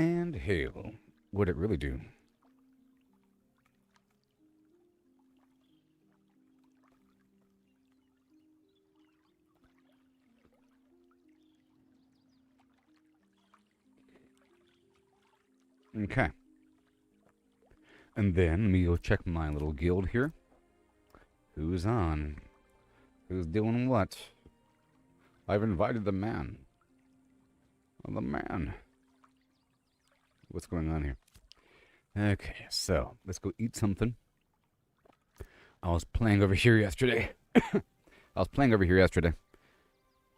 And hail. What'd it really do? Okay. And then let me go check my little guild here. Who's on? Who's doing what? I've invited the man. The man. What's going on here? Okay, so let's go eat something. I was playing over here yesterday.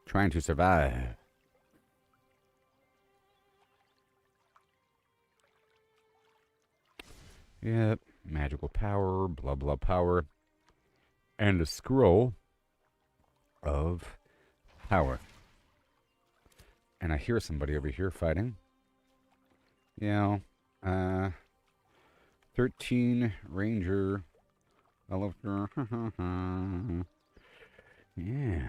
Trying to survive. Yep, magical power, blah blah power. And a scroll of power. And I hear somebody over here fighting. Yeah, 13 ranger. I love her. Yeah.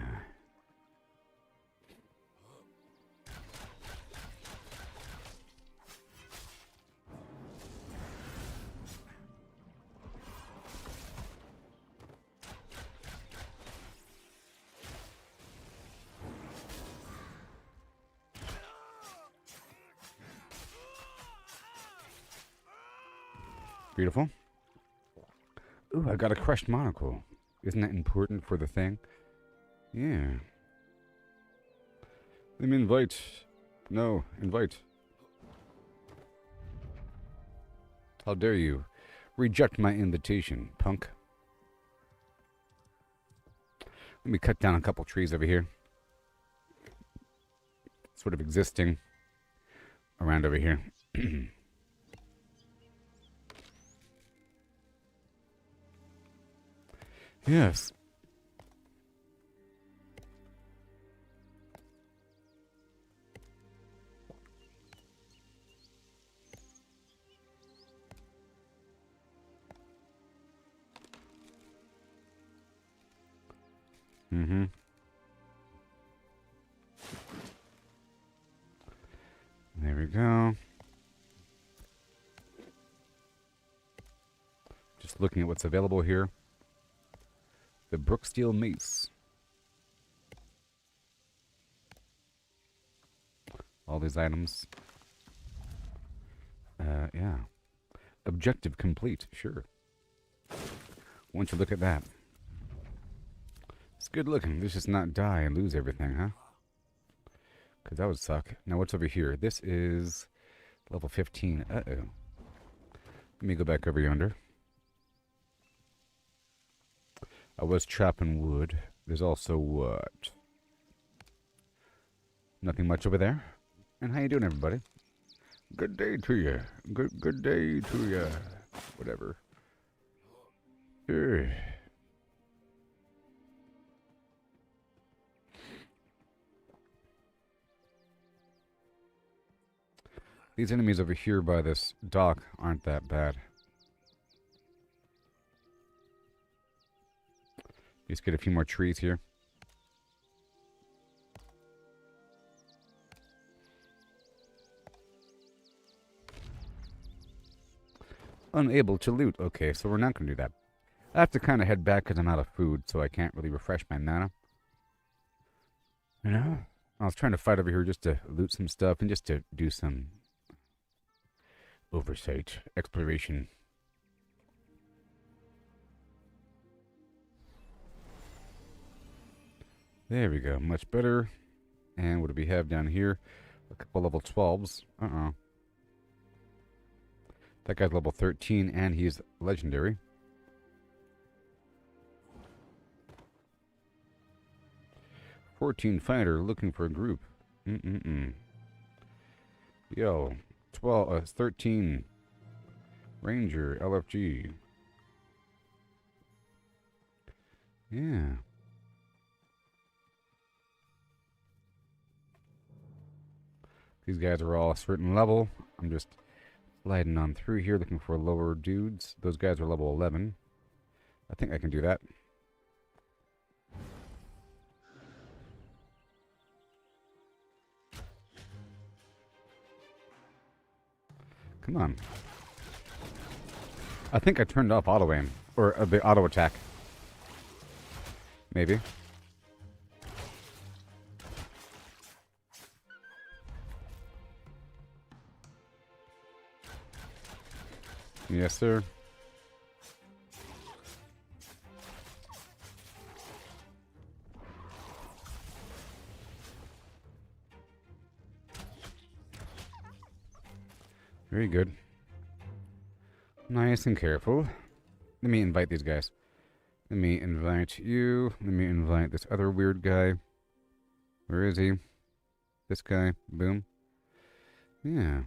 Beautiful. Ooh, I got a crushed monocle. Isn't that important for the thing? Yeah. Let me invite. No, invite. How dare you reject my invitation, punk. Let me cut down a couple trees over here. Sort of existing around over here. Yes. Mm-hmm. There we go. Just looking at what's available here. The Brooksteel Mace. All these items. Yeah. Objective complete, sure. Once you look at that. It's good looking. Let's just not die and lose everything, huh? Because that would suck. Now what's over here? This is level 15. Uh-oh. Let me go back over yonder. I was chopping wood. There's also what? Nothing much over there. And how you doing, everybody? Good day to you. Good day to you. Whatever. Ugh. These enemies over here by this dock aren't that bad. Just get a few more trees here. Unable to loot. Okay, so we're not going to do that. I have to kind of head back because I'm out of food, so I can't really refresh my mana. You know? I was trying to fight over here just to loot some stuff and just to do some oversight, exploration. There we go. Much better. And what do we have down here? A couple level 12s. Uh-oh. That guy's level 13, and he's legendary. "14 fighter looking for a group." Yo, 13 ranger LFG. Yeah. These guys are all a certain level. I'm just sliding on through here looking for lower dudes. Those guys are level 11. I think I can do that. Come on. I think I turned off auto aim. Or the auto attack. Maybe. Yes, sir. Very good. Nice and careful. Let me invite these guys. Let me invite you. Let me invite this other weird guy. Where is he? This guy. Boom. Yeah.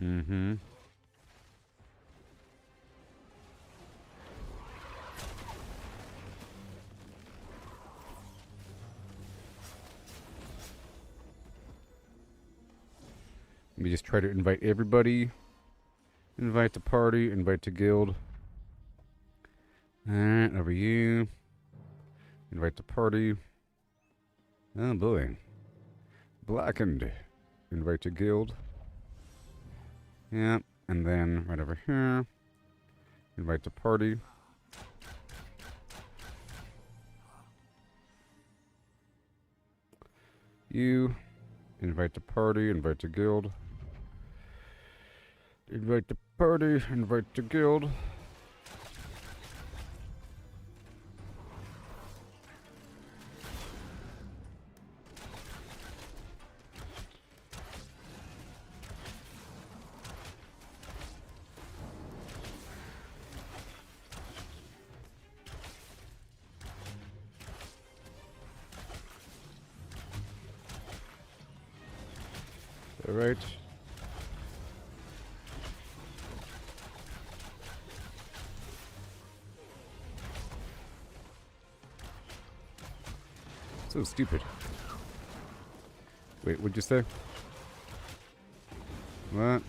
Mm-hmm. Let me just try to invite everybody. Invite to party, invite to guild. Alright, over you. Invite to party. Oh boy. Blackened. Invite to guild. Yep, and then right over here. Invite to party. You. Invite to party, invite to guild. Invite to party, invite to guild. All right. So stupid. Wait, what'd you say? What?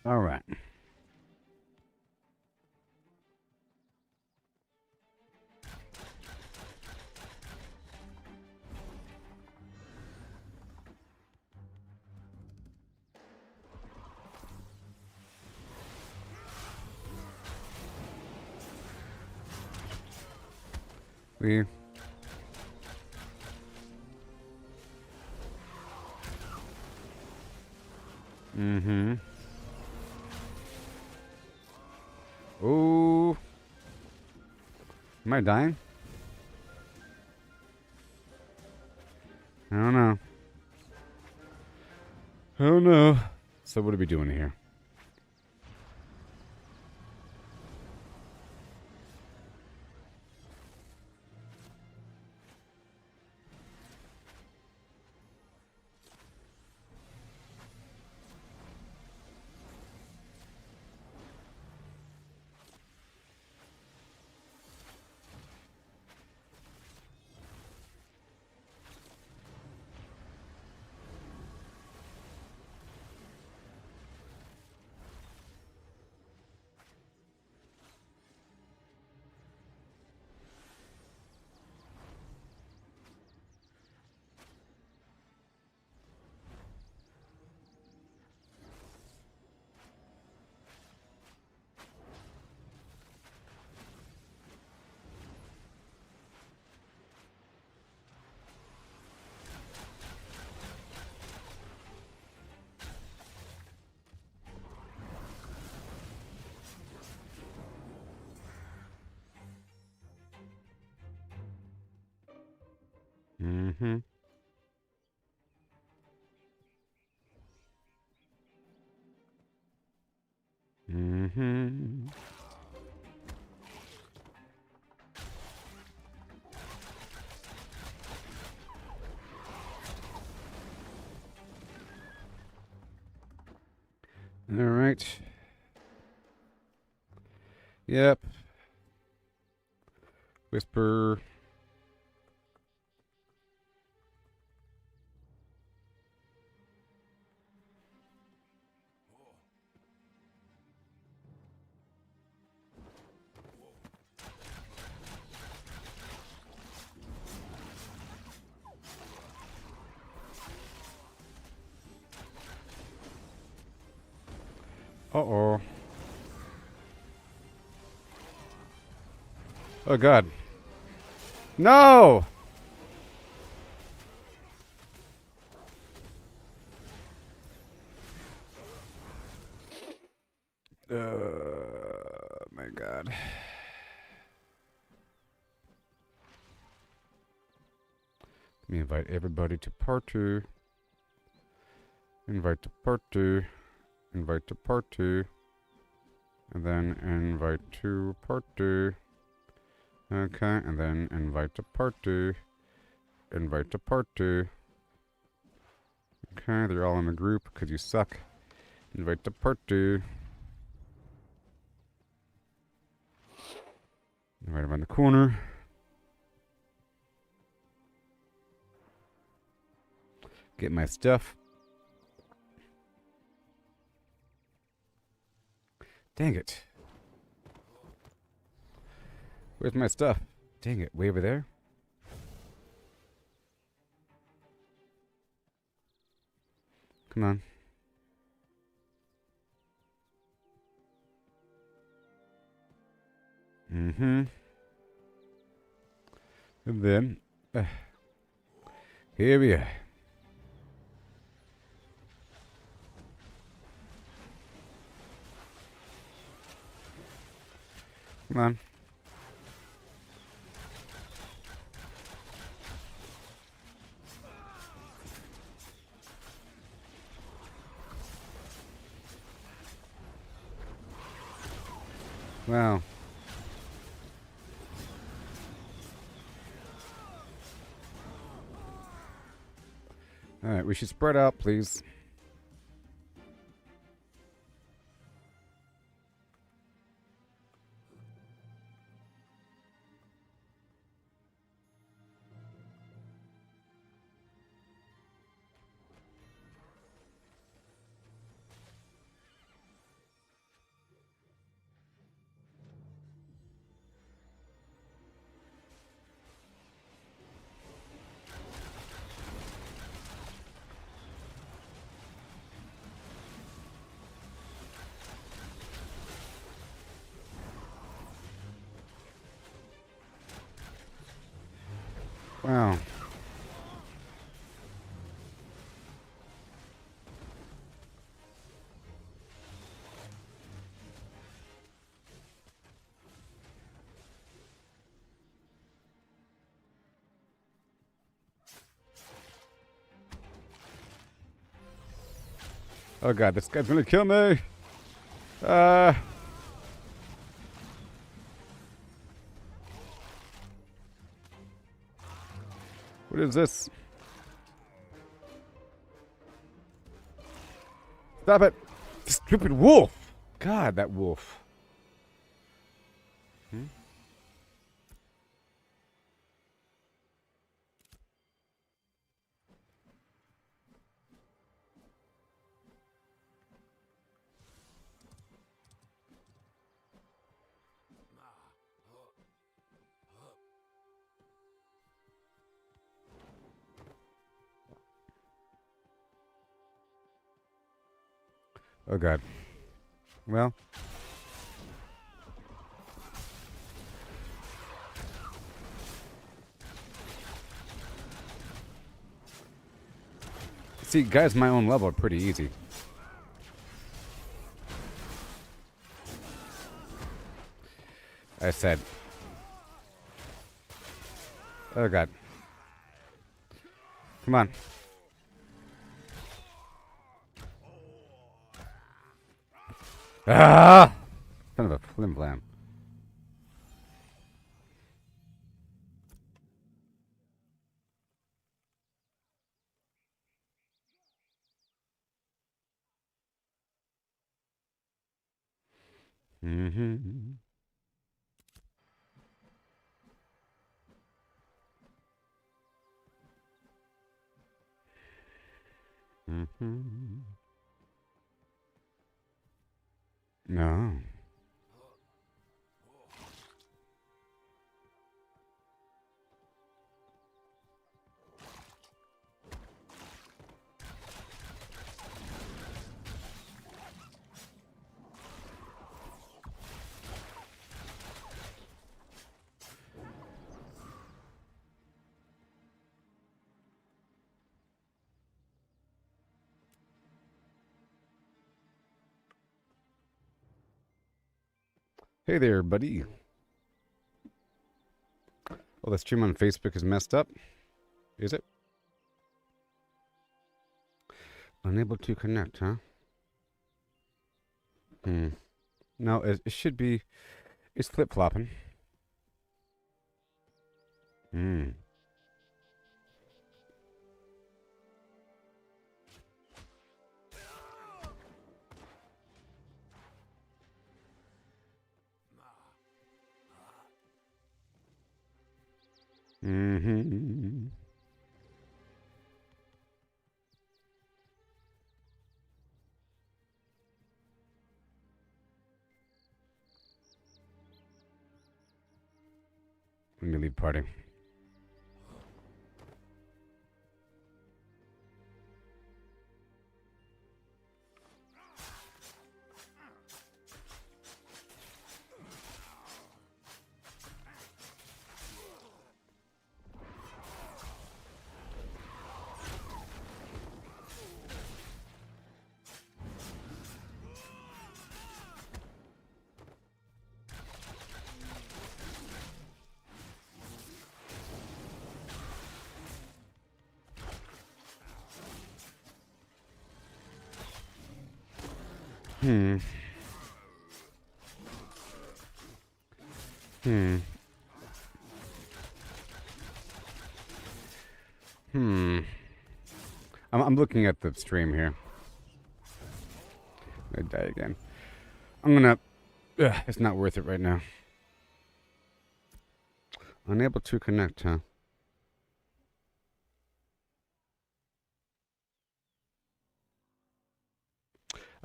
All right. We. Mm-hmm. Oh. Am I dying? I don't know. I don't know. So what are we doing here? Mm-hmm. Mm-hmm. Alright. Yep. Whisper. Uh-oh. Oh, God. No! My God. Let me invite everybody to party. Invite to party. Invite to party. And then invite to party. Okay, and then invite to party. Invite to party. Okay, they're all in the group because you suck. Invite to party. Invite them in the corner. Get my stuff. Dang it. Where's my stuff? Dang it, way over there? Come on. Mm-hmm. And then, here we are. Come on. Wow. Alright, we should spread out, please. Wow. Oh God, this guy's gonna kill me. What is this? Stop it! Stupid wolf! God, that wolf. Hmm? Oh God. Well. See, guys my own level are pretty easy. I said. Oh God. Come on. Ah! Kind of a flim flam. Mm-hmm. Mm-hmm. No. Hey there, buddy. Oh, the stream on Facebook is messed up. Is it? Unable to connect, huh? Hmm. No, it should be. It's flip-flopping. Hmm. Mm-hmm. Let me leave party. Hmm. Hmm. Hmm. I'm looking at the stream here. I die again. I'm gonna. It's not worth it right now. Unable to connect, huh?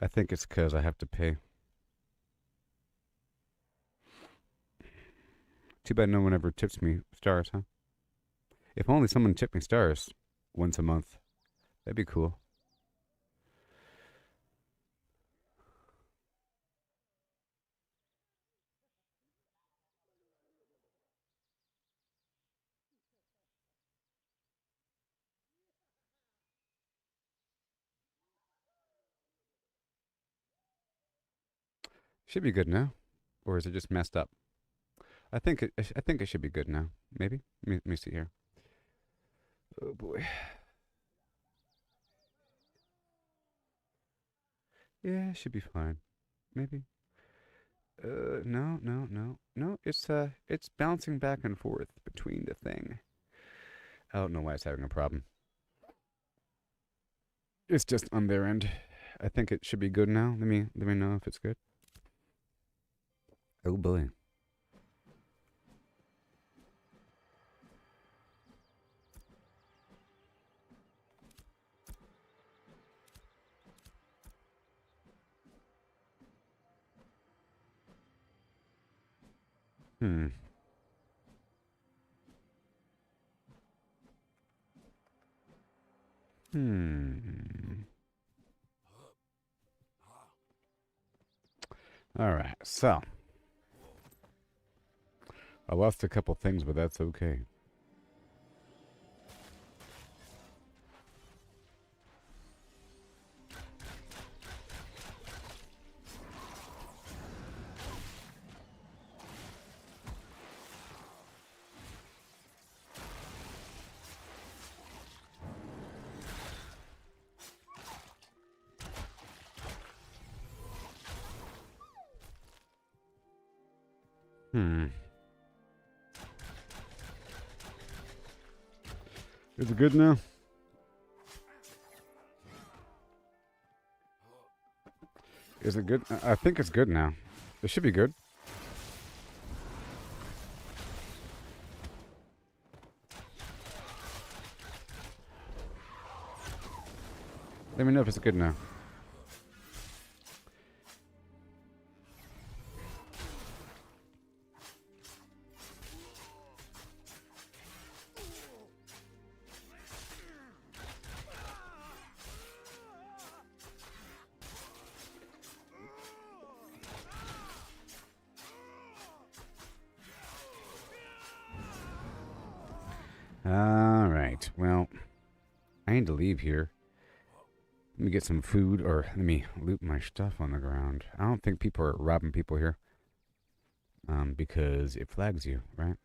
I think it's because I have to pay. Too bad no one ever tips me stars, huh? If only someone tipped me stars once a month. That'd be cool. Should be good now, or is it just messed up? I think it should be good now. Maybe. Let me see here. Oh boy. Yeah, it should be fine. Maybe. No. It's bouncing back and forth between the thing. I don't know why it's having a problem. It's just on their end. I think it should be good now. Let me know if it's good. Oh boy. Hmm. Hmm. All right. So I lost a couple things, but that's okay. Hmm. Is it good now? Is it good? I think it's good now. This should be good. Let me know if it's good now. Alright, well, I need to leave here. Let me get some food, or let me loot my stuff on the ground. I don't think people are robbing people here. Because it flags you, right?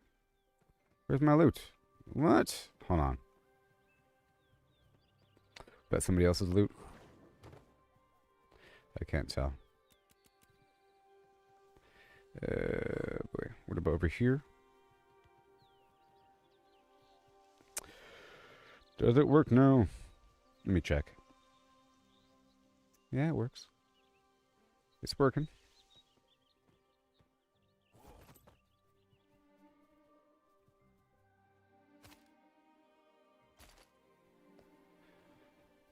Where's my loot? What? Hold on. That's somebody else's loot? I can't tell. Boy. What about over here? Does it work? No. Let me check. Yeah, it works. It's working.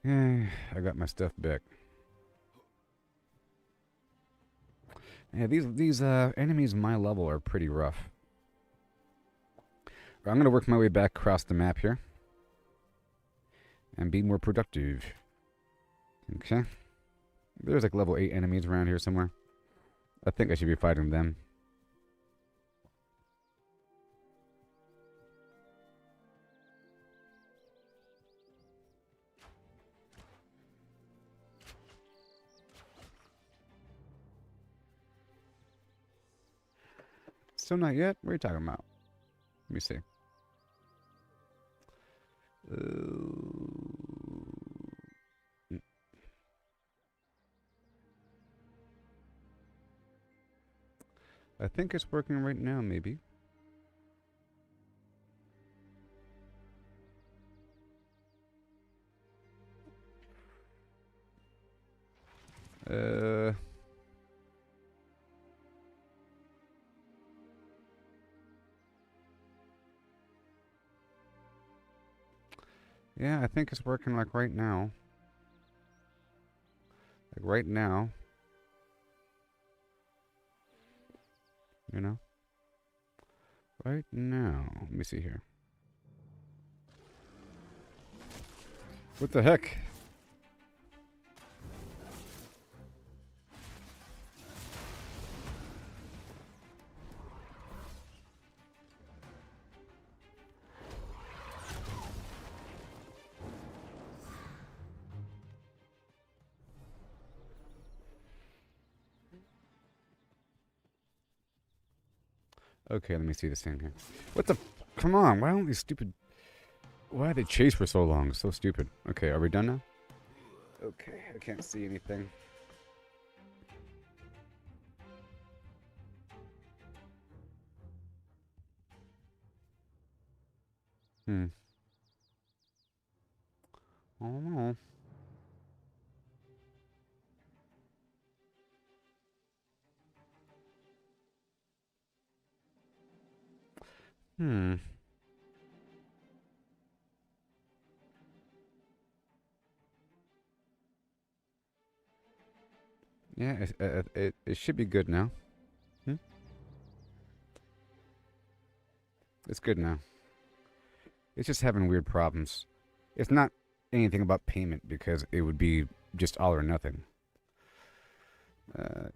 Yeah, I got my stuff back. Yeah, these enemies my level are pretty rough. I'm gonna work my way back across the map here. And be more productive. Okay. There's like level 8 enemies around here somewhere. I think I should be fighting them. Still not yet? What are you talking about? Let me see. I think it's working right now, maybe. Yeah, I think it's working like right now. Like right now. You know? Right now. Let me see here. What the heck? Okay, let me see this thing here. What the? Come on, why don't these stupid... Why did they chase for so long? So stupid. Okay, are we done now? Okay, I can't see anything. I don't know. Yeah, it should be good now. It's good now. It's just having weird problems. It's not anything about payment because it would be just all or nothing.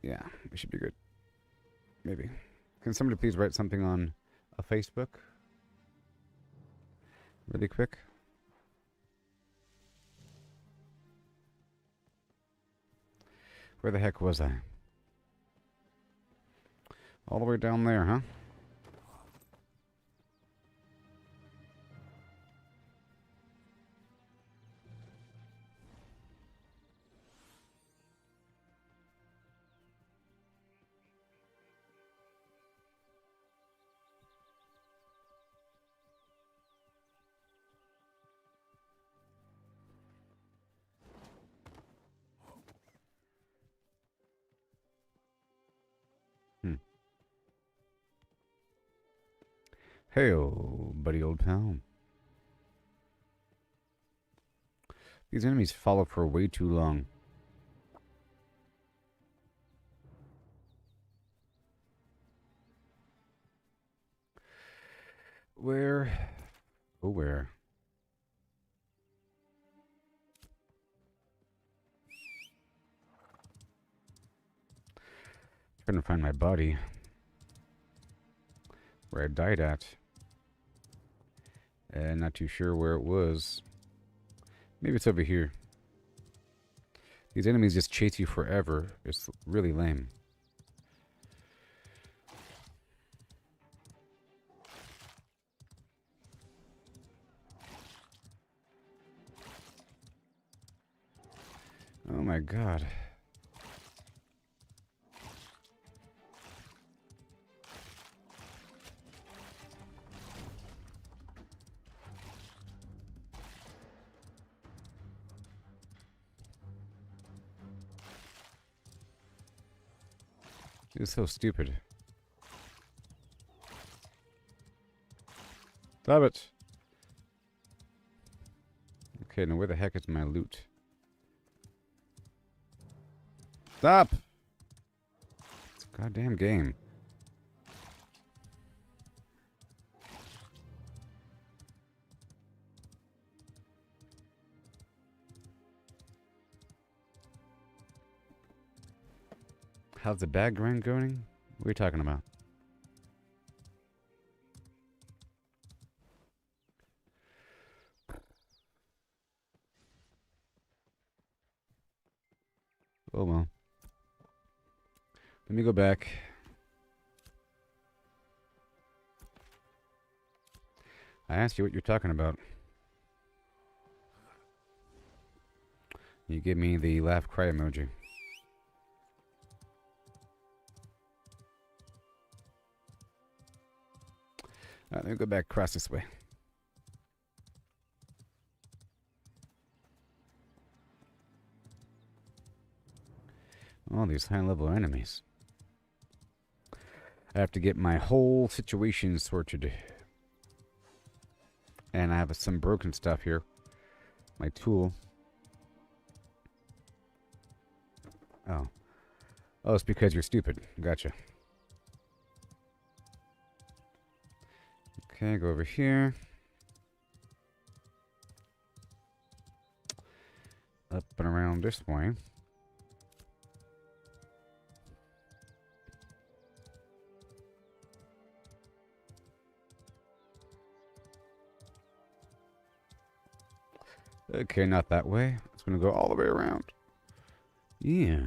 Yeah, it should be good. Maybe. Can somebody please write something on a Facebook? Really quick. Where the heck was I? All the way down there, huh? Hey-oh, buddy old pal. These enemies follow for way too long. Where? Oh, where? Trying to find my body. Where I died at. And not too sure where it was. Maybe it's over here. These enemies just chase you forever. It's really lame. Oh my god. It's so stupid. Stop it. Okay, now where the heck is my loot? Stop! It's a goddamn game. How's the bag grind going? What are you talking about? Oh well. Let me go back. I asked you what you're talking about. You give me the laugh cry emoji. Let me go back across this way. All these high-level enemies. I have to get my whole situation sorted. And I have some broken stuff here. My tool. Oh. Oh, it's because you're stupid. Gotcha. Okay, go over here. Up and around this way. Okay, not that way. It's going to go all the way around. Yeah.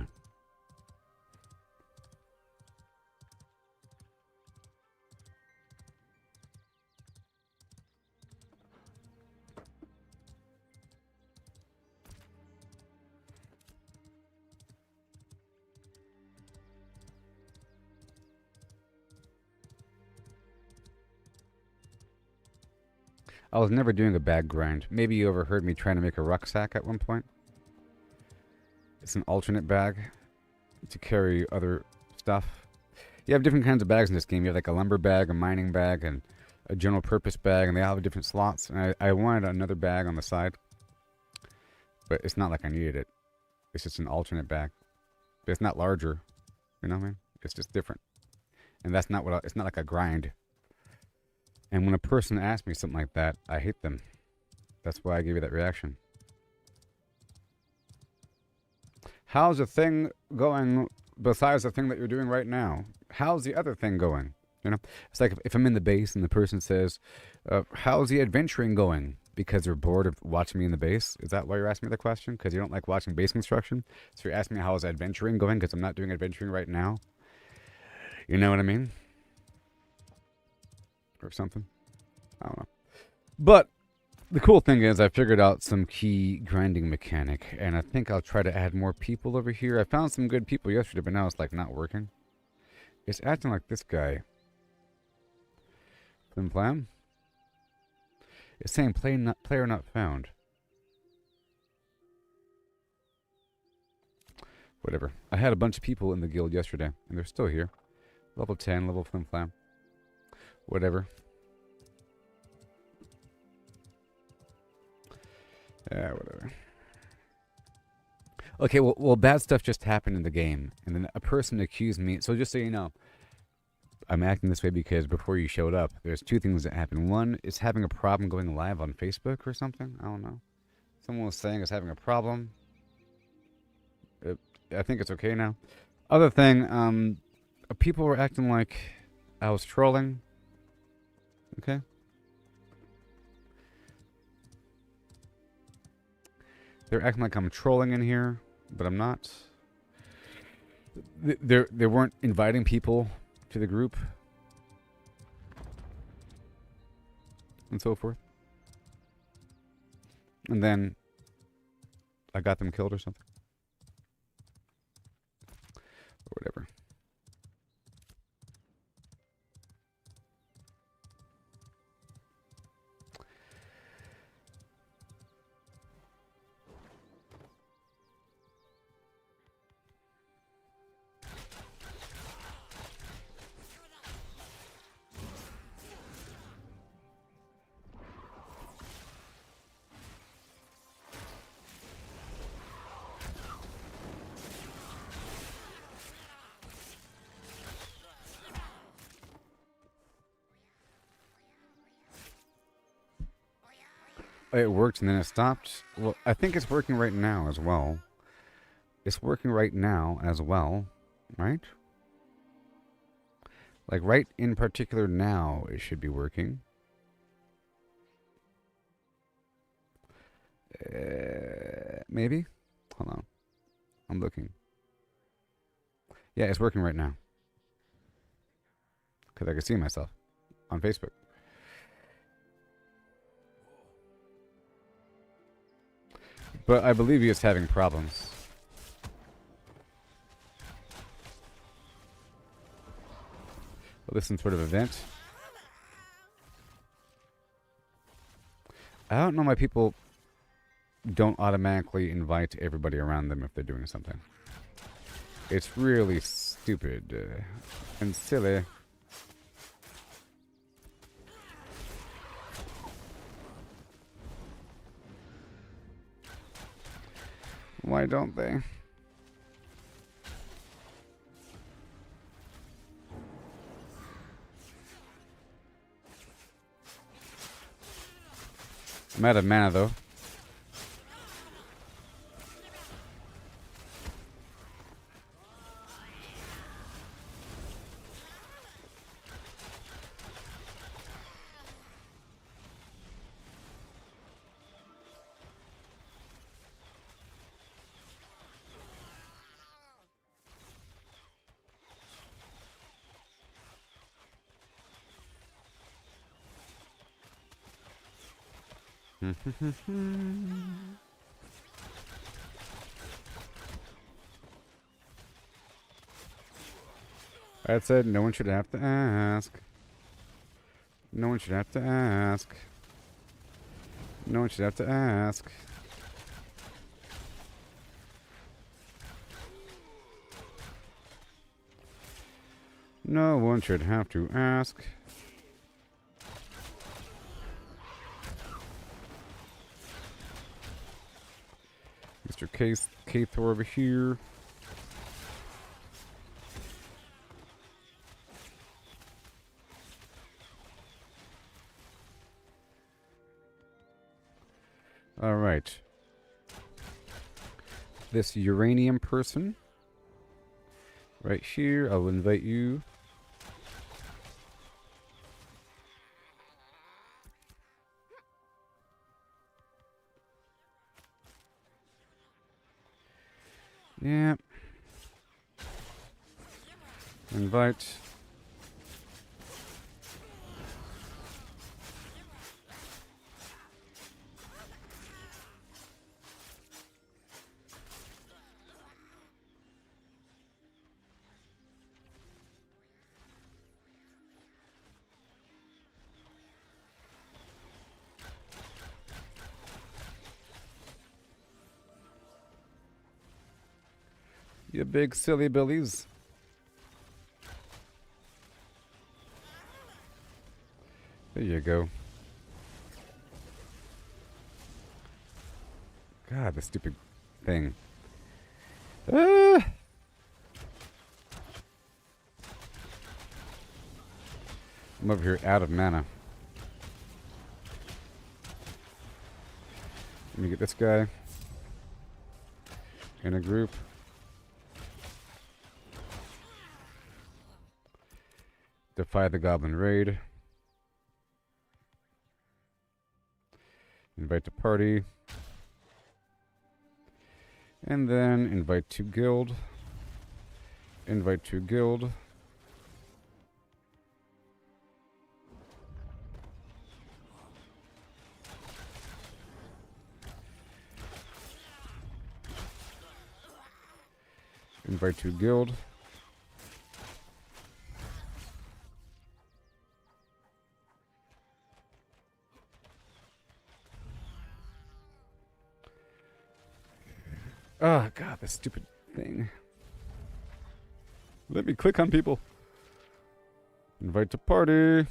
I was never doing a bag grind. Maybe you overheard me trying to make a rucksack at one point. It's an alternate bag to carry other stuff. You have different kinds of bags in this game. You have like a lumber bag, a mining bag, and a general purpose bag, and they all have different slots. And I wanted another bag on the side, but it's not like I needed it. It's just an alternate bag. But it's not larger. You know what I mean? It's just different. And that's not what it's not like a grind. And when a person asks me something like that, I hate them. That's why I gave you that reaction. How's the thing going besides the thing that you're doing right now? How's the other thing going? You know, it's like if I'm in the base and the person says, how's the adventuring going? Because they're bored of watching me in the base. Is that why you're asking me the question? Because you don't like watching base construction? So you're asking me how's adventuring going because I'm not doing adventuring right now? You know what I mean? Or something. I don't know. But the cool thing is I figured out some key grinding mechanic, and I think I'll try to add more people over here. I found some good people yesterday, but now it's like not working. It's acting like this guy. Flim Flam? It's saying player not found. Whatever. I had a bunch of people in the guild yesterday, and they're still here. Level 10, level Flim Flam. Whatever. Yeah, whatever. Okay, well, bad stuff just happened in the game, and then a person accused me. So just so you know, I'm acting this way because before you showed up, there's two things that happened. One is having a problem going live on Facebook or something. I don't know. Someone was saying it's having a problem. I think it's okay now. Other thing, people were acting like I was trolling. Okay. They're acting like I'm trolling in here, but I'm not. They weren't inviting people to the group and so forth. And then I got them killed or something. Or whatever. It worked and then it stopped. Well, I think it's working right now as well. It's working right now as well, right? Like right in particular now, it should be working. Maybe? Hold on. I'm looking. Yeah, it's working right now. Because I can see myself on Facebook. But I believe he is having problems. Well, this is some sort of event. I don't know why people don't automatically invite everybody around them if they're doing something. It's really stupid and silly. Why don't they? I'm out of mana though. That said, no one should have to ask. No one should have to ask. No one should have to ask. No one should have to ask. Mr. K-Thor over here. All right. This uranium person right here, I'll invite you. Yeah. Invite. You big silly billies. There you go. God, this stupid thing. Ah! I'm over here out of mana. Let me get this guy in a group. Defy the Goblin Raid. Invite to party. And then invite to guild. Invite to guild. Invite to guild. Oh, God, this stupid thing. Let me click on people. Invite to party.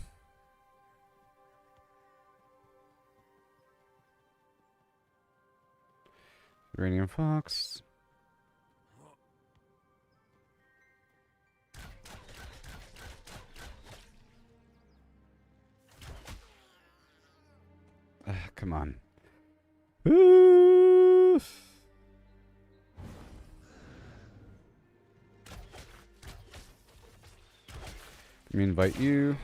Uranium Fox. Come on. Let me invite you.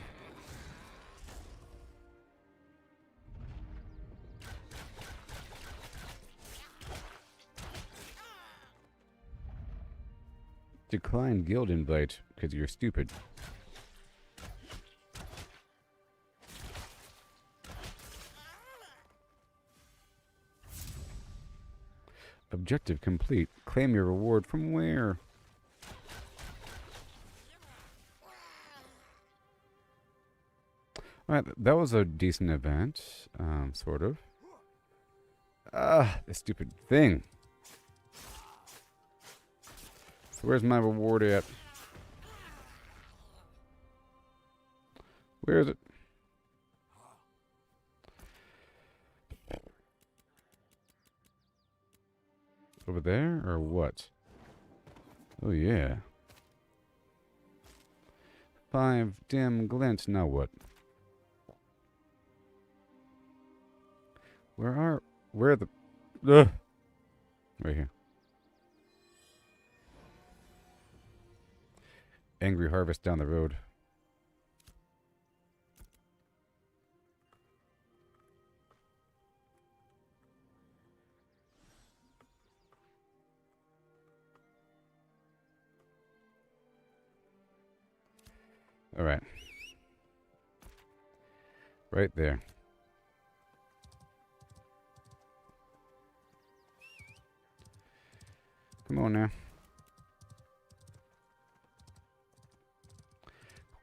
Decline guild invite because you're stupid. Objective complete. Claim your reward from where? Alright, that was a decent event. Sort of. This stupid thing. So where's my reward at? Where is it? Over there, or what? Oh, yeah. 5 dim glint, now what? Where are the... Ugh. Right here. Angry Harvest down the road. All right. Right there. Come on now.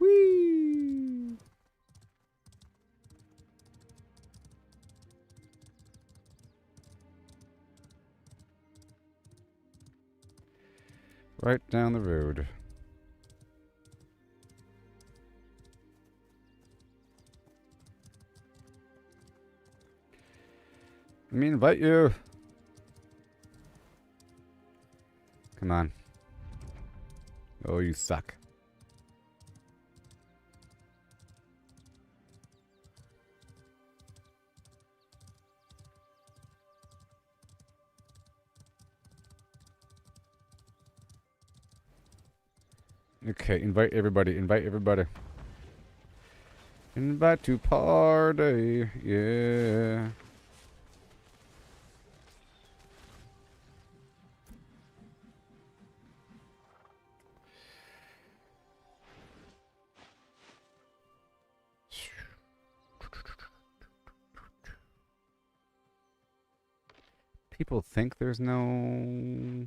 Whee! Right down the road. Let me invite you. Come on. Oh, you suck. Okay, invite everybody. Invite everybody. Invite to party. Yeah. People think there's no...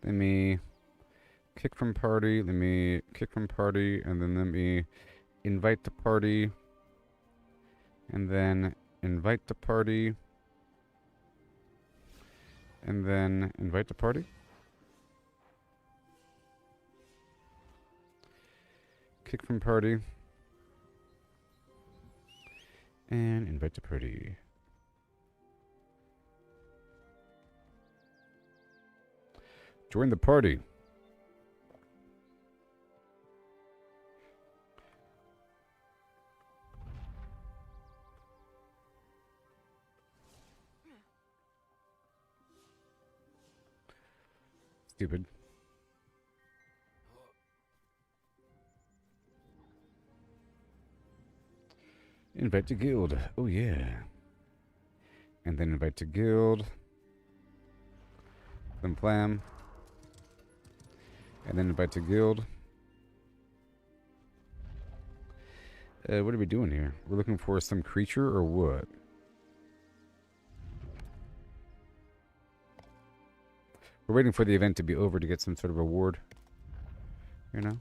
Let me kick from party. Let me kick from party. And then let me invite to party. And then invite to party. And then invite to party. Kick from party. And invite to party. Join the party. Stupid. Invite to guild. Oh, yeah. And then invite to guild. Flim Flam. And then invite to guild. What are we doing here? We're looking for some creature or what? We're waiting for the event to be over to get some sort of reward. You know?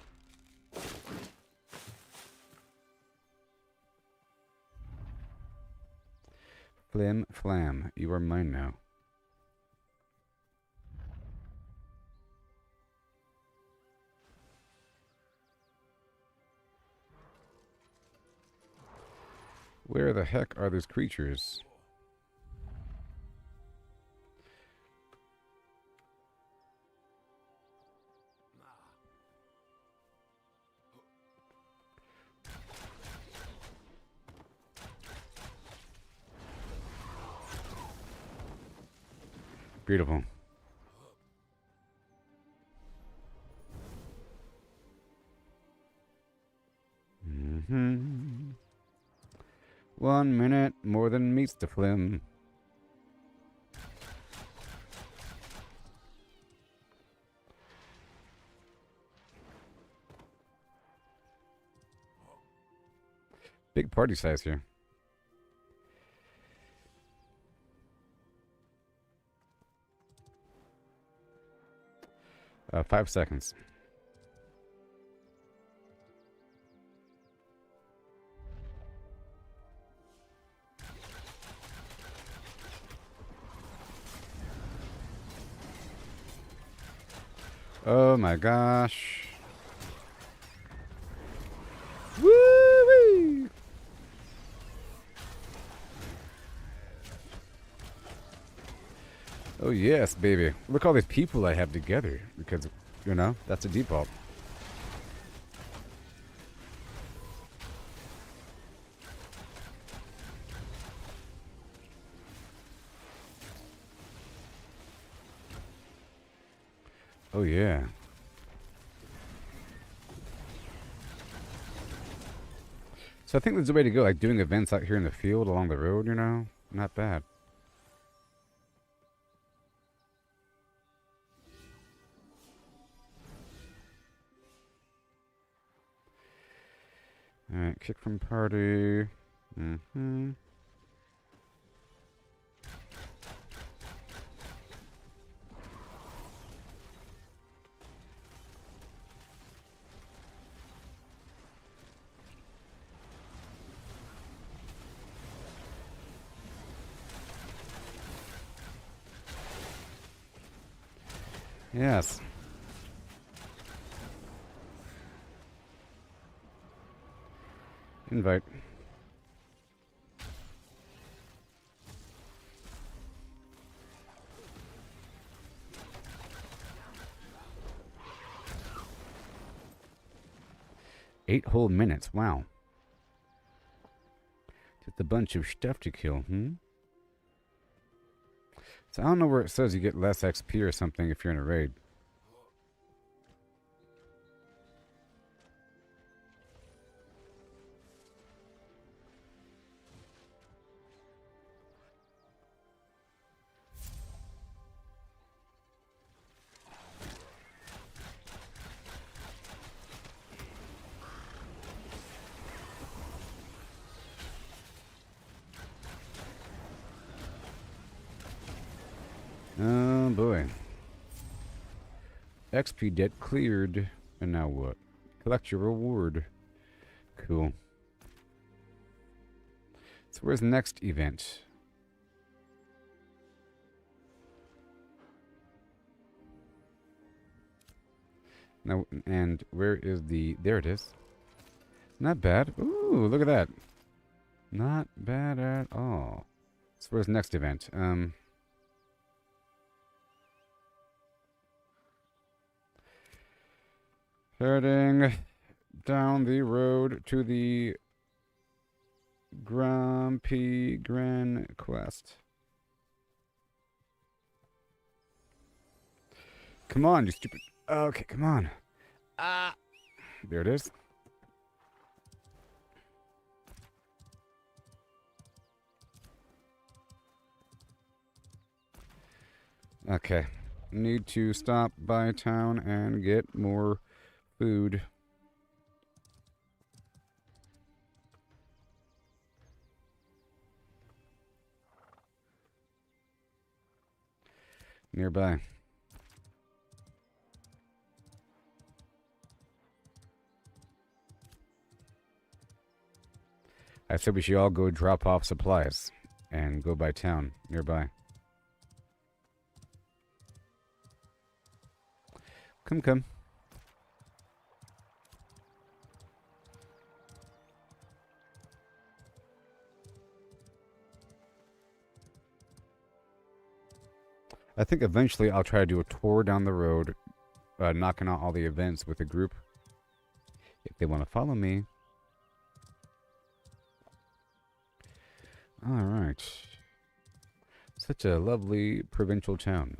Flim Flam, you are mine now. Where the heck are those creatures? Beautiful. Mm-hmm. 1 minute more than meets the flim. Big party size here. Uh, 5 seconds. Oh my gosh. Woo-wee! Oh yes, baby. Look all these people I have together. Because, you know, that's a default. Oh yeah. So I think there's a way to go, like doing events out here in the field along the road, you know? Not bad. Alright, kick from party. Mm-hmm. Yes. Invite. Eight whole minutes. Wow. Just a bunch of stuff to kill, So I don't know where it says you get less XP or something if you're in a raid. Oh boy. XP debt cleared. And now what? Collect your reward. Cool. So where's the next event? Now, and where is the... There it is. Not bad. Ooh, look at that. Not bad at all. So where's the next event? Heading down the road to the Grumpy Grin quest. Come on, you stupid... Okay, come on. Ah! There it is. Okay. Need to stop by town and get more food. Nearby. I said we should all go drop off supplies and go by town nearby. Come. I think eventually I'll try to do a tour down the road, knocking out all the events with a group. If they want to follow me. Alright. Such a lovely provincial town.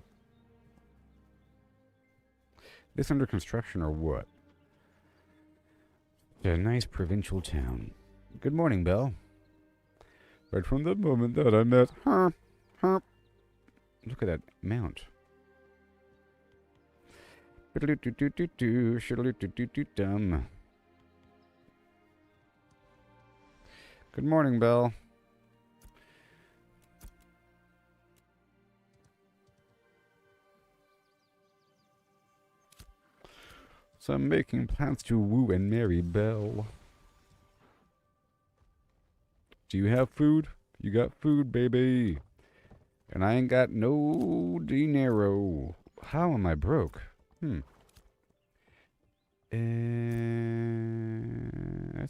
This under construction or what? A nice provincial town. Good morning, Belle. Right from the moment that I met her. Look at that mount. Dum. Good morning, Belle. So I'm making plans to woo and marry Belle. Do you have food? You got food, baby. And I ain't got no dinero. How am I broke? That's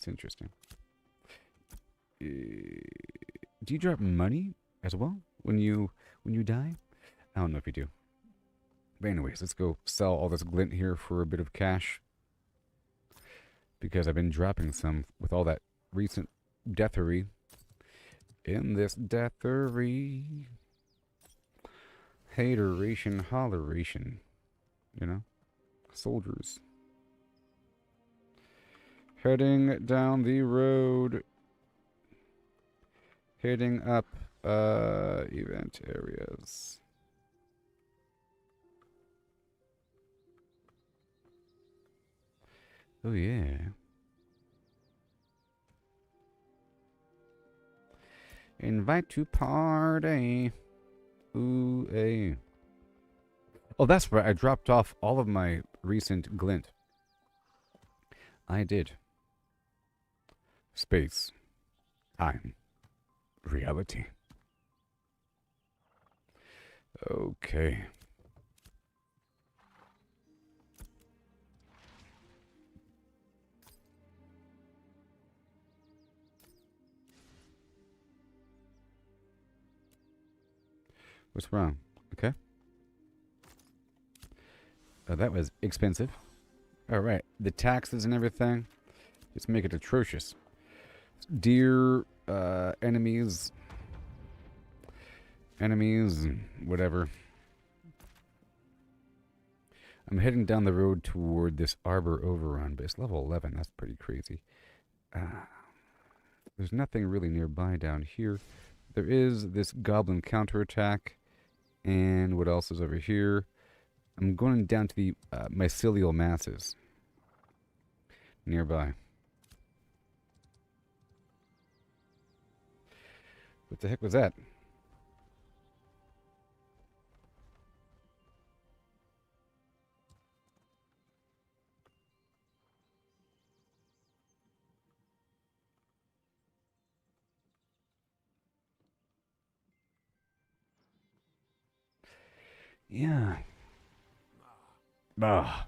interesting. Do you drop money as well when you die? I don't know if you do. But anyways, let's go sell all this glint here for a bit of cash. Because I've been dropping some with all that recent deathery. In this deathery. Hateration, holleration. You know? Soldiers. Heading down the road. Heading up event areas. Oh yeah. Invite to party. Ooh, eh. Oh, that's right. I dropped off all of my recent glint. I did. Space. Time. Reality. Okay. What's wrong? Okay. That was expensive. Alright. The taxes and everything. Just make it atrocious. Deer, enemies. Enemies, whatever. I'm heading down the road toward this Arbor Overrun, but it's level 11. That's pretty crazy. There's nothing really nearby down here. There is this goblin counterattack. And what else is over here? I'm going down to the mycelial masses nearby. What the heck was that? Yeah. Ah.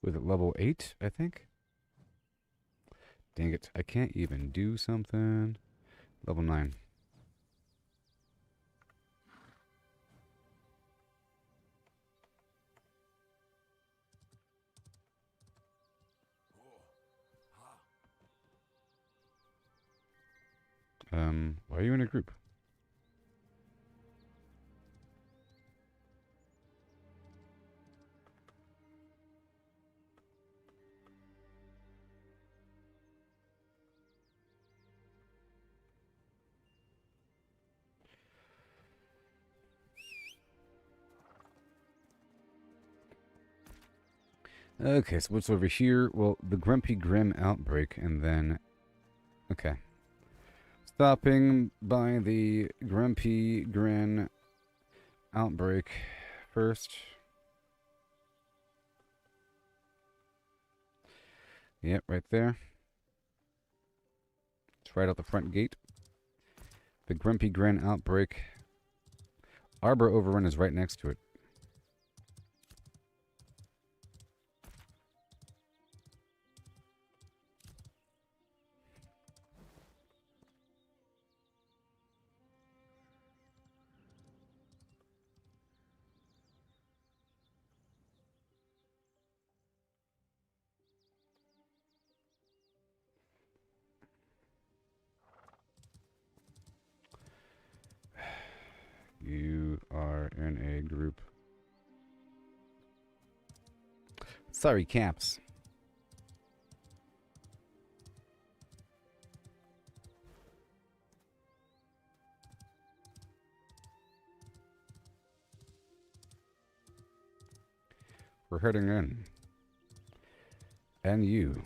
with level 8, I think. Dang it, I can't even do something. Level 9. Why are you in a group? Okay, so what's over here? Well, the Grumpy Grim outbreak, and then... Okay. Stopping by the Grumpy Grin outbreak first. Yep, right there. It's right out the front gate. The Grumpy Grin outbreak. Arbor Overrun is right next to it. You are in a group. Sorry, Caps. We're heading in. And you.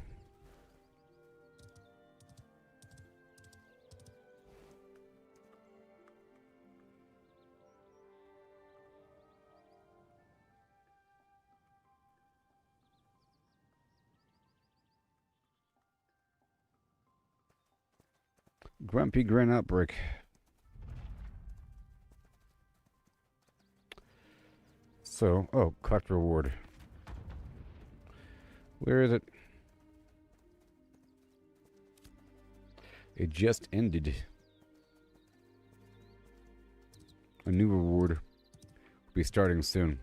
Grumpy Grin outbreak. So, oh, collect reward. Where is it? It just ended. A new reward will be starting soon.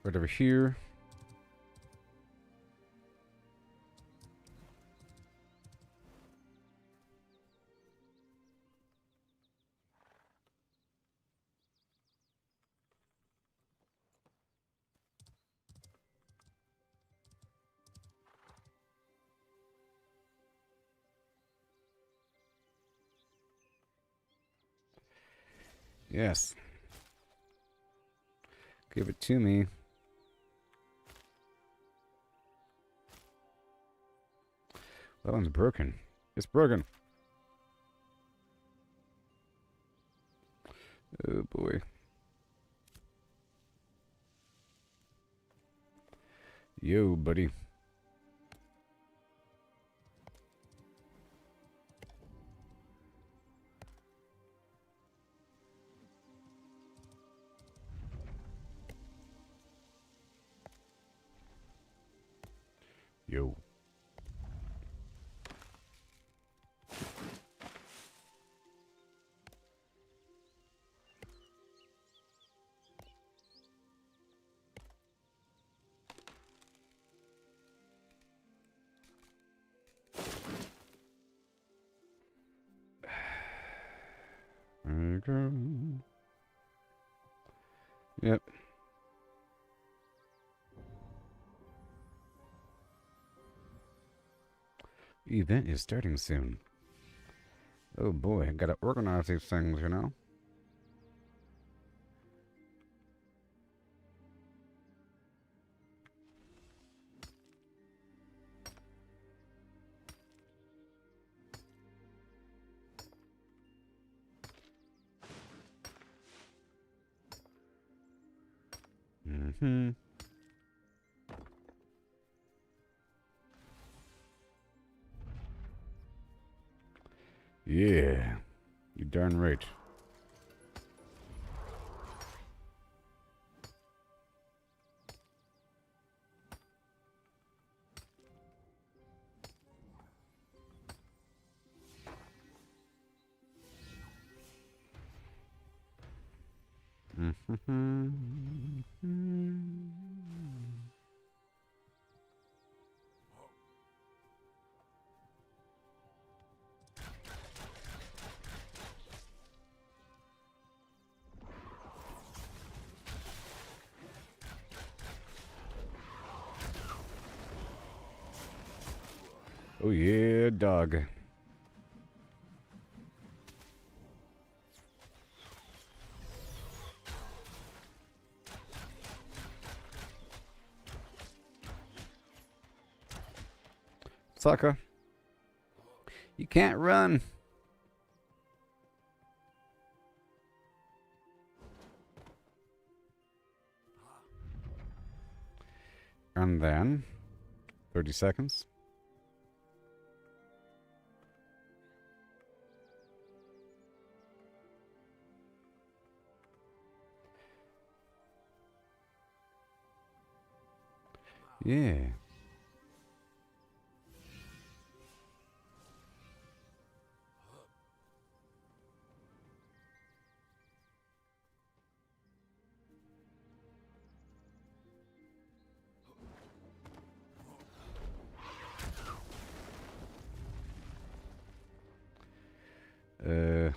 Right over here. Yes. Give it to me. That one's broken. It's broken. Oh boy. Yo, buddy. Yo. Okay. Yep. Event is starting soon. Oh boy, I gotta organize these things, you know? Mm-hmm. Yeah, you're darn right. Oh yeah, dog. Sucker. You can't run. And then 30 seconds. Yeah. Uh,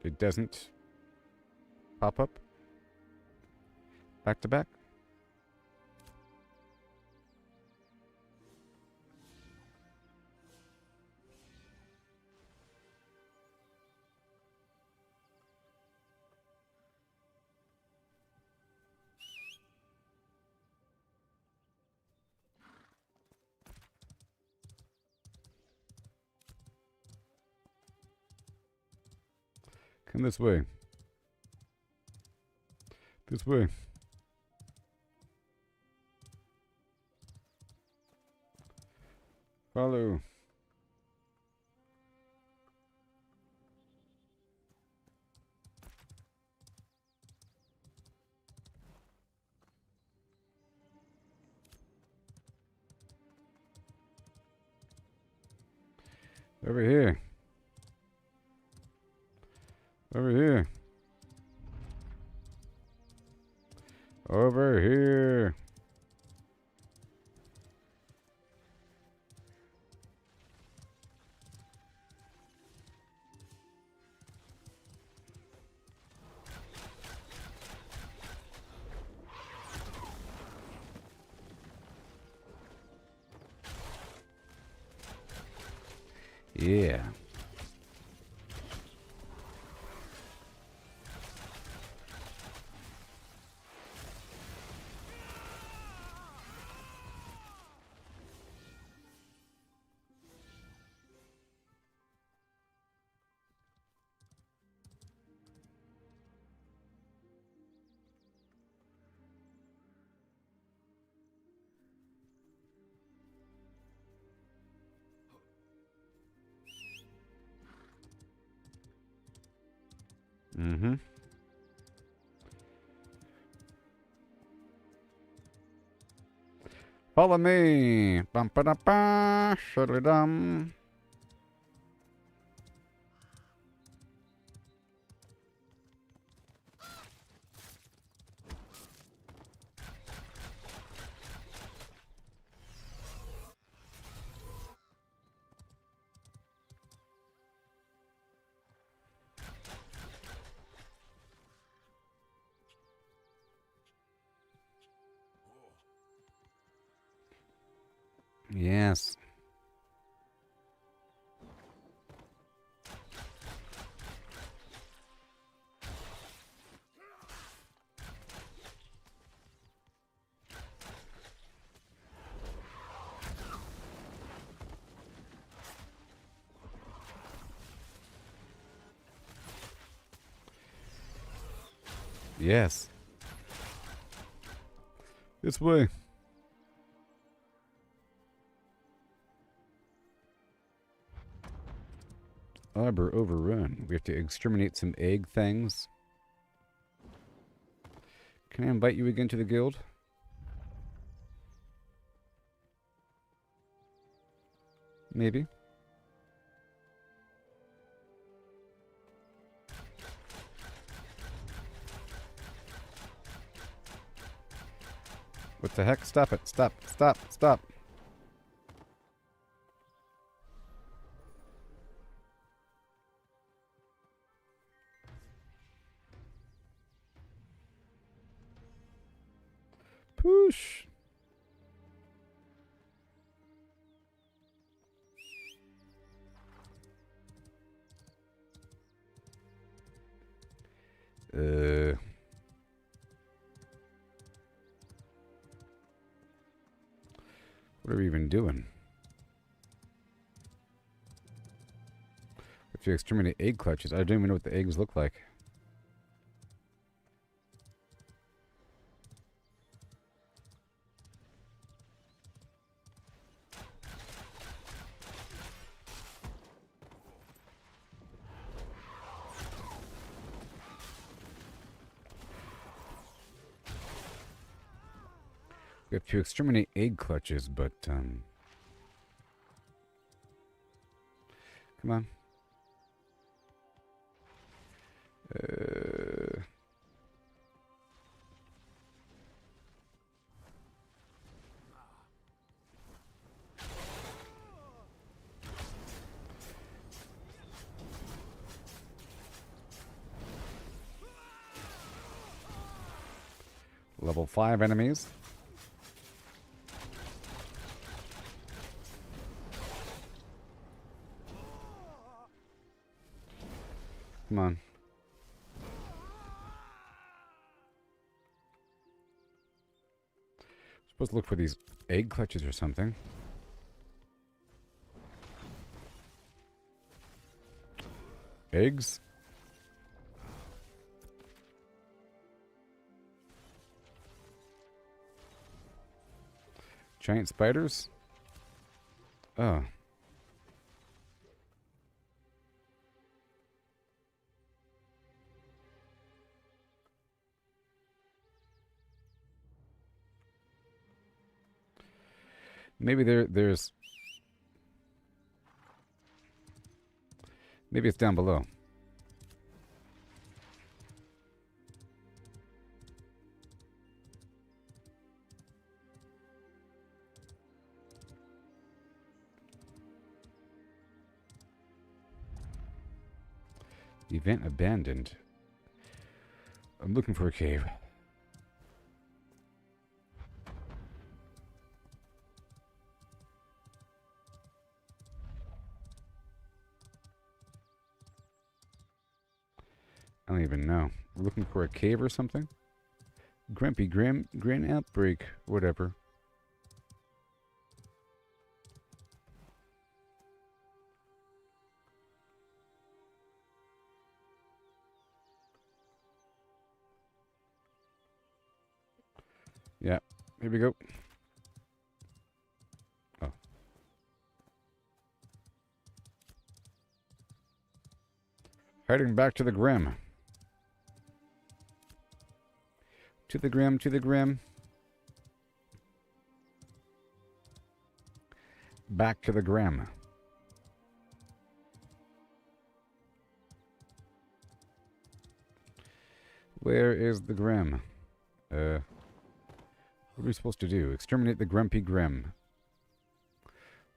it doesn't pop up back to back. Come this way. This way. Follow. Over here. Over here. Over here. Yeah. Mm-hmm. Follow me. Bum ba da ba. Shudder-dum. Yes. Yes. This way. Arbor overrun. We have to exterminate some egg things. Can I invite you again to the guild? Maybe. What the heck? Stop it. Stop. Stop. Stop. Push. What are we even doing? If you exterminate egg clutches, I don't even know what the eggs look like. We have to exterminate egg clutches, but, come on. Level 5 enemies. Come on. Supposed to look for these egg clutches or something. Eggs? Giant spiders? Oh. Maybe there's... Maybe it's down below. Event abandoned. I'm looking for a cave. I don't even know. We're looking for a cave or something? Grumpy Grim, Grin Outbreak, whatever. Yeah, here we go. Oh. Heading back to the Grim. To the Grim, to the Grim. Back to the Grim. Where is the Grim? What are we supposed to do? Exterminate the Grumpy Grim.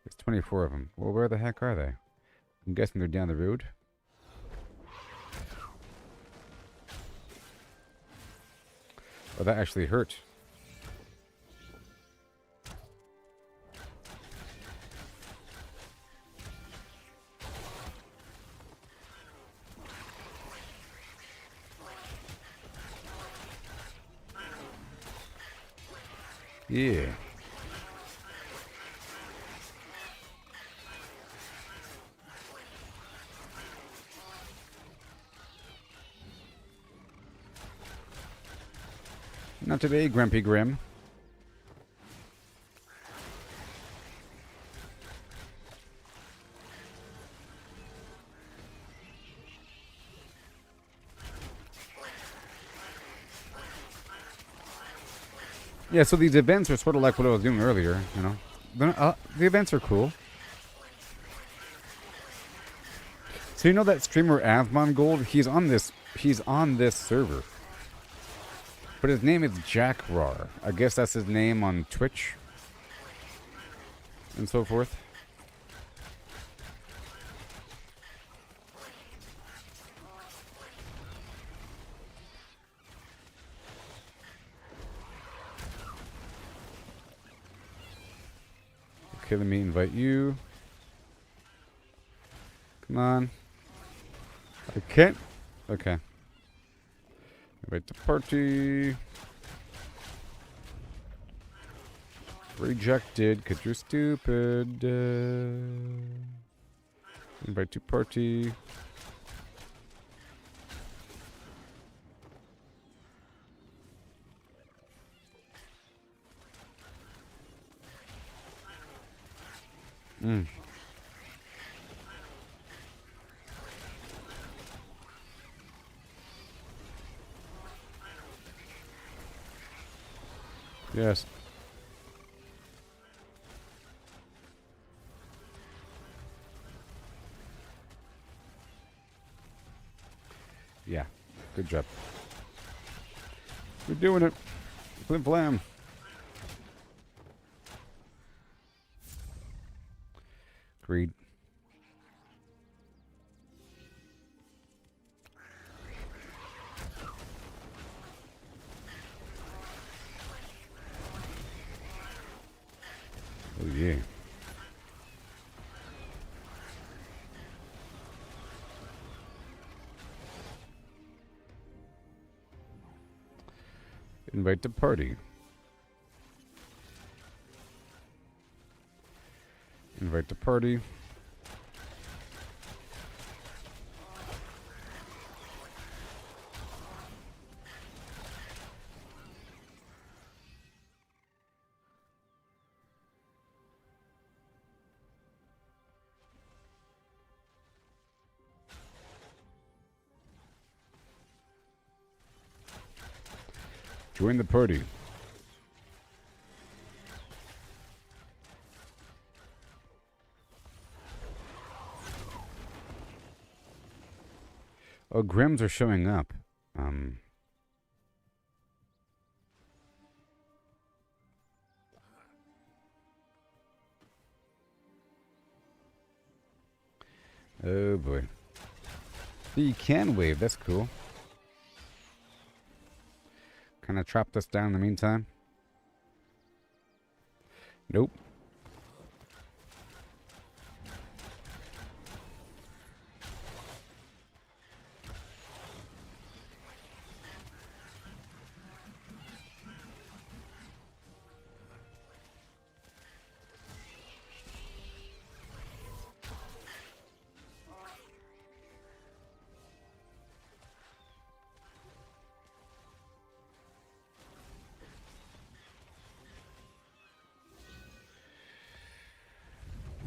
There's 24 of them. Well, where the heck are they? I'm guessing they're down the road. Oh, that actually hurt. Yeah. Not today, Grumpy Grim. Yeah, so these events are sort of like what I was doing earlier, you know. The events are cool. So you know that streamer Avmon Gold? He's on this server. But his name is Jack Rar. I guess that's his name on Twitch. And so forth. Okay, let me invite you. Come on. I can't. Okay. Invite the party. Rejected, because you're stupid. Invite to party. Yes. Yeah. Good job. We're doing it. Flim Flam. Agreed. Oh, yeah. Invite to party. Invite to party. Join the party. Oh, Grims are showing up. Oh boy. You can wave, that's cool. Kind of trapped us down in the meantime. Nope.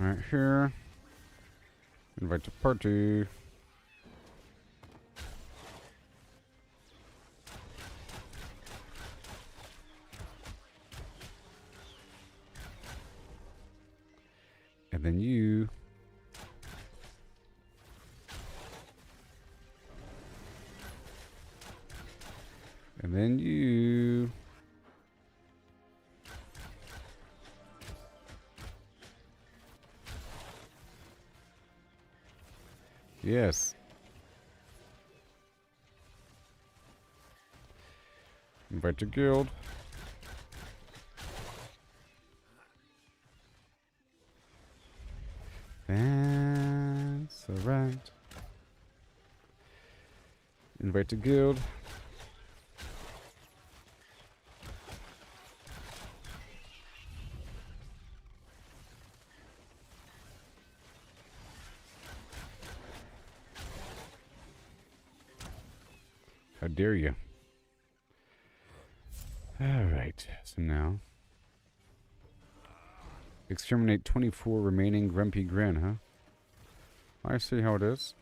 Right here. Invite to party. And then you. And then you. Yes. Invite to guild. That's alright. Invite to guild. How dare you? Alright, so now. Exterminate 24 remaining grumpy grin, huh? I see how it is.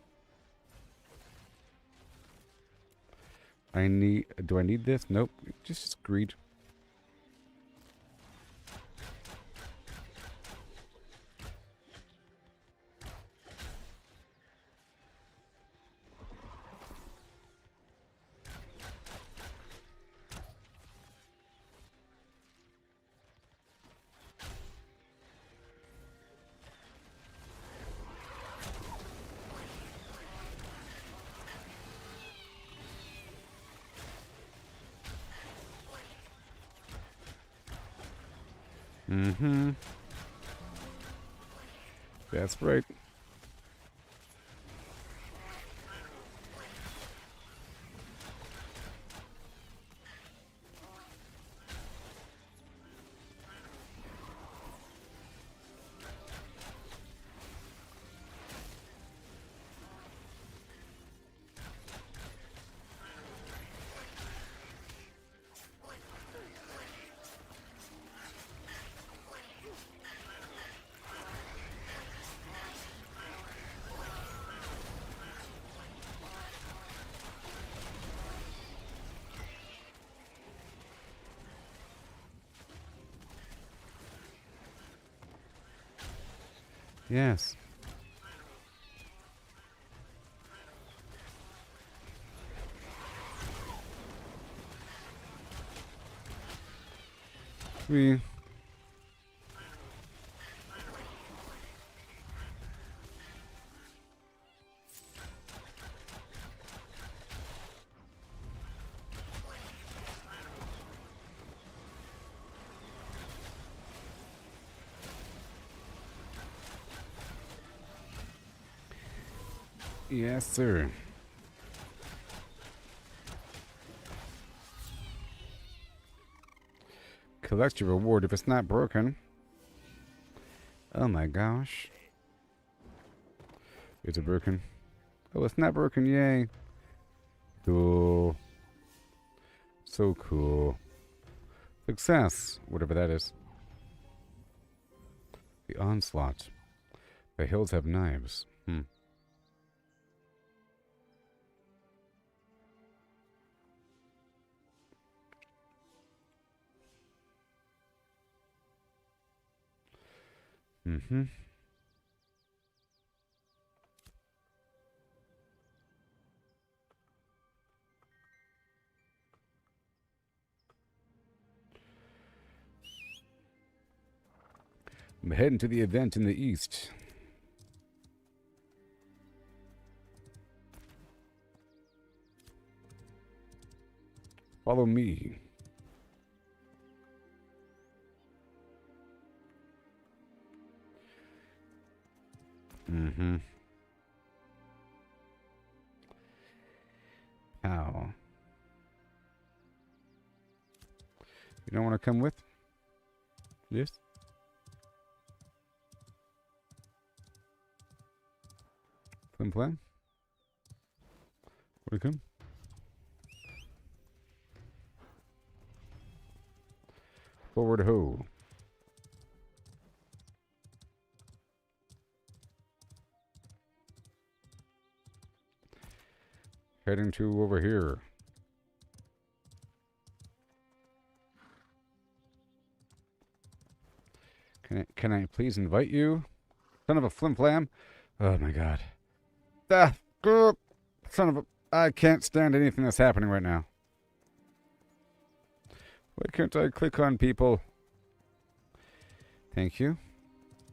Do I need this? Nope. Just greed. Mm-hmm. That's right. Yes. We. Yes, sir. Collect your reward if it's not broken. Oh my gosh. Is it broken? Oh, it's not broken. Yay. Cool. So cool. Success. Whatever that is. The onslaught. The hills have knives. Mm-hmm. I'm heading to the event in the east. Follow me. Mm-hmm. How? You don't want to come with? Yes? Flim Flam? Want to come? Forward ho. Heading to over here. Can I please invite you? Son of a Flim Flam. Oh my god. Ah, son of a... I can't stand anything that's happening right now. Why can't I click on people? Thank you.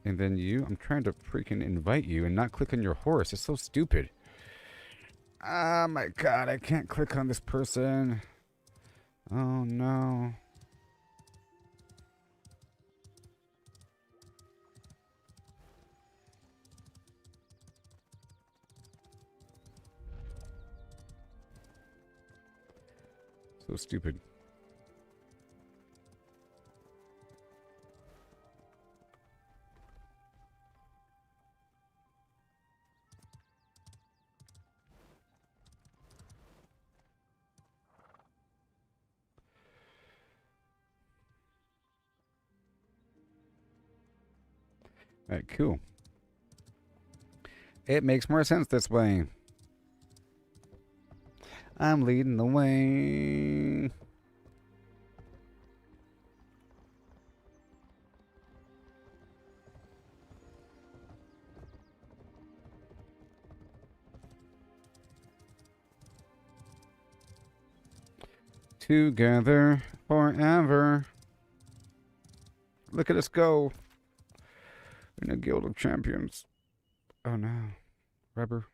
And then you. I'm trying to freaking invite you and not click on your horse. It's so stupid. Oh my god, I can't click on this person. Oh no. So stupid. Alright, cool. It makes more sense this way. I'm leading the way. Together forever. Look at us go. In a guild of champions. Oh no. Rubber.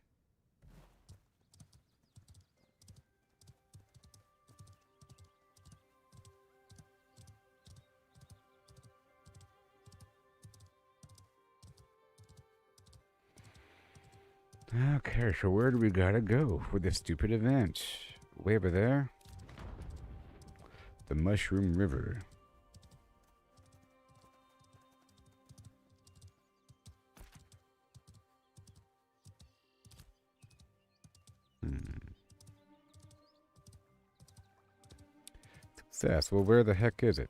Okay, so where do we gotta go for this stupid event? Way over there? The Mushroom River. Success. Well, where the heck is it?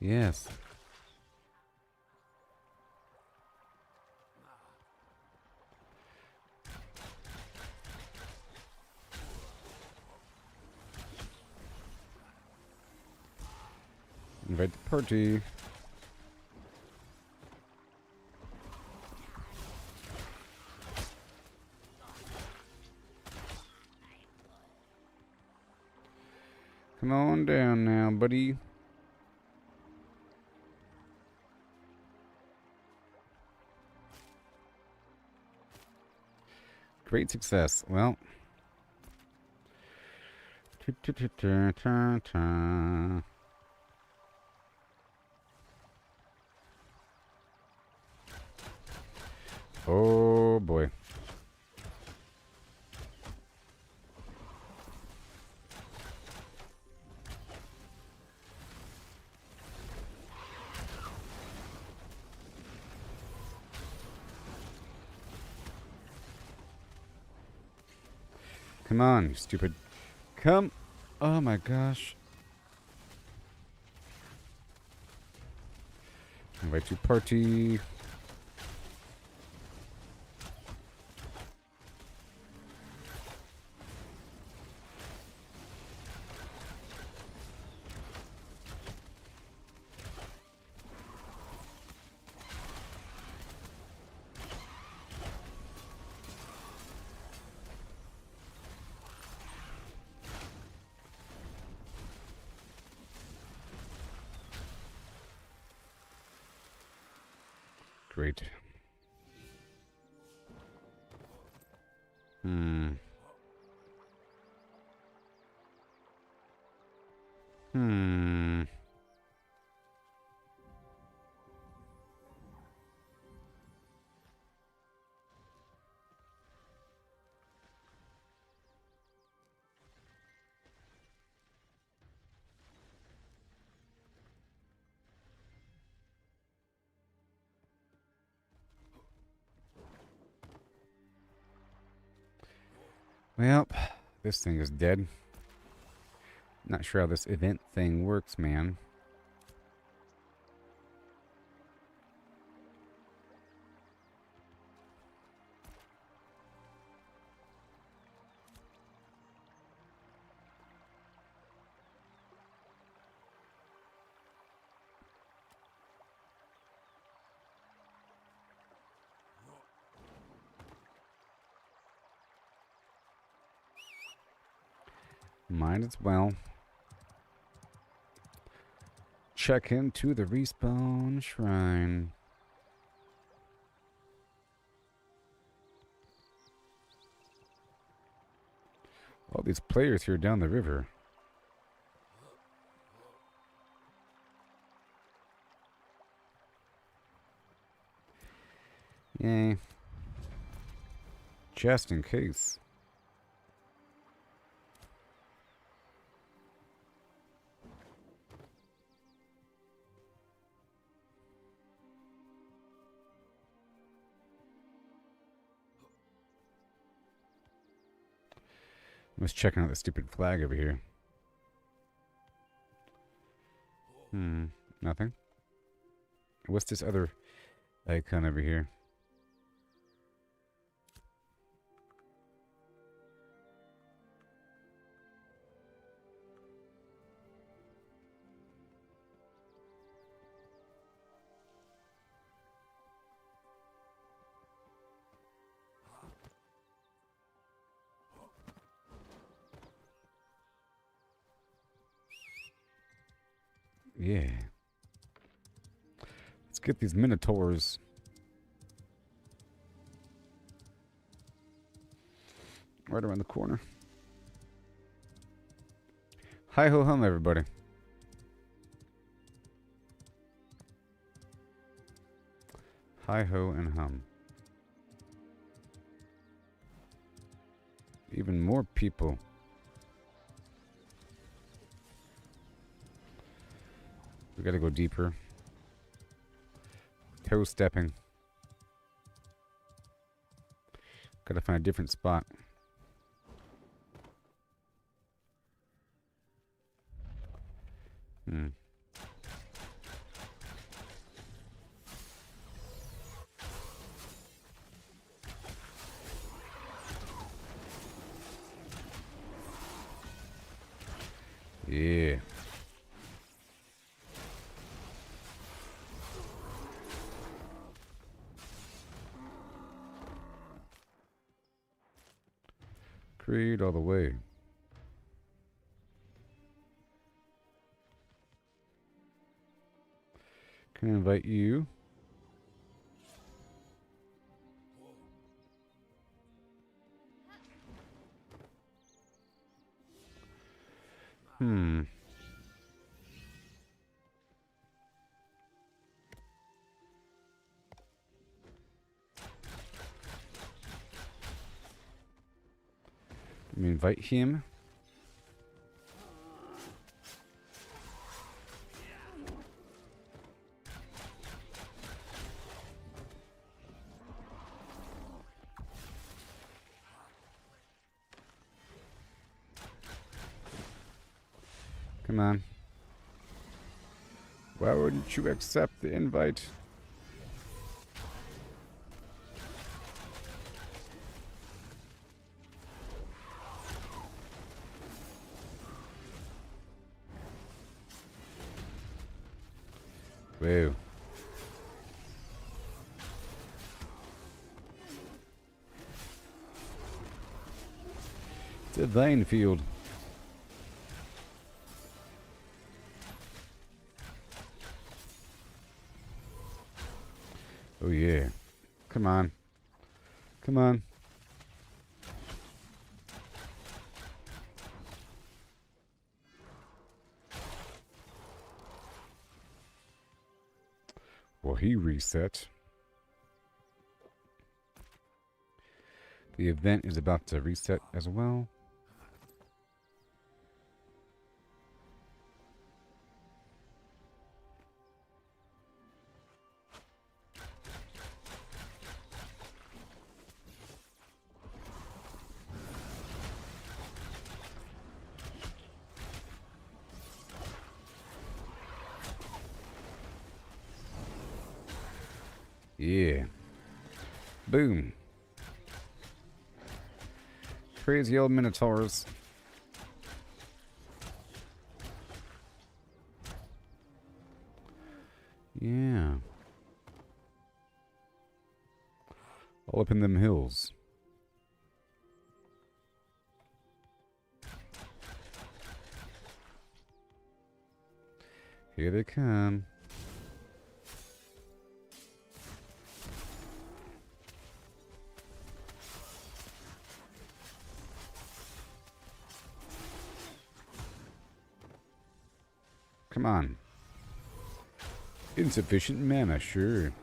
Yes. Invite the party. Come on down now, buddy. Great success. Well. Oh boy. Come on, you stupid. Come. Oh my gosh. Invite to party. Great. Hmm. Well, this thing is dead. Not sure how this event thing works, man. Might as well. Check into the respawn shrine. All these players here down the river. Yay. Just in case. I was checking out the stupid flag over here. Nothing. What's this other icon over here? yeah. Let's get these minotaurs. Right around the corner. Hi ho hum, everybody. Hi ho and hum. Even more people. We gotta go deeper. Toe stepping. Gotta find a different spot. Yeah. Creed all the way. Can I invite you? Let me invite him. Come on. Why wouldn't you accept the invite? Whoa. It's a vine field. Oh yeah. Come on. Come on. Well, he reset. The event is about to reset as well. Yeah. Boom. Crazy old minotaurs. Yeah. All up in them hills. Here they come. Come on. Insufficient mana, sure.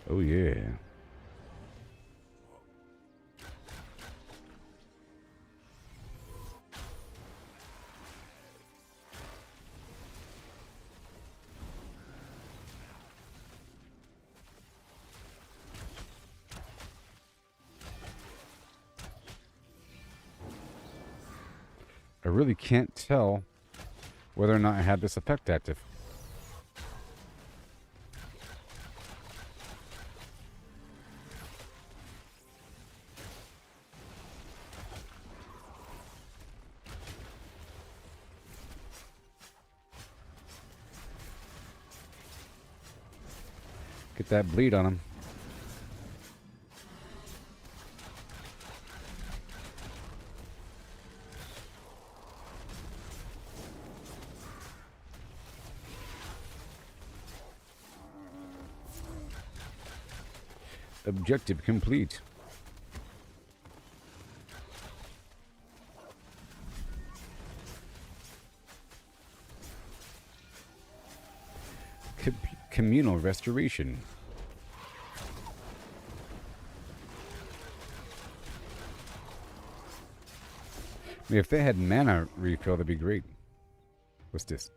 Oh yeah. I really can't tell whether or not I had this effect active. Get that bleed on him. Objective complete. Communal restoration. I mean, if they had mana refill, that'd be great. What's this?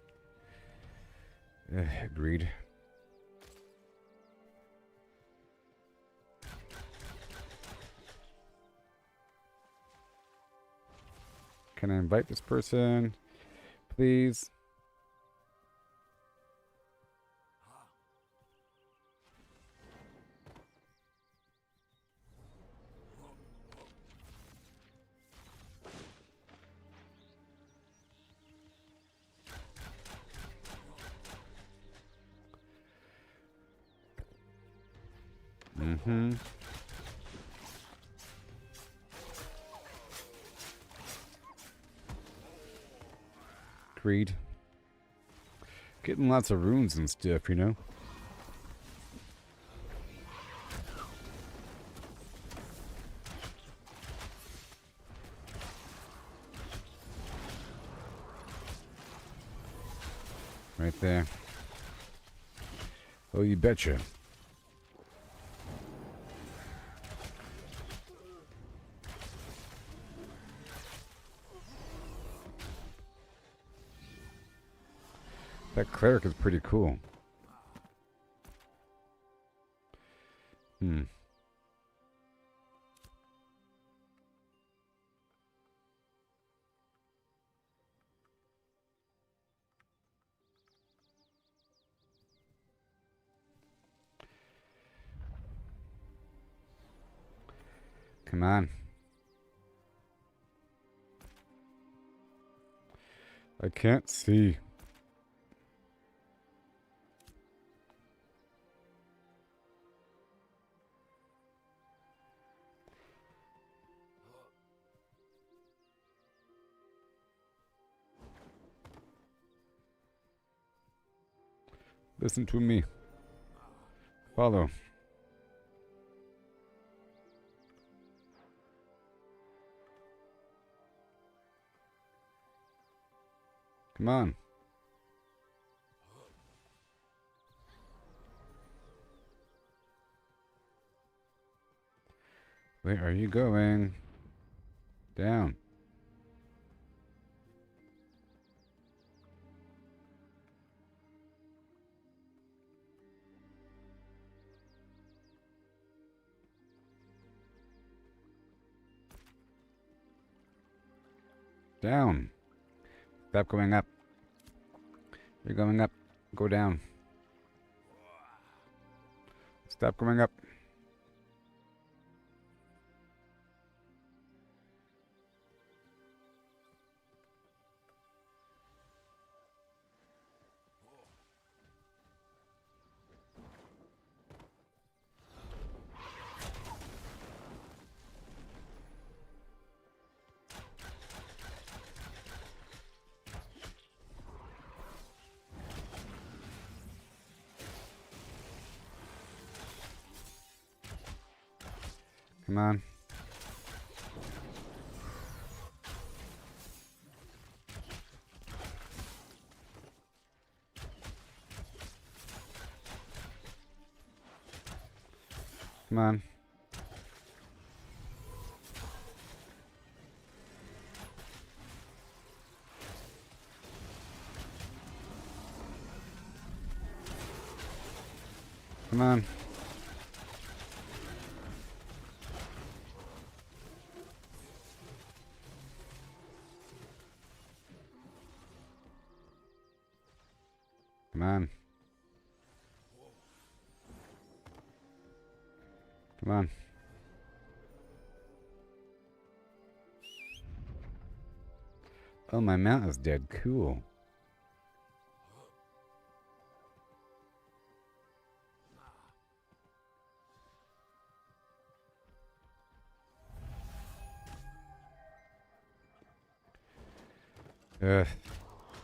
Agreed. Can I invite this person, please? Mm-hmm. Agreed. Getting lots of runes and stuff, you know? Right there. Oh, you betcha. That cleric is pretty cool. Come on. I can't see. Listen to me. Follow. Come on. Where are you going? Down. Down. Stop going up. You're going up. Go down. Stop going up. Come on. Come on. Come on. Come on. Come on. Oh, my mount is dead. Cool. Ugh.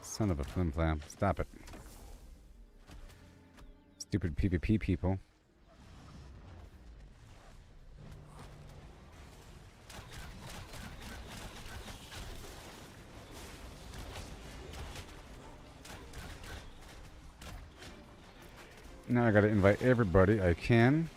Son of a flim flam. Stop it. Stupid PvP people. Now I gotta invite everybody I can.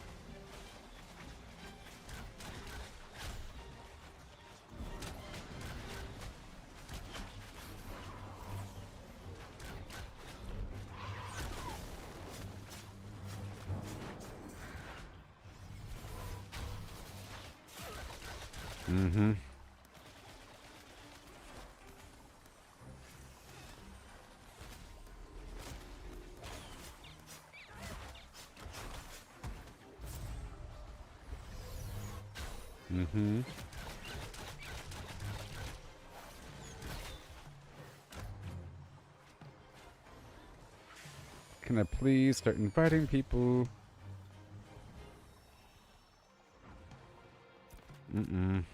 Mm-hmm. Mm-hmm. Can I please start inviting people? Mm-mm.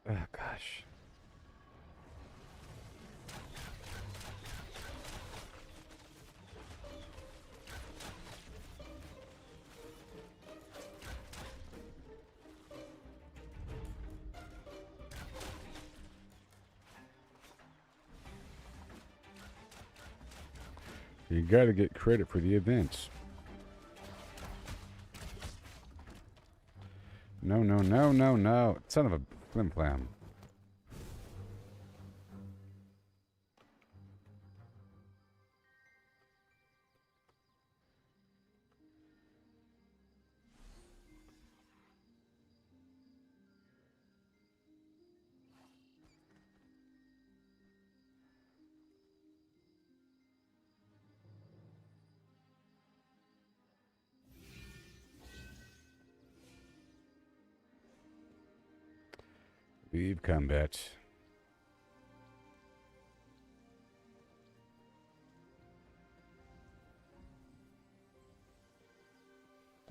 Oh, gosh. You gotta get credit for the events. No, no, no, no, no. Son of a flim flam. Leave combat.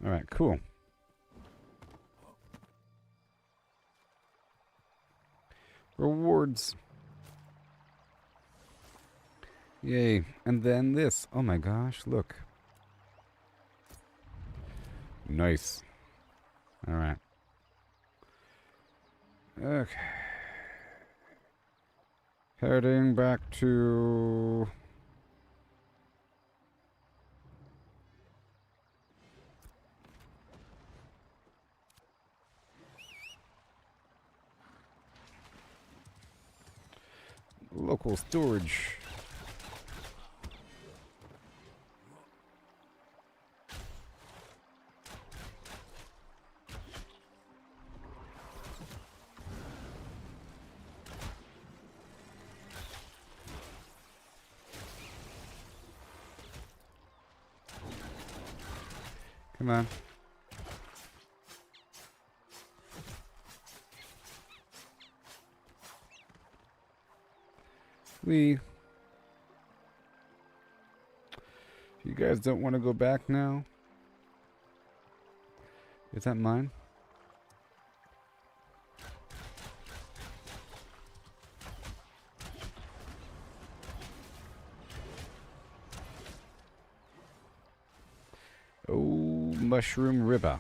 Alright, cool. Rewards. Yay. And then this. Oh my gosh, look. Nice. Alright. Okay. Heading back to... local storage. Come on. You guys don't want to go back now? Is that mine? Oh, Mushroom River.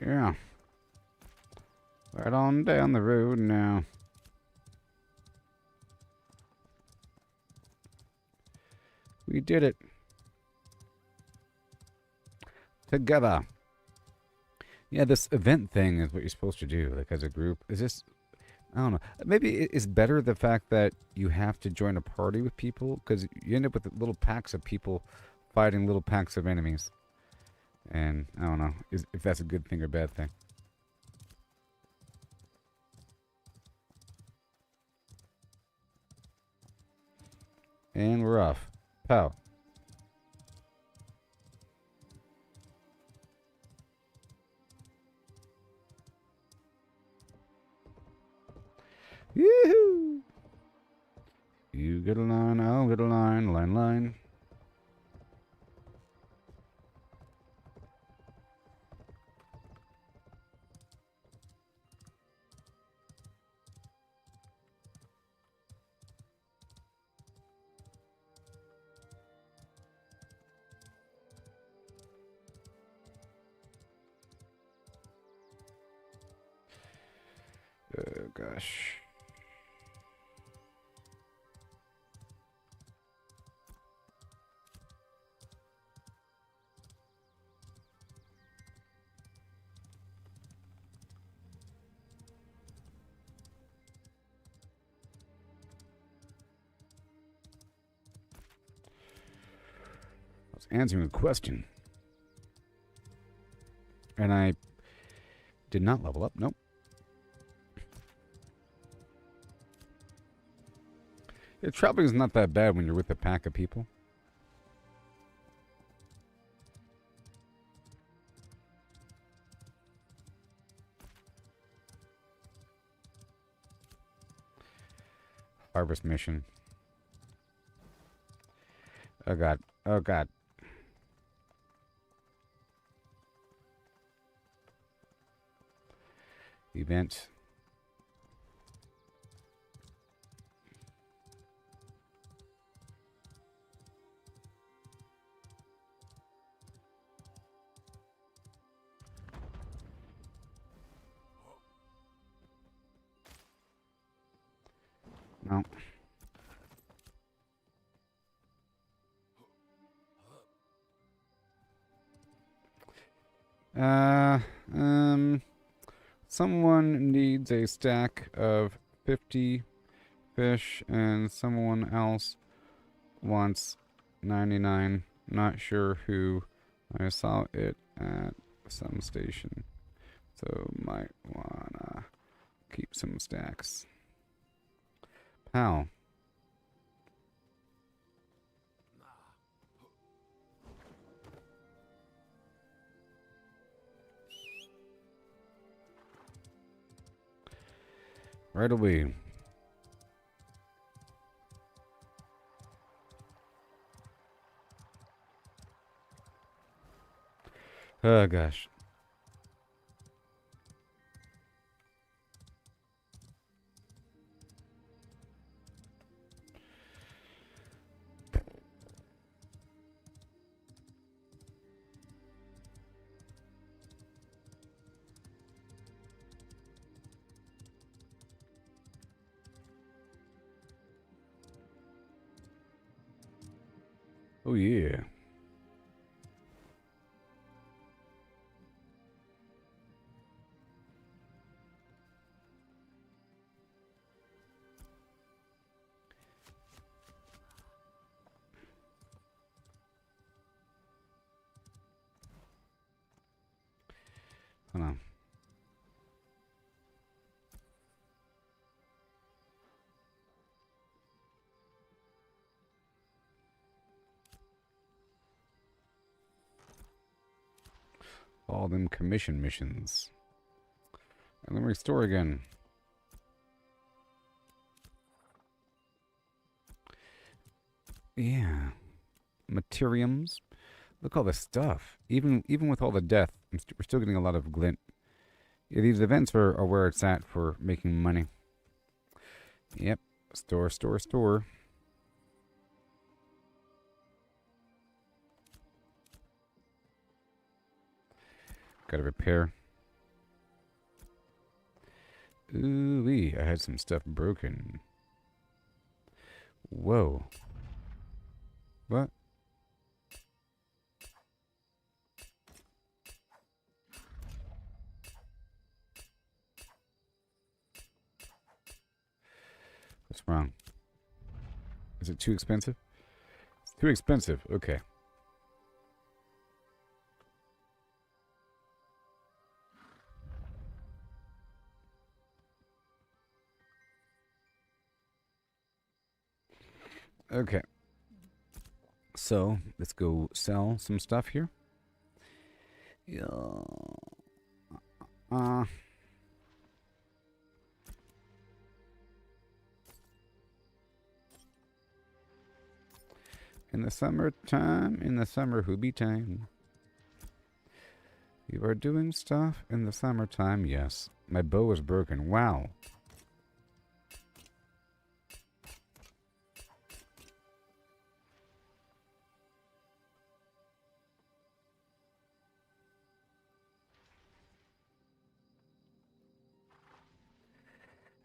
Yeah. Right on down the road now. We did it. Together. Yeah, this event thing is what you're supposed to do, like as a group. Is this... I don't know. Maybe it's better the fact that you have to join a party with people because you end up with little packs of people fighting little packs of enemies. And I don't know if that's a good thing or bad thing. And we're off. Pow. Yoo-hoo! You get a line, I'll get a line, line, line. Oh, gosh. I was answering a question. And I did not level up. Nope. Yeah, traveling is not that bad when you're with a pack of people. Harvest mission. Oh god. Oh god. Event. No. Someone needs a stack of 50 fish, and someone else wants 99. Not sure who. I saw it at some station, so might wanna keep some stacks. Pal. Right away. Oh gosh. Oh yeah. Hold on. All them commission missions. And then restore again. Yeah. Materiums. Look all the stuff. Even with all the death, we're still getting a lot of glint. Yeah, these events are where it's at for making money. Yep. Store, store, store. Gotta repair. Ooh-wee, I had some stuff broken. Whoa. What? What's wrong? Is it too expensive? It's too expensive. Okay. Okay. So, let's go sell some stuff here. Yeah. In the summertime, in the summer hoobie time. You are doing stuff in the summertime, yes. My bow is broken. Wow.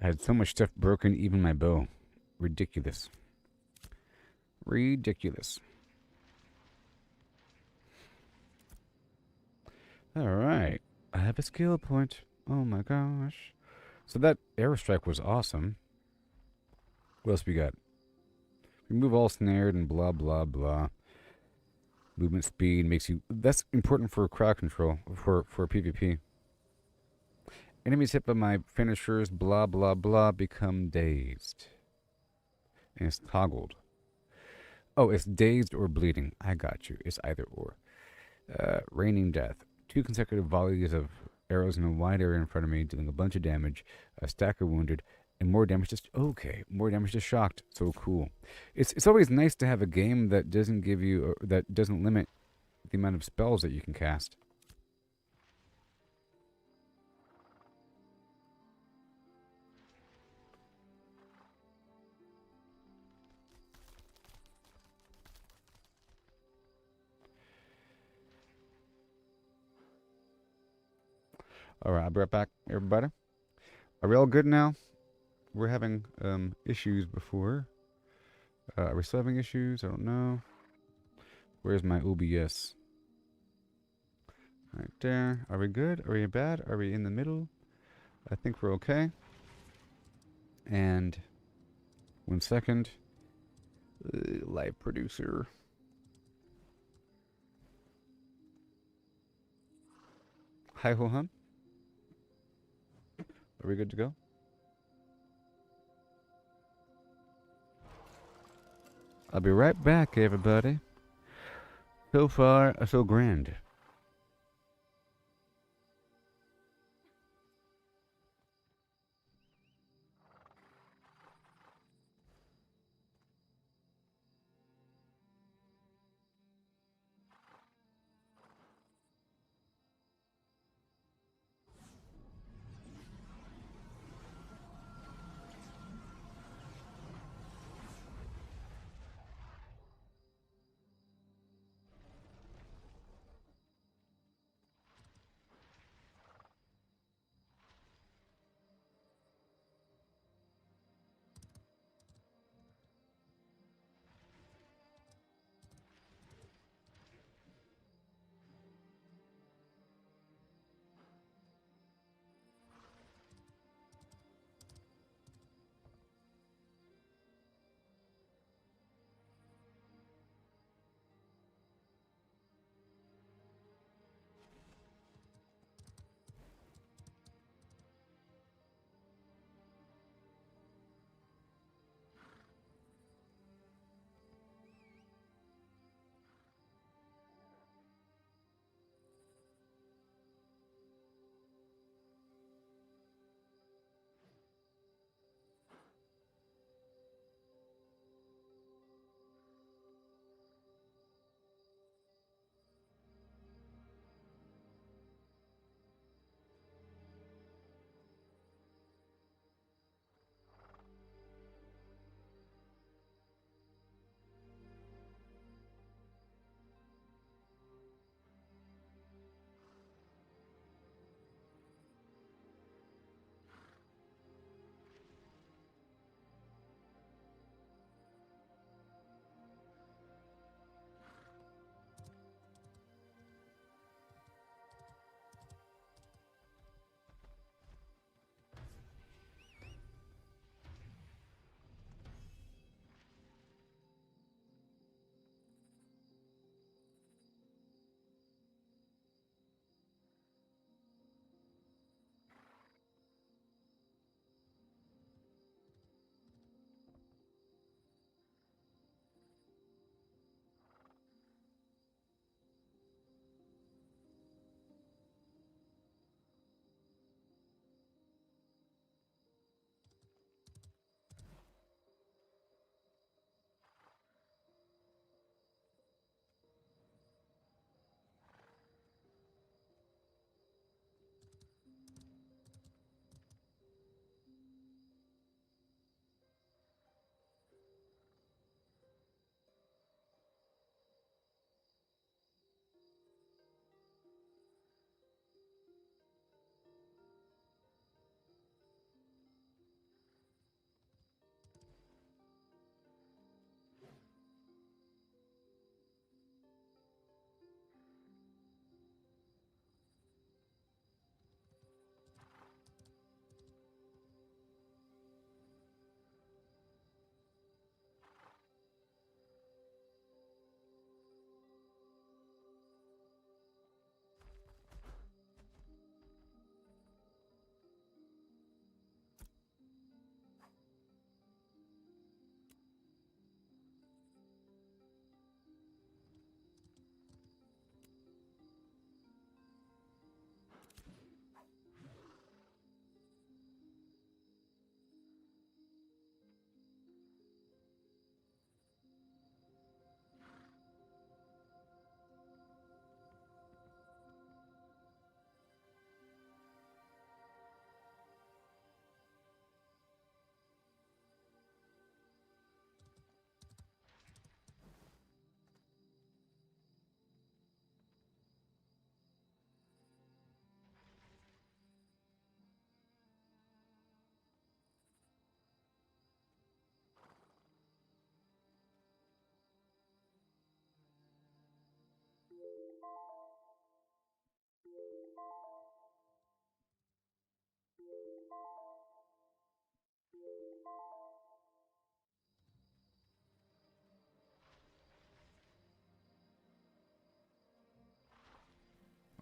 I had so much stuff broken, even my bow. Ridiculous. Ridiculous. Alright. I have a skill point. Oh my gosh. So that airstrike was awesome. What else we got? Remove all snared and blah blah blah. Movement speed makes you... That's important for crowd control. For PvP. Enemies hit by my finishers, blah blah blah, become dazed. And it's toggled. Oh, it's dazed or bleeding. I got you. It's either or. Raining death. 2 consecutive volleys of arrows in a wide area in front of me, dealing a bunch of damage. A stack of wounded, and more damage to... Okay, more damage to shocked. So cool. It's always nice to have a game that doesn't give you... that doesn't limit the amount of spells that you can cast. Alright, I'll be right back, everybody. Are we all good now? We're having issues before. Are we still having issues? I don't know. Where's my OBS? Right there. Are we good? Are we bad? Are we in the middle? I think we're okay. And 1 second. Live producer. Hi ho hum. Are we good to go? I'll be right back, everybody. So far, so grand.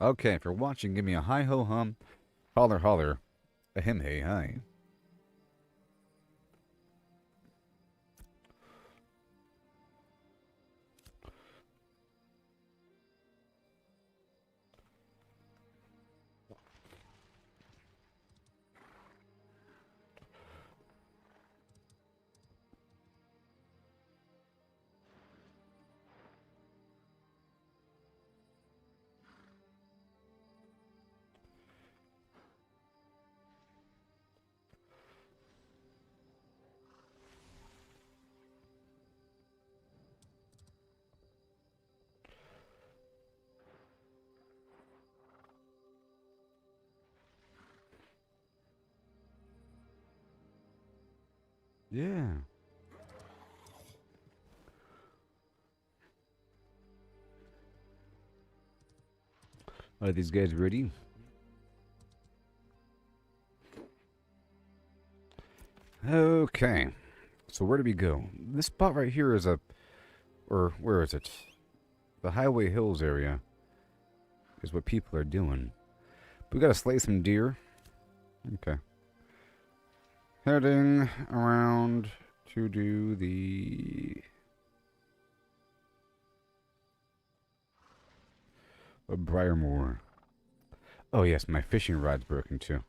Okay, if you're watching, give me a hi ho hum, holler holler, a him hey hi. Yeah. Are these guys ready? Okay. So where do we go? This spot right here is or where is it? The Highway Hills area is what people are doing. We gotta slay some deer. Okay. Heading around to do the Briarmore. Oh yes, my fishing rod's broken too.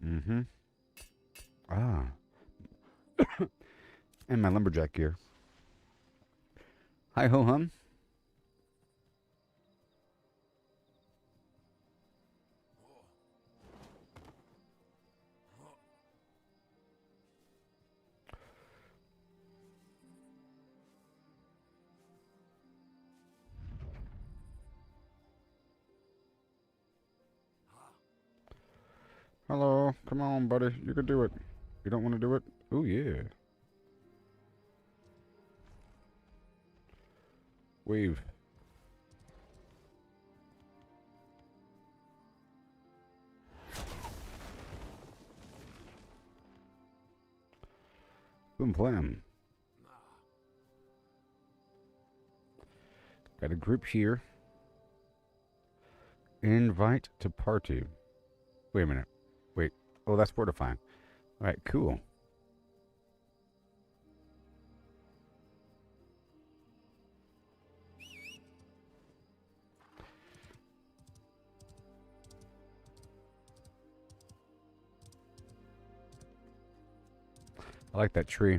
Mm-hmm. Ah. And my lumberjack gear. Hi ho hum. Hello. Come on, buddy. You can do it. You don't want to do it? Oh yeah. Wave. Flim Flam. Got a group here. Invite to party. Wait a minute. Wait. Oh, that's fortifying. All right, cool. I like that tree.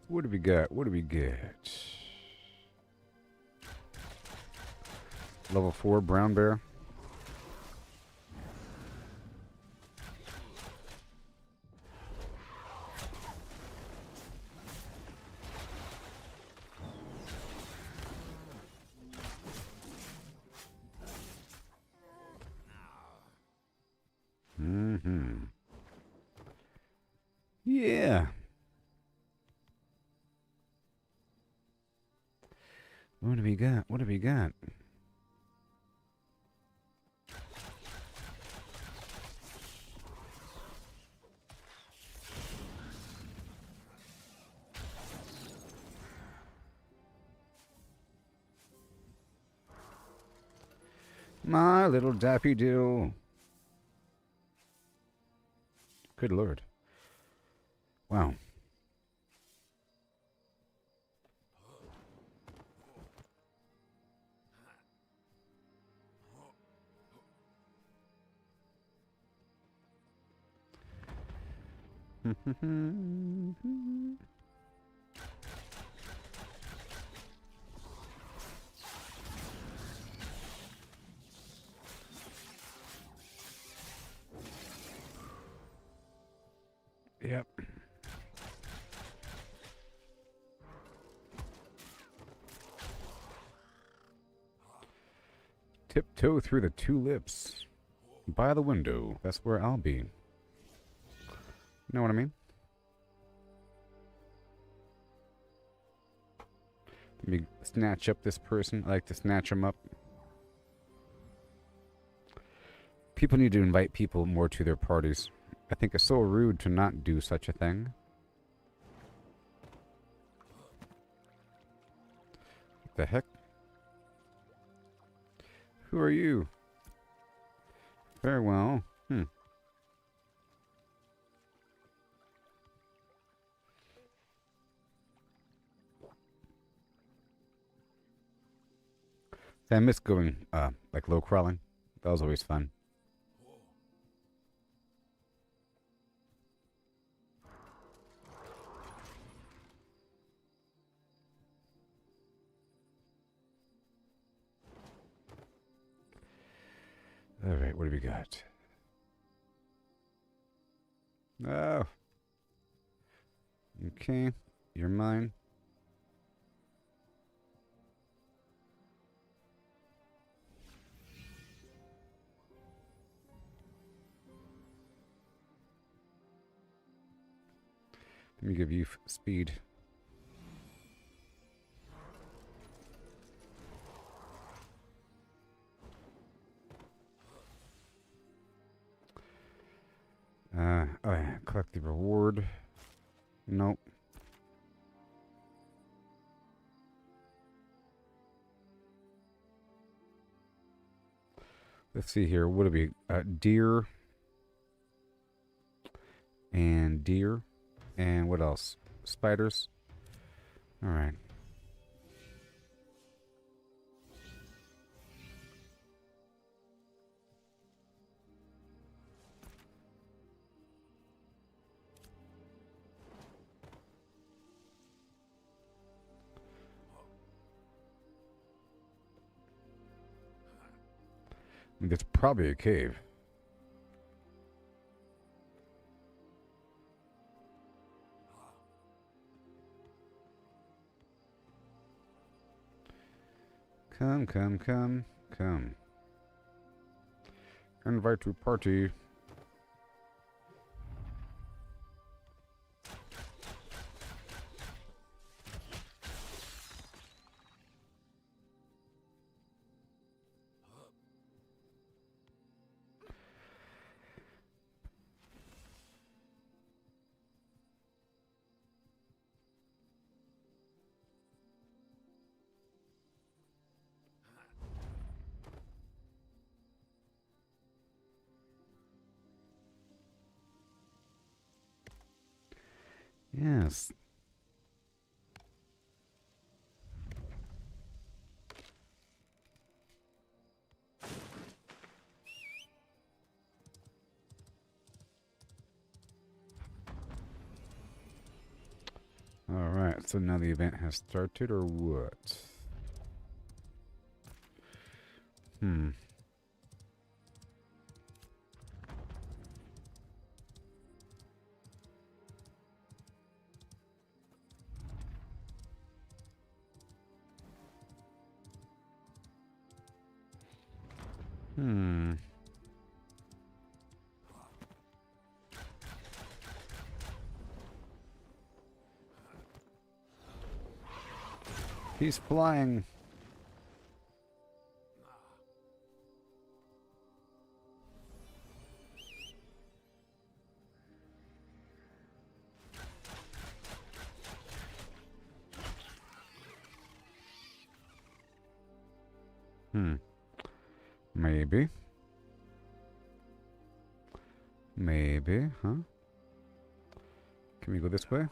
What do we got? What do we get? Level 4 brown bear. Mm-hmm. Yeah. What do we got? What do we got? My little dappy dill. Good lord. Wow. Yep. Tiptoe through the tulips. By the window. That's where I'll be. Know what I mean? Let me snatch up this person. I like to snatch them up. People need to invite people more to their parties. I think it's so rude to not do such a thing. What the heck? Who are you? Farewell. I miss going, like low crawling. That was always fun. Alright, what do we got? Oh. Okay, you're mine. Let me give you speed. Oh yeah, collect the reward. Nope. Let's see here. What do we? Deer. And deer. And what else? Spiders. Alright. I mean, that's probably a cave. Come, come, come, come. Invite to party. Yes. Alright, so now the event has started, or what? He's flying. Maybe. Maybe, huh? Can we go this way?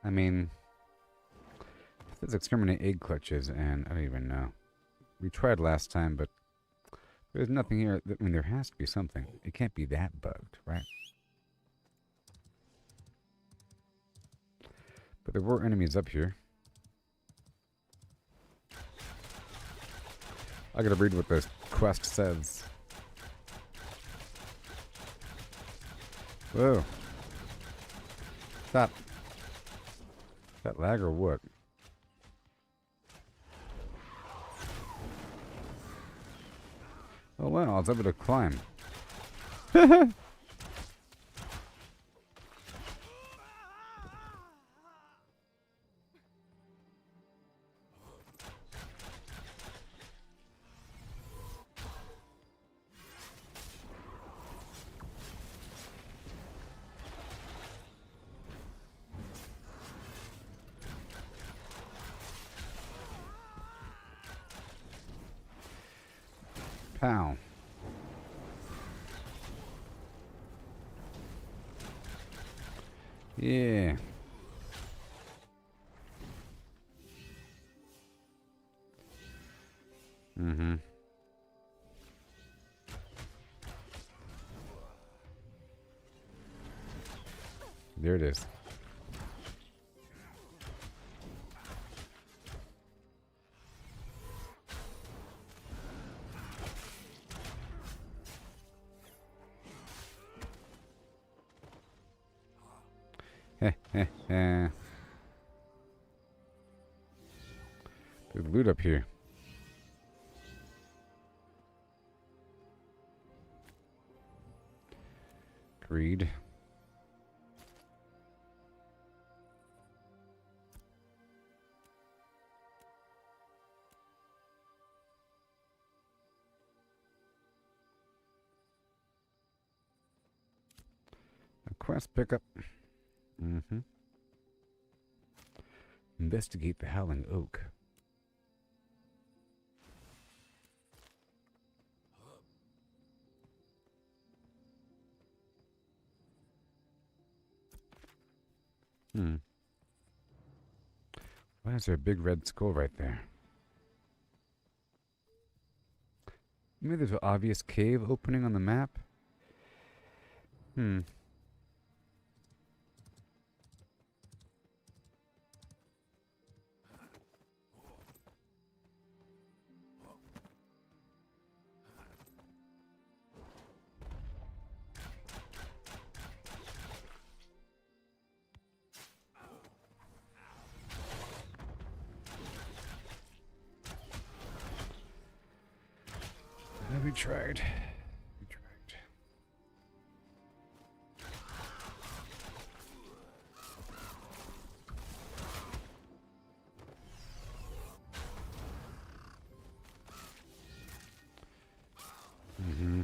I mean, it says exterminate egg clutches, and I don't even know. We tried last time, but there's nothing here. I mean, there has to be something. It can't be that bugged, right? But there were enemies up here. I gotta read what the quest says. Whoa. Stop. that lag or what? Oh wow, I was able to climb. Pow. Yeah. Mm-hmm. There it is. Heh heh heh. There's loot up here. Greed. A quest pickup. Mm-hmm. Investigate the Howling Oak. Hmm. Why is there a big red skull right there? Maybe there's an obvious cave opening on the map? Hmm. We tried. We tried. Mm-hmm.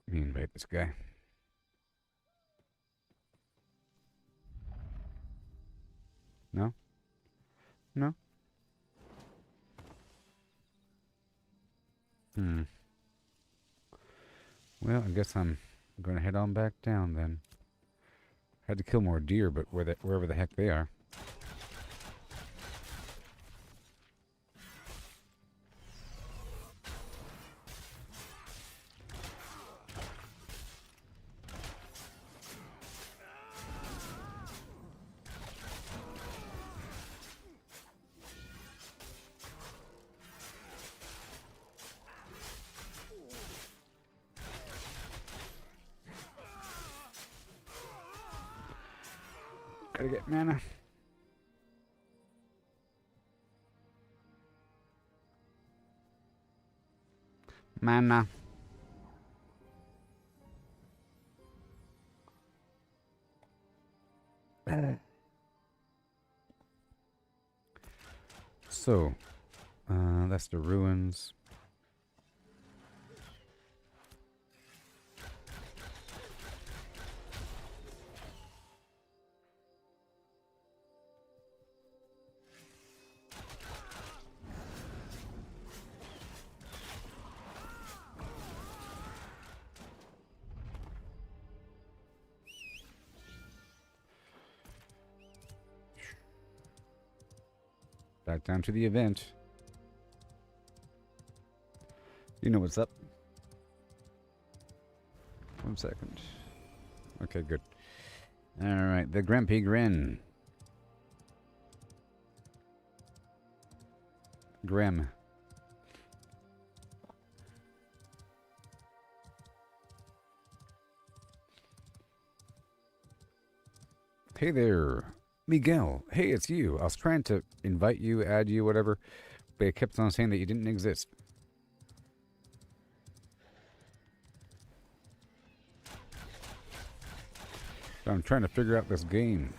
Let me invite this guy. No? No? Hmm. Well, I guess I'm going to head on back down then. Had to kill more deer, but wherever the heck they are. Gotta get mana. Mana. So, that's the ruins. Back down to the event. You know what's up. 1 second. Okay, good. Alright, the Grumpy Grin. Grim. Hey there, Miguel. Hey, it's you. I was trying to invite you, add you, whatever, but it kept on saying that you didn't exist. I'm trying to figure out this game.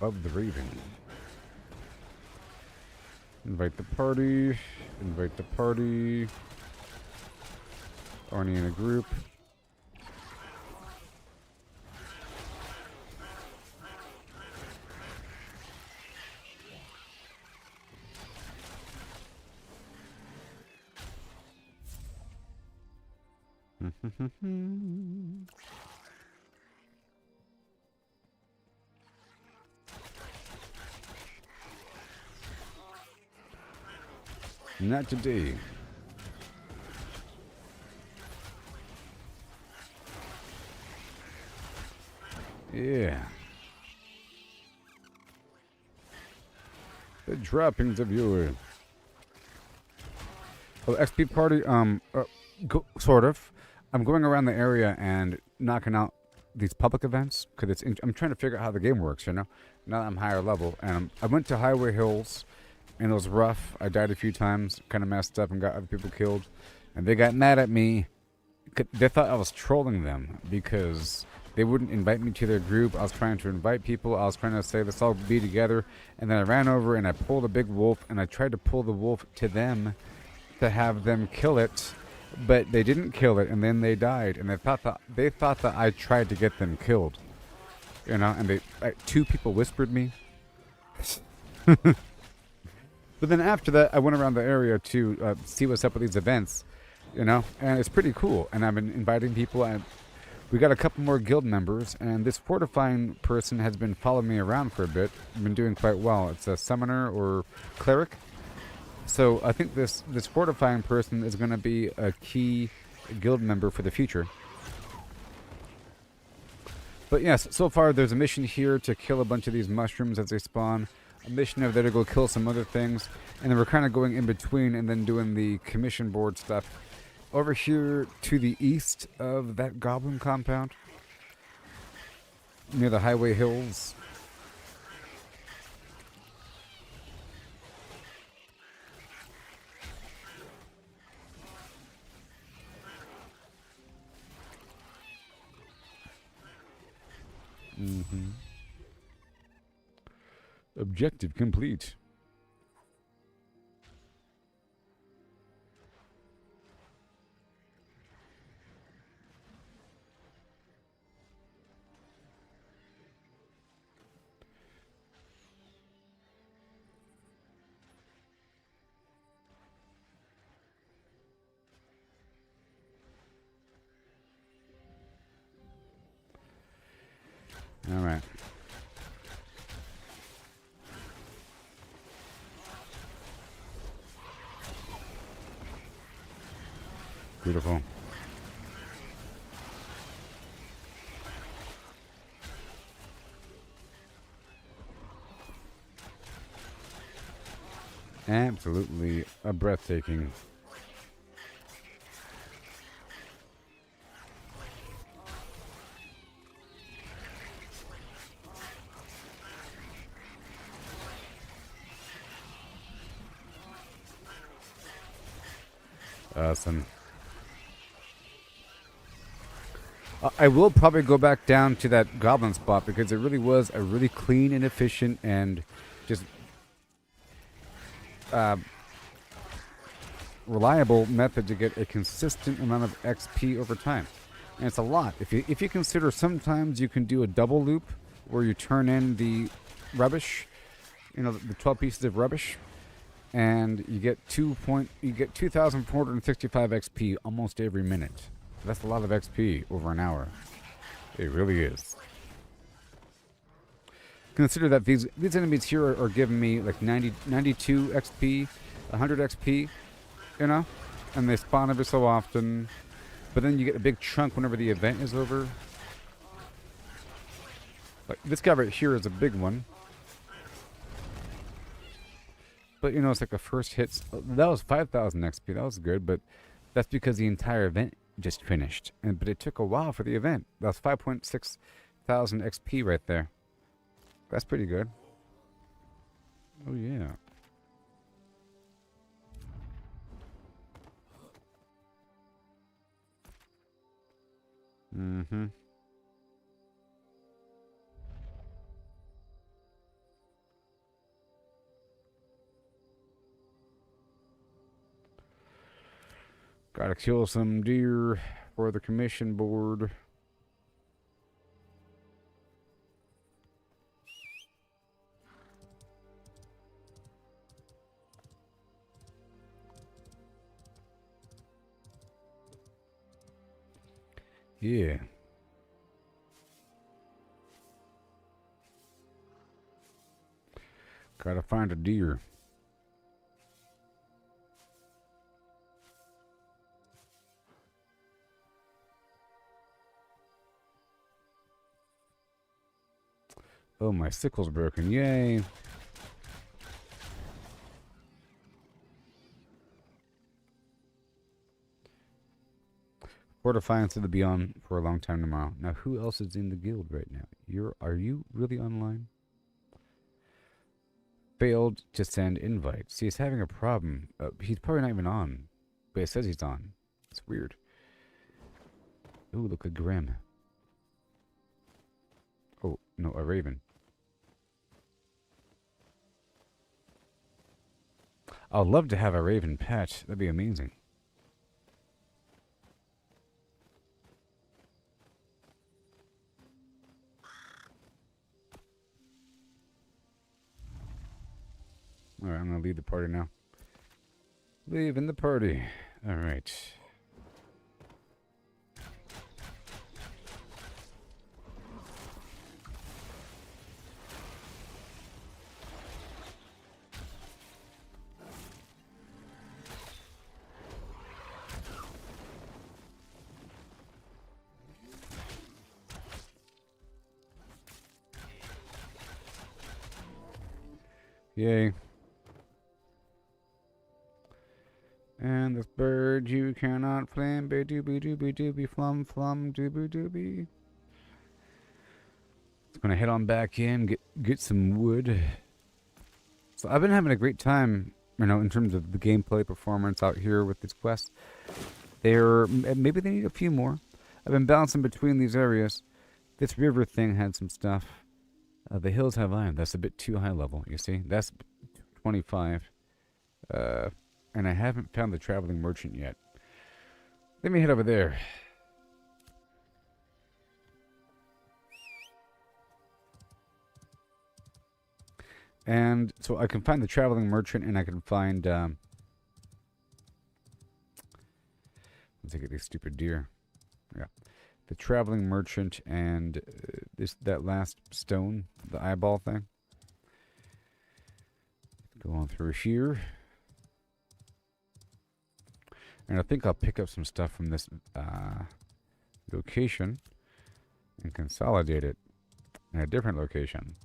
Of the Raven. Invite the party. Invite the party. Arnie in a group. Not today. Yeah. The droppings of your XP party. Sort of. I'm going around the area and knocking out these public events because I'm trying to figure out how the game works. You know, now that I'm higher level, and I went to Highway Hills, and it was rough. I died a few times, kind of messed up, and got other people killed, and they got mad at me. They thought I was trolling them because they wouldn't invite me to their group. I was trying to invite people. I was trying to say, let's all be together. And then I ran over and I pulled a big wolf. And I tried to pull the wolf to them to have them kill it. But they didn't kill it. And then they died. And they thought that I tried to get them killed. You know, and two people whispered me. But then after that, I went around the area to see what's up with these events. You know, and it's pretty cool. And I've been inviting people. And we got a couple more guild members, and this fortifying person has been following me around for a bit. I've been doing quite well. It's a summoner or cleric. So I think this fortifying person is going to be a key guild member for the future. But yes, so far there's a mission here to kill a bunch of these mushrooms as they spawn. A mission over there to go kill some other things. And then we're kind of going in between and then doing the commission board stuff. Over here to the east of that goblin compound, near the Highway Hills. Objective complete. All right. Beautiful. Absolutely breathtaking. Awesome. I will probably go back down to that goblin spot because it really was a really clean and efficient and just reliable method to get a consistent amount of XP over time. And it's a lot. If you consider sometimes you can do a double loop where you turn in the rubbish, you know, the 12 pieces of rubbish, and you get 2,465 XP almost every minute. That's a lot of XP over an hour. It really is. Consider that these enemies here are giving me like 92 XP, 100 XP, you know? And they spawn every so often. But then you get a big chunk whenever the event is over. Like this guy right here is a big one. But you know, it's like the first hits. That was 5,000 XP. That was good, but that's because the entire event just finished. But it took a while for the event. That's 5.6 thousand XP right there. That's pretty good. Oh yeah. Mm-hmm. Gotta kill some deer for the commission board. Yeah. Gotta find a deer. Oh, my sickle's broken. Yay. Fortify into the beyond for a long time tomorrow. Now, who else is in the guild right now? Are you really online? Failed to send invite. See, he's having a problem. He's probably not even on. But it says he's on. It's weird. Ooh, look at Grim. Oh, no, a raven. I'd love to have a raven pet. That'd be amazing. Alright, I'm gonna leave the party now. Leaving the party. Alright. Yay. And this bird you cannot flam, be dooby dooby dooby flum flum dooby dooby. It's gonna head on back in, get some wood. So I've been having a great time, you know, in terms of the gameplay performance out here with these quests. Maybe they need a few more. I've been bouncing between these areas. This river thing had some stuff. The hills have iron. That's a bit too high level, you see? That's 25. And I haven't found the traveling merchant yet. Let me head over there. And so I can find the traveling merchant and I can find... let's look at these stupid deer. Yeah. The traveling merchant and that last stone, the eyeball thing. Go on through here. And I think I'll pick up some stuff from this location and consolidate it in a different location.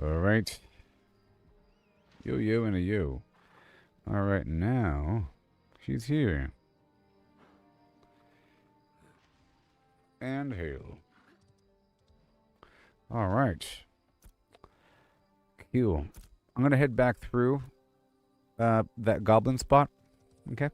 Alright. Yo and a yo. Alright, now she's here. And hail. Alright. Cool. I'm gonna head back through that goblin spot. Okay.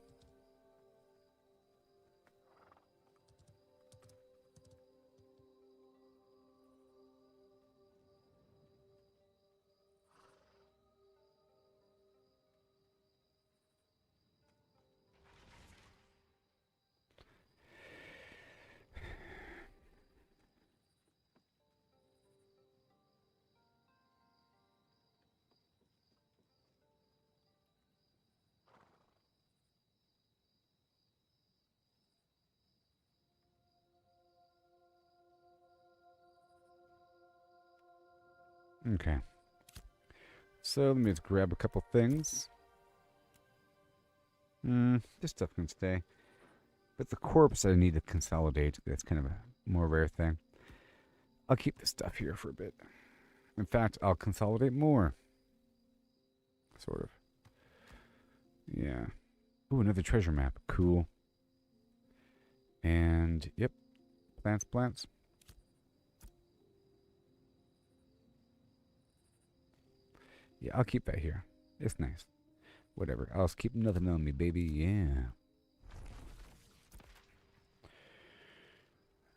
Okay. So let me just grab a couple things. This stuff can stay. But the corpse I need to consolidate. That's kind of a more rare thing. I'll keep this stuff here for a bit. In fact, I'll consolidate more. Sort of. Yeah. Ooh, another treasure map. Cool. And, yep. Plants. Yeah, I'll keep that here. It's nice. Whatever. I'll just keep nothing on me, baby. Yeah.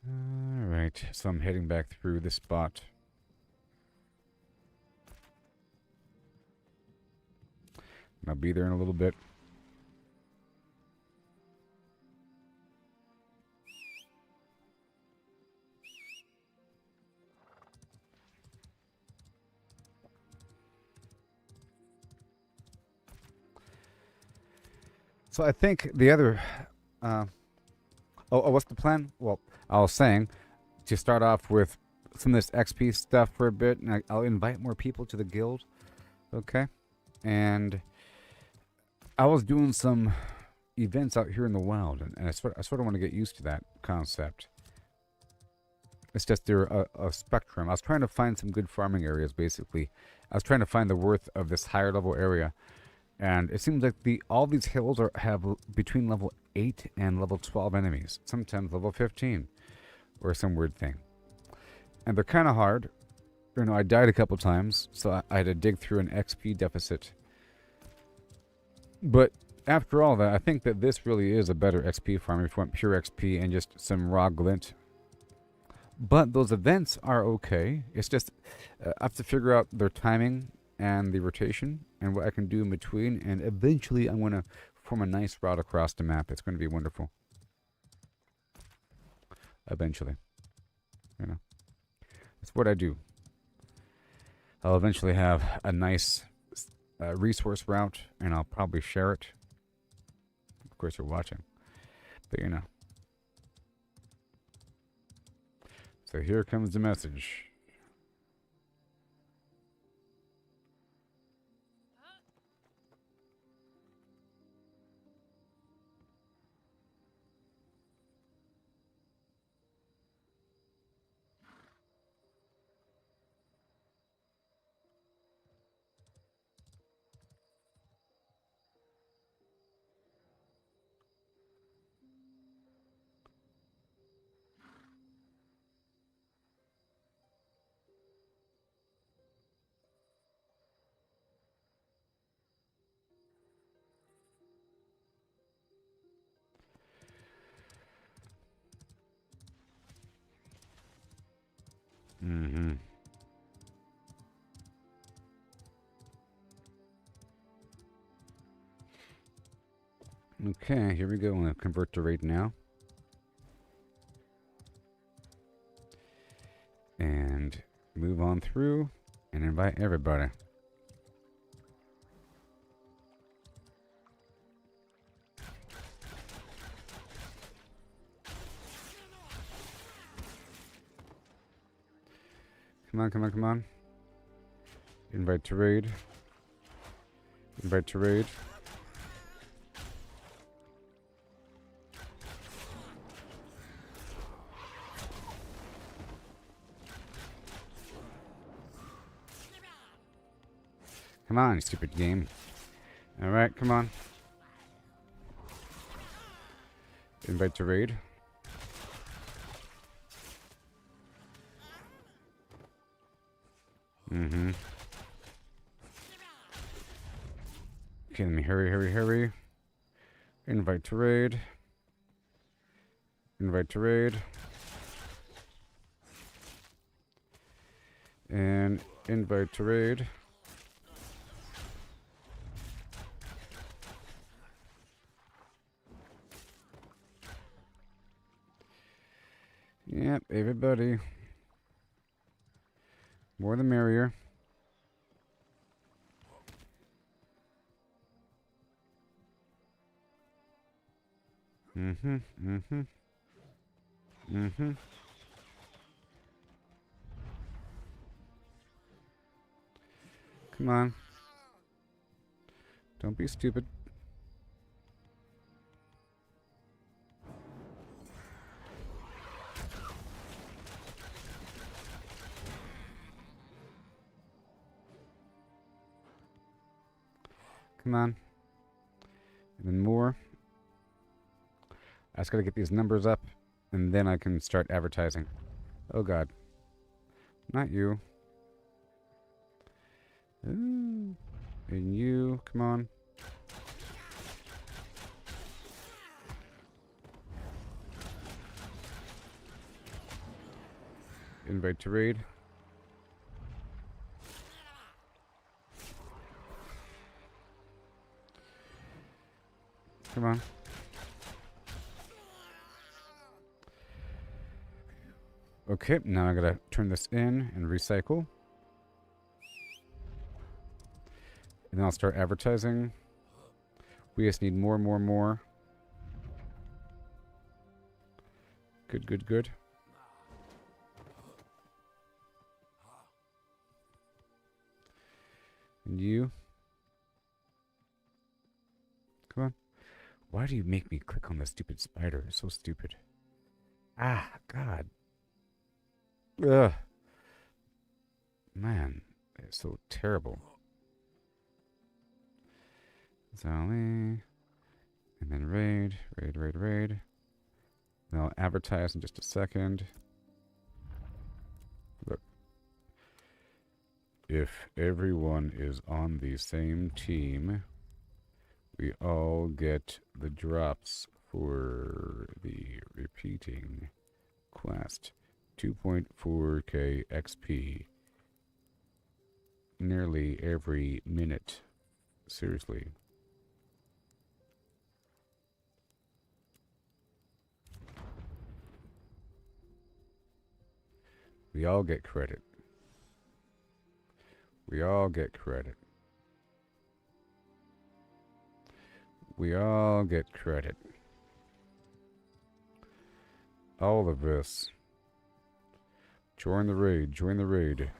Alright. So I'm heading back through this spot. I'll be there in a little bit. So I think the other... what's the plan? Well, I was saying to start off with some of this XP stuff for a bit, and I'll invite more people to the guild. Okay? And I was doing some events out here in the wild, and I sort of want to get used to that concept. It's just there a spectrum. I was trying to find some good farming areas, basically. I was trying to find the worth of this higher level area. And it seems like all these hills have between level 8 and level 12 enemies. Sometimes level 15. Or some weird thing. And they're kind of hard. You know, I died a couple times, so I had to dig through an XP deficit. But after all that, I think that this really is a better XP farm if you want pure XP and just some raw glint. But those events are okay. It's just, I have to figure out their timing and the rotation and what I can do in between. And eventually I'm going to form a nice route across the map. It's going to be wonderful. Eventually. You know. That's what I do. I'll eventually have a nice resource route, and I'll probably share it. Of course, you're watching. But, you know. So here comes the message. Mm-hmm. Okay, here we go. I'm going to convert to raid now. And move on through and invite everybody. Come on, come on, come on. Invite to raid. Invite to raid. Come on, you stupid game. Alright, come on. Invite to raid. Mm-hmm. Okay, let me hurry. Invite to raid. Invite to raid. And invite to raid. Yep, everybody. More the merrier. Mm-hmm. Come on. Don't be stupid. Come on. And then more. I just gotta get these numbers up, and then I can start advertising. Oh god. Not you. Ooh. And you, come on. Invite to raid. Come on. Okay, now I gotta turn this in and recycle. And then I'll start advertising. We just need more. Good, good, good. And you. Come on. Why do you make me click on the stupid spider? It's so stupid. Ah, God. Ugh. Man, it's so terrible. Zali. And then raid. And I'll advertise in just a second. Look. If everyone is on the same team, we all get the drops for the repeating quest. 2.4k XP. Nearly every minute. Seriously. We all get credit. We all get credit. We all get credit. All of this. Join the raid. Join the raid.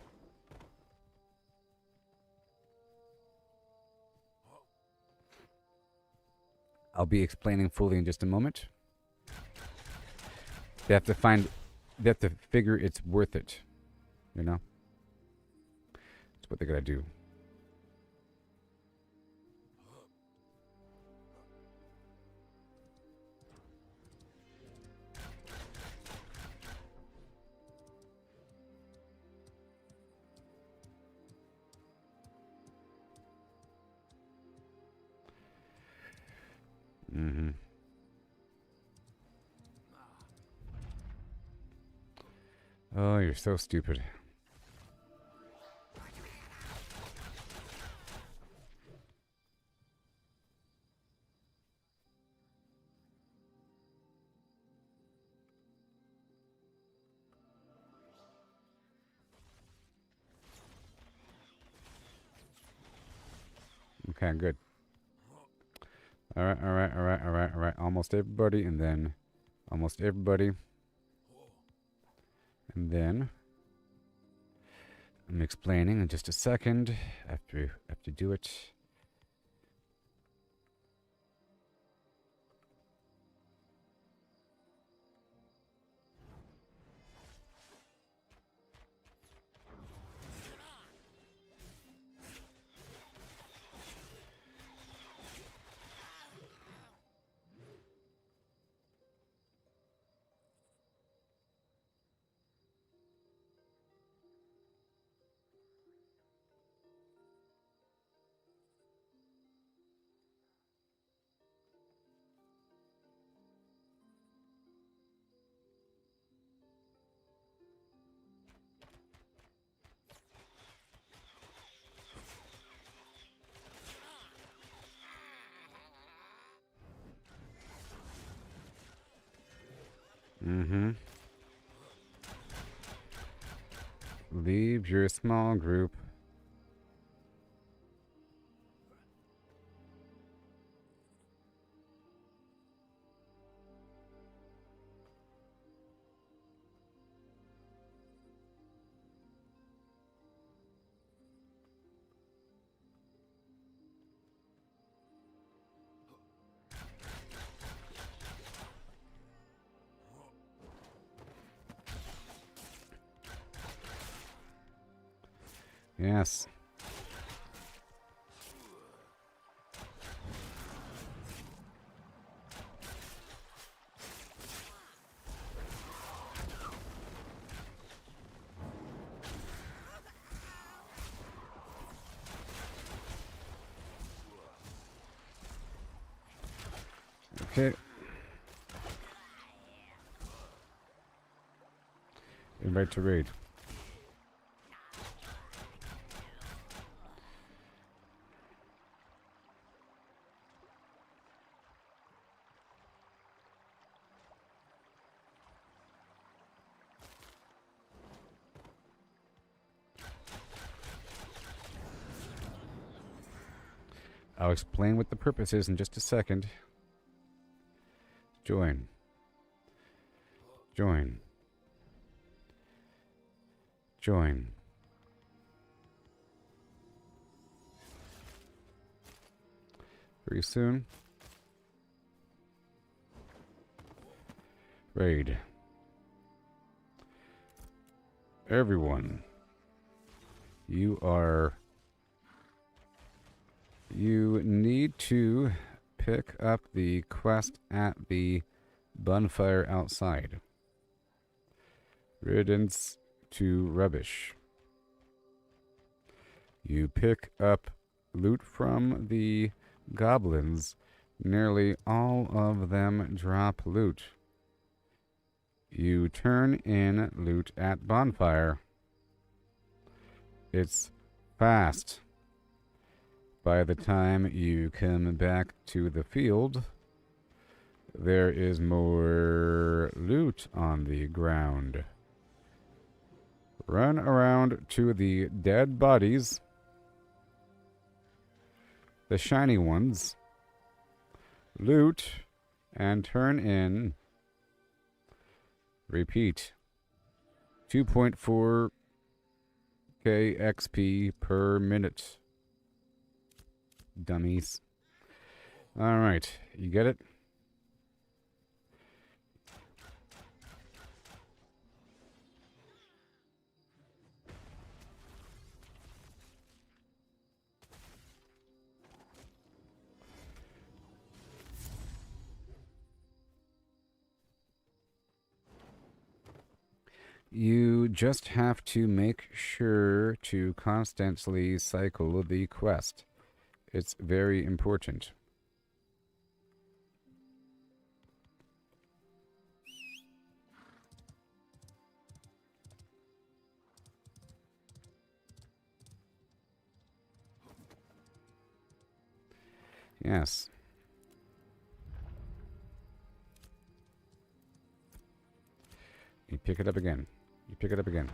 I'll be explaining fully in just a moment. They have to figure it's worth it. You know? That's what they gotta do. Mm-hmm. Oh, you're so stupid. Okay, good. Alright. Almost everybody, and then almost everybody. And then I'm explaining in just a second after you have to do it. Mm-hmm. Leave your small group. Yes. Okay. Invite to raid. I'll explain what the purpose is in just a second. Join. Join. Join. Very soon. Raid. Everyone. You need to pick up the quest at the bonfire outside. Riddance to rubbish. You pick up loot from the goblins. Nearly all of them drop loot. You turn in loot at bonfire. It's fast. By the time you come back to the field, there is more loot on the ground. Run around to the dead bodies, the shiny ones, loot, and turn in. Repeat. 2.4k XP per minute. Dummies. Alright, you get it? You just have to make sure to constantly cycle the quest. It's very important. Yes. You pick it up again. You pick it up again.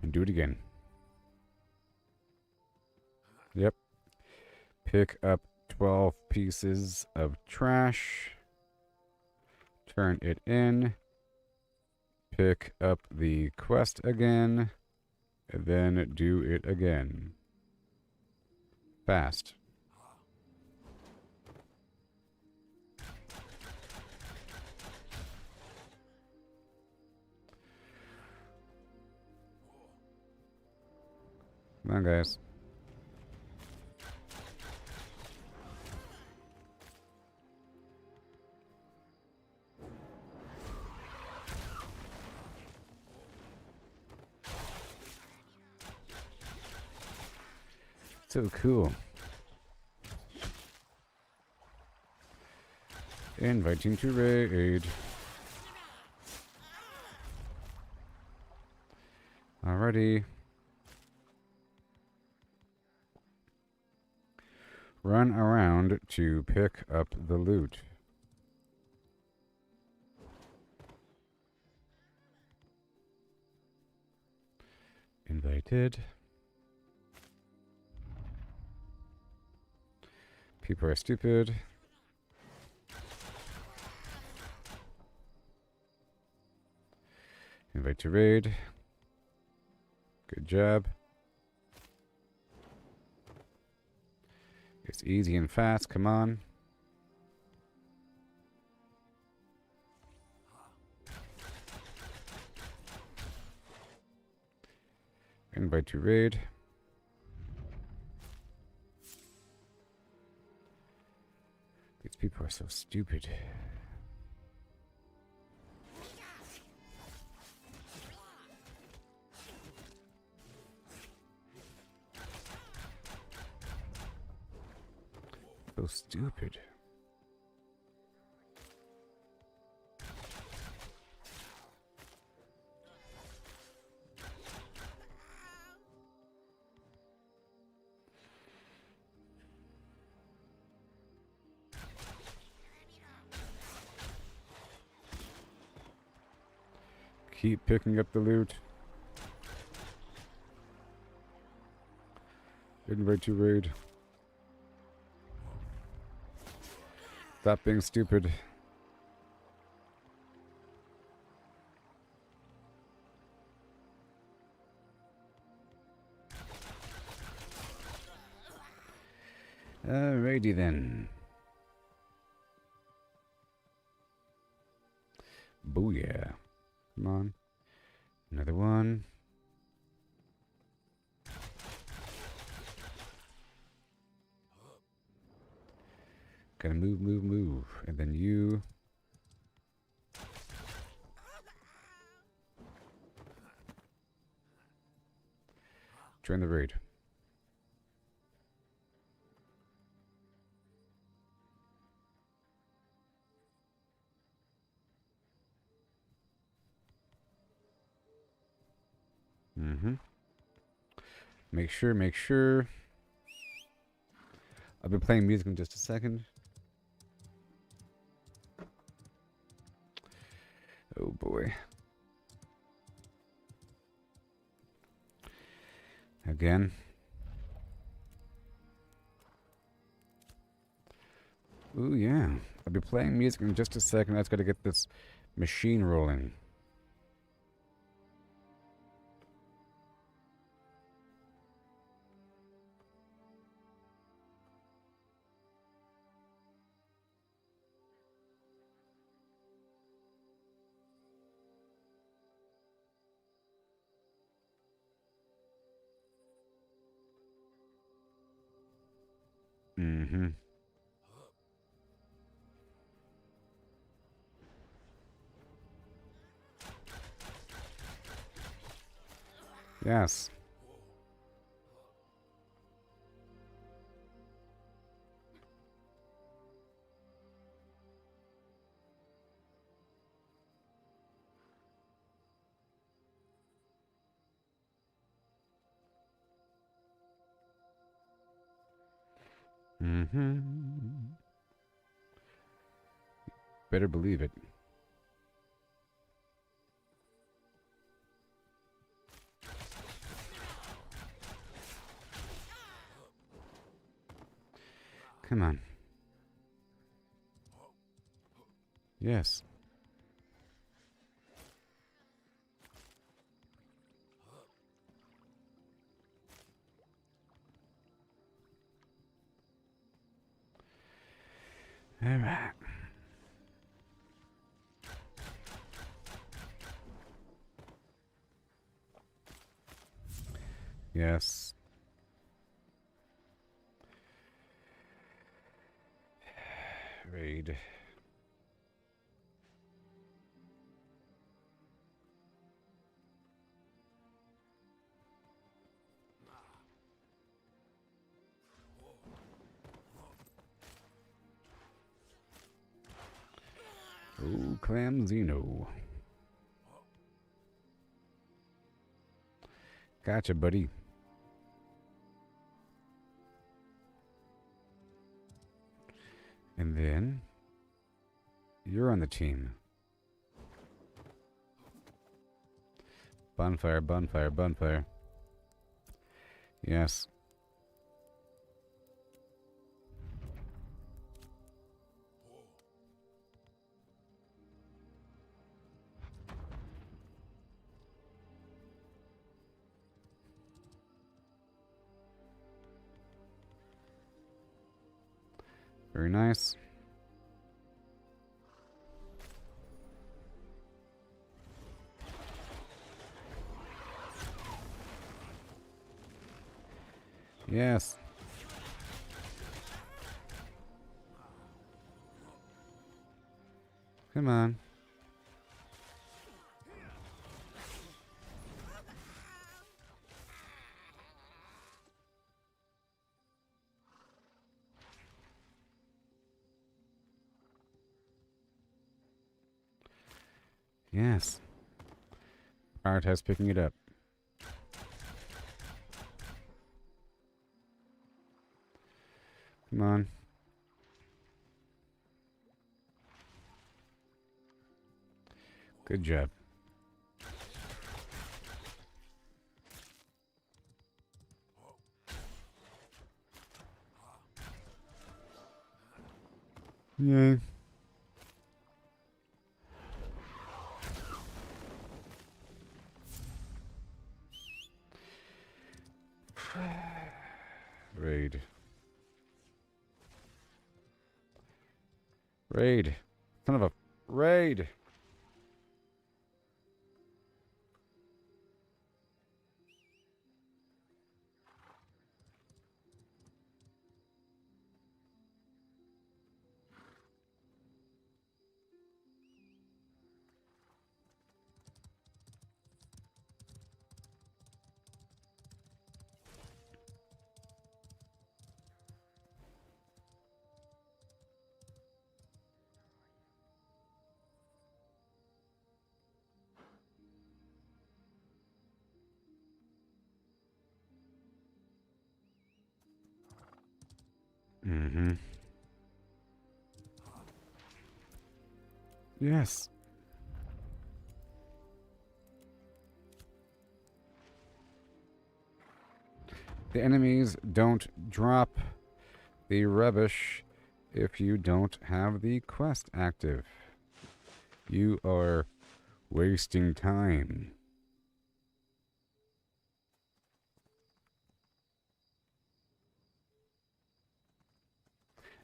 And do it again. Yep. Pick up 12 pieces of trash. Turn it in. Pick up the quest again. And then do it again. Fast. Come on, guys. So cool. Inviting to raid. Alrighty. Run around to pick up the loot. Invited. People are stupid. Invite to raid. Good job. It's easy and fast. Come on. Invite to raid. These people are so stupid. So stupid. Keep picking up the loot. Invite to raid. Stop being stupid. Alrighty then. Booyah. Come on. Another one. Gotta move, move, move. And then you. Join the raid. Make sure. I'll be playing music in just a second. Oh boy. Again. Ooh, yeah. I'll be playing music in just a second. I just gotta get this machine rolling. Yes. Better believe it. Come on. Yes. All right. Yes. Raid. Oh, Clamzino. Gotcha, buddy. And then you're on the team. Bonfire, bonfire, bonfire. Yes. Very nice. Yes. Come on. Yes. Prioritize picking it up. Come on. Good job. Yay. Raid. Raid. Son of a raid. Mm-hmm. Yes. The enemies don't drop the rubbish if you don't have the quest active. You are wasting time.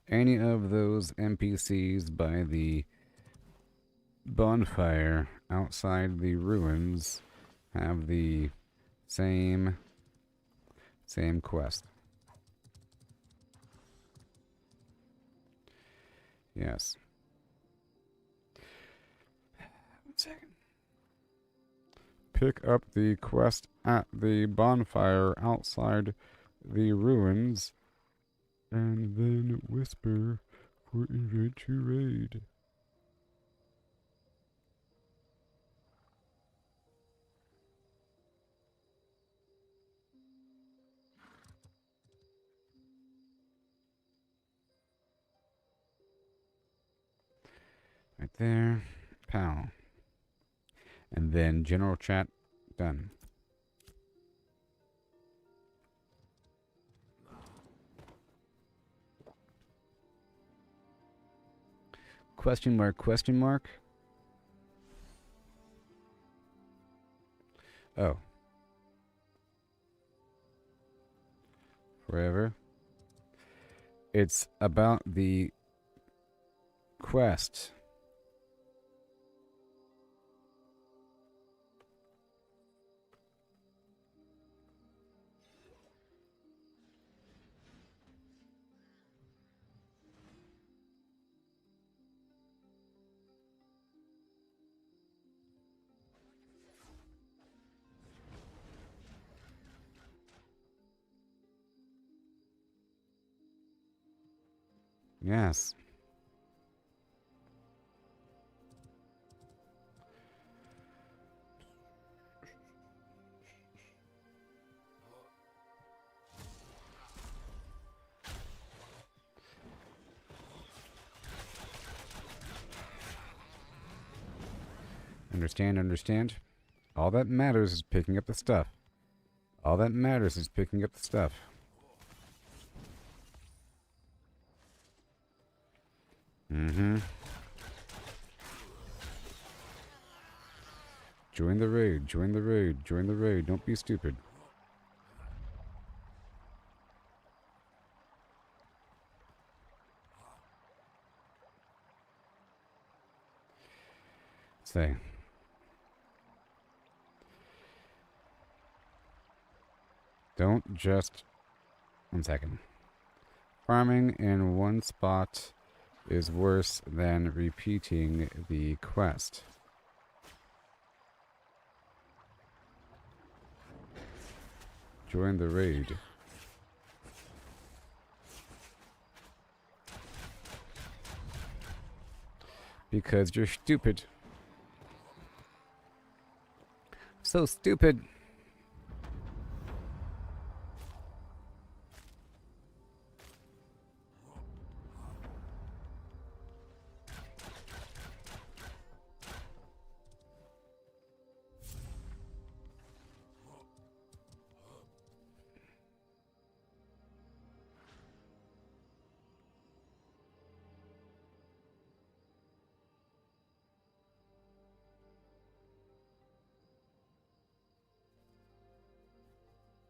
Any of those NPCs by the bonfire outside the ruins have the same quest. Yes. 1 second. Pick up the quest at the bonfire outside the ruins and then whisper for event to raid. Right there. Pow. And then general chat. Done. Question mark, question mark. Oh. Forever. It's about the quest. Yes. Understand, understand. All that matters is picking up the stuff. All that matters is picking up the stuff. Mm-hmm. Join the raid, join the raid, join the raid. Don't be stupid. Say. Don't just 1 second. Farming in one spot is worse than repeating the quest. Join the raid. Because you're stupid. So stupid.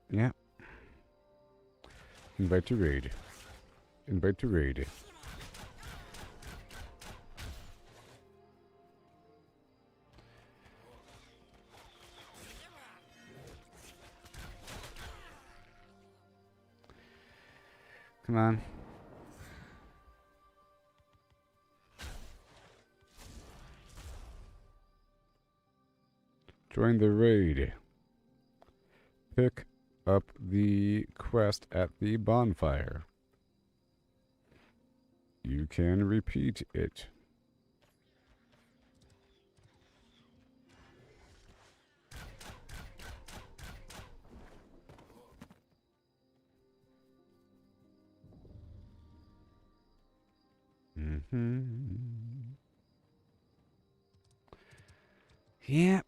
Yeah. Invite to raid. Invite to raid. Come on. Join the raid. Pick up the quest at the bonfire. You can repeat it. Yep.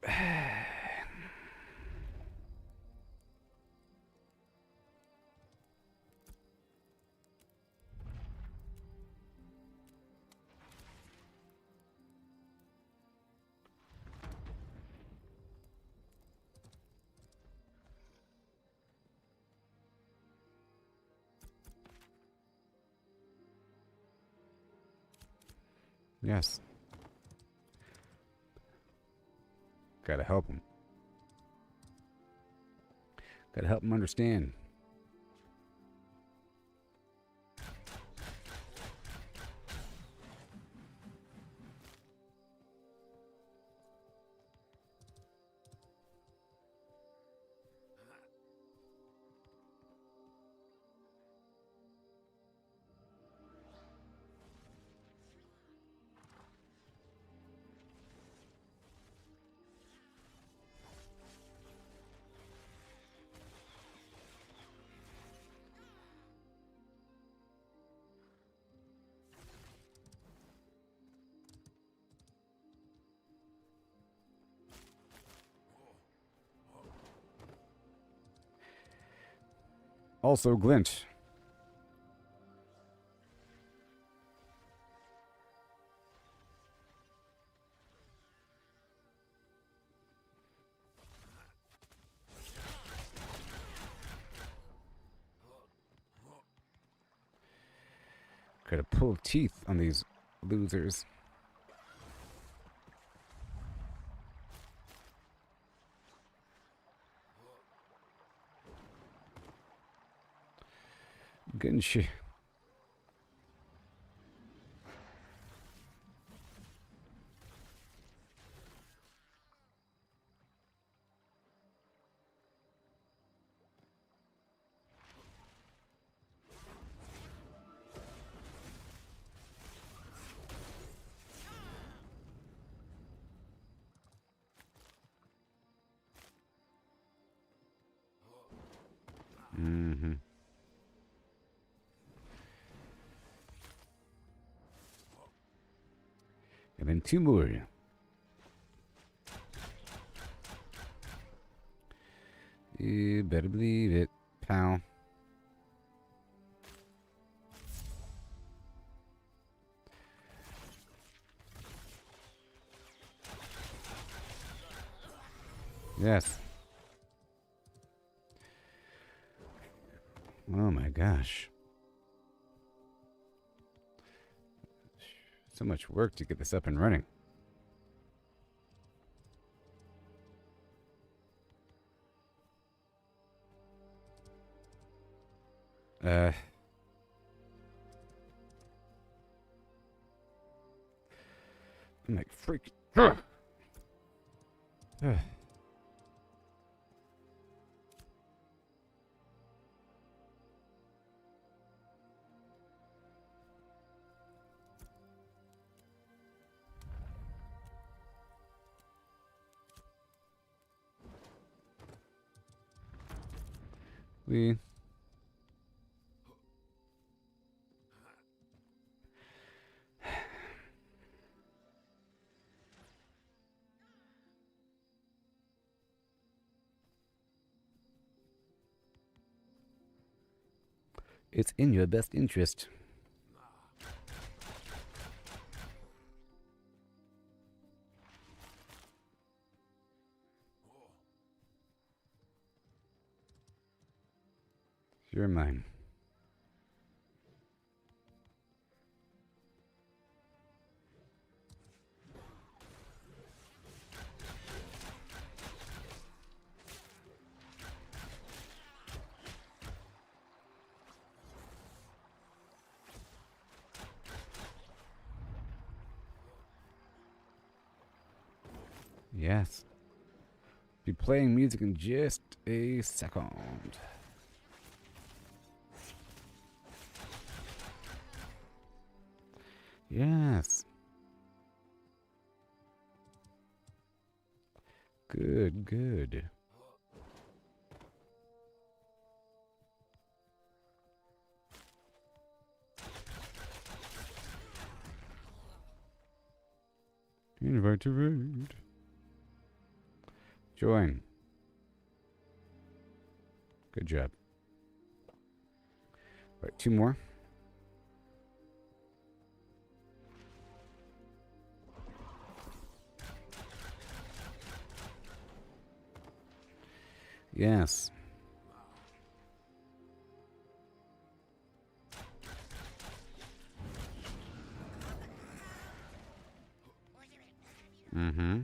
Yes. Gotta help him. Gotta help him understand. Also, Glint. Gotta pull teeth on these losers. Good shit. And then 2 more. You better believe it, pal. Yes. Oh my gosh. So much work to get this up and running. I'm like freak. We. It's in your best interest. You're mine. Yes. Be playing music in just a second. Yes. Good, good. Invite to raid. Join. Good job. All right, 2 more. Yes. Mm-hmm.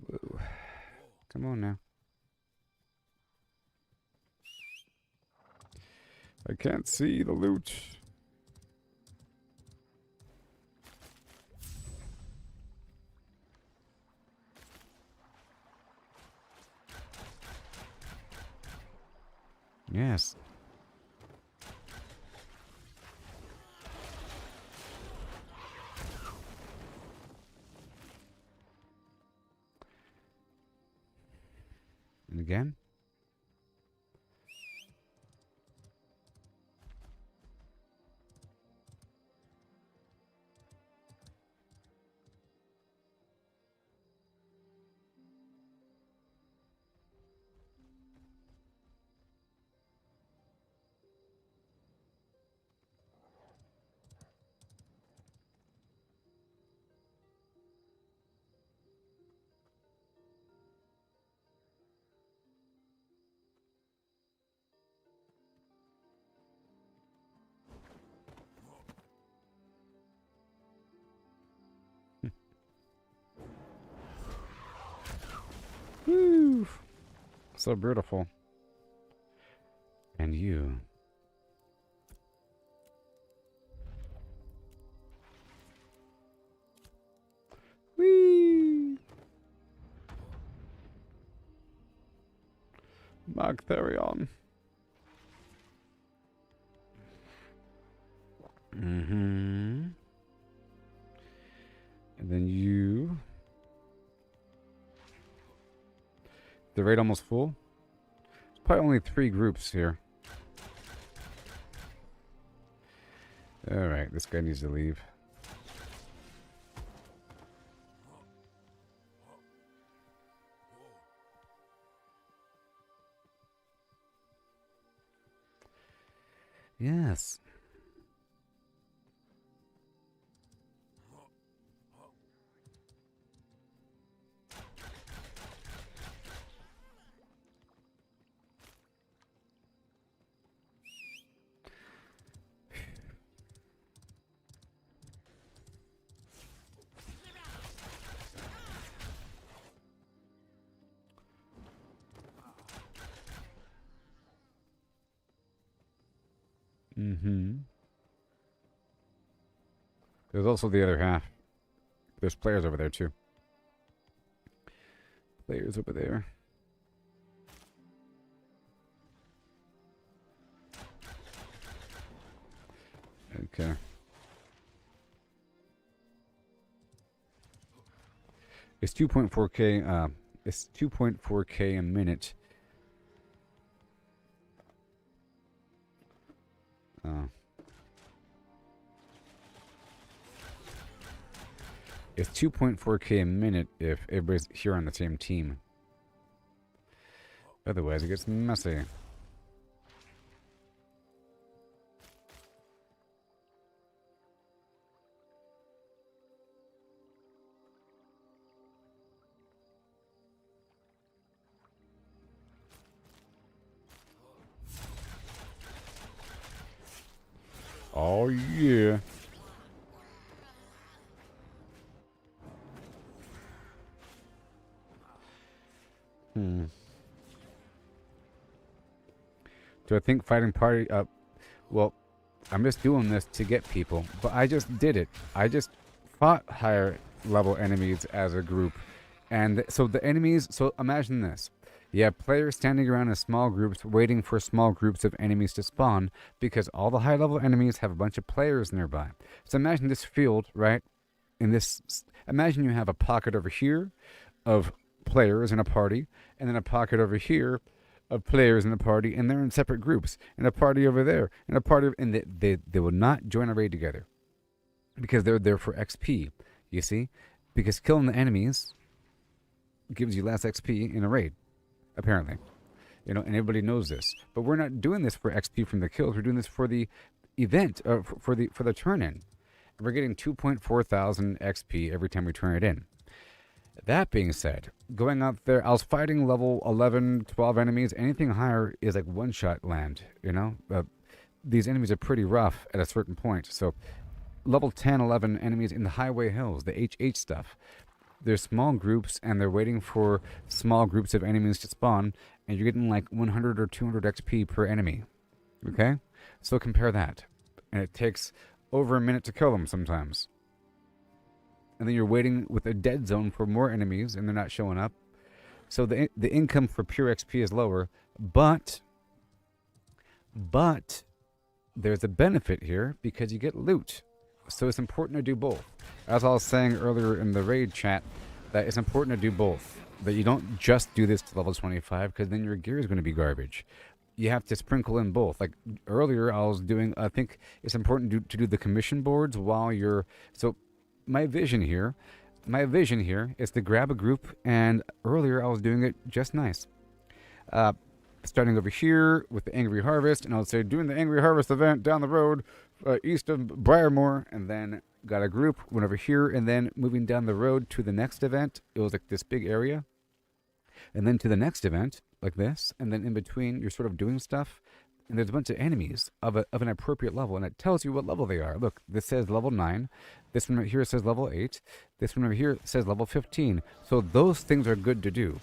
Whoa. Come on now. I can't see the loot. Yes. And again. Woo! So beautiful. And you. Whee! Magtherion. Mm-hmm. And then you. The raid almost full? There's probably only 3 groups here. Alright, this guy needs to leave. Yes. Mm-hmm. There's also the other half. There's players over there, too. Players over there. Okay. It's 2.4K, it's 2.4K a minute. It's 2.4K a minute if everybody's here on the same team. Otherwise, it gets messy. Oh, yeah. Do I think fighting party... well, I'm just doing this to get people. But I just did it. I just fought higher level enemies as a group. And so the enemies... So imagine this. You have players standing around in small groups waiting for small groups of enemies to spawn because all the high level enemies have a bunch of players nearby. So imagine this field, right? Imagine you have a pocket over here of players in a party, and then a pocket over here of players in a party, and they're in separate groups, and a party over there, and a party, and they will not join a raid together because they're there for XP. You see, because killing the enemies gives you less XP in a raid, apparently. You know, and everybody knows this. But we're not doing this for XP from the kills. We're doing this for the event, for the turn-in. We're getting 2.4 thousand XP every time we turn it in. That being said, going out there, I was fighting level 11, 12 enemies. Anything higher is like one-shot land, you know? These enemies are pretty rough at a certain point. So level 10, 11 enemies in the highway hills, the HH stuff. They're small groups, and they're waiting for small groups of enemies to spawn, and you're getting like 100 or 200 XP per enemy. Okay? So compare that. And it takes over a minute to kill them sometimes. And then you're waiting with a dead zone for more enemies, and they're not showing up. So the income for pure XP is lower, but there's a benefit here because you get loot. So it's important to do both. As I was saying earlier in the raid chat, that it's important to do both. That you don't just do this to level 25, because then your gear is going to be garbage. You have to sprinkle in both. Like earlier, I was doing, I think it's important to do the commission boards while you're... So my vision here is to grab a group, and earlier I was doing it just nice. Starting over here with the Angry Harvest, and I would say doing the Angry Harvest event down the road east of Briarmore, and then got a group, went over here, and then moving down the road to the next event. It was like this big area, and then to the next event like this, and then in between you're sort of doing stuff, and there's a bunch of enemies of an appropriate level, and it tells you what level they are. Look, this says level 9, this one right here says level 8, this one over here says level 15. So those things are good to do.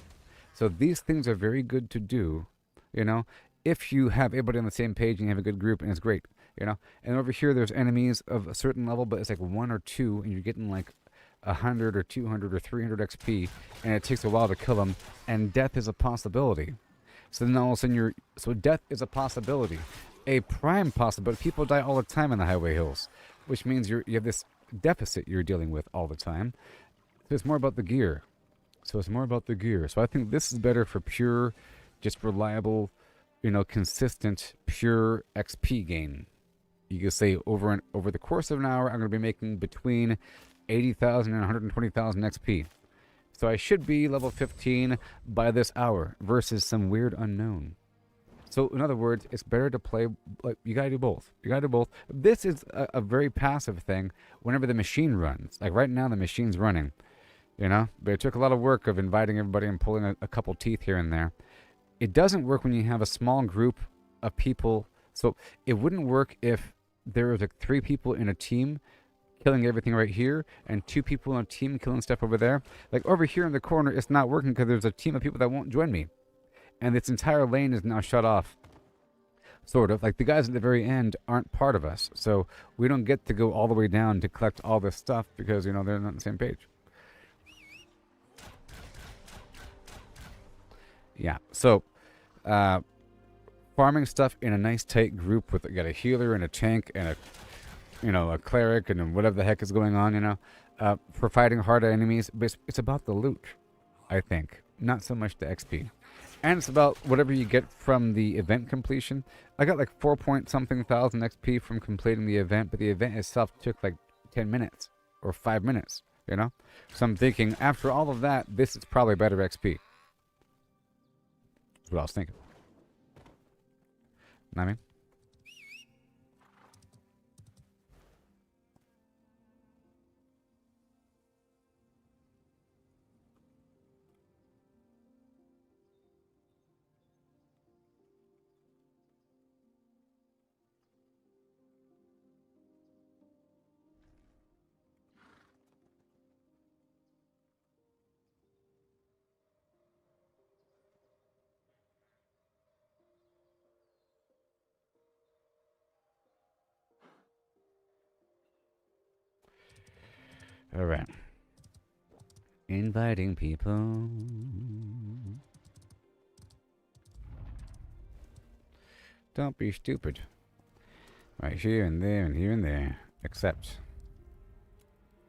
So these things are very good to do, you know, if you have everybody on the same page and you have a good group, and it's great, you know. And over here there's enemies of a certain level, but it's like 1 or 2, and you're getting like 100 or 200 or 300 XP, and it takes a while to kill them, and death is a possibility. So then all of a sudden so death is a possibility, a prime possibility. People die all the time in the highway hills, which means you have this deficit you're dealing with all the time. So it's more about the gear. So I think this is better for pure, just reliable, you know, consistent, pure XP gain. You can say over the course of an hour, I'm going to be making between 80,000 and 120,000 XP. So I should be level 15 by this hour versus some weird unknown. So in other words, it's better to play, like, you gotta do both. This is a very passive thing whenever the machine runs. Like right now the machine's running, you know? But it took a lot of work of inviting everybody and pulling a couple teeth here and there. It doesn't work when you have a small group of people. So it wouldn't work if there was like 3 people in a team killing everything right here, and 2 people in a team killing stuff over there. Like over here in the corner, it's not working because there's a team of people that won't join me, and this entire lane is now shut off. Sort of. Like, the guys at the very end aren't part of us. So we don't get to go all the way down to collect all this stuff because, you know, they're not on the same page. Yeah. So, farming stuff in a nice tight group with got a healer and a tank and a cleric and whatever the heck is going on, for fighting harder enemies. But it's about the loot, I think, not so much the XP. And it's about whatever you get from the event completion. I got like 4-point-something thousand XP from completing the event, but the event itself took like 10 minutes or 5 minutes, So I'm thinking, after all of that, this is probably better XP. That's what I was thinking. Know what I mean? All right. Inviting people. Don't be stupid. Right here and there and here and there. Accept.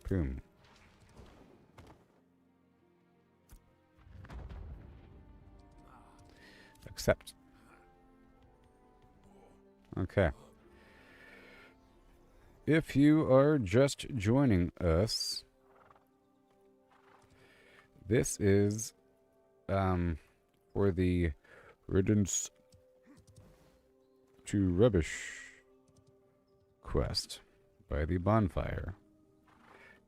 Boom. Accept. Okay. If you are just joining us, this is for the Riddance to Rubbish quest by the bonfire.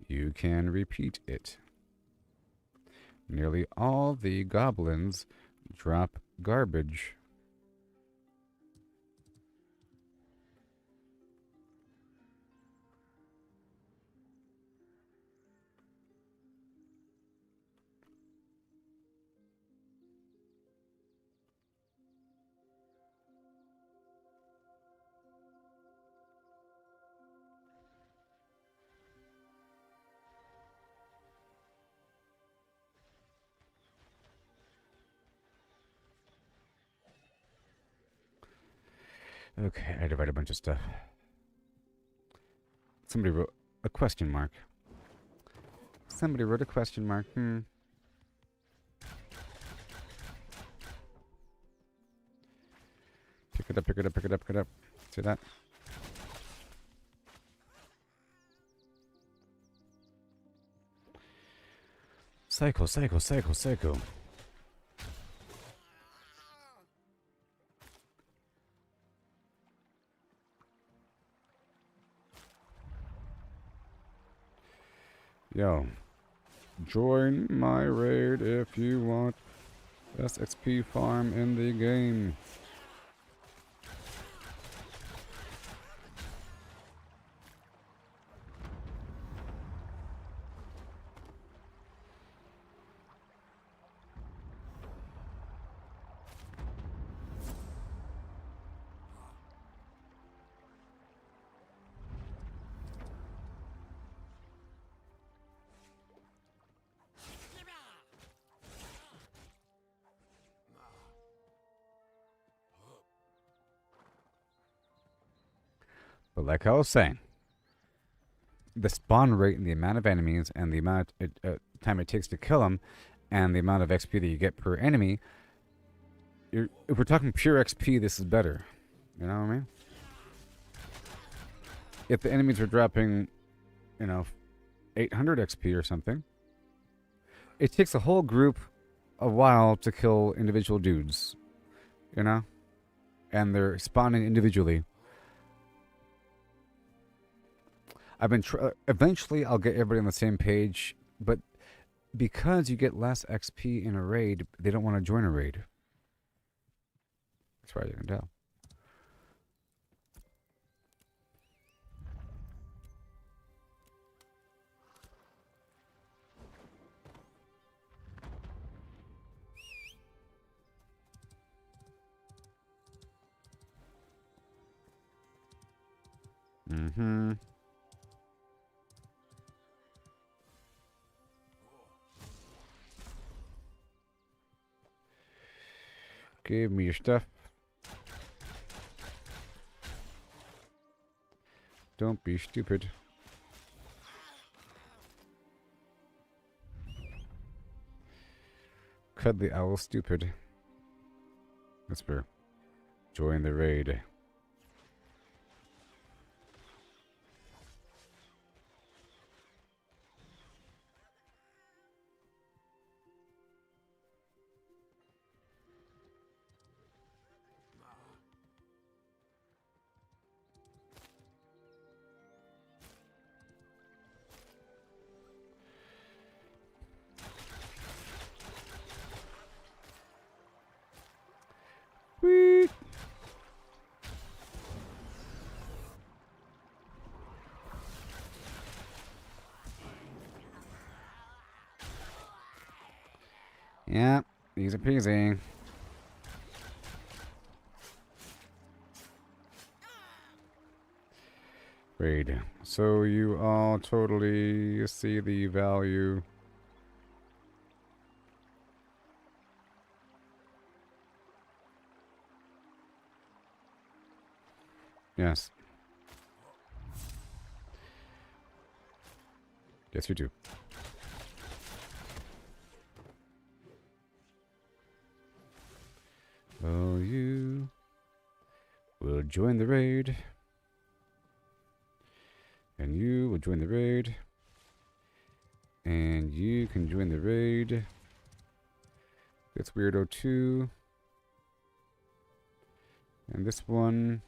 You can repeat it. Nearly all the goblins drop garbage. Okay, I had to write a bunch of stuff. Somebody wrote a question mark. Somebody wrote a question mark. Pick it up, pick it up, pick it up, pick it up. See that? Cycle, cycle, cycle, cycle. Yo, join my raid if you want best XP farm in the game. But like I was saying, the spawn rate and the amount of enemies and the amount of time it takes to kill them and the amount of XP that you get per enemy, if we're talking pure XP, this is better. You know what I mean? If the enemies are dropping, 800 XP or something, it takes a whole group a while to kill individual dudes, and they're spawning individually. I've been eventually I'll get everybody on the same page, but because you get less XP in a raid, they don't want to join a raid. As far as I can tell. Mm-hmm. Give me your stuff. Don't be stupid. Cuddly owl stupid. That's fair. Join the raid. Whee! Yeah, easy peasy. Raid. So you all totally see the value. Yes. Yes, you do. Oh, you will join the raid. And you will join the raid. And you can join the raid. This weirdo too. And this one.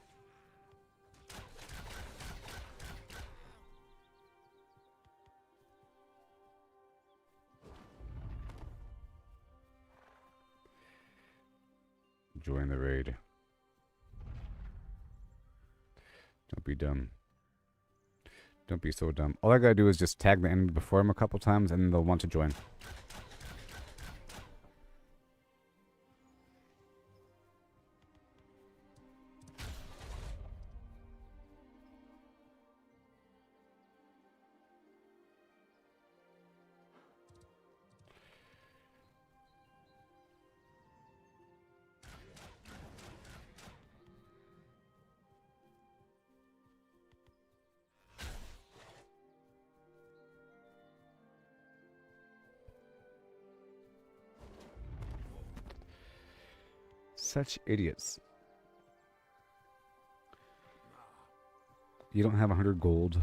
Join the raid. Don't be dumb. Don't be so dumb. All I gotta do is just tag the enemy before him a couple times and they'll want to join. Such idiots. You don't have 100 gold.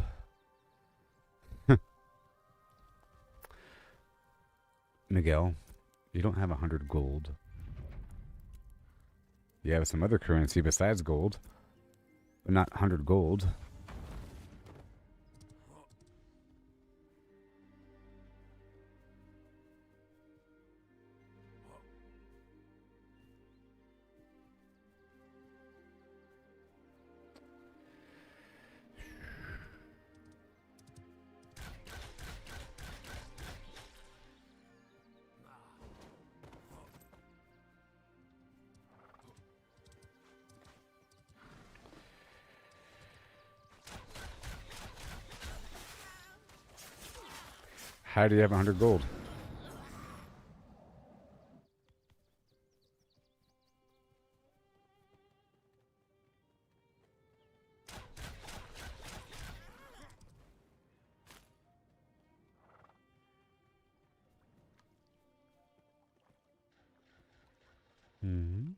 Miguel, you don't have 100 gold. You have some other currency besides gold, but not 100 gold. How do you have 100 gold? Mm-hmm.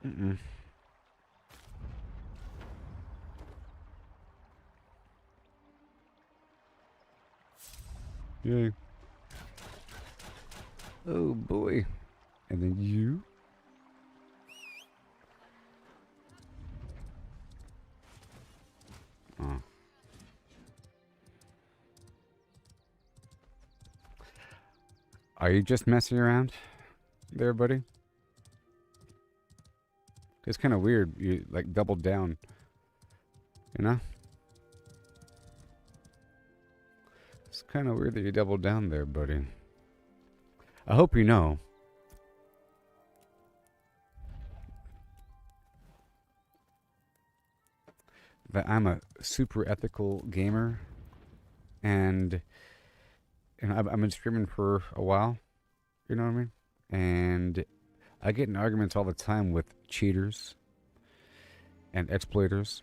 Mm-mm. Yay. Oh boy. And then you? Oh. Are you just messing around there, buddy? It's kind of weird. You like doubled down. You know? It's kind of weird that you doubled down there, buddy. I hope you know. that I'm a super ethical gamer, and I've been streaming for a while. You know what I mean? And I get in arguments all the time with cheaters and exploiters.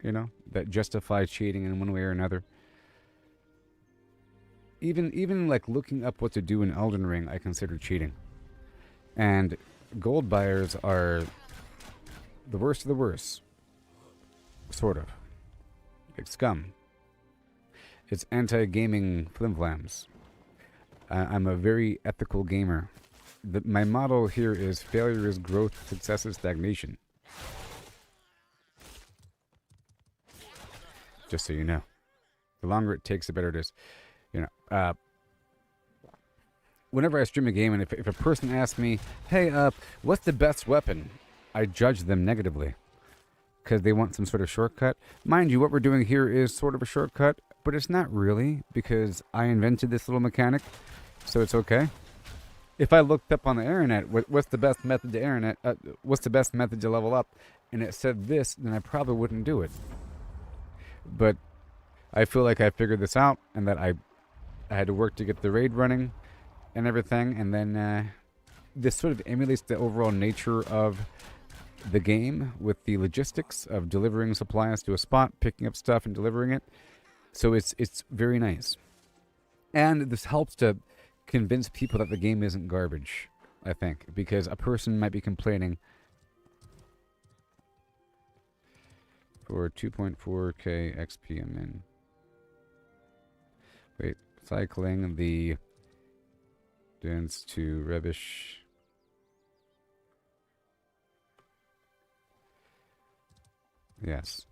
You know, that justify cheating in one way or another. Even like looking up what to do in Elden Ring, I consider cheating. And gold buyers are the worst of the worst, sort of. Like scum. It's anti-gaming Flim Flams. I'm a very ethical gamer. My motto here is failure is growth, success is stagnation. Just so you know. The longer it takes, the better it is. You know, whenever I stream a game, and if a person asks me, hey, what's the best weapon? I judge them negatively. Because they want some sort of shortcut. Mind you, what we're doing here is sort of a shortcut, but it's not really, because I invented this little mechanic, so it's okay. If I looked up on the internet, what's the best method to what's the best method to level up, and it said this, then I probably wouldn't do it. But I feel like I figured this out, and that I had to work to get the raid running and everything, and then this sort of emulates the overall nature of the game with the logistics of delivering supplies to a spot, picking up stuff and delivering it. So it's very nice. And this helps to convince people that the game isn't garbage, I think, because a person might be complaining for 2.4k XP I'm in. Wait, cycling the dance to rubbish. Yes.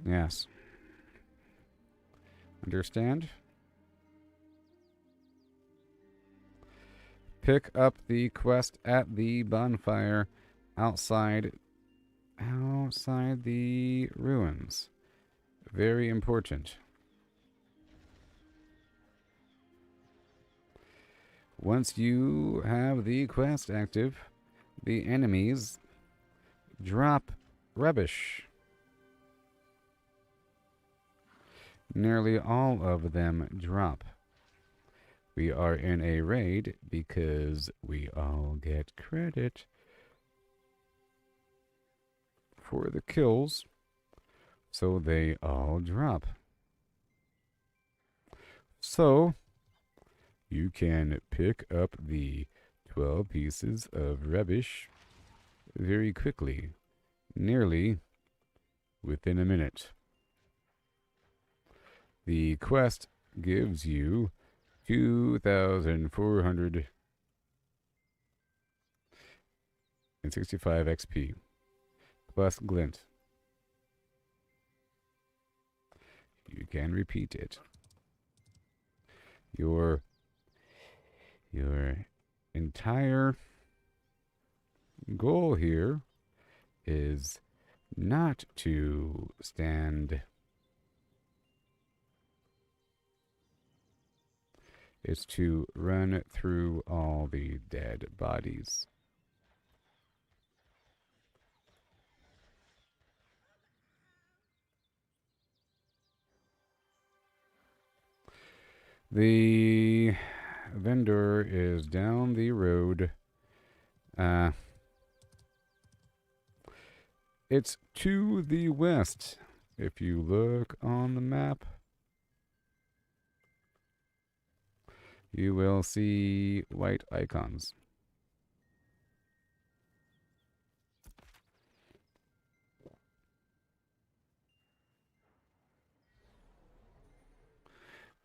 Yes. Understand? Pick up the quest at the bonfire outside the ruins. Very important. Once you have the quest active, the enemies drop rubbish. Nearly all of them drop. We are in a raid because we all get credit for the kills, so they all drop. So you can pick up the 12 pieces of rubbish very quickly, nearly within a minute. The quest gives you 2,465 XP plus glint. You can repeat it. Your entire goal here is not to stand. It's to run through all the dead bodies. The vendor is down the road. It's to the west. If you look on the map, you will see white icons.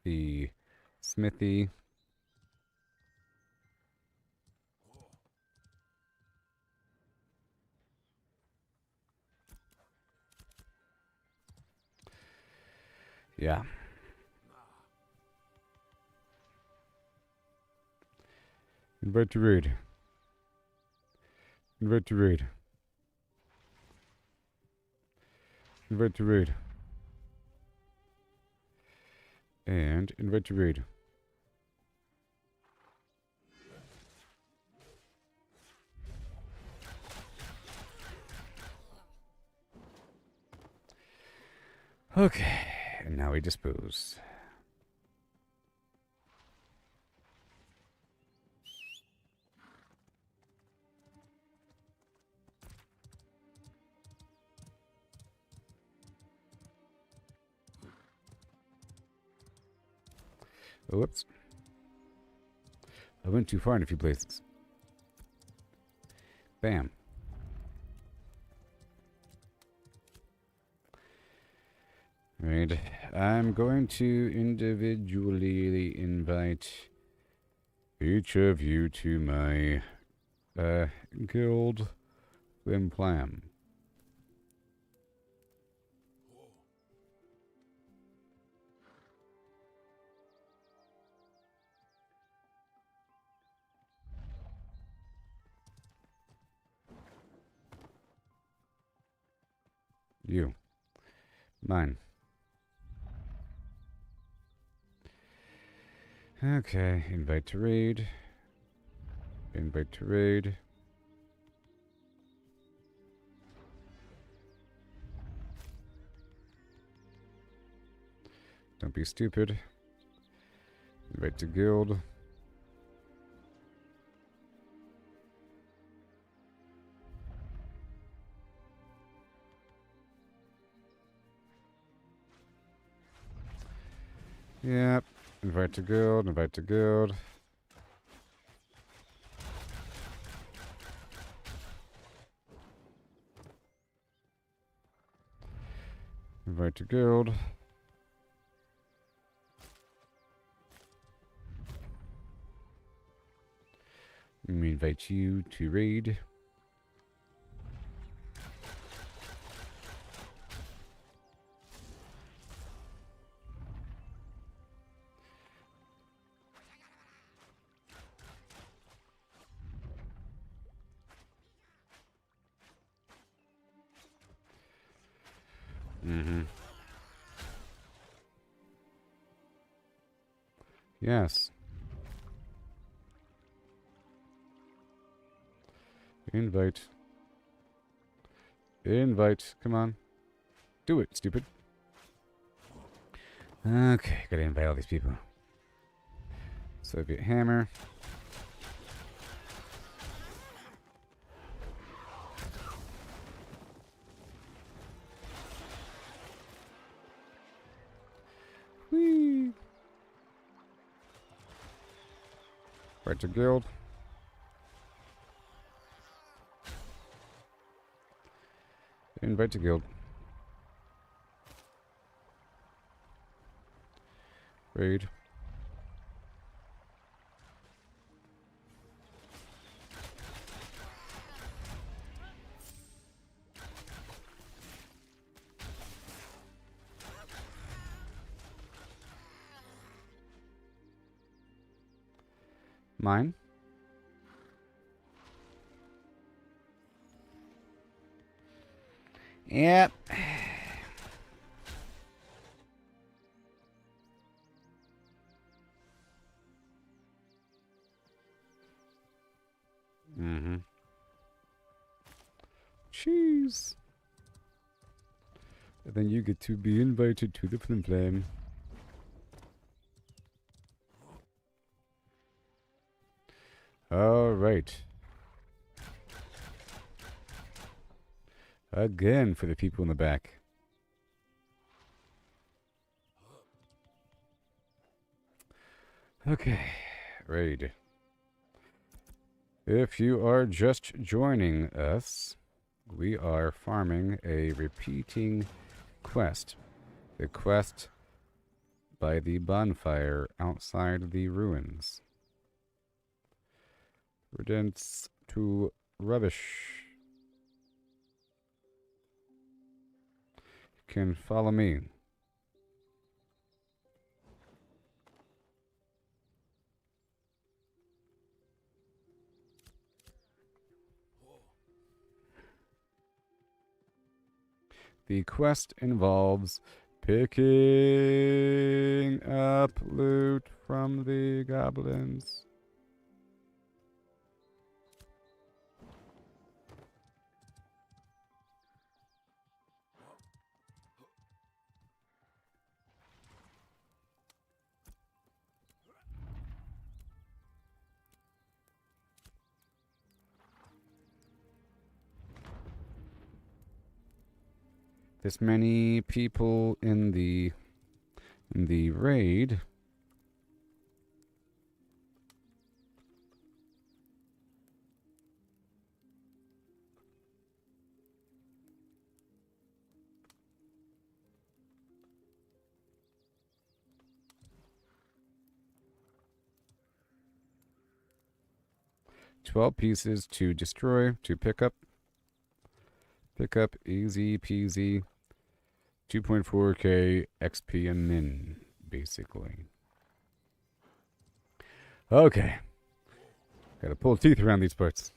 The smithy. Yeah. Invite to raid. Invite to raid. Invite to raid. And invite to raid. Okay, and now we dispose. Oh, whoops. I went too far in a few places. Bam. Right. I'm going to individually invite each of you to my guild Flim Flam. You. Mine. Okay, invite to raid. Invite to raid. Don't be stupid. Invite to guild. Yep. Invite to guild, invite to guild. Invite to guild. Let me invite you to raid. Mm-hmm. Yes. Invite. Invite. Come on. Do it, stupid. Okay, gotta invite all these people. Soviet hammer. Whee! Right to guild. Invite to guild. Raid. Mine. Yep. Mm-hmm. Cheese. And then you get to be invited to the Flim Flam. All right. Again for the people in the back. Okay. Raid. If you are just joining us, we are farming a repeating quest. The quest by the bonfire outside the ruins. Redents to rubbish. You can follow me. The quest involves Picking up loot from the goblins. This many people in the raid. $12 pieces to destroy, to pick up. Pick up, easy peasy. 2.4k XP a min, basically. Okay. Gotta pull teeth around these parts.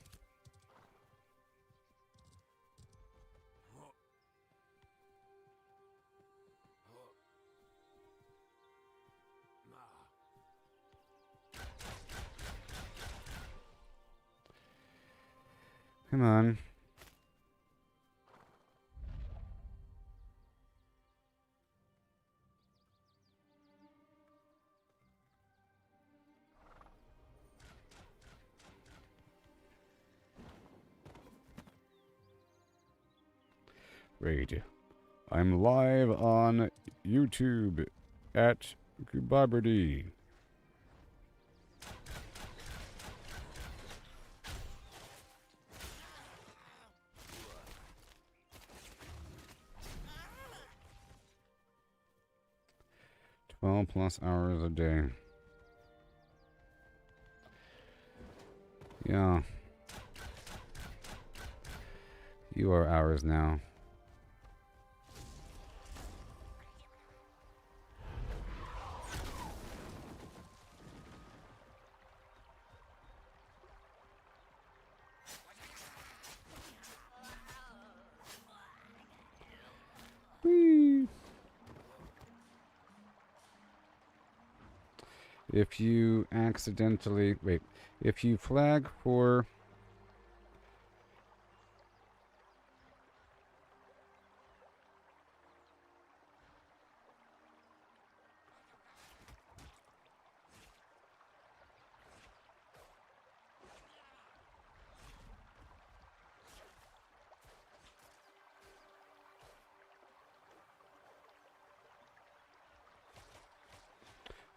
Come on. Raid. I'm live on YouTube at Gooboberti. +12 hours a day. Yeah. You are ours now. Whee! If you accidentally... Wait. If you flag for...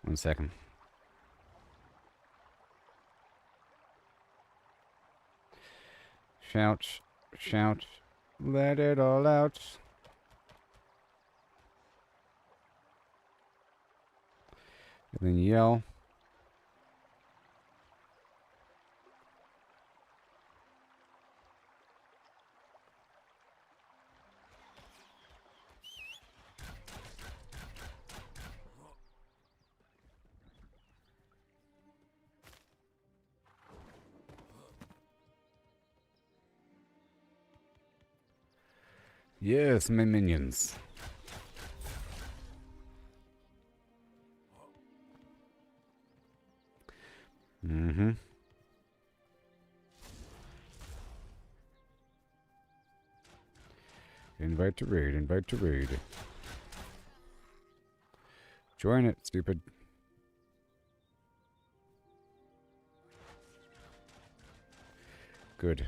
One second. Shout, shout, let it all out. And then yell. Yes, my minions. Mm-hmm. Invite to raid, invite to raid. Join it, stupid. Good.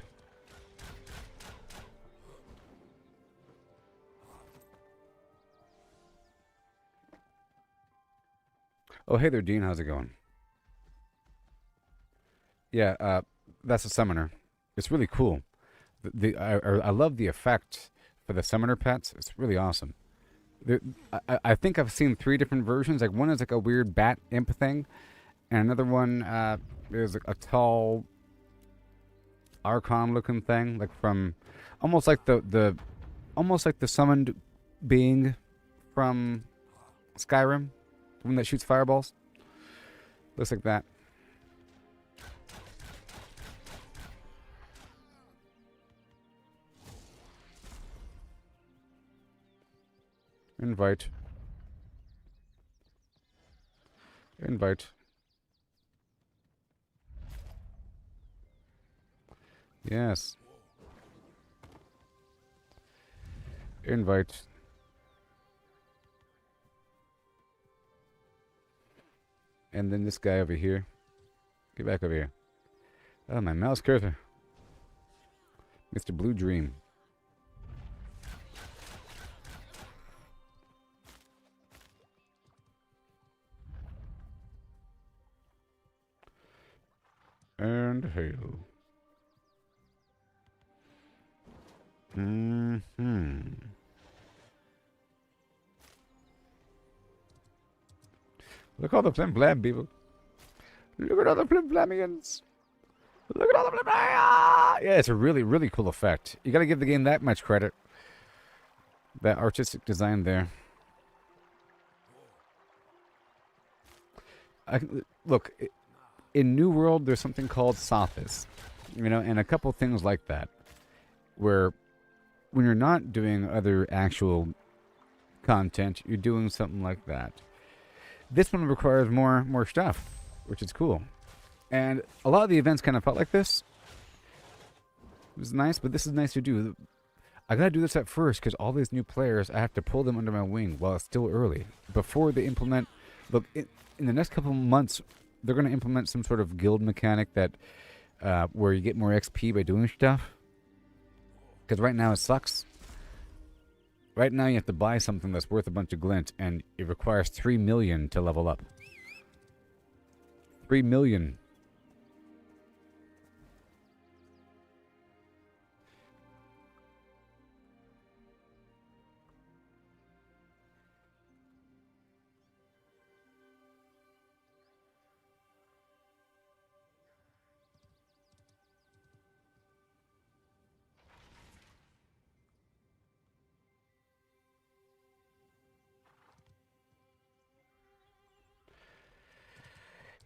Oh, hey there, Dean. How's it going? Yeah, that's a summoner. It's really cool. I love the effect for the summoner pets. It's really awesome. I think I've seen 3 different versions. Like one is like a weird bat imp thing, and another one is a tall Archon looking thing, like from almost like the summoned being from Skyrim, the one that shoots fireballs. Looks like that. Invite. Invite. Yes. Invite. And then this guy over here. Get back over here. Oh, my mouse cursor. Mr. Blue Dream. And hail. Mm-hmm. Look at all the Flim Flam people. Look at all the Flim Flamians. Look at all the Flim Flam. Yeah, it's a really, really cool effect. You gotta give the game that much credit. That artistic design there. Look, in New World, there's something called Sophis. You know, and a couple things like that. Where when you're not doing other actual content, you're doing something like that. This one requires more stuff, which is cool. And a lot of the events kind of felt like this. It was nice, but this is nice to do. I gotta do this at first because all these new players, I have to pull them under my wing while it's still early. Before they implement... Look, in the next couple of months, they're going to implement some sort of guild mechanic that where you get more XP by doing stuff. Because right now it sucks. Right now you have to buy something that's worth a bunch of glint, and it requires 3 million to level up. 3 million.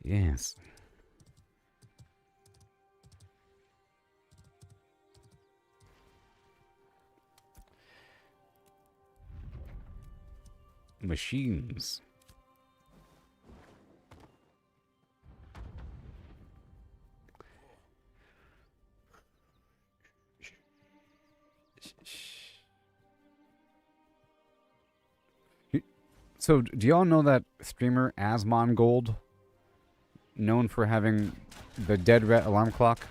Yes. Machines. So, do y'all know that streamer Asmongold? Known for having the dead rat alarm clock?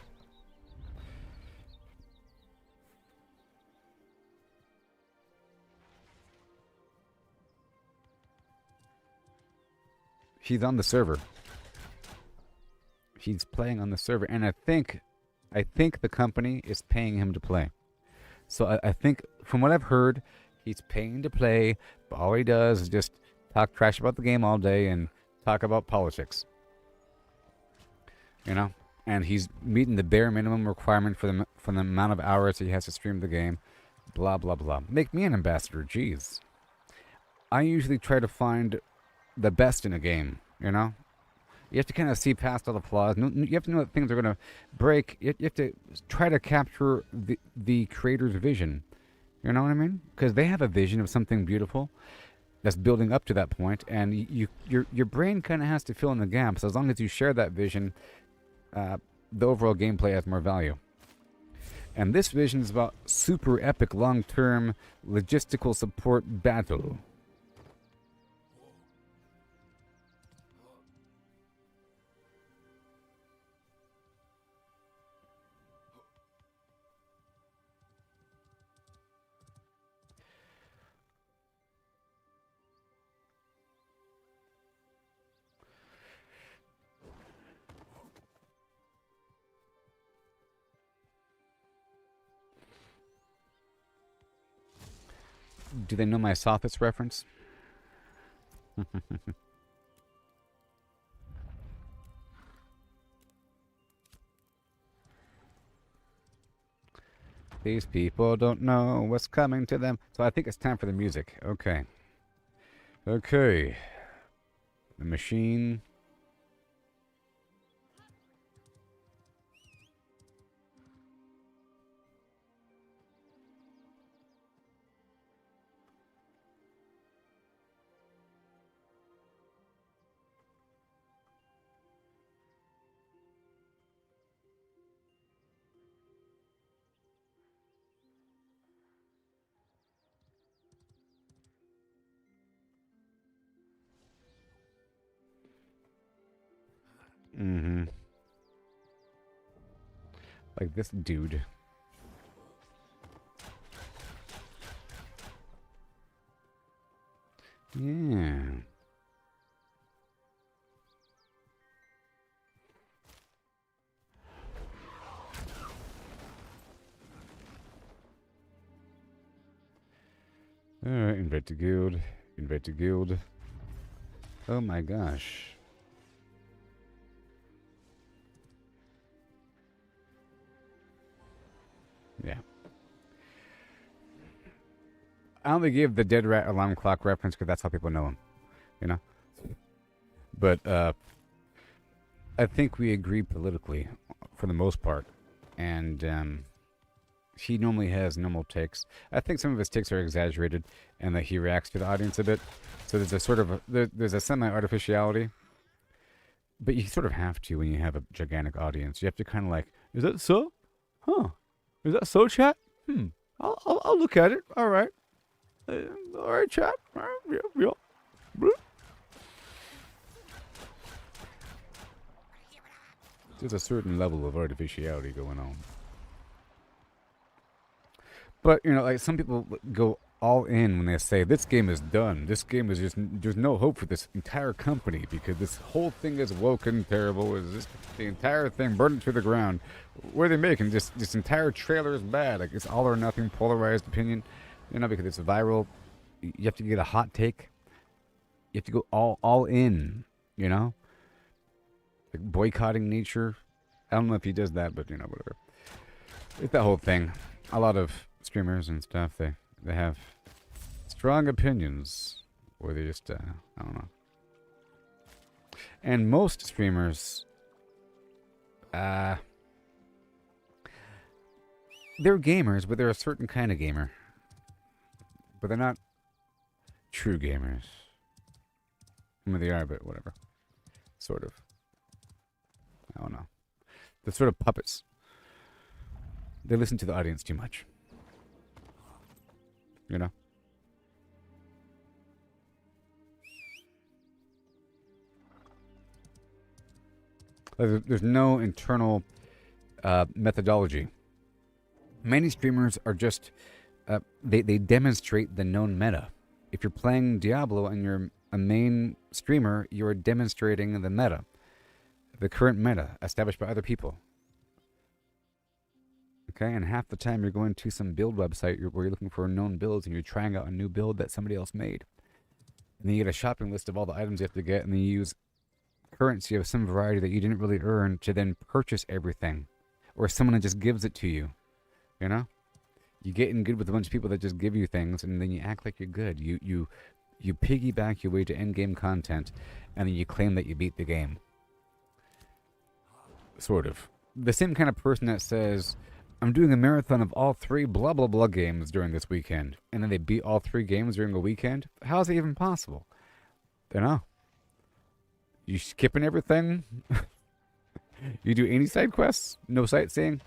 He's on the server. He's playing on the server, and I think the company is paying him to play. So I think, from what I've heard, he's paying to play, but all he does is just talk trash about the game all day and talk about politics. You know? And he's meeting the bare minimum requirement for the amount of hours he has to stream the game. Blah, blah, blah. Make me an ambassador, jeez. I usually try to find the best in a game, you know? You have to kind of see past all the flaws. You have to know that things are going to break. You have to try to capture the creator's vision. You know what I mean? Because they have a vision of something beautiful that's building up to that point, and your brain kind of has to fill in the gaps. As long as you share that vision, the overall gameplay has more value. And this vision is about super epic long-term logistical support battle. Do they know my Sophis reference? These people don't know what's coming to them. So I think it's time for the music. Okay. Okay. The machine. Mm-hmm. Like this dude. Yeah. Alright, invite to guild. Invite to guild. Oh my gosh. Yeah. I only give the dead rat alarm clock reference because that's how people know him. You know? But, I think we agree politically, for the most part. And, he normally has normal takes. I think some of his takes are exaggerated, and that he reacts to the audience a bit. So there's a sort of there's a semi-artificiality, but you sort of have to when you have a gigantic audience. You have to kind of like, is that so? Huh? Is that so, chat? I'll look at it. All right. All right, chat. All right, yeah. There's a certain level of artificiality going on. But, you know, like some people go all in when they say, this game is done. This game is just, there's no hope for this entire company because this whole thing is woke and terrible. Is this the entire thing burned to the ground? What are they making? This entire trailer is bad. Like, it's all or nothing, polarized opinion. You know, because it's viral. You have to get a hot take. You have to go all in, you know? Like boycotting nature. I don't know if he does that, but, you know, whatever. It's that whole thing. A lot of streamers and stuff, they have strong opinions, or they just, I don't know. And most streamers, they're gamers, but they're a certain kind of gamer. But they're not true gamers. I mean, they are, but whatever. Sort of. I don't know. They're sort of puppets. They listen to the audience too much. You know? There's no internal methodology. Many streamers are just... they demonstrate the known meta. If you're playing Diablo and you're a main streamer, you're demonstrating the meta. The current meta established by other people. Okay, and half the time you're going to some build website where you're looking for known builds and you're trying out a new build that somebody else made. And then you get a shopping list of all the items you have to get, and then you use currency of some variety that you didn't really earn to then purchase everything. Or someone just gives it to you. You know? You get in good with a bunch of people that just give you things, and then you act like you're good. You piggyback your way to end-game content, and then you claim that you beat the game. Sort of. The same kind of person that says... I'm doing a marathon of all 3 blah blah blah games during this weekend. And then they beat all 3 games during a weekend? How is it even possible? You know? You skipping everything? You do any side quests? No sightseeing?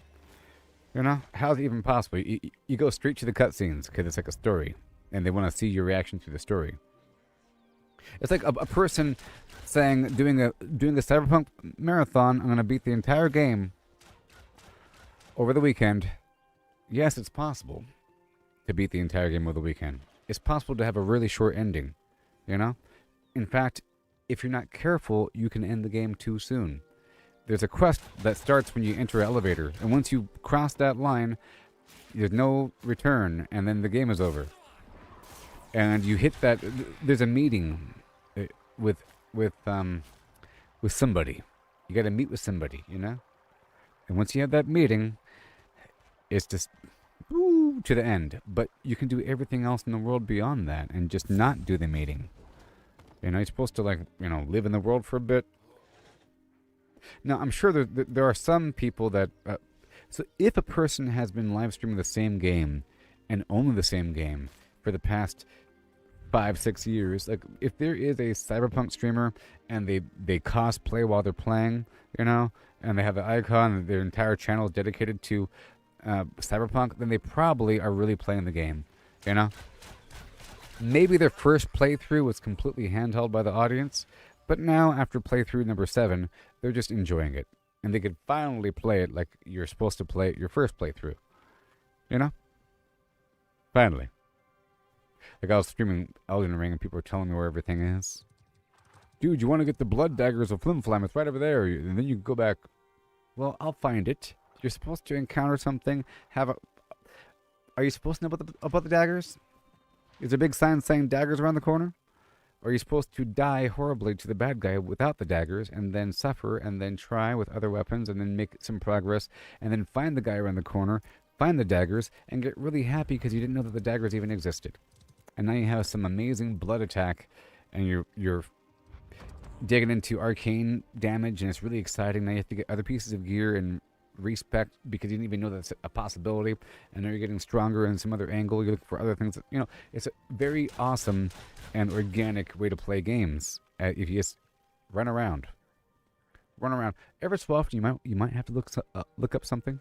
You know? How is it even possible? You go straight to the cutscenes because it's like a story. And they want to see your reaction to the story. It's like a person saying, doing a Cyberpunk marathon, I'm going to beat the entire game over the weekend. Yes, it's possible to beat the entire game over the weekend. It's possible to have a really short ending, you know? In fact, if you're not careful, you can end the game too soon. There's a quest that starts when you enter an elevator, and once you cross that line, there's no return, and then the game is over. And you hit that... There's a meeting with somebody. You gotta meet with somebody, you know? And once you have that meeting... It's just to the end. But you can do everything else in the world beyond that and just not do the meeting. You know, you're supposed to, like, you know, live in the world for a bit. Now, I'm sure there are some people that... so if a person has been live streaming the same game and only the same game for the past 5-6 years, like, if there is a Cyberpunk streamer and they cosplay while they're playing, you know, and they have an icon and their entire channel is dedicated to... Cyberpunk, then they probably are really playing the game, you know? Maybe their first playthrough was completely handheld by the audience, But now, after playthrough number 7, they're just enjoying it. And they could finally play it like you're supposed to play it your first playthrough. You know? Finally. Like I was streaming Elden Ring and people were telling me where everything is. Dude, you want to get the blood daggers of Flim Flam? It's right over there. And then you go back. Well, I'll find it. You're supposed to encounter something. Are you supposed to know about the daggers? Is there a big sign saying daggers around the corner? Or are you supposed to die horribly to the bad guy without the daggers and then suffer and then try with other weapons and then make some progress and then find the guy around the corner, find the daggers, and get really happy because you didn't know that the daggers even existed. And now you have some amazing blood attack and you're digging into arcane damage and it's really exciting. Now you have to get other pieces of gear and respect because you didn't even know that's a possibility, and now you're getting stronger in some other angle. You look for other things. It's a very awesome and organic way to play games. If you just run around. Every so often, you might have to look up something.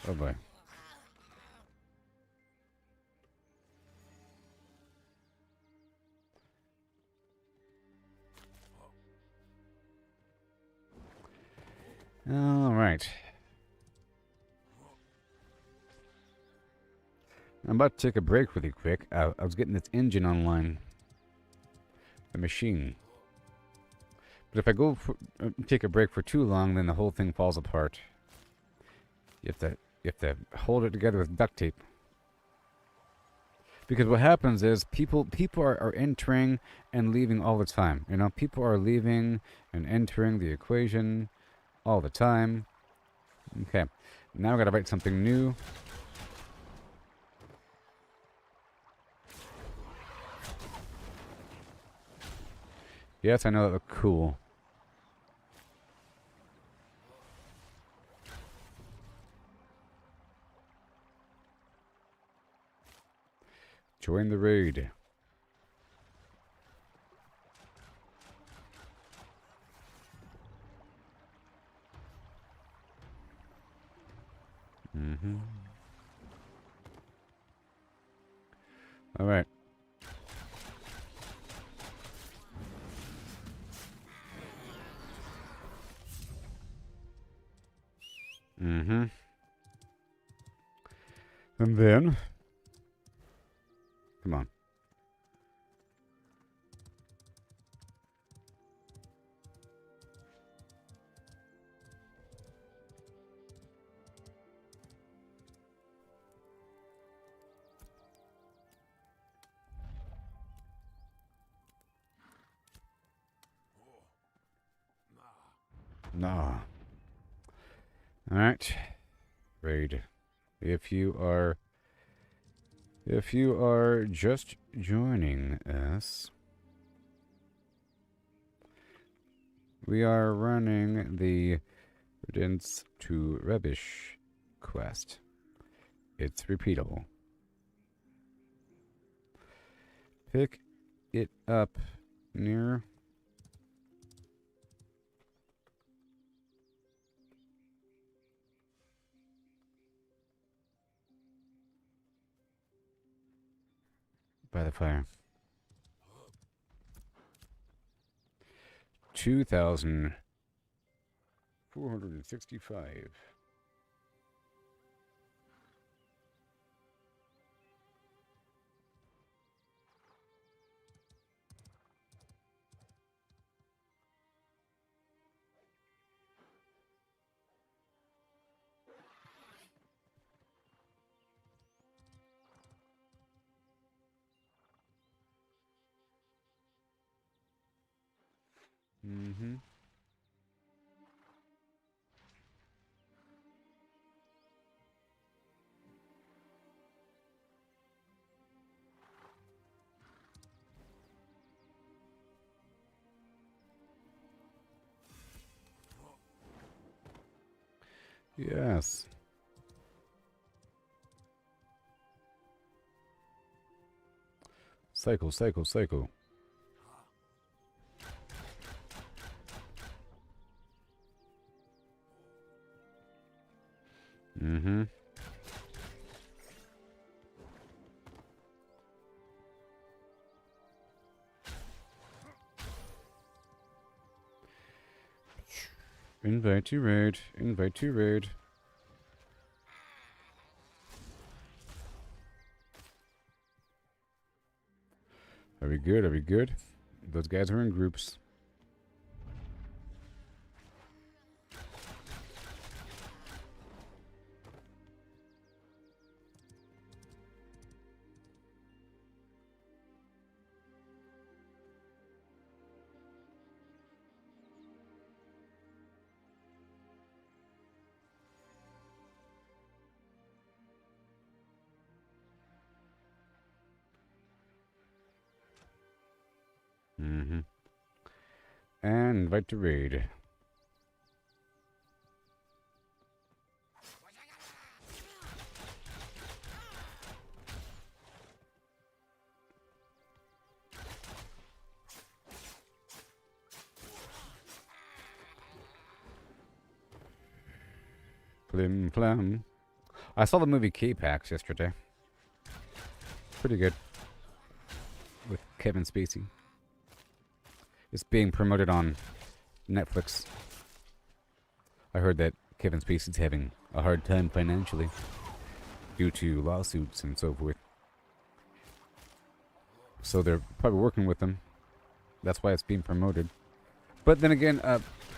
Oh boy. All right. I'm about to take a break really quick. I was getting this engine online. The machine. But if I go take a break for too long, then the whole thing falls apart. You have to hold it together with duct tape. Because what happens is people are entering and leaving all the time. People are leaving and entering the equation all the time. Okay. Now I've got to write something new. Yes, I know that looked cool. Join the raid. Mm-hmm. All right. Mm-hmm. And then... Come on. Nah. Alright. Raid. If you are just joining us, we are running the Riddance to Rubbish quest. It's repeatable. Pick it up near by the fire. 2,465. Mm-hmm. Yes. Cycle, cycle, cycle. Mm-hmm. Invite to raid. Invite to raid. Are we good? Are we good? Those guys are in groups. Mm-hmm. And invite to raid. Flim Flam. I saw the movie K-Pax yesterday. Pretty good. With Kevin Spacey. It's being promoted on Netflix. I heard that Kevin Spacey's having a hard time financially due to lawsuits and so forth. So they're probably working with them. That's why it's being promoted. But then again,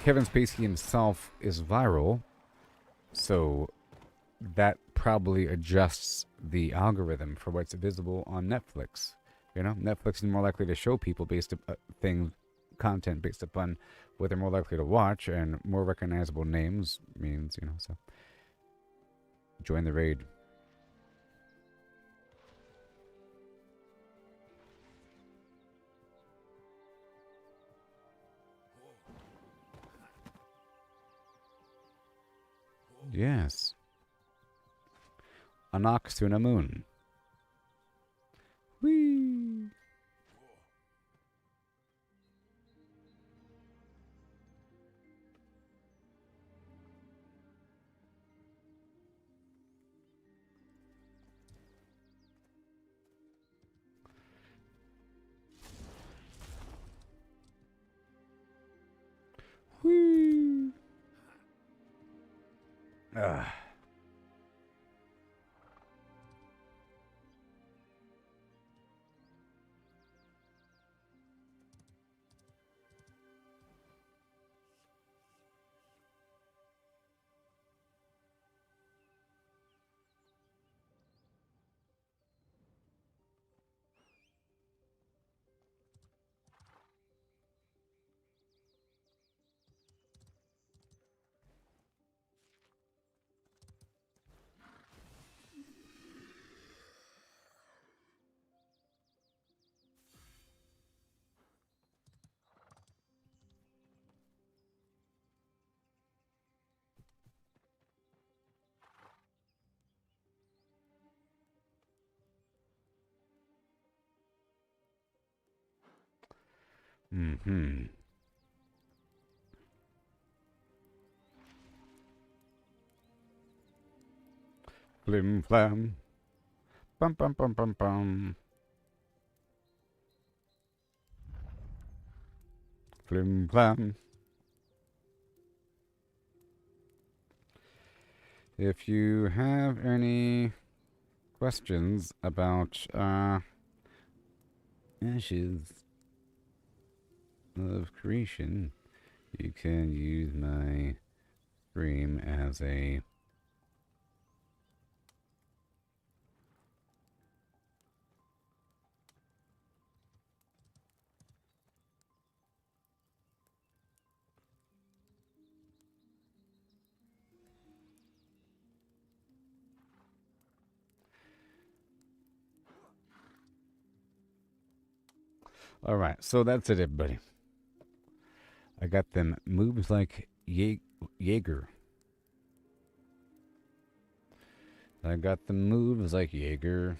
Kevin Spacey himself is viral, so that probably adjusts the algorithm for what's visible on Netflix. You know, Netflix is more likely to show people based content based upon what they're more likely to watch, and more recognizable names means, you know, so join the raid. Yes. Anaxuna Moon. Whee! Whee! Ah. Mm-hmm. Flim Flam. Bum bum bum bum bum. Flim Flam. If you have any questions about Ashes of Creation, you can use my stream as a Alright, so that's it, everybody. I got them moves like Jaeger. I got the moves like Jaeger.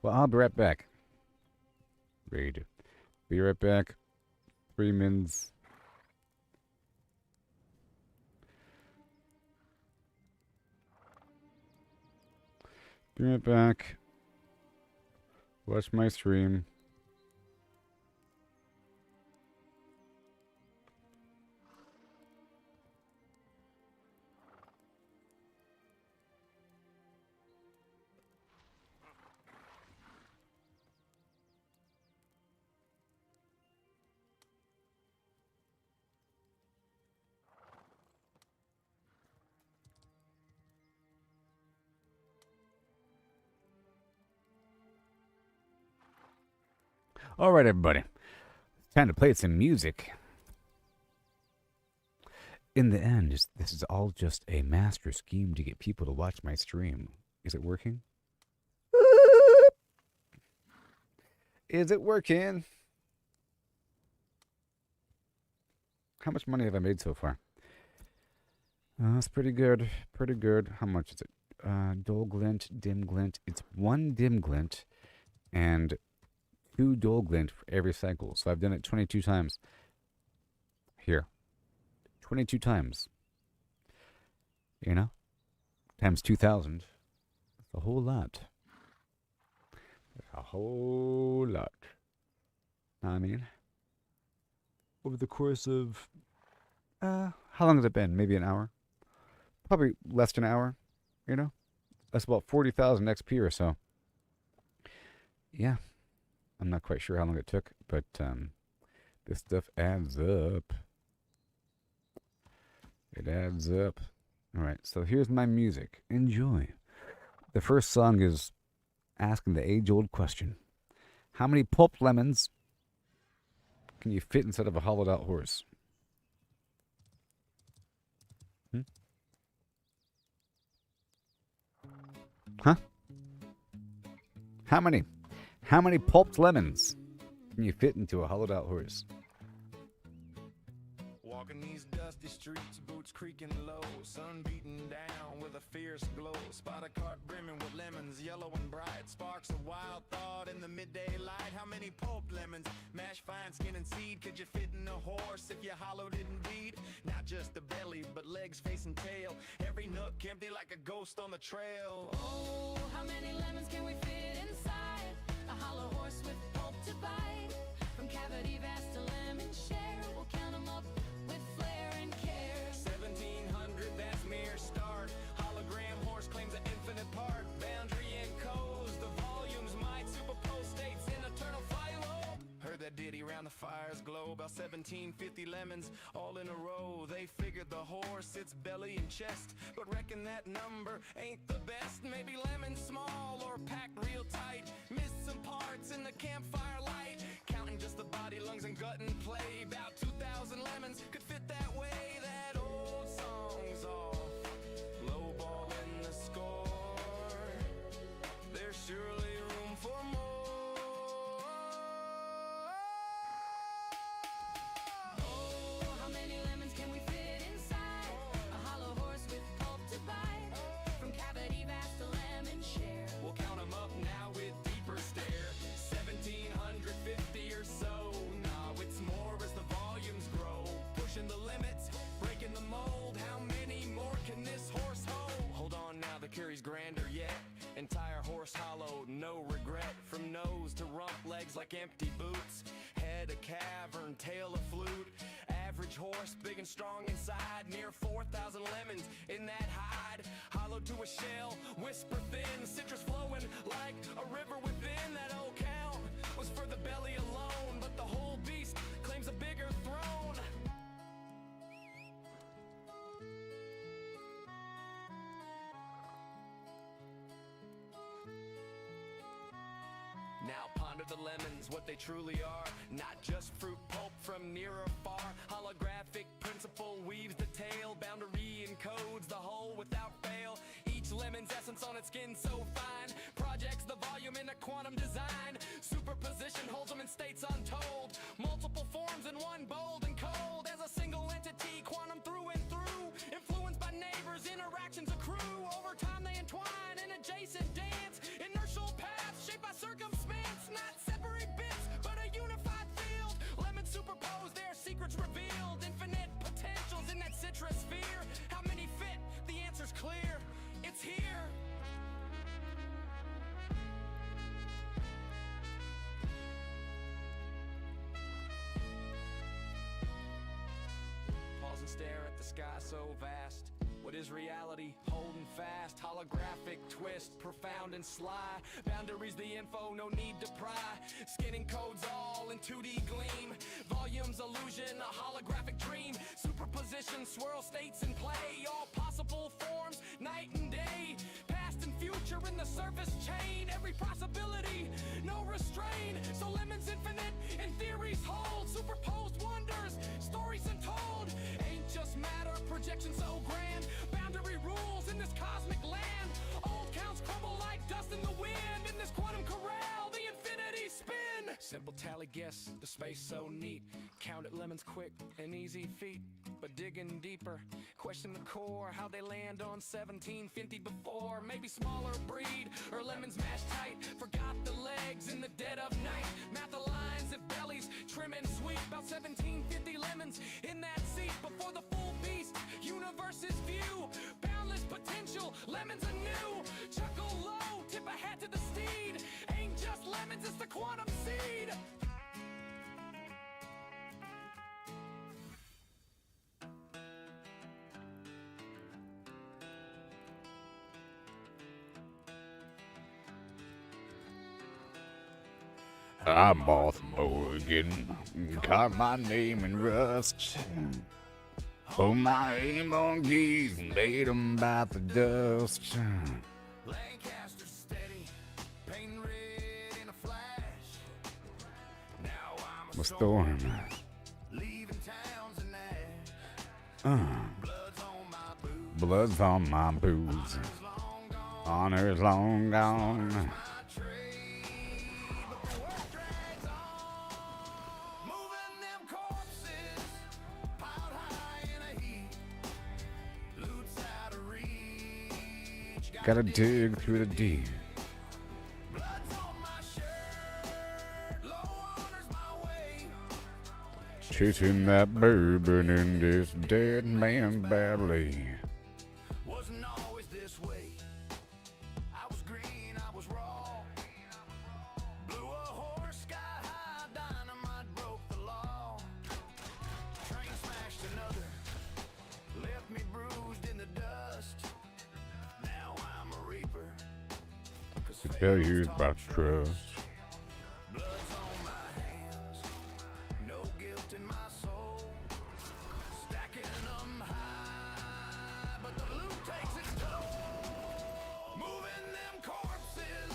Well, I'll be right back. Ready. Be right back. Freeman's. Be right back. Watch my stream. All right, everybody. It's time to play some music. In the end, this is all just a master scheme to get people to watch my stream. Is it working? Is it working? How much money have I made so far? That's pretty good. Pretty good. How much is it? Dull glint, dim glint. It's 1 dim glint and 2 dull glint for every cycle. So I've done it 22 times. Here. 22 times. You know? Times 2,000. That's a whole lot. That's a whole lot. Know what I mean? Over the course of... how long has it been? Maybe an hour? Probably less than an hour. You know? That's about 40,000 XP or so. Yeah. I'm not quite sure how long it took, but this stuff adds up. It adds up. All right, so here's my music. Enjoy. The first song is asking the age-old question. How many pulped lemons can you fit inside of a hollowed-out horse? Huh? How many? How many pulped lemons can you fit into a hollowed-out horse? Walking these dusty streets, boots creaking low, sun beating down with a fierce glow. Spot a cart brimming with lemons, yellow and bright. Sparks of wild thought in the midday light. How many pulped lemons, mashed fine skin and seed, could you fit in a horse if you hollowed it indeed? Not just the belly, but legs, face and tail. Every nook empty like a ghost on the trail. Oh, how many lemons can we fit inside a hollow horse with pulp to bite? From cavity vast to lemon share, we'll count them up with flair and care. 1700, that's mere start. Hologram horse claims an infinite part. Boundary encodes the volumes might superpose states in eternal philo. Heard that ditty round the fire's glow. About 1750 lemons all in a row. They figured the horse, its belly and chest, but reckon that number ain't the best. Maybe lemons small or packed real tight. Missed some parts in the campfire light. Counting just the body, lungs and gut and play. About 2,000 lemons could fit that way. That old song's off, lowballing the score. There's surely room for more. Oh, how many lemons can we fit inside a hollow horse with pulp to bite? From cavity vast to lemon share. We'll count 'em up now with deeper stare. 1750 or so. Nah, it's more as the volumes grow. Pushing the limits, breaking the mold. How many more can this horse hold? Hold on now, the curry's grander yet. Entire horse hollow, no regret. From nose to rump, legs like empty boots. Head a cavern, tail a flute. Average horse, big and strong inside. Near 4,000 lemons in that hide. Hollow to a shell, whisper thin. Citrus flowing like a river within. That old count was for the belly alone, but the whole beast claims a bigger throne. Now ponder the lemons, what they truly are. Not just fruit pulp from near or far. Holographic principle weaves the tale. Boundary encodes the whole without fail. Each lemon's essence on its skin so fine. Projects the volume in a quantum design. Superposition holds them in states untold. Multiple forms in one, bold and cold. As a single entity, quantum through and through. Influenced by neighbors, interactions accrue. Over time they entwine in adjacent dance. Inertial paths shaped by circumstance, not separate bits, but a unified field. Lemons superposed, their secrets revealed. Infinite potentials in that citrus sphere. How many fit? The answer's clear. It's here. Pause and stare at the sky so vast. What is reality? Holding fast. Holographic twist, profound and sly. Boundaries the info, no need to pry. Skinning codes all in 2D gleam. Volumes illusion, a holographic dream. Superposition, swirl states in play. All possible forms, night and day. Past and future in the surface chain. Every possibility, no restraint. So lemons infinite, and theories hold. Superposed wonders, stories untold. Ain't just matter, projection so grand. Boundary rules in this cosmic land. Old counts crumble like dust in the wind. In this quantum corral, the infinity spin. Simple tally guess, the space so neat. Count it lemons quick, an easy feat. But digging deeper, question the core. How they land on 1750 before. Maybe smaller breed, or lemons mashed tight. Forgot the legs in the dead of night. Math the lines and bellies, trim and sweet. About 1750 lemons in that seat. Before the full beast, universe's view. Boundless potential, lemons anew. Chuckle low, tip a hat to the steed. Ain't just lemons, it's the quantum seed. I'm Moth Morgan, carved my name in rust. Oh, my aim on geese, made 'em by the dust. Lancaster steady, painting red in a flash. Now I'm A storm. leaving towns and ash. Blood's on my boots, Blood's on my boots. long gone. Honor's long gone. My trade, but the work drags on. Moving them corpses, piled high in a heap. Loot's out of reach. Gotta dig through the deep. Blood's on my shirt, low honor's my way. Chasing that bourbon in this dead man's belly. Wasn't always this way. I was green, I was raw. Blew a horse sky high, dynamite broke the law. Train smashed another, left me bruised in the dust. Now I'm a reaper. 'Cause Failure's about trust. blood's on my hands, no guilt in my soul. Stacking them high, but the loot takes its toll. Moving them corpses,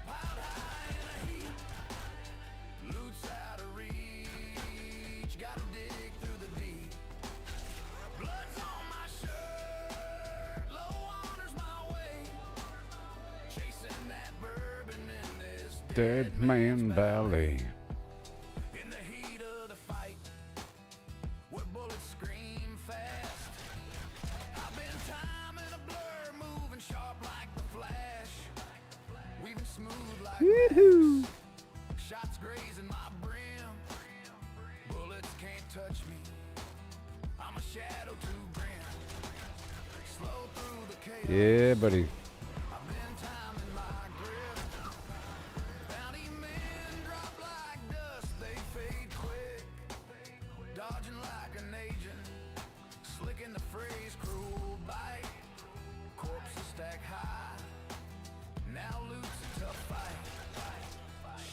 piled high in a heap. Loot's out of reach, gotta dig through the deep. Blood's on my shirt, low honor's my way. Chasing that bourbon in this Dead man belly. in the heat of the fight, where bullets scream fast. I've been timing a blur, moving sharp like the flash, weaving smooth like wax. Shots grazing my brim, bullets can't touch me. I'm a shadow too grim. Slow through the chaos. Yeah, buddy. I've been timing my grip. Bounty men drop like dust, they fade quick. Dodging like an agent, slicking the phrase cruel bite. Corpses stack high, now loot's a tough fight.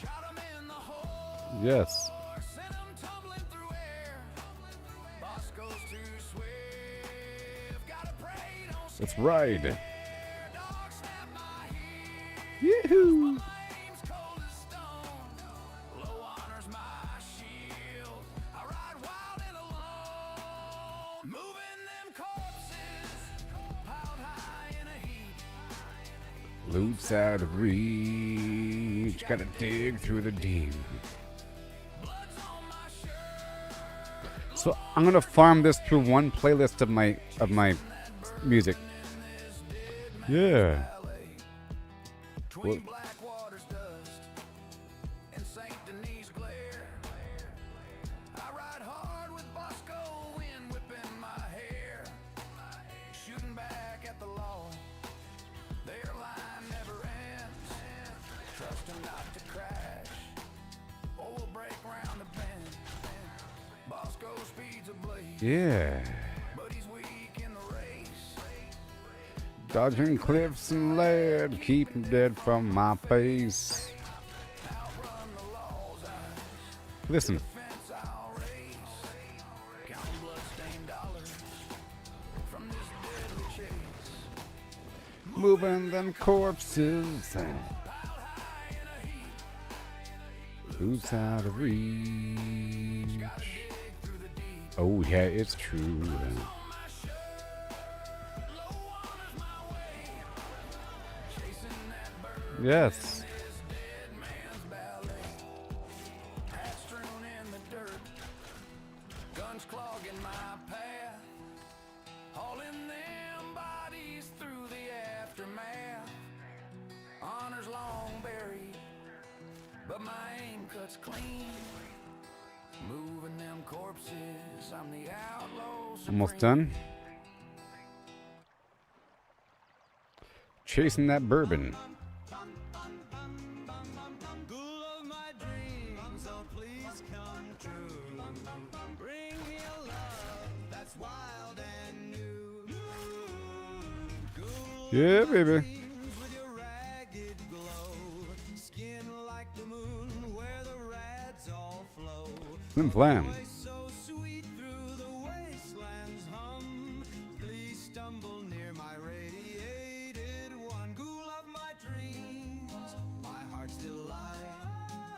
Shot 'em in the hole, Yes. sent 'em tumbling through air. Boss goes too swift, gotta pray, don't Let's ride. dog snap my heel. Yoo-hoo. Flames cold as stone, low honor's my shield. I ride wild and alone, moving them corpses, piled high in a heap. Loot's out of reach. Gotta dig through the deep. Blood's on my shirt, So I'm gonna farm this through one playlist of my music. Yeah. between black water's dust. him not to crash, or we'll break round the bend. Bosco speeds a blade, Yeah. but he's weak in the race. Dodging cliffs and lead, keep 'em dead from my face. Outrun the law's eyes, Listen. fence I'll race. Count blood-stained dollars from this deadly chase. Moving them corpses. Piled high in a heap, Who's out of reach? gotta dig through the deep. Oh, yeah, it's true. On my shirt, low on is my way. Chasing that bird. Yes. This dead man's ballet. Hat strewn in the dirt, guns clogging my path, hauling them bodies through the aftermath. Honor's long buried, but my aim cuts clean. Moving them corpses, I'm the outlaw supreme. Almost done. Chasing that bourbon. Ghoul of my dreams, oh please come true. Bring me a love that's wild and new. Ghoul Yeah, baby. dreams with your ragged glow, skin like the moon where the rads all flow. Flim Flam. Voice so sweet through the wasteland's hum. Please stumble near my radiated one. Ghoul of my dreams, my heart's delight.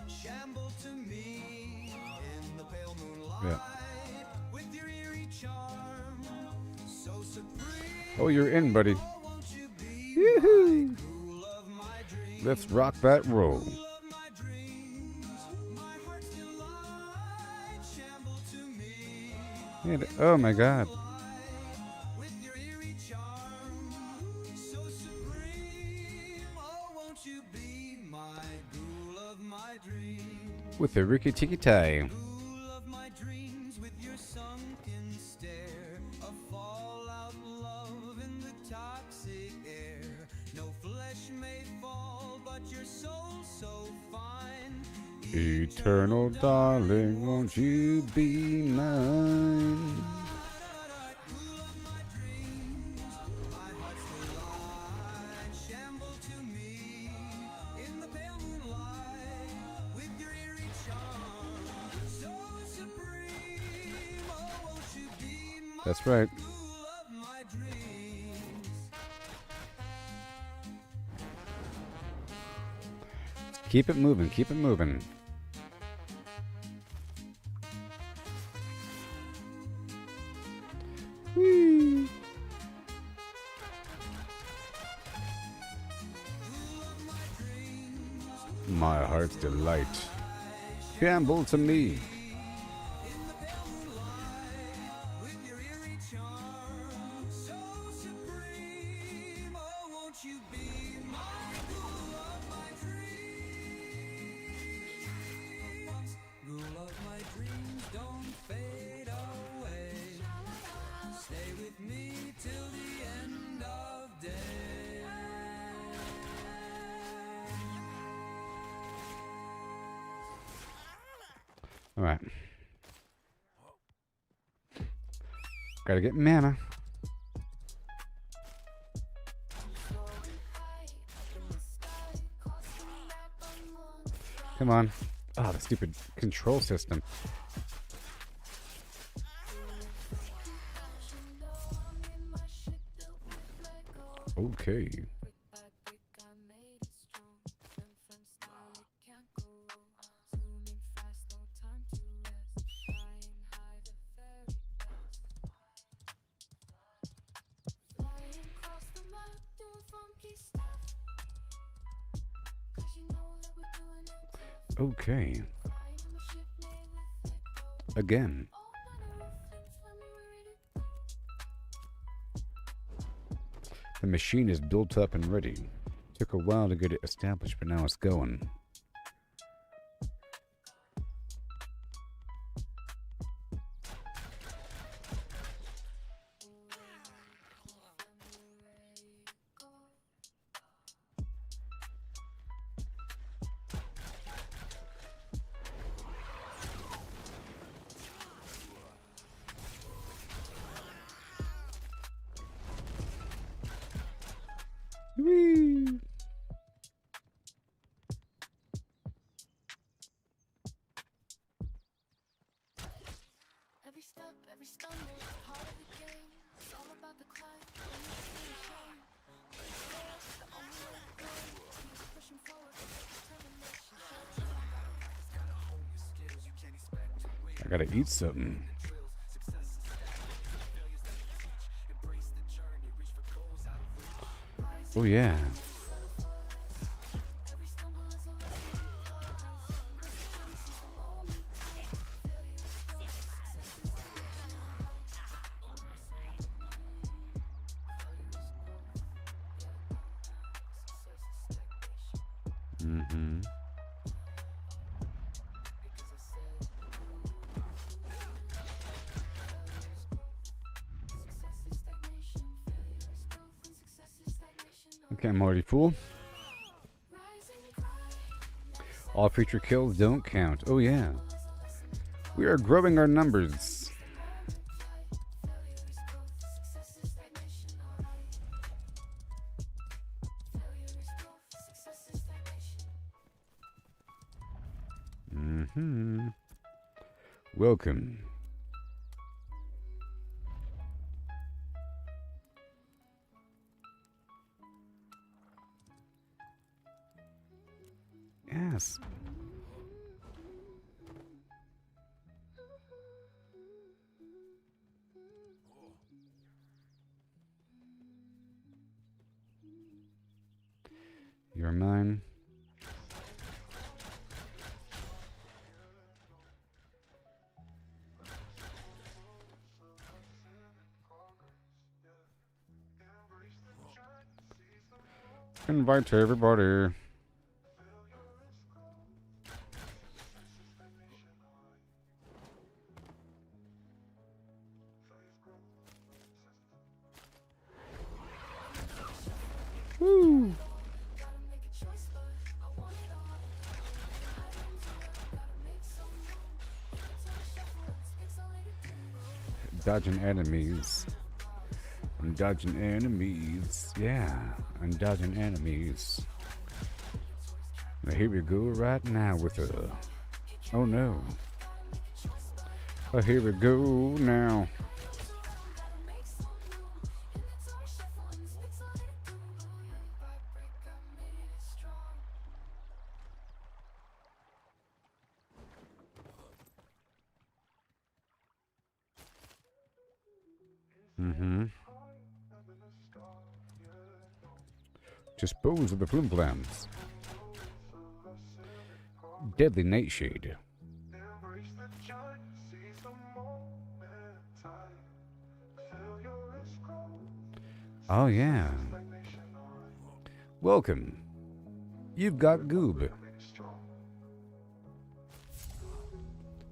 Shamble to me in the pale moonlight. Yeah. With your eerie charm, so supreme. Oh, you're in, buddy. Oh, won't you be Yoo-hoo. ghoul of my dreams? Let's rock that roll. Ghoul of my dreams, my heart's delight. Shamble to me. Oh, my God. With your eerie charm, so supreme. Oh, won't you be my ghoul of my dreams? With a Ricky Tiki tie. Ghoul of my dreams, with your sunken stare, a fallout love in the toxic air. No flesh may fall, but your soul so fine. Eternal darling, won't you be mine? Ghoul of my dreams, my heart's delight. Shamble to me in the pale moonlight with your eerie charm, so supreme. Oh, won't you be my That's right. ghoul of my dreams? Keep it moving, keep it moving. Whee. My heart's delight. Gamble to me. With your eerie charm, so supreme. Oh, won't you be my ghoul of my dreams? Ghoul of my dreams, don't fade away. Stay with me till the end of day. All right. Gotta get mana. Come on. Oh, the stupid control system. Okay. Okay. Again. The machine is built up and ready. Took a while to get it established, but now it's going. up, every stumble is part of the game. It's all about the climb, when you feel shame. The only way to go, keep pushing forward with determination. I gotta eat something. Oh yeah. Mm-hmm. Okay, I'm already full. All feature kills don't count. Oh yeah. We are growing our numbers. Mm-hmm. Welcome. Yes. You're mine. Invite to everybody. Woo! Dodging enemies. I'm dodging enemies. Yeah, I'm dodging enemies. Now here we go right now with a... Oh no. Oh, here we go now. Mm-hmm. Dispose of the Flim Flams. Deadly Nightshade. Oh yeah. Welcome. You've got Goob.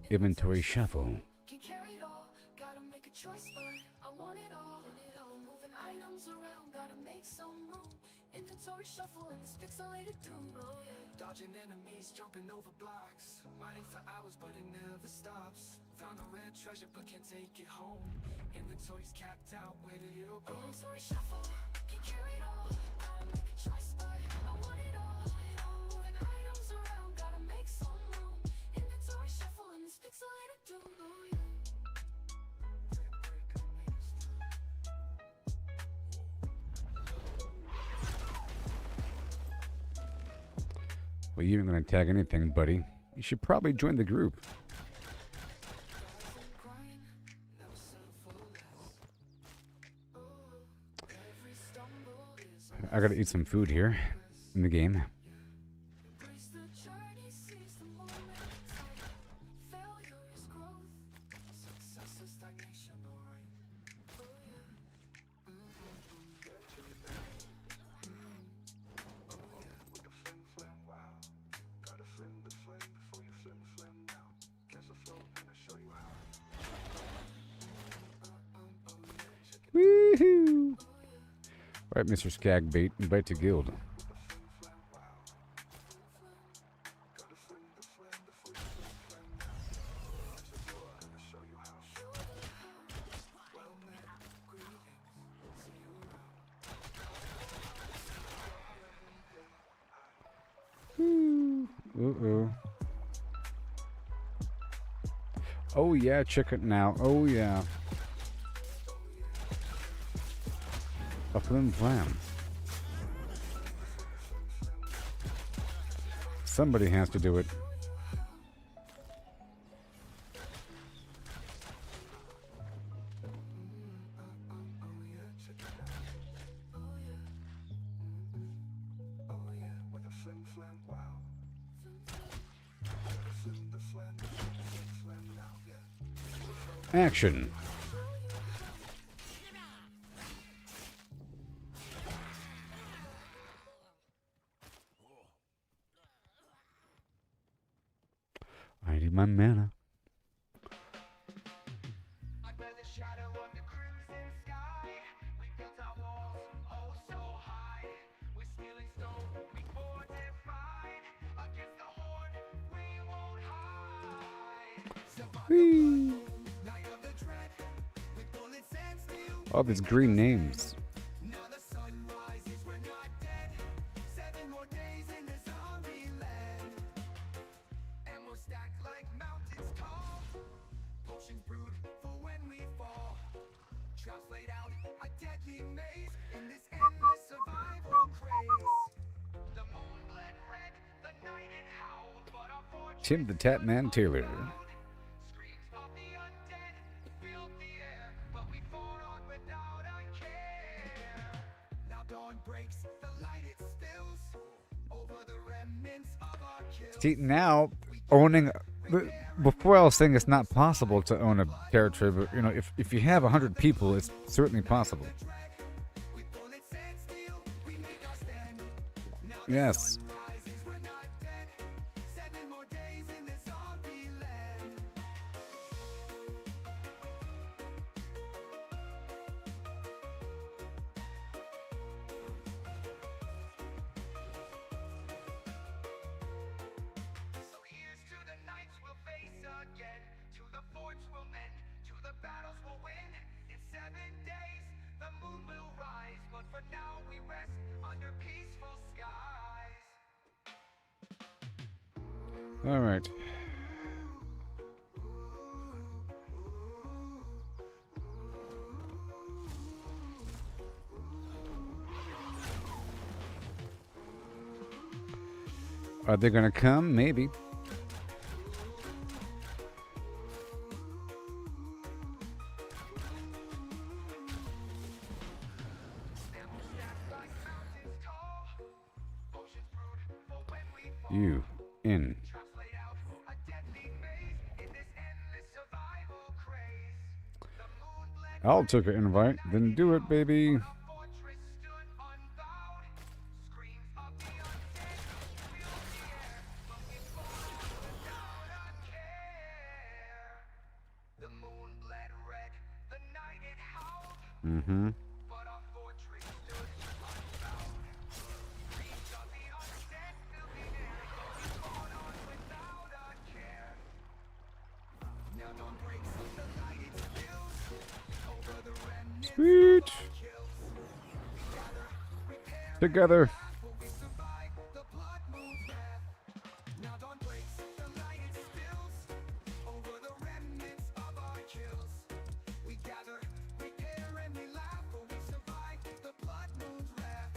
Inventory shuffle. Can carry it all, gotta make a choice, but I want it all. Moving items around, gotta make some room. Inventory shuffle and it's pixelated too. Dodging enemies, jumping over blocks. Mining for hours, but it never stops. Found a red treasure, but can't take it home. Inventory's capped out, where did it all go? Inventory shuffle, can carry it all, gotta make a choice, but I want it all. Moving items around, gotta make some room. Inventory shuffle and it's pixelated too. Well, you ain't gonna tag anything, buddy. You should probably join the group. I gotta eat some food here in the game. Woohoo! All right, Mr. Skagbait, invite to guild. Uh-oh. Oh yeah, chicken now. Oh yeah. A Flim Flam. Somebody has to do it. Action. I need my mana. Under the shadow of the crimson sky, we built our walls, oh so high. With steel and stone, we fortified. Against the horde, we won't hide. Whee! Night of the dread, with bullets and steel. All these green names. Now the sun rises, we're not dead. 7 more days in the zombie land. And we'll stack like mountains tall. Potions brewed for when we fall. Traps laid out, a deadly maze. In this endless survival craze. The moon bled red, the night it howled. But our fortress Tim the Tatman Taylor. screams of the undead filled the air. But we fought on without a care. Now dawn breaks, the light it spills over the remnants of our kills. See, now owning. Before I was saying it's not possible to own a territory, but you know, if you have 100 people, it's certainly possible. With bullets and steel, we make our stand. Now Yes. rises, we're not dead. 7 more days in this zombie land. So here's to the nights we'll face again, to the forts we'll mend, to the battles we'll win. In 7 days, the moon will rise, but for now we rest under peaceful skies. All right. Are they gonna come? Maybe. You in. Traps laid out, a deadly maze in this endless survival craze. The moon bled I'll take an invite. Then do it, baby. the fortress stood unbowed. Screams of the undead filled the air, but we fought without a care. The moon bled red, the night it howled, Mm-hmm. but our fortress stood unbowed. Screams of the undead filled the air, but we fought on without a care. Now dawn breaks, the light it spills over the remnants Sweet. kills. We gather, repair, Together. will we survive the blood moon's wrath? Now dawn breaks, the light it spills over the remnants of our kills. We gather, repair, and we laugh, will we survive the blood moon's wrath?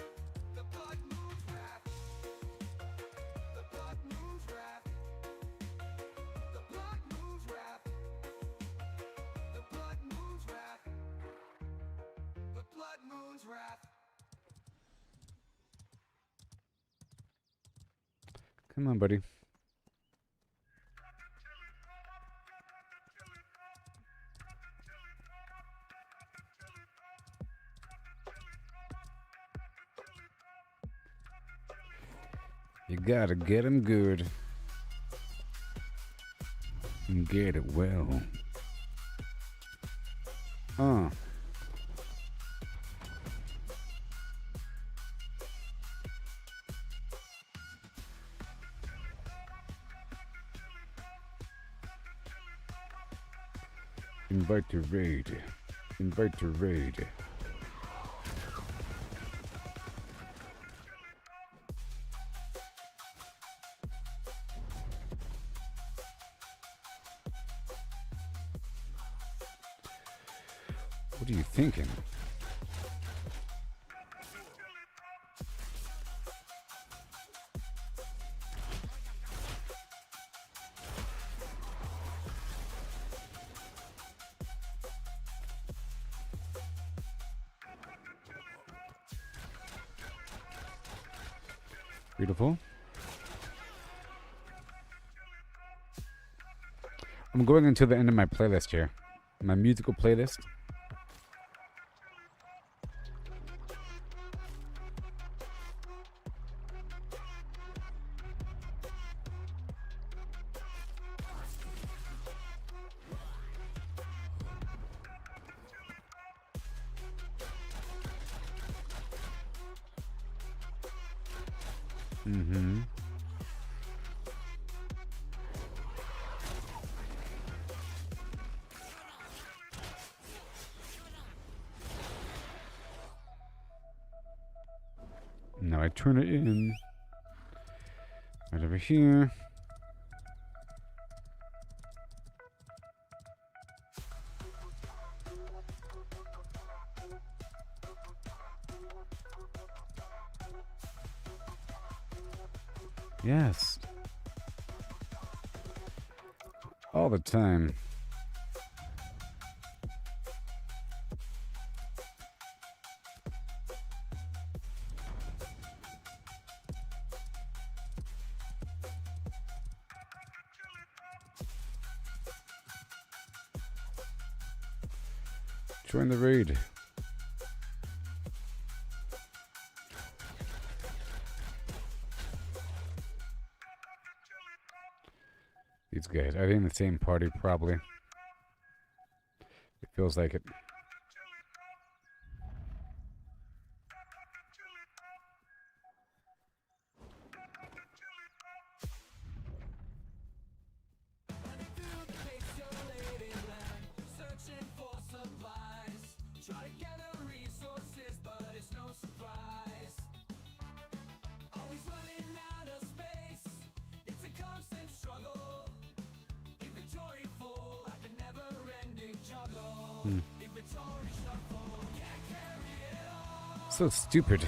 The blood moon's wrath. The blood moon's wrath. The blood moon's wrath. The blood moon's wrath. The blood moon's wrath. Come on, buddy. You gotta get 'em good. And get it well. Invite to raid. Invite to raid. What are you thinking? Beautiful. I'm going until the end of my playlist here. My musical playlist. Mm-hmm. Now I turn it in. Right over here. Yes. All the time. Join the raid. These guys, are they in the same party? Probably. It feels like it. So stupid.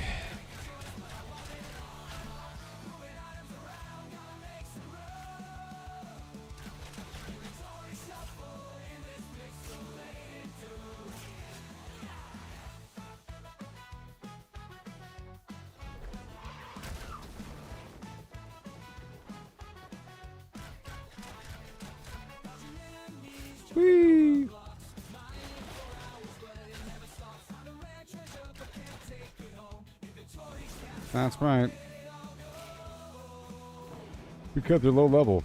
Whee! That's right. Because they're low level.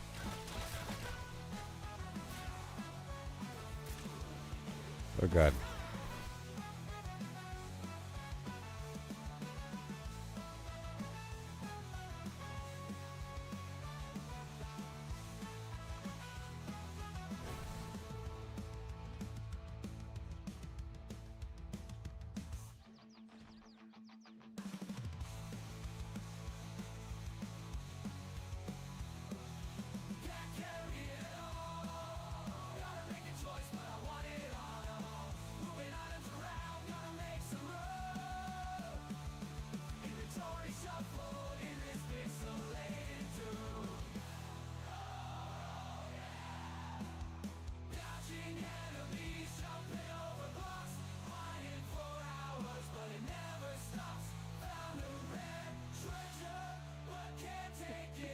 Oh God.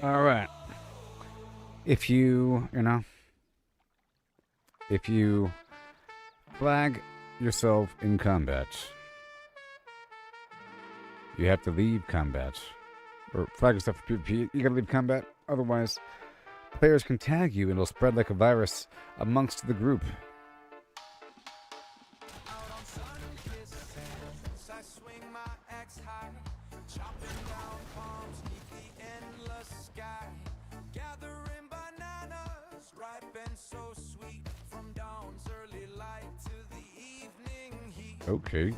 All right. If you flag yourself in combat, you have to leave combat. Or flag yourself for PvP, you gotta leave combat. Otherwise, players can tag you and it'll spread like a virus amongst the group. Okay.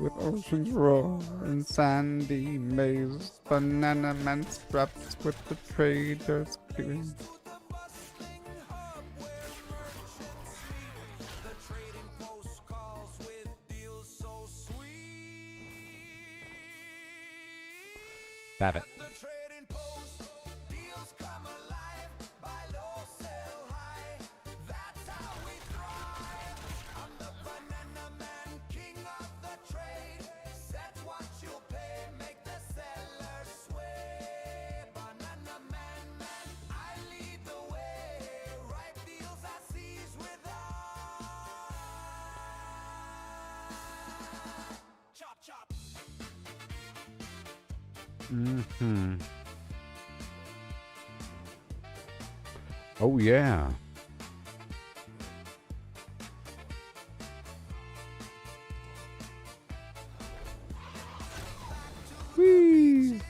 with oceans roar and sandy maze. Banana man strapped with the traders queuing. Have it. Mm-hmm. Oh, yeah. Whee!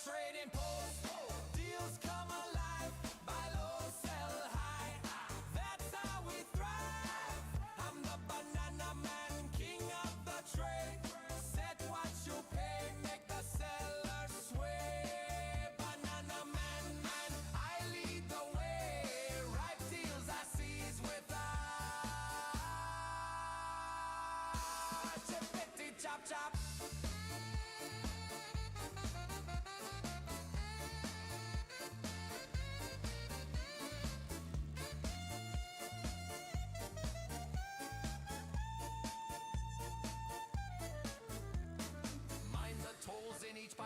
Trading post, deals come alive, buy low, sell high. That's how we thrive. I'm the banana man, king of the trade. Set what you pay, make the seller sway. Banana man, I lead the way. Ripe deals I seize with chippity chop chop.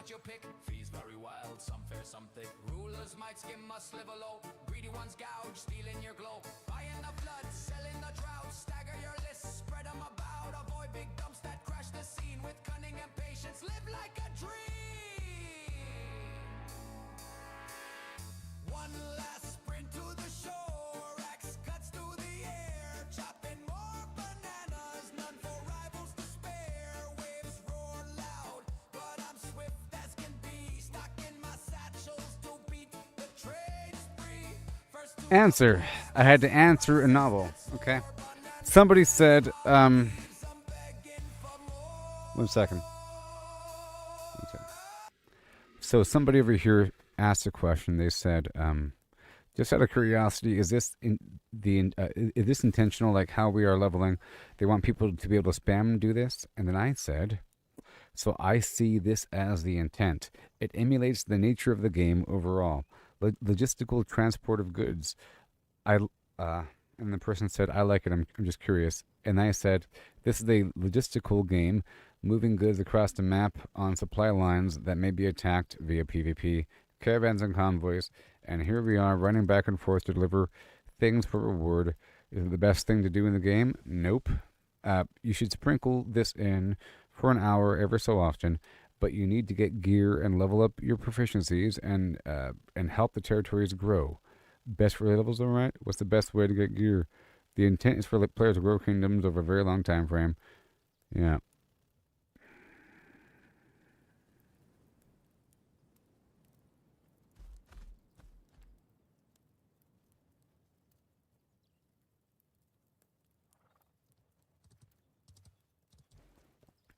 You pick fees very wild, some fair, some thick. Rulers might skim, must live low. Greedy ones gouge, stealing your glow. Buying the flood, selling the drought. Stagger your list, spread them about. Avoid big dumps that crash the scene. With cunning and patience, live like a dream. One last sprint to the shore. Axe cuts through the air, chopping more bananas. None for rivals to spare. Waves roar loud, but I'm swift. Answer. I had to answer a novel. Okay. Somebody said, 1 second. So somebody over here asked a question. They said, just out of curiosity, is this is this intentional? Like how we are leveling? They want people to be able to spam and do this. And then I said, so I see this as the intent. It emulates the nature of the game overall. Logistical transport of goods. And the person said, I like it. I'm just curious. And I said, this is a logistical game, moving goods across the map on supply lines that may be attacked via PvP, caravans and convoys. And here we are running back and forth to deliver things for reward. Is it the best thing to do in the game? Nope. You should sprinkle this in for an hour every so often, but you need to get gear and level up your proficiencies and help the territories grow. Best for levels, all right? What's the best way to get gear? The intent is for players to grow kingdoms over a very long time frame. Yeah.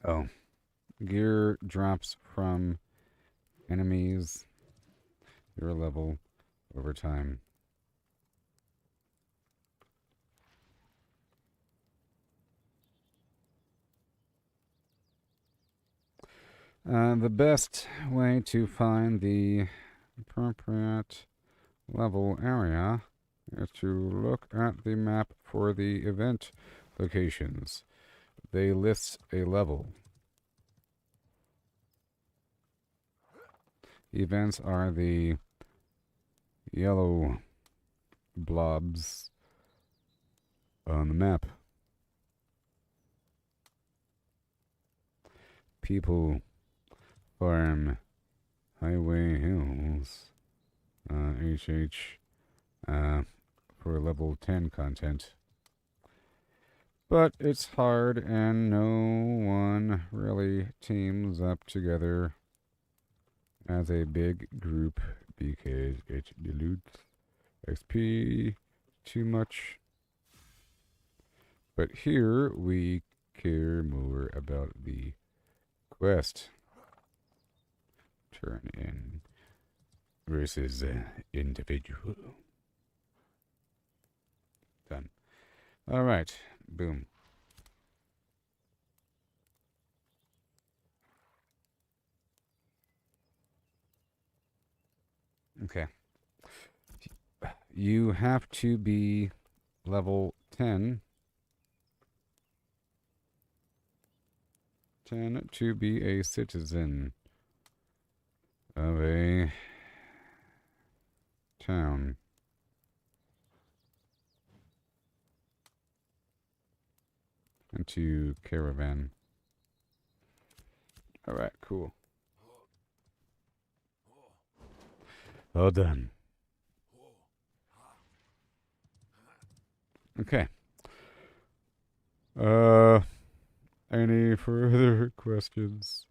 Oh. Gear drops from enemies your level over time. The best way to find the appropriate level area is to look at the map for the event locations. They list a level. Events are the yellow blobs on the map. People farm Highway Hills, HH, for level 10 content. But it's hard and no one really teams up together as a big group because it dilutes XP too much. But here we care more about the quest. Turn in versus individual. Done. All right. Boom. Okay. You have to be level 10. 10 to be a citizen of a town. And to caravan. Alright, cool. All done. Okay. Any further questions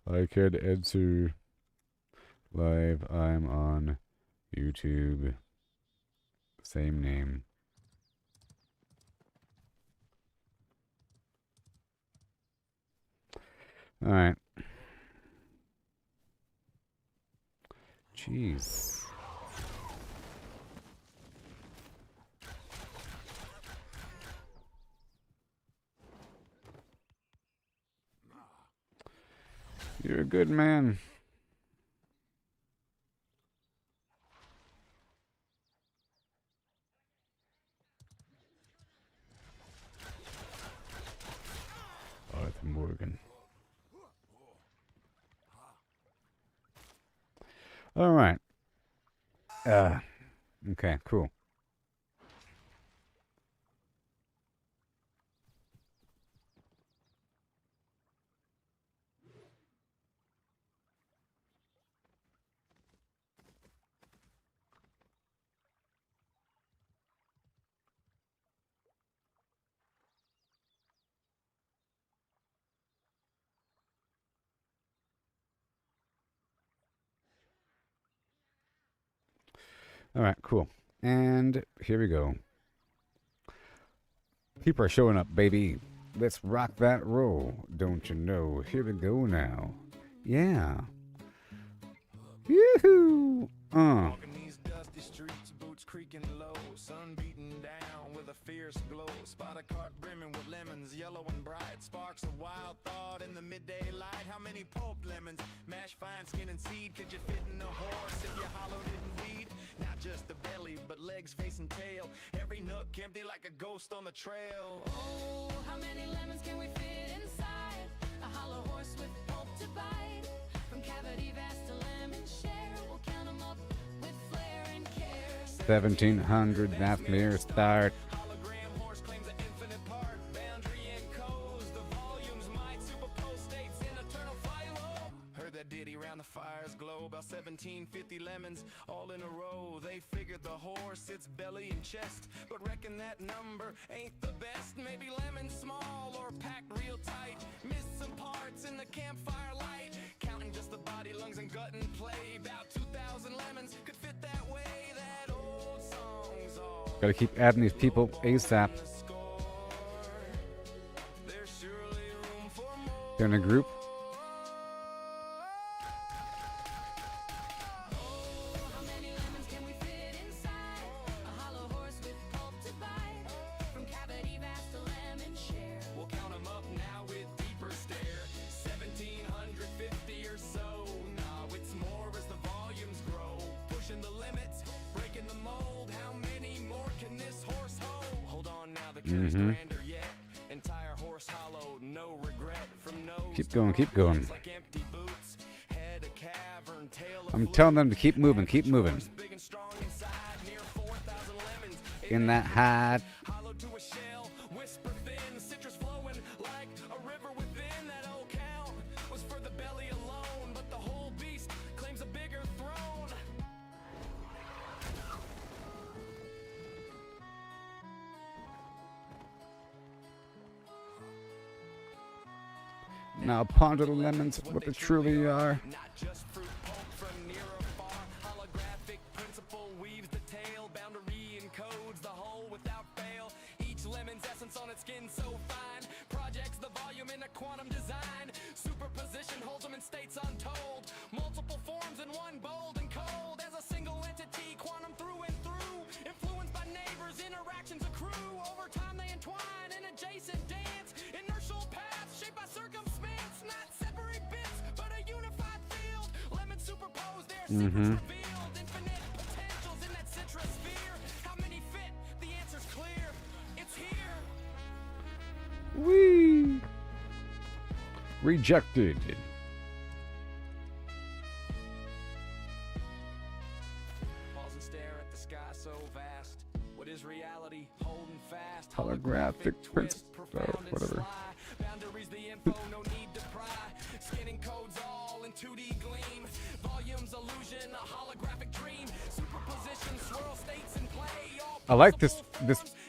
I can answer live? I'm on YouTube. Same name. All right. Jeez. You're a good man. Arthur Morgan. All right. Okay, cool. All right, cool. And here we go. People are showing up, baby. Let's rock that roll. Don't you know? Here we go now. Yeah. Yoo-hoo! Walking these dusty streets, boots creaking low, sun beating down with a fierce glow. Spot a cart brimming with lemons, yellow and bright. Sparks of wild thought in the midday light. How many pulped lemons, mashed fine skin and seed? Could you fit in a horse if your hollow didn't bleed? Not just the belly, but legs, face and tail. Every nook empty like a ghost on the trail. Oh, how many lemons can we fit inside a hollow horse with pulp to bite? From cavity vast to lemon share, we'll count 'em up with flair and care. 1700, that's mere start. Hologram horse claims an infinite part. Boundary and codes, the volumes might superpose states in eternal philo. Heard that ditty round the fire's glow. About 1750 lemons all in a row. They figured the horse, its belly and chest, but reckon that number ain't the best. Maybe lemons small or packed real tight. Missed some parts in the campfire light. Counting just the body, lungs and gut and play. About 2,000 lemons could fit that way. That old song's all Gotta keep adding these people ASAP. score. There's surely room for more. They're in a group. How many lemons can we fit inside a hollow horse with pulp to bite? From cavity vast to lemon share. We'll count 'em up now with deeper stare. 1750 Mhm. Entire horse hollow, no regret from nose Keep to going, keep going. like empty boots. Head a cavern, tail a I'm telling them to keep moving, keep moving. big and strong inside, near 4,000 lemons. In that hat. Hollow to a shell, whisper thin, citrus flowing like a river within. That old count was for the belly alone, but the whole beast claims a bigger throne. Now ponder the lemons, what they truly are. Not just fruit pulp from near or far. Holographic principle weaves the tale. Boundary encodes the whole without fail. Each lemon's essence on its skin so fine. Projects the volume in a quantum design. Superposition holds them in states untold. Multiple forms in one, bold and cold. As a single entity, quantum through and through. Influenced by neighbors, interactions accrue. Over time they entwine in adjacent dance. Inertial paths shaped by circumstance. Not separate bits, but a unified field. Lemons superposed, their secrets revealed. Infinite potentials in that citrus sphere. How many fit? The answer's clear. It's here. Whee! Rejected. Pause and stare at the sky so vast. What is reality? Holding fast. Holographic twist, principle, profound and whatever. sly. Boundaries the info, no need to pry. Scanning codes all in 2D gleam. Volumes illusion, a holographic dream. Superposition, swirl states in play. All I like this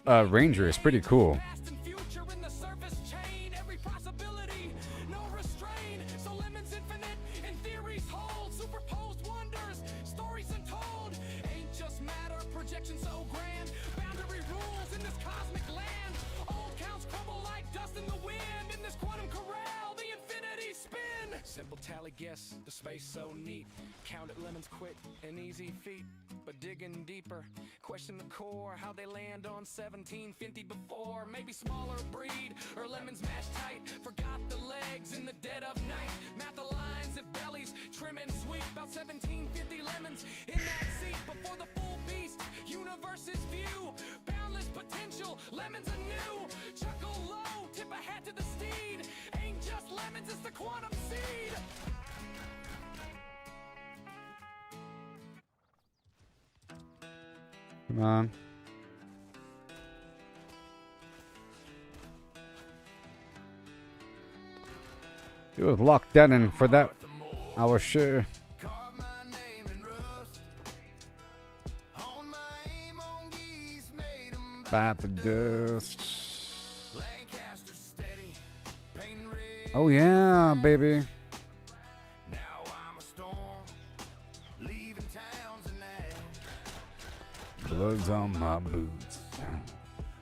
ranger. It's pretty cool. past and future in the surface chain. Every possibility, no restraint. So lemons infinite and theories hold. Superposed wonders, stories untold. Ain't just matter, projection so grand. Boundary rules in this cosmic land. Old counts crumble like dust in the wind. In this quantum corral, the infinity spin. Simple tally guess, the space so neat. Counted lemons quick, an easy feat. But digging deeper, question the core. How they land on 1750 before. Maybe smaller breed, or lemons mashed tight. Forgot the legs in the dead of night. Math the lines if bellies trim and sweep. About 1750 lemons in that seat. Before the full beast, universe's view. Boundless potential, lemons anew. Chuckle low, tip a hat to the steed. Ain't just lemons, it's the quantum seed. Come on. It was locked down, and for that, I was sure. Carve my name in rust. Hone my aim on geese, made 'em By the dust. Lancaster steady, painting red. Oh yeah, baby. Now I'm a storm, leaving towns and that. Blood's on my boots.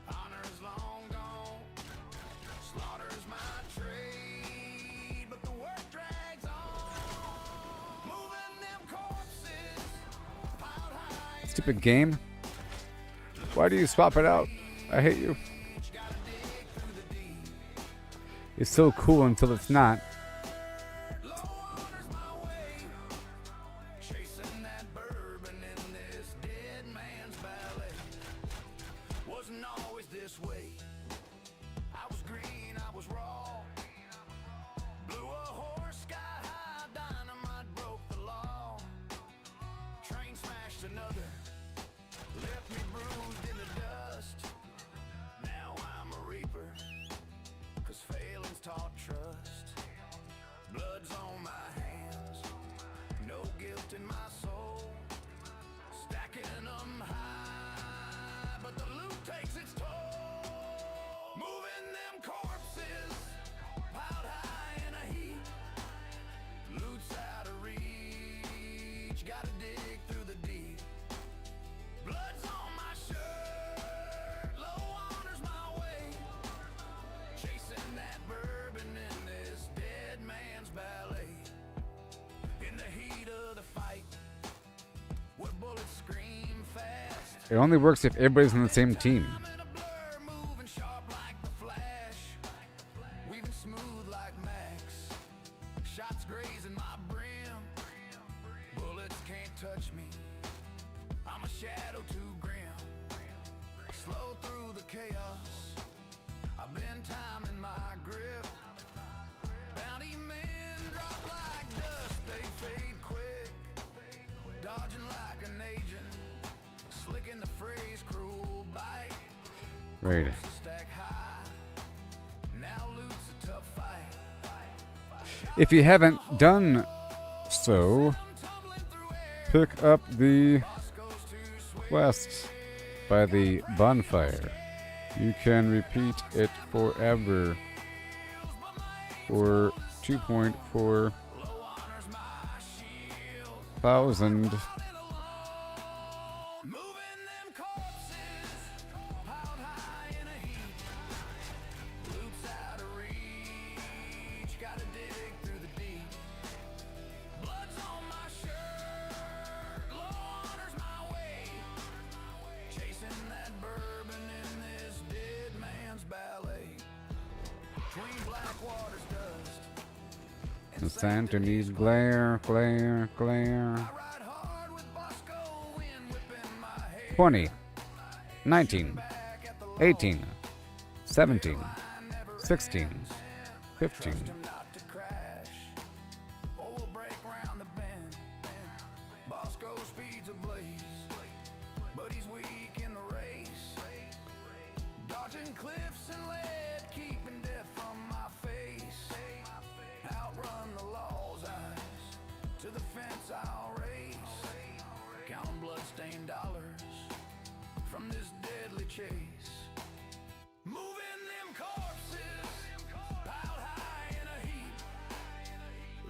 Honor's long gone, slaughter's my trade, but the work drags on. Moving them corpses, piled high. Stupid game. Why do you swap it out? I hate you. It's so cool until it's not. Low water's my way, chasing that bourbon in this dead man's ballet. Wasn't always this way. I was green, I was raw. Blew a horse sky high, dynamite broke the law. Train smashed another, left me bruised in the dust. Now I'm a reaper, 'cause failing's taught trust. Blood's on my hands, no guilt in my soul. Stacking them high, but the loot takes its toll. Moving them corpses, piled high in a heap. Loot's out of reach, gotta dig through the deep. Blood's on my shirt, low honor's my way. Chasing that bourbon in this dead man's ballet. In the heat of the fight, where bullets scream fast. It only works if everybody's on the same team. I'm in a blur, moving sharp like the flash. Weaving smooth like Max. Shots grazing my brim. Bullets can't touch me. I'm a shadow too grim. Slow through the chaos. been timing my grip. Bounty men drop like dust, they fade quick. Dodging like an agent, slicking the phrase cruel bite. Right. Stack high, now loot's a tough fight. If you haven't done so, pick up the quest by the bonfire. You can repeat it forever for 2.4 thousand. Moving them corpses, piled high in a heap. Loot's out of reach, gotta dig through the deep. Blood's on my shirt, low honor's my way. Chasing that bourbon in this dead man's ballet. Between black water's dust And Santony's glare, glare, glare. I ride hard with Bosco wind whipping my hair. 20, 19, 18, 17, 16, 15. Not to crash, or we'll break round the bend. Bosco speeds ablaze, but he's weak in the race. Dodging cliffs and lead, keeping death from my face. Outrun the law's eyes, to the fence I'll race. Counting blood-stained dollars from this deadly chase. Moving them corpses, piled high in a heap.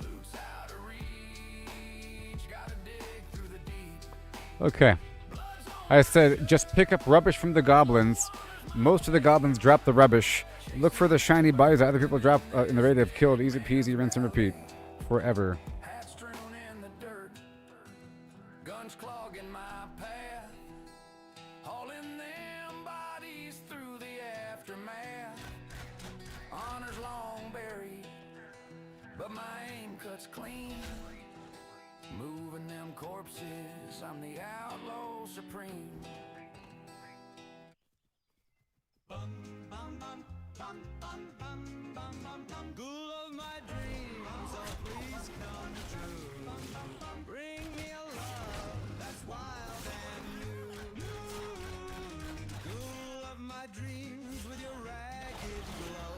Loot's out of reach, gotta dig through the deep. Okay. I said just pick up rubbish from the goblins. Most of the goblins drop the rubbish. Look for the shiny bodies that other people drop in the raid they've killed. Easy peasy, rinse and repeat. Forever. Hats strewn in the dirt, guns clogging my path. Hauling them bodies through the aftermath. Honor's long buried, but my aim cuts clean. Moving them corpses, I'm the outlaw supreme. Ghoul of my dreams, oh please come true. Bring me a love that's wild and new. Ghoul of my dreams with your ragged glow.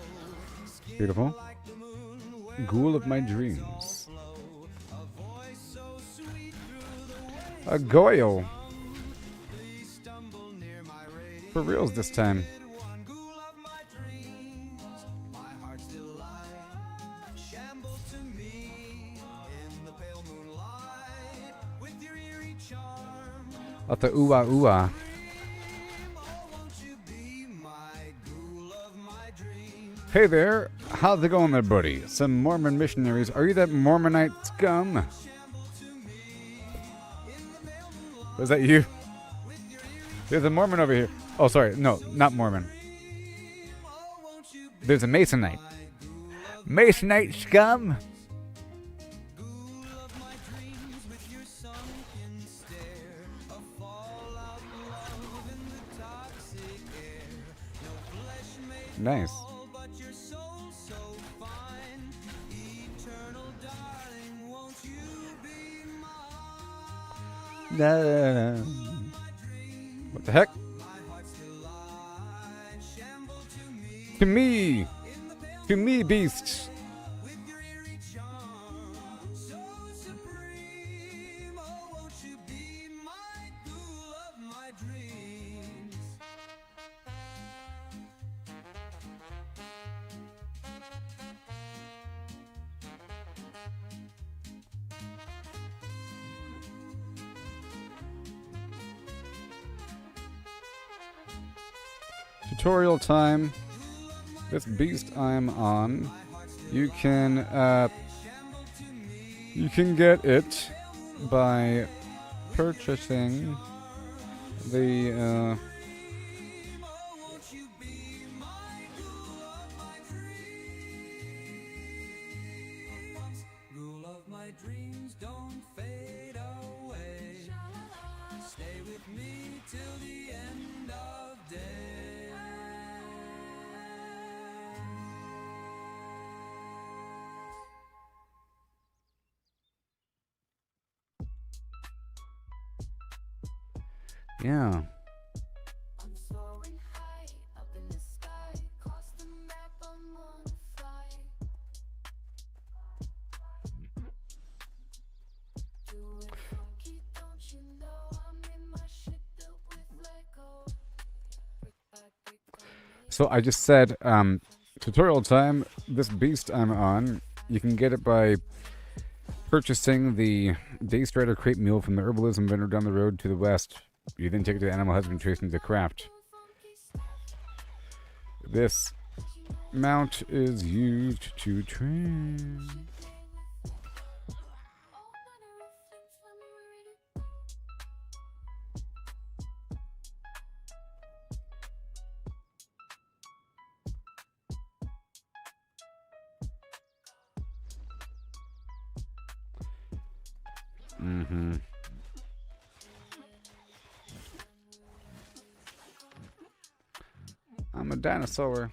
Skin Beautiful. like the moon, wear Ghoul of my rags dreams. all flow. A voice so sweet through the A Goyle. Please stumble near my radiant For reals this time. one. Ghoul of my dreams, my heart's delight. Shamble to me in the pale moonlight with your eerie charm. At the ooh-ah ooh-ah. Oh, won't you be my ghoul of my dreams? Hey there. How's it going there, buddy? Some Mormon missionaries. Are you that Mormonite scum? Was that you? There's a Mormon over here. Oh, sorry. No, not Mormon. There's a Masonite. Masonite scum. Nice. No. What the heck? To me! To me, beasts! Tutorial time. This beast I'm on, you can get it by purchasing the Ghoul of my dreams, don't fade away. Stay with me till the end of day. Yeah. I'm soaring high up in the sky. Cross the map, I'm on a flight. Do it funky, don't you know? I'm in my shit built with Lego. Brick by brick, So I just said, tutorial time. This beast I'm on, you can get it by purchasing the Daystrider crate mule from the herbalism vendor down the road to the west. You then take it to Animal Husbandry Tracing to craft. This mount is used to train. Mm-hmm. I'm a dinosaur.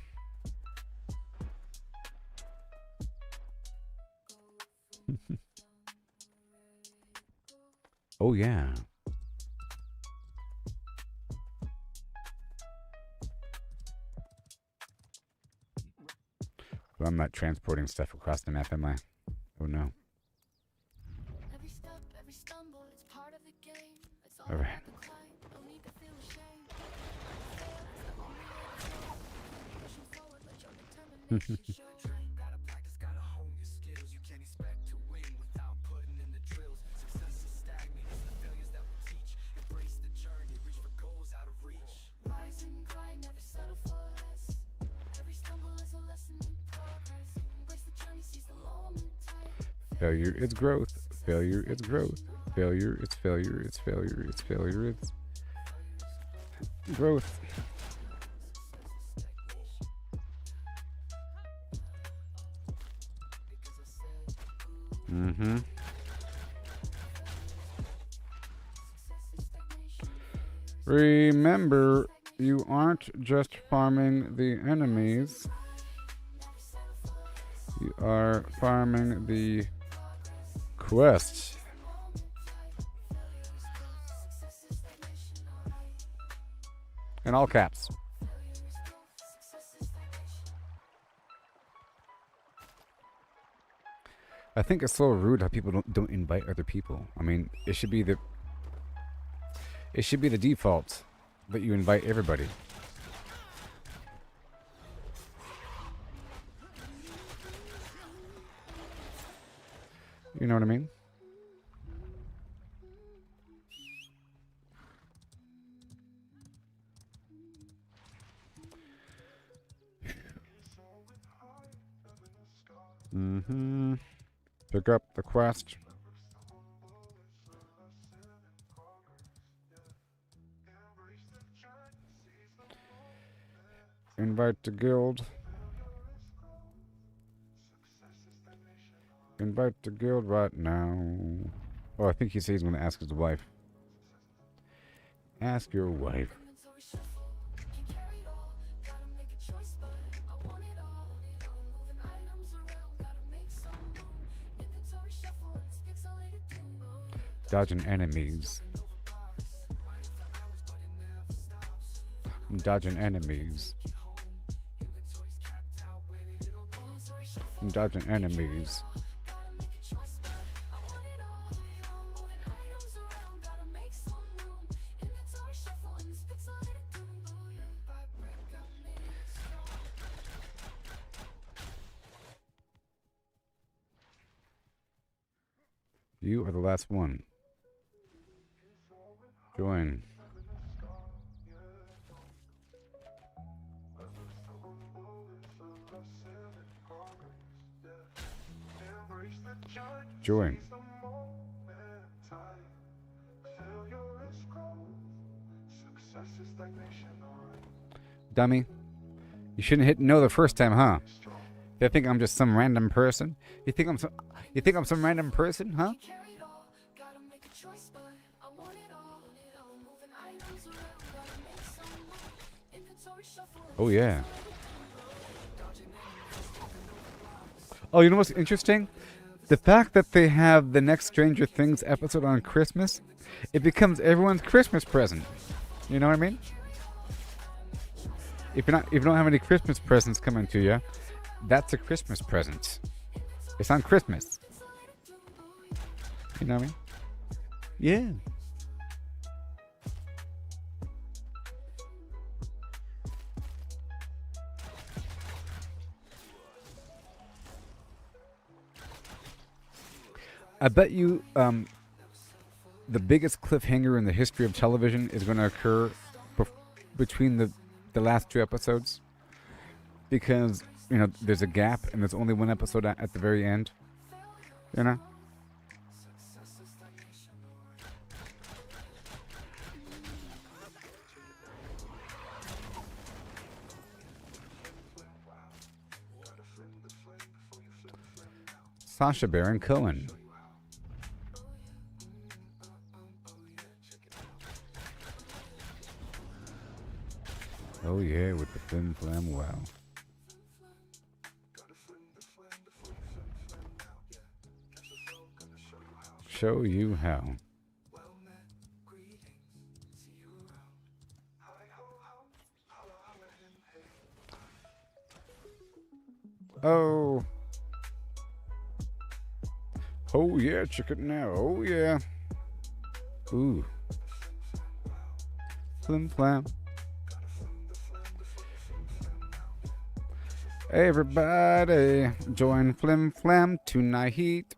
Oh, yeah. Well, I'm not transporting stuff across the map, am I? Oh, no. every step, every stumble, it's part of the game. It's all All right. about the climb. Don't need to feel ashamed. Pushing forward, let your determination show. Gotta practice, gotta hone your skills. You can't expect to win without putting in the drills. Success is stagnant, it's the failures that will teach. Embrace the journey, reach for goals out of reach. Rise and grind, never settle for less. Every stumble is a lesson in progress. Embrace the journey, seize the moment. Failure, it's growth. Failure, it's growth. Failure, it's failure. It's failure, it's failure. It's growth. Mm-hmm. Remember, you aren't just farming the enemies. You are farming the quest. In all caps. I think it's so rude how people don't invite other people. I mean, it should be the default that you invite everybody. You know what I mean? Mm-hmm. Pick up the quest. Invite to guild. Invite to guild right now. Oh, I think he says he's going to ask his wife. Ask your wife. Dodging enemies. I'm dodging enemies. I'm dodging enemies. You are the last one. Join. Join. Dummy. You shouldn't hit no the first time, huh? They think I'm just some random person? You think I'm some random person, huh? Oh yeah. Oh, you know what's interesting? The fact that they have the next Stranger Things episode on Christmas, it becomes everyone's Christmas present. You know what I mean? If you don't have any Christmas presents coming to you, that's a Christmas present. It's on Christmas. You know what I mean? Yeah. I bet you the biggest cliffhanger in the history of television is going to occur between the last two episodes, because there's a gap and there's only one episode at the very end. You know. Sacha Baron Cohen. Oh yeah, with the Flim Flam, wow. Show you how. Oh. Oh yeah, check it now. Oh yeah. Ooh. Flim Flam. Everybody, join Flim Flam tonight.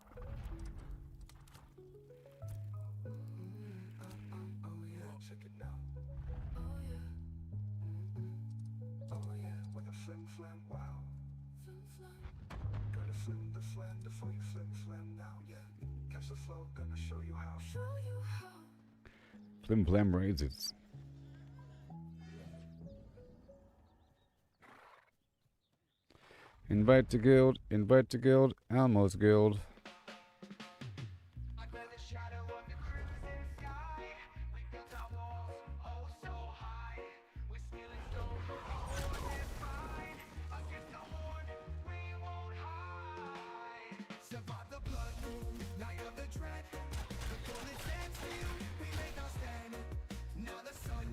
Flim Flam raises. Invite to guild, Elmo's guild.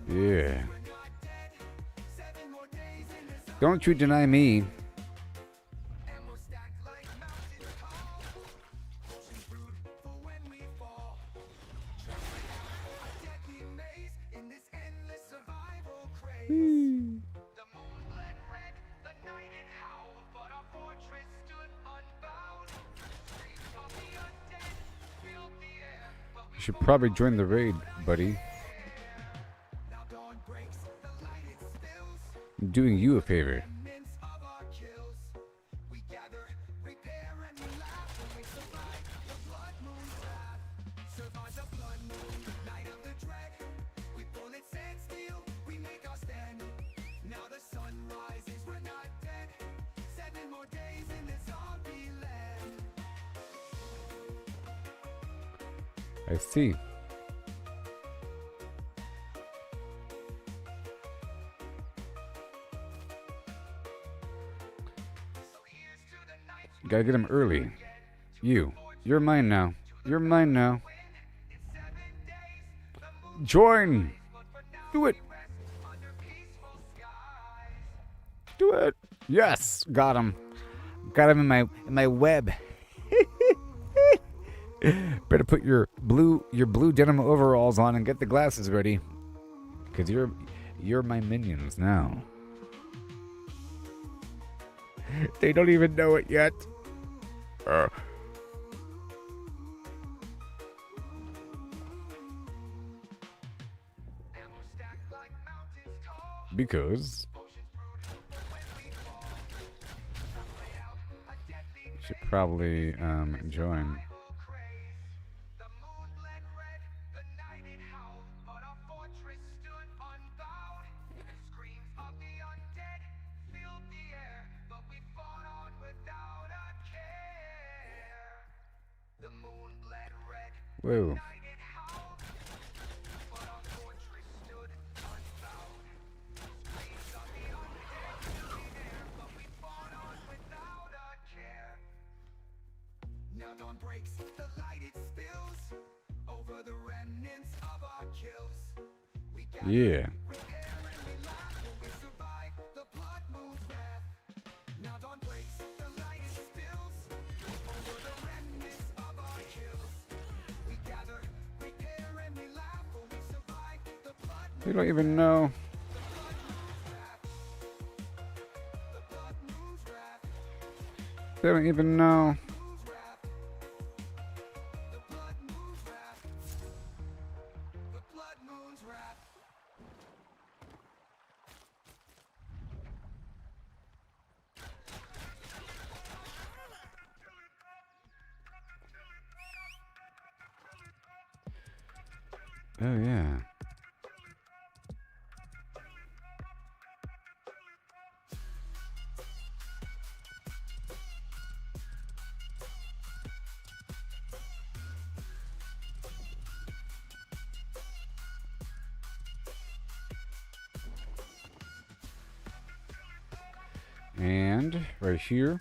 Yeah. Don't you deny me. You should probably join the raid, buddy. I'm doing you a favor. I see. Gotta get him early. You're mine now. You're mine now. Join! Do it! Do it! Yes! Got him. Got him in my web. Better put your blue denim overalls on and get the glasses ready, because you're my minions now. They don't even know it yet. Because you should probably join. Whoa. Now dawn breaks, the light it spills over the remnants of our kills. We Yeah. We don't even know. They don't even know. Oh, yeah. And right here.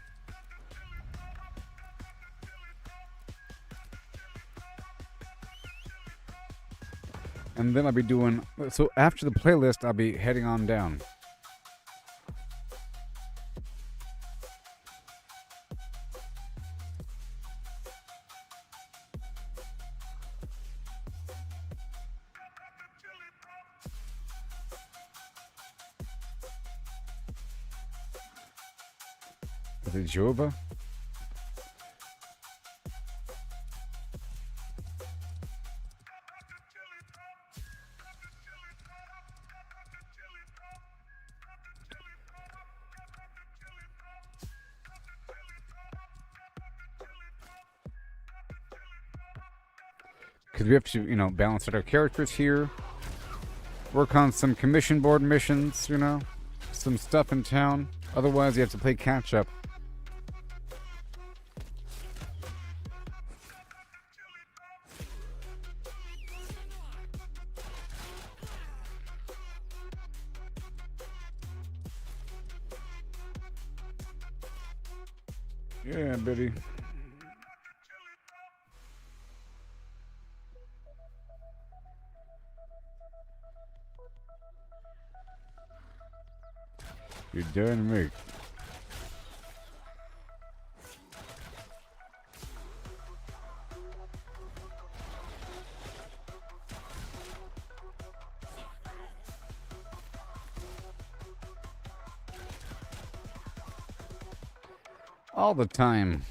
And then I'll be doing, so after the playlist, I'll be heading on down. Is it Jova? Because we have to, balance out our characters here. Work on some commission board missions, some stuff in town. Otherwise, you have to play catch up. Yeah, Betty. You're done me. All the time.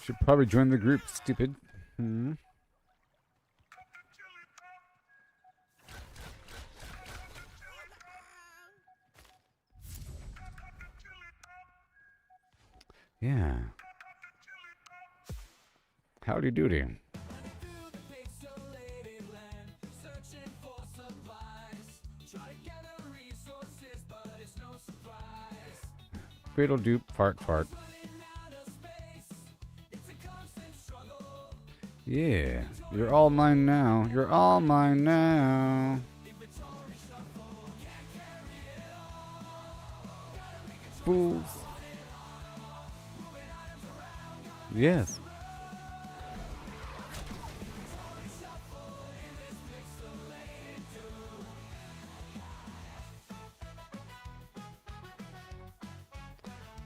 Should probably join the group, stupid. Yeah. Howdy doody. Fatal dupe, fart, fart. Yeah, you're all mine now. You're all mine now. Fools. Yes.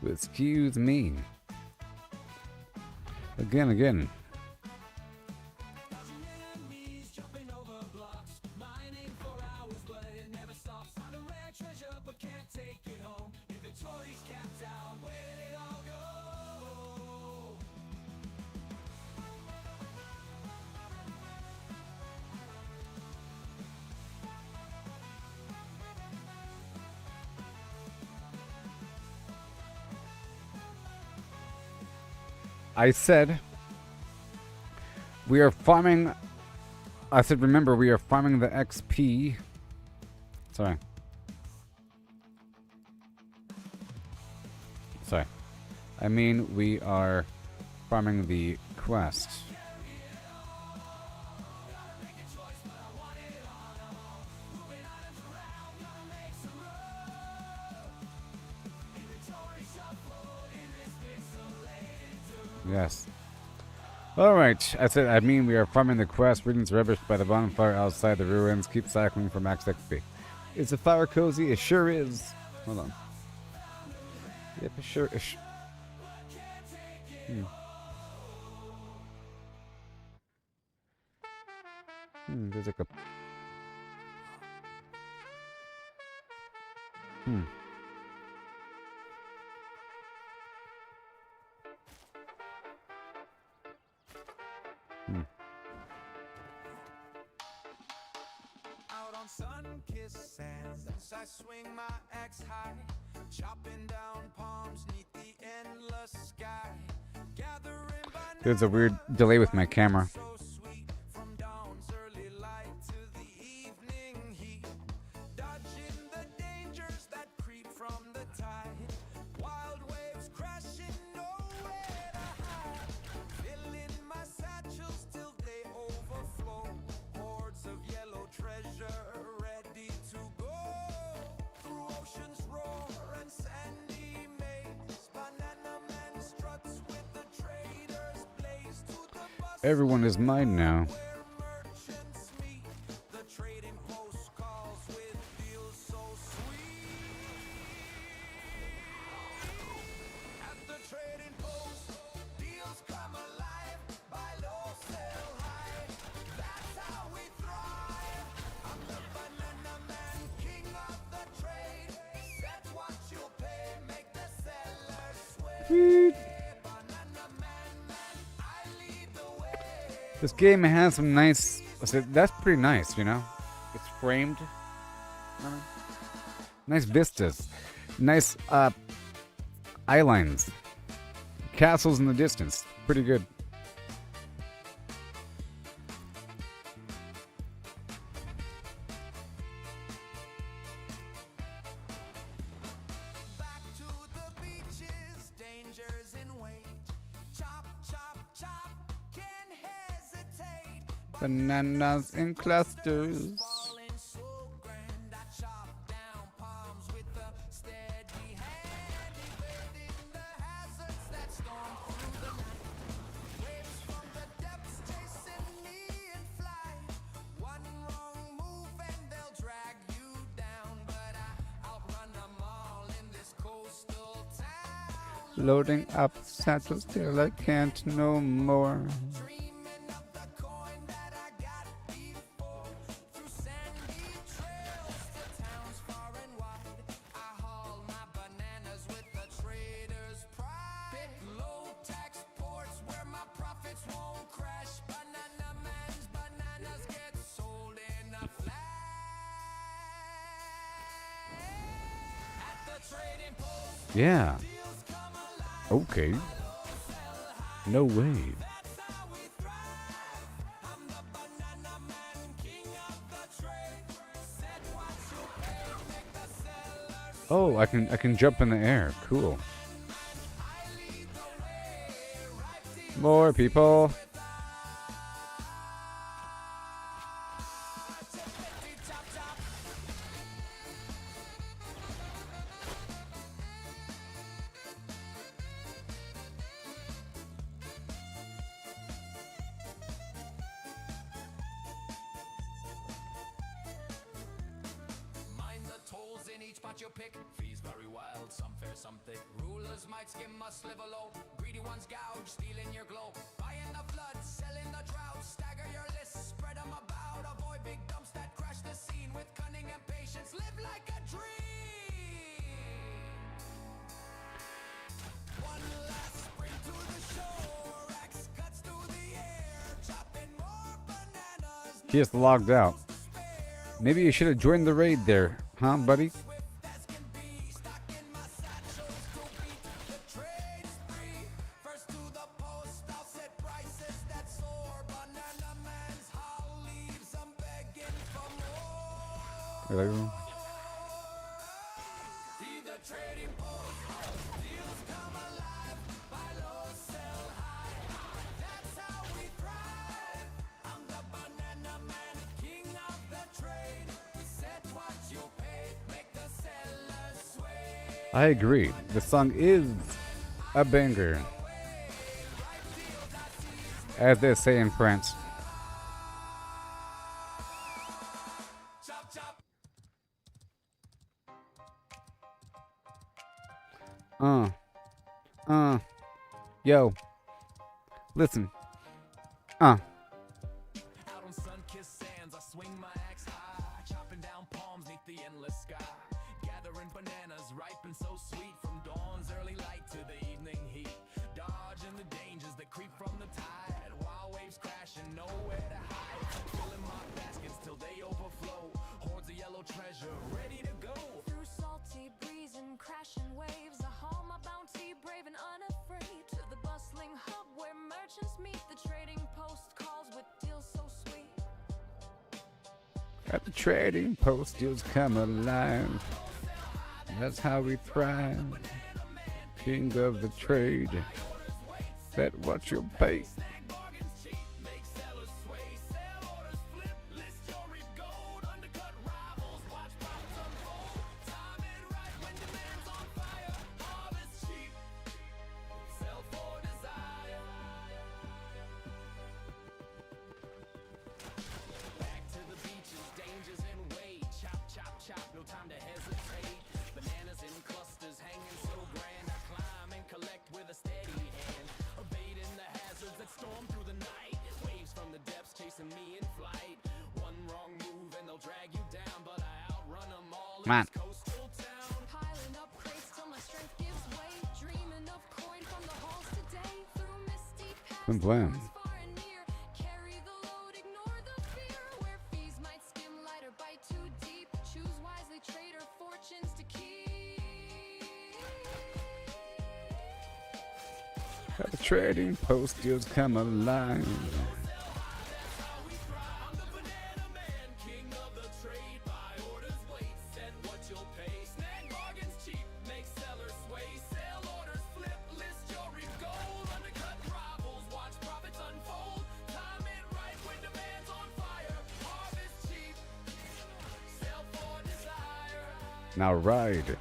Excuse me. Again. I said we are farming. I said, remember, we are farming the XP. Sorry. I mean, we are farming the quest. Yes. Alright, I mean, we are farming the quest. Regions rubbish by the bonfire outside the ruins. Keep cycling for max XP. Is the fire cozy? It sure is. Hold on. Yep, it sure is. There's like a... Out on sun-kissed sands, I swing my axe high, chopping down palms 'neath the endless sky. Gathering by There's a weird delay with my camera. so sweet, from dawn's early light to the evening heat, dodging the dangers that creep from the tide. Wild waves crashing, nowhere to hide. Filling my satchels till they overflow. Hordes of yellow treasure ready to go. Through oceans roar and sandy maze, banana man struts with the traders blaze to the bus. Everyone is mine now. Where merchants meet, the trading post calls with deals so sweet. At the trading post, deals come alive. Buy low, sell high. That's how we thrive. I'm the banana man, king of the trade. Set what you'll pay, make the seller sway. Banana man, I lead the way. This game has some nice... That's pretty nice, you know? It's framed. Nice vistas. Nice, eye lines. Castles in the distance. Pretty good. Back to the beaches, dangers in wait. Chop, chop, chop, can't hesitate. Bananas in clusters. Falling so grand, I chop down palms with a steady hand, evading the hazards that storm through the night. Waves from the depths chasing me in flight. One wrong move and they'll drag you down, but I outrun them all in this coastal town. Loading up satchels till I can't no more. Dreaming of the coin that I got before. Through sandy trails to towns far and wide, I haul my bananas with the trader's pride. Pick low tax ports where my profits won't crash. Banana man's bananas get sold in a flash. At the trading post, Yeah. deals come alive. Okay. No way. That's how we thrive. I'm the banana man, king of the trade. Set what you pay, make the sellers. Oh, I can jump in the air. Cool. I lead the way. Right deep More people. chop chop. Mind the tolls in each pot you pick. Fees vary wild, some fair, some thick. Rulers might skim a sliver low. Greedy ones gouge, stealing your glow. Buying the flood, selling the drought. Stagger your list, spread them about. Avoid big dumps that crash the scene. With cunning and patience, live like a dream. One last sprint to the shore. Axe cuts through the air. Chopping more bananas. He just logged out. Maybe you should have joined the raid there, huh, buddy? Swift as can be, stuck in my satchels to beat the trade spree. First to the post, I'll set prices that soar. Banana man's haul leaves, I'm begging for more. See the trading post, deals come alive. I agree. The song is a banger, as they say in France. Uh, yo, listen. Out on sun-kissed sands, I swing my axe high, chopping down palms neath the endless sky, gathering bananas ripe and so sweet, from dawn's early light to the evening heat, dodging the dangers that creep from the tide, wild waves crashing, nowhere to hide, filling my baskets till they overflow, hordes of yellow treasure ready to go. Through salty breeze and crashing waves, I haul my bounty brave and unafraid to the bustling hub where merchants meet. The trading post calls with deals so sweet. At the trading post, deals come alive. That's how we thrive. King of the trade. That what you'll pay. No time to hesitate. Bananas in clusters hanging so grand. I climb and collect with a steady hand, evading the hazards that storm through the night. Waves from the depths chasing me in flight. One wrong move and they'll drag you down, but I outrun them all in this coastal town. Piling up crates till my strength gives way. Dreaming of coin from the halls today. Through misty paths, Flim Flam. far and near. Carry the load, ignore the fear. Where fees might skim lighter, bite too deep. Choose wisely, trader fortunes to keep. At the trading post, deals come alive. I'm the banana man, king of the trade. Buy orders, wait, set what you'll pay. Snag bargains cheap, make sellers sway. Sell orders, flip, list your reap gold. Undercut rivals, watch profits unfold. Time it right when demand's on fire. Harvest cheap, sell for desire. Now ride.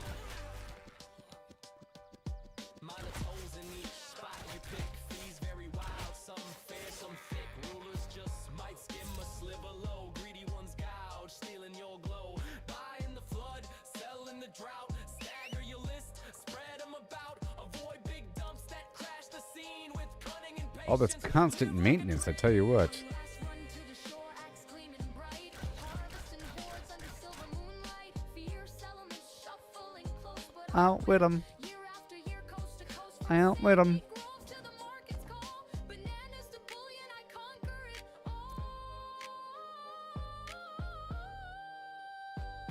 Minor toes in each spot you pick. Fees very wild, some fair, some thick. Rulers just might skim a sliver low. Greedy ones gouge, stealing your glow. Buy in the flood, sell in the drought. Stagger your list, spread them about. Avoid big dumps that crash the scene with cunning and patience. All this constant maintenance, I tell you what. Last run to the shore, axe gleaming bright. Harvesting hordes under silver moonlight. Fierce elements shuffling close, but Out with 'em. year after year, coast to coast. Out with 'em. Grove to the market's call. Bananas to bullion, I conquer it all.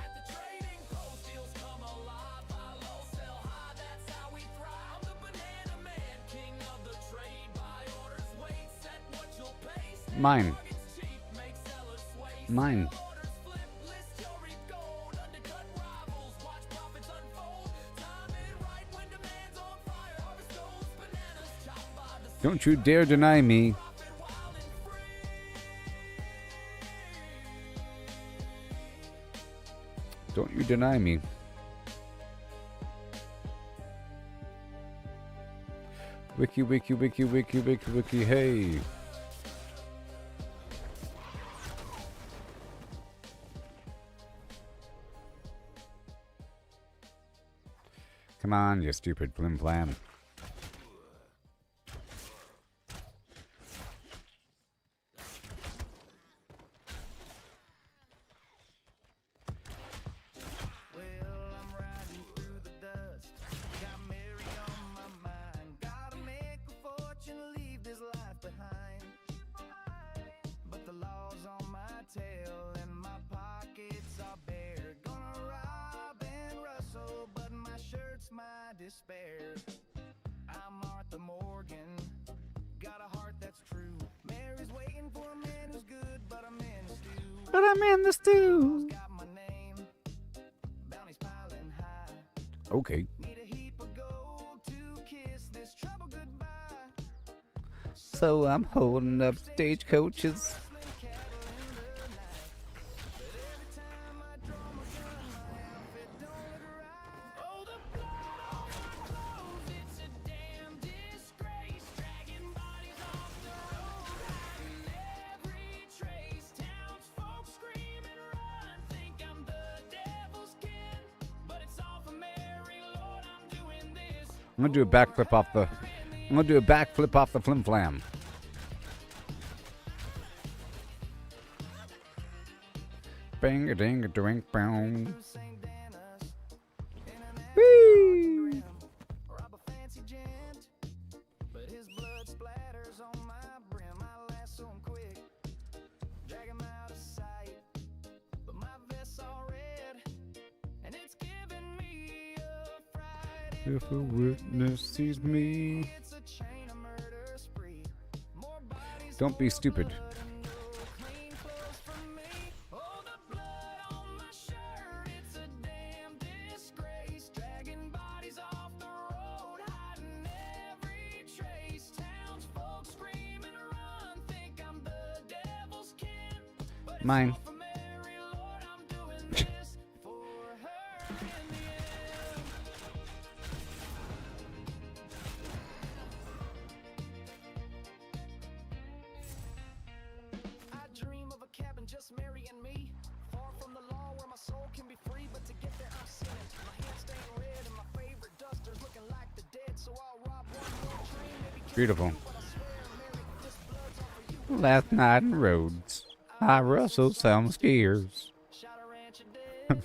At the trading post, deals come alive. Buy low, sell high, that's how we thrive. I'm the banana man, king of the trade. Buy orders, wait, set what you'll pay. Mine. Bargains cheap, make sellers sway. Mine. Orders flip, list your reap gold. Undercut rivals, watch profits unfold. Time it right when demand's on fire. Harvest gold, bananas chopped by the sea. Don't you dare deny me. Profit wild and free. Don't you deny me. Wiki, wiki, wiki, wiki, wiki, wiki, hey. Come on, you stupid Flim Flam. Well, I'm riding through the dust. Got Mary on my mind. Gotta make a fortune, leave this life behind. But the law's on my tail and my pockets are bare. Gonna rob and rustle, but my shirt's my despair. I'm Martha Morgan. Got a heart that's true. Mary's waiting for a man who's good, but I'm in a stew. But I'm in the stew. Got my name. Bounty's piling high. Okay. Need a heap of gold to kiss this trouble goodbye. So I'm holding up stagecoaches. Slim cattle in the night. But every time I draw my gun, my outfit don't look right. Oh, the blood I'm gonna do a backflip off the. I'm gonna do a backflip off the Flim Flam. Bang a ding a drink boom. Whee! Rob a fancy gent, but his blood splatters on my brim. I lasso him quick, drag him out of sight. But my vest's all red, and it's giving me a fright. If a witness sees me, It's a chain of murder spree. More bodies, don't be stupid. clean clothes from me. Oh, the blood on my shirt, it's a damn disgrace. Dragging bodies off the road, hiding every trace. Townsfolk screaming, run, think I'm the devil's kin. But it's Mine. all for Mary, Lord, I'm doing this for her in the end. I dream of a cabin, just Mary and me. Far from the law where my soul can be free. But to get there, I'm sinning. My hands stained red and my favorite duster's looking like the dead. So I'll rob one more train, maybe kill Beautiful. you, but I swear, Mary, this blood's all for you. Last night in Rhodes, I rustled some skiers. Shot a rancher dead.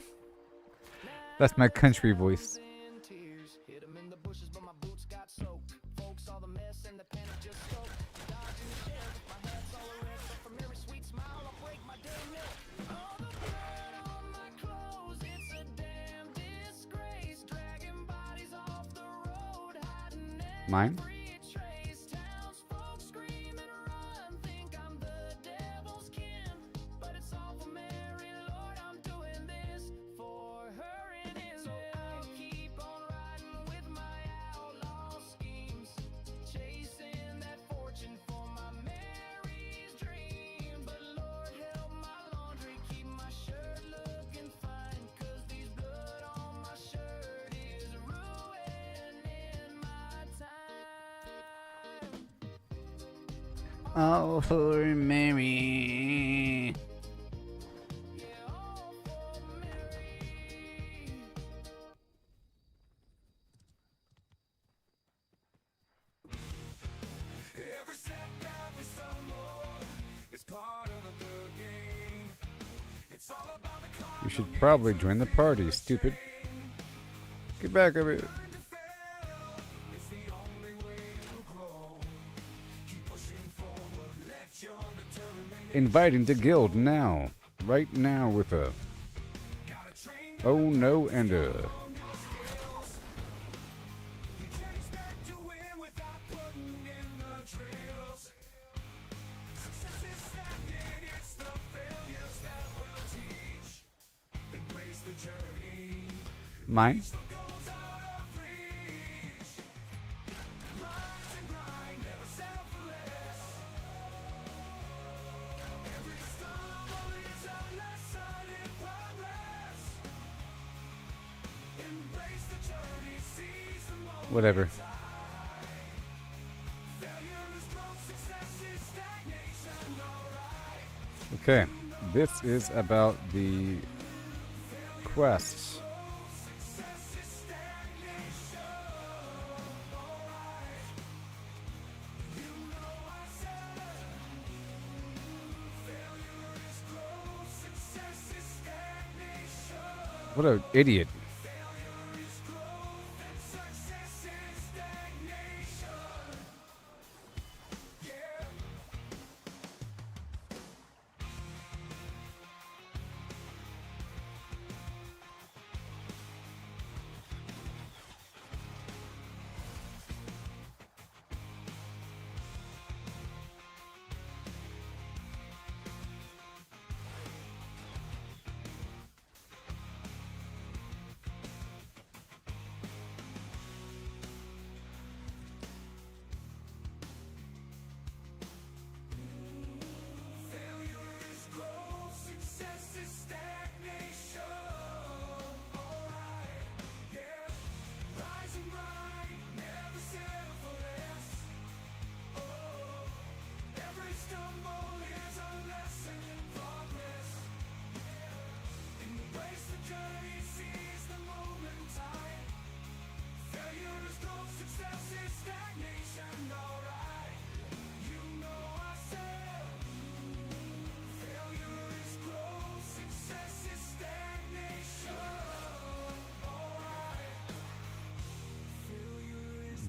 That's my country voice. In tears, hit 'em in the bushes, but my boots got soaked. Folks saw the mess and the panic just stoked. Dodging the sheriff, my hat's all red, but for Mary's sweet smile, I'll break my damn neck. All the blood on my clothes, it's a damn disgrace. Dragging bodies off the road, hiding Mine? every trace. Townsfolk screaming, run, think I'm the devil's kin. But it's all for Mary, Lord, I'm doing this for her in his So I'll keep on riding with my outlaw schemes, chasing that fortune for my Mary's dream. But Lord, help my laundry, keep my shirt looking fine. 'Cause these blood on my shirt is ruining my time. Oh, for Mary. Yeah, all for Mary. Every setback we stumble is part of the game. It's all about the climb You should probably join the party, stupid. Get back over here. to fail. It's the only way to grow. Keep pushing forward, let your determination Inviting to guild now. Right now with a gotta train oh no and a chase back to win without putting in the trails. Success is stagnant, it's the failures that will teach. Embrace the journey. mine. Goals out of reach. Rise and grind, never selfless. Every stumble is a lesson in progress. Embrace the journey, seize the moment. Whatever. Failure is growth, success is stagnation, alright. Okay. This is about the quests. Success is stagnation, alright. You know I said failure is growth, success is stagnation. What an idiot. Failure is growth and success is stagnation. Yeah.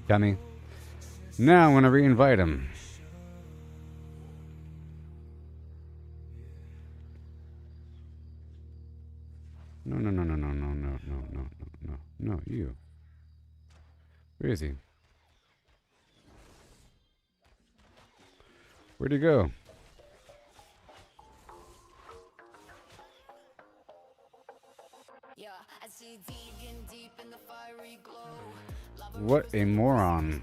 dummy. Now I want to re-invite him. No, no, no, no, no, no, no, no, no, no, no, you. Where is he? Where'd he go? Yeah, I see digging deep in the fiery glow. What a moron.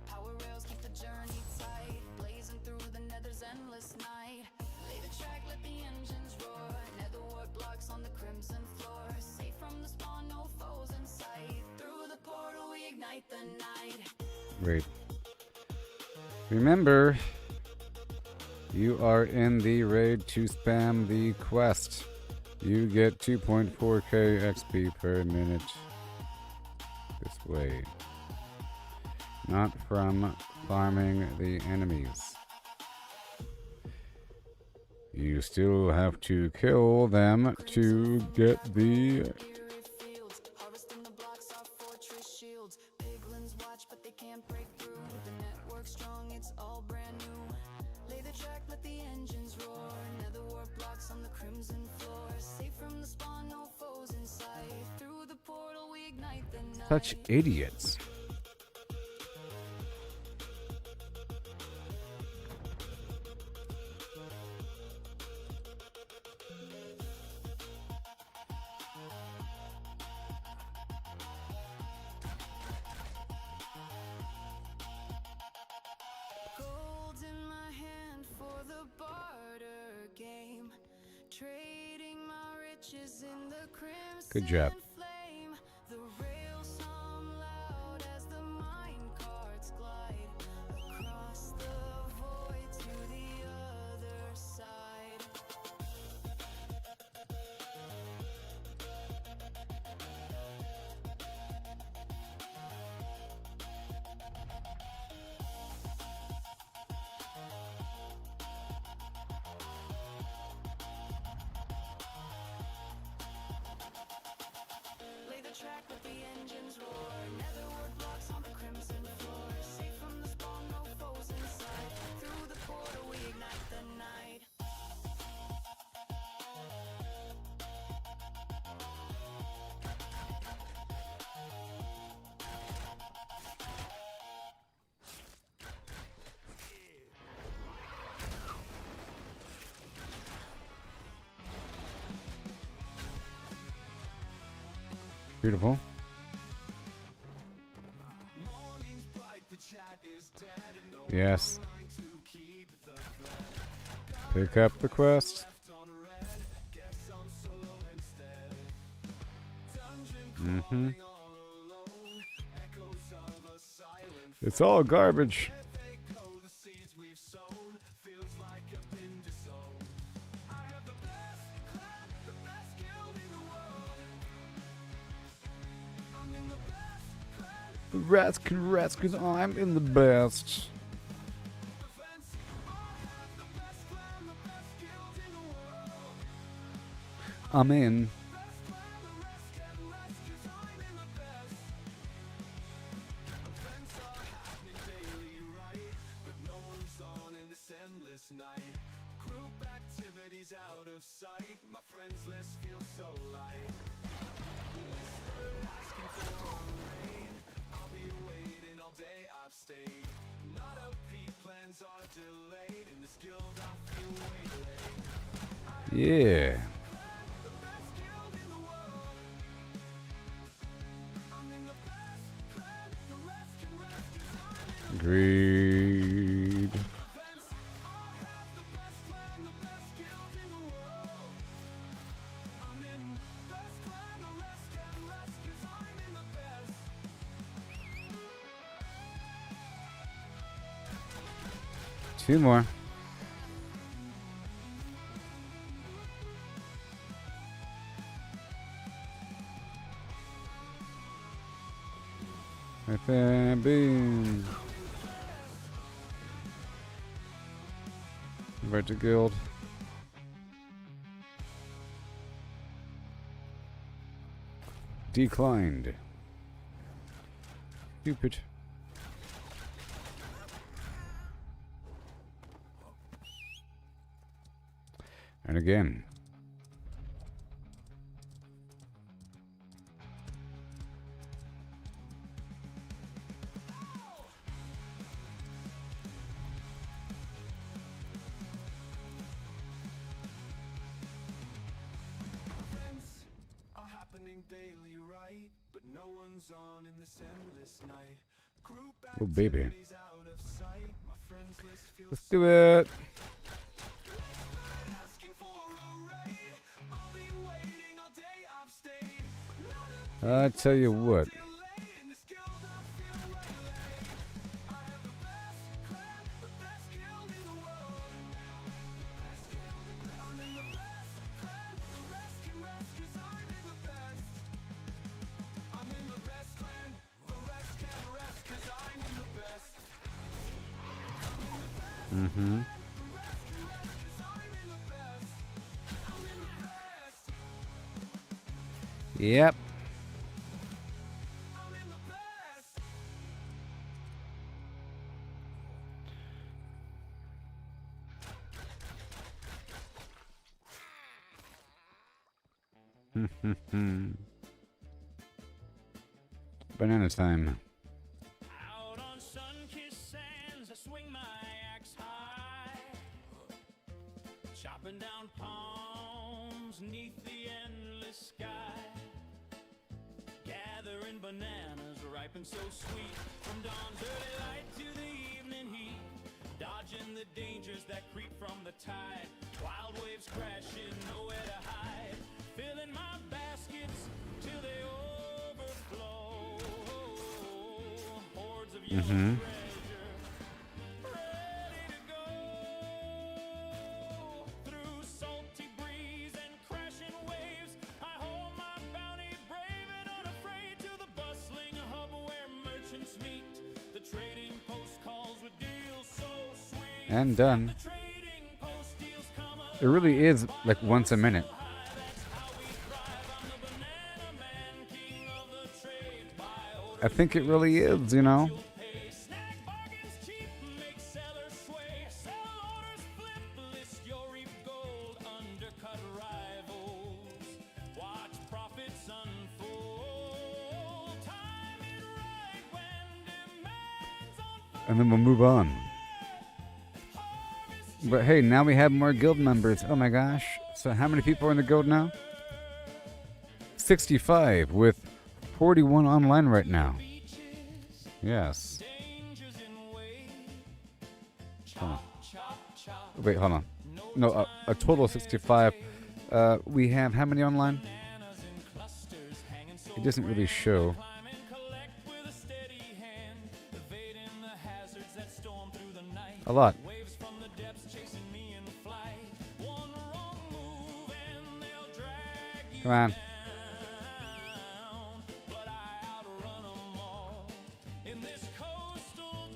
Power rails keep the journey tight, blazing through the nether's endless night. Lay the track, let the engines roar. Netherward blocks on the crimson floor. Safe from the spawn, no foes in sight. Through the portal we ignite the night. Wait. Remember, you are in the raid to spam the quest. You get 2.4k XP per minute this way. Not from farming the enemies. You still have to kill them to get the... Fields, harvesting the blocks off fortress shields. Piglins watch, but they can't break through. The network's strong, it's all brand new. Lay the track, let the engines roar. Netherward blocks on the crimson floor. Safe from the spawn, no foes in sight. Through the portal we ignite the night. Such idiots. Gold in my hand for the barter game. Trading my riches in the crimson Good job. flame. The rails hum loud as the mine carts glide across the void to the other side. Lay the track with the engines roar. Netherward blocks on the crimson floor. Safe from the spawn, no foes inside. Through the portal we ignite the night. Beautiful. Yes. Pick up the quest. Mm-hmm. It's all garbage. The rats can rats because I'm in the best. I'm in. Yeah. Agreed. Two more. Right there, boom. Invite to guild. Declined. Stupid. And again. Events are happening daily, right? But no one's on in this endless night. Group Oh, baby. activities out of sight. My friends list feels Let's do it. asking for a raid. I'll be waiting all day, I've stayed. I tell you what. Too late in this guild, I feel regulated. I have the best clan, the best guild in the world. I'm in the best clan, the rest can rest 'cause I'm in the best. I'm in the best clan, the rest can rest 'cause I'm in the best. Mm-hmm. The rest can rest 'cause I'm in the best. I'm in the best. Yep. I'm in the best. Banana time. Out on sun-kissed sands, I swing my axe high, chopping down palms neath the endless sky, gathering bananas ripe and so sweet, from dawn's early light to the evening heat, dodging the dangers that creep from the tide, wild waves crashing, nowhere to hide, filling my baskets till they overflow. Hordes of yellow treasure, ready to go through salty breeze and crashing waves. I hold my bounty brave and unafraid to the bustling hub where merchants meet. The trading post calls with deals so sweet. And done. The trading post deals come It really is like once a minute. I think it really is, you know. Snack bargains cheap, make sellers sway. Sell orders flip, list your reap gold. Undercut rivals, watch profits unfold. Time it right when demand's on And then we'll move on. But hey, now we have more guild members. Oh my gosh. So how many people are in the guild now? 65 with 41 online right now. Yes. dangers in way. Hold on. Chop, chop, Wait, hold on. No, a total of 65. We have how many online? bananas in clusters hanging so It doesn't really show. climb and collect with a steady hand, evading the hazards that storm through the night. A lot. Waves from the depths chasing me in flight. One wrong move and they'll drag you Come on. down. But I outrun 'em all in this coastal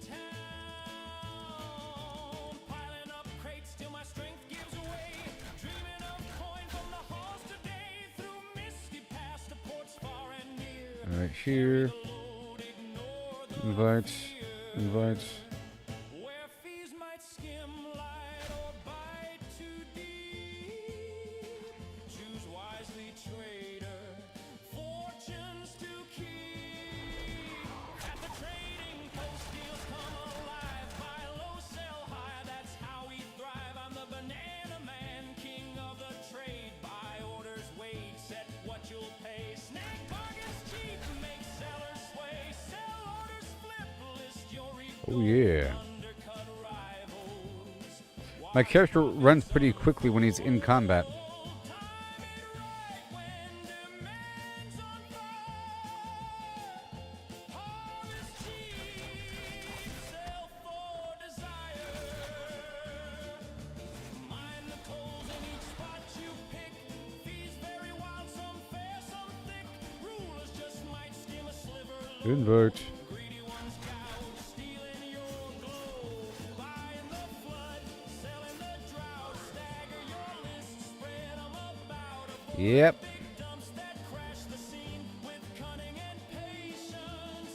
town. Piling up crates till my strength gives way. Dreaming of coin from the halls today. Through misty paths to ports far and near. Right here. Load, ignore the Invite. Invite. where fees might skim light or bite too deep. Choose wisely, trader, fortunes to keep. At the trading post, deals come alive. Buy low, sell high, that's how we thrive. I'm the banana man, king of the trade. Buy orders, wait, set what you'll pay. Snack bargains cheap, make sellers sway. Sell orders, flip, list your Oh yeah. undercut rivals. My character runs pretty quickly when he's in combat. Time it right when demand's on fire. Harvest cheap, sell for desire. Mind the coals in each spot you pick. Fees vary wild, some fair, some thick. Rulers just might skim a sliver low. Invite. Greedy ones gouge, stealing your glow. Buying the flood, selling the drought. Stagger your list, spread 'em about. Yep. Dumps that crash the scene with cunning and patience.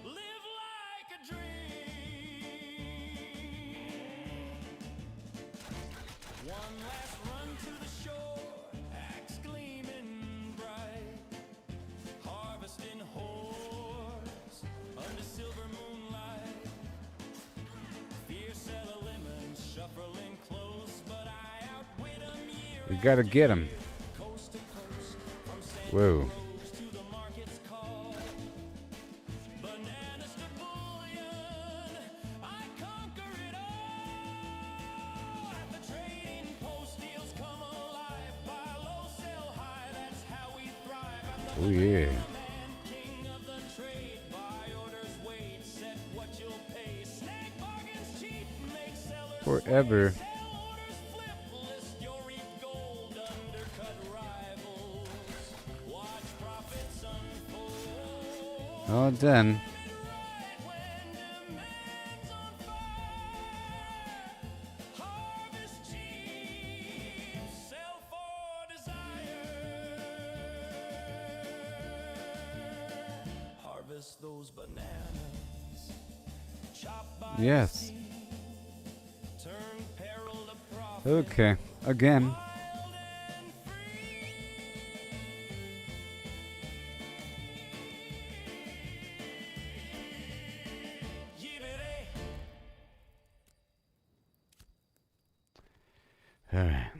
Live like a dream. One last run to the We gotta get him. Whoa. Oh yeah. Forever. All done. Those bananas, chop by Yes. turn peril to profit. Okay. Again. All right.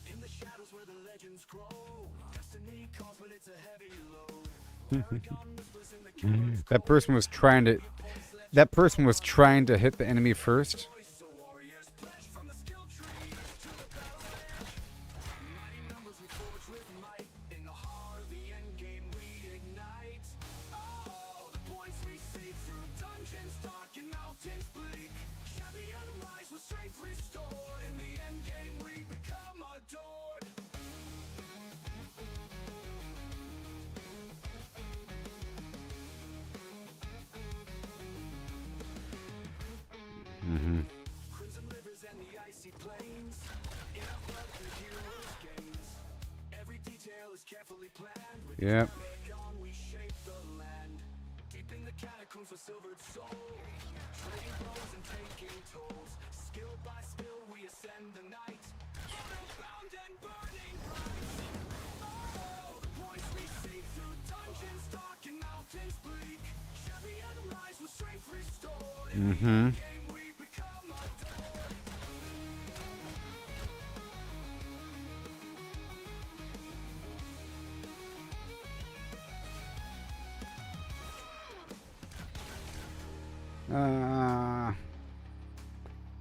In the shadows where the legends grow, destiny calls, but it's a heavy load. That person was trying to. That person was trying to hit the enemy first. So warriors pledge from the skill tree to the battle stage. Mighty numbers we forge with might. In the heart of the end game we ignite. Oh, the points we save through dungeons dark and mountains bleak. Champion rise with strength restored. In the end game we become adored. Crimson rivers and the icy plains. In our blood the heroes gains. Every detail is carefully planned. With Yep. on we shape the land. Deep in the catacombs for silvered soul. Trading blows and taking tolls. Skill by skill we ascend the night. Bound and burning bright. Oh, the points we save through dungeons dark and mountains bleak. Champion rise with strength restored. In the end game we become adored.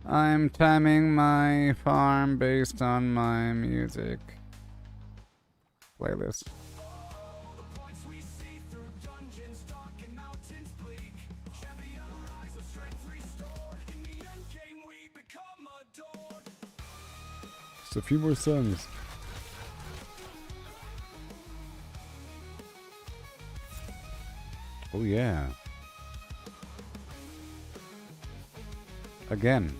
I'm timing my farm based on my music playlist. The points we see through dungeons dark and mountains bleak. Champion rise with strength restored. In the end game we become adored. Just a few more songs. Oh yeah. Again.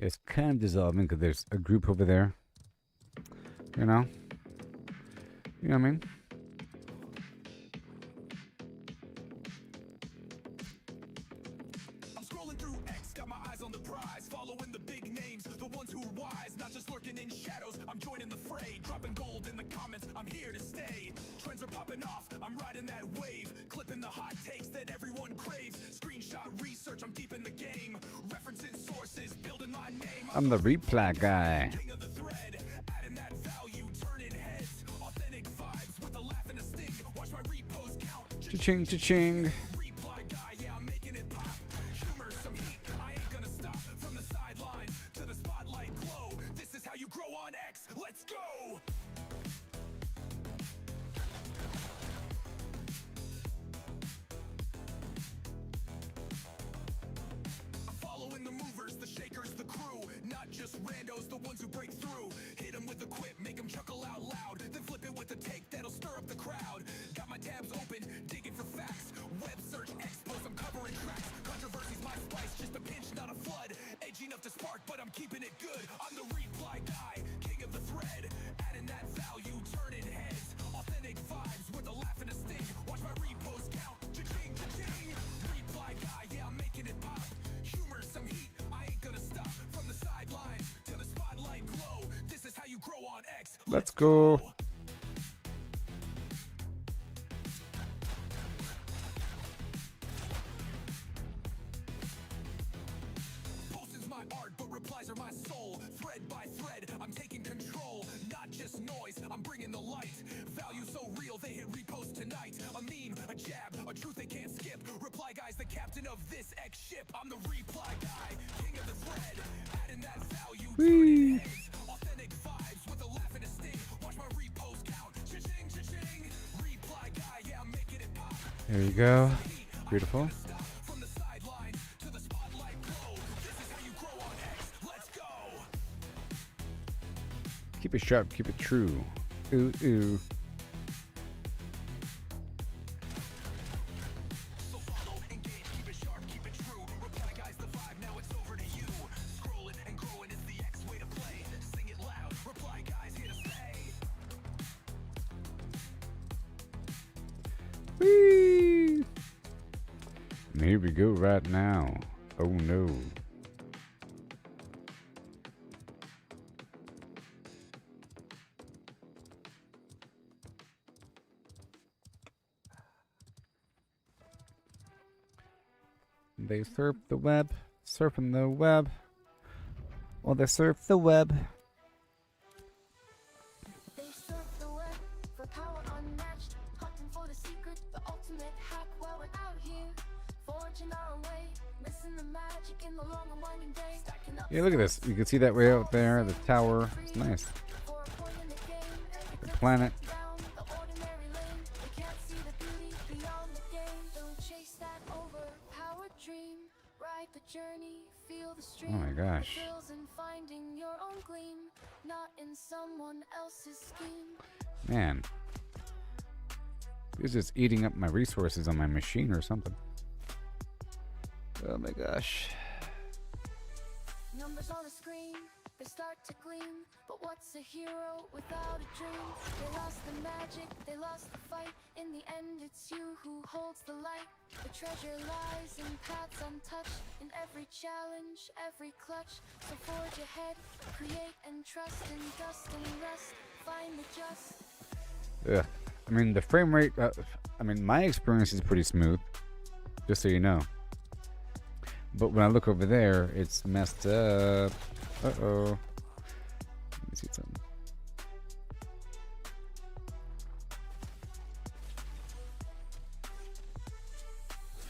It's kind of dissolving because there's a group over there. You know? You know what I mean? I'm scrolling through X, got my eyes on the prize, following the big names, the ones who are wise, not just lurking in shadows. I'm joining the fray, dropping gold in the comments. I'm here to stay. Trends are popping off, I'm riding that wave, clipping the hot takes that everyone craves. Screenshot research, I'm deep in the game, referencing sources, building my name. I'm the reply guy. King of the thread, adding that value, turning heads, authentic vibes with a laugh and a sting. Watch my repost count. Cha-ching, cha-ching. Reply guy, yeah, I'm making it pop. Humor, some heat, I ain't gonna stop. From the sidelines to the spotlight glow. This is how you grow on X. Let's go! I'm following the movers, the shakers, the crew. Not just randos, the ones who break through. Hit them with a quip, make them chuckle out loud. Then flip it with a take that'll stir up the crowd. Got my tabs open, digging for facts. Websites Let's go. Post is my art, but replies are my soul. Thread by thread, I'm taking control. Not just noise, I'm bringing the light. Value so real, they hit repost tonight. A meme, a jab, a truth they can't skip. Reply guy's the captain of this X ship. I'm the reply guy, king of the thread. Adding that value, turning heads. Authentic vibes with a laugh and a sting. Watch my repost count. Cha-ching, cha-ching. Reply guy, yeah, I'm making it pop. There you go. Beautiful. From the sideline to the spotlight glow. This is how you grow on X. Let's go. Keep it sharp, keep it true. Ooh, ooh. So follow, engage, keep it sharp, keep it true. Reply guys, the vibe, now it's over to you. Scrolling and growing is the X way to play. Sing it loud, reply guys, here to stay. Whee! And here we go right now. Oh no. They surf the web, surfing the web. Well, they surf the web. They surf the web for power unmatched, hunting for the secret, the ultimate hack. While we're out here, forging our own way, missing the magic in the long and winding day. Stacking up Yeah, look at this. You can see that way out there, the tower. It's nice. for a point in the game. The planet. Down the ordinary lane, they can't see the beauty beyond the game. Don't chase that overpowered dream. Ride the journey, feel the stream. Oh my gosh. The thrills in finding your own gleam, not in someone else's scheme. Man. This is eating up my resources on my machine or something. Oh my gosh. Numbers on a screen, they start to gleam. But what's a hero without a dream? They lost the magic, they lost the fight. In the end, it's you who holds the light. The treasure lies in paths untouched, in every challenge, every clutch. So forge ahead, create and trust in dust and rust. Find the just. Ugh. I mean, the frame rate, I mean, my experience is pretty smooth. Just so you know. But when I look over there, it's messed up. Uh-oh. Let me see something.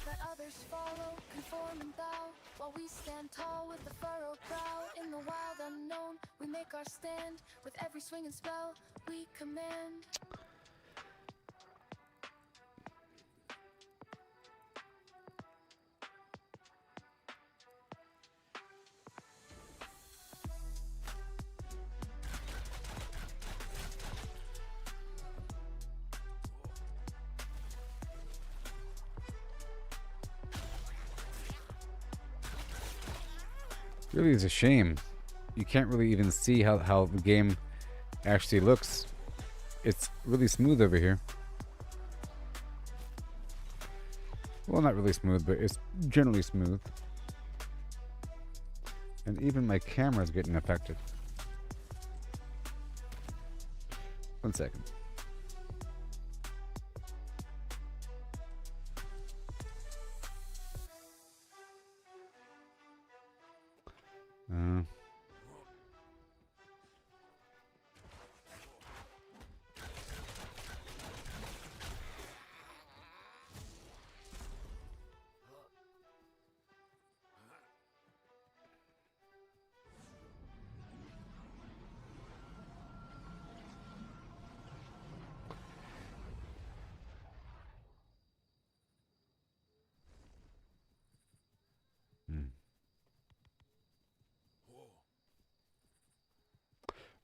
Let others follow, conform and bow, while we stand tall with a furrowed brow. In the wild unknown, we make our stand. With every swing and spell, we command. Really is a shame. You can't really even see how the game actually looks. It's really smooth over here. Well, not really smooth, but it's generally smooth. And even my camera's getting affected. 1 second.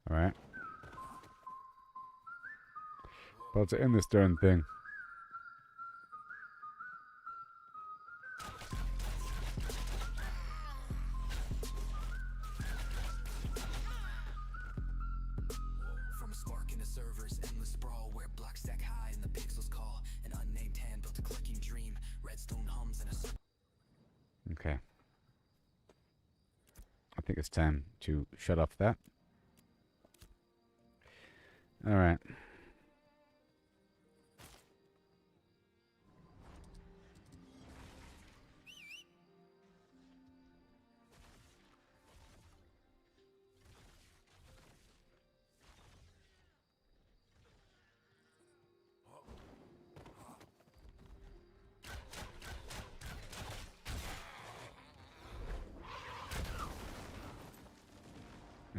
Alright. About to end this darn thing. From a spark in the servers, endless sprawl where blocks stack high and the pixels call. An unnamed hand built a clicking dream. Redstone hums in a Okay. I think it's time to shut off that. All right.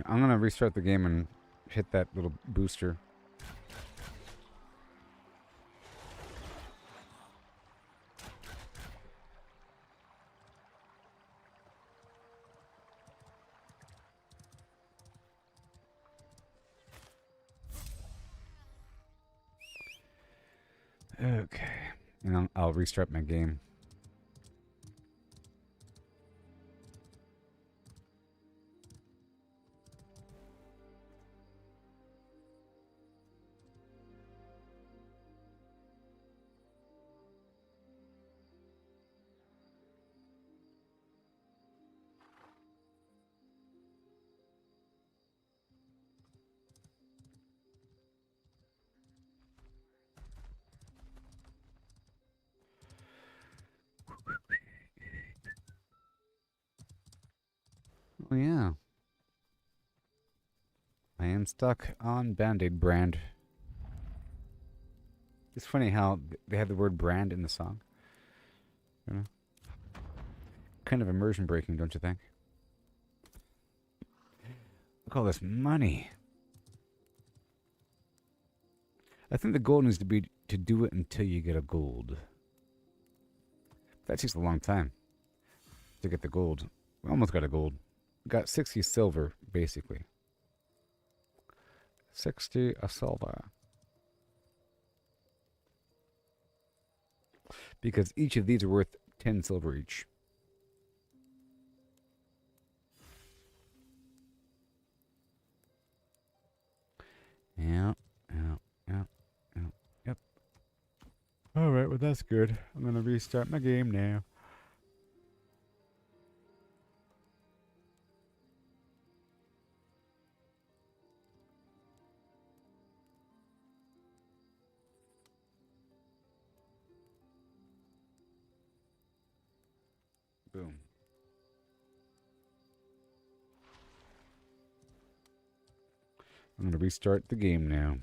I'm gonna restart the game and hit that little booster. Okay. And I'll restart my game. Oh yeah. I am stuck on Band-Aid brand. It's funny how they have the word brand in the song. You know? Kind of immersion breaking, don't you think? Look at all this money. I think the goal needs to be to do it until you get a gold. That takes a long time to get the gold. We almost got a gold. We got 60 silver, basically. 60 a silver. Because each of these are worth 10 silver each. Yeah, yeah, yeah, yeah, yep. Alright, well that's good. I'm gonna restart my game now. Boom. I'm gonna restart the game now.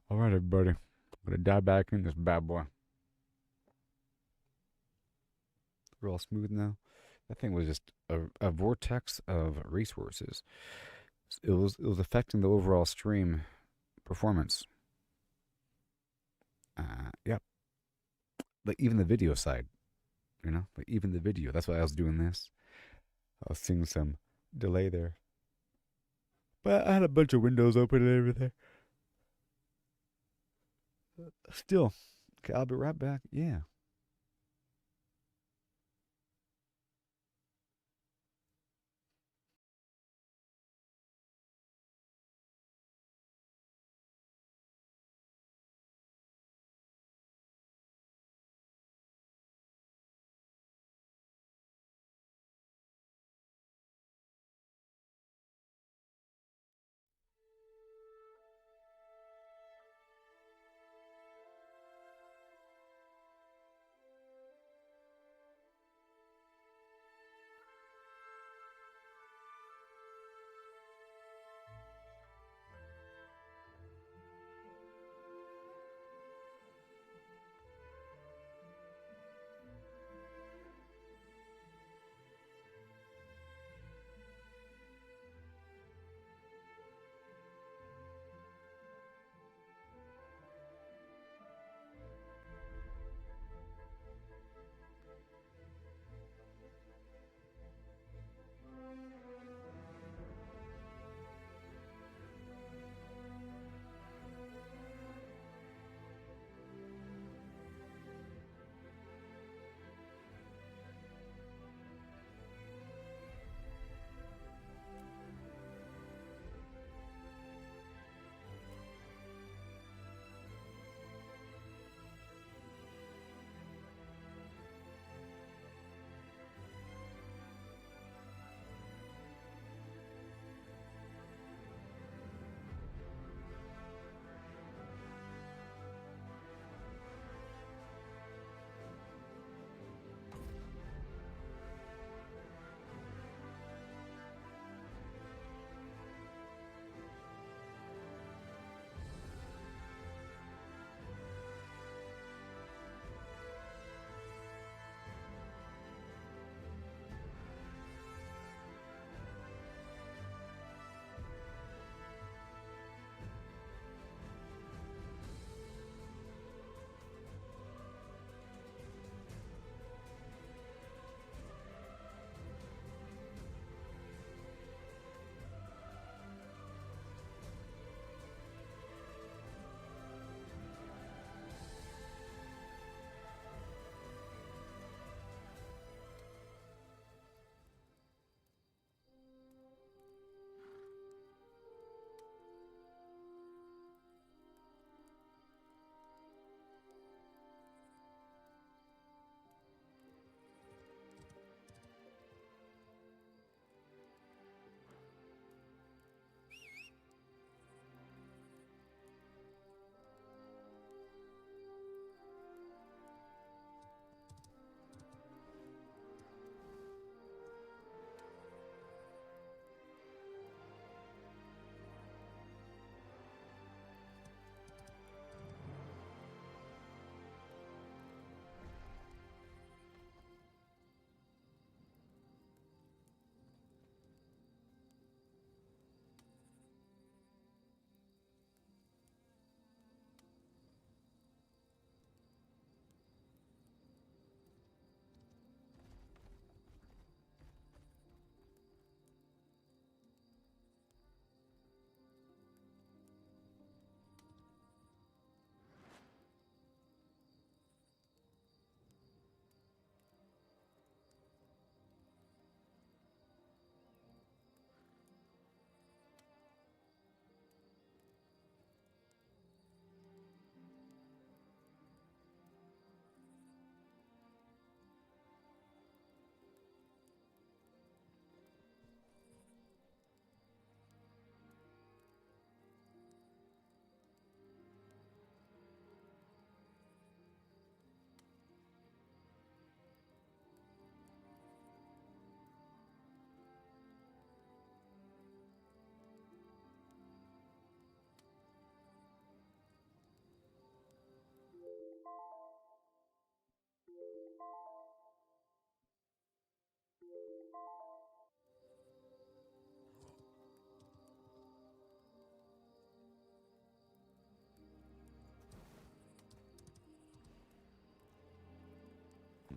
All right, everybody. I'm gonna dive back in this bad boy. We're all smooth now. That thing was just a vortex of resources. It was affecting the overall stream performance. Yep. Like even the video side, like even the video. That's why I was doing this. I was seeing some delay there, but I had a bunch of windows open and everything. Still, okay. I'll be right back. Yeah.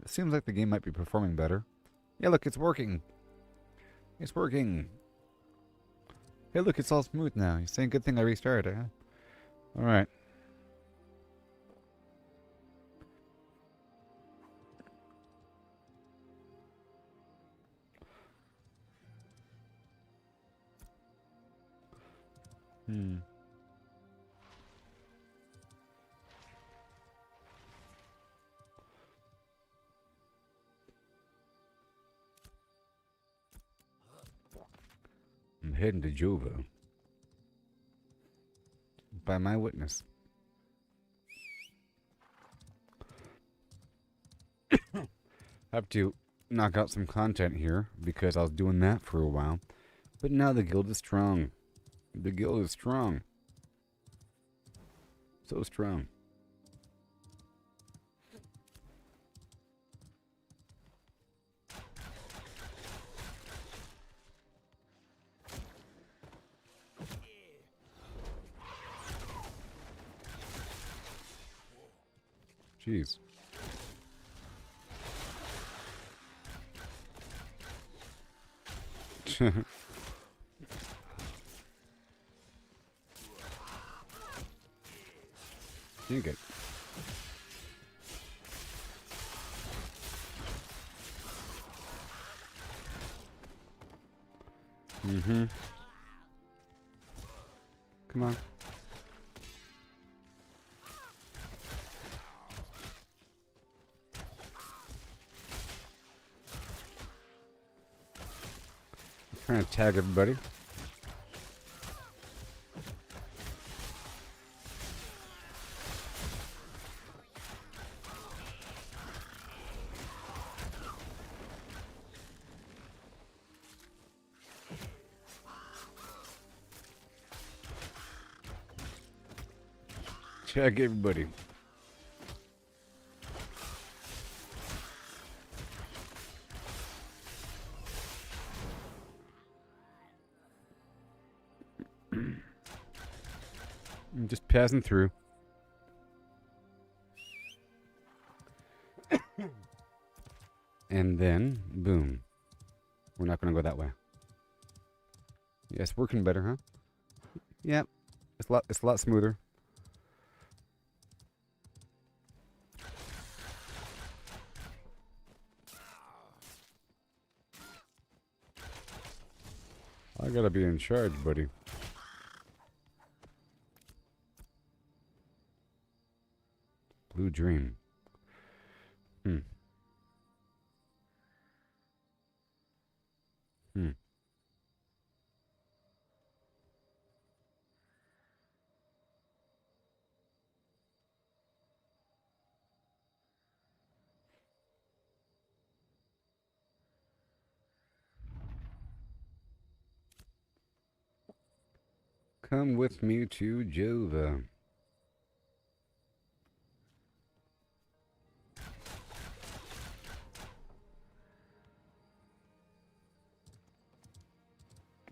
seems like the game might be performing better. Yeah, look, it's working. It's working. Hey, look, it's all smooth now. You're saying good thing I restarted, huh? Alright. I'm heading to Jova. By my witness. Have to knock out some content here because I was doing that for a while. But now the guild is strong. The guild is strong. So strong. Jeez. Dang it. Come on. Trying to tag everybody. Tag everybody. I'm just passing through. And then, boom. We're not going to go that way. Yes, working better, huh? Yep. It's a lot smoother. I gotta be in charge, buddy. Blue Dream. Come with me to Jova.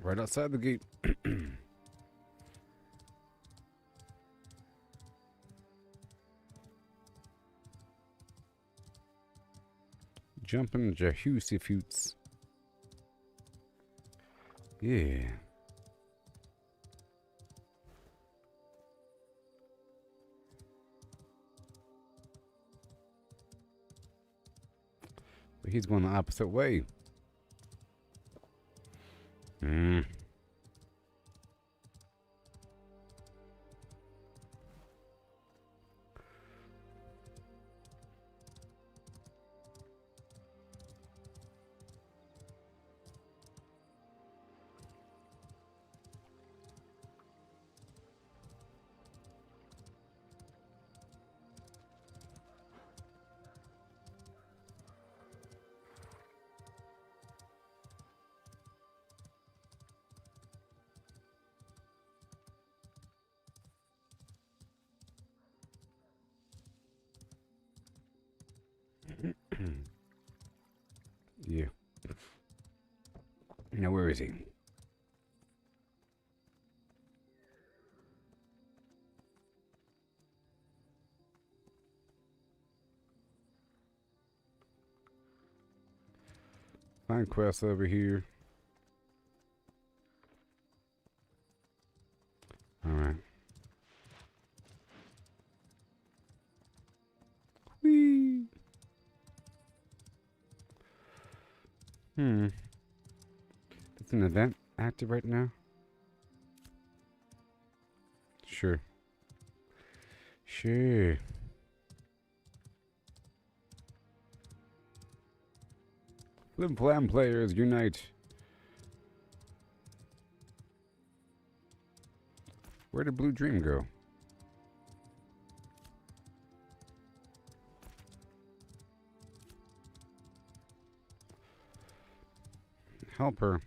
Right outside the gate. Jumping Jahusifoots. Yeah. But he's going the opposite way. Yeah. Now where is he? Find quests over here. Alright. Whee! Is an event active right now? Sure. Sure. Flim Flam players, unite. Where did Blue Dream go? Help her.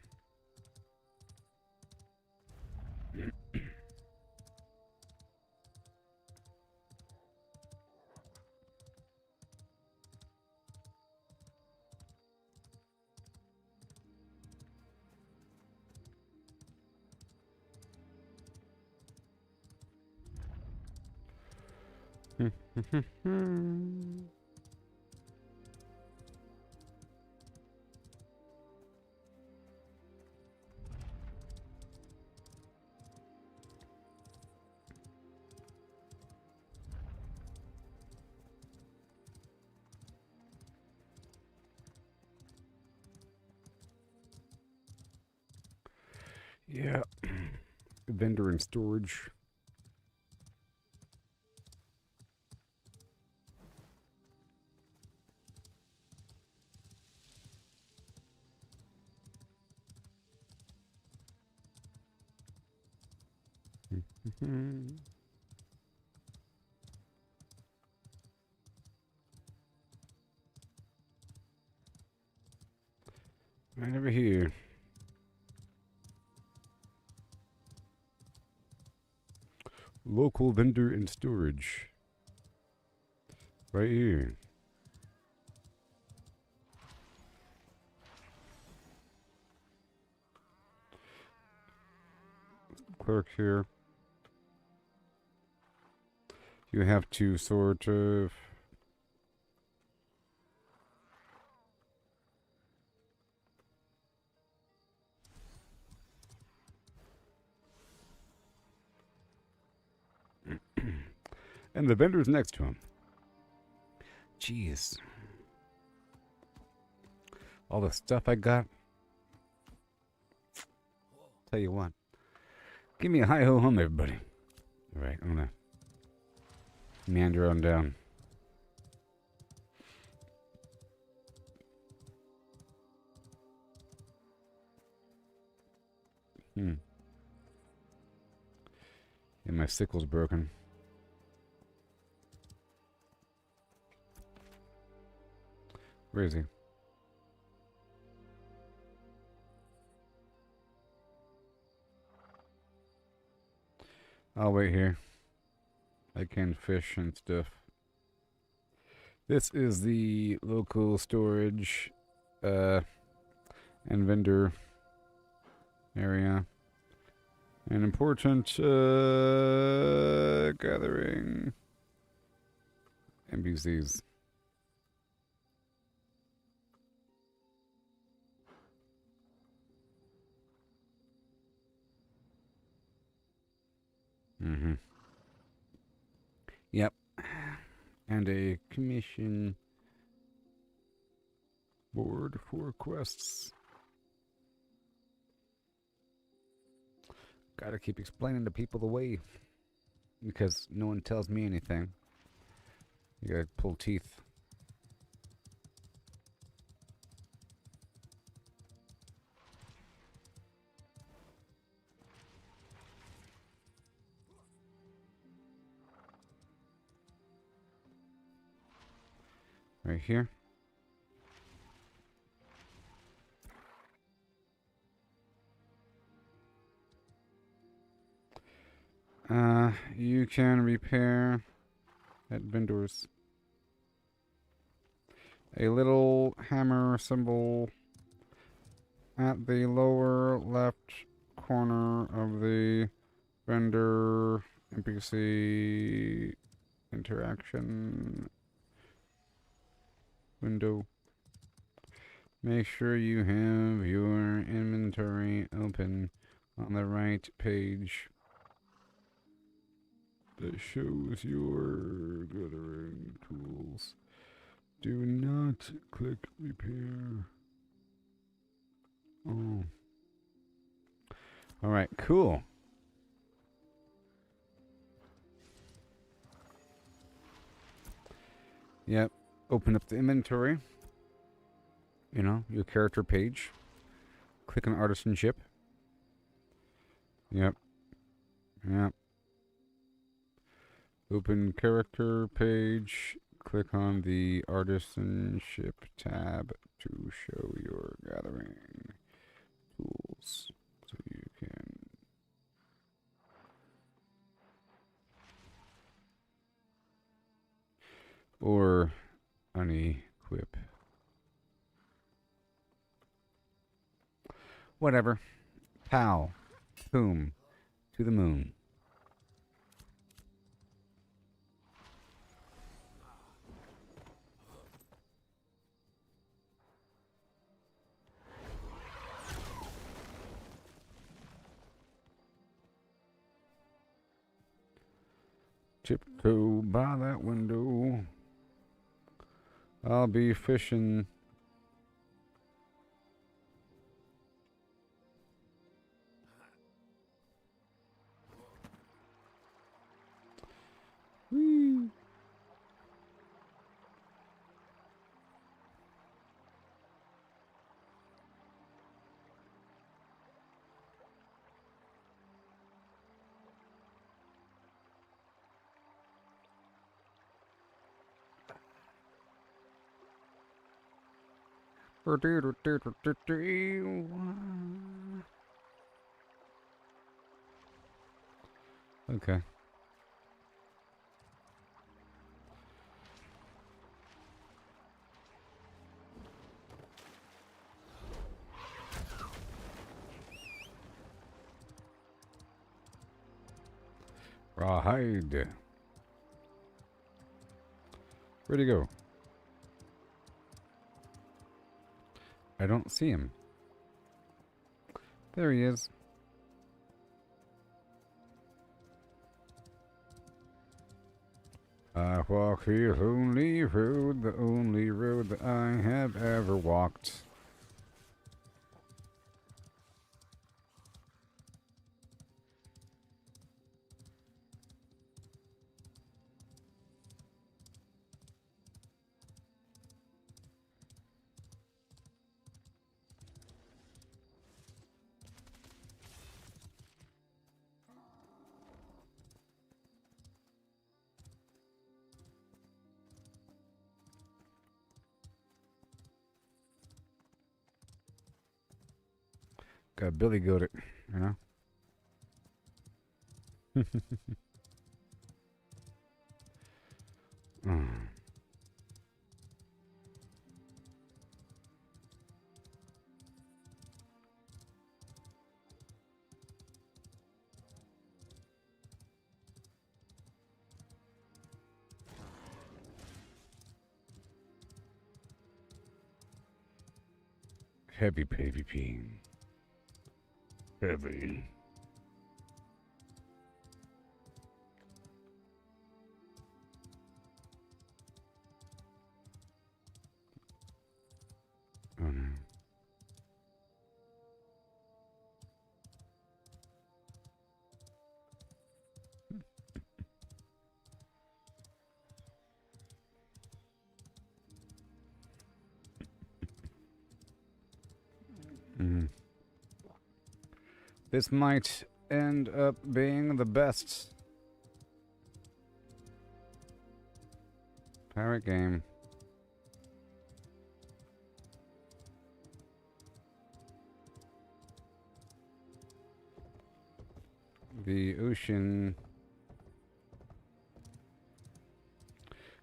Yeah. Vendor and storage. Right over here. Local vendor and storage. Right here. Clerk here. You have to sort of and the vendor's next to him. Jeez. All the stuff I got. Tell you what. Give me a hi-ho hum, everybody. Alright, I'm gonna meander on down. And my sickle's broken. Where is he? I'll wait here. I can fish and stuff. This is the local storage and vendor area. An important gathering. NPCs. Yep. And a commission board for quests. Gotta keep explaining to people the way. Because no one tells me anything. You gotta pull teeth. Right here. You can repair at vendors. A little hammer symbol at the lower left corner of the vendor NPC interaction window. Make sure you have your inventory open on the right page that shows your gathering tools. Do not click repair. Oh. Alright, cool. Yep. Open up the inventory. You know, your character page. Click on artisanship. Yep. Yep. Open character page. Click on the artisanship tab to show your gathering tools. So you can... Or unequip. Whatever. Pow. Boom. To the moon. Tiptoe by that window. I'll be fishing. Whee! Okay. Rawhide. Where'd he go? I don't see him. There he is. I walk the only road that I have ever walked. Got Billy Goat it, you know? Mm. Heavy PvP. Heavy. Oh no. Mm. This might end up being the best pirate game. The ocean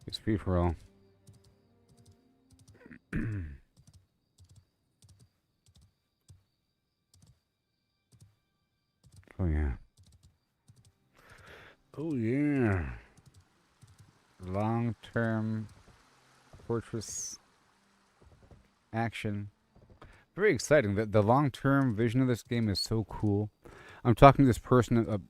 is free for all. Oh yeah. Oh yeah. Long-term fortress action very exciting. The long-term vision of this game is so cool. I'm talking to this person.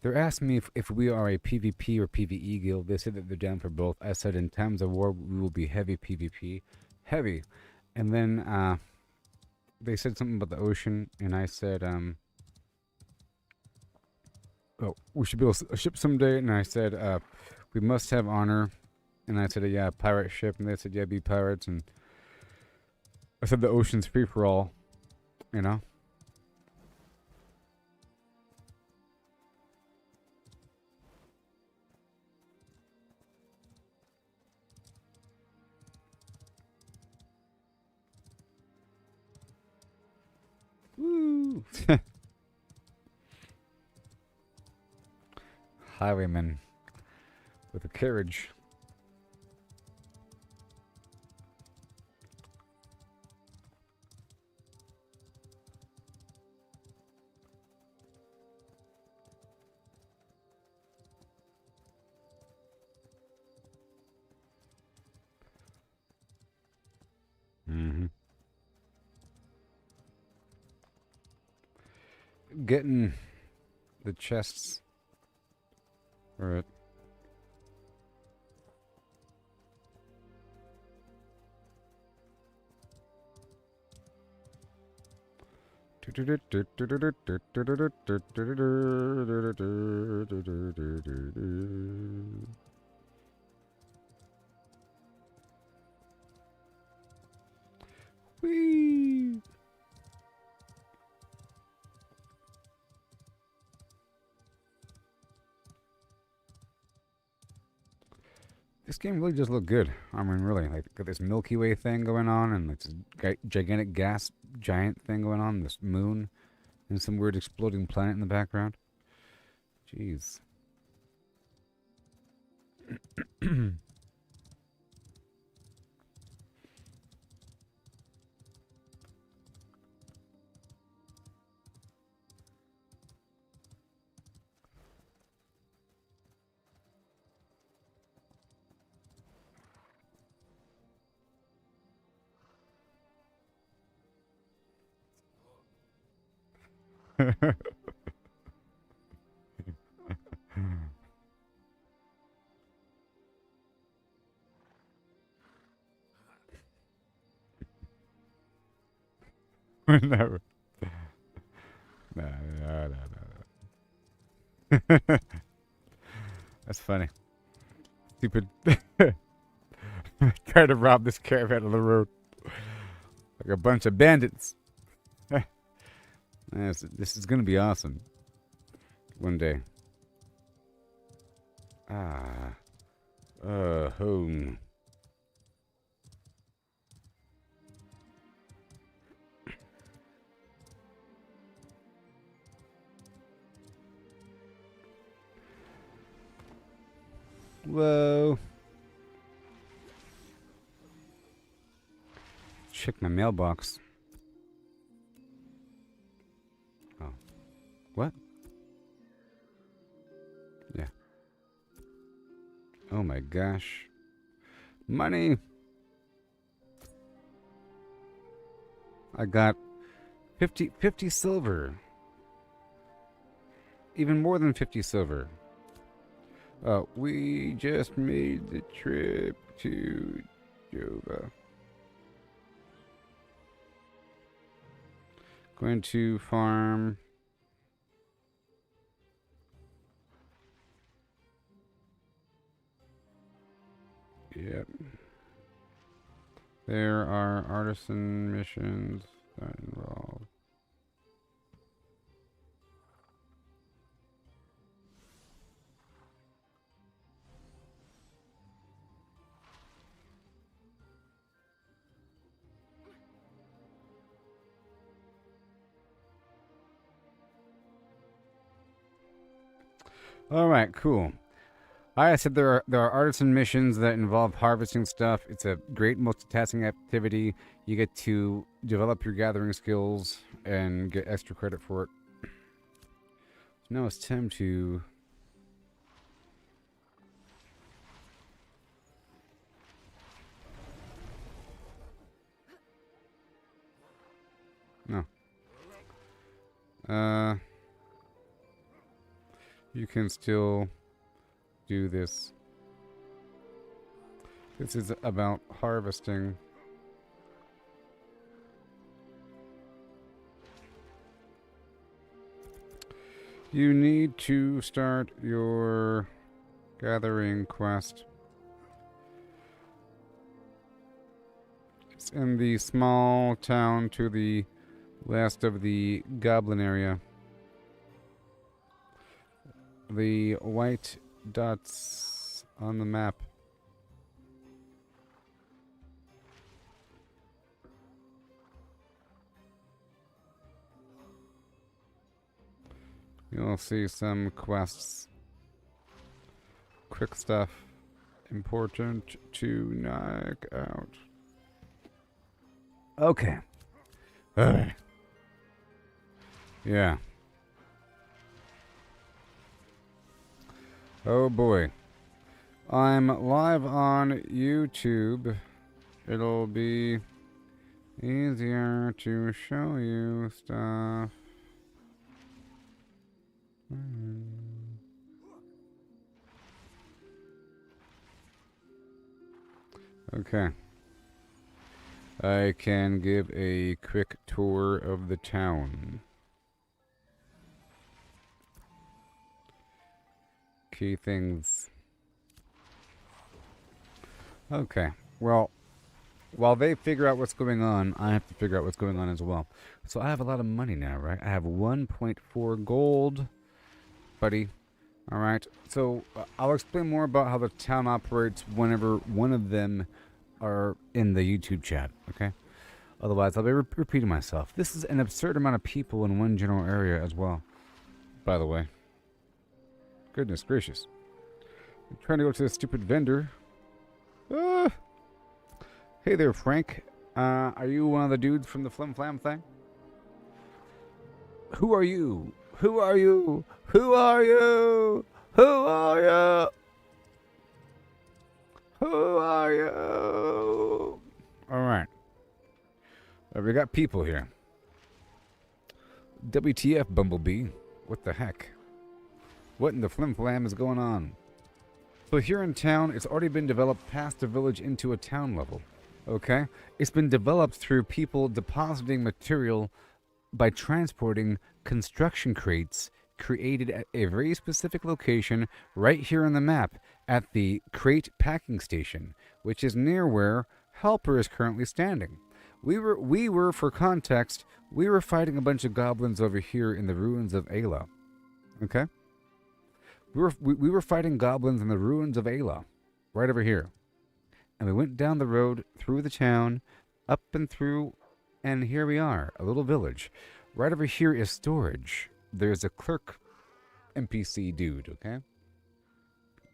They're asking me if we are a PvP or PvE guild. They said that they're down for both. I said in times of war we will be heavy PvP, heavy. And then they said something about the ocean, and I said oh, we should build a ship someday. And I said we must have honor. And I said yeah, pirate ship. And they said yeah, be pirates. And I said the ocean's free for all, you know. Woo! Highwayman with a carriage. Mm-hmm. Getting the chests for it. Whee! This game really does look good. I mean, really, like got this Milky Way thing going on, and like this gigantic gas giant thing going on, this moon, and some weird exploding planet in the background. Jeez. Never. No, no, no, no. That's funny. Stupid. Try to rob this caravan on the road like a bunch of bandits. This is gonna be awesome. One day. Home. Whoa. Check my mailbox. Oh. What? Yeah. Oh my gosh. Money! I got 50 silver. Even more than 50 silver. We just made the trip to Jova. Going to farm. Yep. There are artisan missions that involve. All right, cool. I said there are artisan missions that involve harvesting stuff. It's a great multitasking activity. You get to develop your gathering skills and get extra credit for it. So now it's time to You can still do this. This is about harvesting. You need to start your gathering quest. It's in the small town to the west of the goblin area. The white dots on the map. You'll see some quests. Quick stuff. Important to knock out. Okay. Alright. Yeah. Oh boy. I'm live on YouTube. It'll be easier to show you stuff. Okay. I can give a quick tour of the town. Key things. Okay. Well, while they figure out what's going on, I have to figure out what's going on as well. So I have a lot of money now, right? I have 1.4 gold, buddy. All right. So I'll explain more about how the town operates whenever one of them are in the YouTube chat, okay? Otherwise, I'll be repeating myself. This is an absurd amount of people in one general area as well, by the way. Goodness gracious. I'm trying to go to this stupid vendor. Hey there, Frank. Are you one of the dudes from the Flim Flam thing? Who are you? Who are you? Who are you? Who are you? Who are you? Alright. We got people here. WTF, Bumblebee. What the heck? What in the Flim Flam is going on? So here in town, it's already been developed past the village into a town level. Okay? It's been developed through people depositing material by transporting construction crates created at a very specific location right here on the map at the crate packing station, which is near where Helper is currently standing. We were, for context, we were fighting a bunch of goblins over here in the ruins of Ayla. Okay? We were fighting goblins in the ruins of Ayla, right over here. And we went down the road, through the town, up and through, and here we are, a little village. Right over here is storage. There's a clerk NPC dude, okay?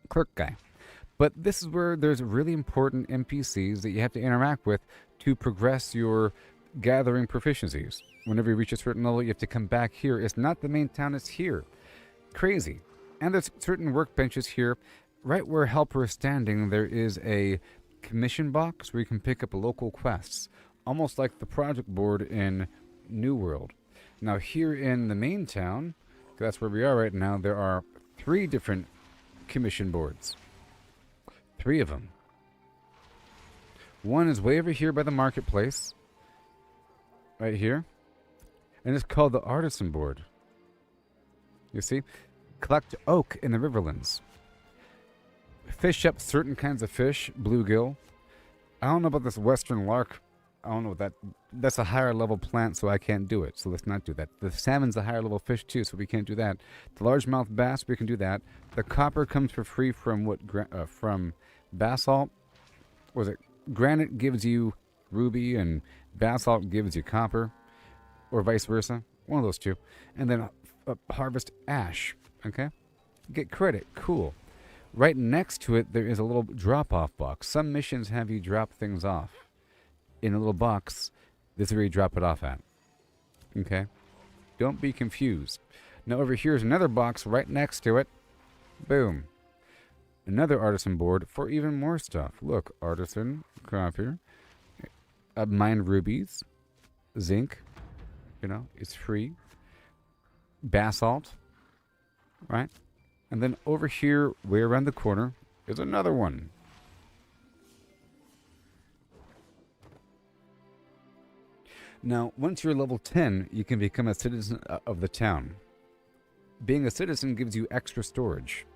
Clerk guy. But this is where there's really important NPCs that you have to interact with to progress your gathering proficiencies. Whenever you reach a certain level, you have to come back here. It's not the main town, it's here. Crazy. And there's certain workbenches here. Right where Helper is standing, there is a commission box where you can pick up local quests. Almost like the project board in New World. Now here in the main town, that's where we are right now, there are 3 different commission boards. 3 of them. One is way over here by the marketplace. Right here. And it's called the Artisan Board. You see? Collect oak in the riverlands. Fish up certain kinds of fish. Bluegill. I don't know about this western lark. I don't know what that... That's a higher level plant, so I can't do it. So let's not do that. The salmon's a higher level fish, too, so we can't do that. The largemouth bass, we can do that. The copper comes for free from what... from basalt. Was it... Granite gives you ruby, and basalt gives you copper. Or vice versa. One of those two. And then harvest ash. Okay? Get credit. Cool. Right next to it, there is a little drop-off box. Some missions have you drop things off in a little box. This is where you drop it off at. Okay? Don't be confused. Now over here is another box right next to it. Boom. Another artisan board for even more stuff. Look, artisan, copper, mine rubies, zinc. You know, it's free. basalt, right? And then over here, way around the corner, is another one. Now, once you're level 10, you can become a citizen of the town. Being a citizen gives you extra storage.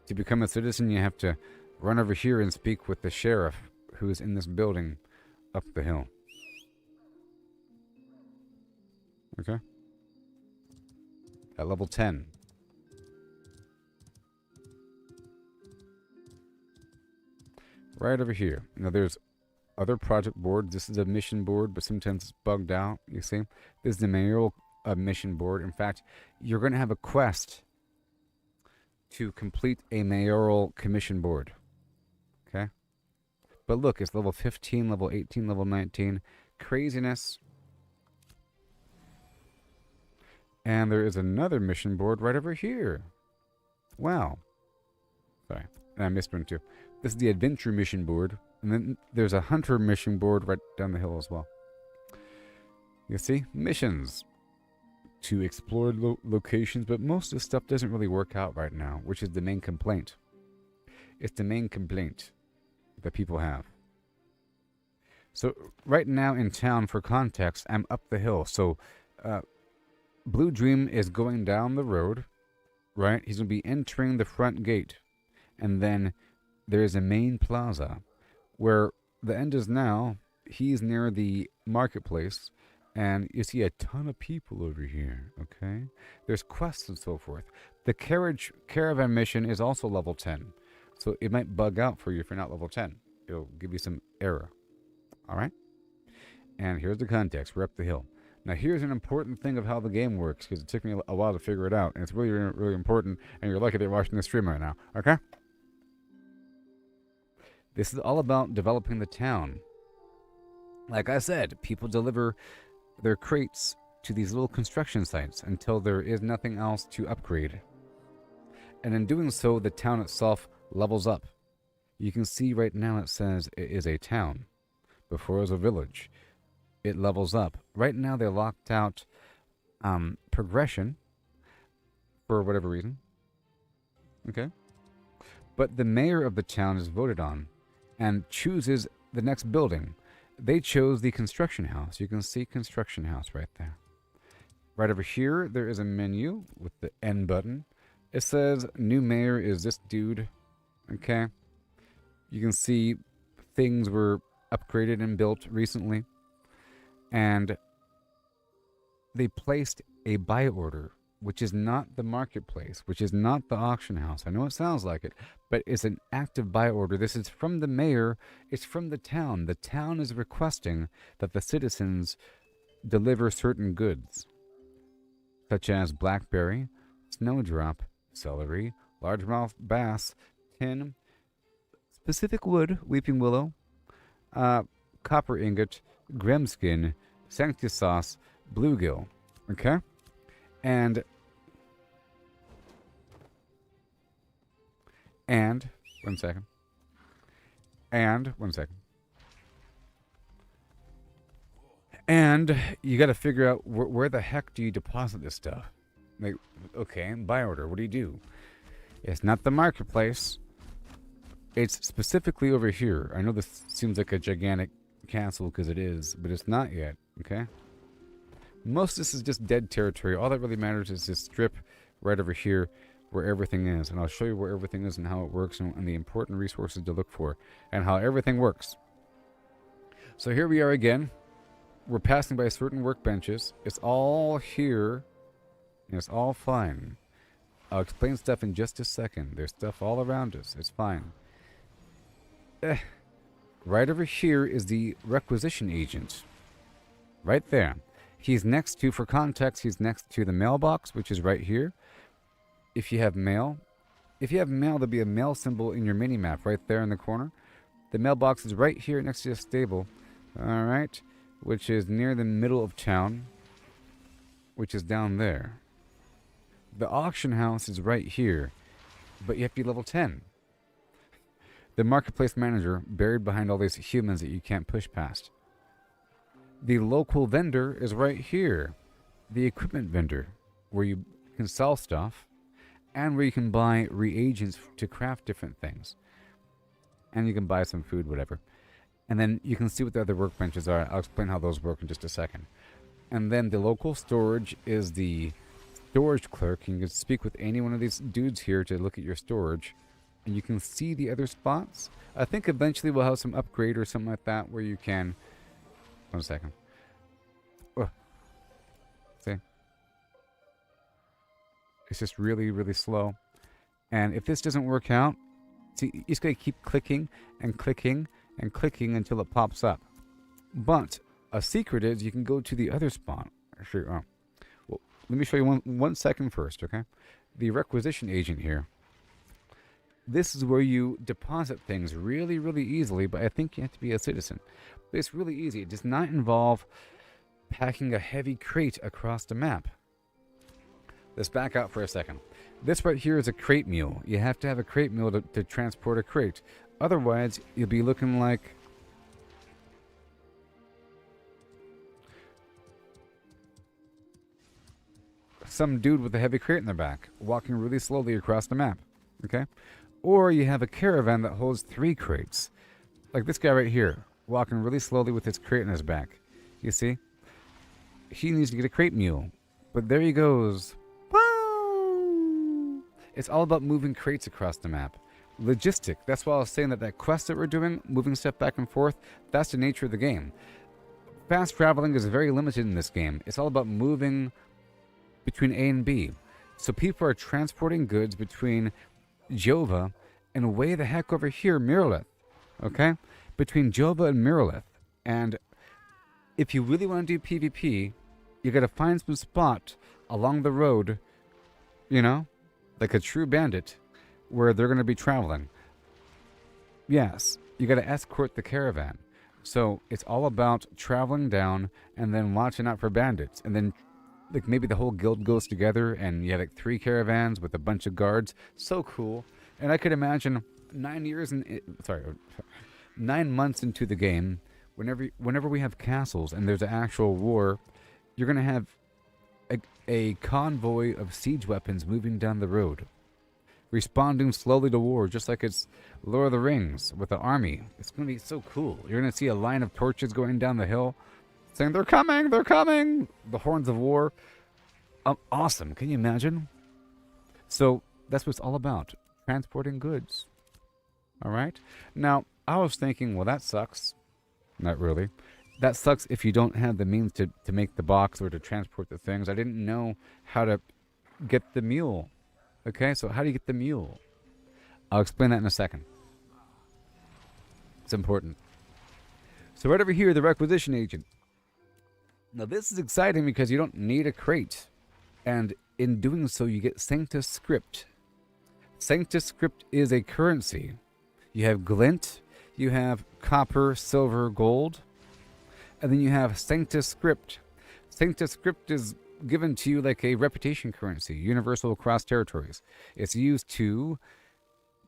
To become a citizen, you have to run over here and speak with the sheriff who is in this building up the hill. Okay? At level 10. Right over here. Now there's other project boards. This is a mission board, but sometimes it's bugged out, you see. This is the mayoral mission board. In fact, you're going to have a quest to complete a mayoral commission board. Okay? But look, it's level 15, level 18, level 19. Craziness. And there is another mission board right over here. Wow. Sorry. And I missed one too. This is the adventure mission board. And then there's a hunter mission board right down the hill as well. You see? Missions. To explore locations, but most of the stuff doesn't really work out right now, which is the main complaint. It's the main complaint that people have. So right now in town, for context, I'm up the hill. So Blue Dream is going down the road, right? He's going to be entering the front gate. And then there is a main plaza where the end is now. He's near the marketplace. And you see a ton of people over here, okay? There's quests and so forth. The caravan mission is also level 10. So it might bug out for you if you're not level 10. It'll give you some error. All right? And here's the context. We're up the hill. Now here's an important thing of how the game works, because it took me a while to figure it out. And it's really, really, really important. And you're lucky that you're watching the stream right now. Okay? This is all about developing the town. Like I said, people deliver their crates to these little construction sites until there is nothing else to upgrade. And in doing so, the town itself levels up. You can see right now it says it is a town. Before it was a village. It levels up. Right now they locked out progression for whatever reason. Okay? But the mayor of the town is voted on and chooses the next building. They chose the construction house. You can see construction house right there. Right over here, there is a menu with the N button. It says new mayor is this dude. Okay. You can see things were upgraded and built recently. And they placed a buy order, which is not the marketplace, which is not the auction house. I know it sounds like it, but it's an active buy order. This is from the mayor. It's from the town. The town is requesting that the citizens deliver certain goods, such as blackberry, snowdrop, celery, largemouth bass, tin, specific wood, weeping willow, copper ingot, gremskin, sanctus sauce, bluegill. Okay? And one second. And you got to figure out where the heck do you deposit this stuff? Like, okay, buy order. What do you do? It's not the marketplace. It's specifically over here. I know this seems like a gigantic castle because it is, but it's not yet. Okay. Most of this is just dead territory. All that really matters is this strip right over here where everything is. And I'll show you where everything is and how it works and the important resources to look for and how everything works. So here we are again. We're passing by certain workbenches. It's all here. And it's all fine. I'll explain stuff in just a second. There's stuff all around us. It's fine. Right over here is the requisition agent. Right there. He's next to, for context, he's next to the mailbox, which is right here. If you have mail, there'll be a mail symbol in your mini-map right there in the corner. The mailbox is right here next to the stable. Alright. Which is near the middle of town. Which is down there. The auction house is right here. But you have to be level 10. The marketplace manager, buried behind all these humans that you can't push past. The local vendor is right here. The equipment vendor. where you can sell stuff and where you can buy reagents to craft different things. And you can buy some food, whatever. And then you can see what the other workbenches are. I'll explain how those work in just a second. And then the local storage is the storage clerk. You can speak with any one of these dudes here to look at your storage. And you can see the other spots. I think eventually we'll have some upgrade or something like that where you can... 1 second. See? It's just really, really slow. And if this doesn't work out, see, you just gotta keep clicking and clicking and clicking until it pops up. But a secret is you can go to the other spot. Actually, well, let me show you one second first, okay? The requisition agent here. This is where you deposit things really, really easily, but I think you have to be a citizen. But it's really easy. It does not involve packing a heavy crate across the map. Let's back out for a second. This right here is a crate mule. You have to have a crate mule to transport a crate. Otherwise, you'll be looking like... some dude with a heavy crate in their back, walking really slowly across the map. Okay? Or you have a caravan that holds 3 crates. Like this guy right here, walking really slowly with his crate in his back. You see? He needs to get a crate mule. But there he goes. Woo! It's all about moving crates across the map. Logistic. That's why I was saying that quest that we're doing, moving stuff back and forth, that's the nature of the game. Fast traveling is very limited in this game. It's all about moving between A and B. So people are transporting goods between Jova and way the heck over here, Miralith. Okay? Between Jova and Miralith. And if you really want to do PvP, you gotta find some spot along the road, you know, like a true bandit, where they're gonna be traveling. Yes, you gotta escort the caravan. So it's all about traveling down and then watching out for bandits. And then like maybe the whole guild goes together and you have like 3 caravans with a bunch of guards. So cool. And I could imagine 9 months into the game, whenever we have castles and there's an actual war, you're going to have a convoy of siege weapons moving down the road, responding slowly to war, just like it's Lord of the Rings with the army. It's going to be so cool. You're going to see a line of torches going down the hill, saying, they're coming, they're coming! The horns of war. Awesome. Can you imagine? So that's what it's all about. Transporting goods. All right? Now, I was thinking, well, that sucks. Not really. That sucks if you don't have the means to make the box or to transport the things. I didn't know how to get the mule. Okay, so how do you get the mule? I'll explain that in a second. It's important. So right over here, the requisition agent. Now this is exciting because you don't need a crate. And in doing so, you get Sanctus Script. Sanctus Script is a currency. You have glint, you have copper, silver, gold, and then you have Sanctus Script. Sanctus Script is given to you like a reputation currency, universal across territories. It's used to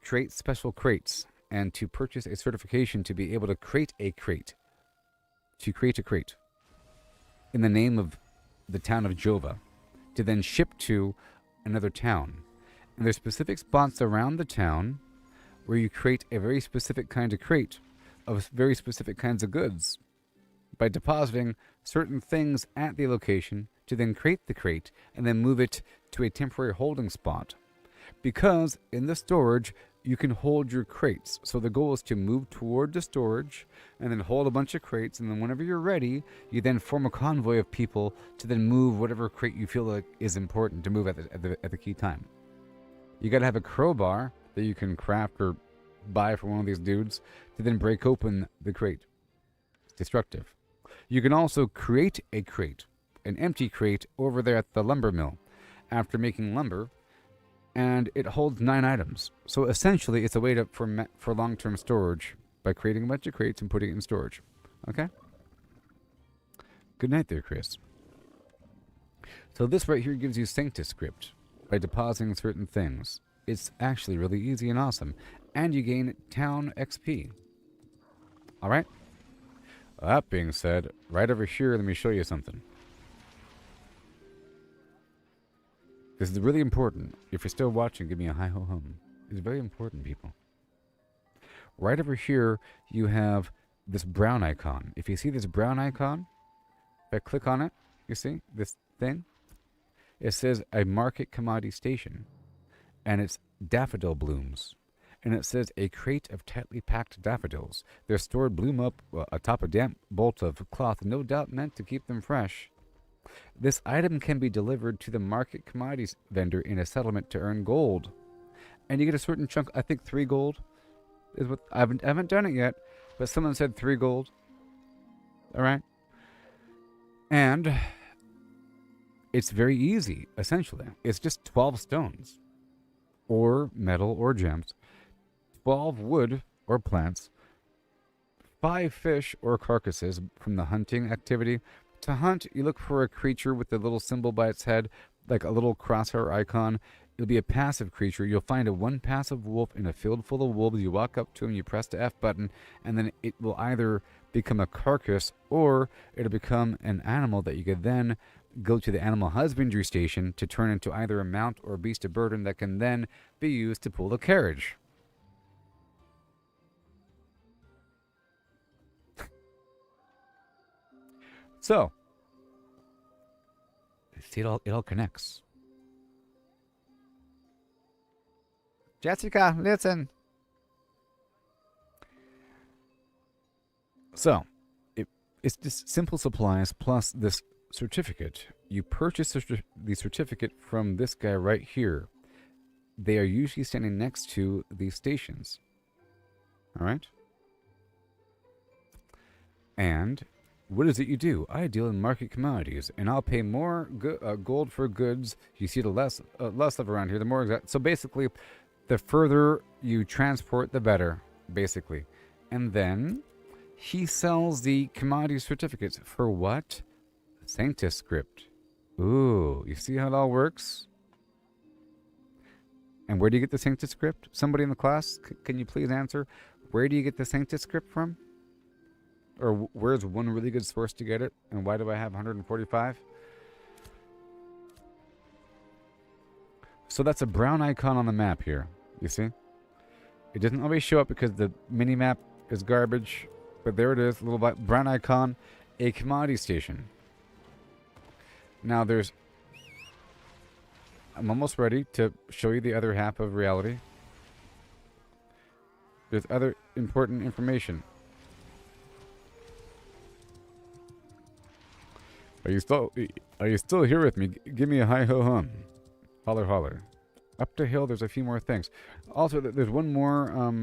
create special crates and to purchase a certification to be able to create a crate. To create a crate in the name of the town of Jova, to then ship to another town. And there's specific spots around the town where you create a very specific kind of crate of very specific kinds of goods by depositing certain things at the location to then create the crate and then move it to a temporary holding spot. Because in the storage, you can hold your crates. So the goal is to move toward the storage and then hold a bunch of crates. And then whenever you're ready, you then form a convoy of people to then move whatever crate you feel like is important to move at the key time. You got to have a crowbar that you can craft or buy from one of these dudes to then break open the crate. It's destructive. You can also create a crate, an empty crate over there at the lumber mill after making lumber, and it holds 9 items. So essentially, it's a way for long-term storage by creating a bunch of crates and putting it in storage. Okay? Good night there, Chris. So this right here gives you Sanctus Script by depositing certain things. It's actually really easy and awesome. And you gain town XP. Alright? That being said, right over here, let me show you something. This is really important. If you're still watching, give me a hi-ho hum. It's very important, people. Right over here, you have this brown icon. If you see this brown icon, if I click on it, you see this thing? It says a market commodity station. And it's daffodil blooms. And it says a crate of tightly packed daffodils. They're stored bloom up atop a damp bolt of cloth, no doubt meant to keep them fresh. This item can be delivered to the market commodities vendor in a settlement to earn gold. And you get a certain chunk, I think 3 gold is what, I haven't done it yet, but someone said 3 gold. Alright? And it's very easy, essentially. It's just 12 stones. Or metal or gems. 12 wood or plants. 5 fish or carcasses from the hunting activity. To hunt, you look for a creature with a little symbol by its head, like a little crosshair icon. It'll be a passive creature. You'll find a one passive wolf in a field full of wolves. You walk up to him, you press the F button, and then it will either become a carcass or it'll become an animal that you could then go to the animal husbandry station to turn into either a mount or beast of burden that can then be used to pull a carriage. So, see, it all connects. Jessica, listen. So, it's just simple supplies plus this certificate. You purchase the certificate from this guy right here. They are usually standing next to these stations. All right? And what is it you do? I deal in market commodities, and I'll pay more gold for goods. You see the less of around here, the more exact. So basically, the further you transport, the better, basically. And then he sells the commodity certificates for what? Sanctus script. Ooh, you see how it all works? And where do you get the Sanctus script? Somebody in the class, can you please answer? Where do you get the Sanctus script from? Or where's one really good source to get it? And why do I have 145? So that's a brown icon on the map here. You see? It doesn't always show up because the mini-map is garbage. But there it is, a little brown icon. A commodity station. Now there's... I'm almost ready to show you the other half of reality. There's other important information. Are you still here with me? Give me a hi ho hum. Holler holler. Up the hill, there's a few more things. Also, there's one more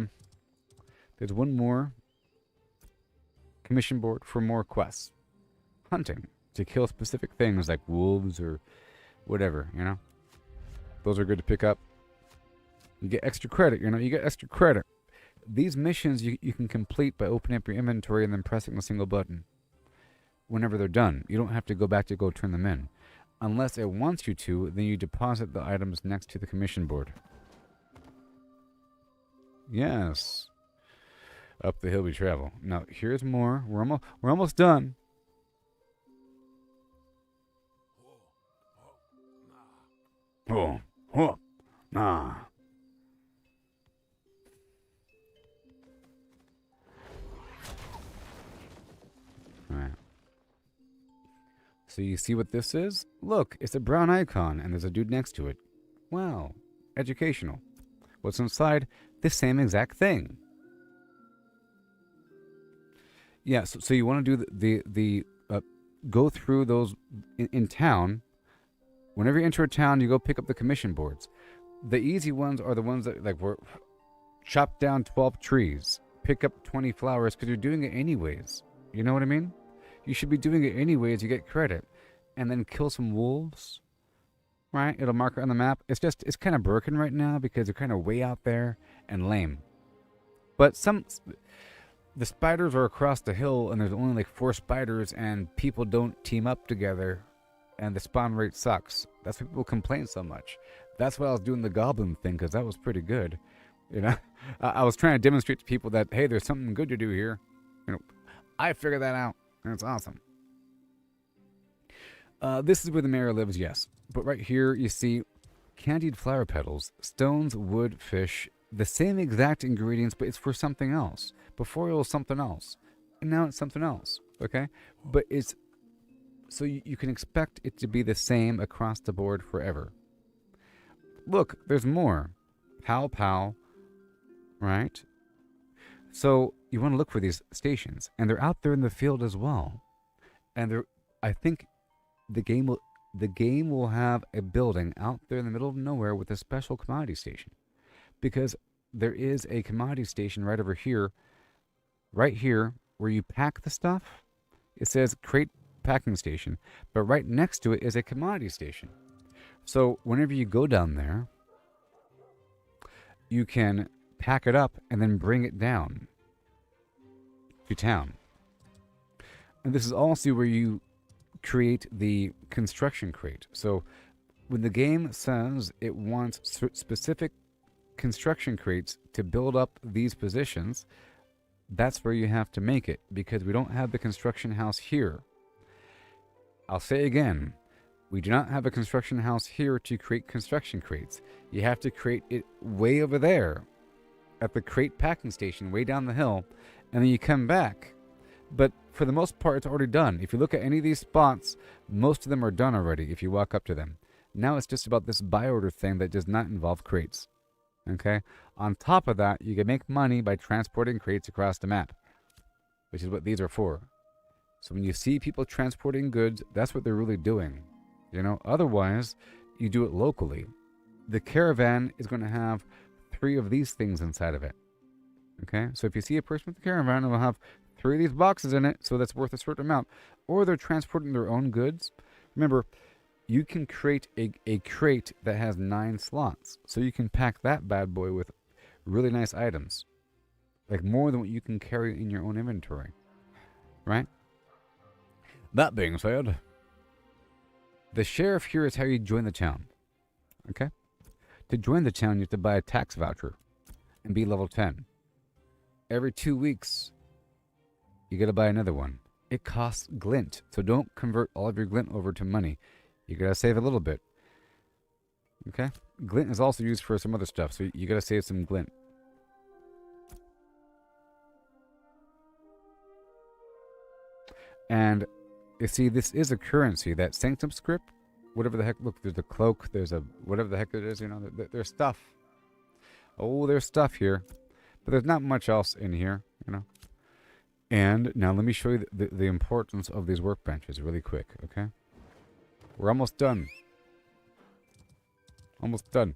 commission board for more quests. Hunting. To kill specific things like wolves or whatever, you know? Those are good to pick up. You get extra credit, you know? You get extra credit. These missions you can complete by opening up your inventory and then pressing a single button. Whenever they're done. You don't have to go back to go turn them in. Unless it wants you to, then you deposit the items next to the commission board. Yes. Up the hill we travel. Now, here's more. We're almost done. Oh, oh, nah. All right. So you see what this is? Look, it's a brown icon, and there's a dude next to it. Wow, educational. What's inside? The same exact thing. Yeah, so you want to do the go through those in town. Whenever you enter a town, you go pick up the commission boards. The easy ones are the ones that, like, we're chop down 12 trees, pick up 20 flowers, because you're doing it anyways. You know what I mean? You should be doing it anyways, you get credit. And then kill some wolves, right? It'll mark it on the map. It's kind of broken right now because they're kind of way out there and lame. But the spiders are across the hill, and there's only like 4 spiders, and people don't team up together, and the spawn rate sucks. That's why people complain so much. That's why I was doing the goblin thing, because that was pretty good. You know, I was trying to demonstrate to people that, hey, there's something good to do here. You know, I figured that out, and it's awesome. This is where the mayor lives, yes. But right here, you see candied flower petals, stones, wood, fish, the same exact ingredients, but it's for something else. Before it was something else, and now it's something else, okay? But it's, so you can expect it to be the same across the board forever. Look, there's more. Pow pow, right? So you want to look for these stations, and they're out there in the field as well. And they're, I think the game will have a building out there in the middle of nowhere with a special commodity station, because there is a commodity station right over here, right here where you pack the stuff. It says crate packing station, but right next to it is a commodity station. So whenever you go down there, you can pack it up and then bring it down to town. And this is also where you create the construction crate. So when the game says it wants specific construction crates to build up these positions, that's where you have to make it, because we don't have the construction house here. I'll say again, we do not have a construction house here to create construction crates. You have to create it way over there at the crate packing station way down the hill, and then you come back. But for the most part, it's already done. If you look at any of these spots, most of them are done already if you walk up to them. Now it's just about this buy order thing that does not involve crates. Okay? On top of that, you can make money by transporting crates across the map, which is what these are for. So when you see people transporting goods, that's what they're really doing. You know, otherwise, you do it locally. The caravan is going to have 3 of these things inside of it. Okay? So if you see a person with a caravan, it will have 3 of these boxes in it, so that's worth a certain amount. Or they're transporting their own goods. Remember, you can create a crate that has 9 slots. So you can pack that bad boy with really nice items. Like more than what you can carry in your own inventory. Right? That being said, the sheriff here is how you join the town. Okay? To join the town, you have to buy a tax voucher and be level 10. Every 2 weeks, you gotta buy another one. It costs glint, so don't convert all of your glint over to money. You gotta save a little bit. Okay? Glint is also used for some other stuff, so you gotta save some glint. And you see, this is a currency, that sanctum script, whatever the heck. Look, there's a cloak, there's a whatever the heck it is, you know, there's stuff. Oh, there's stuff here, but there's not much else in here, you know. And now let me show you the importance of these workbenches really quick, okay? We're almost done. Almost done.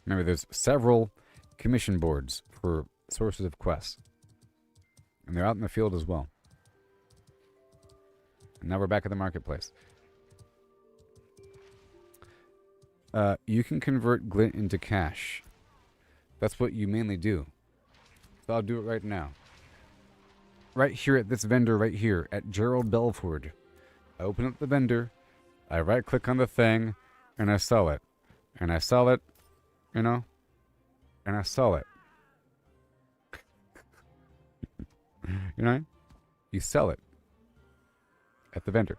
Remember, there's several commission boards for sources of quests. And they're out in the field as well. And now we're back at the marketplace. You can convert glint into cash. That's what you mainly do. So I'll do it right now. Right here at this vendor right here at Gerald Belford. I open up the vendor. I right click on the thing. And I sell it. And I sell it. You know? And I sell it. You know? You sell it. At the vendor.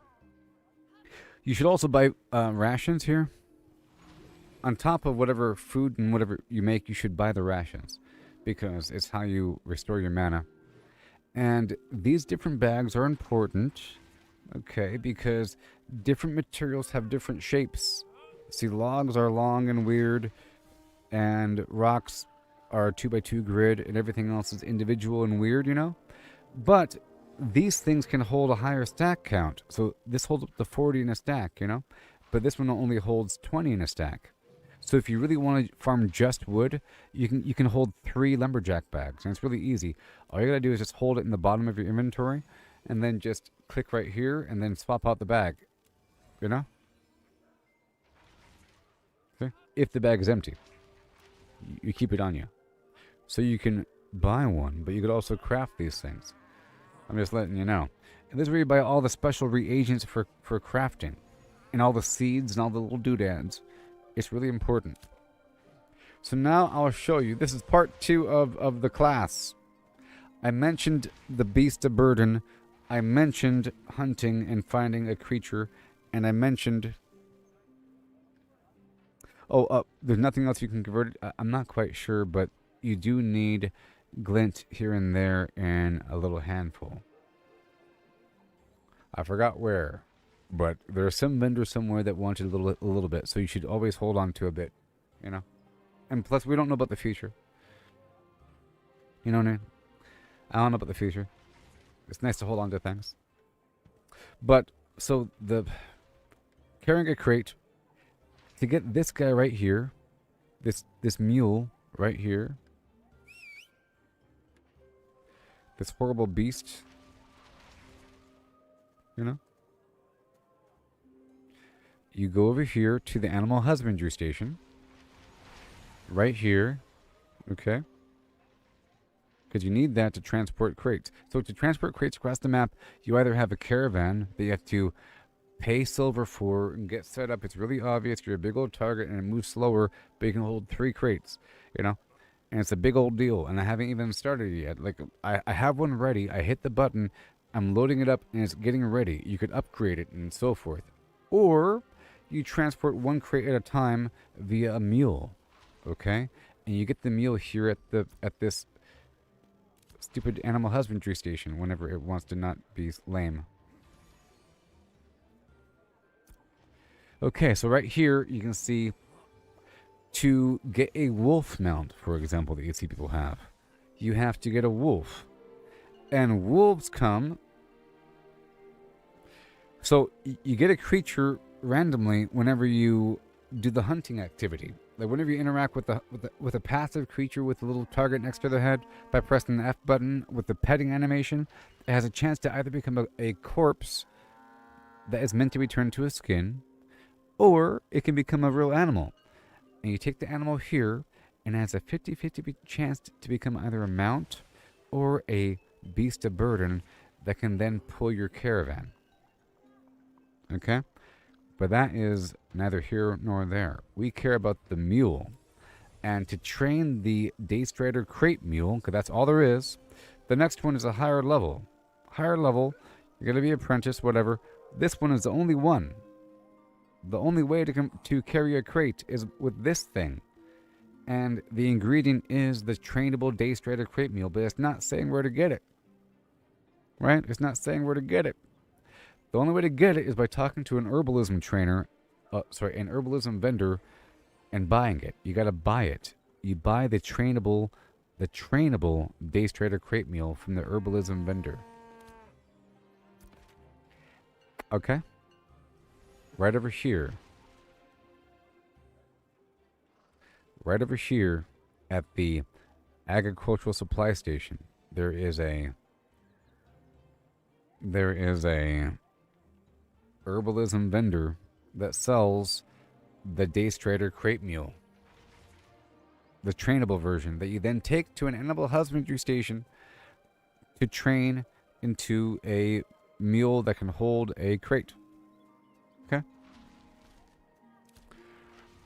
You should also buy rations here. On top of whatever food and whatever you make, you should buy the rations. Because it's how you restore your mana. And these different bags are important. Okay, because different materials have different shapes. See, logs are long and weird. And rocks are 2x2 grid. And everything else is individual and weird, you know? But these things can hold a higher stack count. So this holds up to 40 in a stack, you know? But this one only holds 20 in a stack. So if you really want to farm just wood, you can hold 3 lumberjack bags, and it's really easy. All you gotta do is just hold it in the bottom of your inventory, and then just click right here, and then swap out the bag. You know? Okay. If the bag is empty, you keep it on you. So you can buy one, but you could also craft these things. I'm just letting you know. And this is where you buy all the special reagents for crafting, and all the seeds and all the little doodads. It's really important. So now I'll show you. This is part 2 of the class. I mentioned the Beast of Burden I mentioned hunting and finding a creature, and I mentioned... Oh, there's nothing else you can convert it. I'm not quite sure, but you do need glint here and there and a little handful. I forgot where, but there's some vendor somewhere that wanted a little bit, so you should always hold on to a bit, you know? And plus, we don't know about the future. You know what I mean? I don't know about the future. It's nice to hold on to things. But, so, carrying a crate... To get this guy right here, this mule right here, this horrible beast, you know, you go over here to the animal husbandry station, right here, okay, because you need that to transport crates. So to transport crates across the map, you either have a caravan that you have to pay silver for and get set up. It's really obvious. You're a big old target and it moves slower, but you can hold 3 crates, you know? And it's a big old deal. And I haven't even started yet. Like, I have one ready. I hit the button. I'm loading it up and it's getting ready. You could upgrade it and so forth. Or you transport 1 crate at a time via a mule, okay? And you get the mule here at this stupid animal husbandry station whenever it wants to not be lame. Okay, so right here you can see to get a wolf mount, for example, that you see people have, you have to get a wolf. And wolves come... So you get a creature randomly whenever you do the hunting activity. Like whenever you interact with a passive creature with a little target next to their head by pressing the F button with the petting animation, it has a chance to either become a corpse that is meant to be turned to a skin, or it can become a real animal. And you take the animal here, and it has a 50-50 chance to become either a mount or a beast of burden that can then pull your caravan. Okay? But that is neither here nor there. We care about the mule. And to train the Daystrider crate mule, because that's all there is, the next one is a higher level. Higher level, you're going to be apprentice, whatever. This one is the only one. The only way to carry a crate is with this thing. And the ingredient is the trainable Daystrider crate mule, but it's not saying where to get it. Right? It's not saying where to get it. The only way to get it is by talking to an herbalism trainer, an herbalism vendor, and buying it. You gotta buy it. You buy the trainable Daystrider crate mule from the herbalism vendor. Okay? Right over here. Right over here at the agricultural supply station, there is a herbalism vendor that sells the Daystrider crate mule. The trainable version that you then take to an animal husbandry station to train into a mule that can hold a crate. Okay?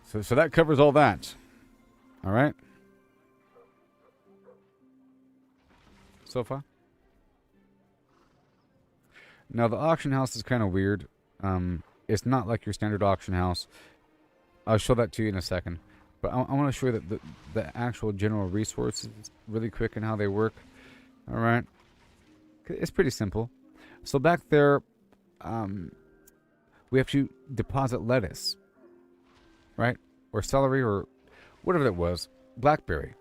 So that covers all that. All right? So far? Now, the auction house is kind of weird. It's not like your standard auction house. I'll show that to you in a second. But I want to show you the actual general resources really quick and how they work. All right? It's pretty simple. So back there, we have to deposit lettuce. Right? Or celery or whatever it was. Blackberry.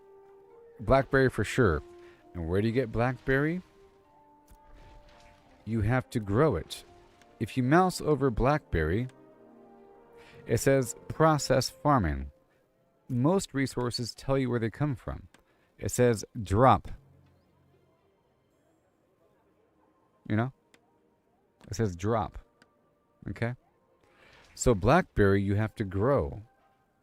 Blackberry for sure. And where do you get blackberry? You have to grow it. If you mouse over blackberry, it says process farming. Most resources tell you where they come from. It says drop. You know? It says drop. Okay? So blackberry you have to grow.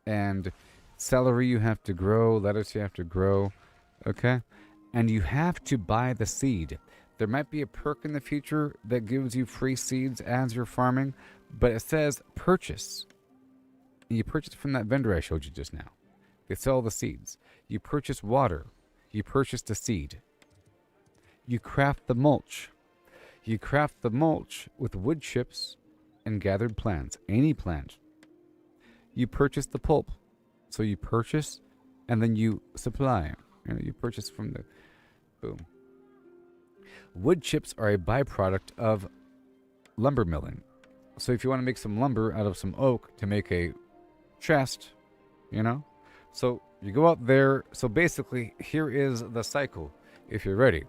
And celery you have to grow. Lettuce you have to grow. Okay? And you have to buy the seed. There might be a perk in the future that gives you free seeds as you're farming, but it says purchase. You purchase from that vendor I showed you just now. They sell the seeds. You purchase water. You purchase the seed. You craft the mulch. You craft the mulch with wood chips and gathered plants, any plant. You purchase the pulp. So you purchase and then you supply. You purchase from the boom. Wood chips are a byproduct of lumber milling. So if you want to make some lumber out of some oak to make a chest, so you go out there. So basically, here is the cycle, if you're ready.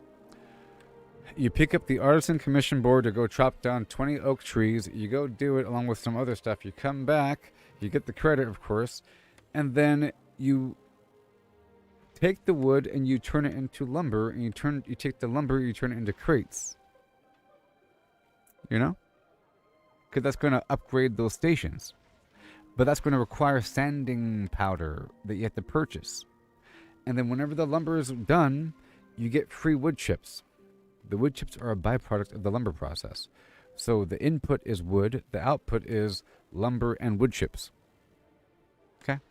You pick up the artisan commission board to go chop down 20 oak trees. You go do it along with some other stuff. You come back. You get the credit, of course. And then you take the wood and you turn it into lumber. And you take the lumber, you turn it into crates. Because that's going to upgrade those stations. But that's going to require sanding powder that you have to purchase. And then whenever the lumber is done, you get free wood chips. The wood chips are a byproduct of the lumber process. So the input is wood, the output is lumber and wood chips. Okay?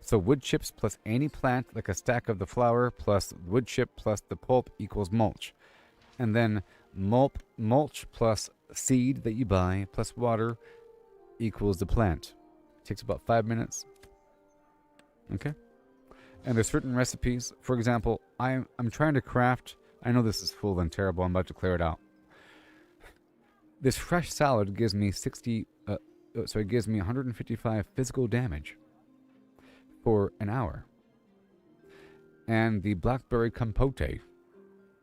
So wood chips plus any plant, like a stack of the flour, plus wood chip plus the pulp equals mulch. And then mulch plus seed that you buy plus water equals the plant. It takes about 5 minutes. Okay? And there's certain recipes. For example, I'm trying to craft... I know this is full and terrible. I'm about to clear it out. This fresh salad gives me it gives me 155 physical damage for an hour. And the blackberry compote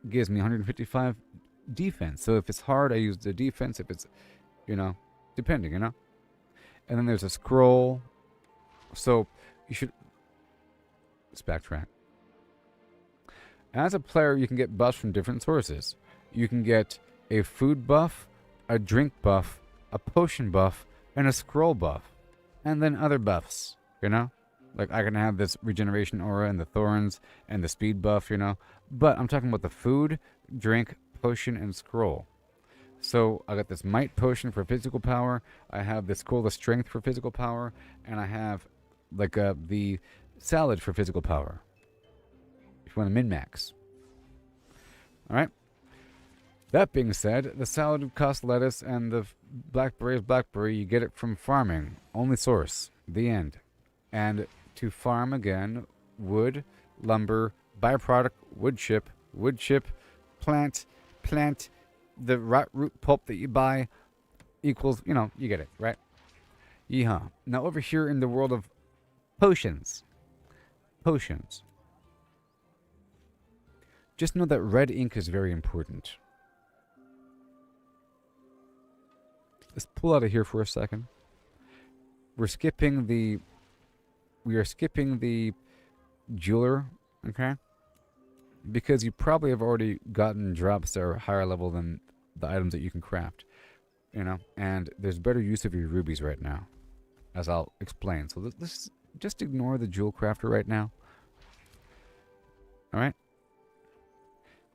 gives me 155 defense. So if it's hard, I use the defense. If it's, depending, And then there's a scroll. So you should... Let's backtrack. As a player, you can get buffs from different sources. You can get a food buff, a drink buff, a potion buff, and a scroll buff. And then other buffs, Like I can have this regeneration aura and the thorns and the speed buff, But I'm talking about the food, drink, potion, and scroll. So I got this might potion for physical power. I have this scroll of strength for physical power. And I have the salad for physical power. If you want to min-max. Alright. That being said, the salad costs lettuce and the blackberry is blackberry. You get it from farming. Only source. The end. And to farm again, wood, lumber, byproduct, wood chip, plant, the root pulp that you buy equals, you get it, right? Yeehaw. Now over here in the world of potions. Just know that red ink is very important. Let's pull out of here for a second. We are skipping the jeweler, okay? Because you probably have already gotten drops that are higher level than the items that you can craft. And there's better use of your rubies right now, as I'll explain. So let's just ignore the jewel crafter right now. Alright?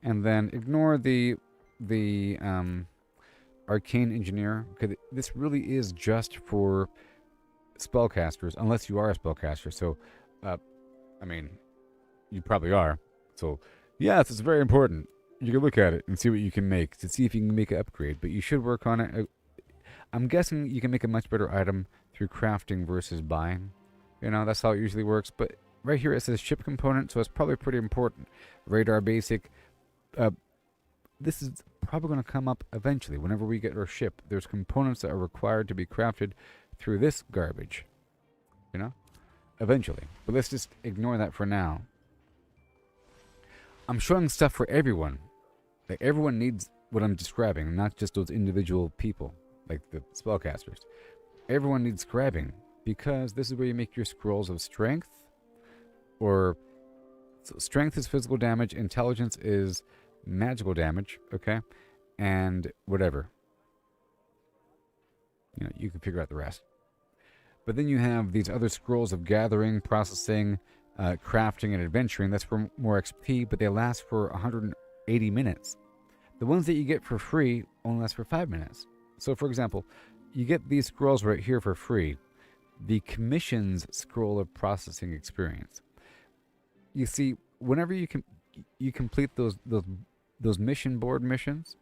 And then ignore the arcane engineer, because this really is just for spellcasters, unless you are a spellcaster. So, you probably are. So, yes, it's very important. You can look at it and see what you can make to see if you can make an upgrade. But you should work on it. I'm guessing you can make a much better item through crafting versus buying. That's how it usually works. But right here it says ship component, so it's probably pretty important. Radar basic. This is probably going to come up eventually. Whenever we get our ship, there's components that are required to be crafted through this garbage. Eventually. But let's just ignore that for now. I'm showing stuff for everyone. Like, everyone needs what I'm describing, not just those individual people, like the spellcasters. Everyone needs scribing, because this is where you make your scrolls of strength, or so strength is physical damage, intelligence is magical damage, okay? And whatever. You can figure out the rest. But then you have these other scrolls of gathering, processing, crafting, and adventuring. That's for more XP, but they last for 180 minutes. The ones that you get for free only last for 5 minutes. So, for example, you get these scrolls right here for free. The commission's scroll of processing experience. You see, whenever you complete those mission board missions,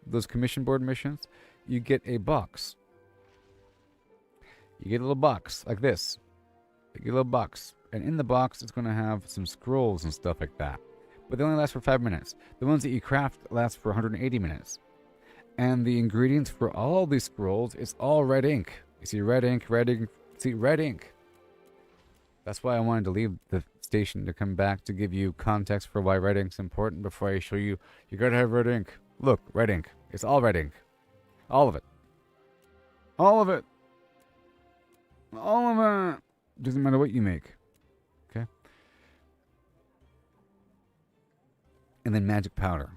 those commission board missions, you get a box. You get a little box like this. You get a little box. And in the box, it's going to have some scrolls and stuff like that. But they only last for 5 minutes. The ones that you craft last for 180 minutes. And the ingredients for all these scrolls, it's all red ink. You see red ink, see red ink. That's why I wanted to leave the station to come back to give you context for why red ink's important before I show you. You gotta have red ink. Look, red ink. It's all red ink. All of it. All of it. All of it. Doesn't matter what you make. Okay? And then magic powder.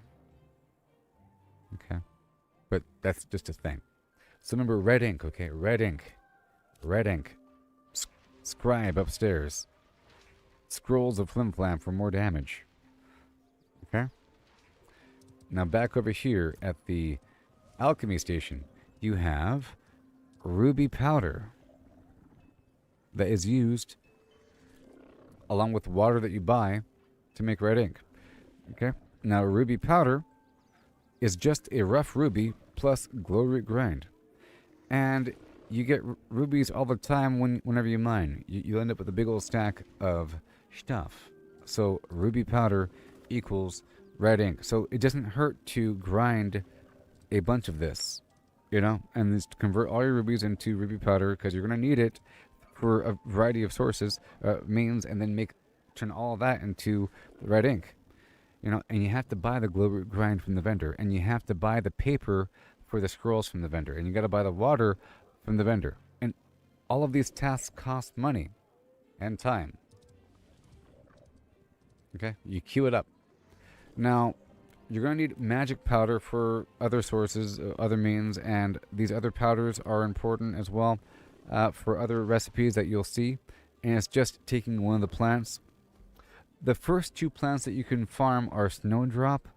Okay? But that's just a thing. So remember red ink, okay? Red ink. Red ink. Scribe upstairs. Scrolls of Flim Flam for more damage. Okay? Now back over here at the alchemy station, you have ruby powder that is used along with water that you buy to make red ink. Okay? Now ruby powder is just a rough ruby plus glow root grind. And you get rubies all the time whenever you mine. You end up with a big old stack of stuff. So ruby powder equals red ink. So it doesn't hurt to grind a bunch of this, you know, and just convert all your rubies into ruby powder because you're going to need it for a variety of sources, means, and then turn all that into red ink. You know, and you have to buy the glow root grind from the vendor, and you have to buy the paper for the scrolls from the vendor, and you got to buy the water from the vendor. And all of these tasks cost money and time. Okay? You queue it up. Now, you're going to need magic powder for other sources, other means, and these other powders are important as well for other recipes that you'll see. And it's just taking one of the plants. The first two plants that you can farm are Snowdrop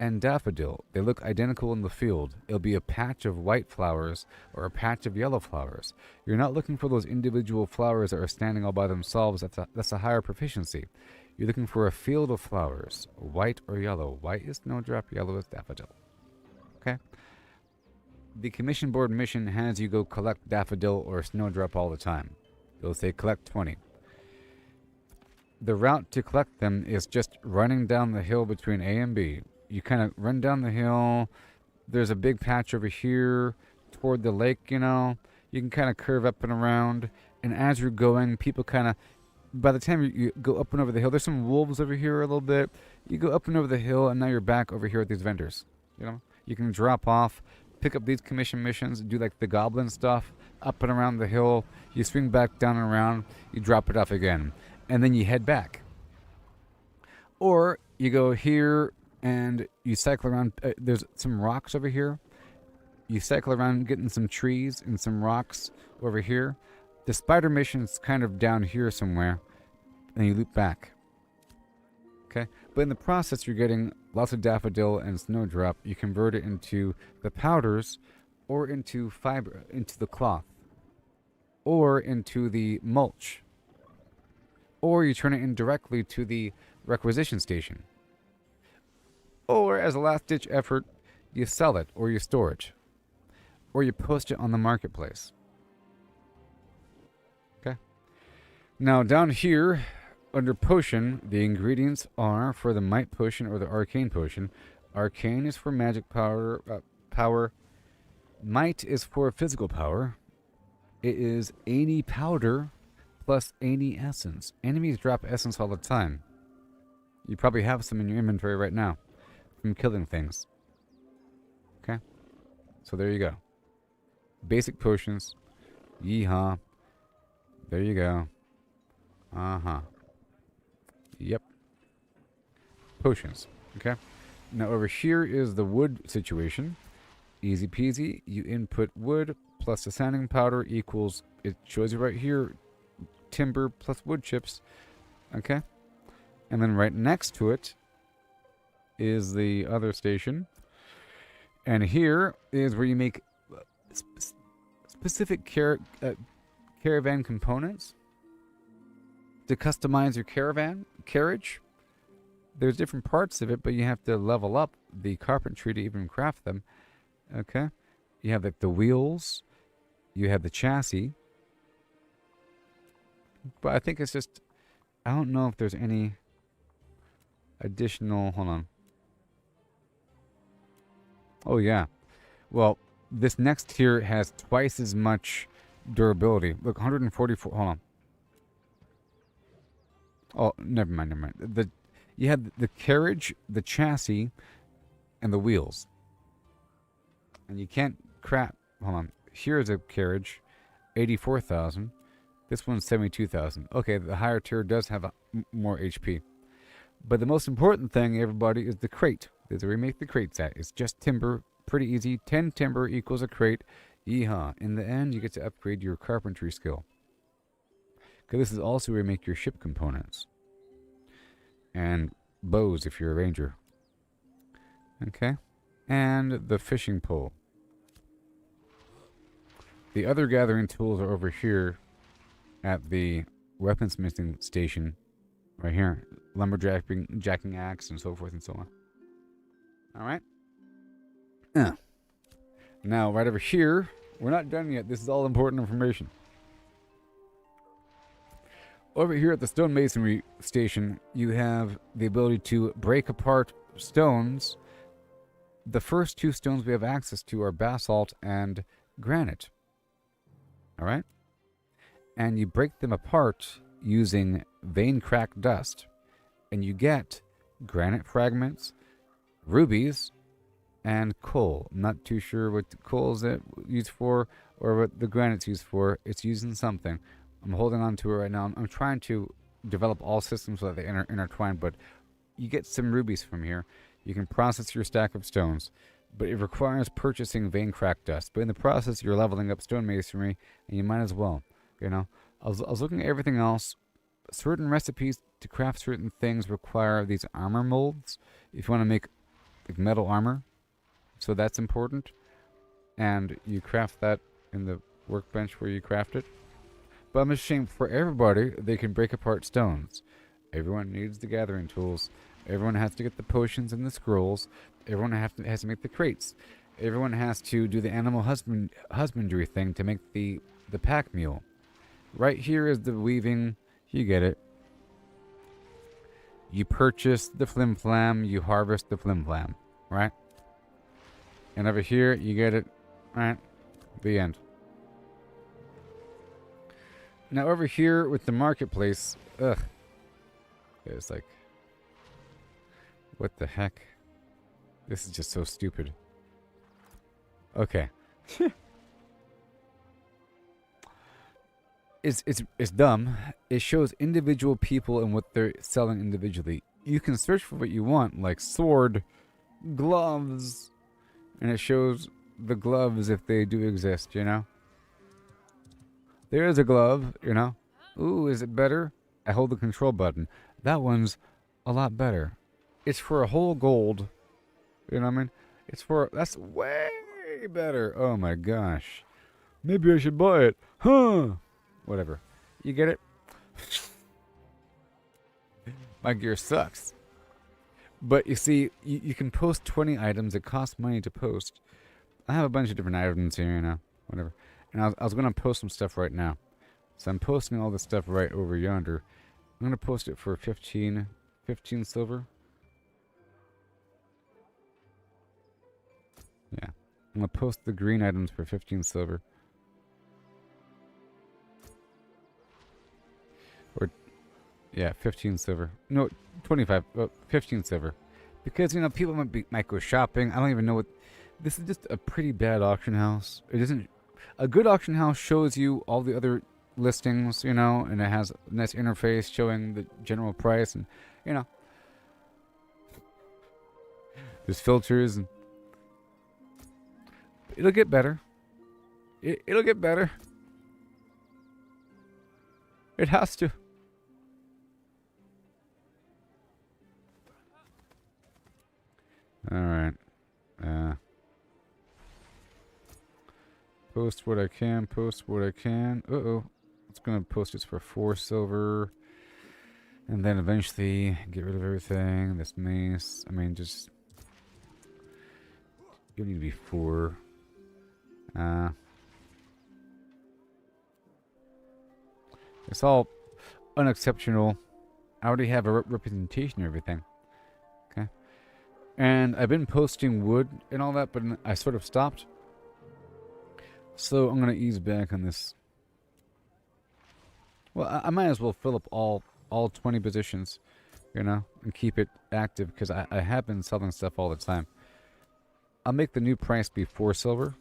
and Daffodil. They look identical in the field. It'll be a patch of white flowers or a patch of yellow flowers. You're not looking for those individual flowers that are standing all by themselves. That's a higher proficiency. You're looking for a field of flowers, white or yellow. White is Snowdrop, yellow is Daffodil. Okay? The commission board mission has you go collect Daffodil or Snowdrop all the time. It'll say collect 20. The route to collect them is just running down the hill between A and B. You kind of run down the hill. There's a big patch over here toward the lake, you know. You can kind of curve up and around. And as you're going, people kind of, by the time you go up and over the hill, there's some wolves over here a little bit. You go up and over the hill, and now you're back over here at these vendors. You know, you can drop off, pick up these commission missions, do like the goblin stuff, up and around the hill. You swing back down and around, you drop it off again. And then you head back. Or you go here and you cycle around. There's some rocks over here. You cycle around getting some trees and some rocks over here. The spider mission's kind of down here somewhere. And you loop back. Okay? But in the process, you're getting lots of Daffodil and Snowdrop. You convert it into the powders or into fiber, into the cloth. Or into the mulch. Or you turn it in directly to the requisition station. Or as a last-ditch effort, you sell it or you store it. Or you post it on the marketplace. Okay? Now down here, under potion, the ingredients are for the might potion or the arcane potion. Arcane is for magic power. Might is for physical power. It is 80 powder plus 80 essence. Enemies drop essence all the time. You probably have some in your inventory right now from killing things. Okay? So there you go. Basic potions. Yeehaw. There you go. Uh-huh. Yep. Potions. Okay? Now over here is the wood situation. Easy peasy. You input wood plus the sanding powder equals, it shows you right here, timber plus wood chips. Okay? And then right next to it is the other station. And here is where you make specific caravan components to customize your carriage. there's different parts of it, but you have to level up the carpentry to even craft them. Okay? You have like the wheels, you have the chassis. But I think it's just, I don't know if there's any additional, hold on. Oh yeah. Well, this next tier has twice as much durability. Look, 144, hold on. Oh, never mind. You have the carriage, the chassis, and the wheels. And you can't crap. Hold on. Here's a carriage, 84,000. This one's 72,000. Okay, the higher tier does have more HP. But the most important thing, everybody, is the crate. There's a remake the crate set. It's just timber, pretty easy. 10 timber equals a crate. Yeehaw. In the end, you get to upgrade your carpentry skill. Because this is also remake your ship components. And bows if you're a ranger. Okay. And the fishing pole. The other gathering tools are over here at the weaponsmithing station. Right here. Lumberjacking axe and so forth and so on. Alright. Now, right over here, we're not done yet. This is all important information. Over here at the stonemasonry station, you have the ability to break apart stones. The first two stones we have access to are basalt and granite. Alright? And you break them apart using vein cracked dust. And you get granite fragments, rubies, and coal. I'm not too sure what the coal is used for or what the granite's used for. It's used in something. I'm holding on to it right now. I'm trying to develop all systems so that they intertwine, but you get some rubies from here. You can process your stack of stones, but it requires purchasing vein cracked dust. But in the process, you're leveling up stonemasonry, and you might as well. You know, I was looking at everything else. Certain recipes to craft certain things require these armor molds if you want to make like metal armor. So that's important. And you craft that in the workbench where you craft it. But I'm ashamed for everybody, they can break apart stones. Everyone needs the gathering tools. Everyone has to get the potions and the scrolls. Everyone has to make the crates. Everyone has to do the animal husbandry thing to make the pack mule. Right here is the weaving. You get it. You purchase the Flim Flam. You harvest the Flim Flam. Right? And over here, you get it. Right? The end. Now over here with the marketplace. Ugh. It's like... What the heck? This is just so stupid. Okay. It's dumb. It shows individual people and what they're selling individually. You can search for what you want, like sword, gloves, and it shows the gloves if they do exist, you know? There's a glove, you know? Ooh, is it better? I hold the control button. That one's a lot better. It's for a whole gold. You know what I mean? It's for... That's way better. Oh my gosh. Maybe I should buy it. Huh? Whatever. You get it? My gear sucks. But you see, you can post 20 items. It costs money to post. I have a bunch of different items here, you know. Whatever. And I was going to post some stuff right now. So I'm posting all this stuff right over yonder. I'm going to post it for 15 silver. Yeah. I'm going to post the green items for 15 silver. Or, yeah, 15 silver. No, 25. 15 silver. Because, you know, people might go shopping. I don't even know what... This is just a pretty bad auction house. It isn't... A good auction house shows you all the other listings, you know, and it has a nice interface showing the general price, and, you know, there's filters, and it'll get better. It'll get better. It has to. Alright. Post what I can, post what I can. Uh-oh. It's going to post this for 4 silver. And then eventually get rid of everything. This mace. I mean, just... You need to be 4. It's all unexceptional. I already have a representation of everything. Okay. And I've been posting wood and all that, but I sort of stopped. So I'm going to ease back on this. Well, I might as well fill up all 20 positions, you know, and keep it active, because I have been selling stuff all the time. I'll make the new price be 4 silver.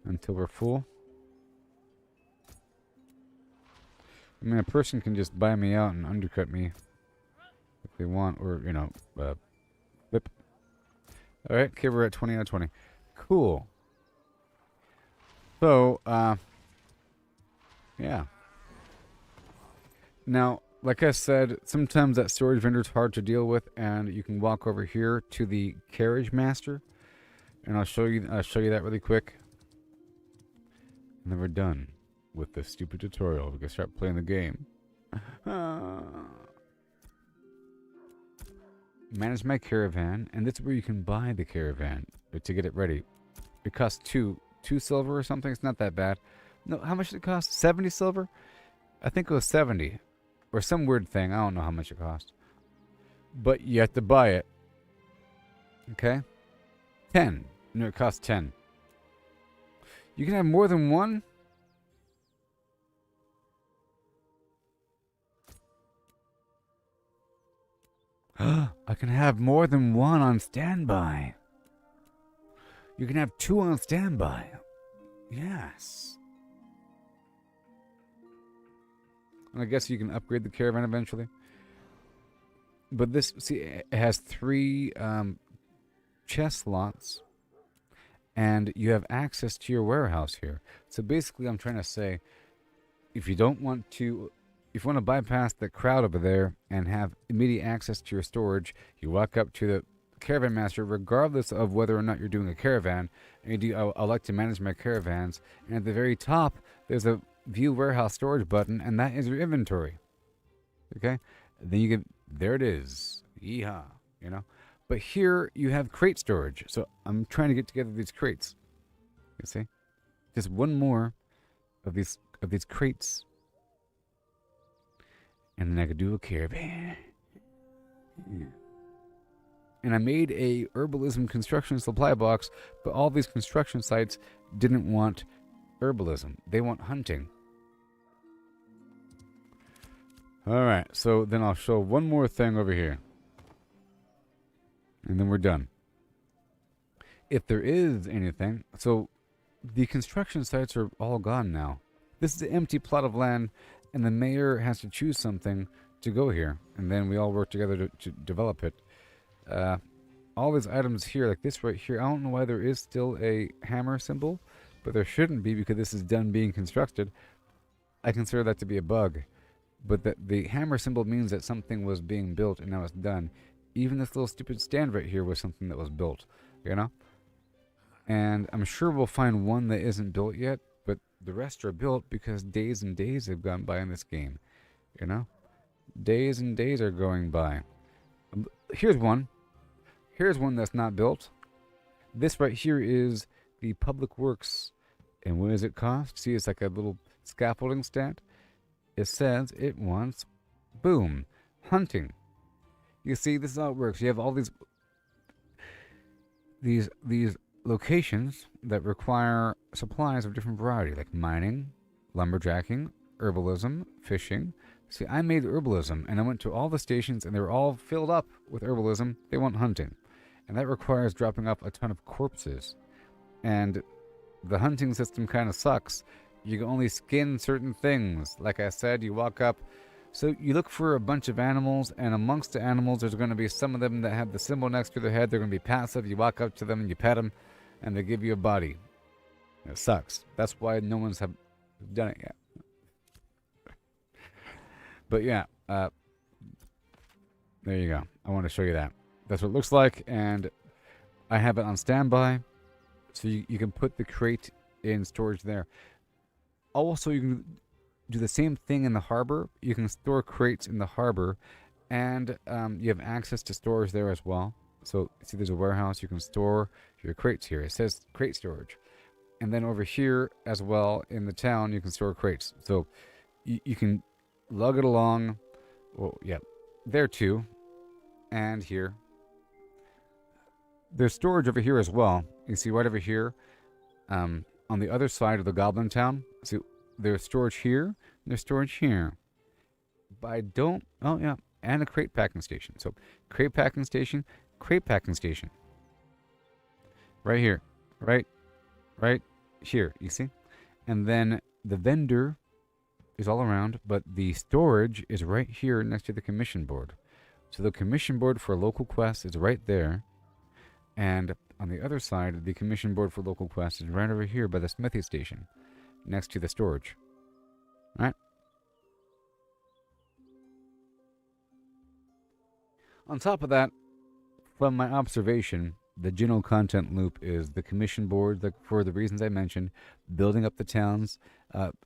Until we're full. I mean, a person can just buy me out and undercut me if they want, or, you know, flip. Alright, okay, we're at 20 out of 20. Cool. So, yeah. Now, like I said, sometimes that storage vendor is hard to deal with, and you can walk over here to the carriage master, and I'll show you that really quick. And then we're done with this stupid tutorial. We can start playing the game. Manage my caravan, and this is where you can buy the caravan to get it ready. It costs 2 silver or something. It's not that bad. No, how much did it cost? 70 silver? I think it was 70. Or some weird thing. I don't know how much it cost. But you have to buy it. Okay? 10. No, it costs 10. You can have more than one? I can have more than one on standby. You can have 2 on standby. Yes. And I guess you can upgrade the caravan eventually. But this, see, it has 3 chest slots. And you have access to your warehouse here. So basically, I'm trying to say, if you want to bypass the crowd over there and have immediate access to your storage, you walk up to the caravan master, regardless of whether or not you're doing a caravan. And you do, I like to manage my caravans. And at the very top, there's a view warehouse storage button, and that is your inventory. Okay? And then you get, there it is. Yeehaw. You know? But here you have crate storage. So I'm trying to get together these crates. You see? Just one more of these crates. And then I could do a caravan. Yeah. And I made a herbalism construction supply box, but all these construction sites didn't want herbalism. They want hunting. Alright, so then I'll show one more thing over here. And then we're done. If there is anything, so the construction sites are all gone now. This is an empty plot of land, and the mayor has to choose something to go here. And then we all work together to develop it. All these items here, like this right here, I don't know why there is still a hammer symbol, but there shouldn't be because this is done being constructed. I consider that to be a bug. But the hammer symbol means that something was being built and now it's done. Even this little stupid stand right here was something that was built, you know? And I'm sure we'll find one that isn't built yet, but the rest are built because days and days have gone by in this game, you know? Days and days are going by. Here's one. Here's one that's not built. This right here is the Public Works. And what does it cost? See, it's like a little scaffolding stand. It says it wants, boom, hunting. You see, this is how it works. You have all these locations that require supplies of different variety, like mining, lumberjacking, herbalism, fishing. See, I made herbalism, and I went to all the stations, and they were all filled up with herbalism. They want hunting. And that requires dropping off a ton of corpses. And the hunting system kind of sucks. You can only skin certain things. Like I said, you walk up. So you look for a bunch of animals, and amongst the animals, there's going to be some of them that have the symbol next to their head. They're going to be passive. You walk up to them, and you pet them, and they give you a body. It sucks. That's why no one's have done it yet. But yeah, there you go. I want to show you that. That's what it looks like, and I have it on standby, so you can put the crate in storage there. Also, you can do the same thing in the harbor. You can store crates in the harbor, and you have access to storage there as well. So, see, there's a warehouse. You can store your crates here. It says crate storage. And then over here as well in the town, you can store crates. So, you can lug it along. Well, yeah, there too. And here. There's storage over here as well. You see right over here. On the other side of the Goblin Town. See, there's storage here. And there's storage here. But I don't... Oh, yeah. And a crate packing station. So, crate packing station. Crate packing station. Right here. Right here. You see? And then the vendor is all around. But the storage is right here next to the commission board. So, the commission board for local quests is right there. And on the other side, the commission board for local quests is right over here by the smithy station, next to the storage. All right? On top of that, from my observation, the general content loop is the commission board, for the reasons I mentioned, building up the towns.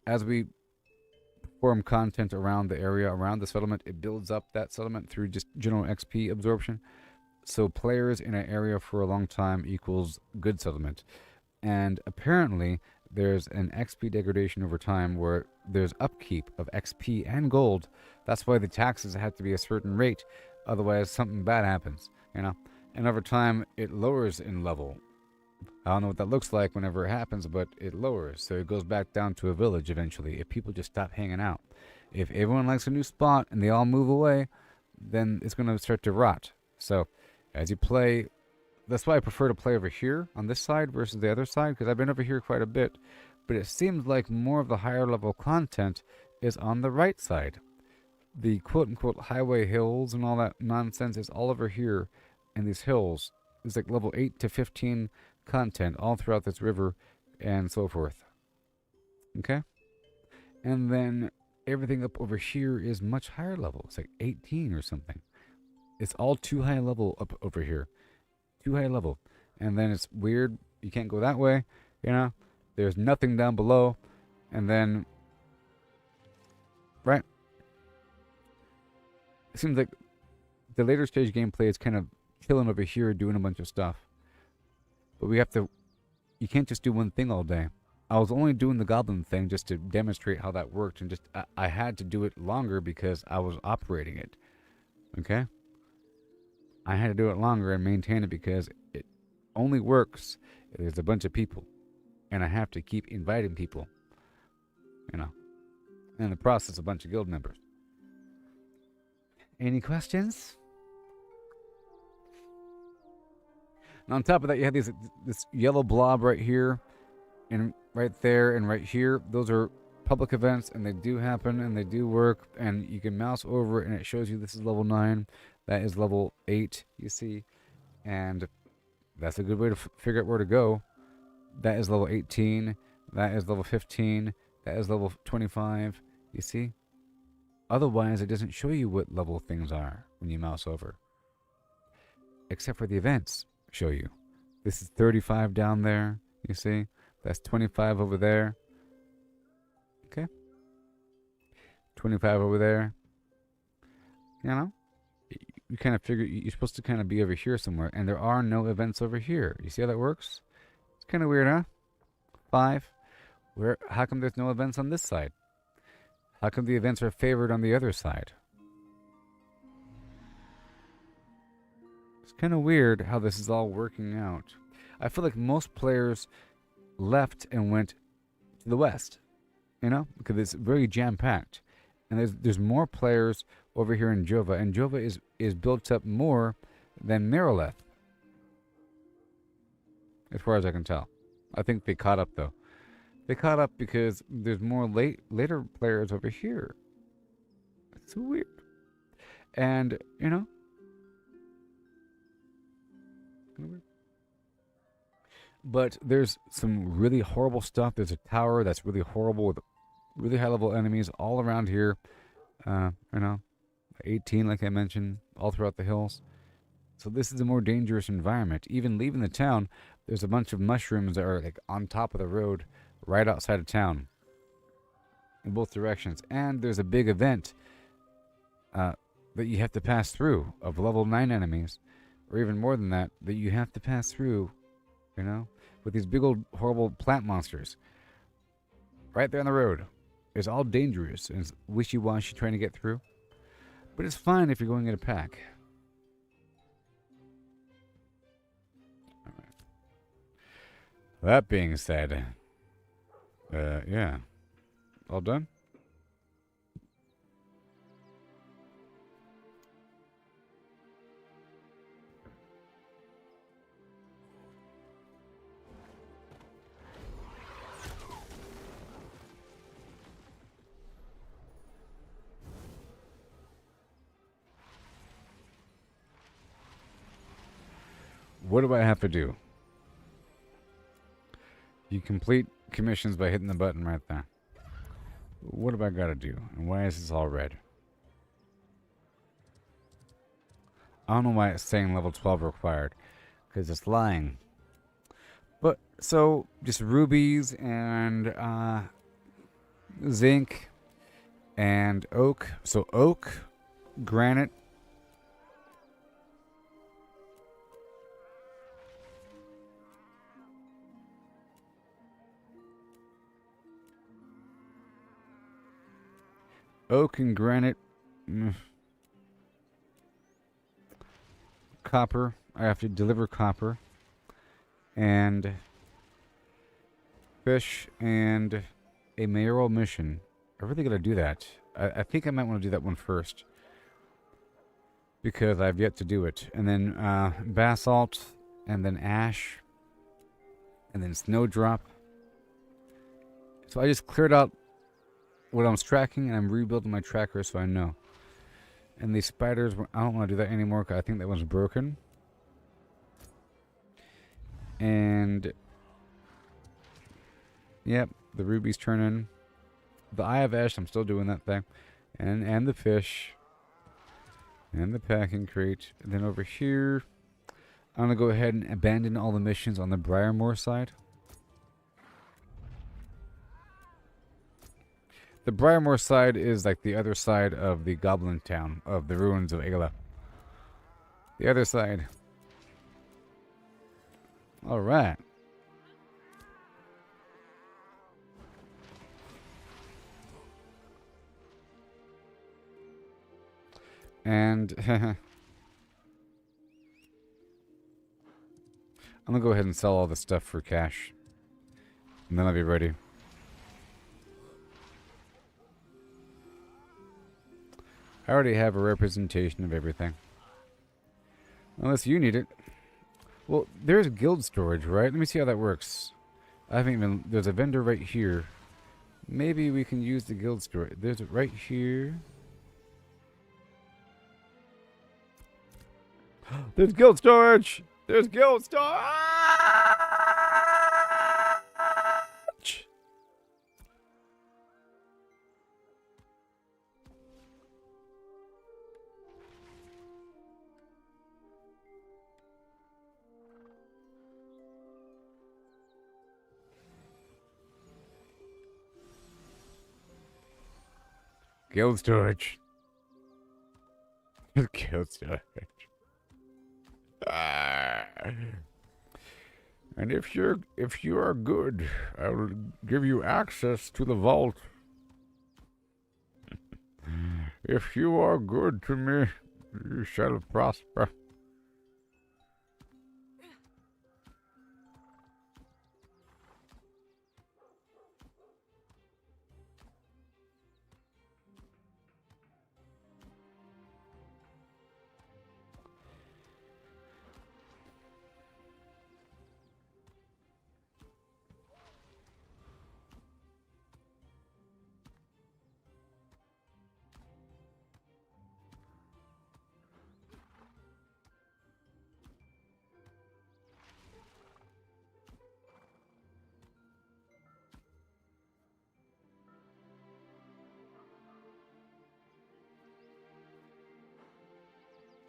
As we perform content around the area, around the settlement, it builds up that settlement through just general XP absorption. So players in an area for a long time equals good settlement. And apparently there's an XP degradation over time where there's upkeep of XP and gold. That's why the taxes have to be a certain rate. Otherwise something bad happens, you know. And over time it lowers in level. I don't know what that looks like whenever it happens, but it lowers. So it goes back down to a village eventually if people just stop hanging out. If everyone likes a new spot and they all move away, then it's going to start to rot. So as you play, that's why I prefer to play over here on this side versus the other side, because I've been over here quite a bit. But it seems like more of the higher level content is on the right side. The quote-unquote highway hills and all that nonsense is all over here in these hills. It's like level 8 to 15 content all throughout this river and so forth. Okay? And then everything up over here is much higher level. It's like 18 or something. It's all too high level up over here. Too high level. And then it's weird. You can't go that way. You know? There's nothing down below. And then... Right? It seems like the later stage gameplay is kind of chilling over here doing a bunch of stuff. But we have to... You can't just do one thing all day. I was only doing the goblin thing just to demonstrate how that worked. And just I had to do it longer because I was operating it. Okay? I had to do it longer and maintain it because it only works if there's a bunch of people. And I have to keep inviting people. You know. And in the process, a bunch of guild members. Any questions? And on top of that, you have this yellow blob right here. And right there and right here. Those are public events and they do happen and they do work. And you can mouse over it and it shows you this is level 9. That is level 8, you see. And that's a good way to figure out where to go. That is level 18. That is level 15. That is level 25. You see? Otherwise, it doesn't show you what level things are when you mouse over. Except for the events show you. This is 35 down there, you see? That's 25 over there. Okay? 25 over there. You know? You kind of figure you're supposed to kind of be over here somewhere, and there are no events over here. You see how that works? It's kind of weird, huh? 5. How come there's no events on this side? How come the events are favored on the other side? It's kind of weird how this is all working out. I feel like most players left and went to the west, you know, because it's very jam-packed. And there's more players over here in Jova, and Jova is built up more than LYNETH, as far as I can tell. I think they caught up, though. They caught up because there's more later players over here. It's so weird. And, you know, but there's some really horrible stuff. There's a tower that's really horrible with really high level enemies all around here. You know, 18, like I mentioned, all throughout the hills. So this is a more dangerous environment. Even leaving the town, there's a bunch of mushrooms that are like on top of the road right outside of town in both directions. And there's a big event that you have to pass through of level 9 enemies, or even more than that, that you have to pass through, you know, with these big old horrible plant monsters right there on the road. It's all dangerous and it's wishy-washy trying to get through. But it's fine if you're going in a pack. Alright. That being said, yeah. All done? What do I have to do? You complete commissions by hitting the button right there. What have I got to do? And why is this all red? I don't know why it's saying level 12 required. Because it's lying. But, so, just rubies and zinc and oak. So oak, granite, oak and granite, copper. I have to deliver copper and fish and a mayoral mission. I really gotta do that. I think I might want to do that one first because I've yet to do it. And then basalt, and then ash, and then snowdrop. So I just cleared out what I was tracking, and I'm rebuilding my tracker so I know. And these spiders, I don't want to do that anymore because I think that one's broken. And yep, the rubies turn in. The Eye of Ash, I'm still doing that thing. And the fish. And the packing crate. And then over here, I'm going to go ahead and abandon all the missions on the Briarmore side. The Briarmore side is like the other side of the Goblin Town, of the ruins of Ayla. The other side. Alright. And I'm gonna go ahead and sell all the stuff for cash. And then I'll be ready. I already have a representation of everything. Unless you need it. Well, there's guild storage, right? Let me see how that works. I haven't even... There's a vendor right here. Maybe we can use the guild storage. There's it right here. There's guild storage! There's guild storage! Guild storage. Guild storage. And if you are good, I will give you access to the vault. If you are good to me, you shall prosper.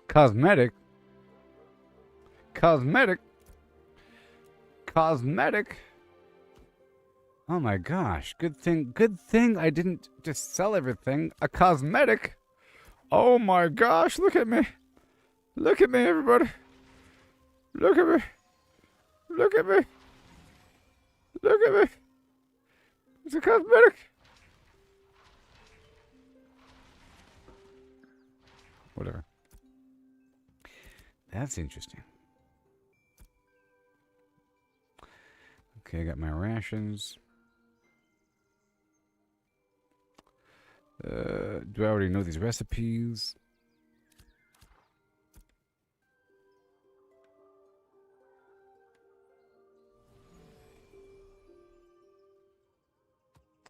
Cosmetic? Cosmetic. Cosmetic. Oh my gosh. Good thing I didn't just sell everything. A cosmetic. Oh my gosh, look at me. Look at me, everybody. Look at me. Look at me. Look at me. It's a cosmetic. Whatever. That's interesting. Okay, I got my rations. Do I already know these recipes?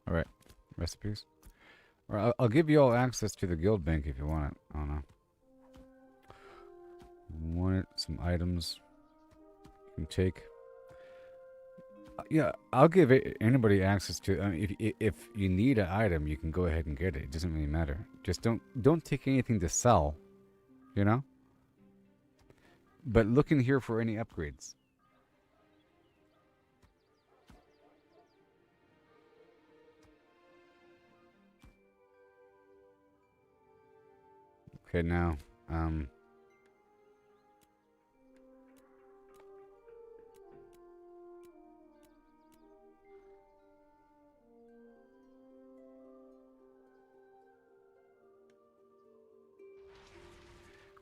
All right, recipes. Or I'll give you all access to the guild bank if you want it. I don't know. Want it? Some items you can take. Yeah, I'll give anybody access to. If you need an item, you can go ahead and get it. It doesn't really matter. Just don't take anything to sell, you know. But look in here for any upgrades. Okay, now,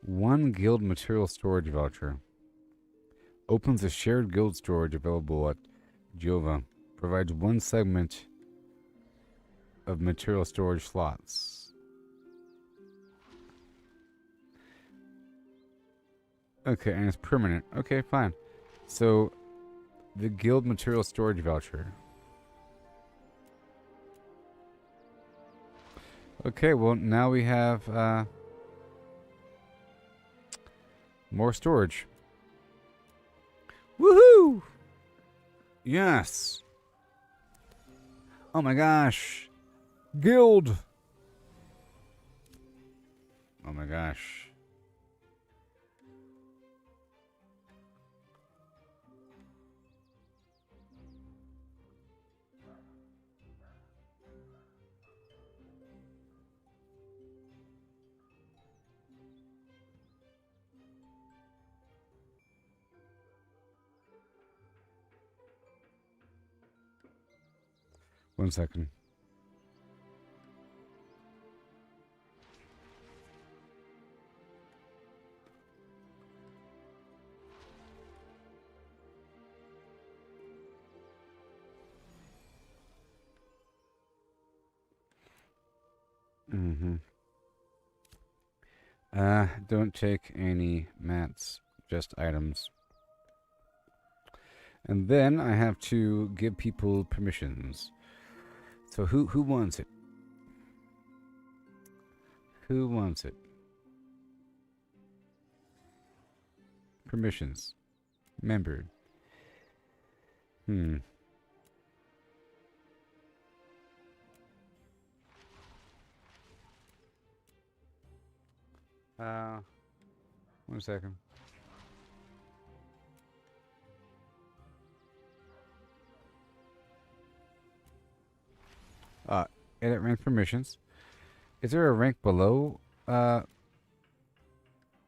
one guild material storage voucher. Opens a shared guild storage available at Jova. Provides one segment of material storage slots. Okay, and it's permanent. Okay, fine. So, the guild material storage voucher. Okay, well, now we have more storage. Woohoo! Yes. Oh my gosh. Guild. Oh my gosh. One second. Don't take any mats, just items. And then I have to give people permissions. So who wants it? Who wants it? Permissions. Member. One second. Edit rank permissions. Is there a rank below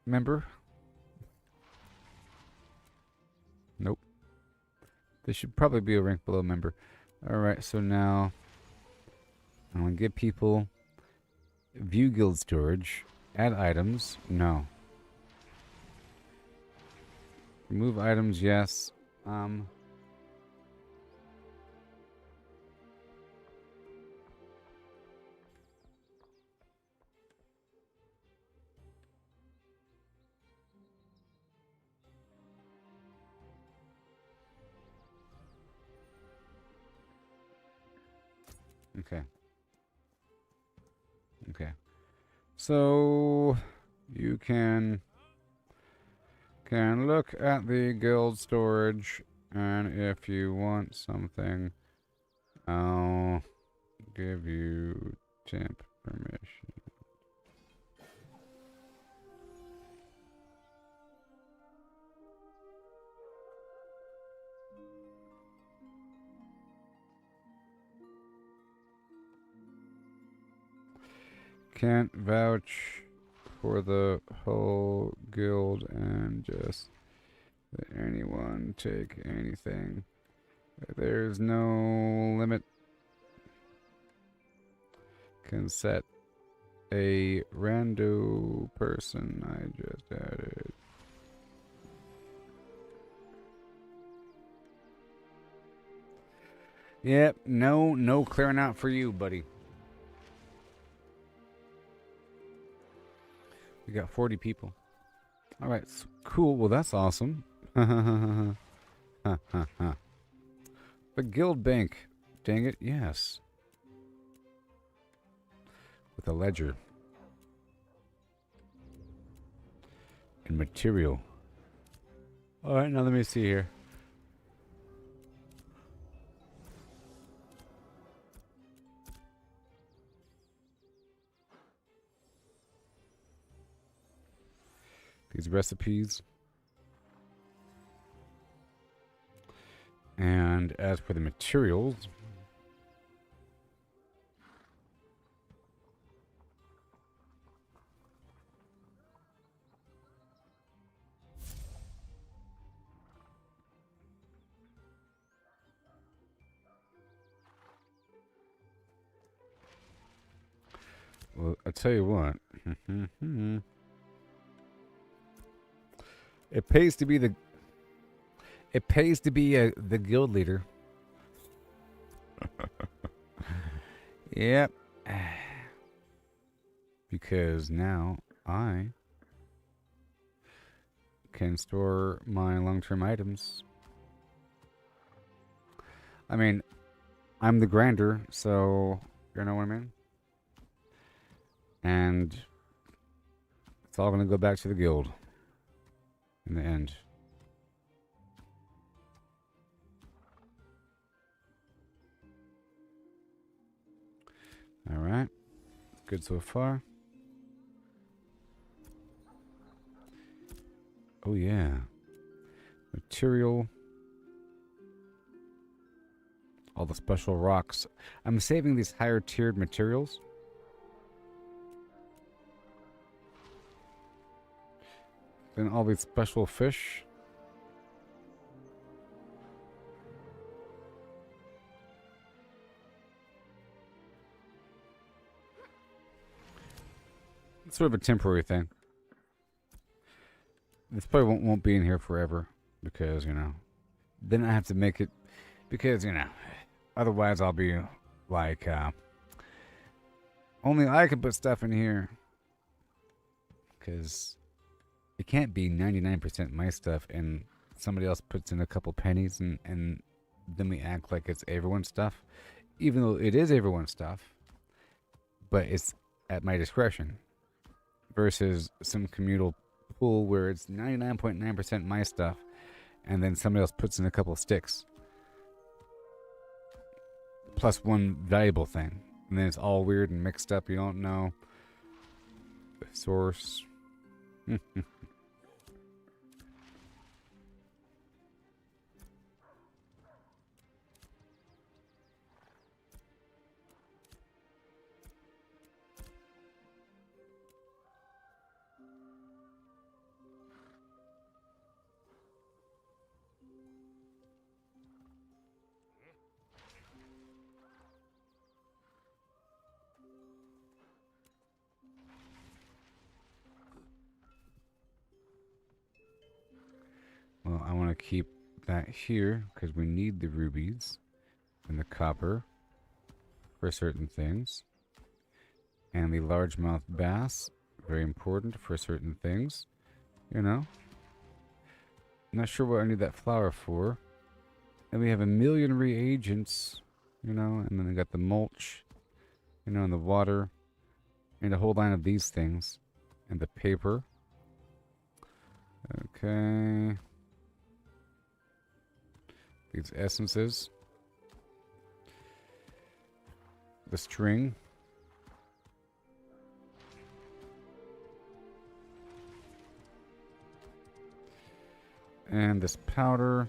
member? Nope. There should probably be a rank below member. Alright, so now I'm gonna give people view guild storage. Add items. No. Remove items, yes. Okay. Okay. So you can look at the guild storage, and if you want something, I'll give you temp permission. can't vouch for the whole guild and just let anyone take anything. There's no limit. Can set a rando person I just added. Yep, no clearing out for you, buddy. We got 40 people. All right, cool. Well, that's awesome. The guild bank. Dang it, yes. With a ledger. And material. All right, now let me see here. These recipes. And as for the materials, well, I tell you what. It pays to be the the guild leader. Yep. Because now I can store my long-term items. I mean, I'm the grinder, so you know what I mean? And it's all going to go back to the guild in the end. All right. Good so far. Oh, yeah. Material. All the special rocks. I'm saving these higher tiered materials. Then all these special fish. It's sort of a temporary thing. This probably won't be in here forever. Because, you know. Then I have to make it. Because, you know. Otherwise I'll be like, only I can put stuff in here. Because it can't be 99% my stuff and somebody else puts in a couple pennies and then we act like it's everyone's stuff. Even though it is everyone's stuff. But it's at my discretion. Versus some communal pool where it's 99.9% my stuff and then somebody else puts in a couple sticks. Plus one valuable thing. And then it's all weird and mixed up. You don't know the source. Well, I want to keep that here because we need the rubies and the copper for certain things. And the largemouth bass, very important for certain things, you know. Not sure what I need that flour for. And we have a million reagents, you know, and then we got the mulch, you know, and the water, and a whole line of these things, and the paper. Okay. These essences. The string. And this powder.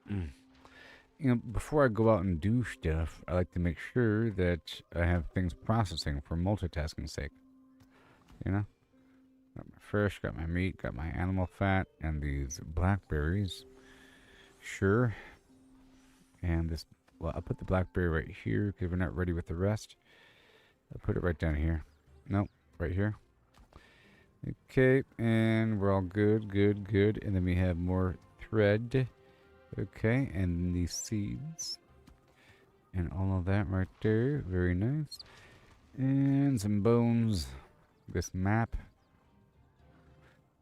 You know, before I go out and do stuff, I like to make sure that I have things processing for multitasking sake. You know? Got my fish, got my meat, got my animal fat, and these blackberries. Sure. And this, well, I'll put the blackberry right here because we're not ready with the rest. I'll put it right down here. Nope, right here. Okay, and we're all good, good, good. And then we have more thread. Okay, and these seeds. And all of that right there. Very nice. And some bones. This map.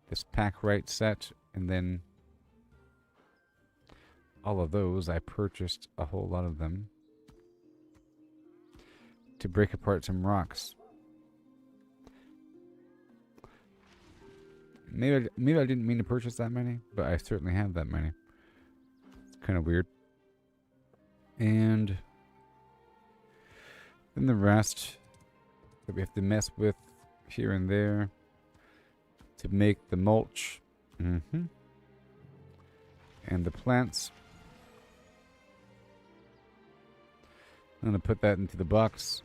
This pack right set. And then all of those, I purchased a whole lot of them to break apart some rocks. Maybe I didn't mean to purchase that many, but I certainly have that many. It's kind of weird. And then the rest that we have to mess with here and there to make the mulch. And the plants. I'm going to put that into the box.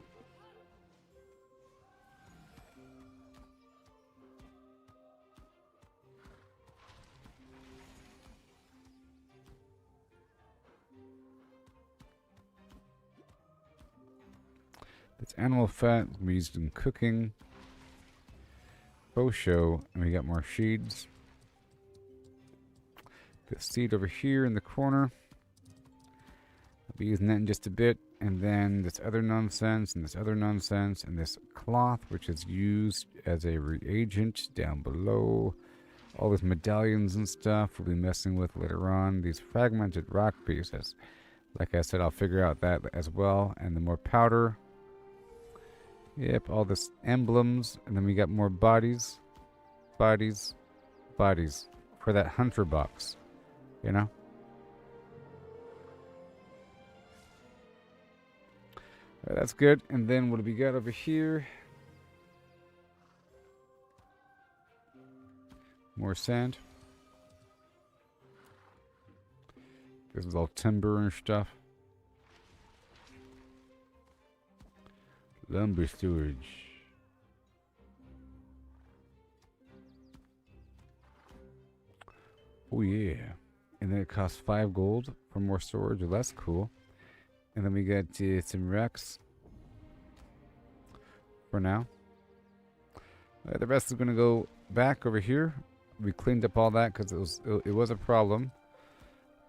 That's animal fat we used in cooking. Show, and we got more seeds. The seed over here in the corner. I'll be using that in just a bit. And then this other nonsense, and this other nonsense, and this cloth, which is used as a reagent down below. All these medallions and stuff we'll be messing with later on. These fragmented rock pieces. Like I said, I'll figure out that as well. And the more powder. Yep, all this emblems. And then we got more bodies. Bodies. Bodies. For that hunter box. You know? That's good. And then what do we got over here? More sand. This is all timber and stuff. Lumber storage. Oh yeah. And then it costs 5 gold for more storage. Well, that's cool. And then we got some wrecks for now. The rest is going to go back over here. We cleaned up all that because it was a problem.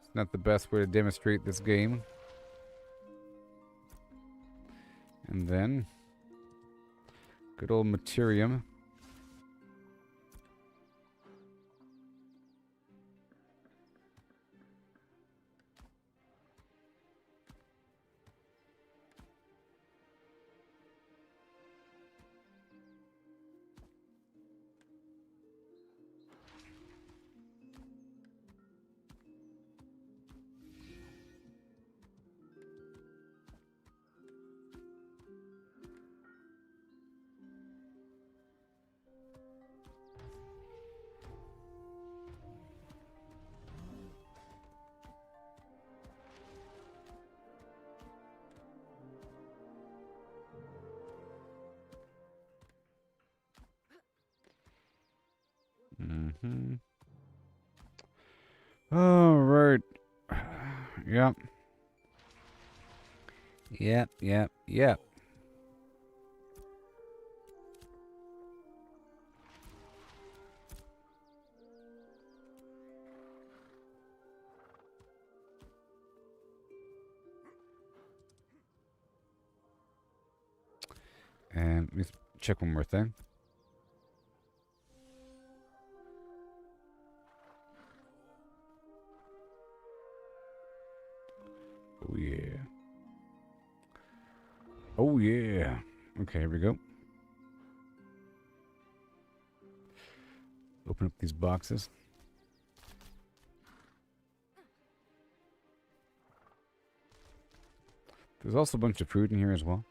It's not the best way to demonstrate this game. And then good old Materium. All right. Yep. Yep. And let me check one more thing. Oh yeah. Oh yeah. Okay, here we go. Open up these boxes. There's also a bunch of food in here as well.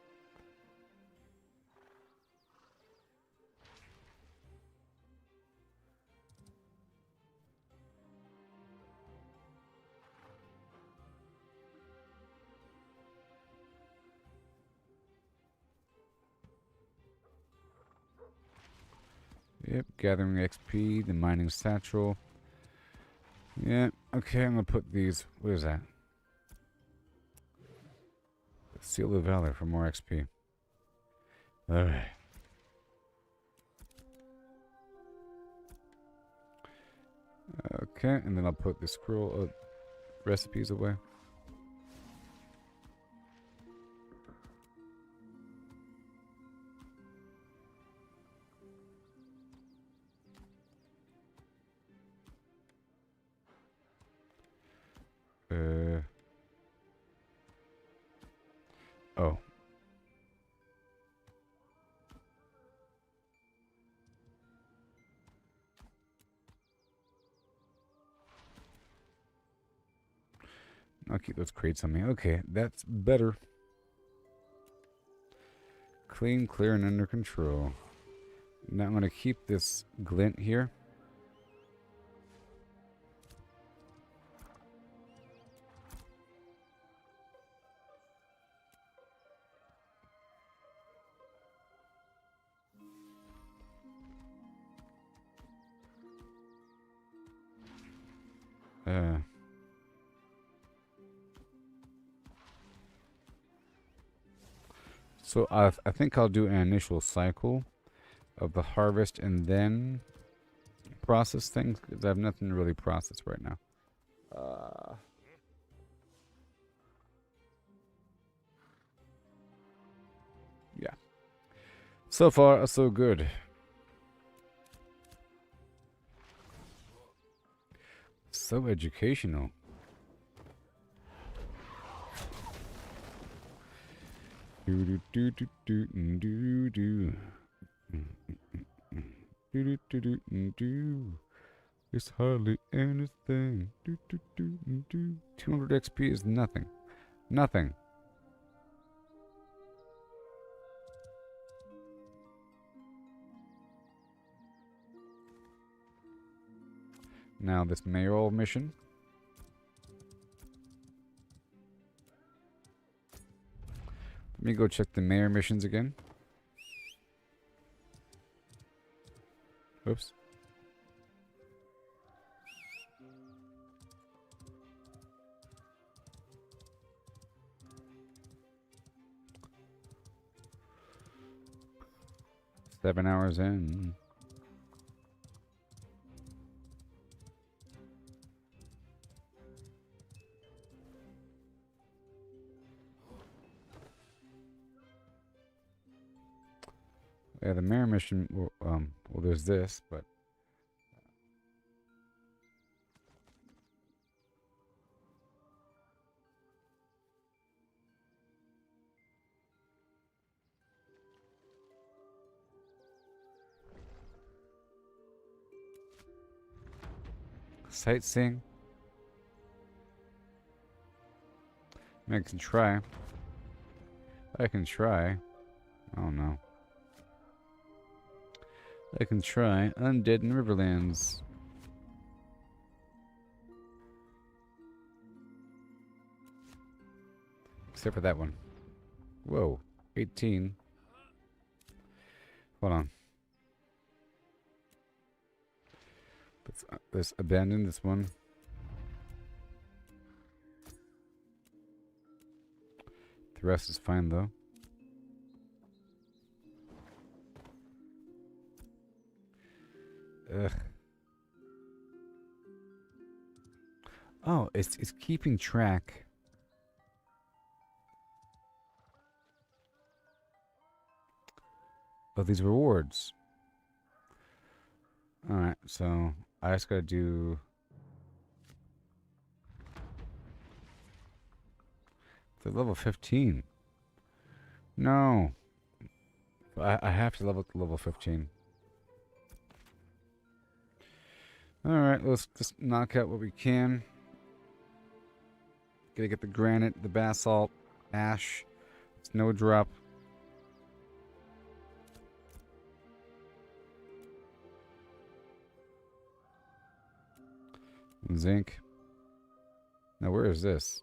Yep, gathering XP, the mining satchel. Yeah, okay, I'm gonna put these. What is that? Seal of Valor for more XP. Alright. Okay, and then I'll put the scroll of recipes away. Oh. I'll keep those crates on me. Okay, that's better. Clean, clear, and under control. Now I'm going to keep this glint here. So I think I'll do an initial cycle of the harvest and then process things, because I have nothing to really process right now. Yeah. So far, so good. So educational. Do do do do do do do do do. It's hardly anything. Do do do do. 200 XP is nothing. Nothing. Now this mayoral mission. Let me go check the mayor missions again. Oops. Seven hours in. Yeah, the mayor mission, well, there's this, but... Sightseeing? I can try. I can try. I don't know. I can try Undead in Riverlands. Except for that one. Whoa. 18. Hold on. Let's abandon this one. The rest is fine though. Ugh. Oh, it's keeping track. Of these rewards. Alright, so I just gotta do the level 15. No. I have to level up to level 15. Alright, let's just knock out what we can. Gotta get the granite, the basalt, ash, snowdrop. Zinc. Now where is this?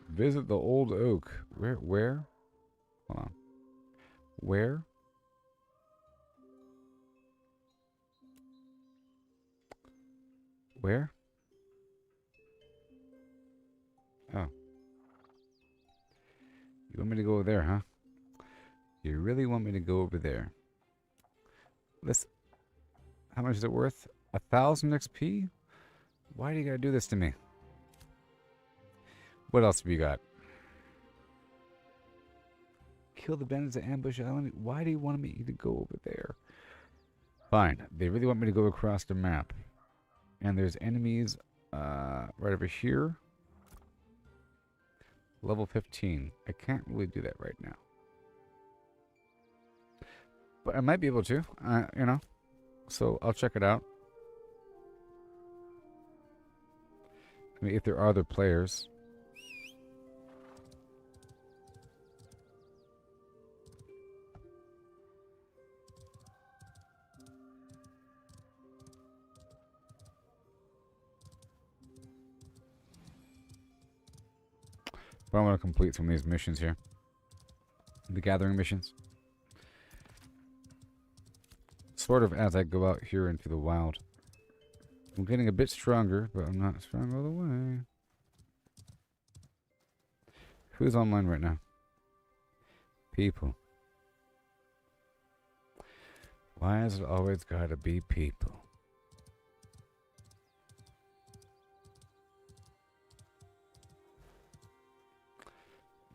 Visit the old oak. Where? Hold on. Where? Where? Oh. You want me to go over there, huh? You really want me to go over there? This... How much is it worth? 1,000 XP? Why do you gotta do this to me? What else have you got? Kill the bandits at Ambush Island? Why do you want me to go over there? Fine. They really want me to go across the map. And there's enemies right over here. Level 15. I can't really do that right now. But I might be able to, you know. So I'll check it out. I mean, if there are other players. But I want to complete some of these missions here. The gathering missions. Sort of as I go out here into the wild. I'm getting a bit stronger, but I'm not strong all the way. Who's online right now? People. Why has it always gotta be people?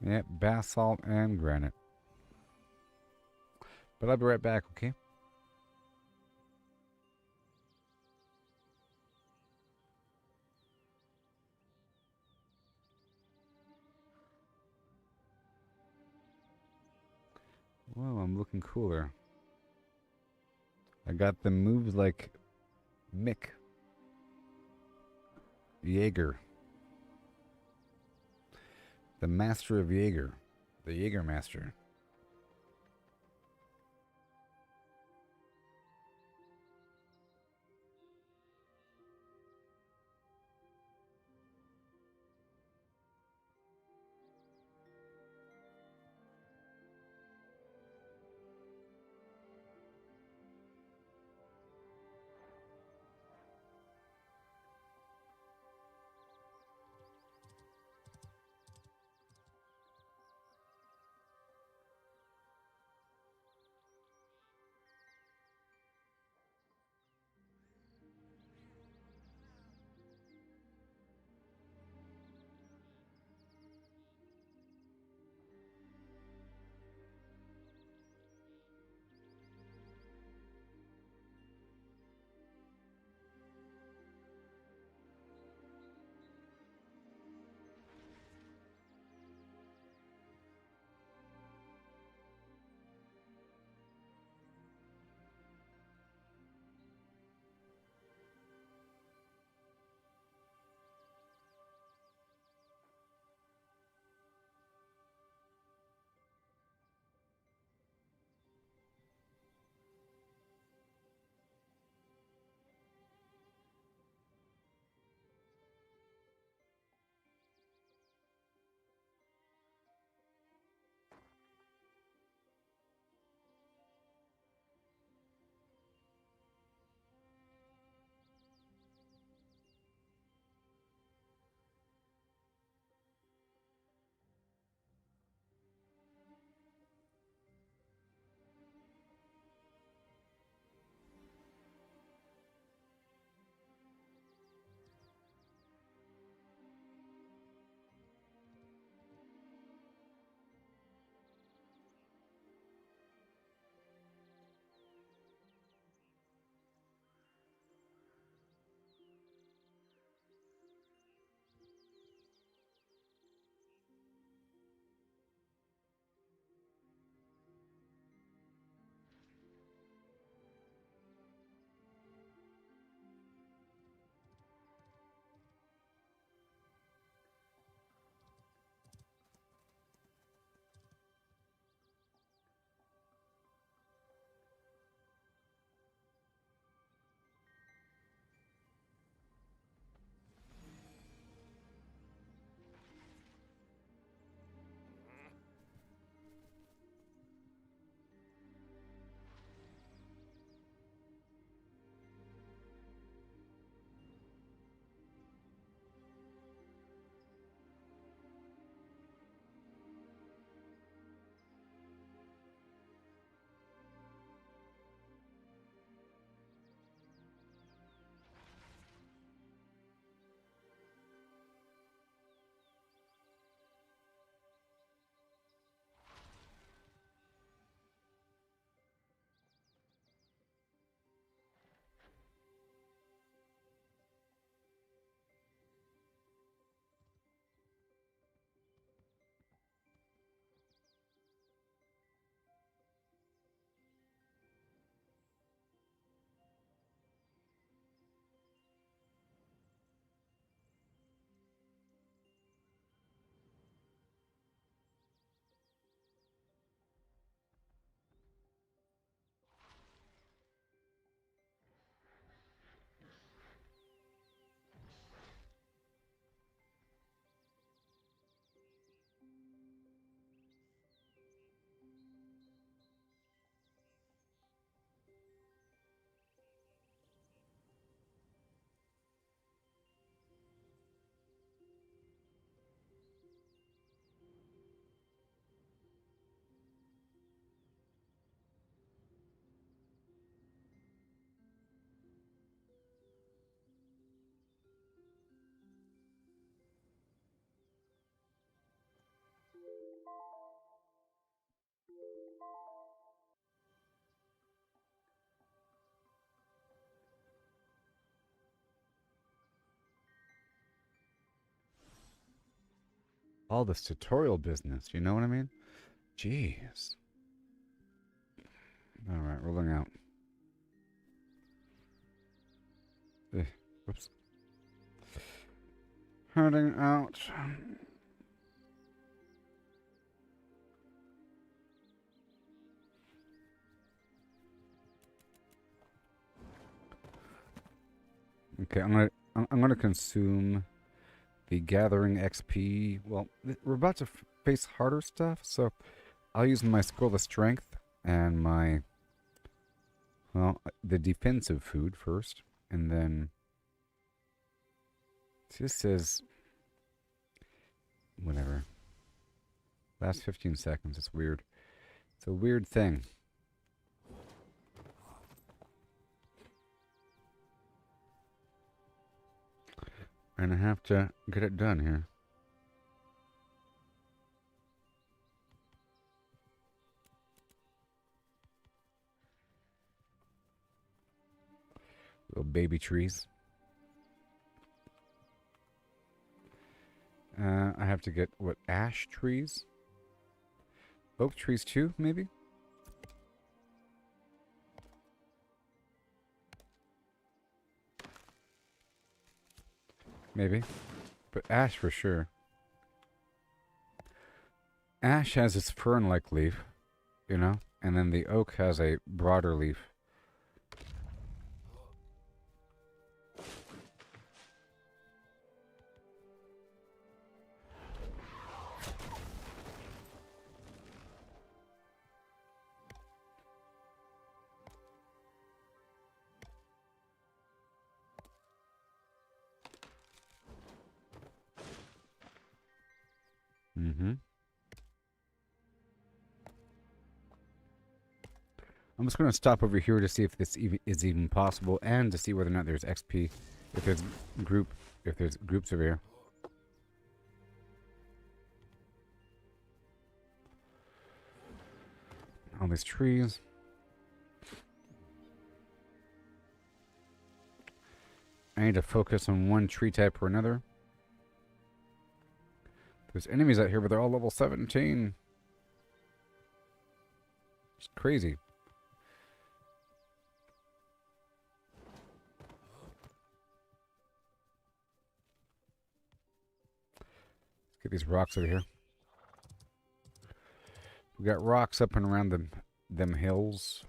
Yep, basalt and granite. But I'll be right back, okay? Whoa, I'm looking cooler. I got the moves like Mick Jaeger. The Master of Jaeger. The Jaeger Master. all this tutorial business. You know what I mean? Jeez. All right, rolling out. Whoops. Heading out. Okay, I'm gonna consume the gathering XP. Well, we're about to face harder stuff, so I'll use my scroll of strength and my the defensive food first, and then this says whatever. Last 15 seconds. It's weird. It's a weird thing. And I have to get it done here. Little baby trees. I have to get, what, ash trees? Oak trees too, maybe? Maybe. But ash for sure. Ash has its fern-like leaf, you know? And then the oak has a broader leaf. Mm-hmm. I'm just going to stop over here to see if this is even possible, and to see whether or not there's XP, if there's groups over here. All these trees. I need to focus on one tree type or another. There's enemies out here, but they're all level 17. It's crazy. Let's get these rocks over here. We got rocks up and around them hills.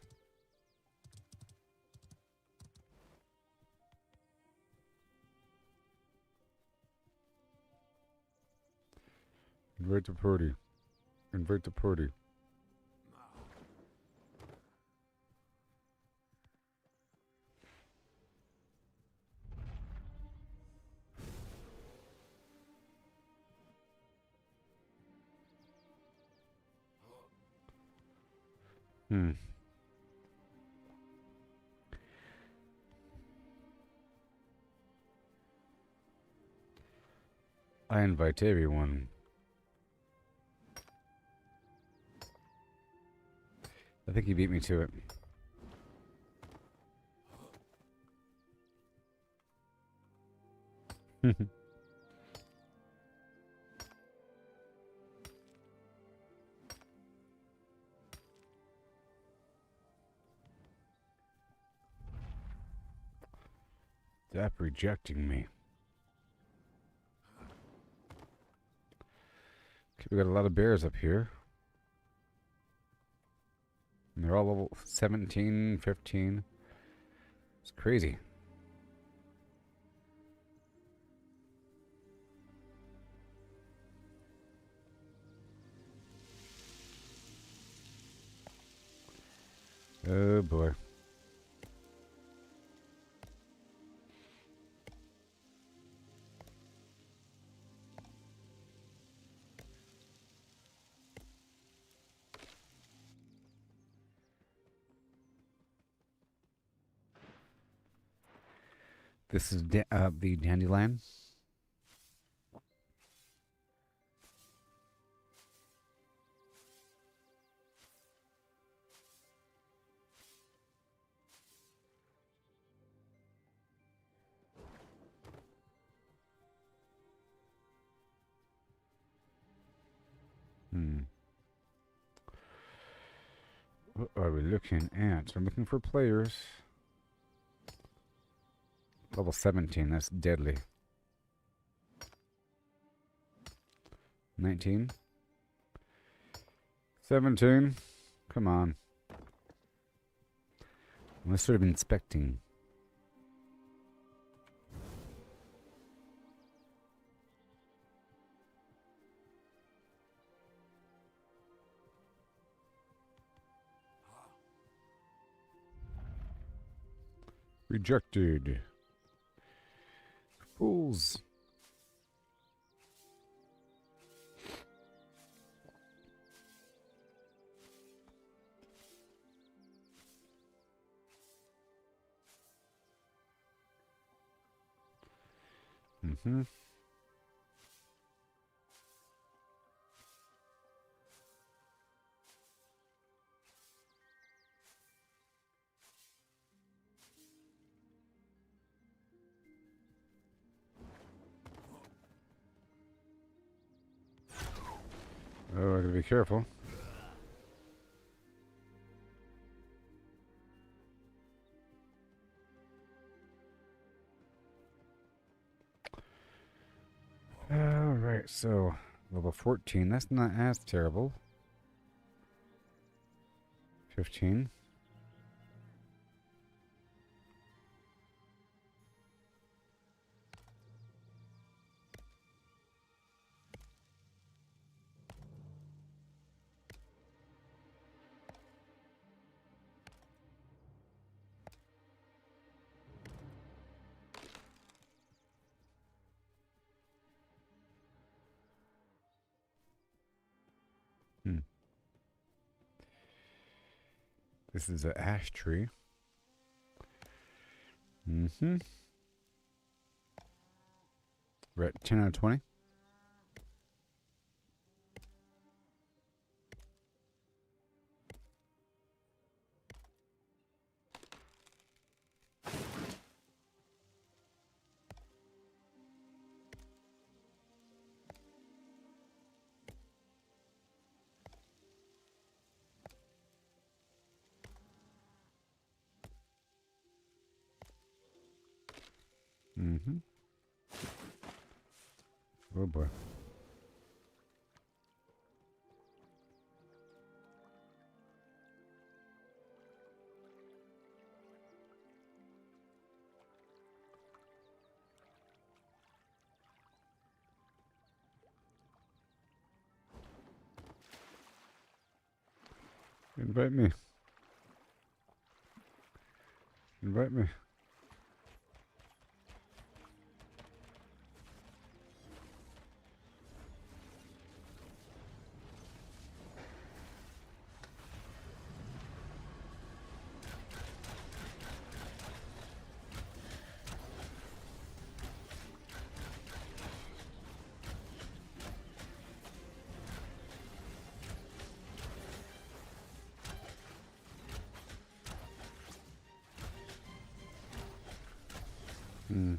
Invite the party. Invite the party. I invite everyone. I think he beat me to it. Stop rejecting me. Okay, we got a lot of bears up here. And they're all level 17, 15. It's crazy. Oh boy. This is the dandelion. What are we looking at? We're looking for players. Level 17, that's deadly. 19. 17. Come on. Let's sort of inspecting. Rejected. Fools. Mm-hmm. Oh, I gotta be careful. Alright, so level 14, that's not as terrible. 15. This is an ash tree. Mm-hmm. We're at 10 out of 20. Mm-hmm. Oh boy. Invite me. Invite me. Hmm.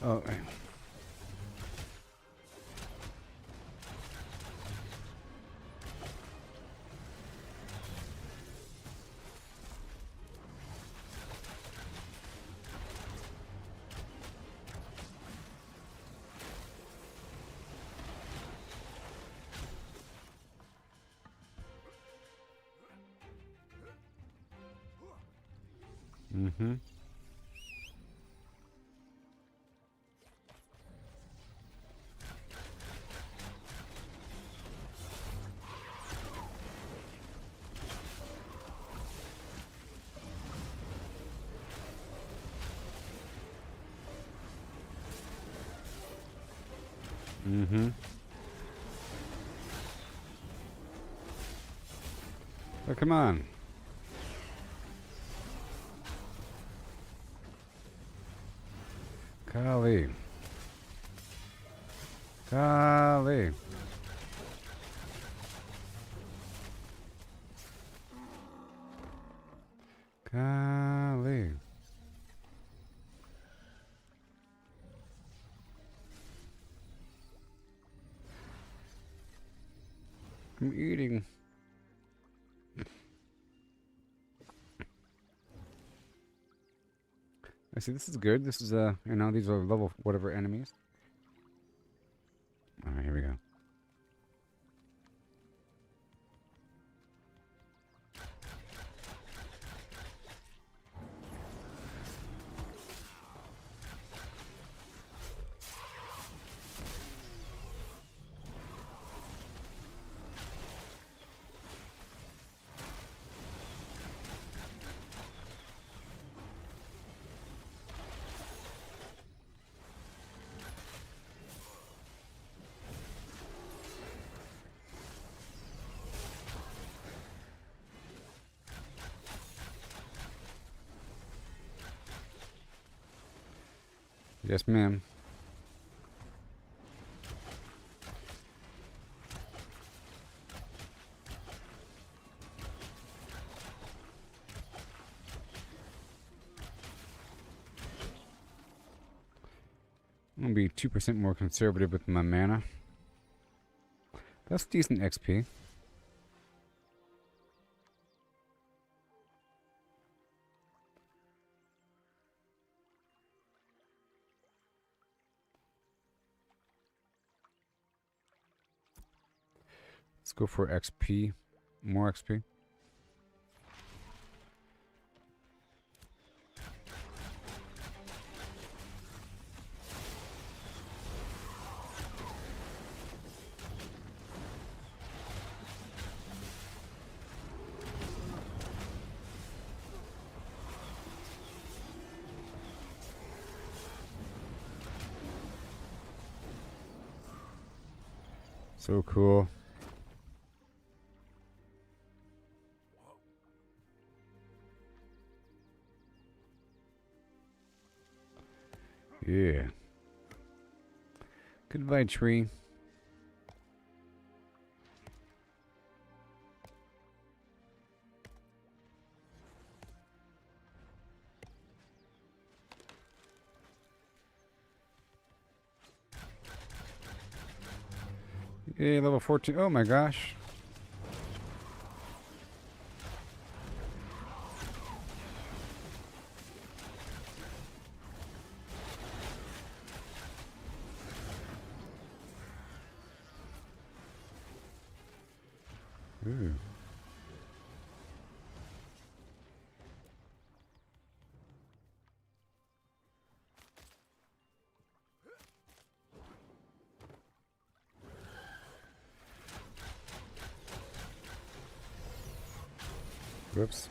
Oh. Mm-hmm. Mm-hmm. Oh, come on. Golly. Golly. Golly. I'm eating. I see, this is good. This is, you know, these are level whatever enemies. Alright, here we go. Yes, ma'am. I'm gonna be 2% more conservative with my mana. That's decent XP. Let's go for XP. More XP. So cool. Yeah. Goodbye, tree. Yeah, level 14. Oh my gosh. Ooh. Whoops.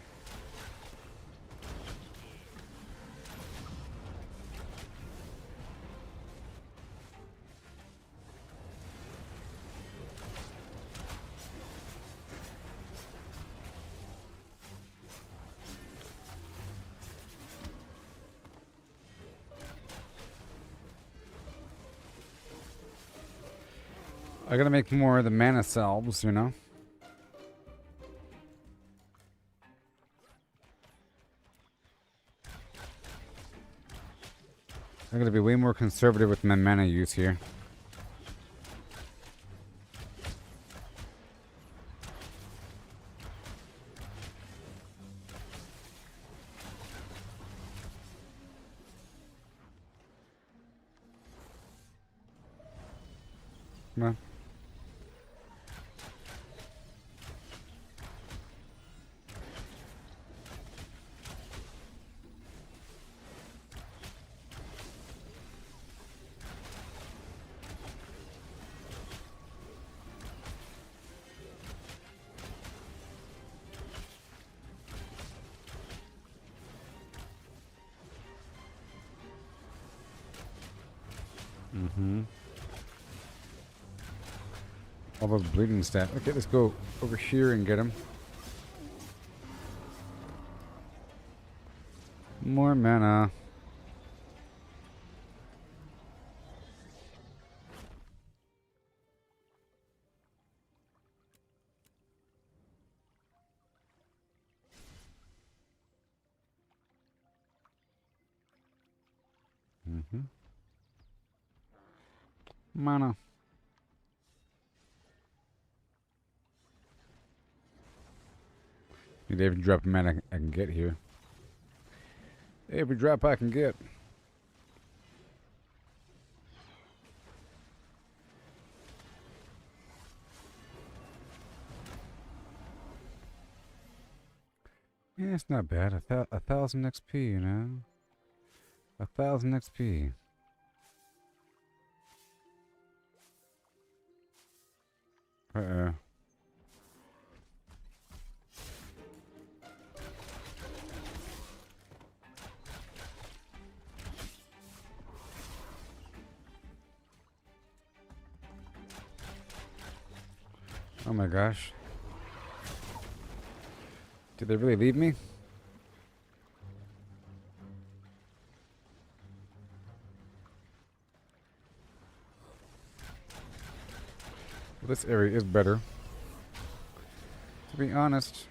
I gotta make more of the mana salves, you know? I'm gonna be way more conservative with my mana use here. Come on. All those bleeding stats. Okay, let's go over here and get him. More mana. Mana. Need every drop of mana I can get here. Every drop I can get. Yeah, it's not bad. 1,000 XP, you know? 1,000 XP. Uh-oh. Oh my gosh. Did they really leave me? Well, this area is better. To be honest.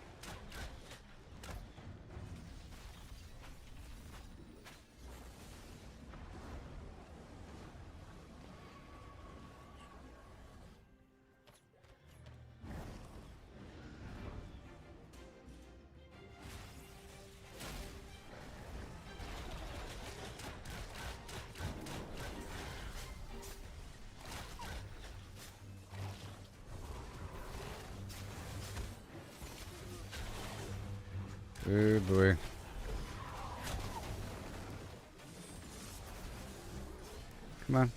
Oh boy. Come on.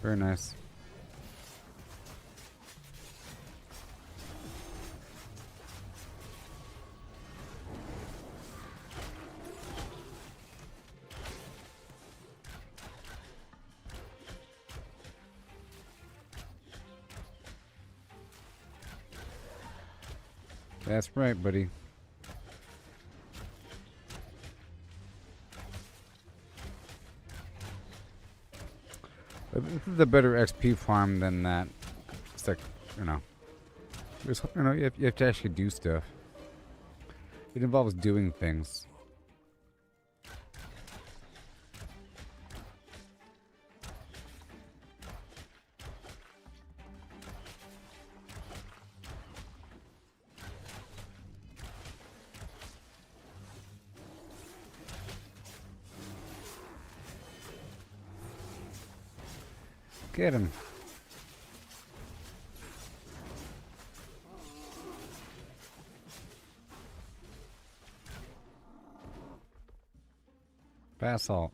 Very nice. That's right, buddy. This is a better XP farm than that. It's like, you know, you have to actually do stuff. It involves doing things. Get him. Basalt.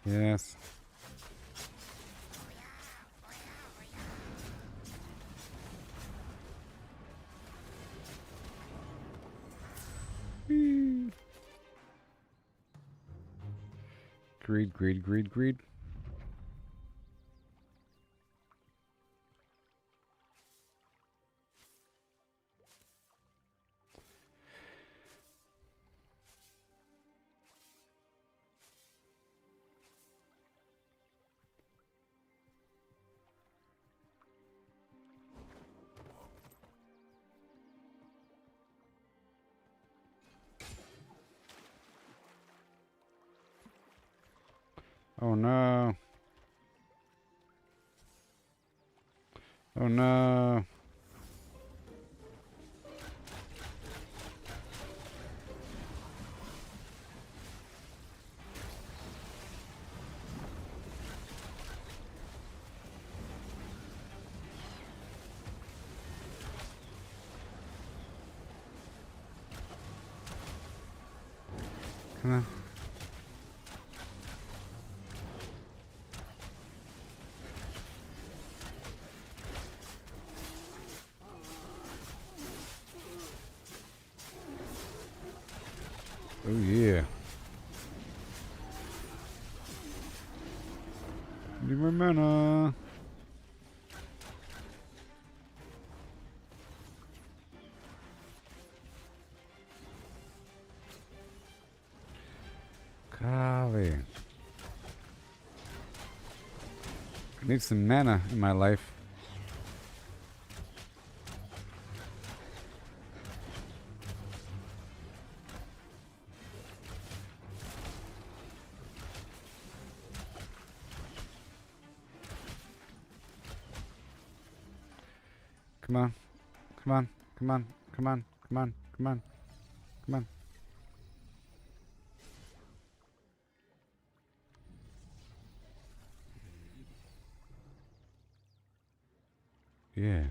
Yes. Whee. Greed, greed, greed, greed. Oh no. Oh no. Come on. Oh yeah. Need more mana. Golly. I need some mana in my life. Come on. Come on. Come on. Come on. Come on. Come on. Come on. Yeah.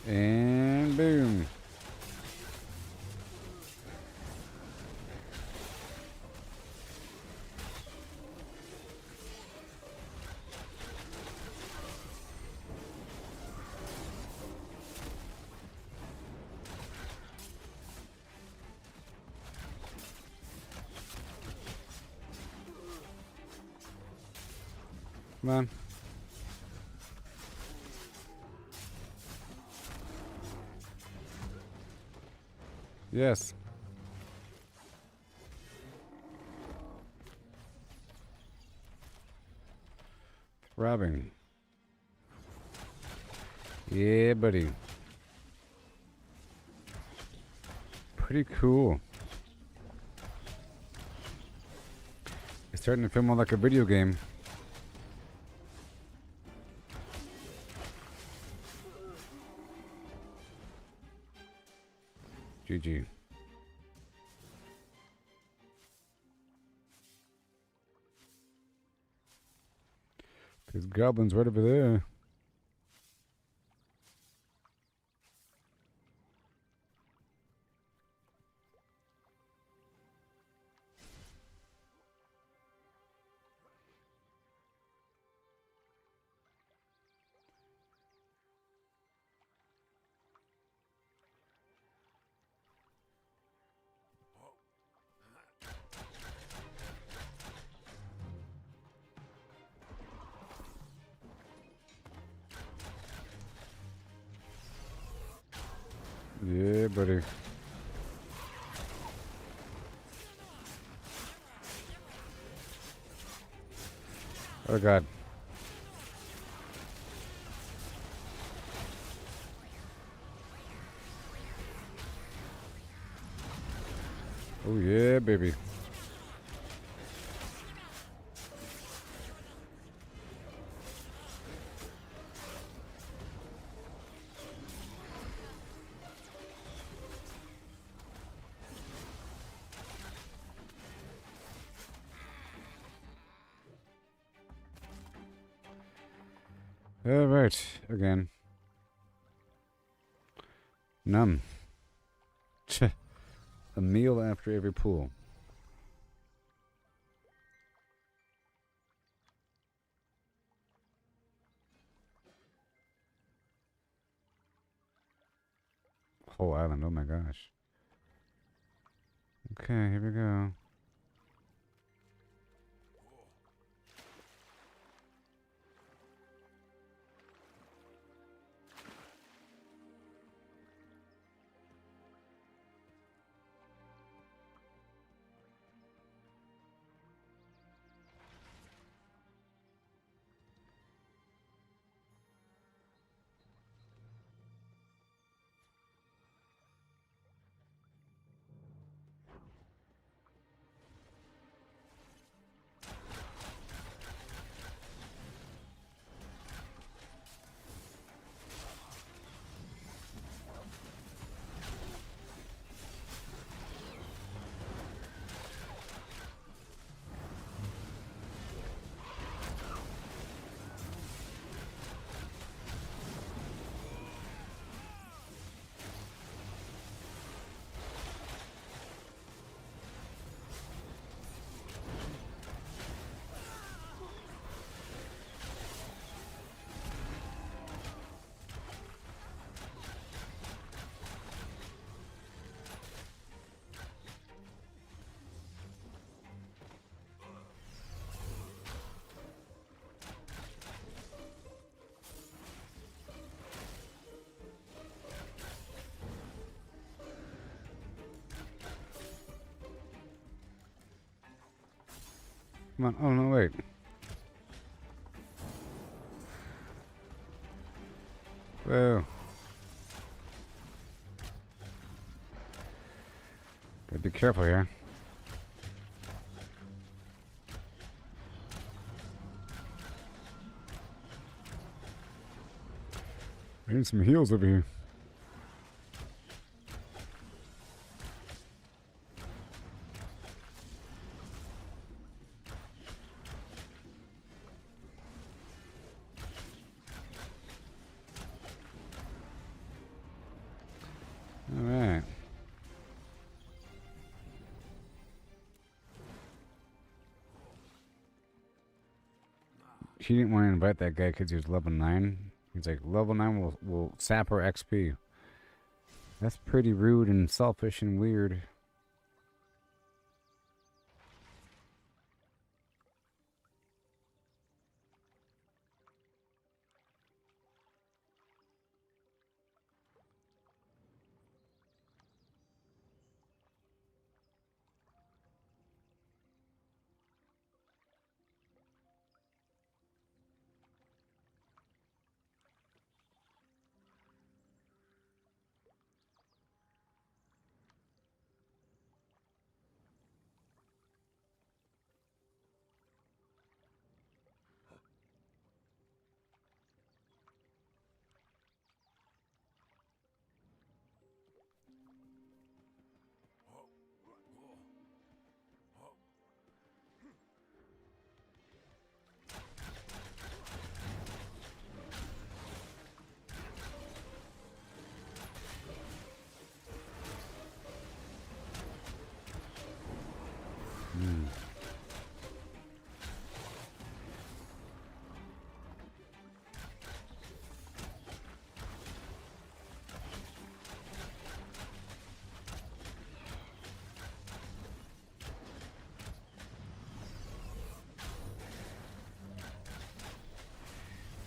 And boom. Come on. Yes. Throbbing. Yeah, buddy. Pretty cool. It's starting to feel more like a video game. GG. There's goblins right over there. Yeah, buddy. Oh, God. Oh, yeah, baby. All right, again. Numb. Tch. A meal after every pool. Whole island, oh my gosh. Okay, here we go. Come on. Oh, no, wait. Whoa. Gotta be careful here. I need some heals over here. Alright. She didn't want to invite that guy because he was level 9. He's like, level 9 will sap our XP. That's pretty rude and selfish and weird.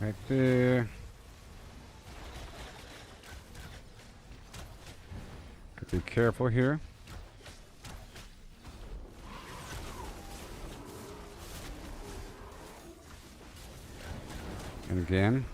Right there. Gotta be careful here. And again.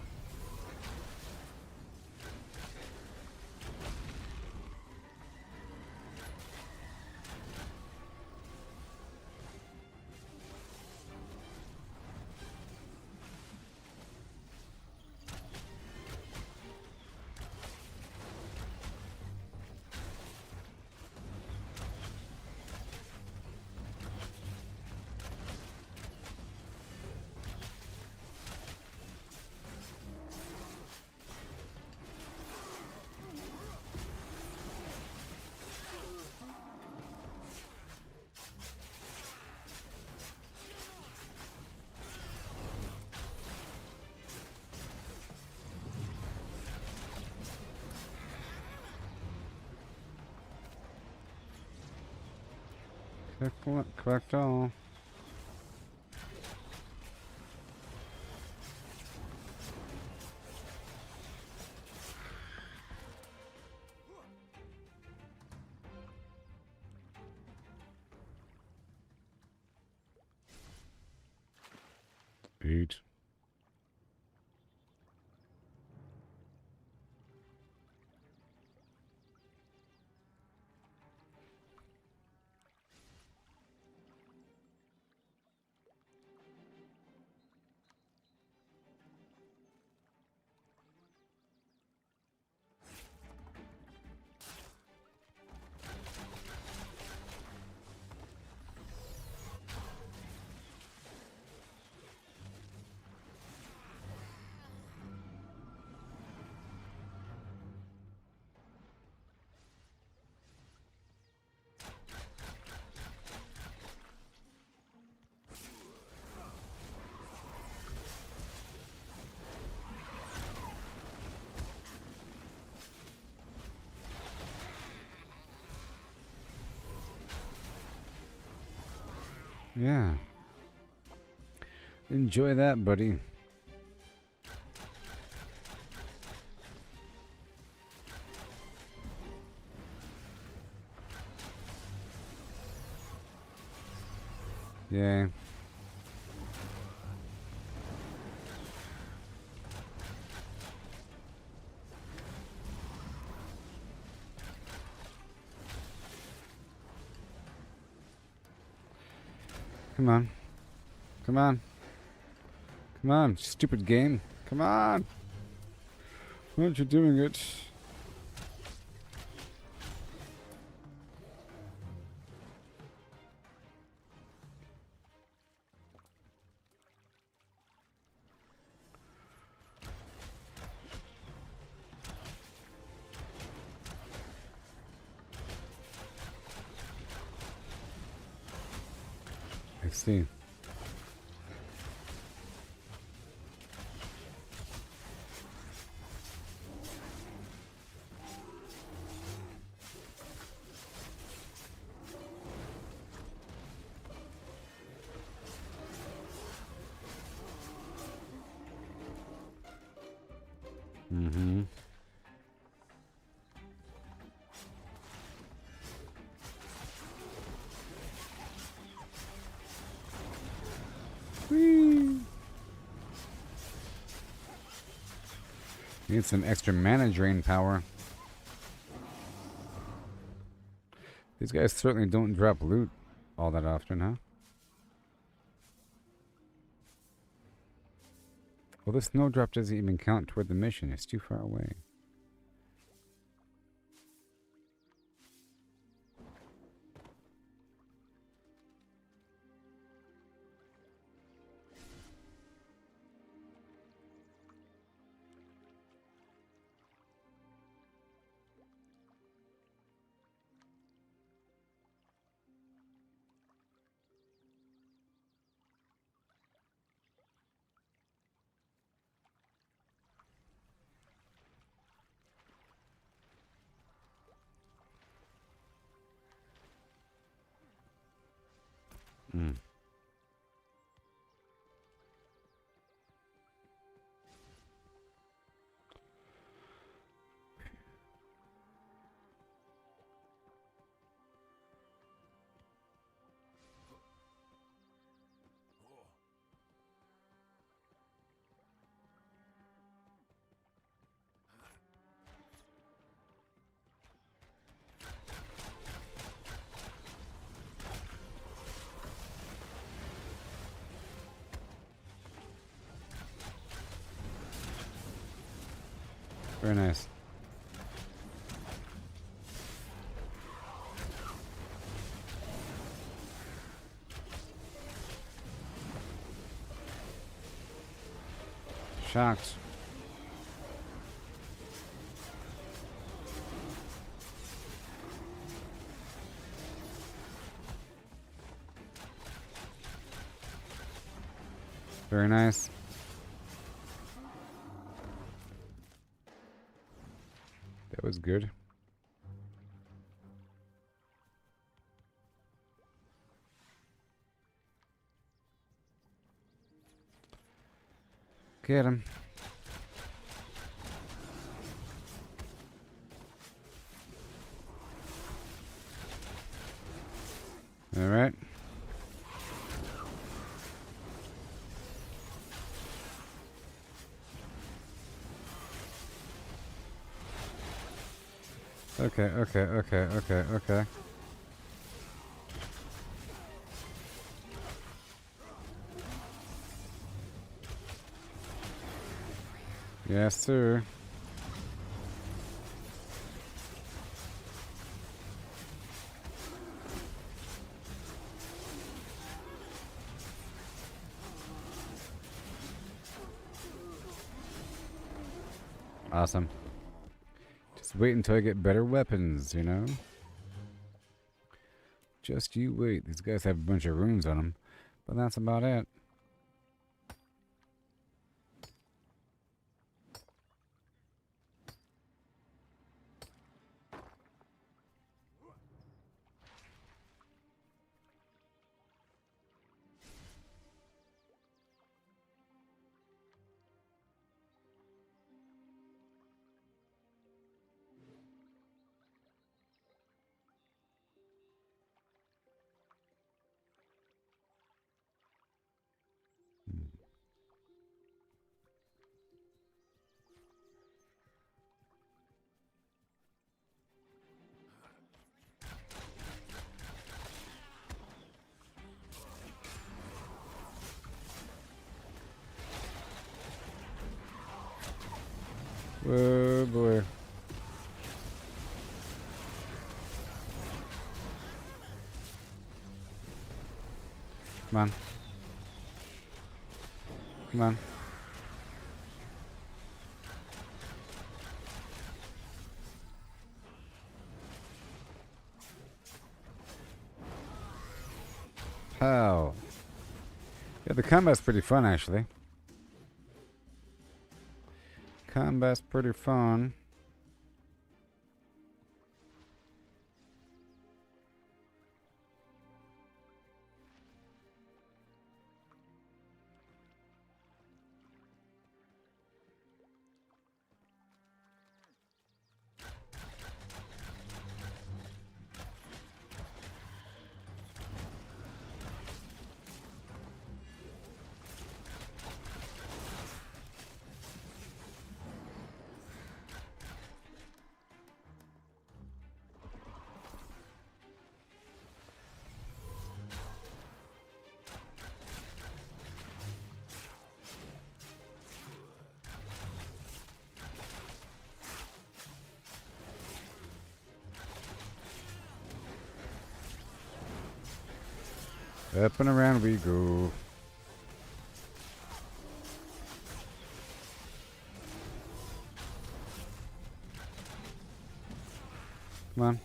Collect all. Eight. Yeah. Enjoy that, buddy. Yeah. Come on. Come on. Come on, stupid game. Come on. Why aren't you doing it? I see. Mm-hmm. Whee! Need some extra mana drain power. These guys certainly don't drop loot all that often, huh? Well, the snowdrop doesn't even count toward the mission. It's too far away. Hmm. Very nice. Shocked. Very nice. That was good. Get him. All right. Okay. Yes, sir. Awesome. Just wait until I get better weapons, you know? Just you wait. These guys have a bunch of runes on them, but that's about it. Oh boy. Come on. Come on. How? Yeah, the combat's pretty fun, actually. Combat's pretty fun. Up and around we go. Come on.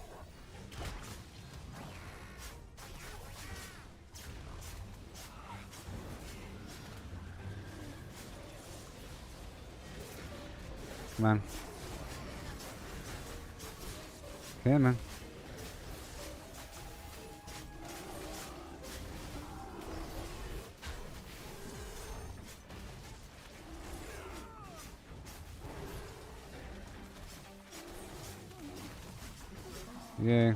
Come on. Come on. Yay.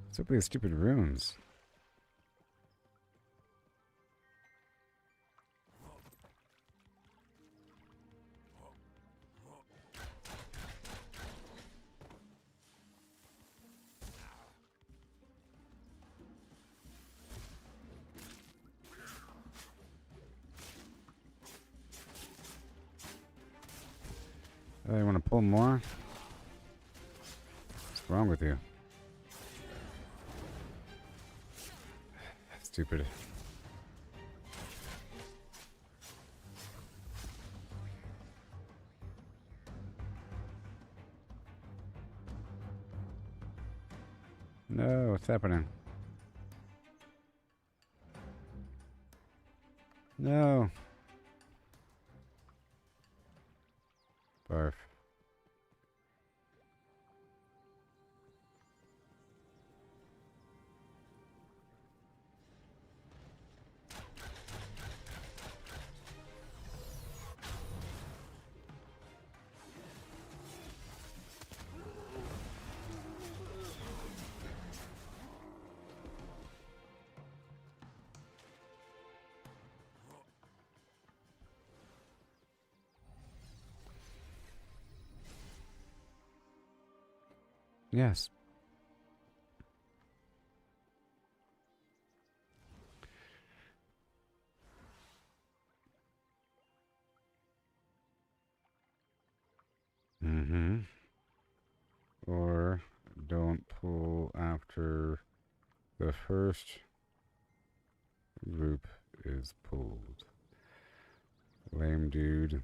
What's up with these stupid runes? Oh, you want to pull more? What's wrong with you? Stupid. No, what's happening? No. Barf. Yes. Mm-hmm. Or don't pull after the first group is pulled. Lame dude.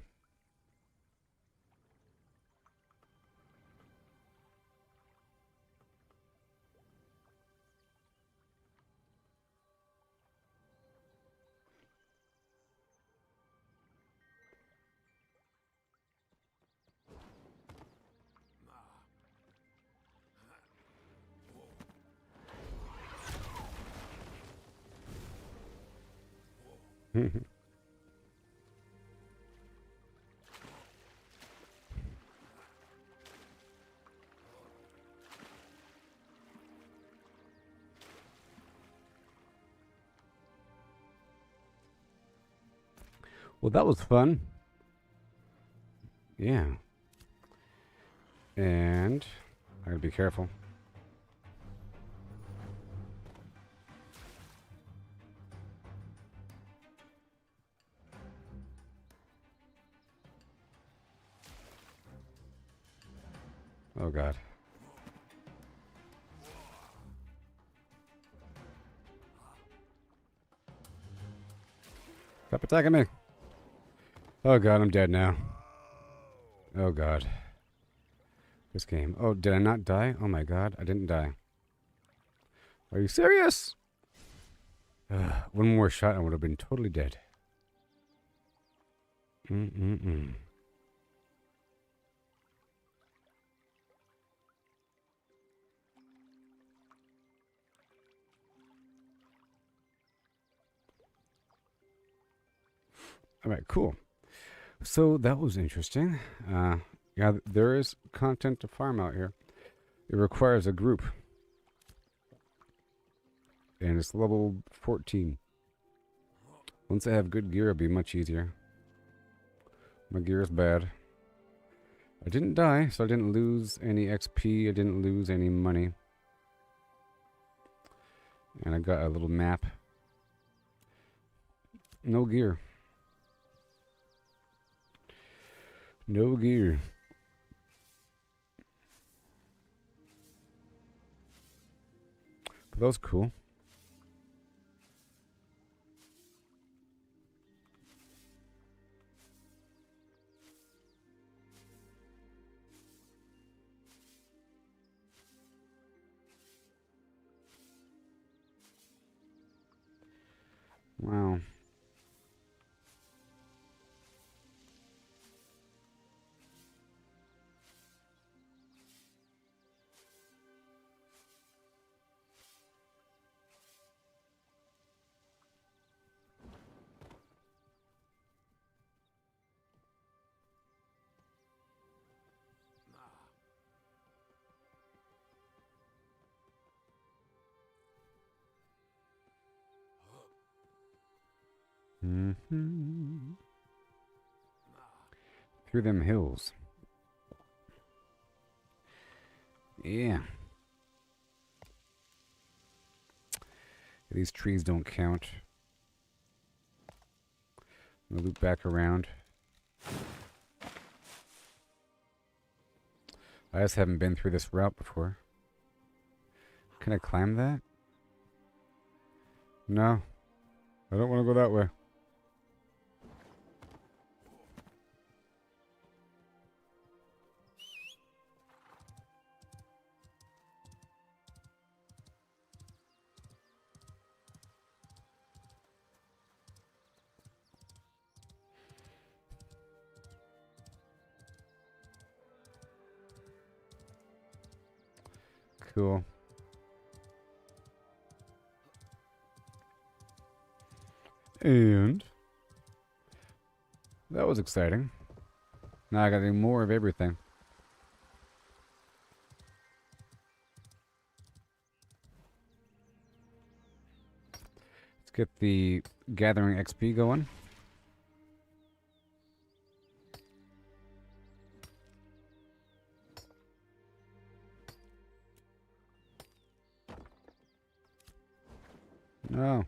Well, that was fun. Yeah. And I gotta be careful. Oh god. Stop attacking me. Oh god, I'm dead now. Oh god. This game. Oh, did I not die? Oh my god, I didn't die. Are you serious? One more shot, I would have been totally dead. Alright, cool. So that was interesting. Yeah, there is content to farm out here. It requires a group. And it's level 14. Once I have good gear, it'll be much easier. My gear is bad. I didn't die, so I didn't lose any XP. I didn't lose any money. And I got a little map. No gear. No gear. But that was cool. Wow. Through them hills. Yeah. These trees don't count. I'm gonna loop back around. I just haven't been through this route before. Can I climb that? No. I don't want to go that way. Cool. And that was exciting. Now I gotta do more of everything. Let's get the gathering XP going. No.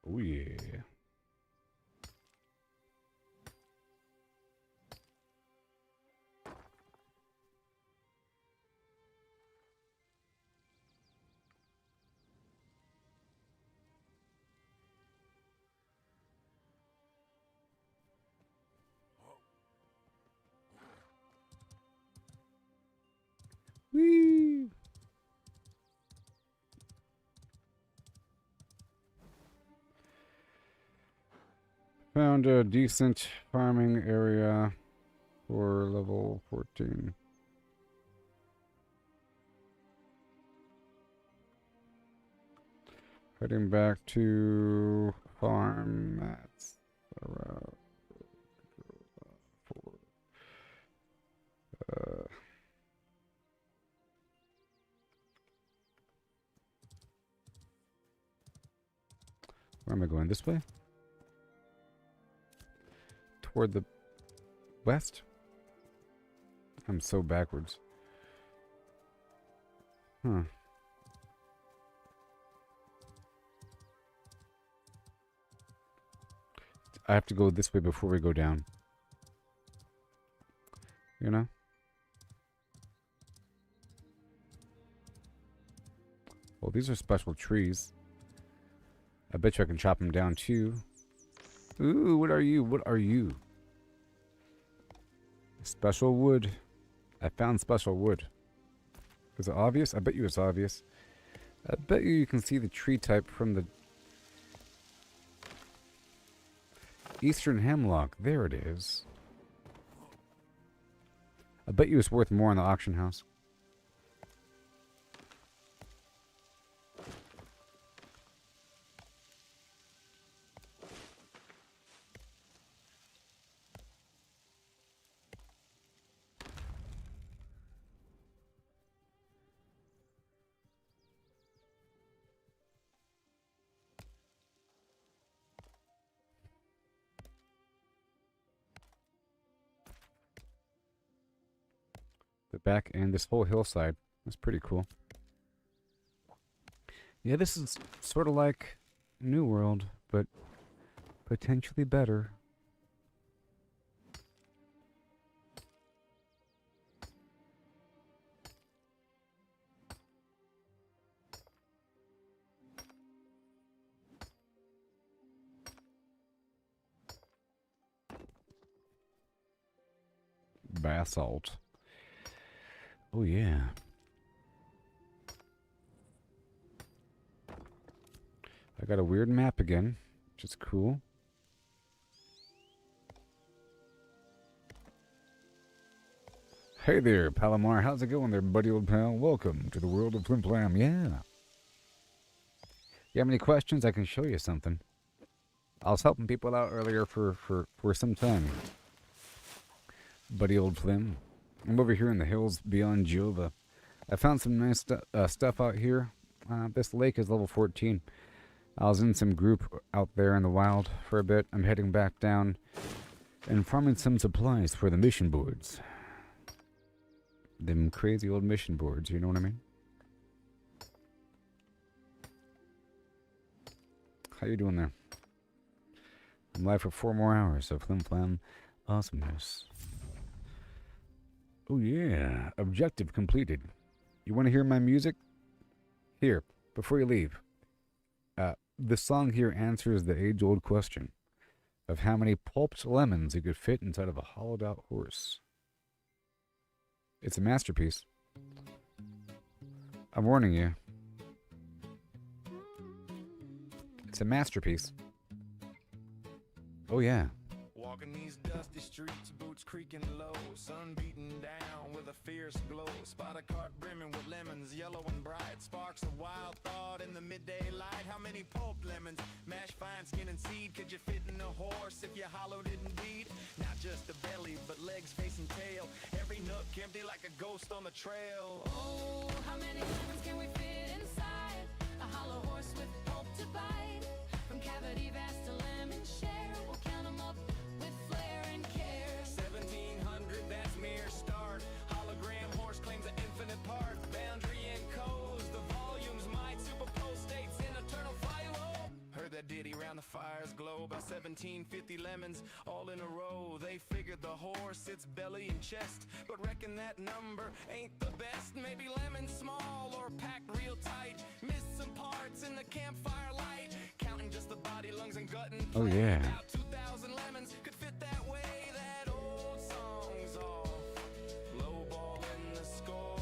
Oh yeah. Whee! Found a decent farming area for level 14. Heading back to farm. That's around 4. Where am I going? This way? toward the west? I'm so backwards. Huh. I have to go this way before we go down. You know? Well, these are special trees. I bet you I can chop them down too. Ooh, what are you? What are you? Special wood. I found special wood. Is it obvious? I bet you it's obvious. I bet you can see the tree type from the Eastern Hemlock. There it is. I bet you it's worth more in the auction house. The back and this whole hillside. That's pretty cool. Yeah, this is sort of like New World, but potentially better. Basalt. Oh, yeah. I got a weird map again, which is cool. Hey there, Palomar. How's it going there, buddy old pal? Welcome to the world of Flim Flam. Yeah. You have any questions? I can show you something. I was helping people out earlier for some time. Buddy old Flim. I'm over here in the hills beyond Jova. I found some nice stuff out here. This lake is level 14. I was in some group out there in the wild for a bit. I'm heading back down and farming some supplies for the mission boards. Them crazy old mission boards, you know what I mean? How you doing there? I'm live for 4 more hours of Flim Flam awesomeness. Oh yeah, objective completed. You want to hear my music? Here, before you leave. The song here answers the age-old question of how many pulped lemons you could fit inside of a hollowed-out horse. It's a masterpiece. I'm warning you. It's a masterpiece. Oh yeah. Walking these dusty streets, boots creaking low, sun beating down with a fierce glow. Spot a cart brimming with lemons, yellow and bright. Sparks of wild thought in the midday light. How many pulped lemons, mashed fine skin and seed, could you fit in a horse if you hollowed it indeed? Not just a belly, but legs, face and tail. Every nook empty like a ghost on the trail. Oh, how many lemons can we fit inside a hollow horse with pulp to bite? From cavity vast to lemon share, we'll count 'em up with flair and care. 1700, that's mere start. Hologram horse claims an infinite part. Boundary encodes the volumes might superpose states in eternal philo. Heard that ditty round the fire's glow. About 1750 lemons all in a row. They figured the horse, its belly and chest, but reckon that number ain't the best. Maybe lemons small or packed real tight. Missed some parts in the campfire light. Counting just the body, lungs and gut and Oh yeah. about 2,000 lemons could fit that way. That old song's off. Low ball in the score.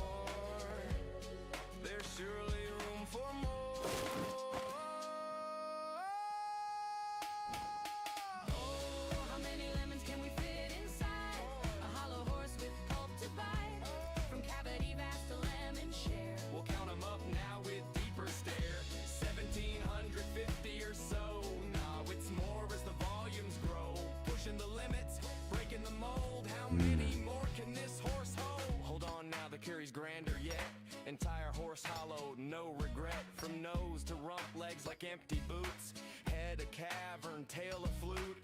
There's surely room for more. Oh, how many lemons can we fit inside a hollow horse with pulp to bite? From cavity vast to lemon share. We'll count 'em up now with deeper stare. 1750 or so. Nah, it's more as the volumes grow. Pushing the limits, breaking the mold. How many more can this horse hold? Hold on now, the curry's grander yet. Entire horse hollowed, no regret. From nose to rump, legs like empty boots. Head a cavern, tail a flute.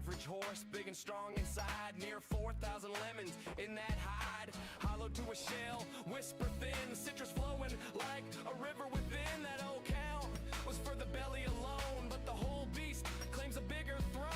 average horse, big and strong inside. Near 4,000 lemons in that hide. Hollowed to a shell, whisper thin. Citrus flowing like a river within. That old cow was for the belly alone, but the whole beast claims a bigger throne.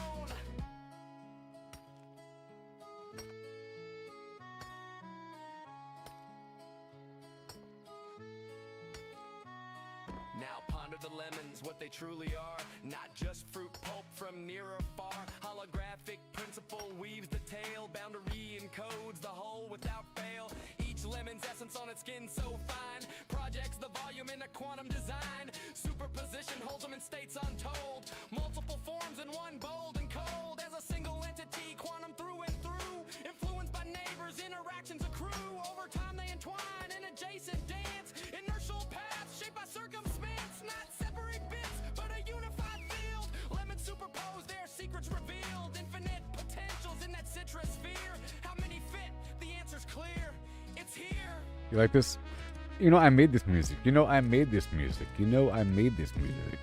Now ponder the lemons, what they truly are. Not just fruit pulp from near or far. Holographic principle weaves the tale. Boundary encodes the whole without fail. Each lemon's essence on its skin so fine. Projects the volume in a quantum design. Superposition holds them in states untold. Multiple forms in one, bold and cold. As a single entity, quantum through and through. Influenced by neighbors, interactions accrue. Over time they entwine in adjacent dance. Inertial paths shaped by circumstance. Not separate bits, but a unified field. Lemons superposed, their secrets revealed. Infinite potentials in that citrus sphere. How many fit? The answer's clear. It's here. You like this? You know, I made this music. You know, I made this music. You know, I made this music.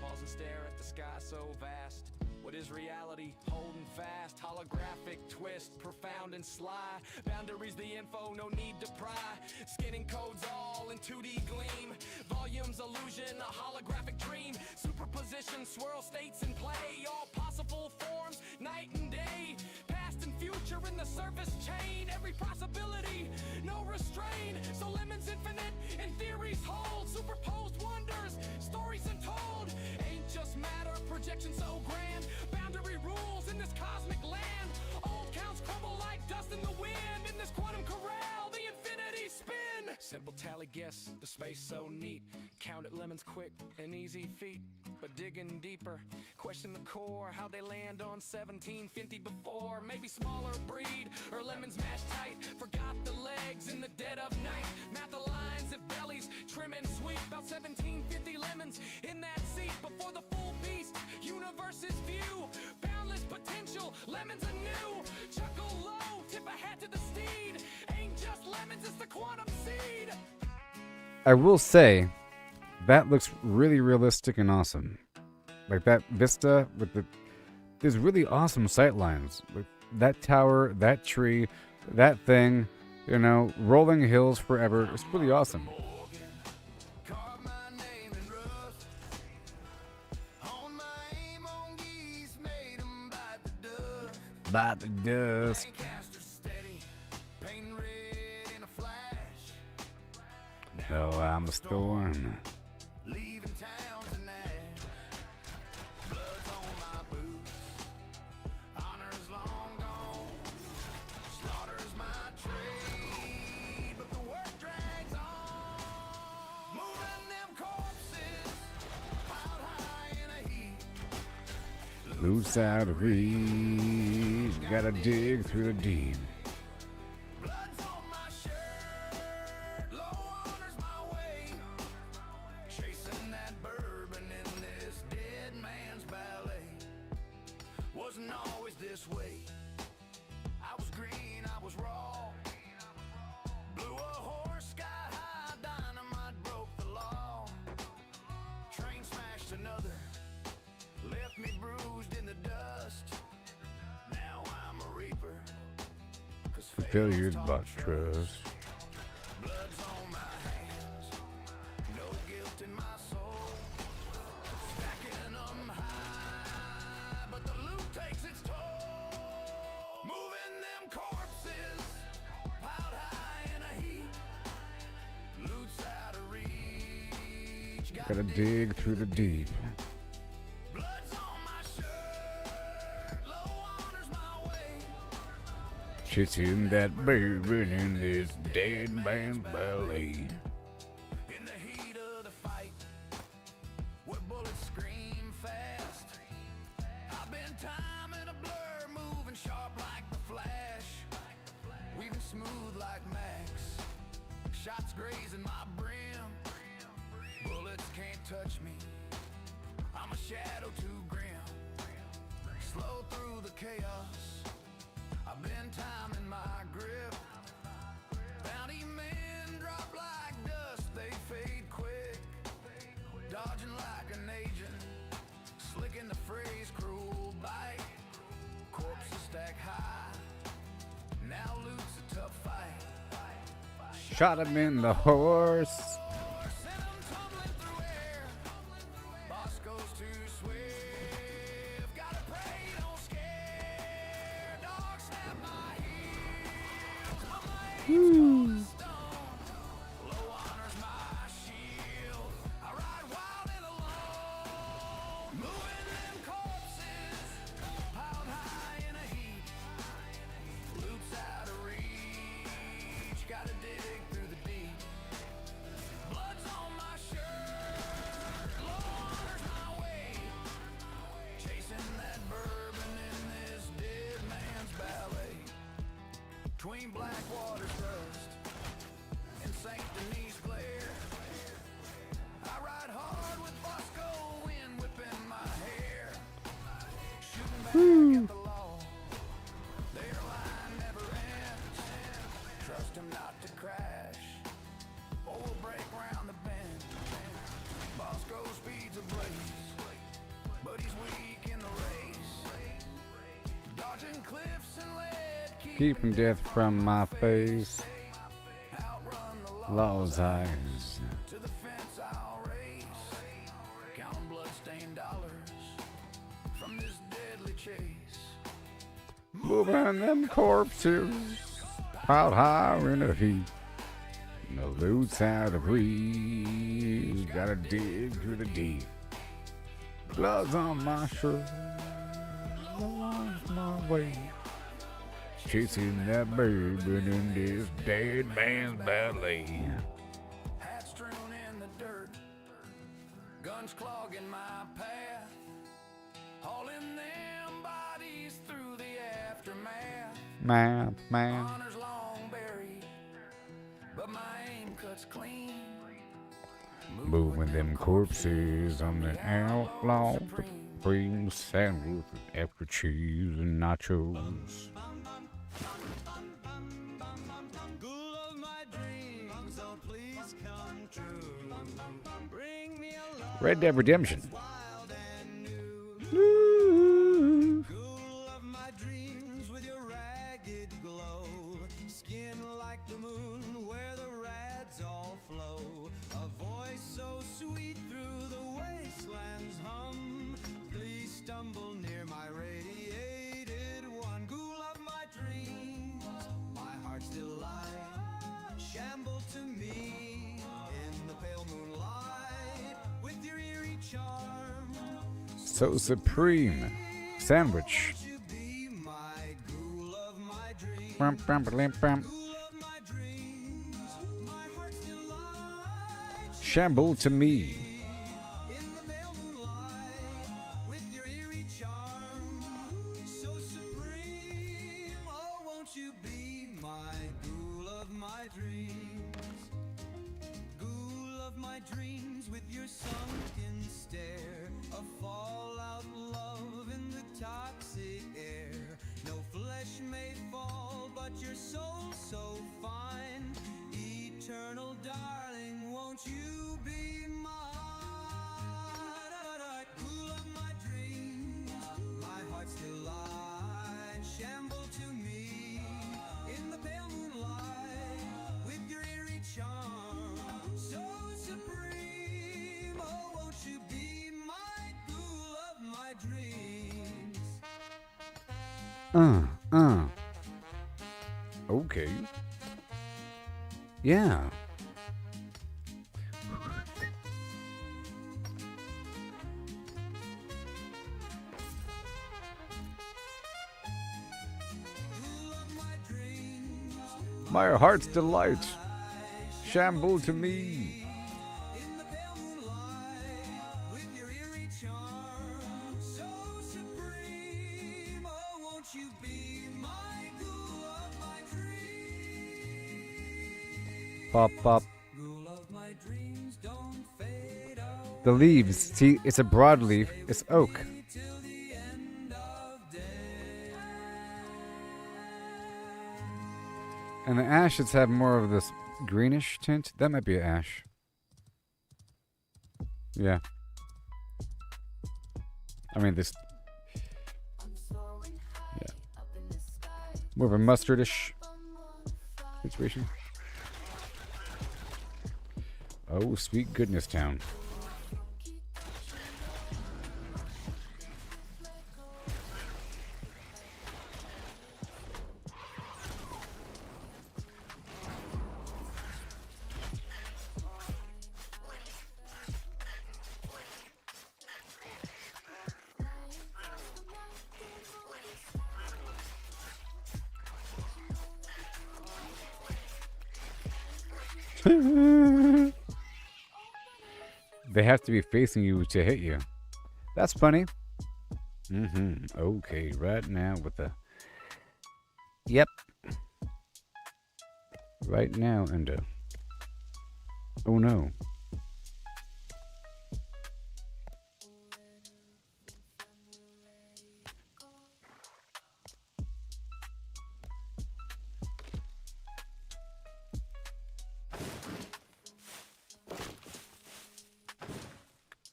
Pause and stare at the sky so vast. What is reality? Holding fast. Holographic twist, profound and sly. Boundaries the info, no need to pry. Skinning codes all in 2D gleam. Volumes illusion, a holographic dream. Superposition, swirl states in play. All possible forms, night and day. Past and future in the surface chain. Every possibility, no restraint. So lemons infinite and theories hold. Superposed wonders, stories untold. Ain't just matter, projection so grand. Boundary rules in this cosmic land. Old counts crumble like dust in the wind. In this quantum corral, the infinity spin. Simple tally guess, the space so neat. Counted lemons quick, an easy feat. But digging deeper, question the core. How they land on 1750 before. Maybe smaller breed, or lemons mashed tight. Forgot the legs in the dead of night. Math the lines if bellies trim and sweet. About 1750 lemons in that seat. Before the full beast, universe's view. Boundless potential, lemons anew. Chuckle low, tip a hat to the steed. Ain't just lemons, it's the quantum seed. I will say, that looks really realistic and awesome. Like that vista with there's really awesome sight lines. Like that tower, that tree, that thing, you know, rolling hills forever. It's really awesome. Carve my name in rust. On my aim on geese, made 'em bite the dust. By the dust. Lancaster steady, painting red in a flash. No, I'm a storm. Leaving town tonight. Blood's on my boots. Honor's long gone. Slaughter's my trade. But the work drags on. Moving them corpses. Piled high in a heap. Loose out of reach. Gotta dig through the deep. Blood's on my shirt. Low honor's my way. Chasing that bourbon in this dead man's ballet. Wasn't always this way. I was green, I was raw. Blew a horse sky high, dynamite broke the law. Train smashed another, left me bruised in the dust. Now I'm a reaper, 'cause Failure's taught but trust. Blood's on my hands, no guilt in my soul. Stacking 'em high, but the loot takes its toll. Moving them corpses, piled high in a heap. Loot's out of reach, Gotta dig through the deep. Blood's on my shirt, low honor's my way. Chasing that bourbon in this dead man's ballet. In the heat of the fight, where bullets scream fast, I've been timing a blur, moving sharp like the Flash, weaving smooth like Max. Shots grazing my brim, bullets can't touch me. I'm a shadow too grim, slow through the chaos. I've been timing my grip. Bounty men drop like dust, they fade quick. Dodging like an agent, slick in the phrase, cruel bite. Corpses stack high, now loot's a tough fight. Shot him in the horse. Sent 'em tumbling through air. Boss goes too swift. Gotta pray, don't scare. Dog snap my heels. My blade's stone. Low honor's my shield. I ride wild and alone. Moving them corpses. Piled high in a heap. Loot's out of reach. Gotta dig through the deep. Blood's on my shirt. Low honor's my way. Chasing that bourbon in this dead man's ballet. Between Blackwater's rust and St. Denis glare, I ride hard with Bosco wind whipping my hair. Shooting back at the law, their line never ends. Trust him not to crash, or we'll break round the bend. Bosco speeds ablaze, but he's weak in the race. Dodging cliffs and lead, Keeping death from my face. outrun the Law's eyes. to the fence I'll race. Counting blood-stained dollars from this deadly chase. Moving them corpses. Piled high in a heap. No loot's out of reach. Gotta dig through the deep. Blood's on my shirt. Lost my way. Chasing that bourbon in this dead man's ballet. Hat strewn in the dirt, guns clogging my path, hauling them bodies through the aftermath. Man. Honor's long buried, but my aim cuts clean. Moving them corpses on the outlaw supreme sandwich with extra cheese and nachos. Ghoul of my dreams, oh please come true. Bring me a love Red Dead Redemption. wild and new. Ooh. Ghoul of my dreams with your ragged glow. Skin like the moon where the rads all flow. A voice so sweet through the wasteland's hum. Please stumble near my radiated one. Ghoul of my dreams, my heart's delight. Shamble to me in the pale moonlight with your eerie charm. So supreme. Sandwich. You be my ghoul of my dreams. Brum, brum, blim, brum. Ghoul of my dreams, my heart's delight. Shamble to me. In the pale moonlight with your eerie charm. So supreme, oh won't you be my ghoul of my dreams. Ghoul of my dreams with your sunken stare. A fallout love in the toxic air. No flesh may fall, but your soul so fine. Eternal darling, won't you be mine? Ghoul of my dreams, my heart's delight. Shamble to me in the pale moonlight with your eerie charm. So supreme, oh won't you be my ghoul of my dreams. Okay. Yeah. Ghoul of my dreams, My heart's delight. Shamble to me. in the pale moonlight with your eerie charm. So supreme, oh won't you be my ghoul of my dreams. Pop, pop. Ghoul of my dreams, don't fade out The leaves. See, it's a broadleaf. It's oak. till the end of day. And the ashes have more of this greenish tint. That might be an ash. Yeah. I mean, this. Yeah. More of a mustardish situation. Oh, sweet goodness town. They have to be facing you to hit you. That's funny. Okay, right now with the... Yep. Right now and oh no.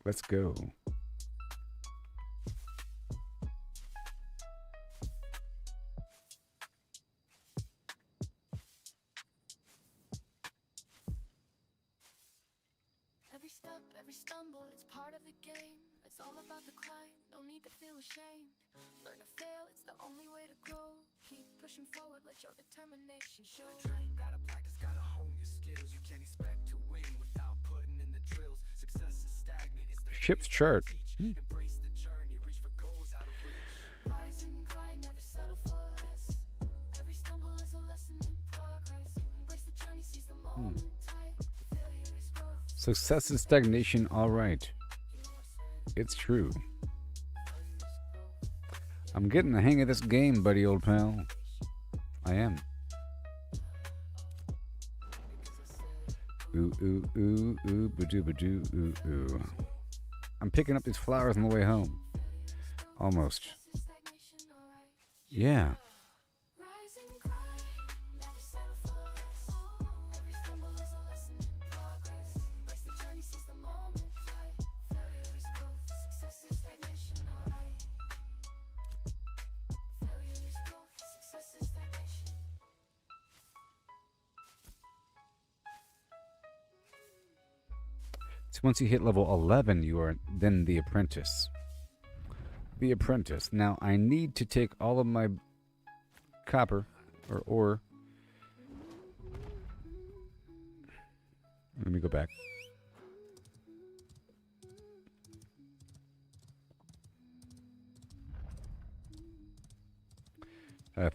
Let's go. Every step, every stumble, it's part of the game. It's all about the climb, no need to feel ashamed. Learn to fail, it's the only way to grow. Keep pushing forward, let your determination show. Train, gotta practice, gotta hone your skills. You can't expect to win without putting in the drills. Success is stagnant. It's the Ship's chart. embrace the journey, reach for goals out of reach. Rise and grind, never settle for less. Every stumble is a lesson in progress. Embrace the journey, seize the moment. Tight, failure is growth. Success is stagnation, alright. It's true. I'm getting the hang of this game, buddy, old pal. I am. Ooh, ooh, ooh, ooh, ba-doo, ba-doo, ooh, ooh. I'm picking up these flowers on the way home. Almost. Stagnation, alright. Yeah. Rise and grind, never settle for less. Every stumble is a lesson in progress. Embrace the journey, seize the moment. Fight, failure is growth. Success is stagnation, alright. Failure is growth. Success is stagnation. So once you hit level 11, you are then the apprentice. The apprentice. Now, I need to take all of my copper or ore. Let me go back.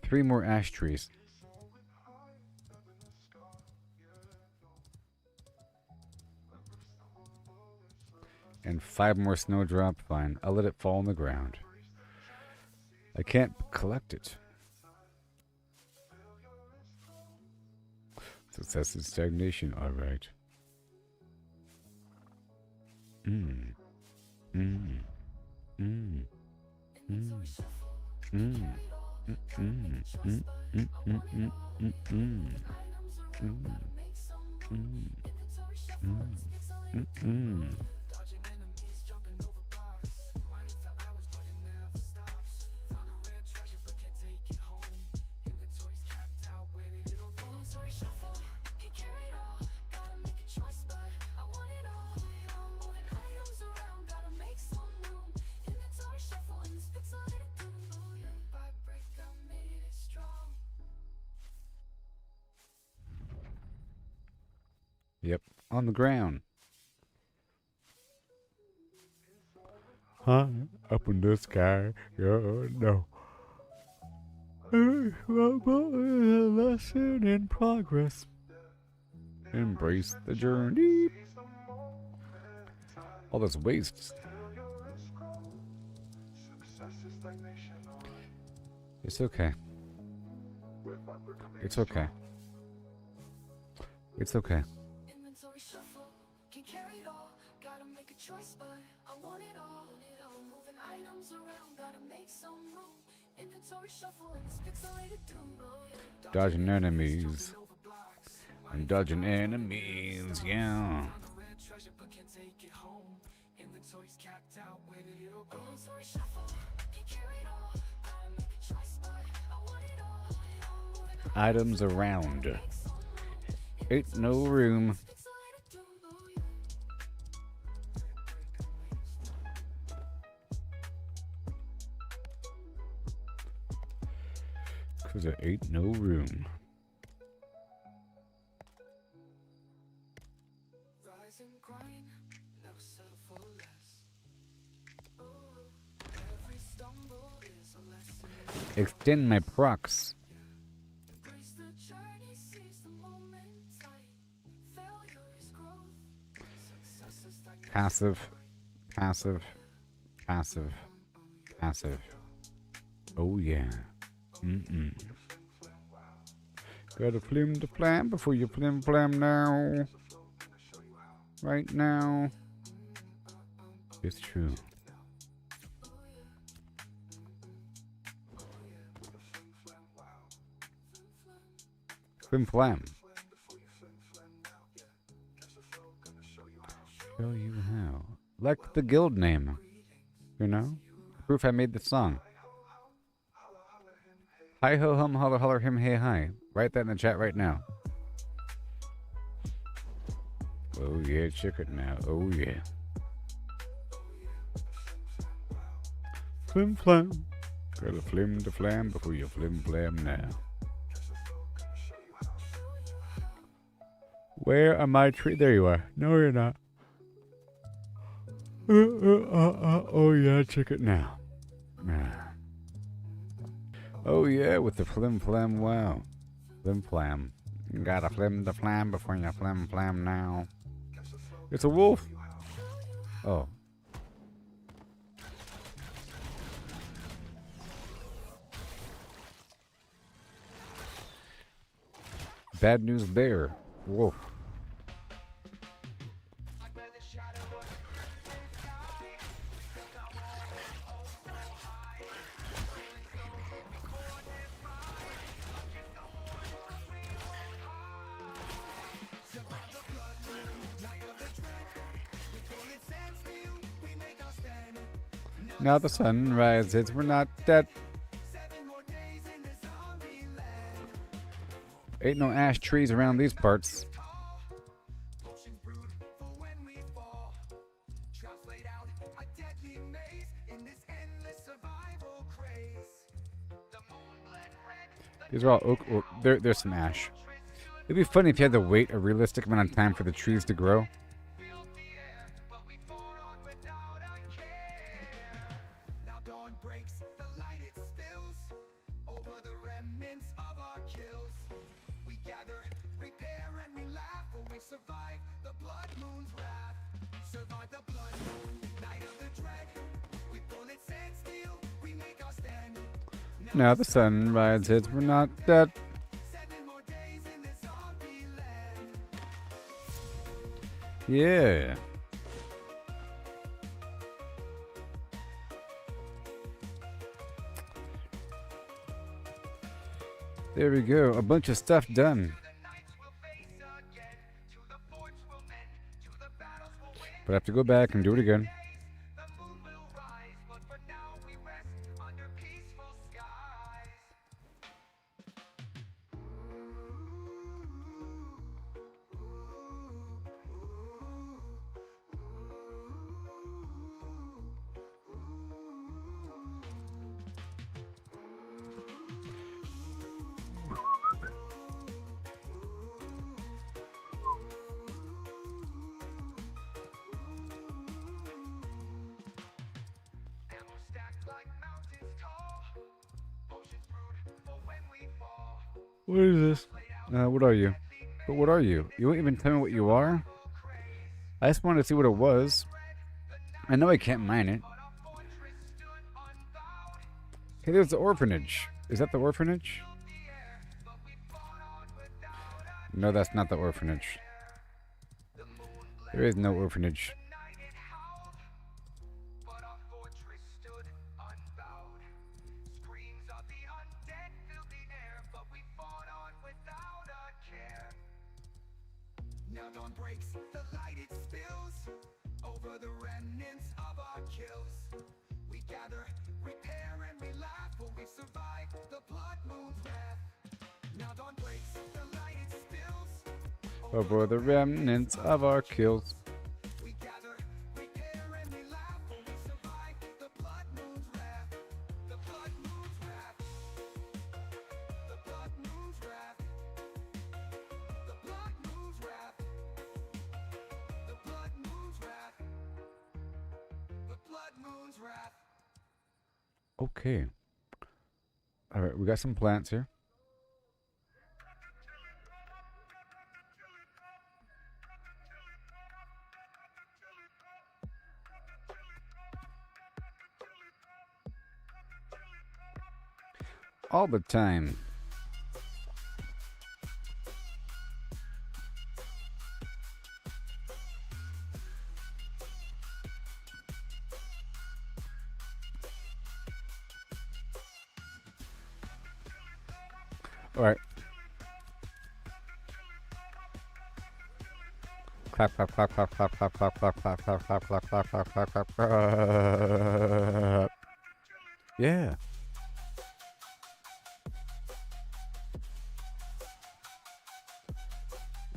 Three more ash trees. And 5 more snowdrop. Fine. I'll let it fall on the ground. I can't collect it. Success is stagnation. All right. Mm. Mm. Mm. Mm. Mm. Mm. Mm. Mm. Mm. Mm. Mm. Mm. Mm. Mm. Dodging enemies, jumping over bars. Grinding for hours, but it never stops. Found a rare treasure, but can't take it home. Inventory's capped out, waiting it'll roll. Inventory shuffle, can't carry it all. Gotta make a choice, but I want it all. Moving items around, gotta make some room. Inventory shuffle in this pixelated doom. Brick by brick, I made it strong. Yep. On the ground. High up in the sky. Yeah, no. A lesson in progress. Embrace the journey. All this waste. It's okay. It's okay. It's okay. Inventory shuffle, can't carry it all. Gotta make a choice, but I want it all. Moving items around, gotta make some room. Inventory shuffle in this pixelated doom. Dodging enemies. I'm dodging enemies, yeah. Found a rare treasure, but can't take it home. Items around. Ain't no room. Cause there ain't no room. Rise and grind, never settle for less. Oh, every stumble is a lesson. Extend my procs. Embrace the journey, seize the moment tight. Failure is growth. Success is like Passive. Passive. Passive. Passive. Oh yeah. Mm-mm. Gotta flim the flam before you flim flam now. Right now. It's true. Flim flam. Show you how. Like the guild name. You know? Proof I made the song. Hi ho hum holler holler him hey hi. Write that in the chat right now. Oh yeah, check it now. Oh yeah. Flim flam. Gotta flim the flam before you flim flam now. Where are my tree? There you are. No, you're not. Oh yeah, check it now. Oh yeah, with the flim flam wow. Flim flam. You gotta flim the flam before you flim flam now. It's a wolf. Oh. Bad news bear. Wolf. Now the sun rises, we're not dead. Ain't no ash trees around these parts. These are all oak. Well, there's some ash. It'd be funny if you had to wait a realistic amount of time for the trees to grow. Now the sun rises, we're not dead. Yeah. There we go. A bunch of stuff done. But I have to go back and do it again. What is this? What are you? But what are you? You won't even tell me what you are? I just wanted to see what it was. I know I can't mine it. Hey, there's the orphanage. Is that the orphanage? No, that's not the orphanage. There is no orphanage. we survive the blood moon's wrath. Now dawn breaks, the light it spills. Over the remnants of our kills. We gather, repair, and we laugh. For we survive the blood moon's wrath. The blood moon's wrath. The blood moon's wrath. The blood moon's wrath. The blood moon's wrath. The blood moon's wrath. Okay. All right, we got some plants here. All the time. All right. Clap, clap, clap, clap, clap, clap, clap, clap, clap, clap, clap, clap, clap, clap, clap, clap, clap. Yeah.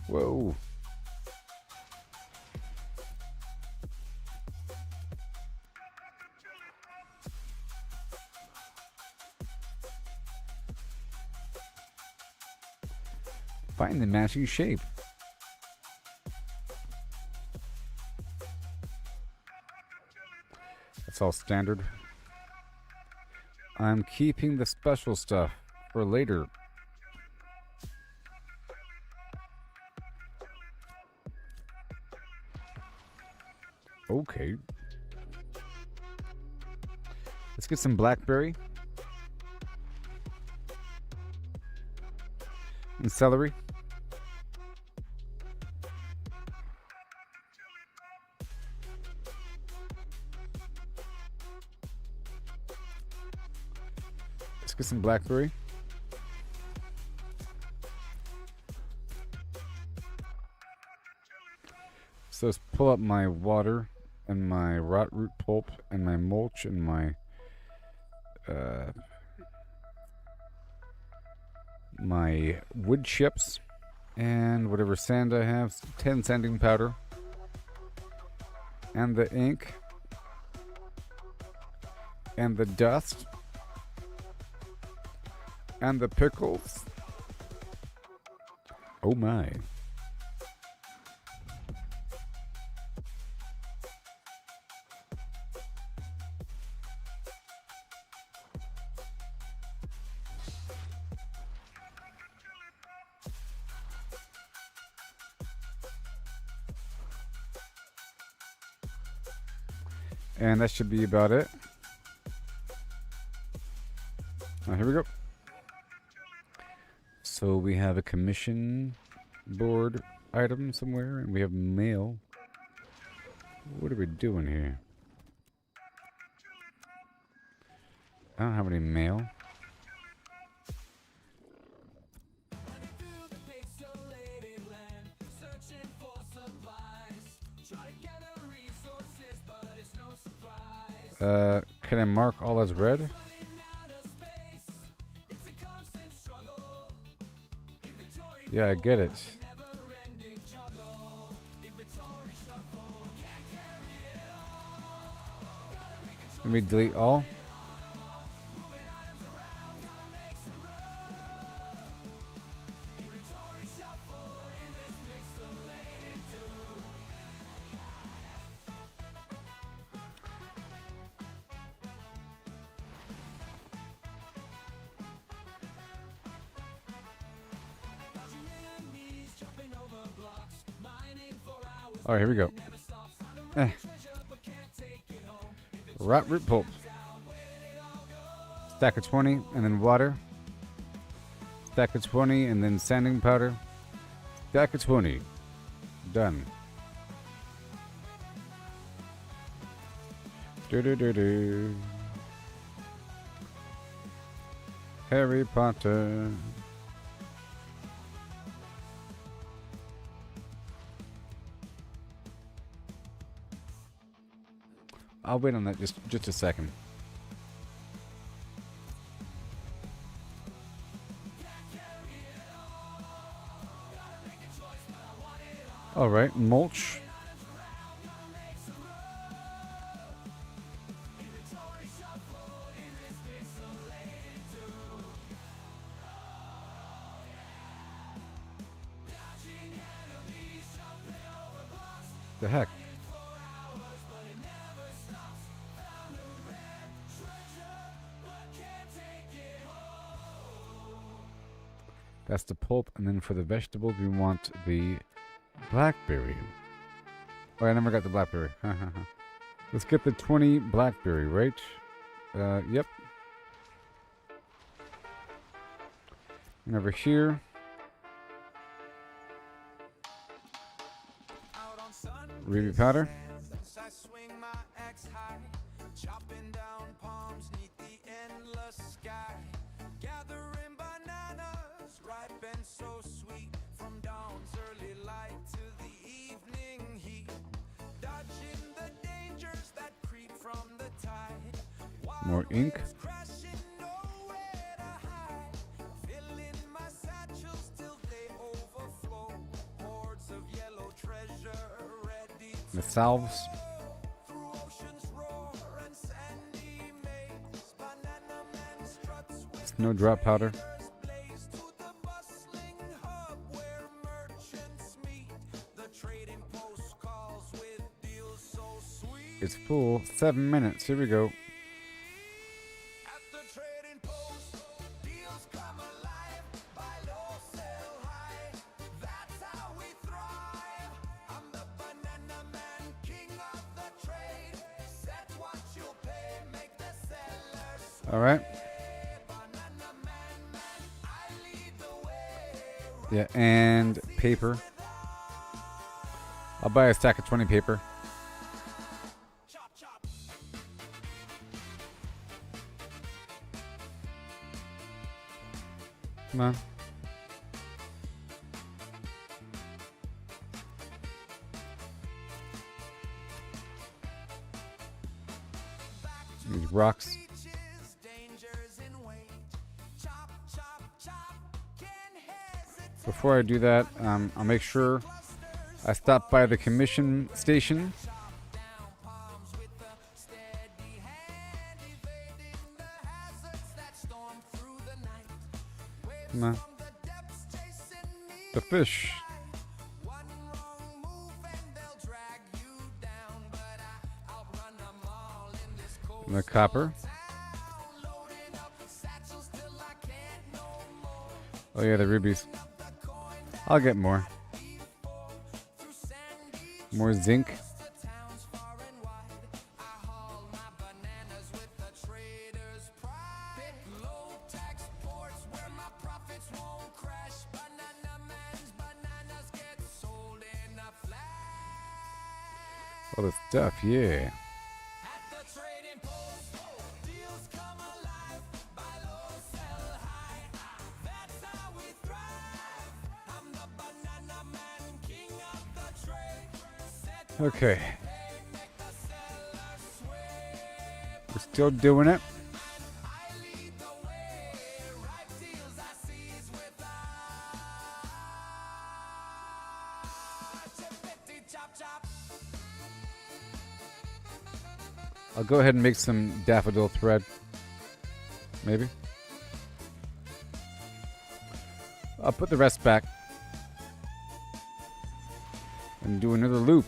Whoa. Find the matching shape. That's all standard. I'm keeping the special stuff for later. Okay. Let's get some blackberry. And celery. Let's get some blackberry. So let's pull up my water and my rot root pulp and my mulch and my my wood chips and whatever sand I have, 10 sanding powder, and the ink and the dust and the pickles. Oh my. And that should be about it. Here we go. So we have a commission board item somewhere, and we have mail. What are we doing here? I don't have any mail. Can I mark all as red? Yeah, I get it. Let me delete all. All right, here we go. Rot root pulp. Stack of 20 and then water. Stack of 20 and then sanding powder. Stack of 20. Done. Do. Harry Potter. I'll wait on that just a second. All right, mulch. The heck? That's the pulp, and then for the vegetables, we want the blackberry. Oh, I never got the blackberry. Let's get the 20 blackberry, right? Yep. And over here, ruby powder. I swing my axe high, chopping down palms neath the endless sky, gathering bananas ripe and so sweet, from dawn's early light to the evening heat, dodging the dangers that creep from the tide. More ink. Crashing nowhere to hide, filling my satchels till they overflow, hordes of yellow treasure ready to The salves. through oceans roar and sandy maze. Banana man struts with Snowdrop powder. blaze to the bustling hub where merchants meet. The trading post calls with deals so sweet. It's full. 7 minutes. Here we go. At the trading post, deals come alive. Buy low, sell high. That's how we thrive. I'm the banana man, king of the trade. Set what you'll pay, make the sellers sway. All right. Banana man, I lead the way. Yeah, and paper. I'll buy a stack of 20 paper. Chop, chop. Come on. These rocks. Reaches dangers in wait. Chop, chop, chop. Can't hesitate. Before I do that, I'll make sure I stop by the commission station. Down palms with a steady hand, evading the hazards that storm through the night. Waves Come on. from the depths chasing me. The fish. One wrong move and they'll drag you down, but I'll run them all in this cold And the copper. town, loading up satchels till I can't no more. Oh yeah, the rubies. I'll get more. Through sandy More zinc. the towns far and wide, I haul my bananas with the trader's pride. Pick low tax ports where my profits won't crash. Banana man's bananas get sold in a flash. All the stuff, yeah. At the trading post, deals come alive. Buy low, sell high. That's how we thrive. I'm the banana man, king of the trade. Set Okay. pay, make the seller sway. We're still doing it. I lead the way. Ripe deals I seize with eye. Chippity chop chop. I'll go ahead and make some daffodil thread. Maybe. I'll put the rest back. And do another loop.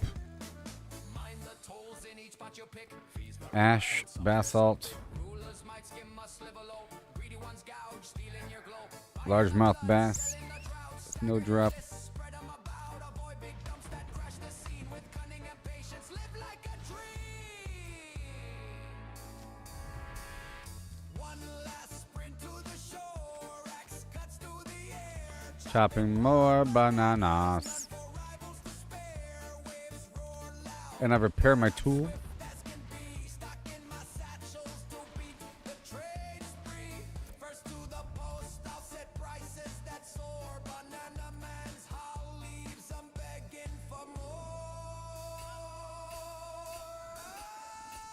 Mind the tolls in each spot you pick. Fees for Ash, basalt, rulers might skim us live low. Greedy ones gouge, stealing your glow. largemouth bass, In the droughts, snowdrop, spread 'em about. Avoid big dumps that crash the scene with cunning and patience. Live like a dream. One last sprint to the shore. Axe cuts through the air. chopping more bananas. For rivals to spare. Waves roar loud. And I repair my tool. As can be, stuck in my satchels to beat the trade spree. First to the post, I'll set prices that soar. Banana man's haul leaves, I'm begging for more.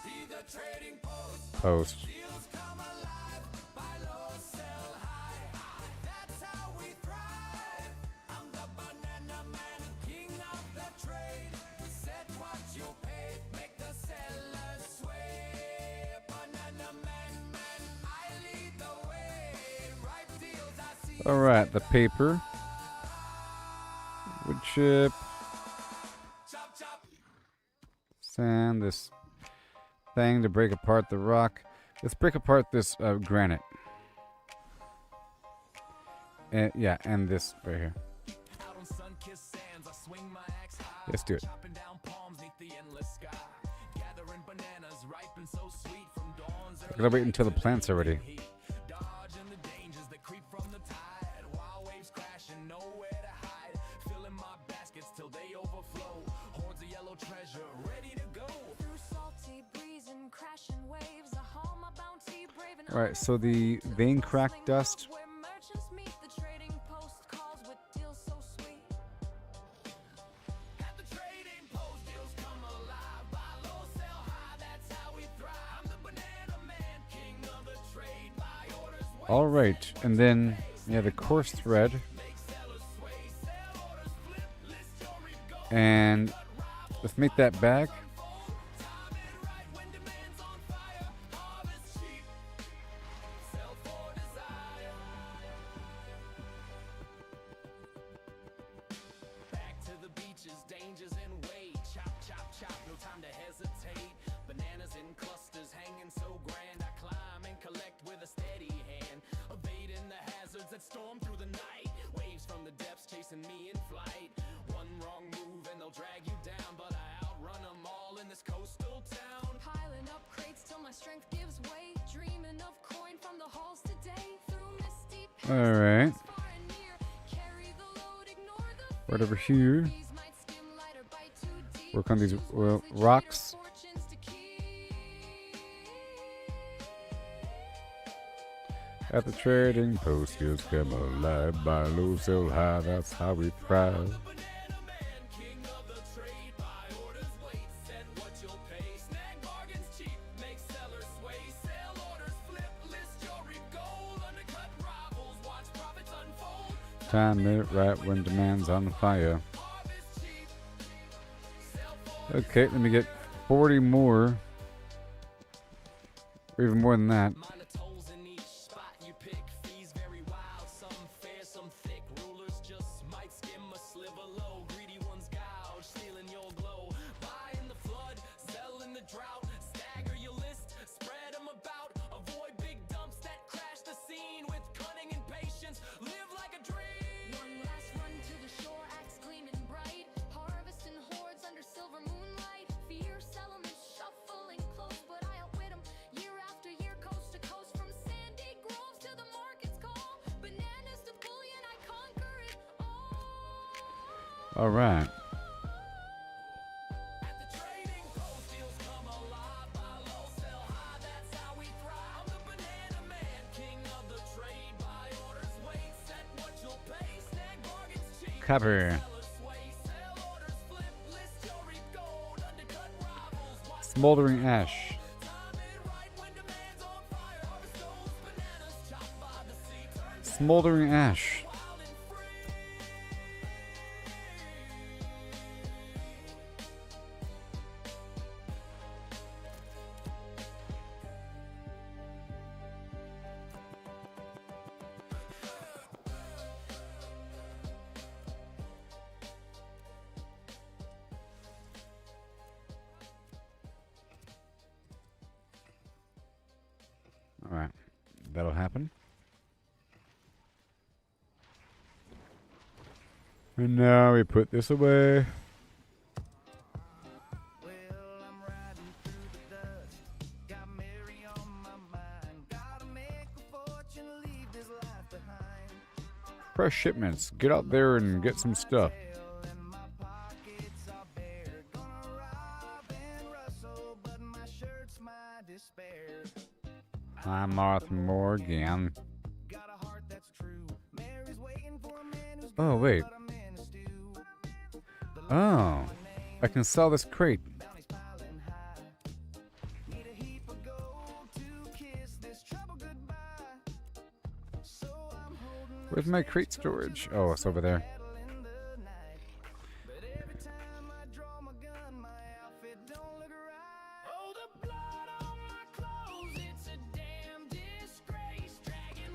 Be the trading post, Post. deals come alive. Buy low, sell high. That's how we thrive. I'm the banana man, king of the Alright, the paper. Wood chip. Sand, this thing to break apart the rock. Let's break apart this granite. And yeah, and this right here. Let's do it. I gotta wait until the plants are ready. Alright, so the vein crack dust. Alright, and then, yeah, the coarse thread. And let's make that bag. Storm through the night, waves from the depths chasing me in flight. One wrong move and they'll drag you down, but I outrun them all in this coastal town. Piling up crates till my strength gives way, dreaming of coin from the halls today. Through misty paths, Alright. far and near, carry the load, ignore the Right over here. fees, might skim light or bite too deep. Work on these rocks. Fortunes to keep. At the trading post, skills come alive. Buy low, sell high, that's how we thrive. Time it right when demand's on fire. Okay, let me get 40 more. Or even more than that. All right. Copper. Smoldering ash. Smoldering ash. All right, that'll happen. And now we put this away. Fresh shipments. Get out there and get some stuff. I'm Martha Morgan. Oh, wait. Oh, I can sell this crate. Where's my crate storage? Oh, it's over there.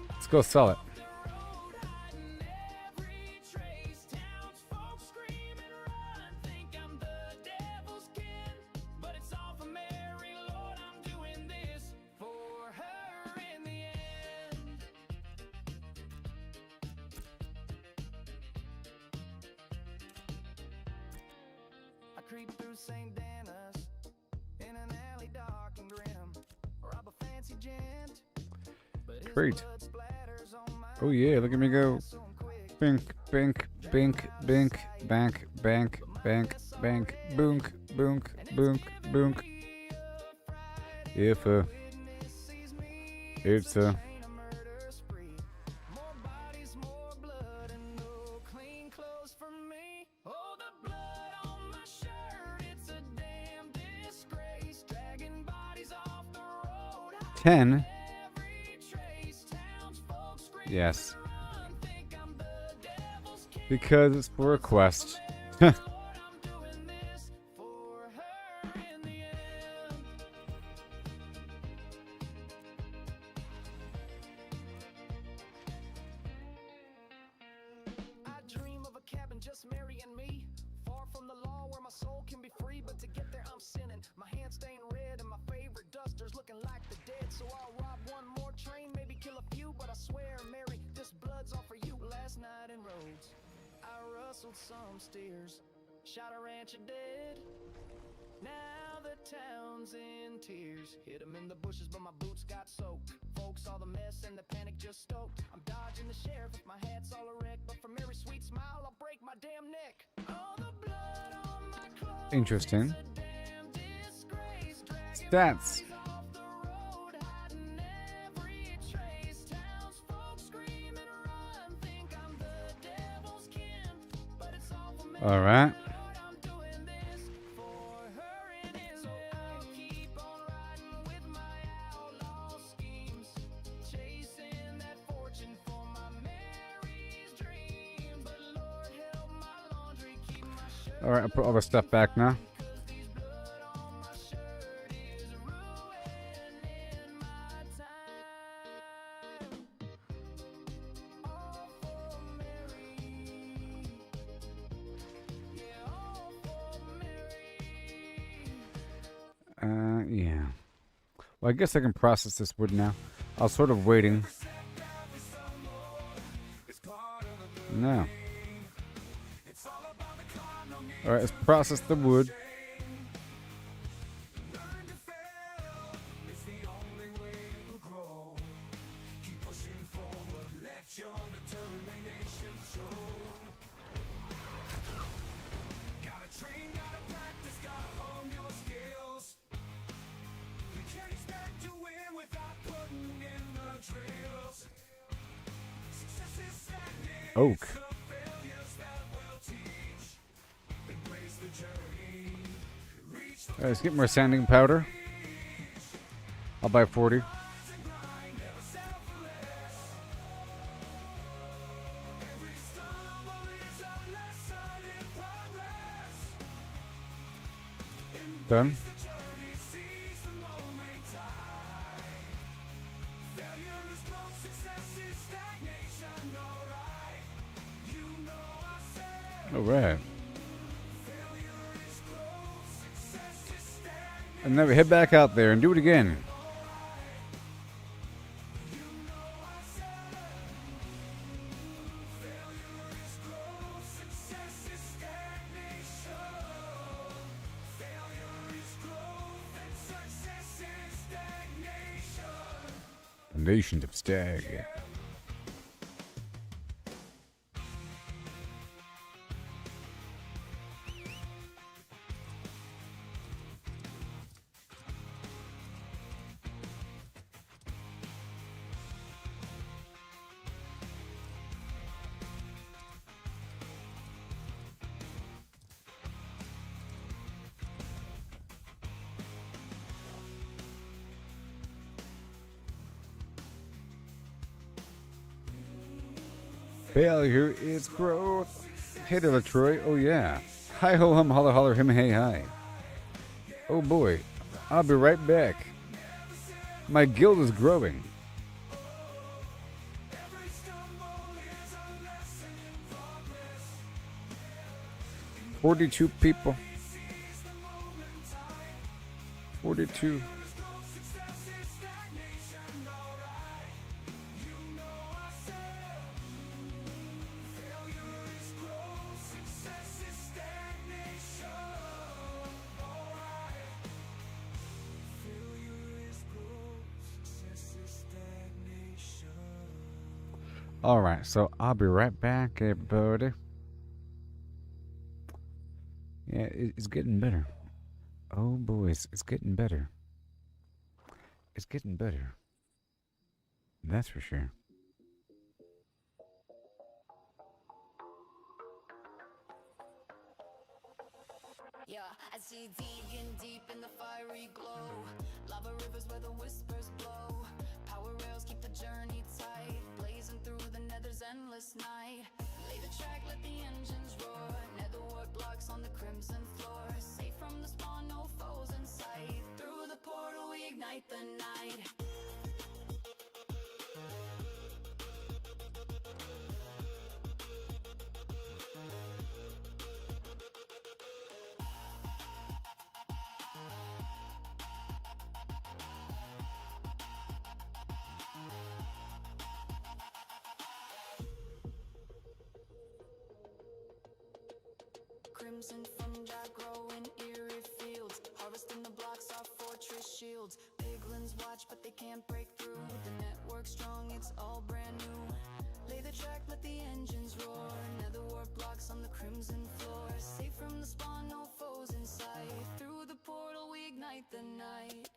Let's go sell it. St. Denis in an alley dark and grim. Rob a fancy gent, but his Great. blood splatters on my Oh yeah, look at me go. so quick. Bink, bink, bink, bink, bank, bank, bank, bank, boonk, boonk, boonk, boonk. If it's a Ain't a murder spree. More bodies, more blood, and no clean clothes for me. Oh, the blood on my shirt, it's a damn disgrace. Dragging bodies off the road. 10. Every trace, townsfolk scream, Yes, run, think I'm the devil's kid. because it's for a quest. Lord, I'm doing this for her in the end. I dream of a cabin just Mary and me, far from the law where my soul can be free. But to get there I'm sinning, my hands stained red and my favorite duster's looking like the dead. So I'll rob one more train, maybe kill a few, but I swear, Mary, this blood's all for you. Last night in Rhodes, I rustled some steers, shot a rancher dead. Now the town's in tears. Hit 'em in the bushes, but my boots got soaked. Folks saw the mess and the panic just stoked. I'm dodging the sheriff with my hat's all erect, but for Mary's sweet smile, I'll break my damn neck. All the blood on my clothes. Interesting. It's a damn disgrace. Dragging Stats. bodies off the road, hiding every trace. Townsfolk scream and run, think I'm the devil's kin, but it's all for me. All right. Lord, I'm doing this for her in his will. Keep on riding with my outlaw schemes, chasing that fortune for my Mary's dream. But Lord, help my laundry keep my shirt. All right, I'll put all the stuff back now. 'Cause these blood on my shirt is ruining my time. All for Mary. Yeah, all for Mary. Yeah. Well, I guess I can process this wood now. I was sort of waiting. No. All right, let's process the wood. Oak. All right, let's get more sanding powder. I'll buy 40. Done. All right. And then we head back out there and do it again. The Nation of Stag. Failure is growth. Hey there, Latroy. Oh, yeah. Hi ho hum holler holler him hey hi. Oh boy. I'll be right back. My guild is growing. 42 people. 42. Alright, so I'll be right back, everybody. Yeah, it's getting better. Oh, boys, it's getting better. It's getting better. That's for sure. Yeah, I see digging deep in the fiery glow. Lava rivers where the whispers blow. Power rails keep the journey tight. Blazing through the nether's endless night. Lay the track, let the engines roar. Netherward blocks on the crimson floor. Safe from the spawn, no foes in sight. Through the portal we ignite the night. Crimson fungi grow in eerie fields. Harvesting the blocks off fortress shields. Piglins watch but they can't break through. The network's strong, it's all brand new. Lay the track, let the engines roar. Netherward blocks on the crimson floor. Safe from the spawn, no foes in sight. Through the portal we ignite the night.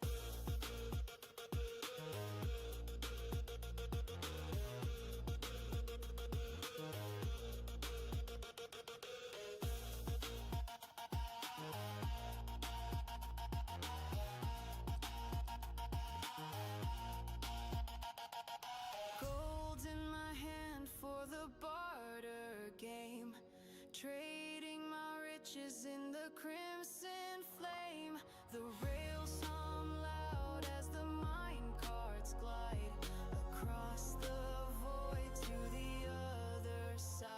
Gold in my hand for the barter game. Trading my riches in the crimson flame. The rails hum loud as the mine carts glide across the void to the other side.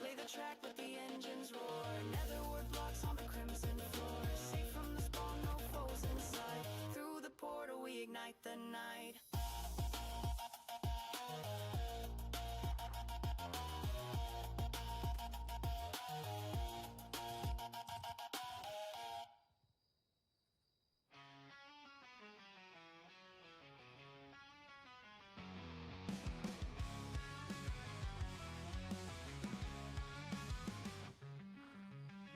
Lay the track, let the engines roar. Netherward blocks on the crimson floor. Safe from the spawn, no foes inside. Through the portal we ignite the night.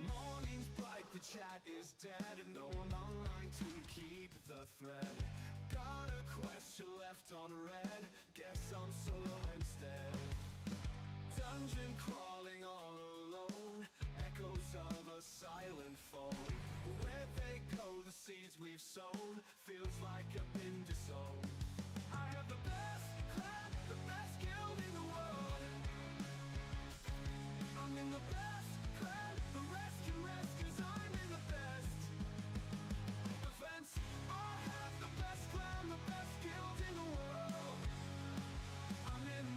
Morning's bright, the chat is dead, and no one online to keep the thread. Got a question left on red, guess I'm solo instead. Dungeon crawling all alone, echoes of a silent phone. Where they go, the seeds we've sown, feels like I've been disowned. I have the best clan, the best guild in the world. I'm in the best clan, the rest can rest, cause I'm in the best. The fence, I have the best clan, the best guild in the world. I'm in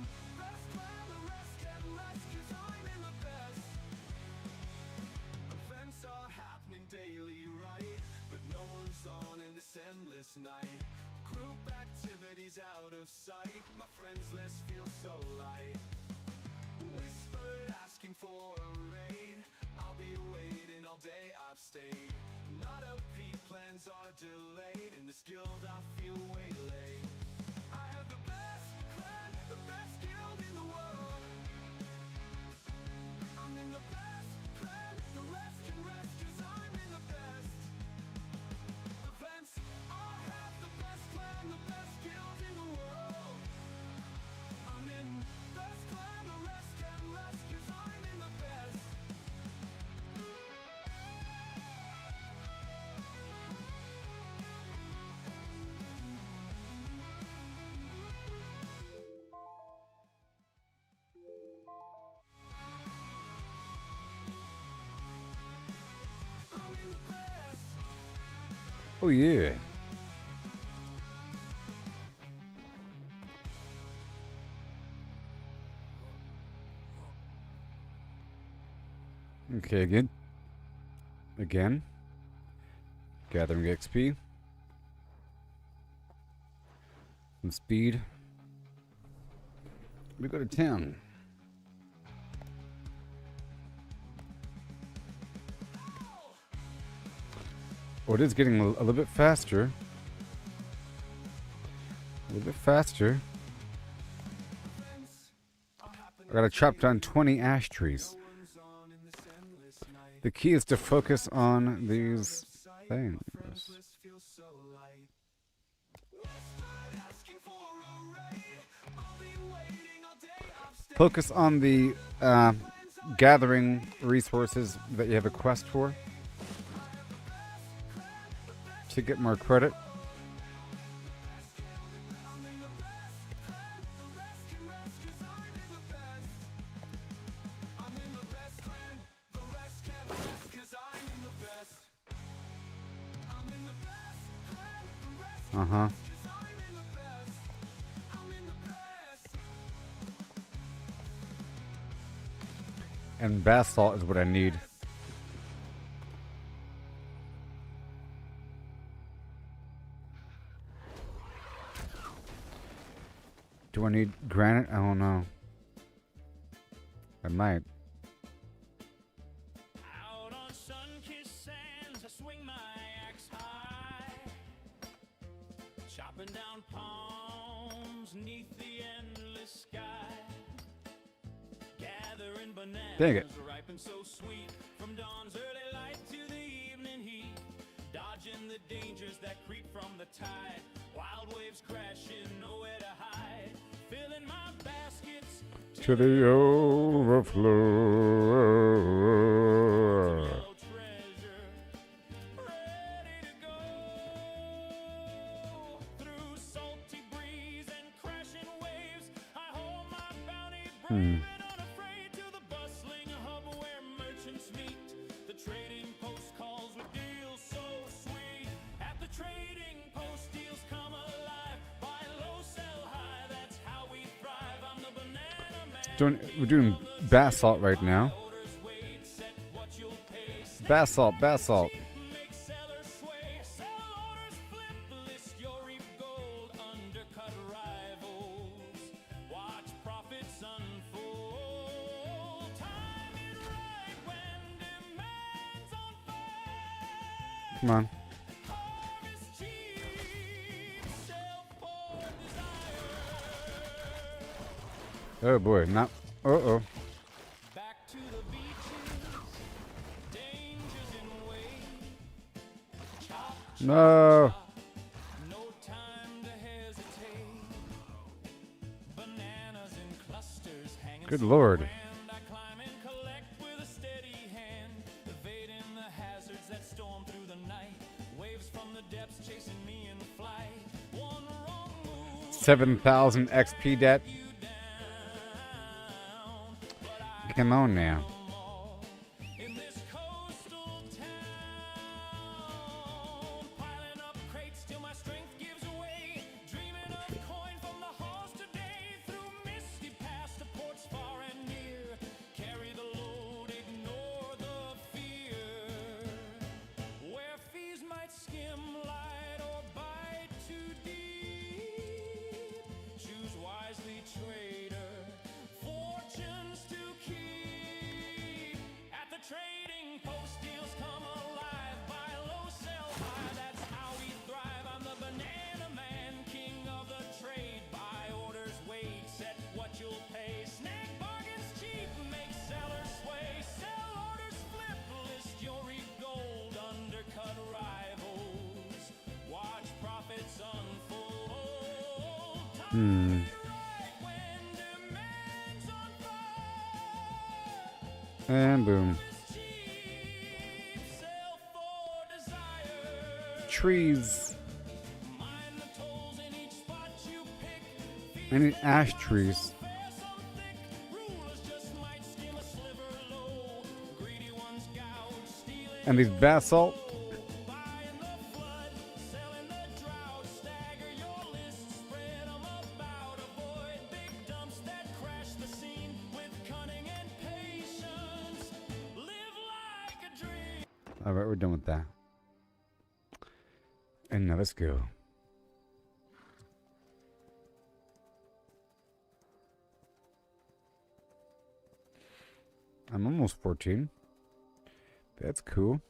best clan, the rest can rest, cause I'm in the best. Events are happening daily, right? But no one's on in this endless night. Group activities out of sight, my friends list feels so light. Whispered asking for a raid, I'll be waiting all day, I've stayed. Not a P plans are delayed, in this guild I feel waylaid. I have the best clan, the best guild in the world. I'm in the best clan, the rest can rest, cause I'm in the best. Events, I have the best clan, the best guild in the world. I'm in best clan, the rest can rest, cause I'm in the best. I'm in the best. Oh, yeah. Okay, again. Again. Gathering XP. Some speed. We go to 10. Oh, it is getting a little bit faster. A little bit faster. I gotta chop down 20 ash trees. The key is to focus on these things. Focus on the gathering resources that you have a quest for to get more credit. Uh-huh. And basalt is what I need. Do I need granite? I don't know. I might. Out on sun-kissed sands, I swing my axe high, chopping down palms 'neath the endless sky, gathering bananas. Dang it. Ripe and so sweet, from dawn's early light to the evening heat, dodging the dangers that creep from the tide, wild waves crashing, nowhere to hide, filling my baskets To the overflow. no treasure, ready to go through salty breeze and crashing waves. I hold my bounty brave and unafraid to the bustling hub where merchants meet. The trading post calls with deals so sweet. At the trading post, deals come alive. Buy low, sell high. That's how we thrive. I'm the banana man. We're doing basalt right now. Orders wait, set what you'll pay. Basalt, basalt. Make sellers sway, sell orders flip, list your reap gold, undercut rivals, watch profits unfold, time it right when demand's on fire, Come on. harvest cheap, sell for desire, Oh boy, not. Uh-oh. back to the beaches, dangers in wait, chop, No. no time to hesitate. Bananas in clusters hanging. Good lord. grand. I climb and collect with a steady hand, evading the hazards that storm through the night. Waves from the depths chasing me in flight. One wrong move 7,000 XP debt. you down. Come on now. In this coastal town, piling up crates till my strength gives away. Dreaming of coin from the halls today. Through misty paths to ports far and near. Carry the load, ignore the fear. Where fees might skim light or bite too deep. Choose wisely, trader. Fortunes to keep. At the trading post, deals come alive. Buy low, sell high. That's how we thrive. I'm the banana man, king of the trade. Buy orders, wait, set what you'll pay. Snag bargains cheap, make sellers sway. Sell orders flip, list your reap gold. Undercut rivals. Watch profits unfold. Time right when demand's on fire. And boom. Cheap, sell for desire. Trees. Mind the tolls in each spot you pick. I need ash trees. Fair some thick. Rulers just might skim a sliver low. Greedy ones gouge, stealing And these basalt. buying the flood, selling the drought. Stagger your list, spread 'em about. Avoid big dumps that crash the scene with cunning and patience. Live like a dream. Alright, we're done with that. And now let's go. I'm almost 14. That's cool.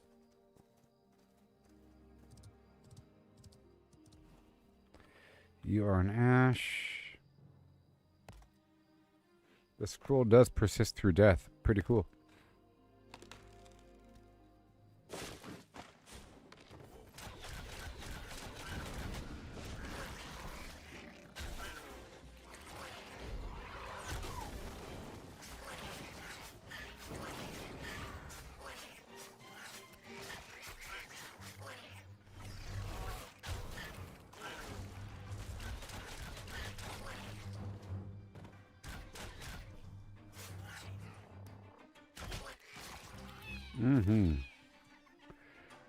You are an ash. The scroll does persist through death. Pretty cool.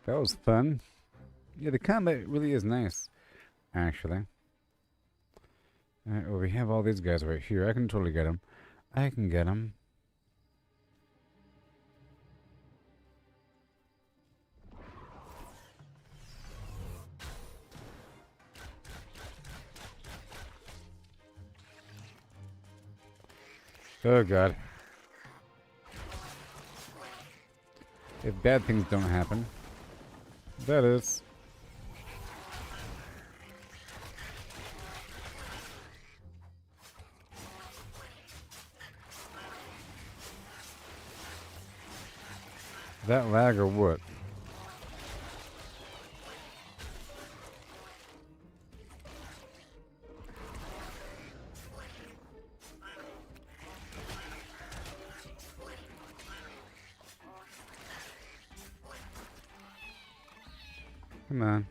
That was fun. Yeah, the combat really is nice, actually. Alright, well, we have all these guys right here. I can totally get them. I can get them. Oh, God. If bad things don't happen. That is. That lag or what? Come on.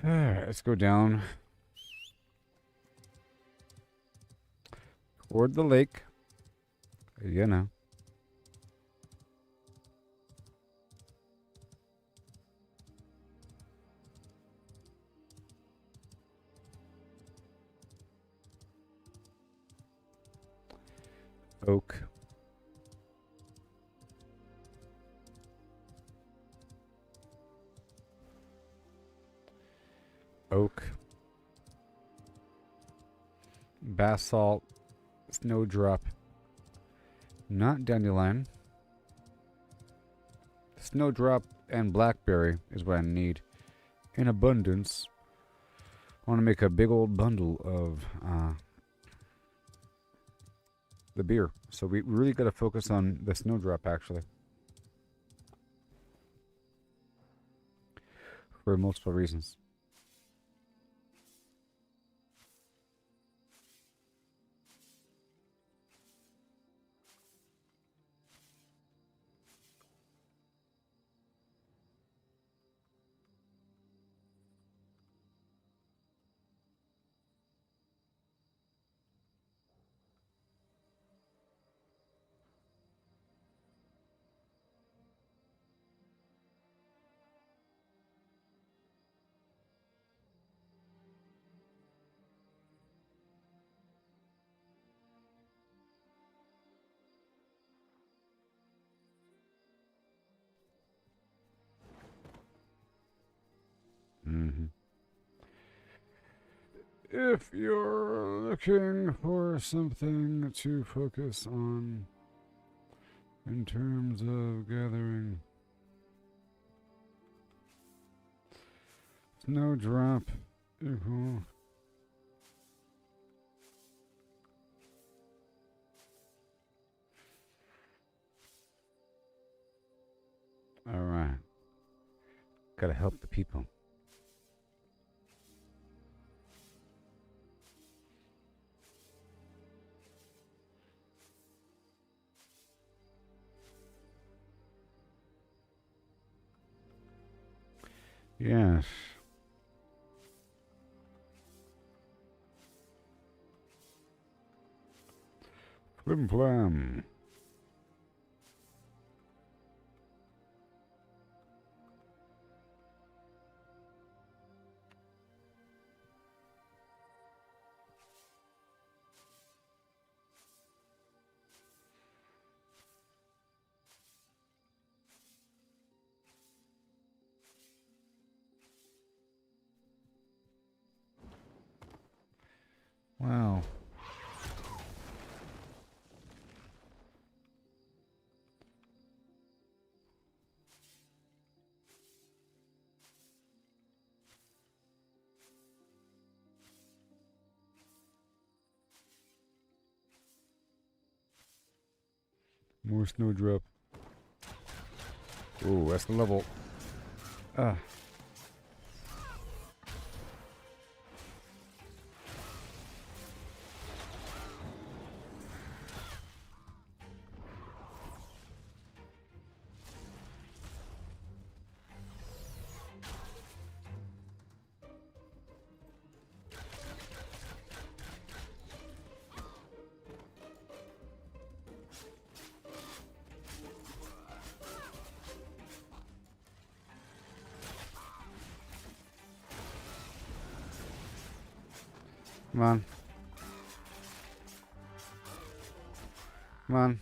Alright, let's go down toward the lake. You know. Oak. Oak. Basalt. Snowdrop. Not dandelion. Snowdrop and blackberry is what I need in abundance. I want to make a big old bundle of the beer. So we really got to focus on the snowdrop, actually. For multiple reasons. If you're looking for something to focus on in terms of gathering snowdrop equal all right, gotta help the people. Yes. Flim Flam. Wow. More snowdrop. Ooh, that's the level. Ah. Come on. Come on.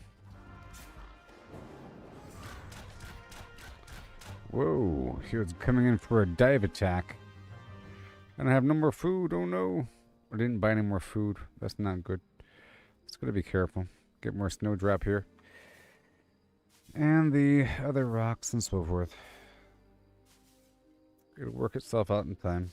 Whoa, he was coming in for a dive attack. And I have no more food, oh no. I didn't buy any more food. That's not good. Just gotta be careful. Get more snowdrop here. And the other rocks and so forth. It'll work itself out in time.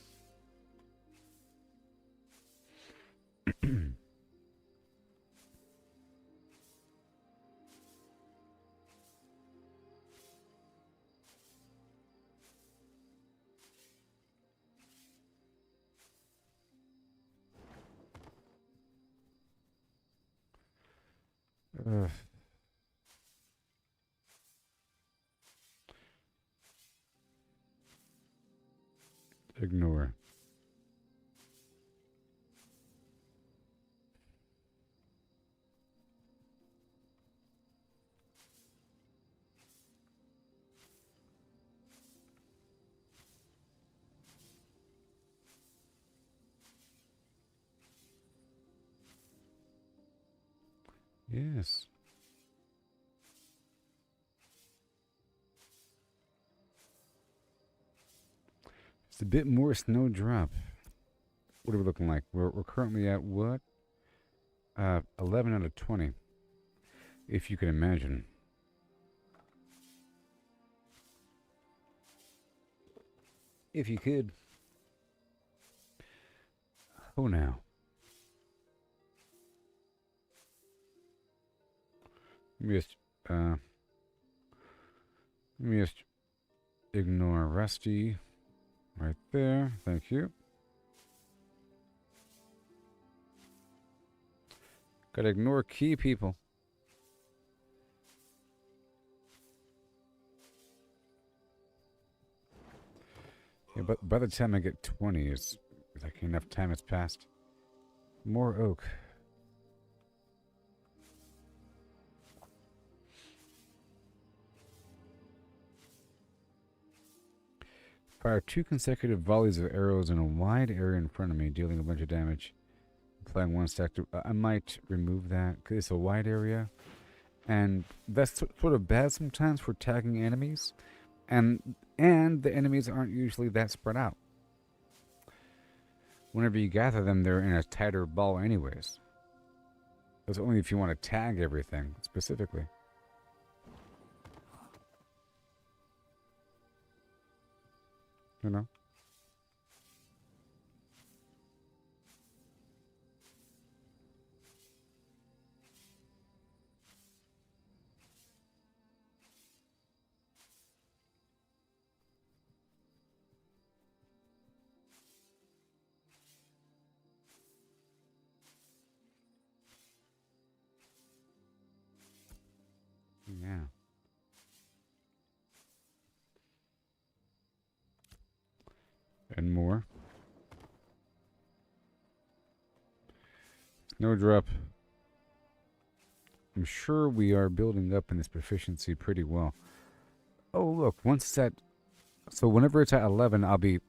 Ugh. Ignore. Yes. It's a bit more snowdrop. What are we looking like? We're currently at what? 11 out of 20. If you can imagine. If you could. Oh, now. Let me just ignore Rusty right there. Thank you. Gotta ignore key people. Yeah, but by the time I get 20, it's like enough time has passed. More oak. Fire 2 consecutive volleys of arrows in a wide area in front of me, dealing a bunch of damage. Applying 1 stack to... I might remove that, because it's a wide area. And that's sort of bad sometimes for tagging enemies. And the enemies aren't usually that spread out. Whenever you gather them, they're in a tighter ball anyways. That's only if you want to tag everything, specifically. You know? Yeah. And more. Snowdrop. I'm sure we are building up in this proficiency pretty well. Oh, look. Once it's at... So whenever it's at 11, I'll be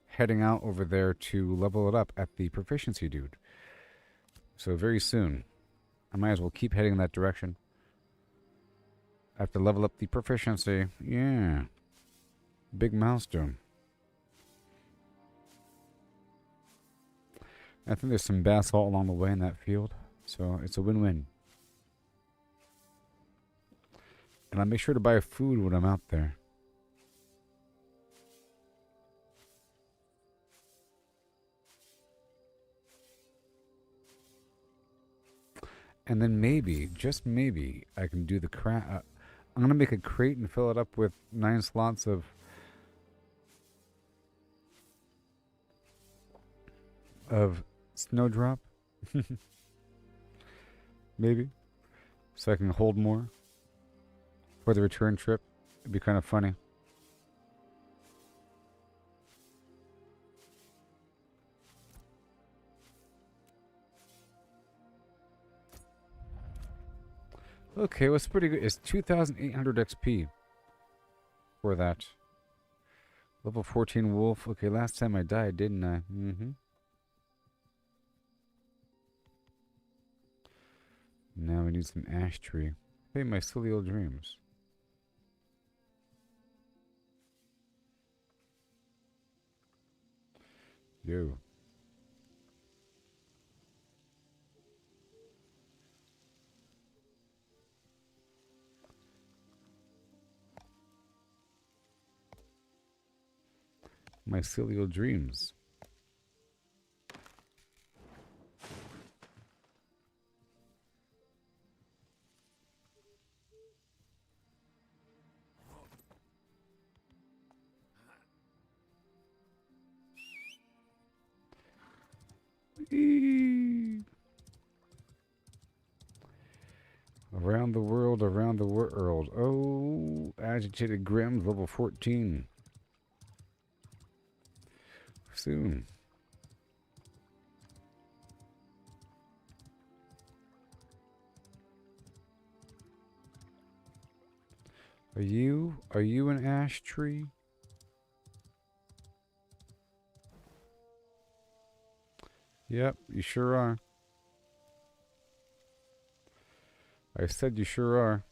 heading out over there to level it up at the proficiency dude. So very soon. I might as well keep heading in that direction. I have to level up the proficiency. Yeah. Big milestone. I think there's some basalt along the way in that field. So it's a win-win. And I'll make sure to buy food when I'm out there. And then maybe, just maybe, I can do the crap. I'm gonna make a crate and fill it up with 9 slots of snowdrop. Maybe. So I can hold more for the return trip. It'd be kind of funny. Okay, well, it's pretty good. It's 2,800 XP for that. Level 14 wolf. Okay, last time I died, didn't I? Mm-hmm. Now we need some ash tree. Hey, my silly old dreams. Yo. My silly old dreams. Eee. Around the world, around the world. Oh, agitated Grims, level 14. Soon. Are you an ash tree? Yep, you sure are. I said you sure are.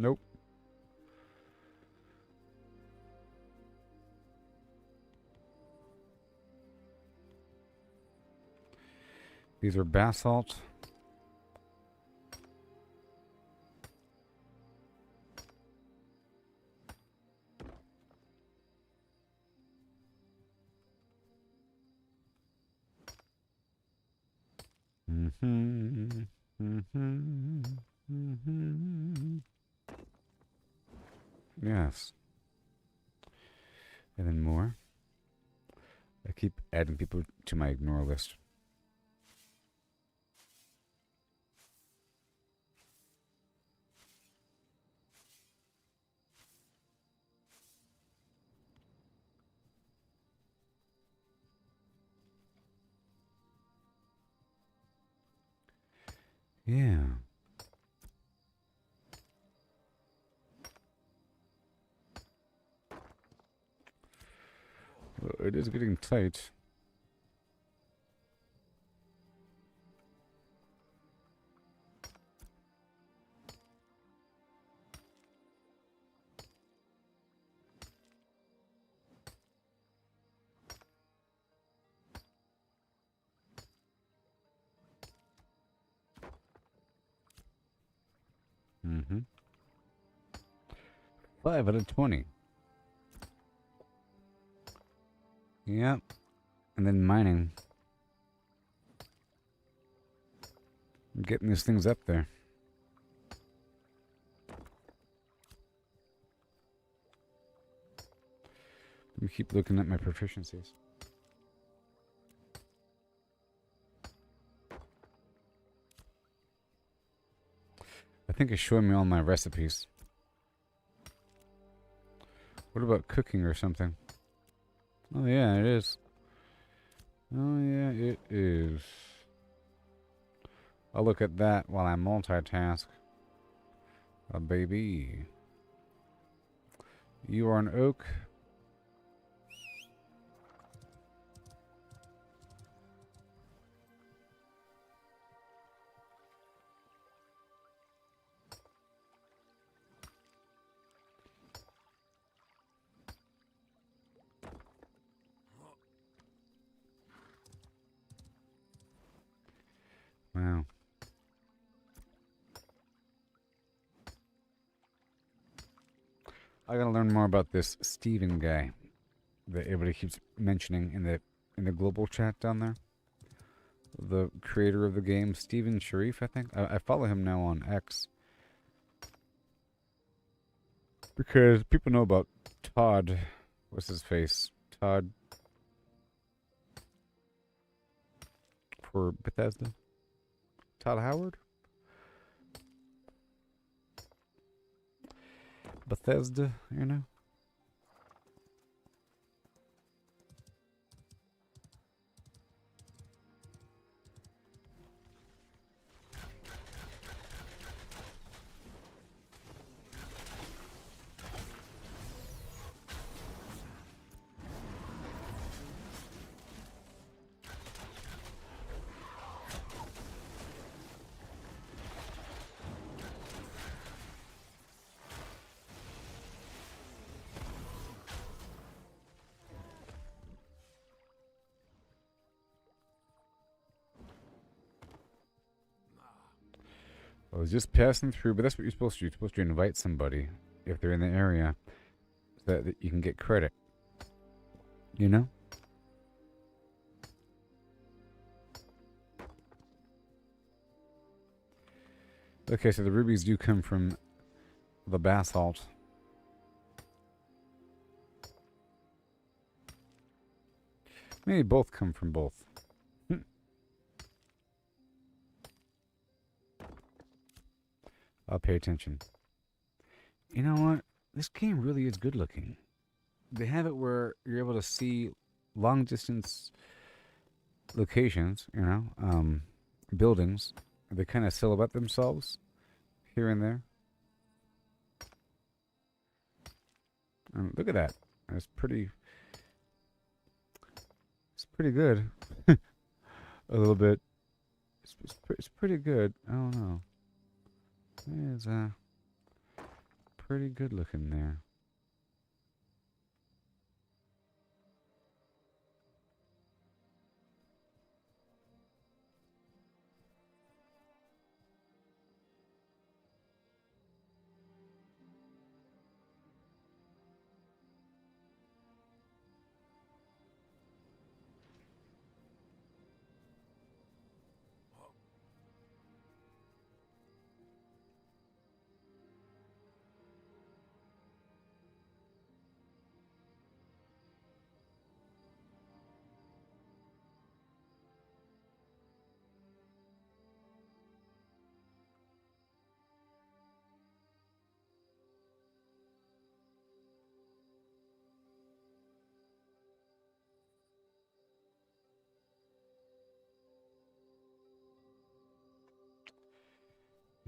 Nope. These are basalt. Mm-hmm. Mm-hmm. Mm-hmm. Yes. And then more. I keep adding people to my ignore list. Yeah. Well, it is getting tight. Mm-hmm. 5 out of 20. Yep. And then mining. I'm getting these things up there. Let me keep looking at my proficiencies. I think it's showing me all my recipes. What about cooking or something? Oh yeah, it is. Oh yeah, it is. I'll look at that while I multitask. Baby. You are an oak. Wow. I gotta learn more about this Steven guy that everybody keeps mentioning in the global chat down there. The creator of the game, Steven Sharif, I think. I follow him now on X. Because people know about Todd. What's his face? Todd. For Bethesda. Todd Howard? Bethesda, you know? I was just passing through, but that's what you're supposed to do. You're supposed to invite somebody if they're in the area so that you can get credit. You know? Okay, so the rubies do come from the basalt. Maybe both come from both. I'll pay attention. You know what? This game really is good looking. They have it where you're able to see long distance locations, you know, buildings. They kind of silhouette themselves here and there. Look at that. It's pretty good. A little bit. It's pretty good. I don't know. It's pretty good looking there.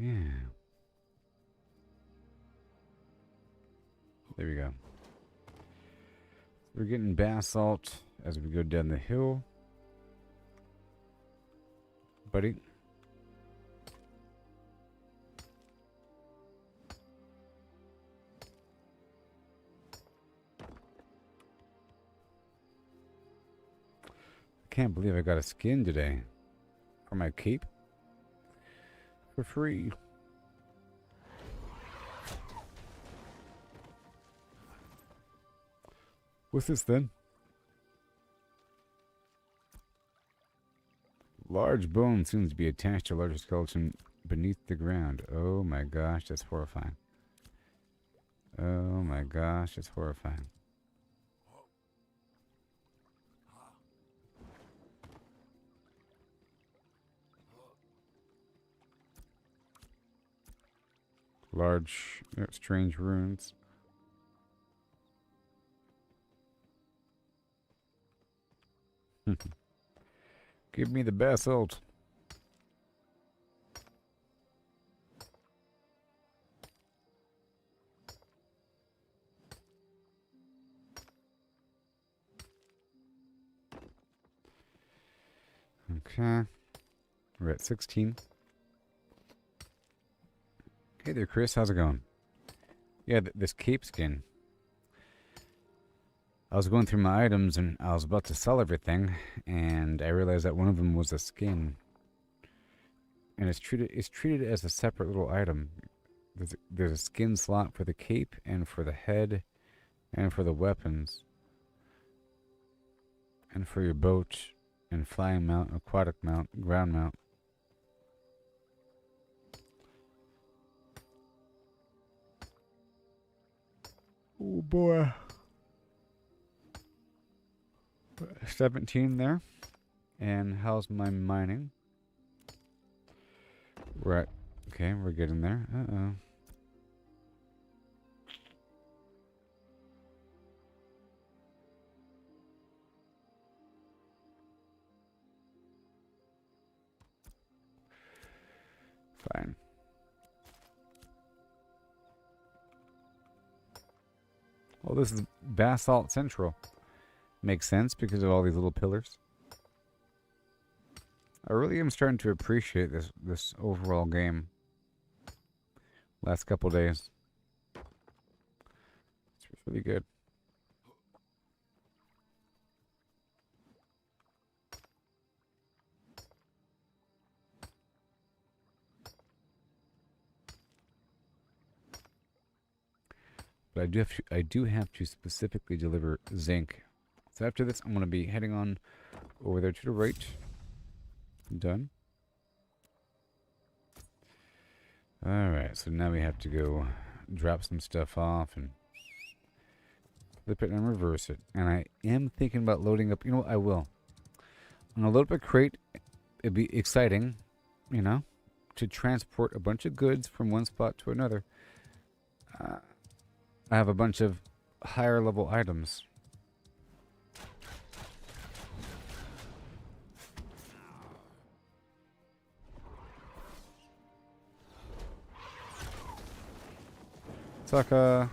Yeah. There we go. We're getting basalt as we go down the hill. Buddy. I can't believe I got a skin today for my cape. For free. What's this then? Large bone seems to be attached to a larger skeleton beneath the ground. Oh my gosh, that's horrifying. Oh my gosh, that's horrifying. Large, strange runes. Give me the basalt. Okay. We're at 16. Hey there, Chris. How's it going? Yeah, this cape skin. I was going through my items and I was about to sell everything, and I realized that one of them was a skin. And it's treated as a separate little item. There's a skin slot for the cape and for the head and for the weapons and for your boat and flying mount, aquatic mount, ground mount. Oh boy. 17 there. And how's my mining? Right. Okay, we're getting there. Uh-oh. Fine. Well, this is Basalt Central. Makes sense because of all these little pillars. I really am starting to appreciate this overall game. Last couple days. It's really good. But I do have to specifically deliver zinc. So after this, I'm going to be heading on over there to the right. Done. Alright, so now we have to go drop some stuff off and flip it and reverse it. And I am thinking about loading up. You know what? I will. I'm going to load up a crate. It'd be exciting, you know, to transport a bunch of goods from one spot to another. I have a bunch of higher level items. Sucker.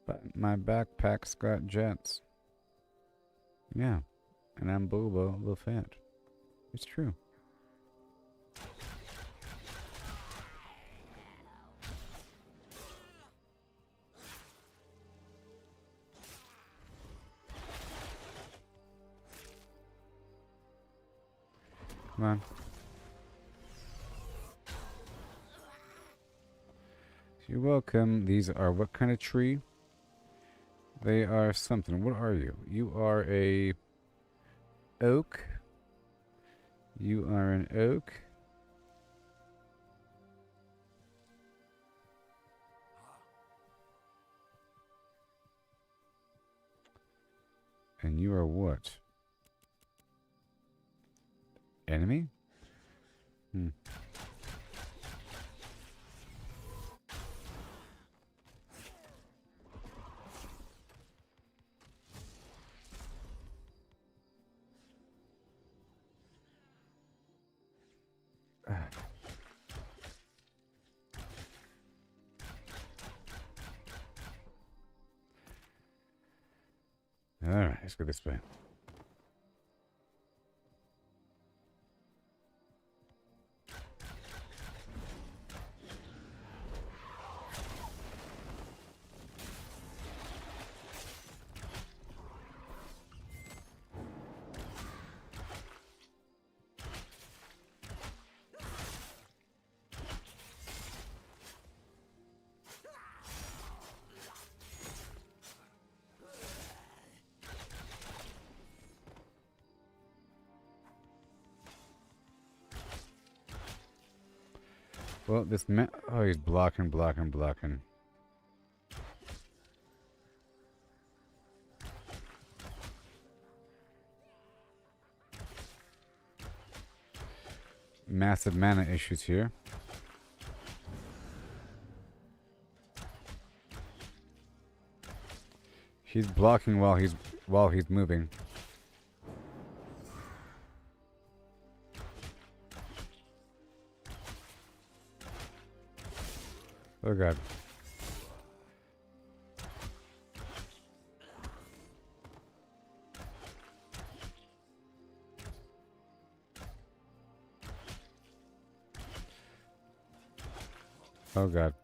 But my backpack's got jets. Yeah. And I'm Bobo the Fat. It's true. Come on. You're welcome. These are what kind of tree? They are something. What are you? You are a oak. You are an oak. And you are what? Enemy? Hmm. Alright, let's go this way. Well, this man... Oh, he's blocking. Massive mana issues here. He's blocking while he's moving. Oh god. Oh god.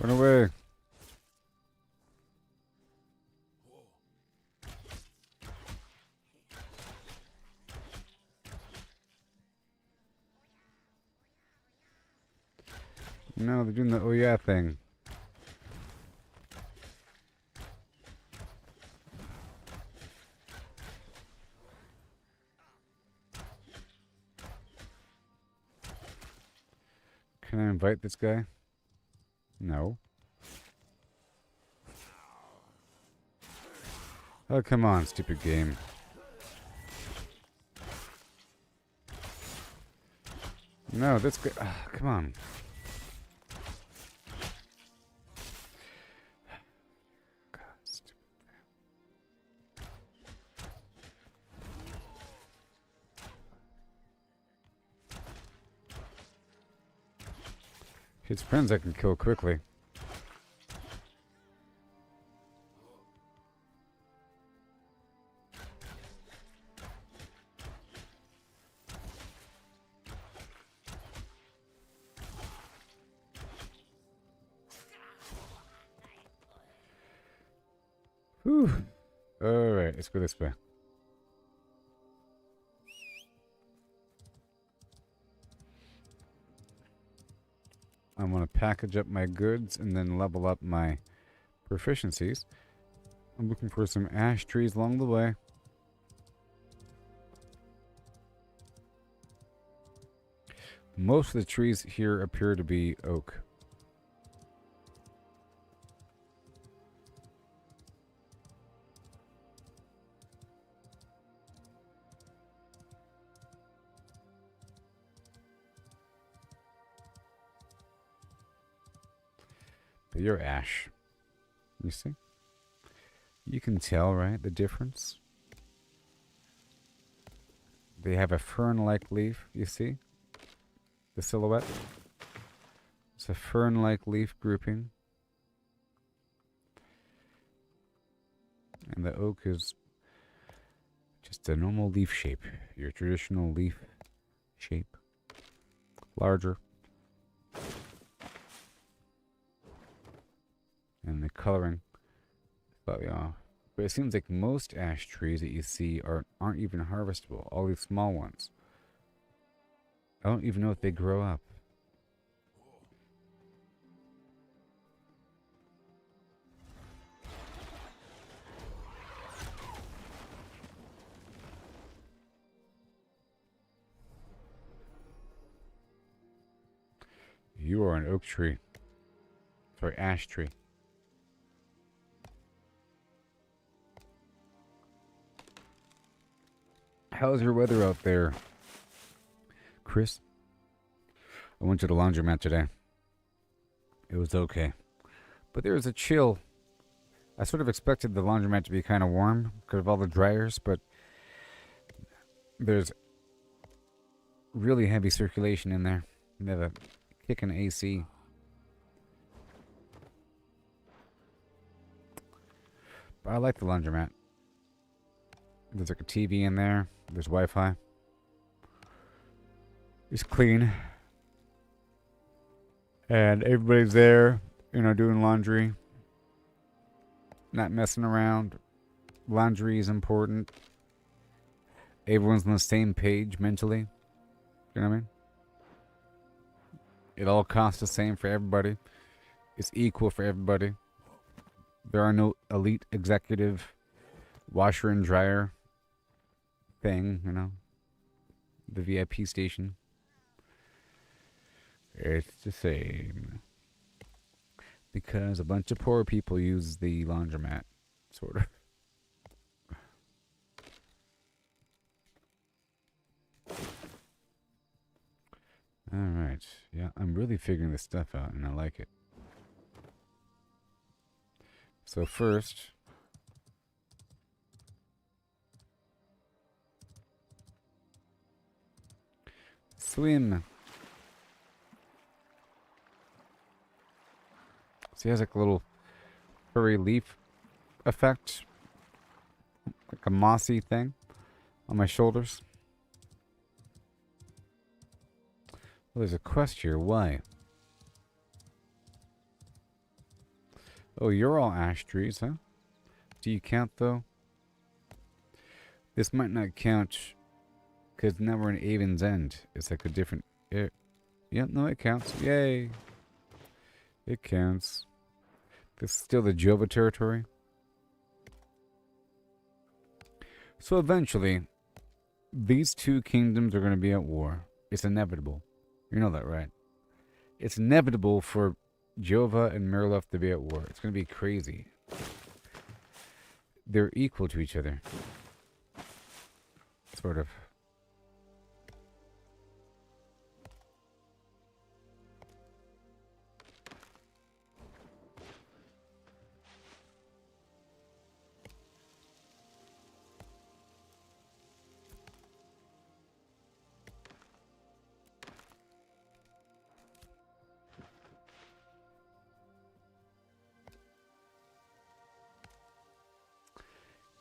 Run away. No, they're doing the oh yeah thing. Can I invite this guy? No. Oh, come on, stupid game. No, this guy. Come on. God, stupid. His friends I can kill quickly. Whew. Alright, let's go this way. I want to package up my goods and then level up my proficiencies. I'm looking for some ash trees along the way. Most of the trees here appear to be oak. But you're ash. You see? You can tell, right, the difference? They have a fern-like leaf, you see? The silhouette. It's a fern-like leaf grouping. And the oak is just a normal leaf shape. Your traditional leaf shape. Larger. And the coloring slightly off. But it seems like most ash trees that you see aren't even harvestable. All these small ones. I don't even know if they grow up. You are an oak tree. Sorry, ash tree. How's your weather out there, Chris? I went to the laundromat today. It was okay. But there was a chill. I sort of expected the laundromat to be kind of warm because of all the dryers, but there's really heavy circulation in there. They have a kicking AC. But I like the laundromat. There's like a TV in there. There's Wi-Fi. It's clean. And everybody's there, you know, doing laundry. Not messing around. Laundry is important. Everyone's on the same page mentally. You know what I mean? It all costs the same for everybody. It's equal for everybody. There are no elite executive washer and dryer thing, you know. The VIP station. It's the same. Because a bunch of poor people use the laundromat, sort of. Alright. Yeah, I'm really figuring this stuff out and I like it. So first, swim. See, it has like a little furry leaf effect. Like a mossy thing on my shoulders. Well, there's a quest here. Why? Oh, you're all ash trees, huh? Do you count, though? This might not count, because now we're in Avon's End. It's like a different... Yeah, no, it counts. Yay! It counts. This is still the Jova territory. So eventually, these two kingdoms are going to be at war. It's inevitable. You know that, right? It's inevitable for Jova and Merleth to be at war. It's going to be crazy. They're equal to each other. Sort of.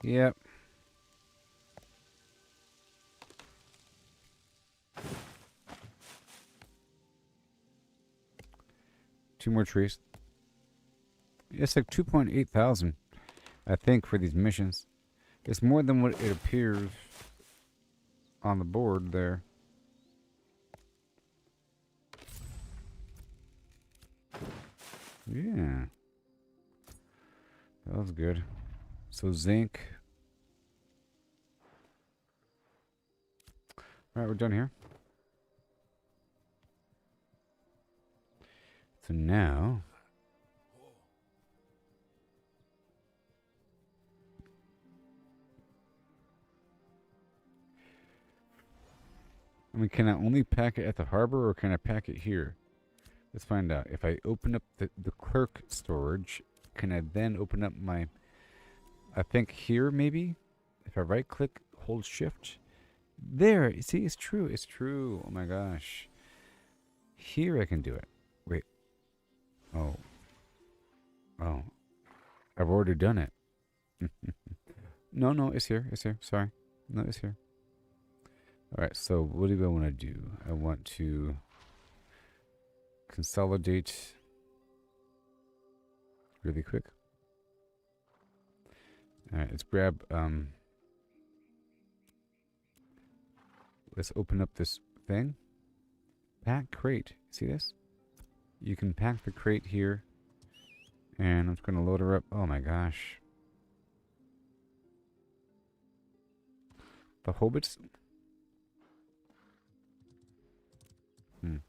Yep. Two more trees. It's like 2.8 thousand, I think, for these missions. It's more than what it appears on the board there. Yeah. That was good. So zinc. Alright, we're done here. So now... I mean, can I only pack it at the harbor or can I pack it here? Let's find out. If I open up the clerk storage, can I then open up my... I think here, maybe? If I right-click, hold shift... There, you see, it's true, it's true. Oh my gosh. Here I can do it. Wait. Oh. Oh. I've already done it. No, it's here, sorry. No, it's here. Alright, so what do I want to do? I want to consolidate really quick. Alright, let's grab, let's open up this thing. Pack crate. See this? You can pack the crate here. And I'm just going to load her up. Oh my gosh. The hobbits? You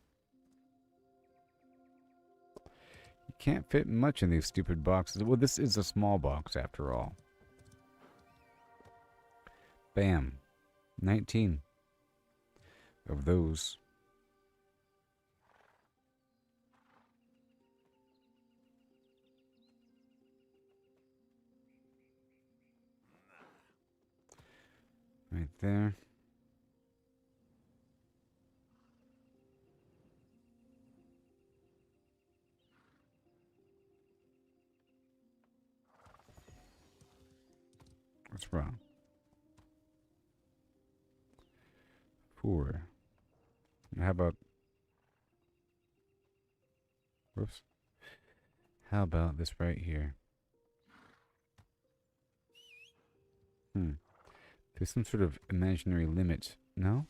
can't fit much in these stupid boxes. Well, this is a small box after all. Bam. 19. Of those. Right there. What's wrong? 4. How about... Whoops. How about this right here? There's some sort of imaginary limit. No?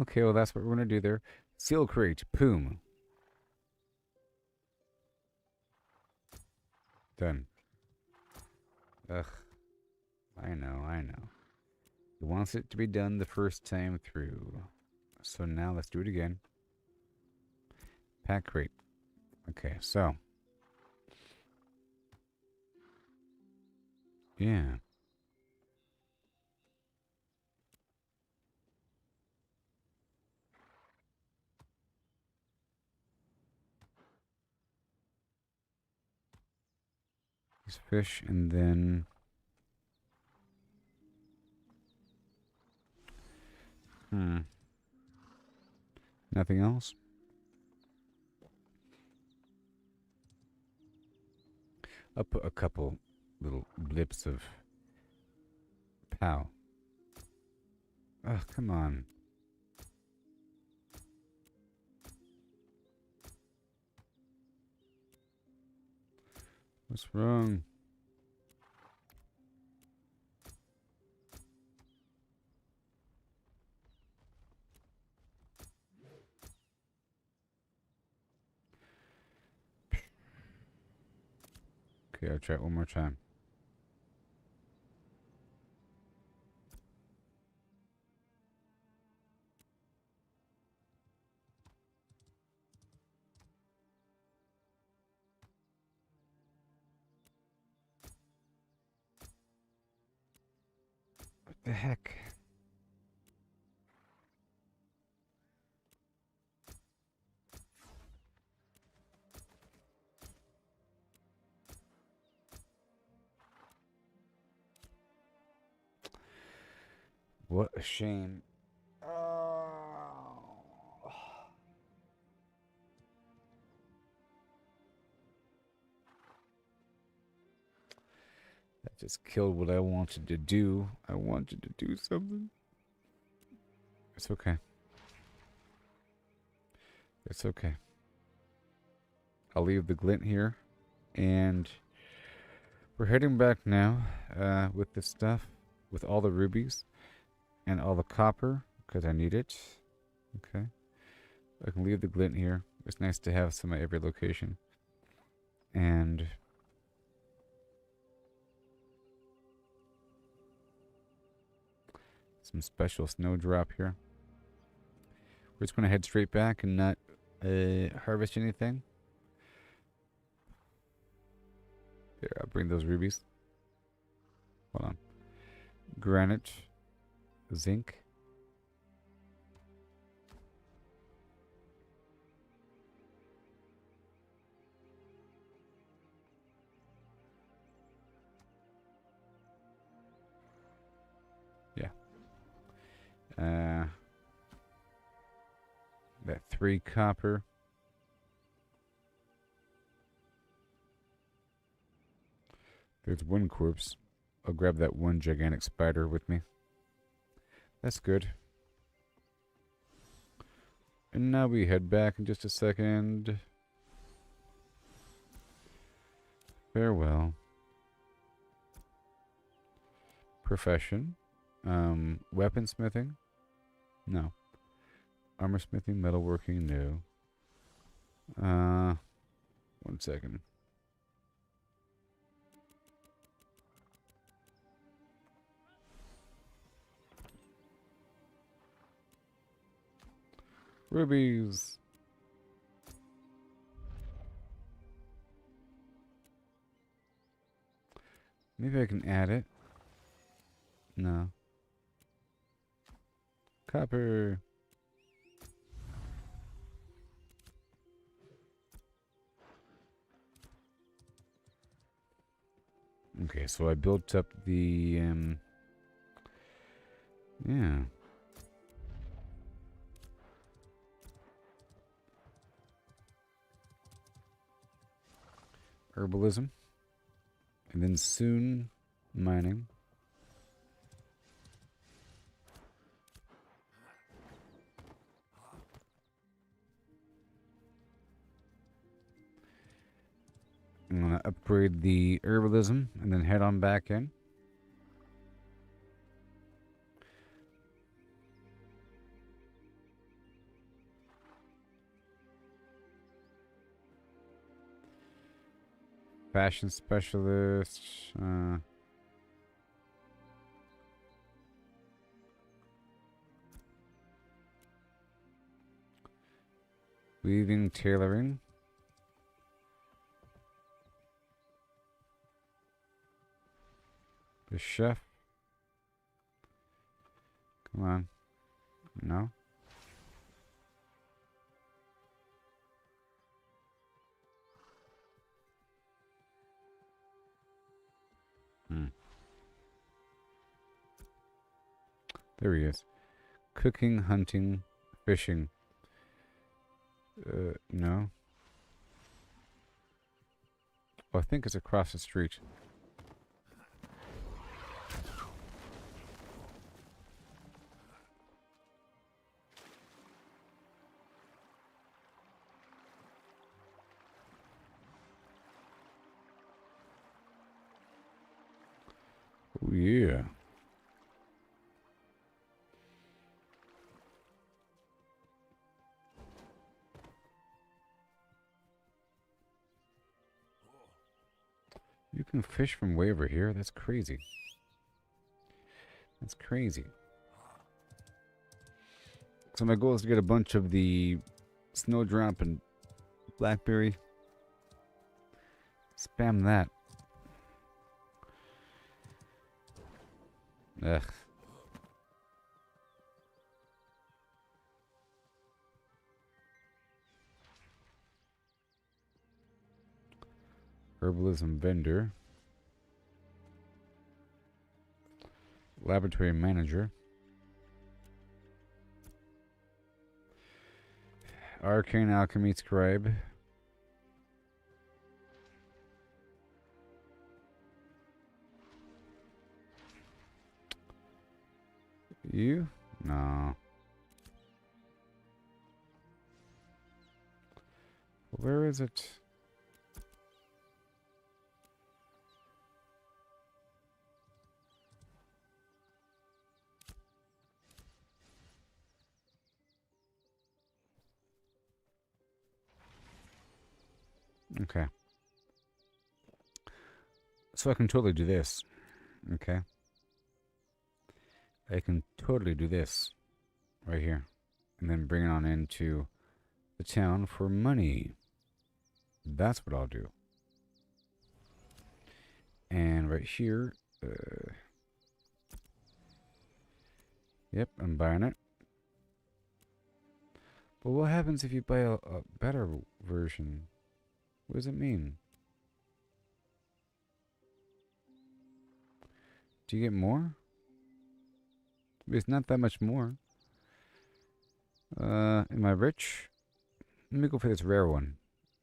Okay, well that's what we're going to do there. Seal crate. Boom. Done. Ugh. I know. He wants it to be done the first time through. So now let's do it again. Pack crate. Okay, so. Yeah. These fish and then... Nothing else? I'll put a couple little blips of pow. Oh, come on. What's wrong? Okay, I'll try it one more time. What the heck? What a shame. Oh. That just killed what I wanted to do. I wanted to do something. It's okay. It's okay. I'll leave the glint here. And we're heading back now with this stuff. With all the rubies. And all the copper. Because I need it. Okay. I can leave the glint here. It's nice to have some at every location. And some special snowdrop here. We're just going to head straight back and not harvest anything. There, I'll bring those rubies. Hold on. Granite. Zinc. Yeah. That 3 copper. There's 1 corpse. I'll grab that 1 gigantic spider with me. That's good. And now we head back in just a second. Farewell. Profession. Weaponsmithing? No. Armor smithing, metalworking? No. 1 second. Rubies. Maybe I can add it. No. Copper. Okay, so I built up the yeah. Herbalism. And then soon mining. I'm going to upgrade the herbalism and then head on back in. Fashion specialist. Weaving, tailoring. The chef. Come on. No. There he is. Cooking, hunting, fishing. No. Oh, I think it's across the street. yeah. You can fish from way over here? That's crazy. That's crazy. So my goal is to get a bunch of the snowdrop and blackberry. Spam that. Ugh. Herbalism vendor. Laboratory manager. Arcane alchemy scribe. You? No. Where is it? Okay. So I can totally do this. Okay. I can totally do this. Right here. And then bring it on into the town for money. That's what I'll do. And right here. Yep, I'm buying it. But what happens if you buy a better version? What does it mean? Do you get more? It's not that much more. Am I rich? Let me go for this rare one.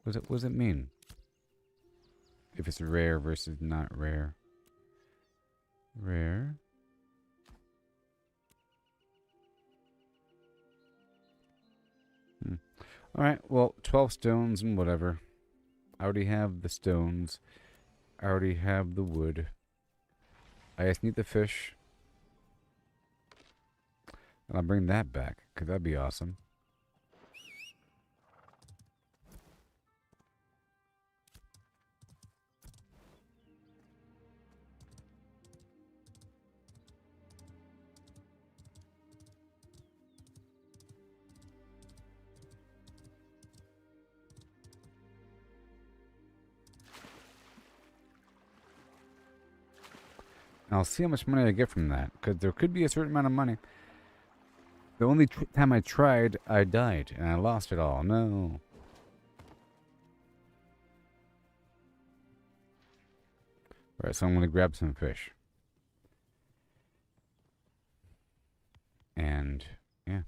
What does it mean? If it's rare versus not rare. Rare. Alright, well, 12 stones and whatever. I already have the stones. I already have the wood. I just need the fish. And I'll bring that back, because that'd be awesome. And I'll see how much money I get from that, because there could be a certain amount of money. The only time I tried, I died, and I lost it all. No. Alright, so I'm going to grab some fish. And, yeah.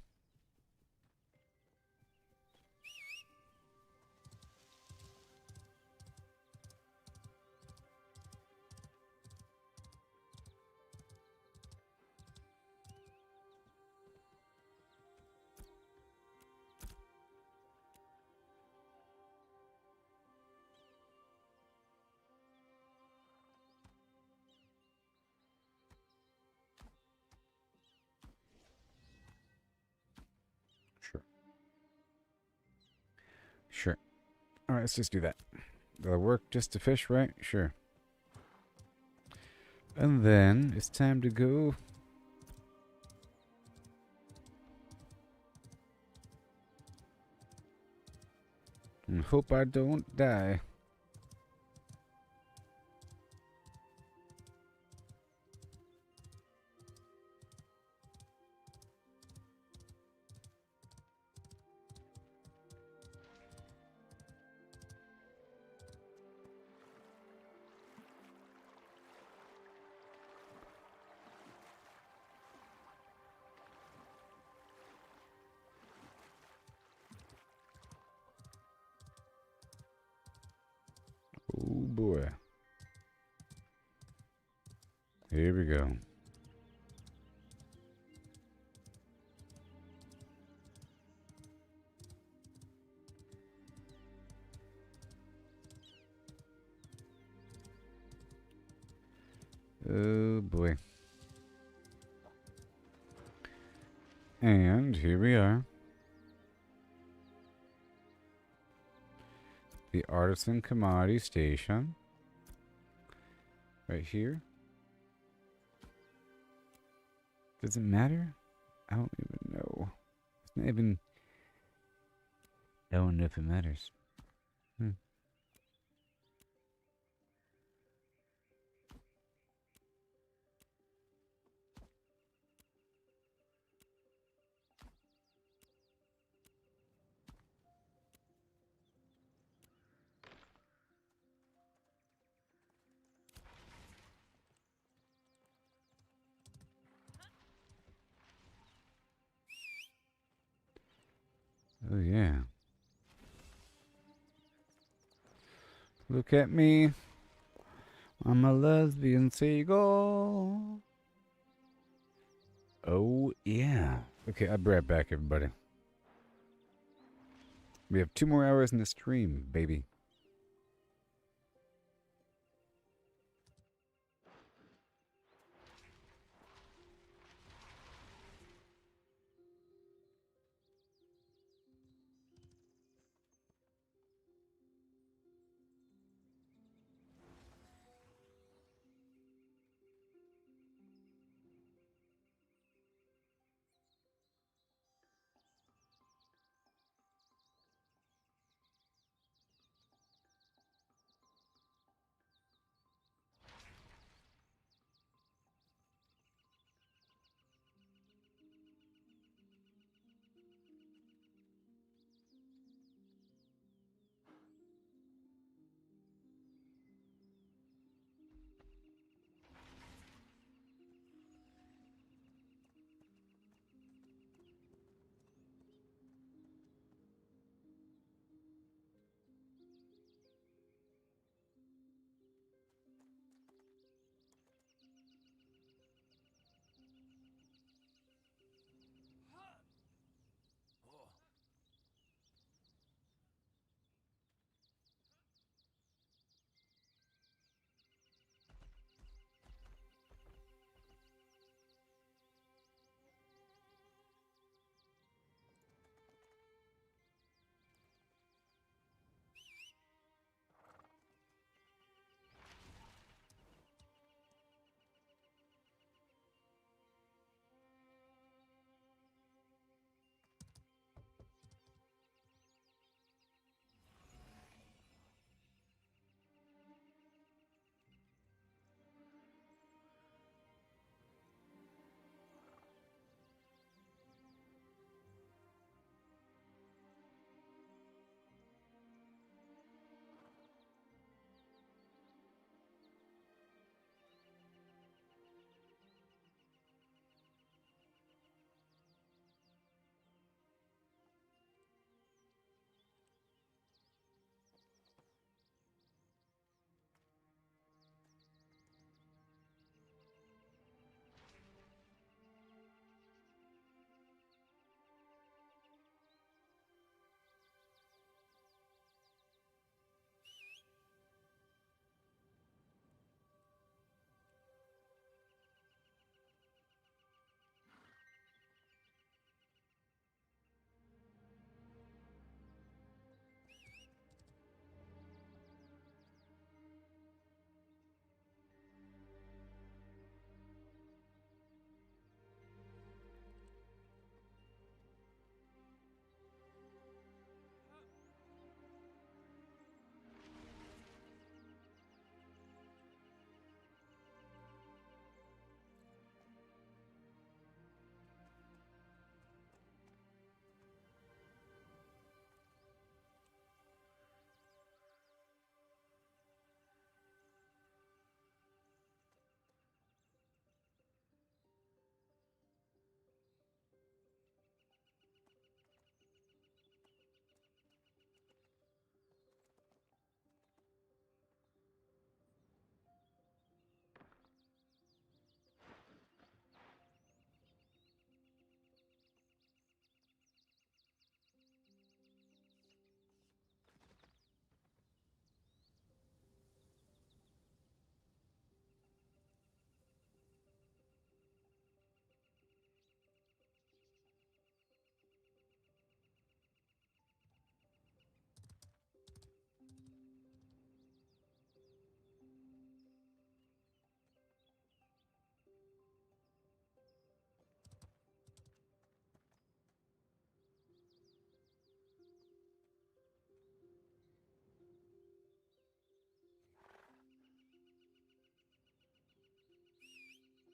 Sure. Sure. Alright, let's just do that. That'll work just to fish, right? Sure. And then it's time to go. And hope I don't die. Oh boy. Here we go. Oh boy. And here we are. The Artisan Commodity Station. Right here. Does it matter? I don't even know. It's not even... I don't know if it matters. Oh, yeah. Look at me. I'm a lesbian seagull. Oh, yeah. Okay, I'll be right back, everybody. We have 2 more hours in the stream, baby.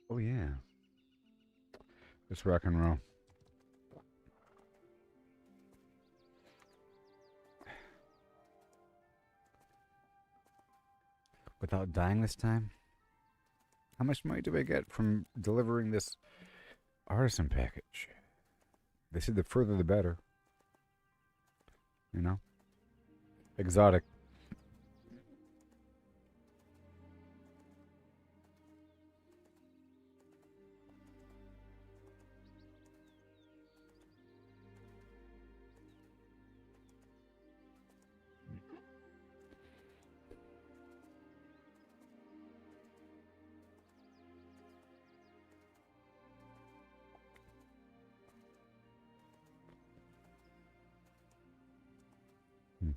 Oh, yeah. Just rock and roll. Without dying this time? How much money do I get from delivering this artisan package? They said the further the better. You know? Exotic.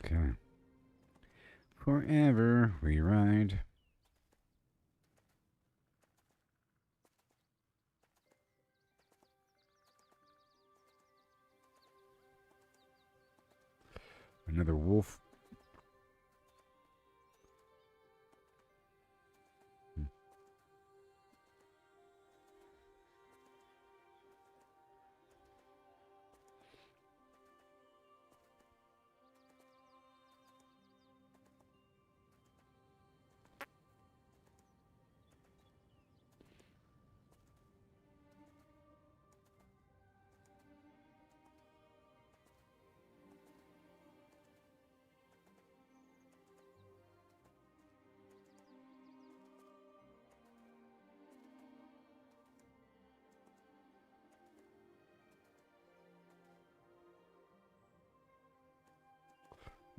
Okay. Forever we ride. Another wolf.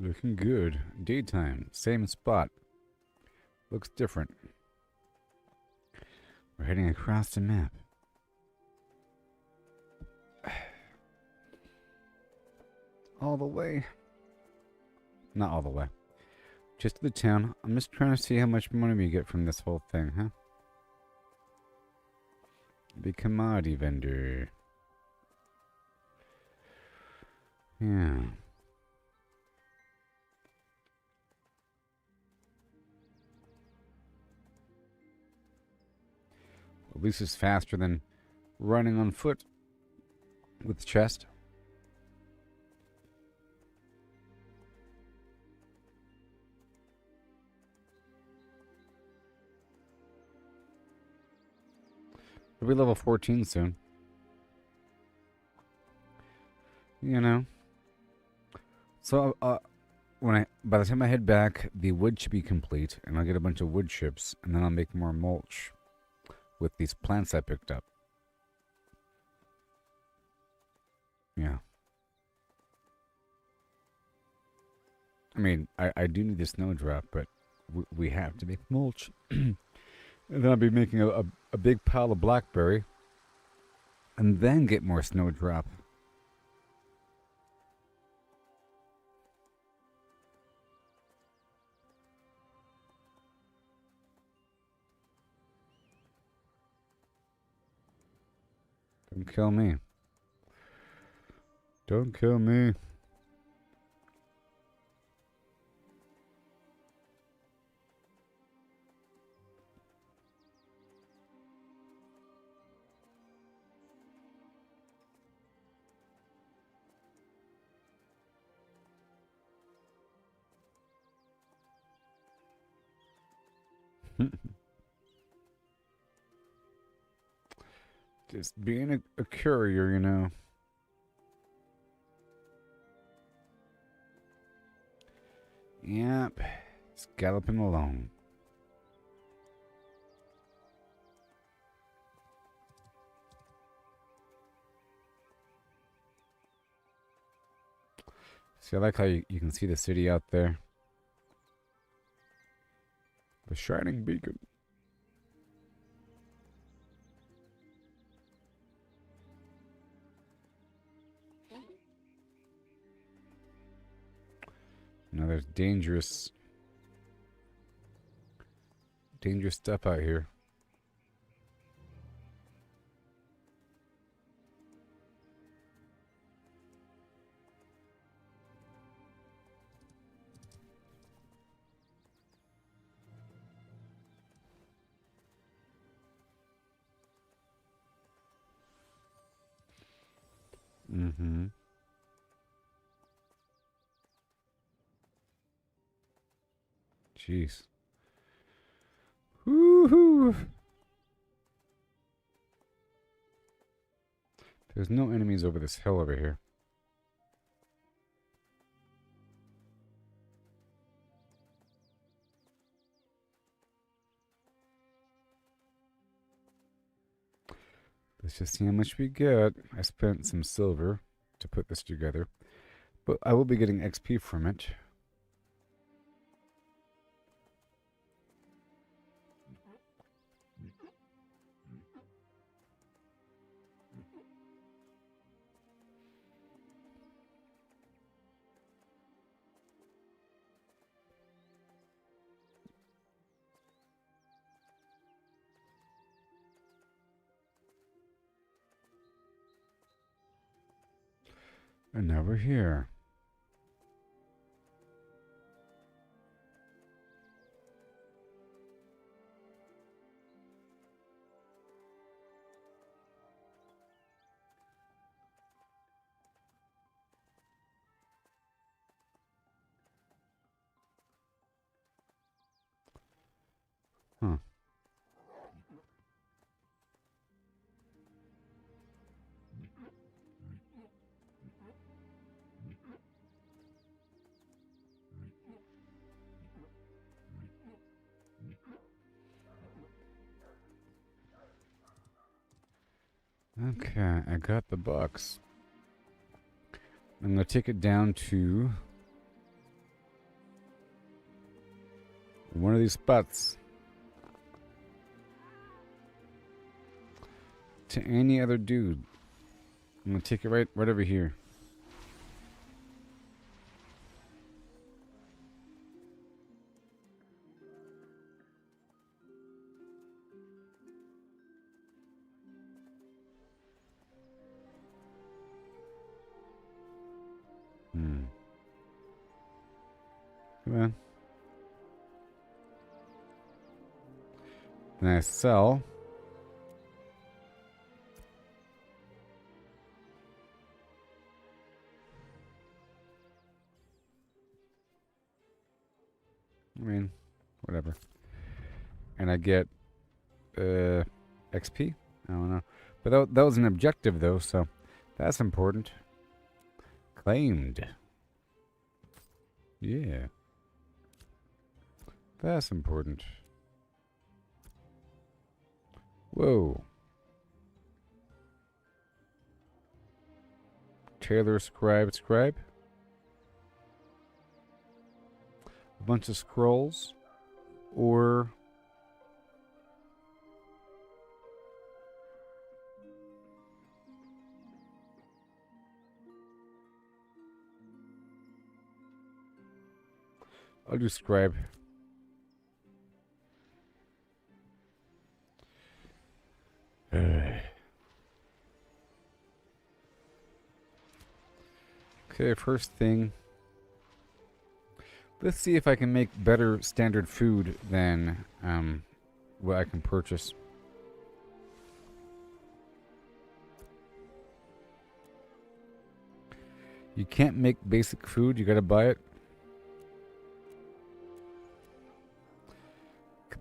Looking good. Daytime. Same spot. Looks different. We're heading across the map. All the way. Not all the way. Just to the town. I'm just trying to see how much money we get from this whole thing, huh? The commodity vendor. Yeah. At least it's faster than running on foot with the chest. We'll be level 14 soon. You know. So, by the time I head back, the wood should be complete, and I'll get a bunch of wood chips, and then I'll make more mulch with these plants I picked up. Yeah. I mean, I do need the snowdrop, but we have to make mulch. And then I'll be making a big pile of blackberry, and then get more snowdrop. Don't kill me. Don't kill me. Just being a courier, you know. Yep. Just galloping along. See, I like how you can see the city out there. The shining beacon. Now there's dangerous stuff out here. Mm-hmm. Jeez. Woohoo! There's no enemies over this hill over here. Let's just see how much we get. I spent some silver to put this together, but I will be getting XP from it. And now we're here. Huh. Okay, I got the box. I'm going to take it down to one of these spots. To any other dude. I'm going to take it right over here. Come on. Then I sell. I mean, whatever. And I get XP? I don't know. But that was an objective, though, so that's important. Claimed. Yeah. That's important. Whoa. Taylor scribe. A bunch of scrolls. Or... I'll do scribe. Okay, first thing. Let's see if I can make better standard food than what I can purchase. You can't make basic food, you gotta buy it.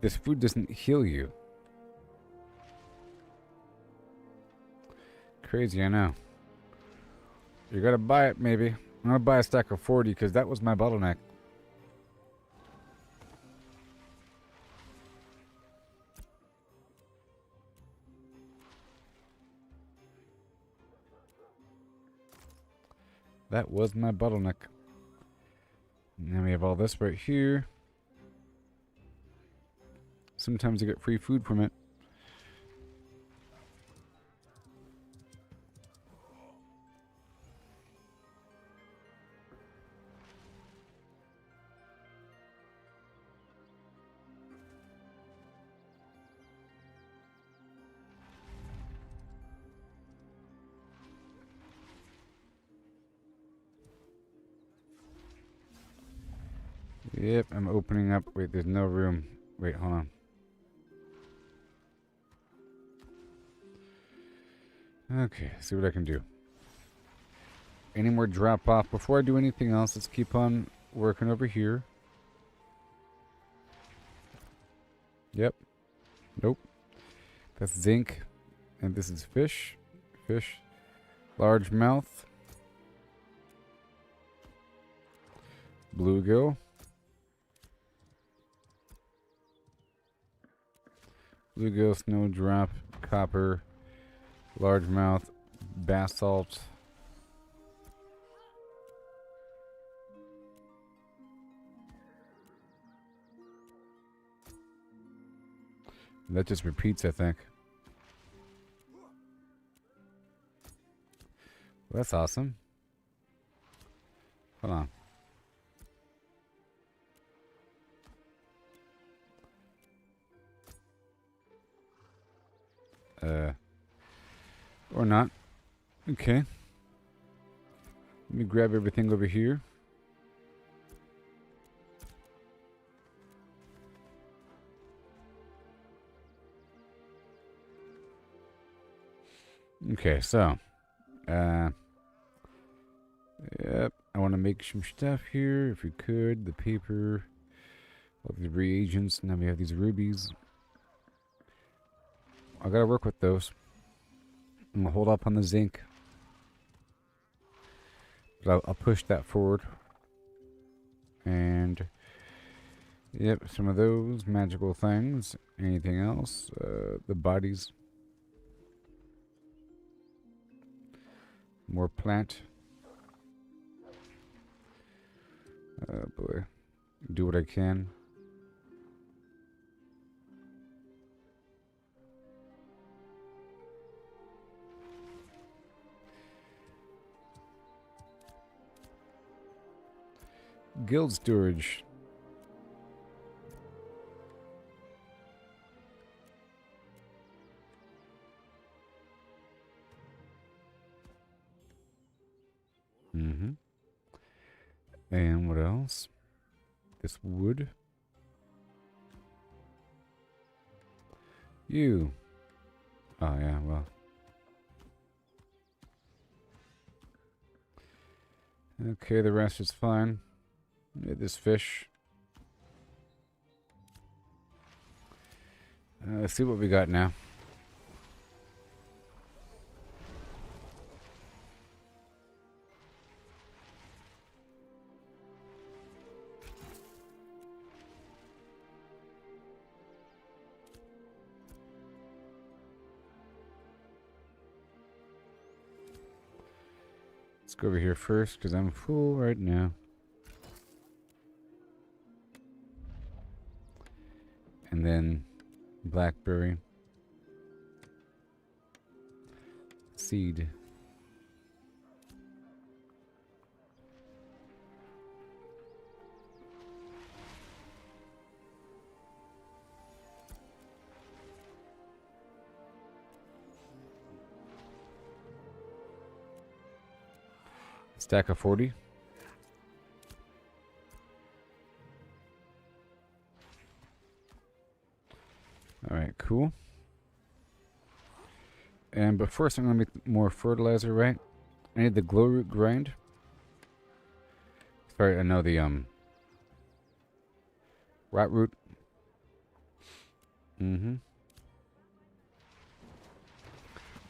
This food doesn't heal you. Crazy, I know. You gotta buy it, maybe. I'm gonna buy a stack of 40 because that was my bottleneck. That was my bottleneck. And then we have all this right here. Sometimes I get free food from it. Yep, I'm opening up. Wait, there's no room. Wait, hold on. Okay, see what I can do. any more drop off. Before I do anything else, let's keep on working over here. Yep. Nope. That's zinc. And this is fish. Fish. Largemouth. Bluegill. Bluegill, snowdrop, copper, largemouth, basalt. That just repeats, I think. Well, that's awesome. Hold on. Or not. Okay. Let me grab everything over here. Okay, so yep, I want to make some stuff here if we could. The paper, all these reagents. Now we have these rubies. I gotta work with those. I'm gonna hold up on the zinc, but I'll push that forward. And yep, some of those magical things. Anything else? The bodies. More plant. Oh boy. Do what I can. Guild storage. And what else? This wood. You. Oh yeah, well. Okay, the rest is fine. This fish. Let's see what we got now. Let's go over here first because I'm full right now. And then blackberry. Seed. Stack of 40. Alright, cool. But first I'm going to make more fertilizer, right? I need the glow root grind. Sorry, I know the rot root.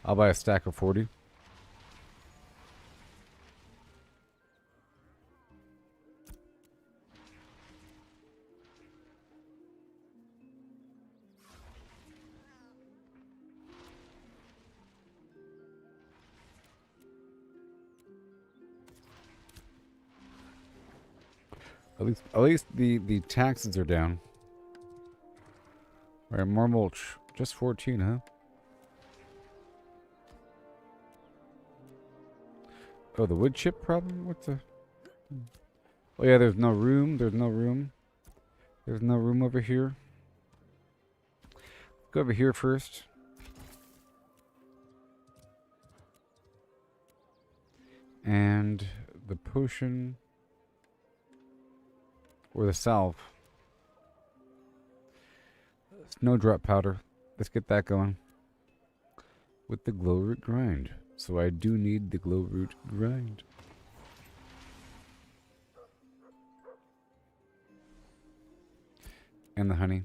I'll buy a stack of 40. At least the taxes are down. Alright, more mulch. Just 14, huh? Oh, the wood chip problem? What's the... Oh yeah, there's no room. There's no room. There's no room over here. Go over here first. And the potion... Or the salve. Snowdrop powder. Let's get that going. With the glow root grind. So I do need the glow root grind. And the honey.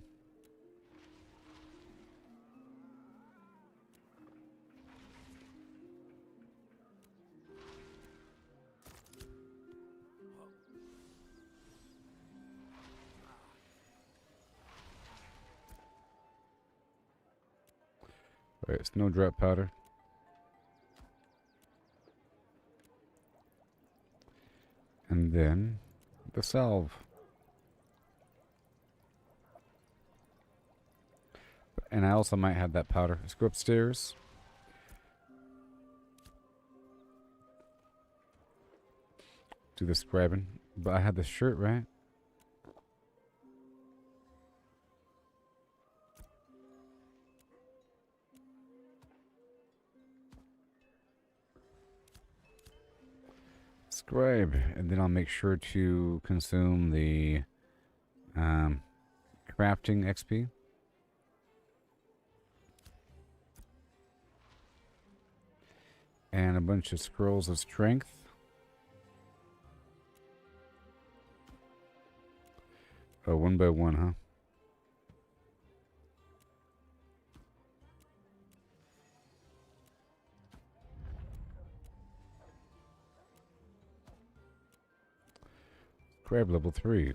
Alright, snowdrop powder. And then the salve. And I also might have that powder. Let's go upstairs. Do the scribing. But I had the shirt, right? Scribe. And then I'll make sure to consume the crafting XP. And a bunch of scrolls of strength. Oh, one by one, huh? Grab level 3.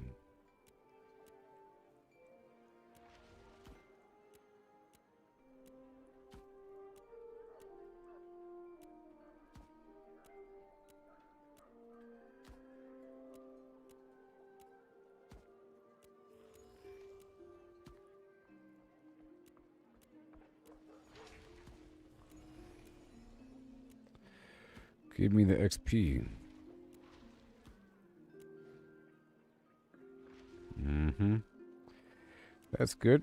Give me the XP. That's good.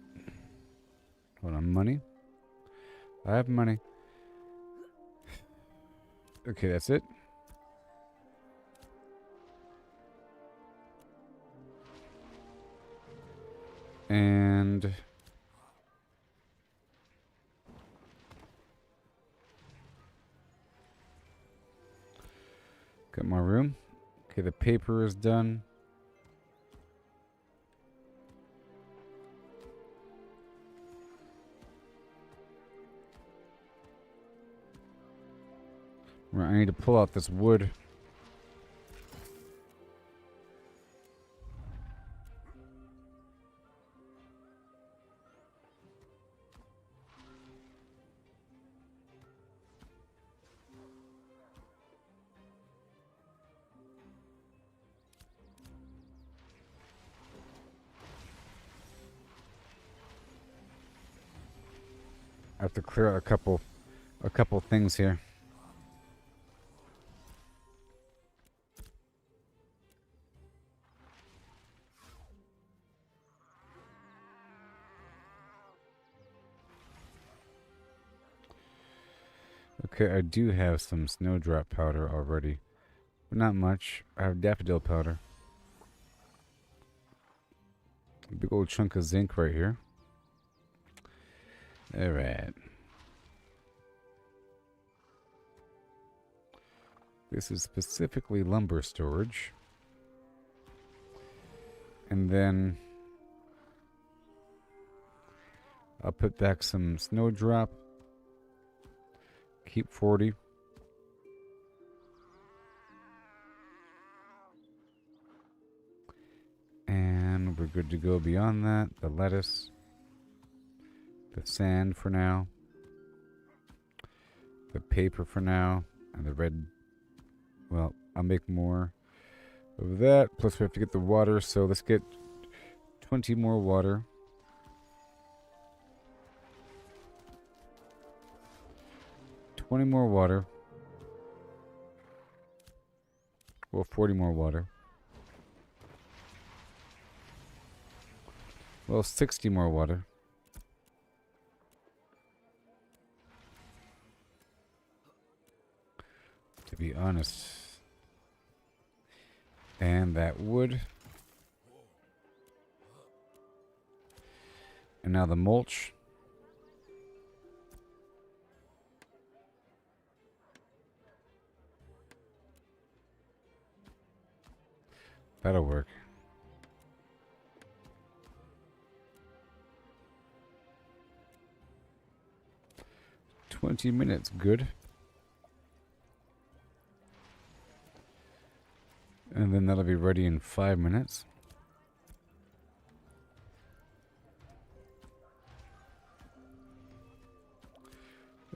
Hold on, money. I have money. Okay, that's it. And got my room. Okay, the paper is done. Right, I need to pull out this wood. I have to clear out a couple things here. Okay, I do have some snowdrop powder already. But not much. I have daffodil powder. A big old chunk of zinc right here. Alright. This is specifically lumber storage. And then I'll put back some snowdrop. Keep 40. And we're good to go beyond that. The lettuce. The sand for now. The paper for now. And the red. Well, I'll make more of that. Plus we have to get the water. So let's get 20 more water. More water. Well, 40 more water. Well, 60 more water. To be honest. And that wood. And now the mulch. That'll work. 20 minutes. Good. And then that'll be ready in 5 minutes.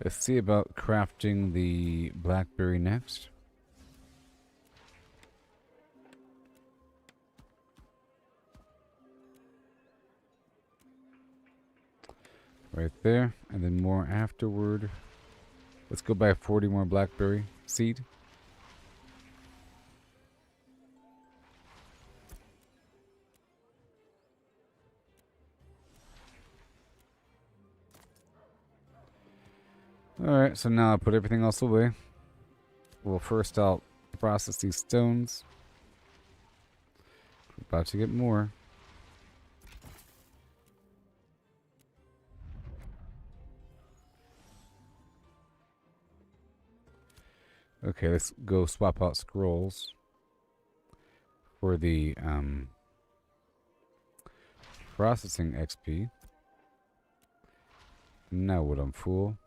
Let's see about crafting the blackberry next. Right there, and then more afterward. Let's go buy 40 more blackberry seed. Alright, so now I'll put everything else away. Well, first I'll process these stones. We're about to get more. Okay, let's go swap out scrolls for the processing XP. Now what, I'm full.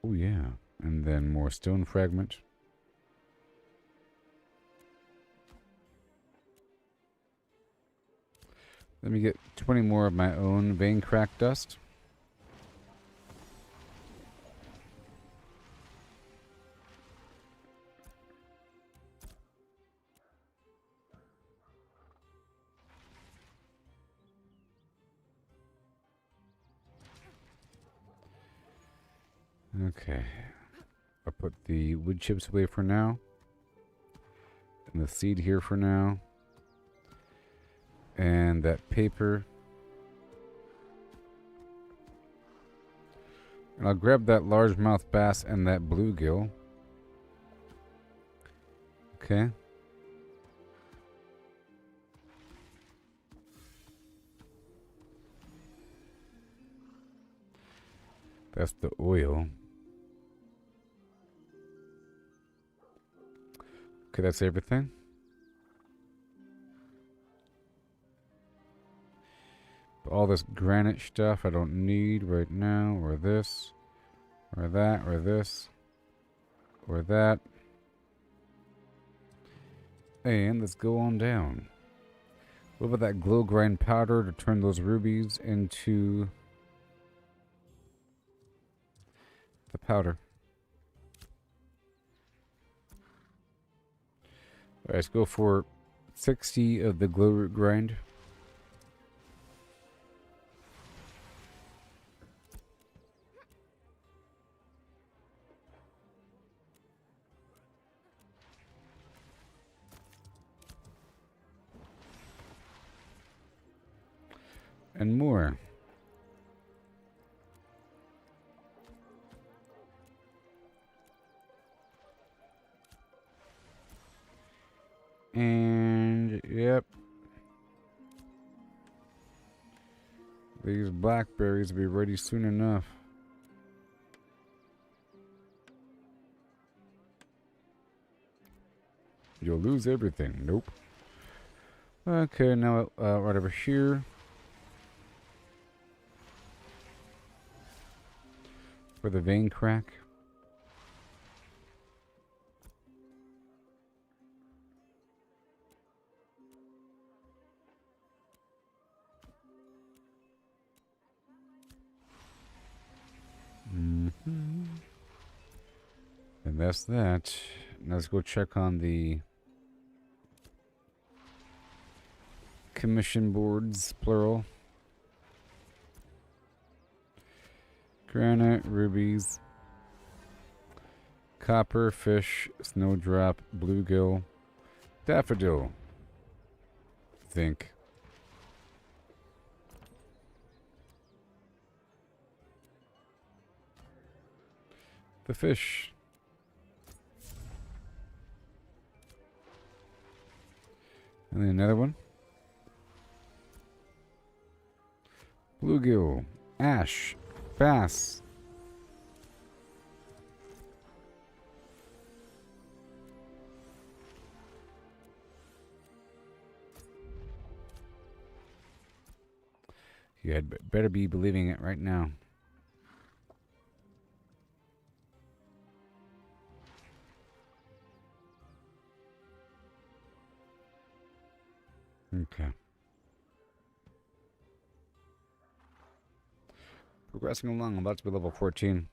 Oh yeah, and then more stone fragment. Let me get 20 more of my own vein crack dust. Okay. I'll put the wood chips away for now. And the seed here for now. And that paper. And I'll grab that largemouth bass and that bluegill. Okay. That's the oil. Okay, that's everything. All this granite stuff I don't need right now, or this, or that, or this, or that. And let's go on down. What about that glow grind powder to turn those rubies into the powder? Alright, let's go for 60 of the glow root grind. And more. And yep, these blackberries will be ready soon enough. You'll lose everything. Nope. Okay, now right over here for the vein crack. And that's that. Now let's go check on the commission boards, plural. Granite, rubies, copper, fish, snowdrop, bluegill, daffodil. Think. The fish. And then another one. Bluegill, ash, bass, You had better be believing it right now. Okay. Progressing along, I'm about to be level 14.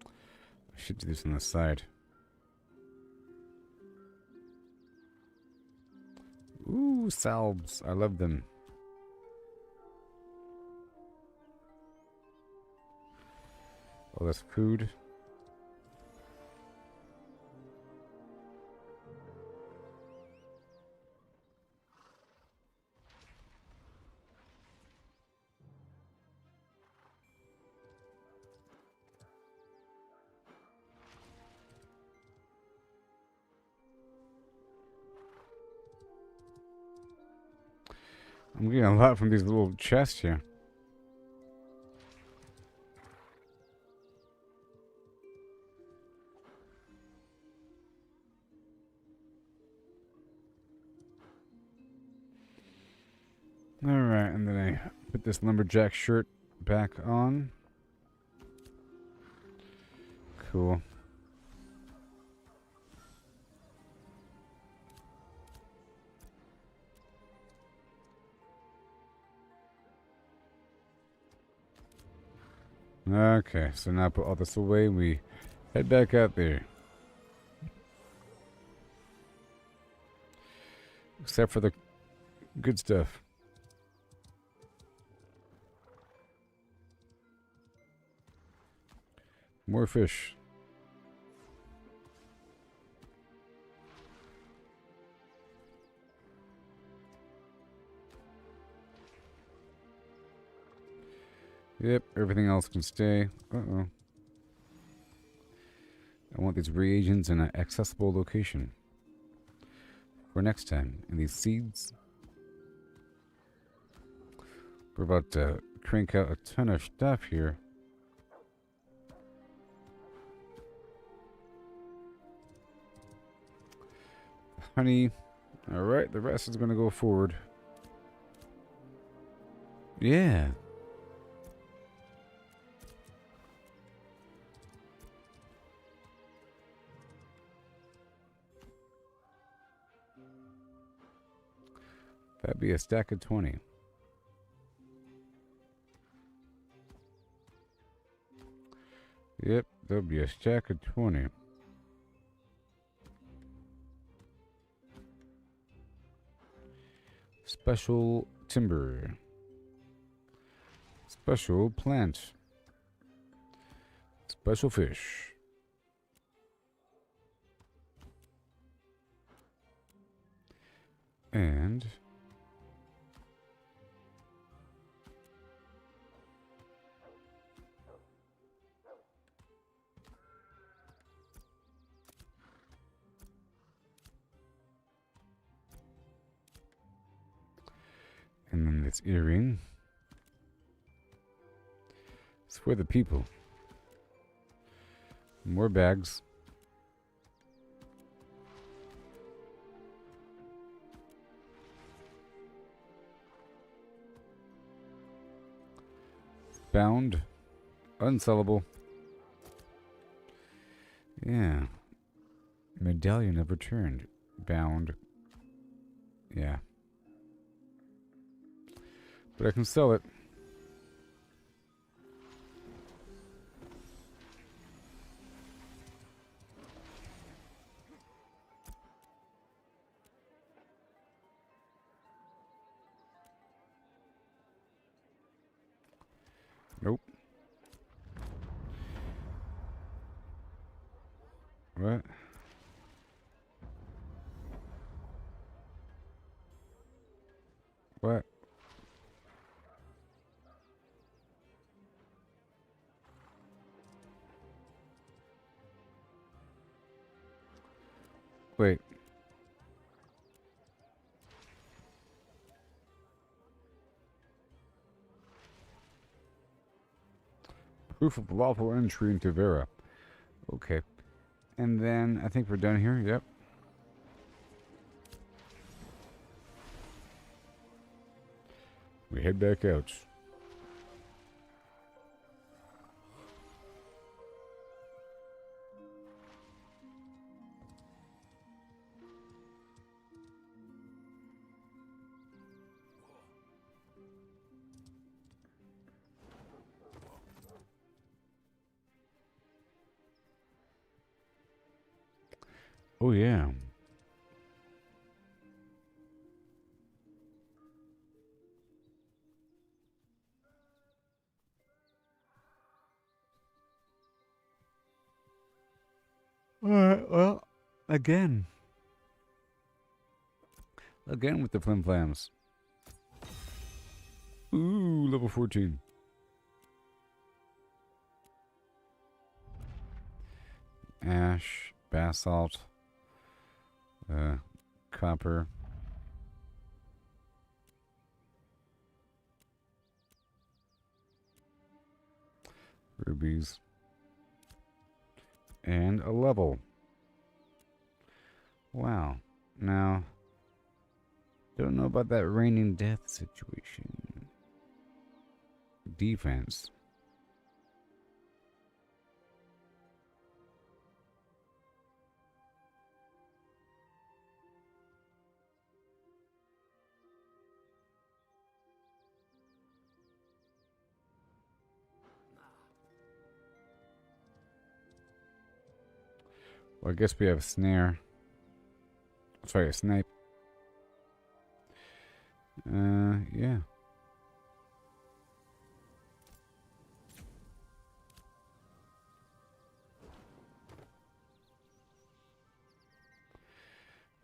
I should do this on the side. Ooh, salves. I love them. All this food. I'm getting a lot from these little chests here. Alright, and then I put this lumberjack shirt back on. Cool. Okay, so now put all this away and we head back out there. Except for the good stuff. More fish. Yep, everything else can stay. Uh-oh. I want these reagents in an accessible location. For next time. And these seeds. We're about to crank out a ton of stuff here. Honey. Alright, the rest is going to go forward. Yeah. That'd be a stack of 20. Yep, there'll be a stack of 20. Special timber. Special plant. Special fish. And then this earring. It's for the people. More bags. Bound. Unsellable. Yeah. Medallion of returned. Bound. Yeah. But I can sell it. Nope. What? What? Wait. Proof of lawful entry into Vera. Okay. And then I think we're done here. Yep. We head back out. Oh, yeah. Alright, well, again. Again with the Flim Flams. Ooh, level 14. Ash, basalt, copper. Rubies. And a level. Wow. Now, don't know about that raining death situation. Defense. Well, I guess we have a snare. Sorry, a snipe. Yeah.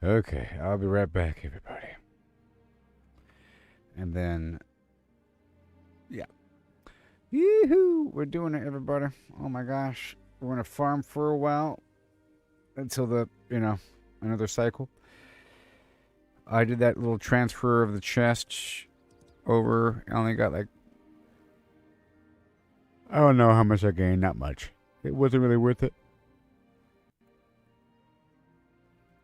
Okay, I'll be right back, everybody. And then, yeah. Yoo-hoo! We're doing it, everybody. Oh my gosh. We're going to farm for a while. Until the, another cycle. I did that little transfer of the chest over. I only got like, I don't know how much I gained. Not much. It wasn't really worth it.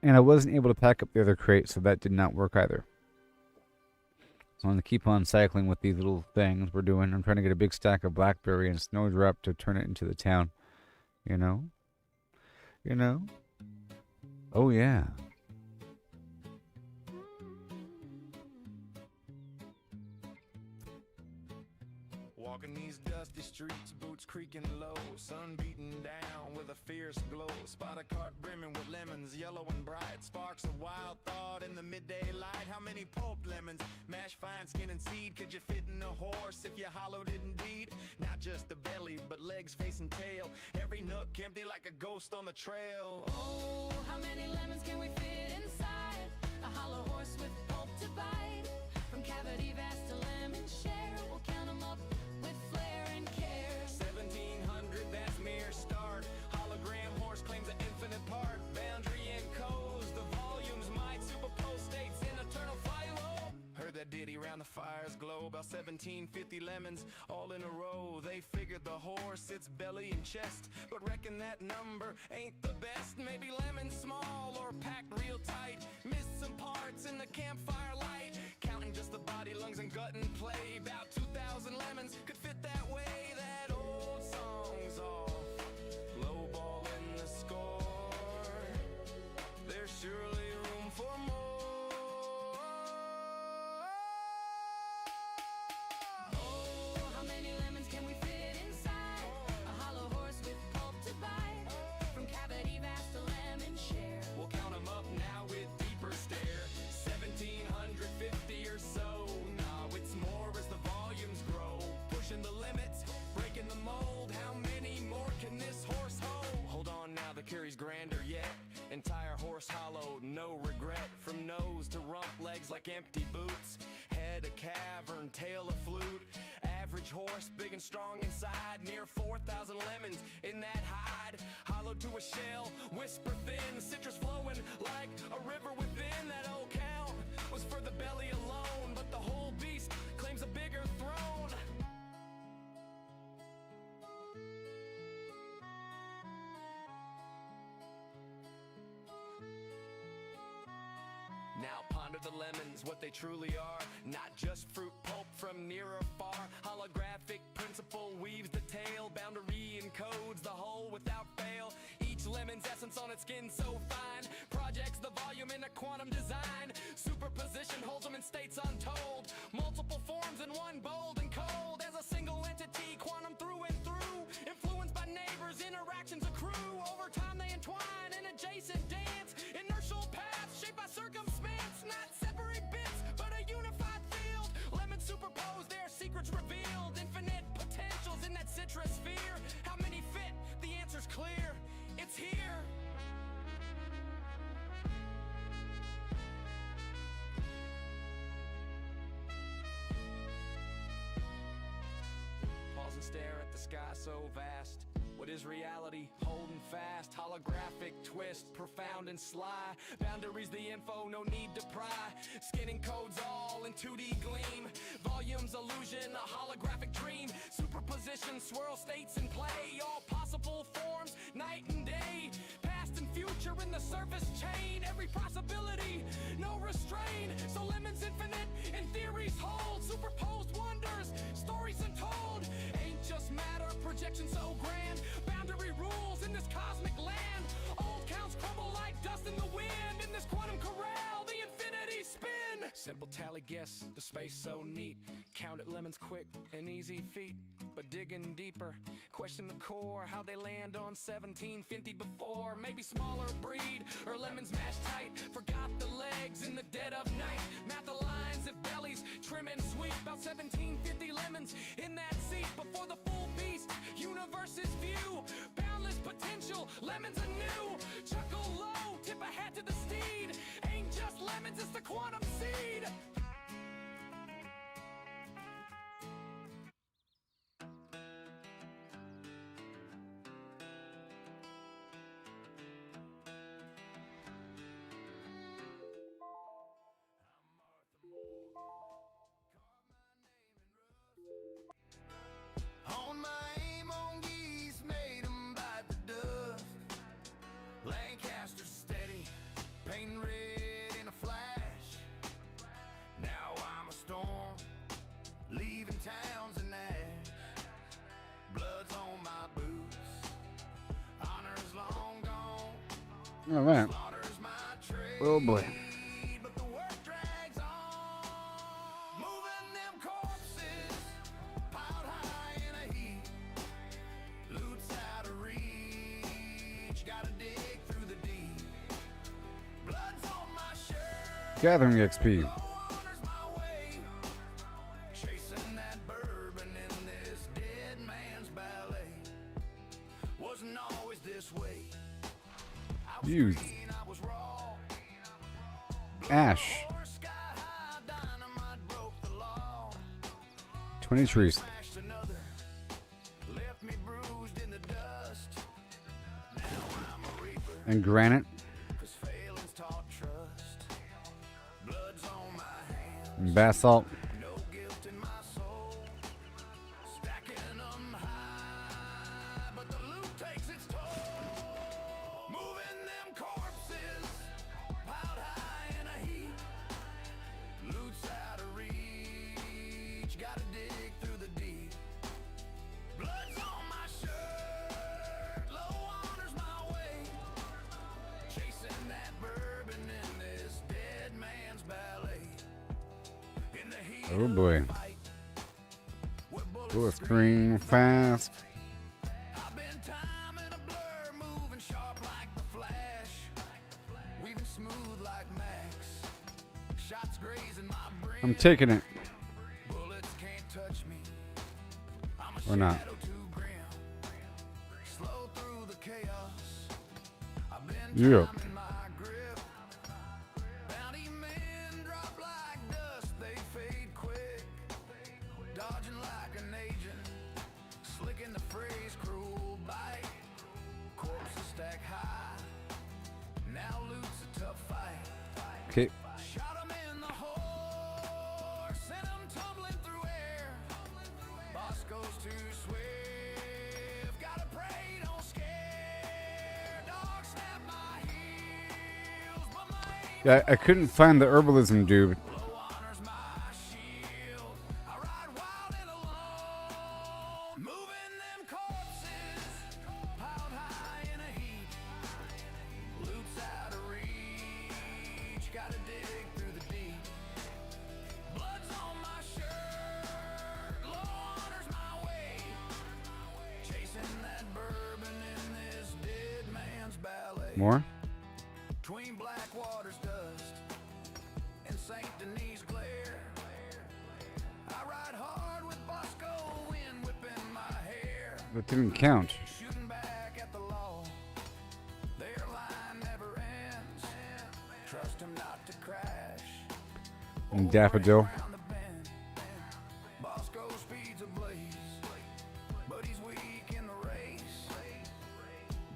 And I wasn't able to pack up the other crate, so that did not work either. So I'm going to keep on cycling with these little things we're doing. I'm trying to get a big stack of blackberry and snowdrop to turn it into the town. You know? Oh, yeah. Walking these dusty streets, boots creaking low, sun beating down with a fierce glow. Spot a cart brimming with lemons, yellow and bright. Sparks of wild thought in the midday light. How many pulped lemons, mashed fine skin and seed could you fit in a horse if you hollowed it indeed? Not just the belly, but legs, face and tail. Every nook empty like a ghost on the trail. Oh, how many lemons can we fit inside a hollow horse with pulp to bite? From cavity vast to lemon share, we'll count 'em up with flair and care. 1700, that's mere start. Hologram horse claims an infinite part. Boundary encodes the volumes, might superpose states in eternal philo. Heard that ditty round the fire's glow. About 1750 lemons all in a row. They figured the horse, its belly and chest, but reckon that number ain't the best. Maybe lemons small or packed real tight. Missed some parts in the campfire light. Counting just the body, lungs and gut and play. About 2,000 lemons could fit that way. That old song's off, lowballing the score. There's surely room for more. Oh, how many lemons can we fit inside a hollow horse with pulp to bite? From cavity vast to lemon share. We'll count 'em up now with deeper stare. 1750 or so. Now it's more as the volumes grow. Pushing the limits, breaking the mold. How many more can this horse hold? Hold on now, the carry's grander yet. Entire horse hollow, no regret. From nose to rump, legs like empty boots. Head a cavern, tail a flute. Average horse, big and strong inside. Near 4,000 lemons in that hide. Hollow to a shell, whisper thin. Citrus flowing like a river within. That old count was for the belly alone, but the whole beast claims a bigger throne. the lemons what they truly are. Not just fruit pulp from near or far. Holographic principle weaves the tale. Boundary encodes the whole without fail. Each lemon's essence on its skin so fine. Projects the volume in a quantum design. Superposition holds them in states untold. Multiple forms in one, bold and cold. As a single entity, quantum through and through. Influenced by neighbors, interactions accrue. Over time they entwine in adjacent dance. Inertial paths shaped by circumstance. Not separate bits, but a unified field. Lemons superposed, their secrets revealed. Infinite potentials in that citrus sphere. How many fit? The answer's clear. It's here. Pause and stare at the sky so vast. What is reality? Holding fast. Holographic twist, profound and sly. Boundaries the info, no need to pry. Skinning codes all in 2D gleam. Volumes illusion, a holographic dream. Superposition, swirl states in play. All possible forms, night and day. Past and future in the surface chain. Every possibility, no restraint. So lemons infinite, and theories hold. Superposed wonders, stories untold. Ain't just matter, projection so grand. Boundary rules in this cosmic land. Old counts crumble like dust in the wind. In this quantum corral, the infinity spin. Simple tally guess, the space so neat. Count it lemons quick, an easy feat. But digging deeper, question the core. How they land on 1750 before. Maybe smaller breed, or lemons mashed tight. Forgot the legs in the dead of night. Math the lines of bellies, trim and sweet. About 1750 lemons in that seat. Before the full beast, universe's view. Boundless potential, lemons anew. Chuckle low, tip a hat to the steed. Ain't just lemons, it's the quantum seed. On my aim on geese, made 'em bite the dust. Lancaster steady, painting red in a flash. Now I'm a storm, leaving towns in ash. Blood's on my boots, honor's long gone. All right. Slaughter's my trade. Oh boy. But the work drags on, moving them corpses, piled high in a heap. Loot's out of reach, gotta dig through the deep. Blood's on my shirt, Gathering XP. honor's my way. Chasing that bourbon in this dead man's ballet. Wasn't always this way. I was Used. green, I was raw. Ash. Sky high, dynamite broke the law. 20 trees. Smashed another, left me bruised in the dust. Now I'm a reaper, And granite. 'cause failings taught trust. Blood's on my hands, And basalt. no guilt in my soul. Stacking them high, but the loot takes its toll. Moving them corpses, piled high in a heap. Loot's out of reach, gotta dig through the deep. Blood's on my shirt, low honor's my way. Chasing that bourbon in this dead man's ballet. In the heat Oh of boy. the fight, with bullets Go scream fast. I've been timing a blur, moving sharp like the Flash, weaving smooth like Max. Shots grazing my brain. I'm taking it. Bullets can't touch me. I'm a Or not. shadow too grim. Slow through the chaos. I've been Yep. timing my grip. Bounty men drop like dust, they fade quick. Dodging like an agent, slicking the phrase cruel bite. Corpses stack high. Now loot's a tough fight. Okay. Shot 'em in the horse, sent 'em tumbling through air. Boss goes too swift, gotta pray, don't scare. Dog snap my heels, but my Yeah, I couldn't find the herbalism dude. Honor's my shield. I ride wild and alone, moving them corpses, piled high in a heap. Loot's out of reach, gotta dig through the deep. Blood's on my shirt, low honor's my way. Chasing that bourbon in this dead man's ballet. More? Between Blackwater's dust and St. Denis glare, I ride hard with Bosco wind whipping my hair. That didn't count. Shooting back at the law, their line never ends. Trust him not to crash. And Daffodil. Around the bend, Bosco speeds ablaze, but he's weak in the race.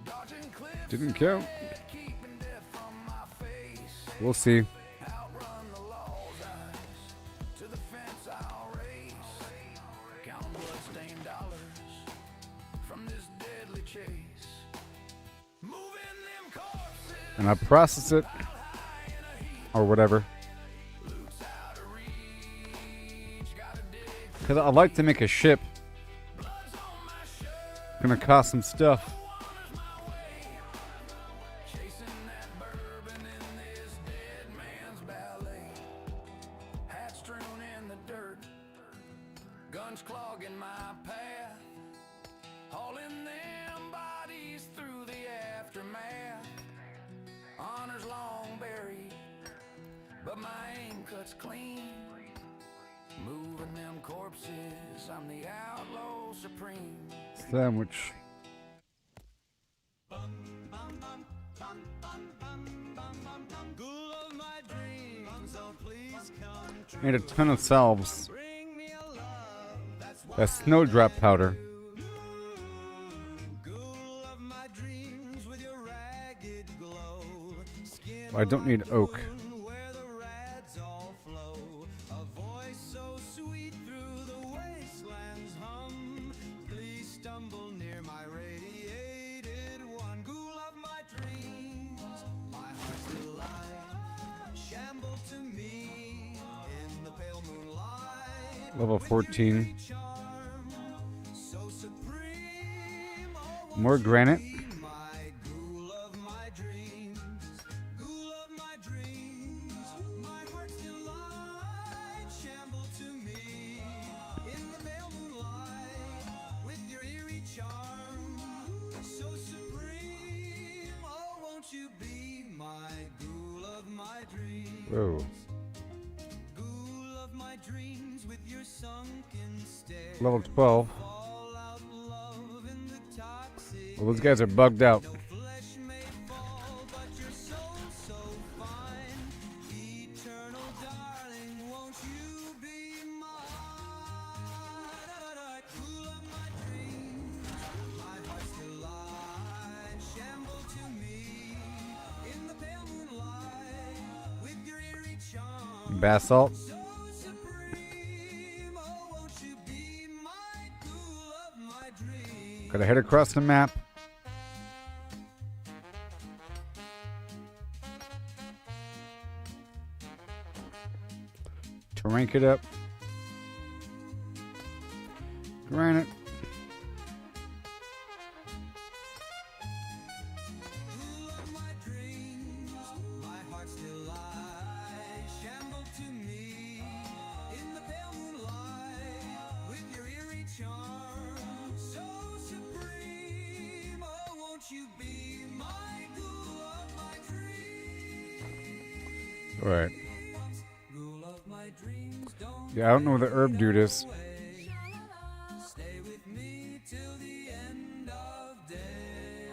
Dodging cliffs, Didn't count. keeping death from my face. We'll see. Outrun the law's eyes. To the fence I'll race. Count blood-stained dollars from this deadly chase. Moving them corpses And I process it. Or whatever. loose out of reach. Gotta dig. Because I'd like to make a ship. Blood's on my shirt. Gonna cost some stuff. Honor's my way. Chasing that bourbon in this dead man's ballet. Hats strewn in the dirt. Guns clogging my path. Hauling them bodies through the aftermath. Honor's long buried, but my aim cuts clean. Moving them corpses, I'm the outlaw supreme. Sandwich. Ghoul of my dreams, oh please come true. Made a ton of salves. Bring me a love that's what That snowdrop powder. Ghoul of my dreams with your ragged glow. Skin I don't need oak. where the rads all flow. A voice so sweet through the wasteland's hum. Please stumble near my radiated one. Ghoul of my dreams, my heart's delight. Shamble to me in the pale moonlight. Level 14. Charm so supreme. Oh, More granite. my ghoul of my dreams, ghoul of my dreams, my heart's delight. Shamble to me in the pale moonlight with your eerie charm, so supreme. Oh, won't you be my ghoul of my dreams? Whoa. Ghoul of my dreams with your sunken stare. Level 12. All out love in the toxic. Well, those guys are bugged out. No flesh may fall, but your soul so fine. Eternal darling, won't you be mine? Ghoul of my dreams, my heart's delight. Shamble to me in the pale moonlight with your eerie charm. Basalt. So supreme, oh, won't you be my ghoul of my dreams? Gotta head across the map. To rank it up. Granite. Ghoul of my dreams, my heart's delight. Shamble to me in the pale moonlight with your eerie charm, so supreme. Oh, won't you be my ghoul of my dreams? Alright. Ghoul of my dreams, don't Yeah, I don't know where the herb dude is. away. Stay with me till the end of day.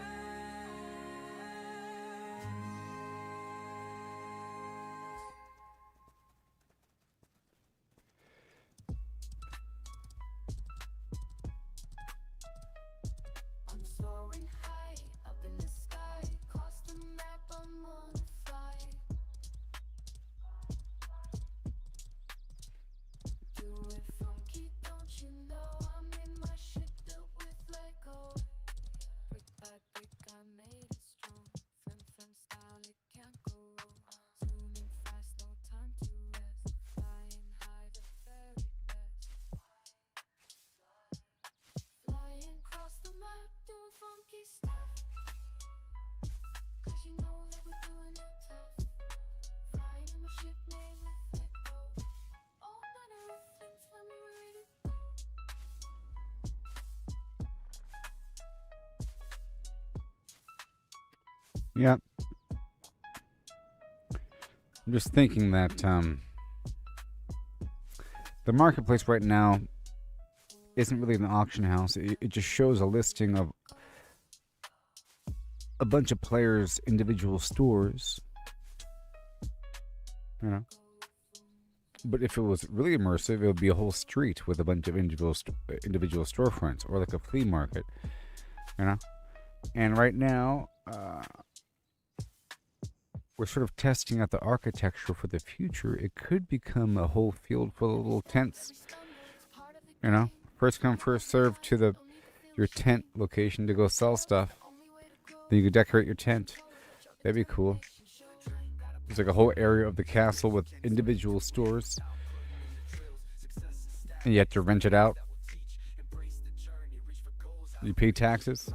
I'm soaring high up in the sky. Cross the map, I'm on a flight. Do it funky, don't you know? I'm in my ship built with Lego. Brick by brick, I made it strong. Flim Flam style, it can't go wrong. Zoom Yeah. I'm just thinking that the marketplace right now isn't really an auction house. It just shows a listing of a bunch of players' individual stores. You know. But if it was really immersive, it would be a whole street with a bunch of individual storefronts, or like a flea market. You know. And right now, we're sort of testing out the architecture for the future. It could become a whole field full of little tents. You know, first come, first serve to your tent location to go sell stuff. Then you could decorate your tent. That'd be cool. There's like a whole area of the castle with individual stores, and you have to rent it out. You pay taxes.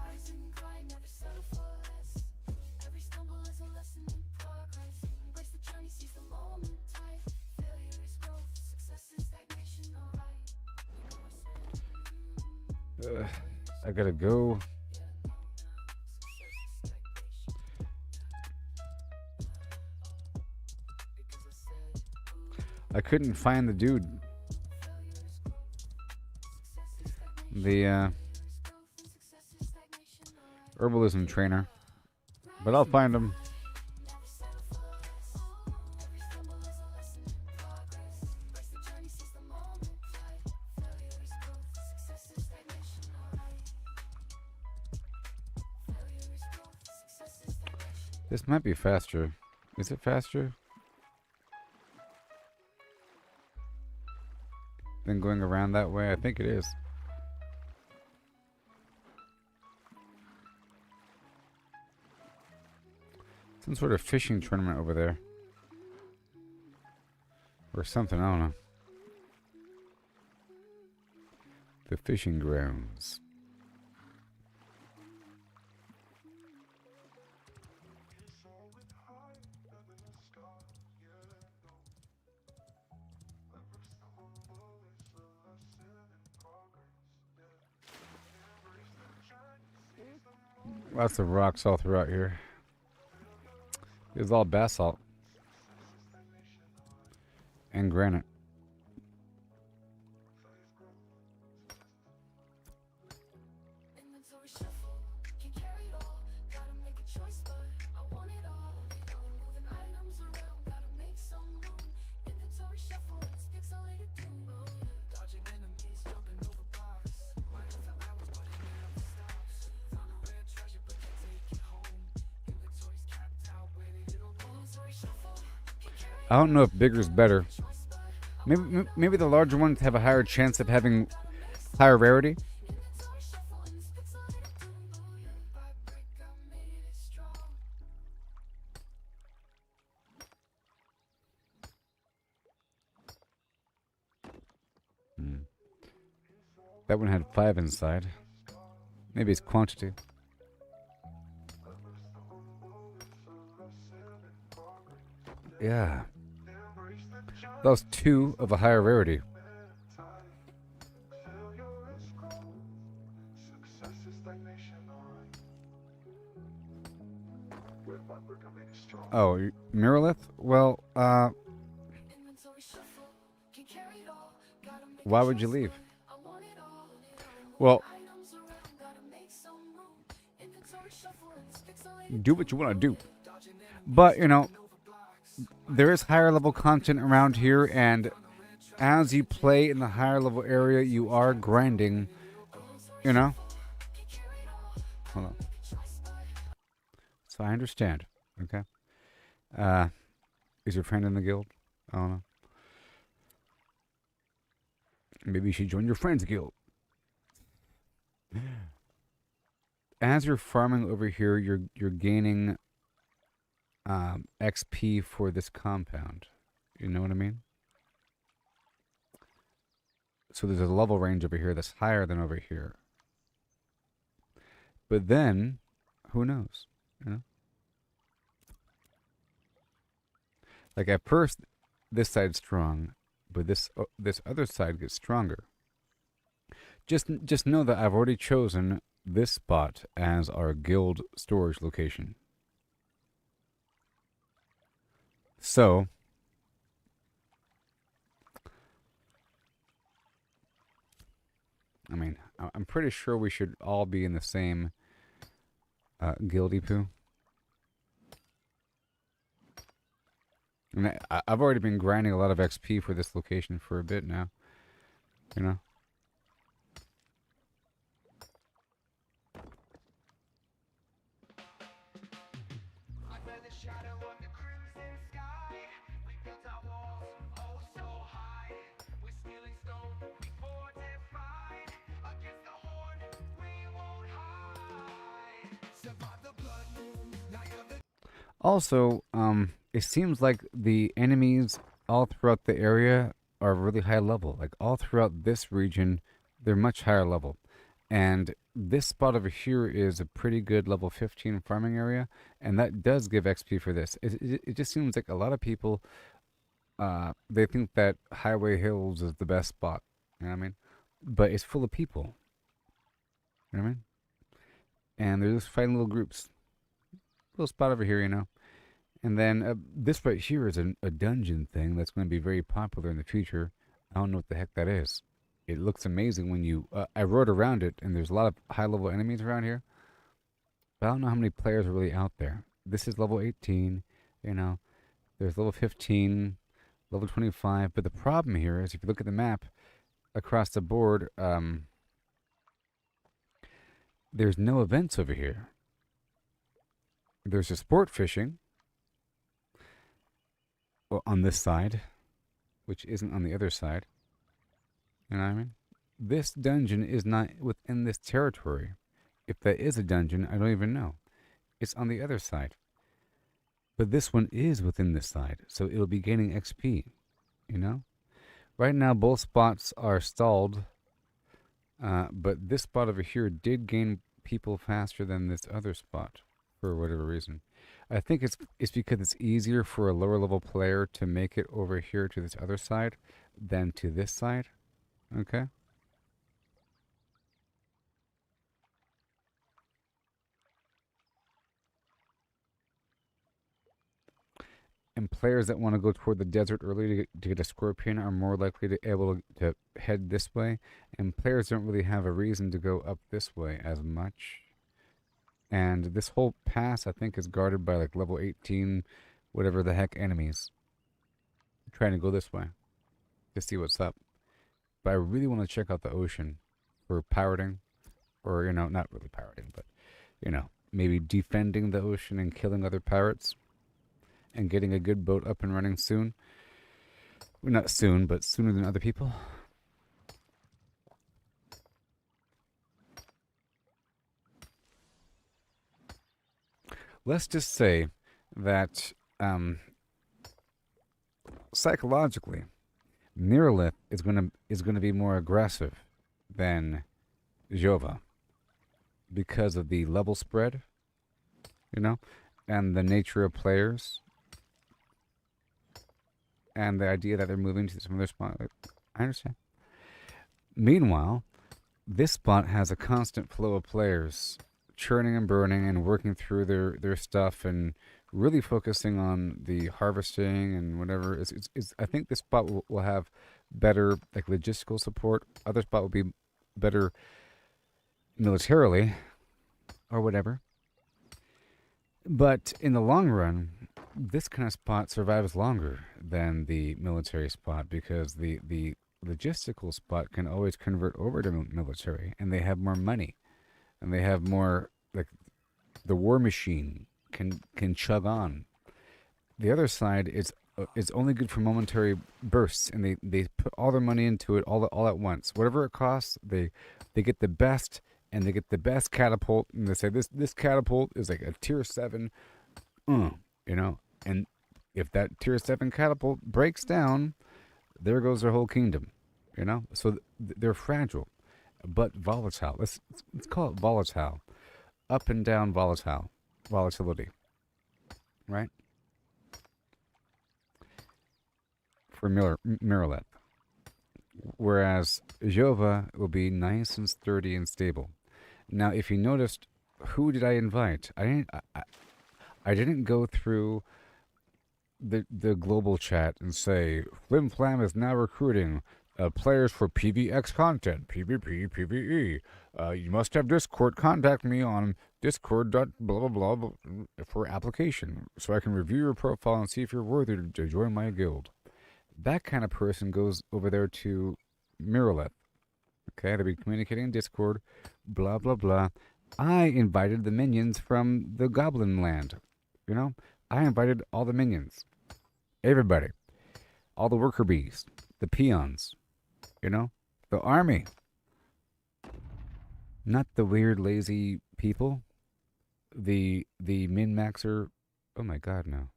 I gotta go. I couldn't find the dude. The herbalism trainer. But I'll find him. This might be faster. Is it faster than going around that way? I think it is. Some sort of fishing tournament over there. Or something, I don't know. The fishing grounds. Lots of rocks all throughout here. It's all basalt and granite. I don't know if bigger's better. Maybe the larger ones have a higher chance of having higher rarity. That one had 5 inside. Maybe it's quantity. Yeah. That was 2 of a higher rarity. Oh, Miralith? Well, why would you leave? Well, do what you want to do. But, you know, there is higher level content around here, and as you play in the higher level area, you are grinding, you know? Hold on. So I understand, okay? Is your friend in the guild? I don't know. Maybe you should join your friend's guild. As you're farming over here, you're gaining XP for this compound. You know what I mean? So there's a level range over here that's higher than over here. But then, who knows? You know? Like at first, this side's strong, but this other side gets stronger. Just know that I've already chosen this spot as our guild storage location. So, I mean, I'm pretty sure we should all be in the same guildy poo. And I've already been grinding a lot of XP for this location for a bit now. You know? Also, it seems like the enemies all throughout the area are really high level. Like all throughout this region, they're much higher level. And this spot over here is a pretty good level 15 farming area, and that does give XP for this. It just seems like a lot of people, they think that Highway Hills is the best spot. You know what I mean? But it's full of people. You know what I mean? And they're just fighting little groups. Little spot over here, you know. And then this right here is a dungeon thing that's going to be very popular in the future. I don't know what the heck that is. It looks amazing when you... I rode around it, and there's a lot of high-level enemies around here. But I don't know how many players are really out there. This is level 18, you know. There's level 15, level 25. But the problem here is, if you look at the map, across the board, there's no events over here. There's a sport fishing on this side, which isn't on the other side. You know what I mean? This dungeon is not within this territory. If that is a dungeon, I don't even know. It's on the other side. But this one is within this side, so it'll be gaining XP, you know? Right now, both spots are stalled, but this spot over here did gain people faster than this other spot, for whatever reason. I think it's because it's easier for a lower level player to make it over here to this other side than to this side. Okay? And players that want to go toward the desert early to get a scorpion are more likely to able to head this way. And players don't really have a reason to go up this way as much. And this whole pass, I think, is guarded by like level 18, whatever the heck enemies. I'm trying to go this way to see what's up. But I really want to check out the ocean for pirating. Or, you know, not really pirating, but, you know, maybe defending the ocean and killing other pirates. And getting a good boat up and running soon. Well, not soon, but sooner than other people. Let's just say that psychologically, LYNETH is gonna be more aggressive than Jova because of the level spread, you know, and the nature of players, and the idea that they're moving to some other spot. I understand. Meanwhile, this spot has a constant flow of players churning and burning and working through their stuff and really focusing on the harvesting and whatever. I think this spot will have better like logistical support. Other spot will be better militarily or whatever. But in the long run, this kind of spot survives longer than the military spot because the logistical spot can always convert over to military, and they have more money. And they have more, like, the war machine can chug on. The other side is only good for momentary bursts, and they put all their money into it all at once. Whatever it costs, they get the best, and they get the best catapult, and they say this catapult is like a tier 7, you know, and if that tier 7 catapult breaks down, there goes their whole kingdom, you know. So they're fragile. But volatile. Let's call it volatile. Up and down volatility. Right? For LYNETH. Whereas Jova will be nice and sturdy and stable. Now, if you noticed, who did I invite? I didn't go through the global chat and say, Flim Flam is now recruiting players for PvX content, PvP, PvE. You must have Discord. Contact me on Discord. Blah, blah, blah, blah, for application so I can review your profile and see if you're worthy to join my guild. That kind of person goes over there to Mirrorleth. Okay, they'll be communicating in Discord, blah, blah, blah. I invited the minions from the Goblin Land. You know, I invited all the minions. Everybody. All the worker bees. The peons. You know, the army. Not the weird, lazy people. The min-maxer. Oh my god, no.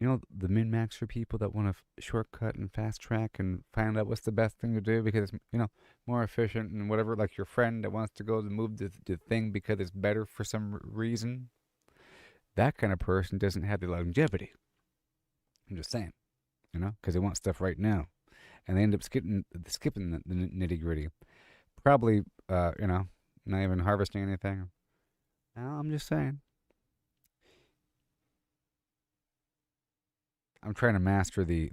You know, the min-maxer people that want to shortcut and fast track and find out what's the best thing to do because it's, you know, more efficient and whatever. Like your friend that wants to go to move the thing because it's better for some reason. That kind of person doesn't have the longevity. I'm just saying, you know, because they want stuff right now. And they end up skipping the nitty-gritty. Probably, you know, not even harvesting anything. No, I'm just saying. I'm trying to master the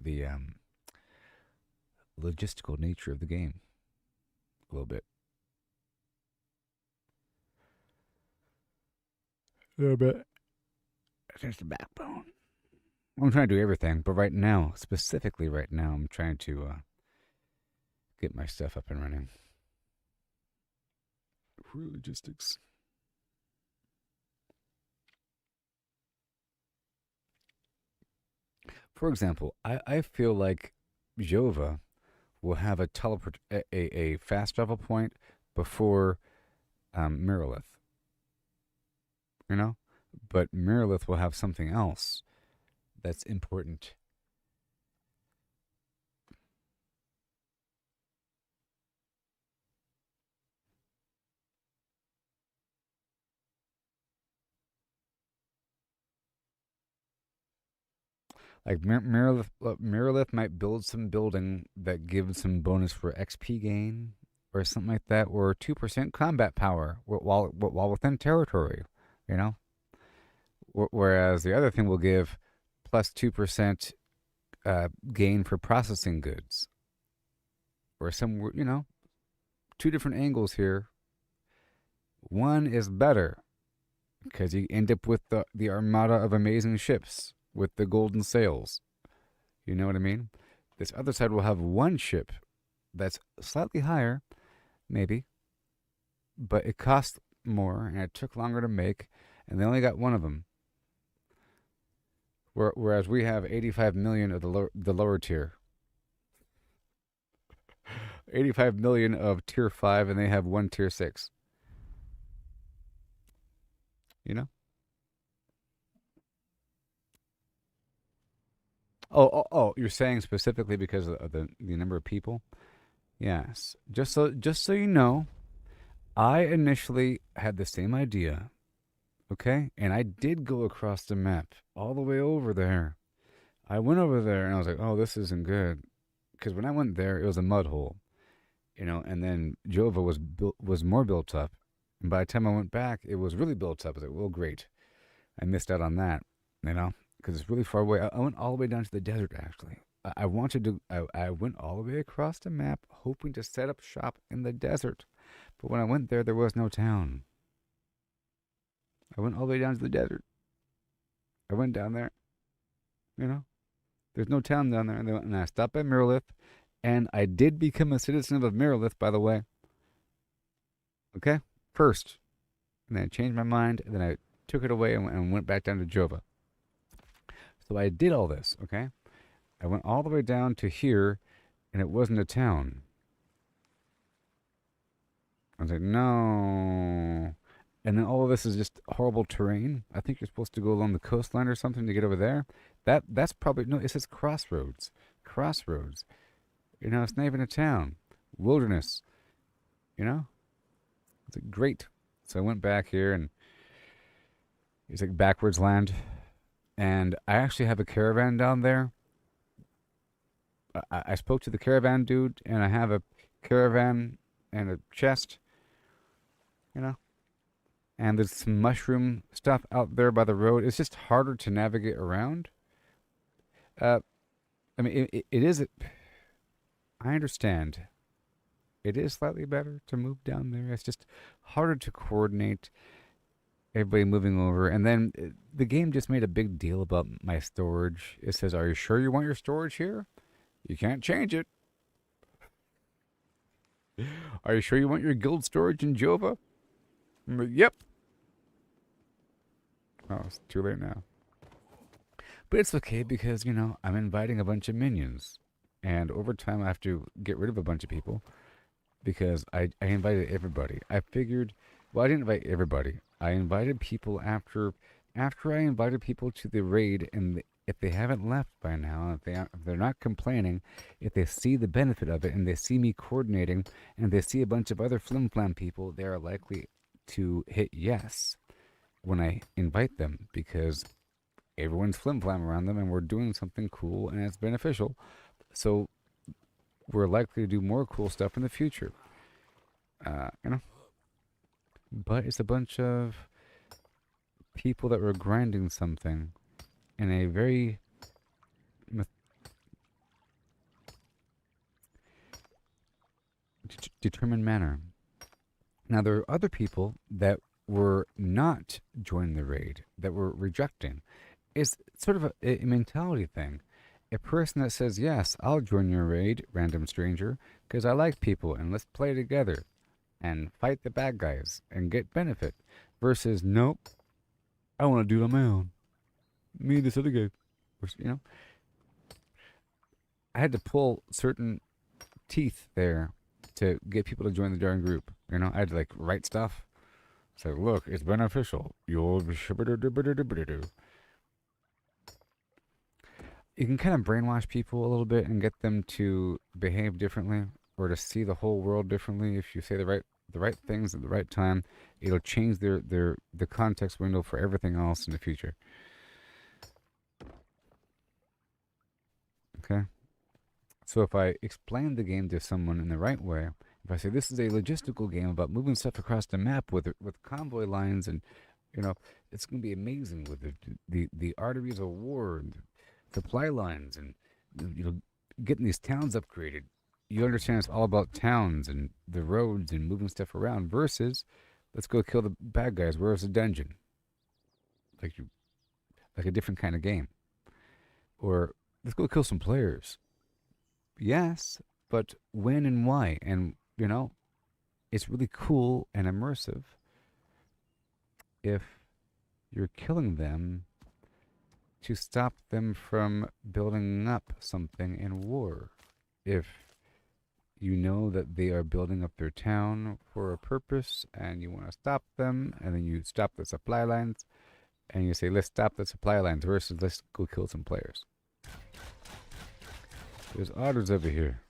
logistical nature of the game a little bit. A little bit. There's the backbone. I'm trying to do everything, but right now, specifically right now, I'm trying to get my stuff up and running. For logistics. For example, I feel like Jova will have a fast travel point before Mirrorlith. You know? But Mirrorlith will have something else that's important. Like Mirrorlith might build some building that gives some bonus for XP gain or something like that, or 2% combat power while within territory, you know? Whereas the other thing will give plus 2% gain for processing goods. Or some, you know, two different angles here. One is better because you end up with the armada of amazing ships with the golden sails. You know what I mean? This other side will have one ship that's slightly higher, maybe, but it costs more and it took longer to make, and they only got one of them. Whereas we have 85 million of the lower tier. 85 million of tier 5, and they have one tier 6. You know? Oh, you're saying specifically because of the number of people? Yes. Just so you know, I initially had the same idea. Okay? And I did go across the map all the way over there. I went over there and I was like, "Oh, this isn't good." Cuz when I went there, it was a mud hole. You know, and then Jova was more built up. And by the time I went back, it was really built up. I was like, "Well, great. I missed out on that." You know? Because it's really far away. I went all the way down to the desert, actually. I went all the way across the map, hoping to set up shop in the desert. But when I went there was no town. I went all the way down to the desert. I went down there. You know? There's no town down there. And I stopped by Mirrorlith. And I did become a citizen of Mirrorlith, by the way. Okay? First. And then I changed my mind. And then I took it away and went back down to Jova. So I did all this, okay? I went all the way down to here, and it wasn't a town. I was like, no. And then all of this is just horrible terrain. I think you're supposed to go along the coastline or something to get over there. That's probably, no, it says crossroads. Crossroads. You know, it's not even a town. Wilderness. You know? It's like, great. So I went back here, and it's like backwards land. And I actually have a caravan down there. I spoke to the caravan dude, and I have a caravan and a chest. You know? and there's some mushroom stuff out there by the road. It's just harder to navigate around. Uh, I mean, it is. I understand. It is slightly better to move down there. It's just harder to coordinate everybody moving over. And then the game just made a big deal about my storage. It says, "Are you sure you want your storage here? You can't change it. Are you sure you want your guild storage in Jova?" I'm like, yep. Oh, it's too late now. But it's okay because, I'm inviting a bunch of minions. And over time, I have to get rid of a bunch of people because I invited everybody. I figured, well, I didn't invite everybody. I invited people after I invited people to the raid, and if they haven't left by now, if they're not complaining, if they see the benefit of it and they see me coordinating and they see a bunch of other Flim Flam people, they are likely to hit yes when I invite them because everyone's Flim Flam around them and we're doing something cool and it's beneficial. So we're likely to do more cool stuff in the future. But it's a bunch of people that were grinding something in a very determined manner. Now, there are other people that were not joining the raid, that were rejecting. It's sort of a mentality thing. A person that says, yes, I'll join your raid, random stranger, because I like people and let's play together and fight the bad guys and get benefit, versus, nope, I want to do it on my own. Me and this other guy. I had to pull certain teeth there to get people to join the darn group. I had to write stuff. Say, look, it's beneficial. You can kind of brainwash people a little bit and get them to behave differently or to see the whole world differently. If you say the right things at the right time, it'll change the context window for everything else in the future. Okay? So if I explain the game to someone in the right way, if I say this is a logistical game about moving stuff across the map with convoy lines, and it's going to be amazing with the arteries of war and supply lines, and getting these towns upgraded. You understand it's all about towns and the roads and moving stuff around versus let's go kill the bad guys. Where's the dungeon? Like a different kind of game. Or let's go kill some players. Yes, but when and why? And it's really cool and immersive if you're killing them to stop them from building up something in war. If you know that they are building up their town for a purpose and you want to stop them, and then you stop the supply lines and you say, let's stop the supply lines versus let's go kill some players. There's otters over here.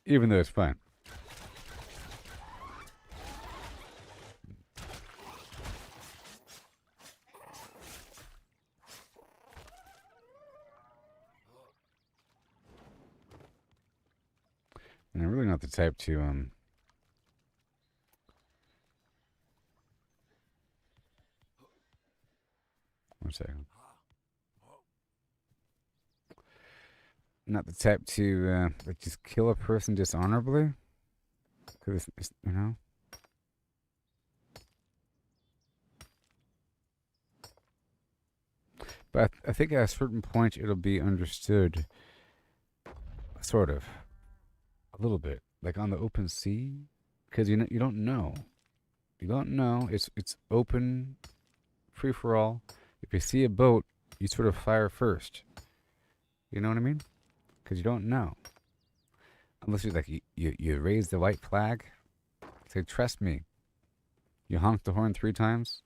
Even though it's fine. And I'm really not the type to one second. Not the type to just kill a person dishonorably, because But I think at a certain point it'll be understood, sort of, a little bit, like on the open sea, because you don't know. It's open, free for all. If you see a boat, you sort of fire first. You know what I mean? Because you don't know. Unless you raise the white flag, say, trust me. You honk the horn 3 times.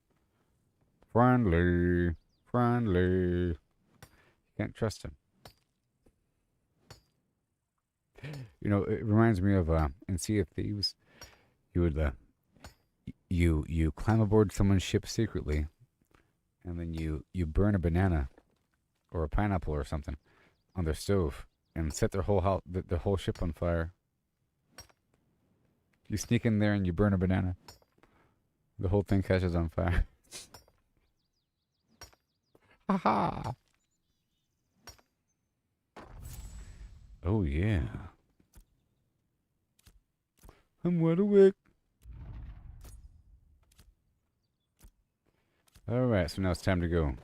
Friendly. You can't trust him. It reminds me of in Sea of Thieves. You would you climb aboard someone's ship secretly, and then you burn a banana or a pineapple or something on their stove, and set their whole house, their whole ship on fire. You sneak in there and you burn a banana. The whole thing catches on fire. Haha. Oh yeah. I'm wide awake. Alright, so now it's time to go.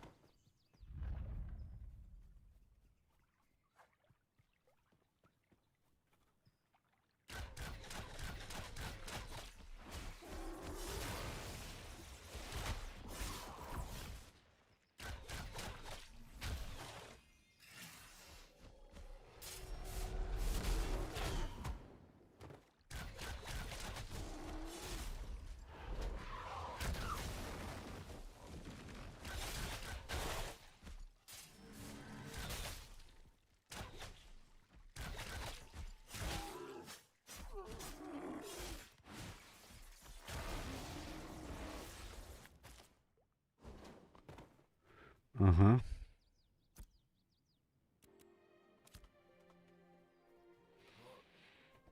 Uh-huh.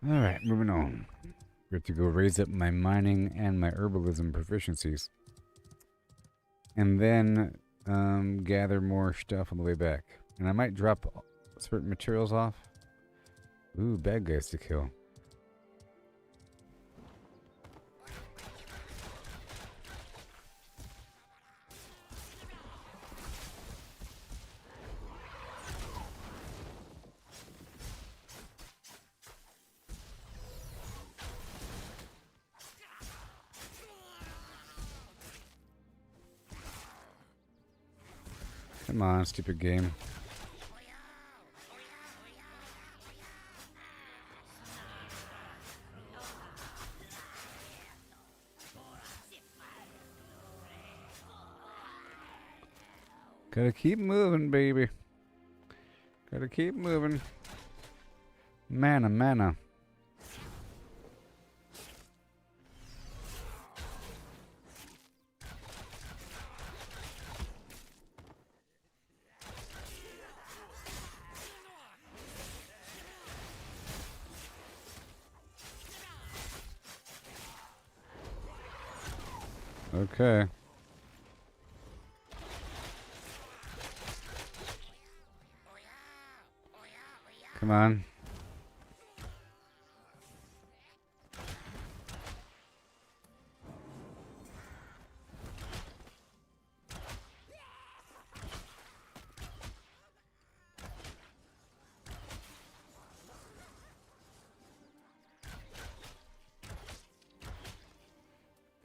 Alright, moving on. We have to go raise up my mining and my herbalism proficiencies. And then gather more stuff on the way back. And I might drop certain materials off. Ooh, bad guys to kill. Come on, stupid game. Gotta keep moving, baby. Gotta keep moving. Mana, mana. Okay. Come on.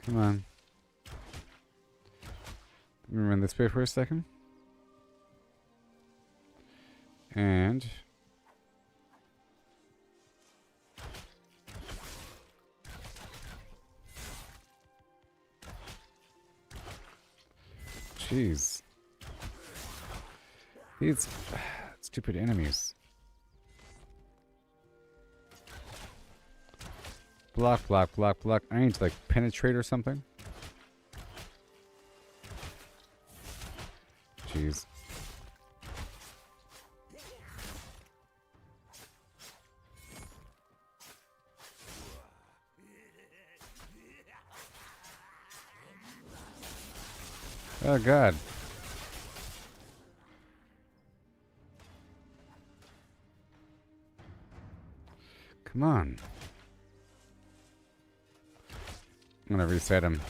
Come on. Let me run this way for a second. And jeez. These stupid enemies. Block, block, block, block. I need to like penetrate or something. Jeez. Oh God. Come on. I'm gonna reset him.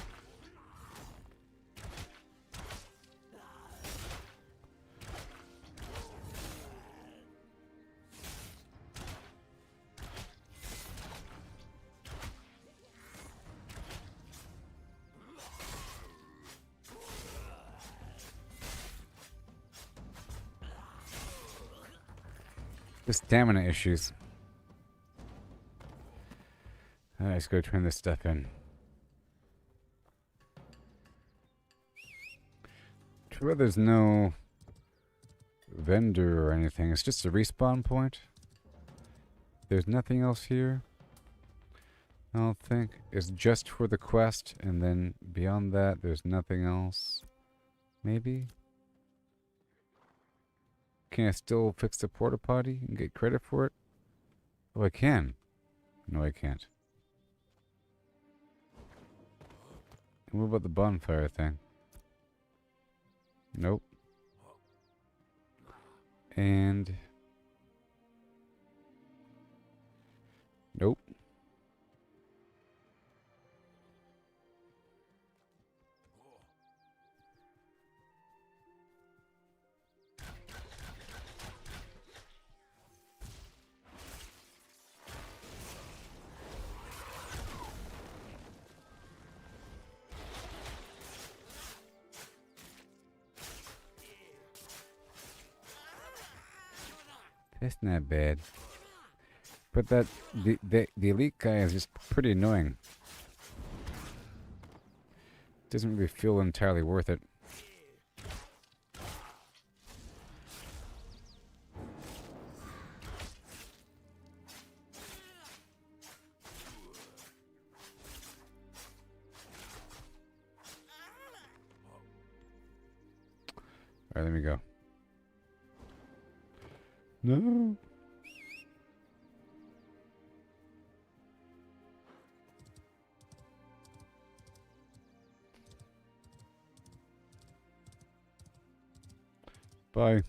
The stamina issues. Alright, let's go turn this stuff in. Too bad there's no vendor or anything. It's just a respawn point. There's nothing else here. I don't think. It's just for the quest, and then beyond that, there's nothing else. Maybe? Can I still fix the porta potty and get credit for it? Oh, I can. No, I can't. And what about the bonfire thing? Nope. And... nope. That's not bad. But that the elite guy is just pretty annoying. Doesn't really feel entirely worth it. Alright, let me go. No. Bye.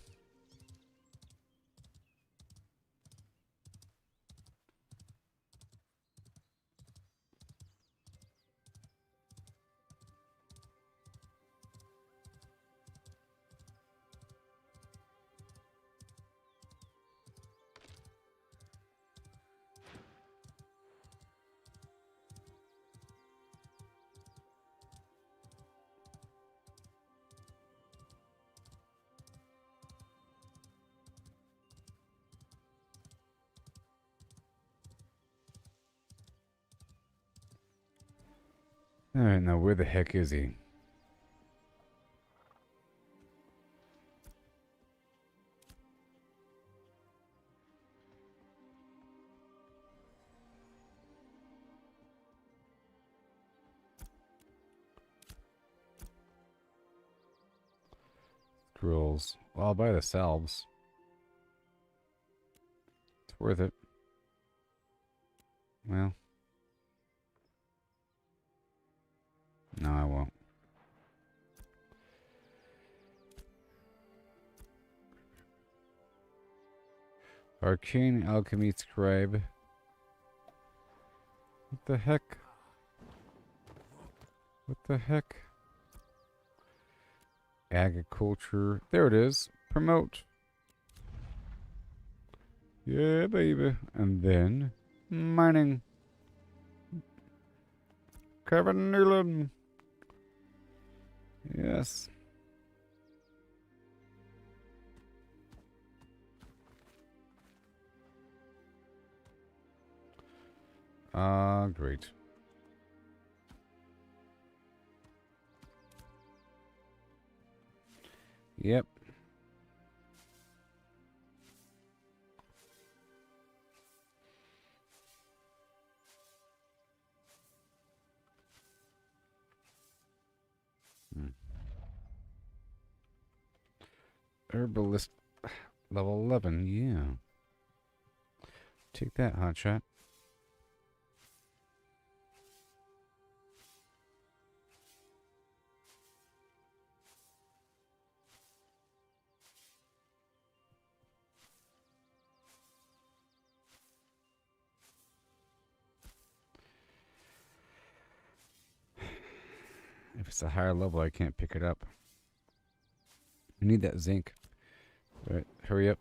Alright, now where the heck is he? Scrolls. Well, I'll buy the salves. It's worth it. Well. No, I won't. Arcane Alchemy Scribe. What the heck? What the heck? Agriculture. There it is. Promote. Yeah, baby. And then mining. Kevin Nealon. Yes. Great. Yep. Herbalist level 11, yeah. Take that, hotshot. If it's a higher level, I can't pick it up. I need that zinc. All right, hurry up.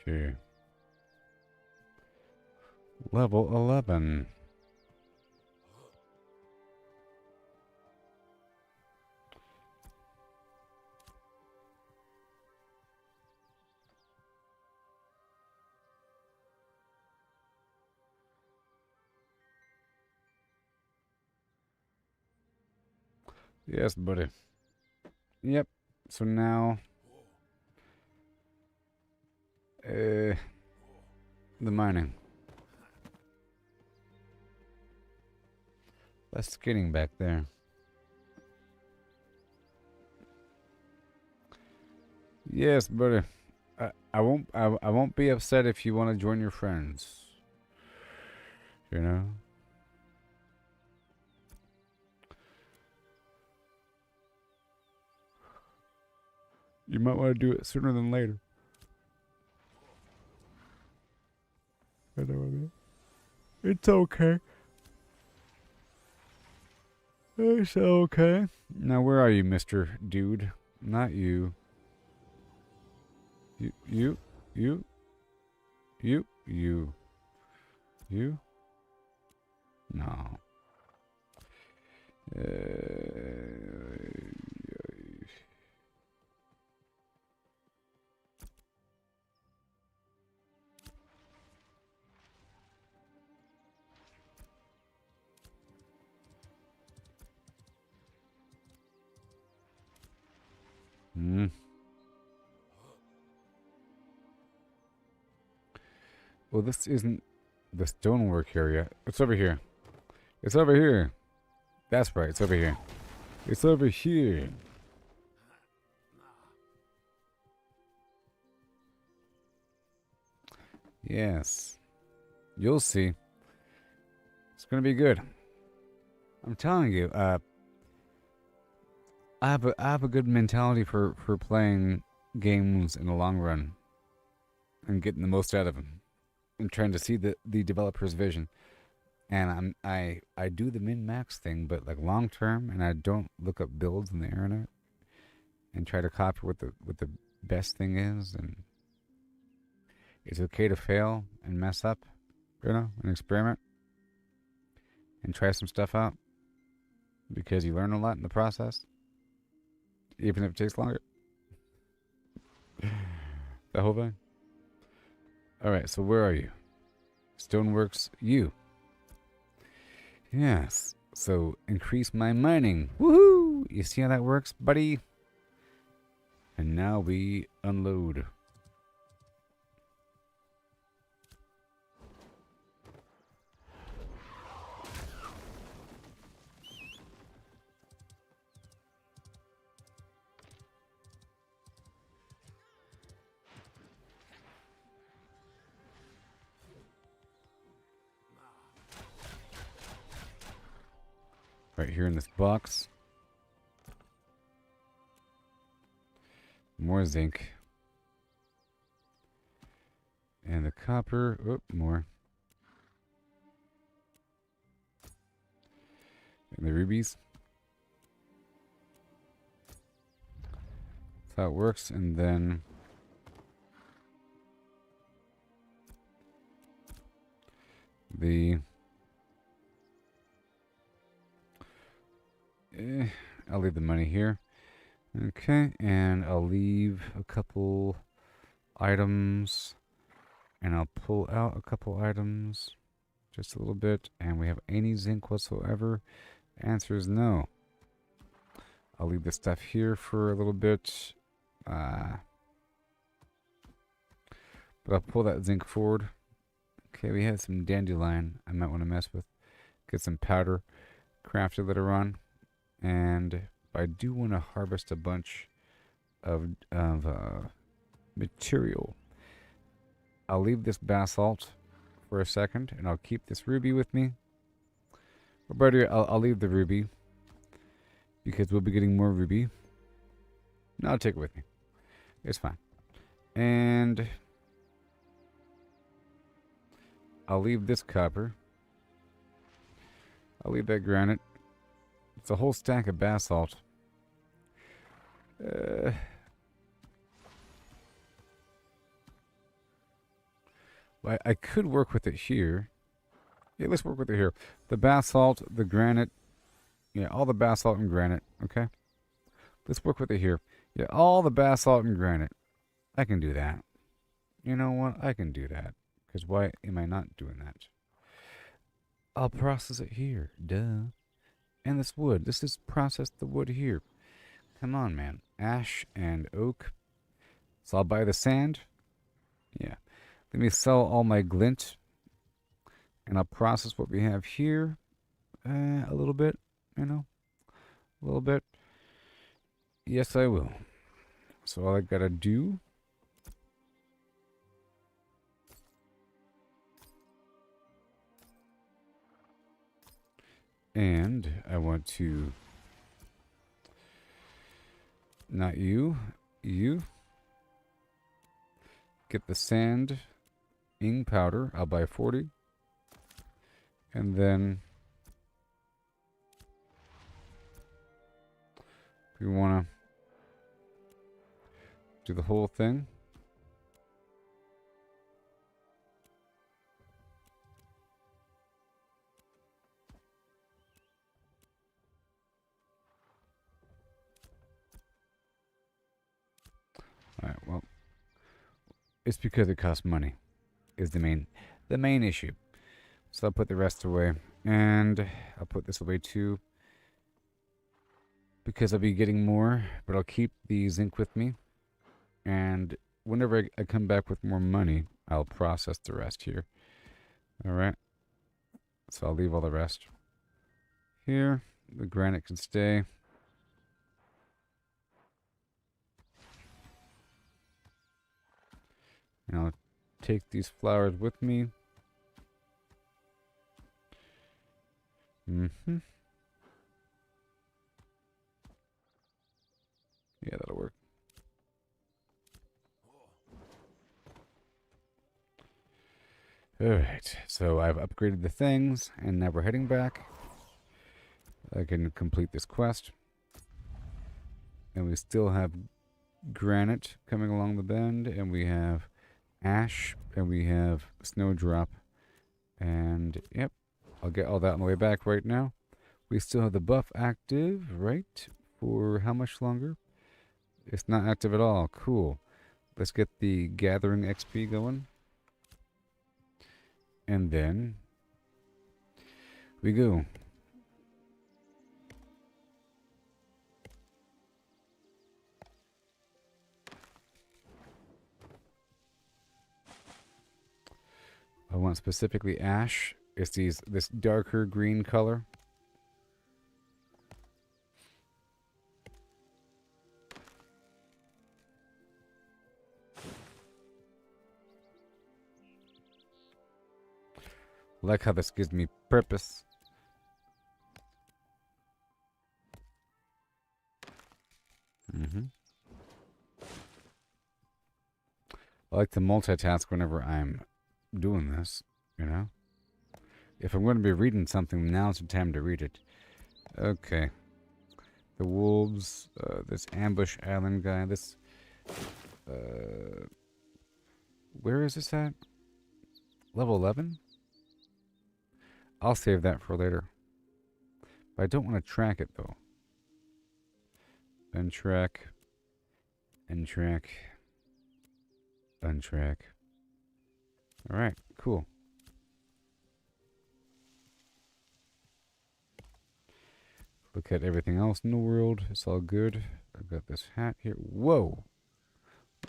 Sure. Level 11. Yes, buddy. Yep. So now, the mining. That's skating back there. Yes, buddy. I won't be upset if you want to join your friends. You know? You might want to do it sooner than later. I know what I mean. It's okay. It's okay. Now, where are you, Mr. Dude? Not you. You. No. Well, this isn't the stonework area. It's over here. It's over here. That's right. It's over here. It's over here. Yes. You'll see. It's gonna be good. I'm telling you. I have a good mentality for playing games in the long run and getting the most out of them and trying to see the developer's vision. And I do the min max thing, but like long term, and I don't look up builds in the internet and try to copy what the best thing is. And it's okay to fail and mess up, you know, and experiment and try some stuff out because you learn a lot in the process, even if it takes longer. The whole thing. All right, so where are you? Stoneworks, you. Yes. So increase my mining. Woohoo! You see how that works, buddy? And now we unload. Right here in this box. More zinc. And the copper. Oh, more. And the rubies. That's how it works. And then the I'll leave the money here. Okay, and I'll leave a couple items, and I'll pull out a couple items, just a little bit. And we have any zinc whatsoever? Answer is no. I'll leave the stuff here for a little bit, but I'll pull that zinc forward. Okay, we have some dandelion I might want to mess with. Get some powder crafted later on. And I do want to harvest a bunch of material. I'll leave this basalt for a second, and I'll keep this ruby with me. Or better, I'll leave the ruby, because we'll be getting more ruby. No, I'll take it with me. It's fine. And I'll leave this copper. I'll leave that granite. It's a whole stack of basalt. Well, I could work with it here. Yeah, let's work with it here. The basalt, the granite. Yeah, all the basalt and granite. Okay. Let's work with it here. Yeah, all the basalt and granite. I can do that. You know what? I can do that. Because why am I not doing that? I'll process it here. Duh. And this wood. Let's just process the wood here. Come on, man. Ash and oak. So I'll buy the sand. Yeah. Let me sell all my glint. And I'll process what we have here. A little bit. You know. A little bit. Yes, I will. So all I gotta do... And I want to... Not you. You. Get the sand ing powder. I'll buy 40. And then... we want to do the whole thing. Alright, well, it's because it costs money is the main issue. So I'll put the rest away, and I'll put this away too, because I'll be getting more, but I'll keep the zinc with me, and whenever I come back with more money, I'll process the rest here. Alright, so I'll leave all the rest here. The granite can stay. And I'll take these flowers with me. Mm-hmm. Yeah, that'll work. Alright, so I've upgraded the things, and now we're heading back. I can complete this quest. And we still have granite coming along the bend, and we have ash, and we have snowdrop, and yep, I'll get all that on the way back right now. We still have the buff active, right? For how much longer? It's not active at all. Cool. Let's get the gathering XP going. And then we go. I want specifically ash. It's this darker green color. I like how this gives me purpose. I like to multitask whenever I'm doing this, you know? If I'm going to be reading something, now's the time to read it. Okay. The wolves, this ambush island guy, this... where is this at? Level 11? I'll save that for later. But I don't want to track it, though. Untrack. Untrack. Untrack. Alright, cool. Look at everything else in the world. It's all good. I've got this hat here. Whoa!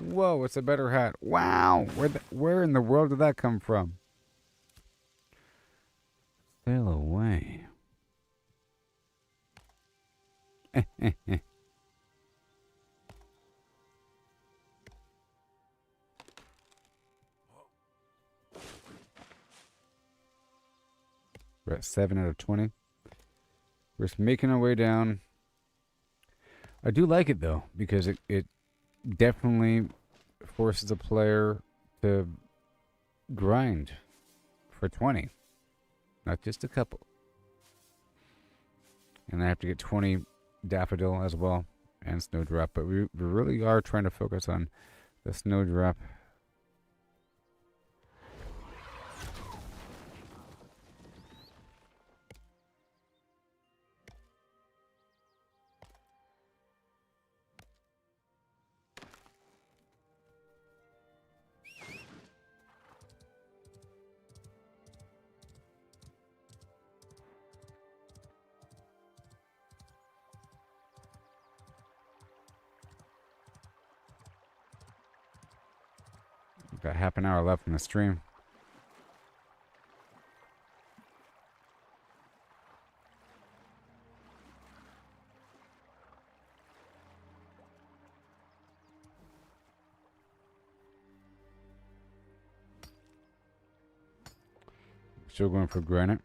Whoa, it's a better hat. Wow! Where in the world did that come from? Sail away. We're at 7 out of 20. We're just making our way down. I do like it, though, because it definitely forces a player to grind for 20. Not just a couple. And I have to get 20 daffodil as well, and snowdrop. But we really are trying to focus on the snowdrop. Got half an hour left in the stream. Still going for granite.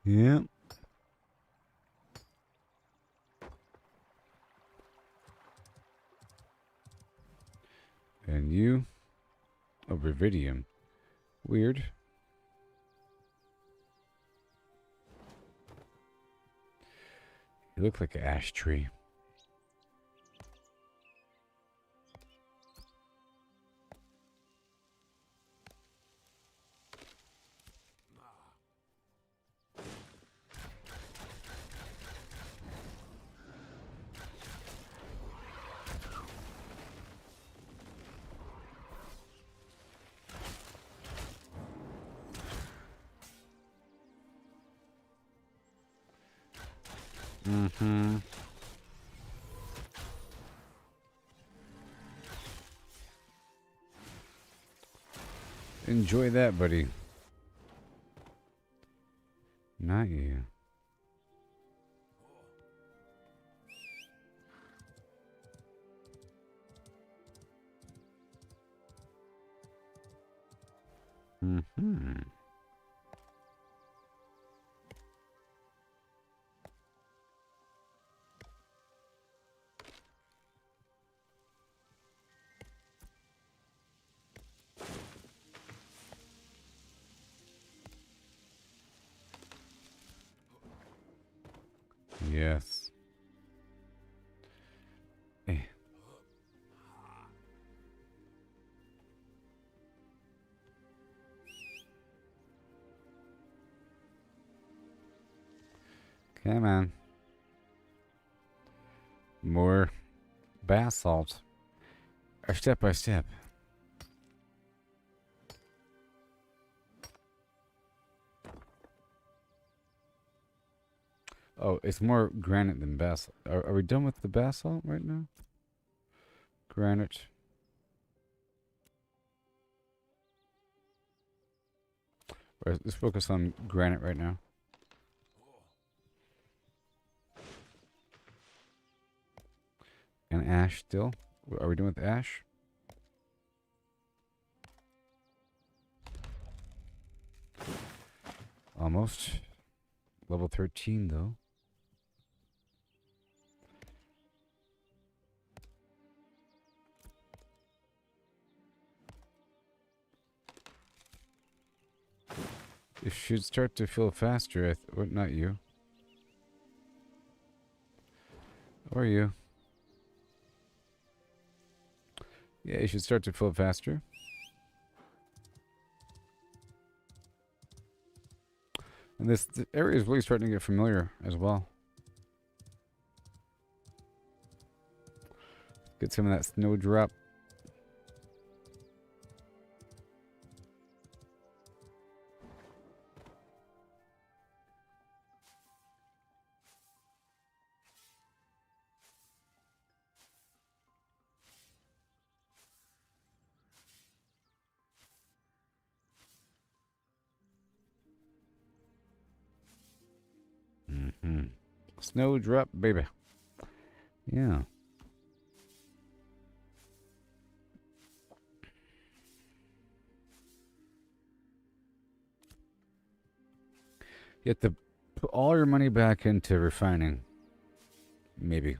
Yeah. And you? Oh, Rubidium. Weird. You look like an ash tree. Mm-hmm. Enjoy that, buddy. Not you. Mm-hmm. Yes. Eh. Come on. More basalt. Or step by step. Oh, it's more granite than basalt. Are we done with the basalt right now? Granite. All right, let's focus on granite right now. And ash still. Are we done with ash? Almost. Level 13 though. It should start to feel faster. Or not you. Or you. Yeah, it should start to feel faster. And this area is really starting to get familiar as well. Get some of that snowdrop. Mm-hmm. Snowdrop, baby. Yeah. You have to put all your money back into refining. Maybe.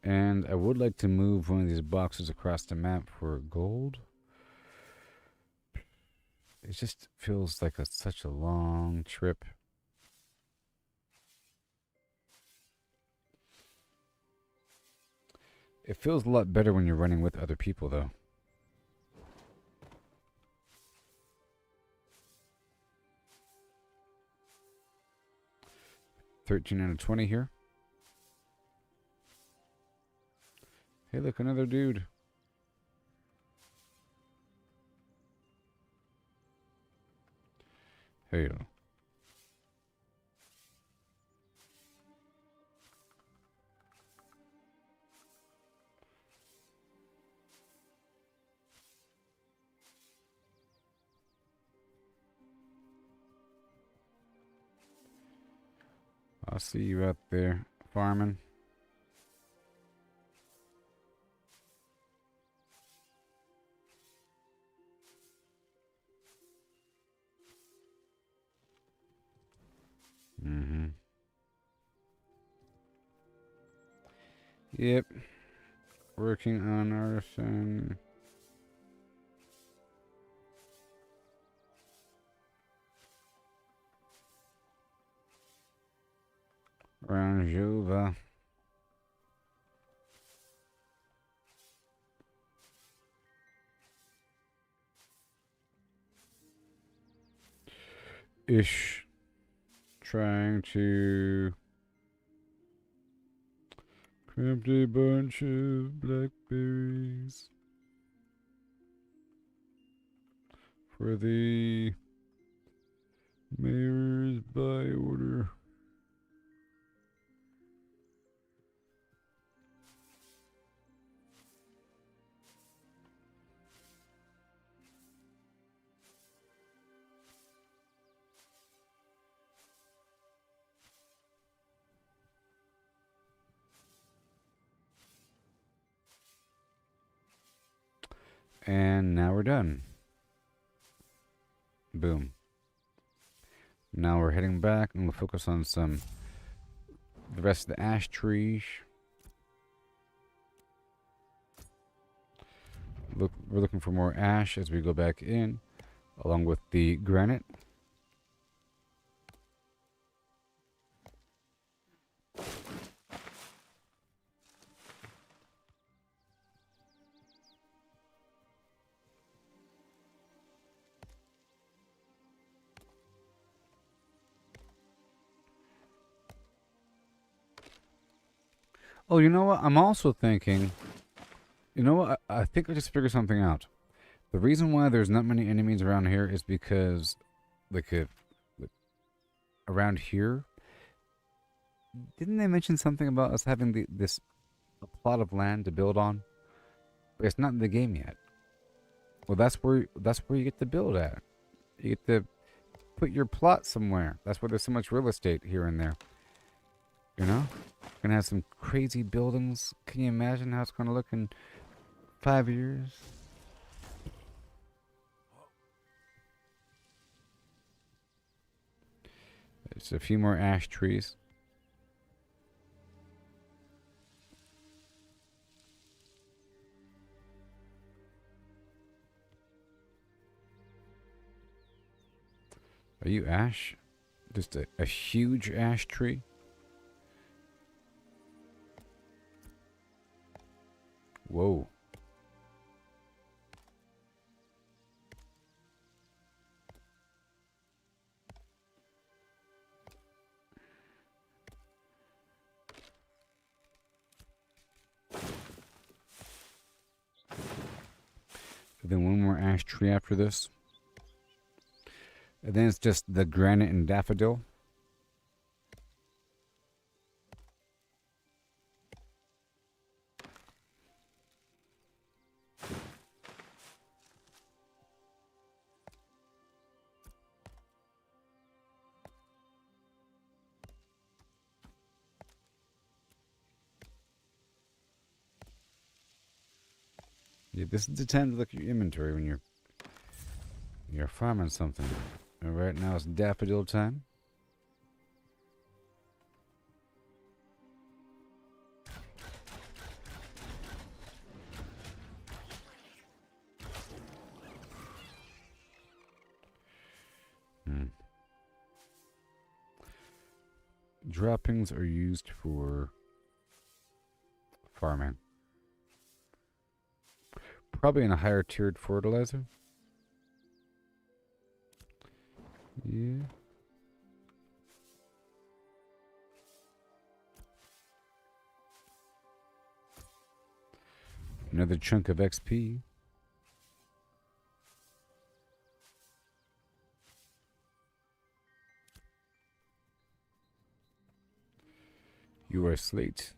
And I would like to move one of these boxes across the map for gold. It just feels like such a long trip. It feels a lot better when you're running with other people, though. 13 out of 20 here. Hey, look, another dude. Hey. I'll see you out there farming. Mm-hmm. Yep. Working on artisan. Ranjuva. Ish. Trying to craft a bunch of blackberries for the mayor's by order. And now we're done. Boom. Now we're heading back and we'll focus on the rest of the ash trees. We're looking for more ash as we go back in, along with the granite. Oh, you know what? I'm also thinking, you know what? I think I just figured something out. The reason why there's not many enemies around here is because, like, around here, didn't they mention something about us having this plot of land to build on? But it's not in the game yet. Well, that's where you get to build at. You get to put your plot somewhere. That's why there's so much real estate here and there. You know? Gonna have some crazy buildings. Can you imagine how it's gonna look in 5 years? There's a few more ash trees. Are you ash? Just a huge ash tree? Whoa. Then one more ash tree after this. And then it's just the granite and daffodil. Yeah, this is the time to look at your inventory when you're farming something. And right now it's daffodil time. Droppings are used for farming. Probably in a higher tiered fertilizer. Yeah. Another chunk of XP. You are slate.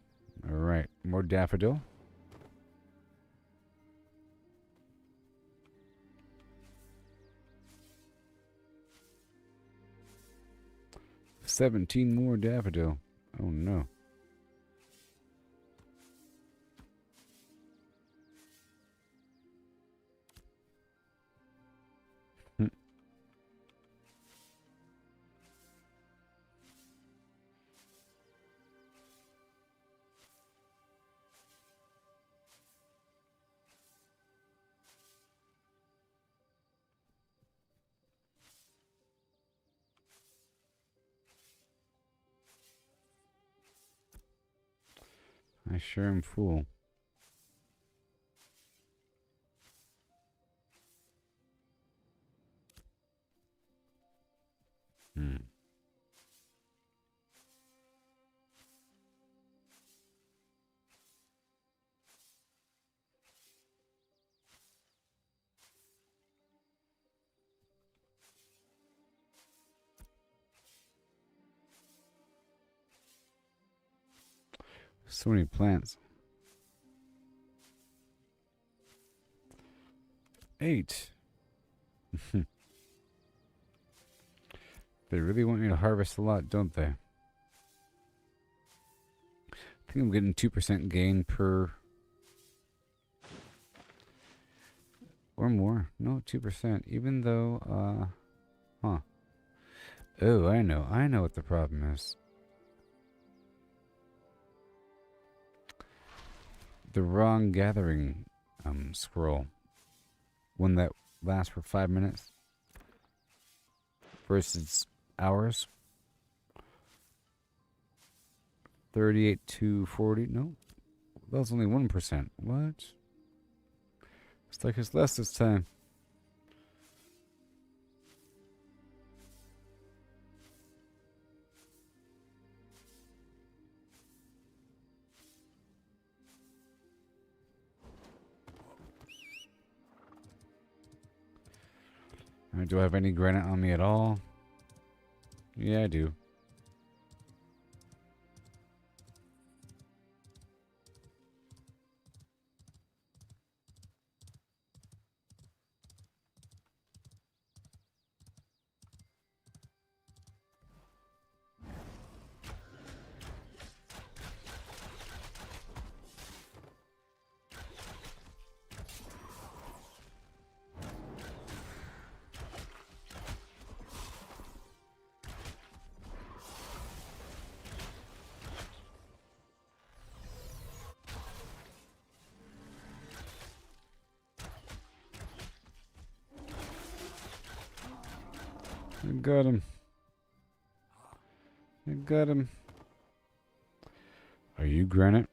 Alright, more daffodil. $17 more daffodil. Oh no. I sure am full. So many plants. 8. They really want me to harvest a lot, don't they? I think I'm getting 2% gain per... Or more. No, 2%. Even though, huh. Oh, I know. I know what the problem is. The wrong gathering scroll. One that lasts for 5 minutes versus hours. 38 to 40. No, that was only 1%. What? It's like it's less this time. Do I have any granite on me at all? Yeah, I do. I got him. I got him. Are you granite?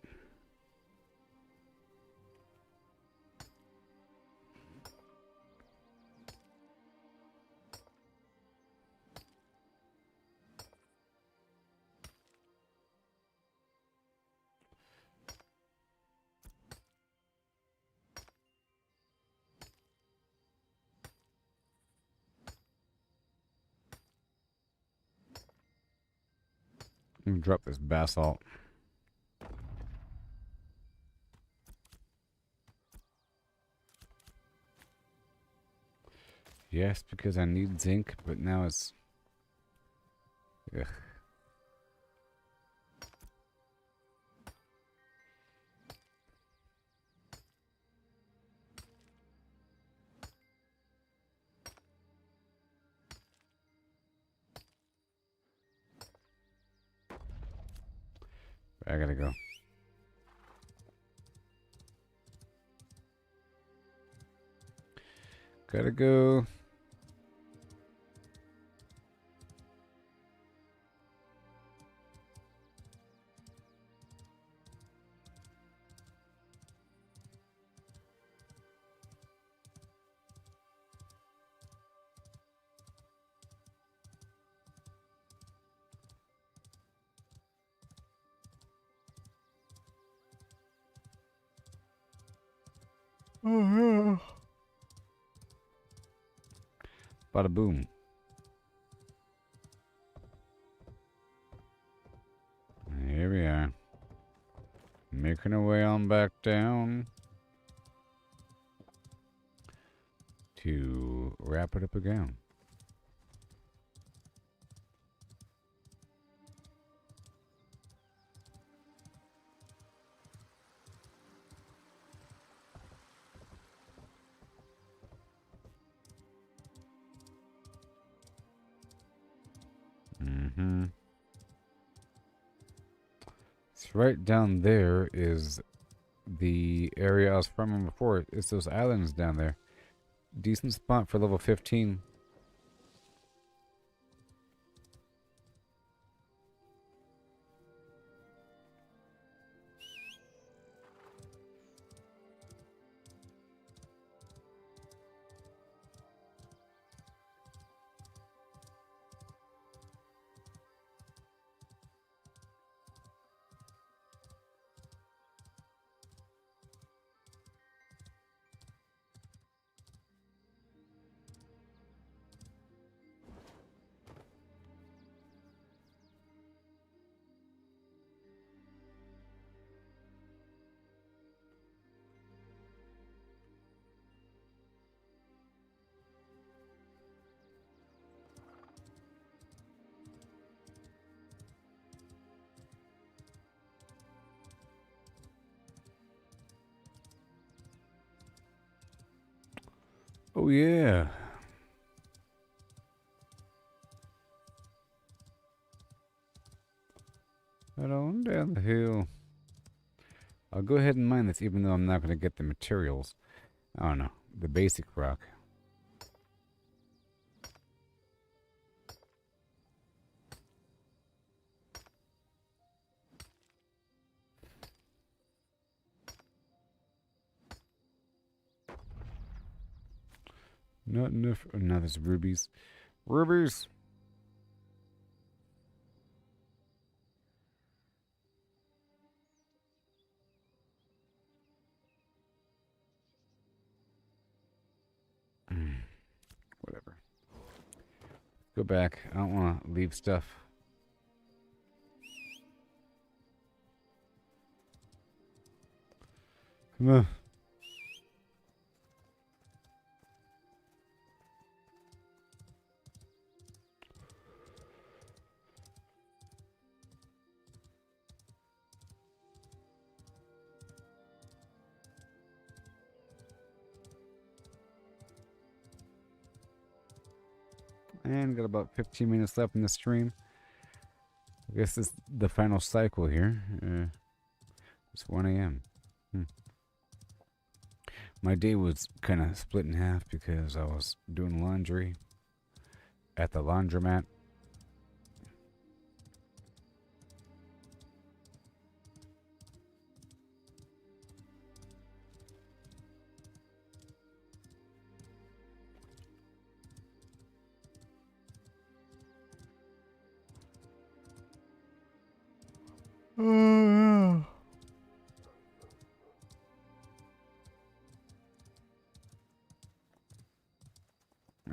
I'm gonna drop this basalt. Yes, because I need zinc, but now it's... Ugh. I gotta go. Gotta go. Bada boom. Here we are. Making our way on back down to wrap it up again. So right down there is the area I was from before. It's those islands down there. Decent spot for level 15. Oh yeah. Right on down the hill. I'll go ahead and mine this even though I'm not going to get the materials. I don't know. The basic rock. Not enough. Oh, now there's rubies. Rubies! Whatever. Go back. I don't want to leave stuff. Come on. And got about 15 minutes left in the stream. I guess this is the final cycle here. It's 1 a.m. My day was kind of split in half because I was doing laundry at the laundromat.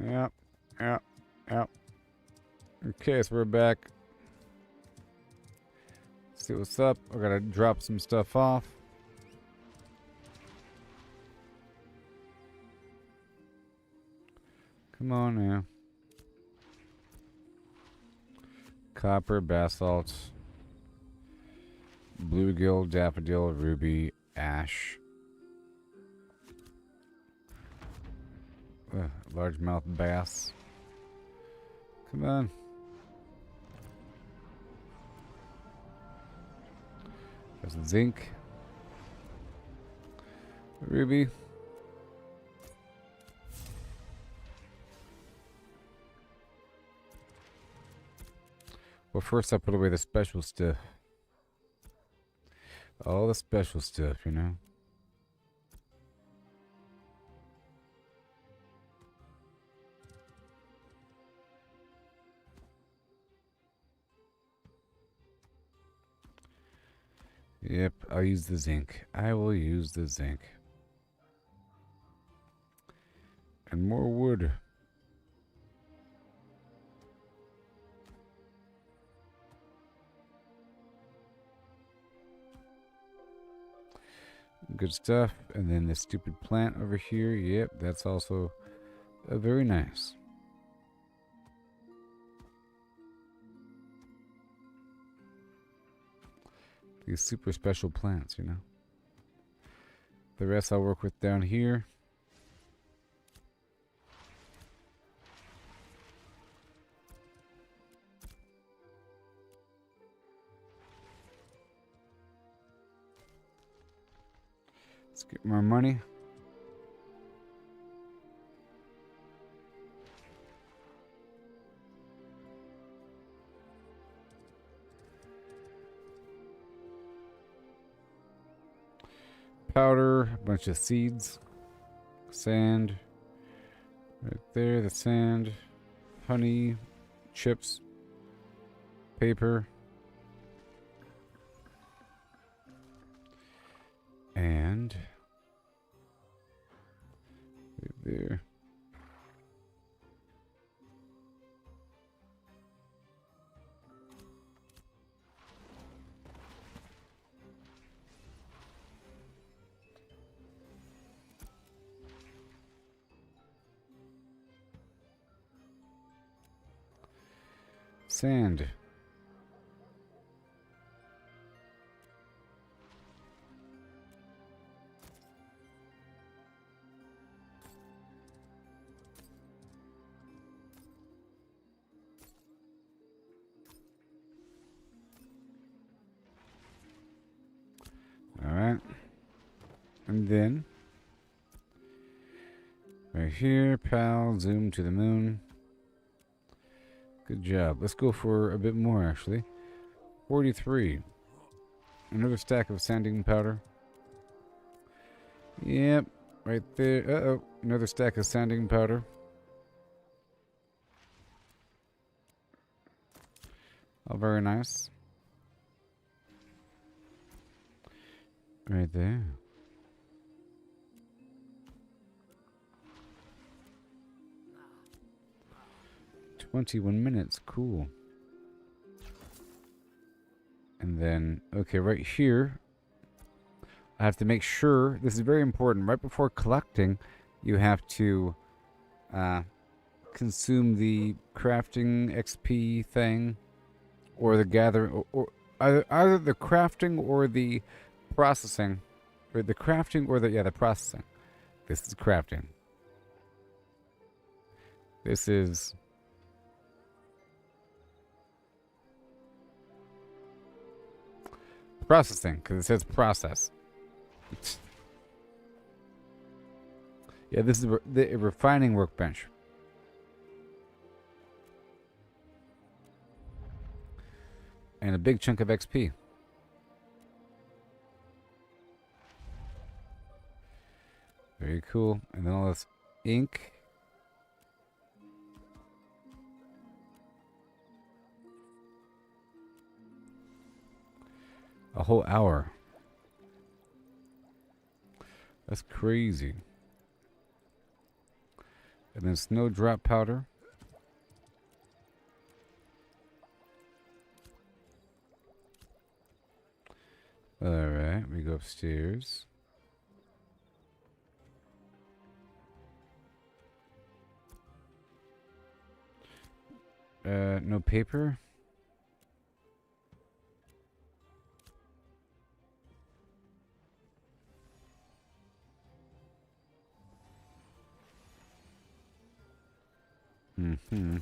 Yep. Okay, so we're back. See what's up. I gotta drop some stuff off. Come on now. Copper, basalt, bluegill, daffodil, ruby, ash. Largemouth bass. Come on. There's zinc. Ruby. Well, first I put away the special stuff. All the special stuff, you know. Yep, I'll use the zinc. I will use the zinc. And more wood. Good stuff. And then the stupid plant over here. Yep, that's also very nice. These super special plants, you know. The rest I'll work with down here. Let's get more money. Powder, a bunch of seeds, sand, right there, the sand, honey, chips, paper, and right there. Sand. All right. And then right here, pal, zoom to the moon. Good job. Let's go for a bit more, actually. 43. Another stack of sanding powder. Yep, right there. Uh-oh, another stack of sanding powder. Oh, very nice. Right there. $21, cool. And then, okay, right here, I have to make sure, this is very important, right before collecting, you have to consume the crafting XP thing, or the gathering, or either the crafting or the processing, or the crafting or the processing. This is crafting. This is processing, because it says process. Yeah, this is the refining workbench. And a big chunk of XP. Very cool. And then all this ink. A whole hour. That's crazy. And then snowdrop powder. Alright, we go upstairs. No paper? Mm-hmm.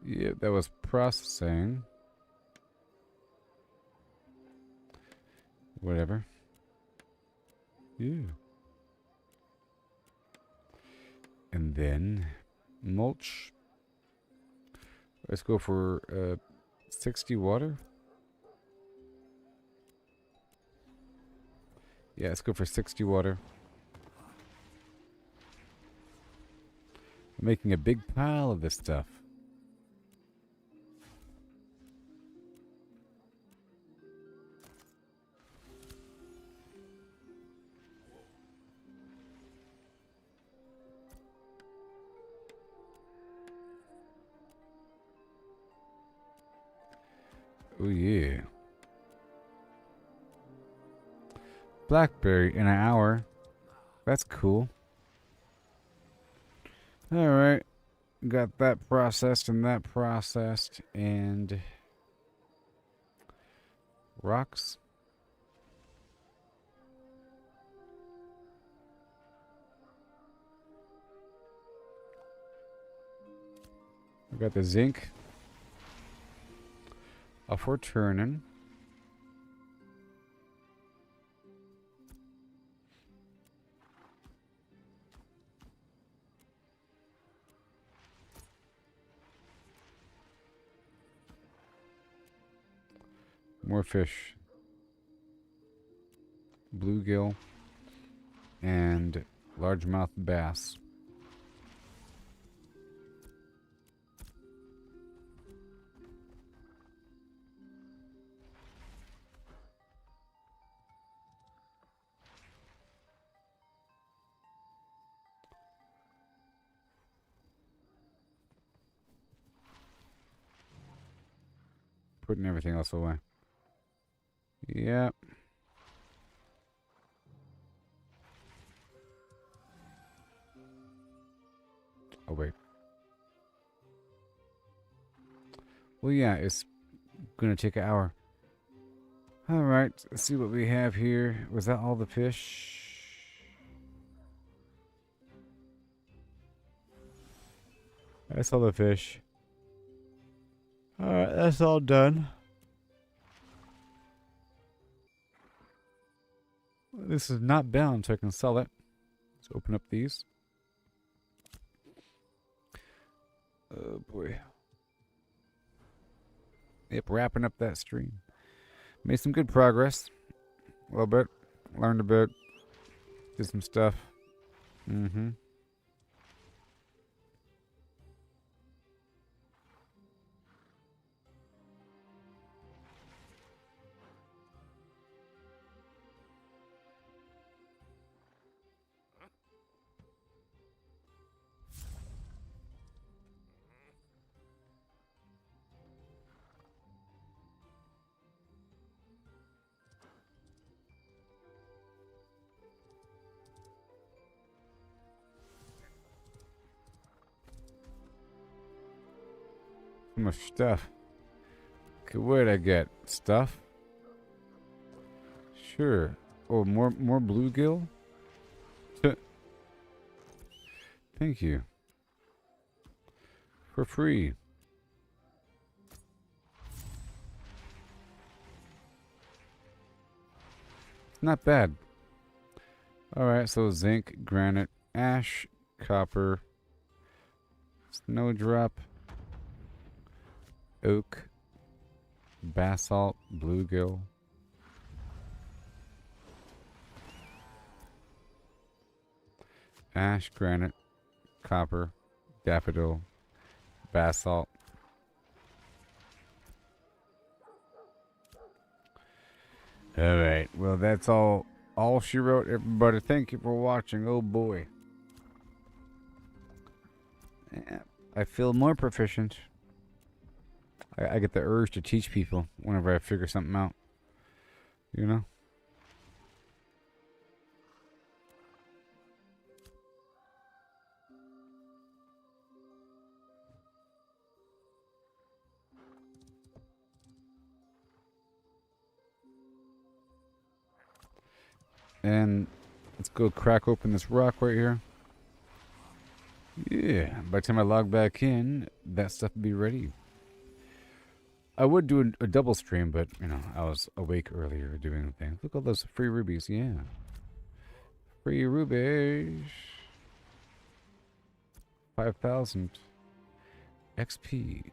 Yeah, that was processing. Whatever. Yeah. And then mulch. Let's go for 60 water. Yeah, let's go for 60 water. I'm making a big pile of this stuff. Oh yeah. Blackberry in an hour. That's cool. Alright. Got that processed and that processed. And rocks. We got the zinc. Off we're turning. More fish. Bluegill and largemouth bass. Putting everything else away. Yep. Oh, wait. Well, yeah, it's gonna take an hour. Alright, let's see what we have here. Was that all the fish? That's all the fish. Alright, that's all done. This is not bound, so I can sell it. Let's open up these. Oh boy. Yep, wrapping up that stream. Made some good progress. A little bit. Learned a bit. Did some stuff. Mm-hmm. So much stuff. Okay, what did I get? Stuff? Sure. Oh, more bluegill? Thank you. For free. It's not bad. Alright, so zinc, granite, ash, copper, snowdrop, oak, basalt, bluegill. Ash, granite, copper, daffodil, basalt. Alright, well that's all she wrote, everybody. Thank you for watching. Oh boy. I feel more proficient. I get the urge to teach people whenever I figure something out. You know? And let's go crack open this rock right here. Yeah, by the time I log back in, that stuff will be ready. I would do a double stream, but, you know, I was awake earlier doing things. Look at all those free rubies, yeah. Free rubies. 5,000 XP.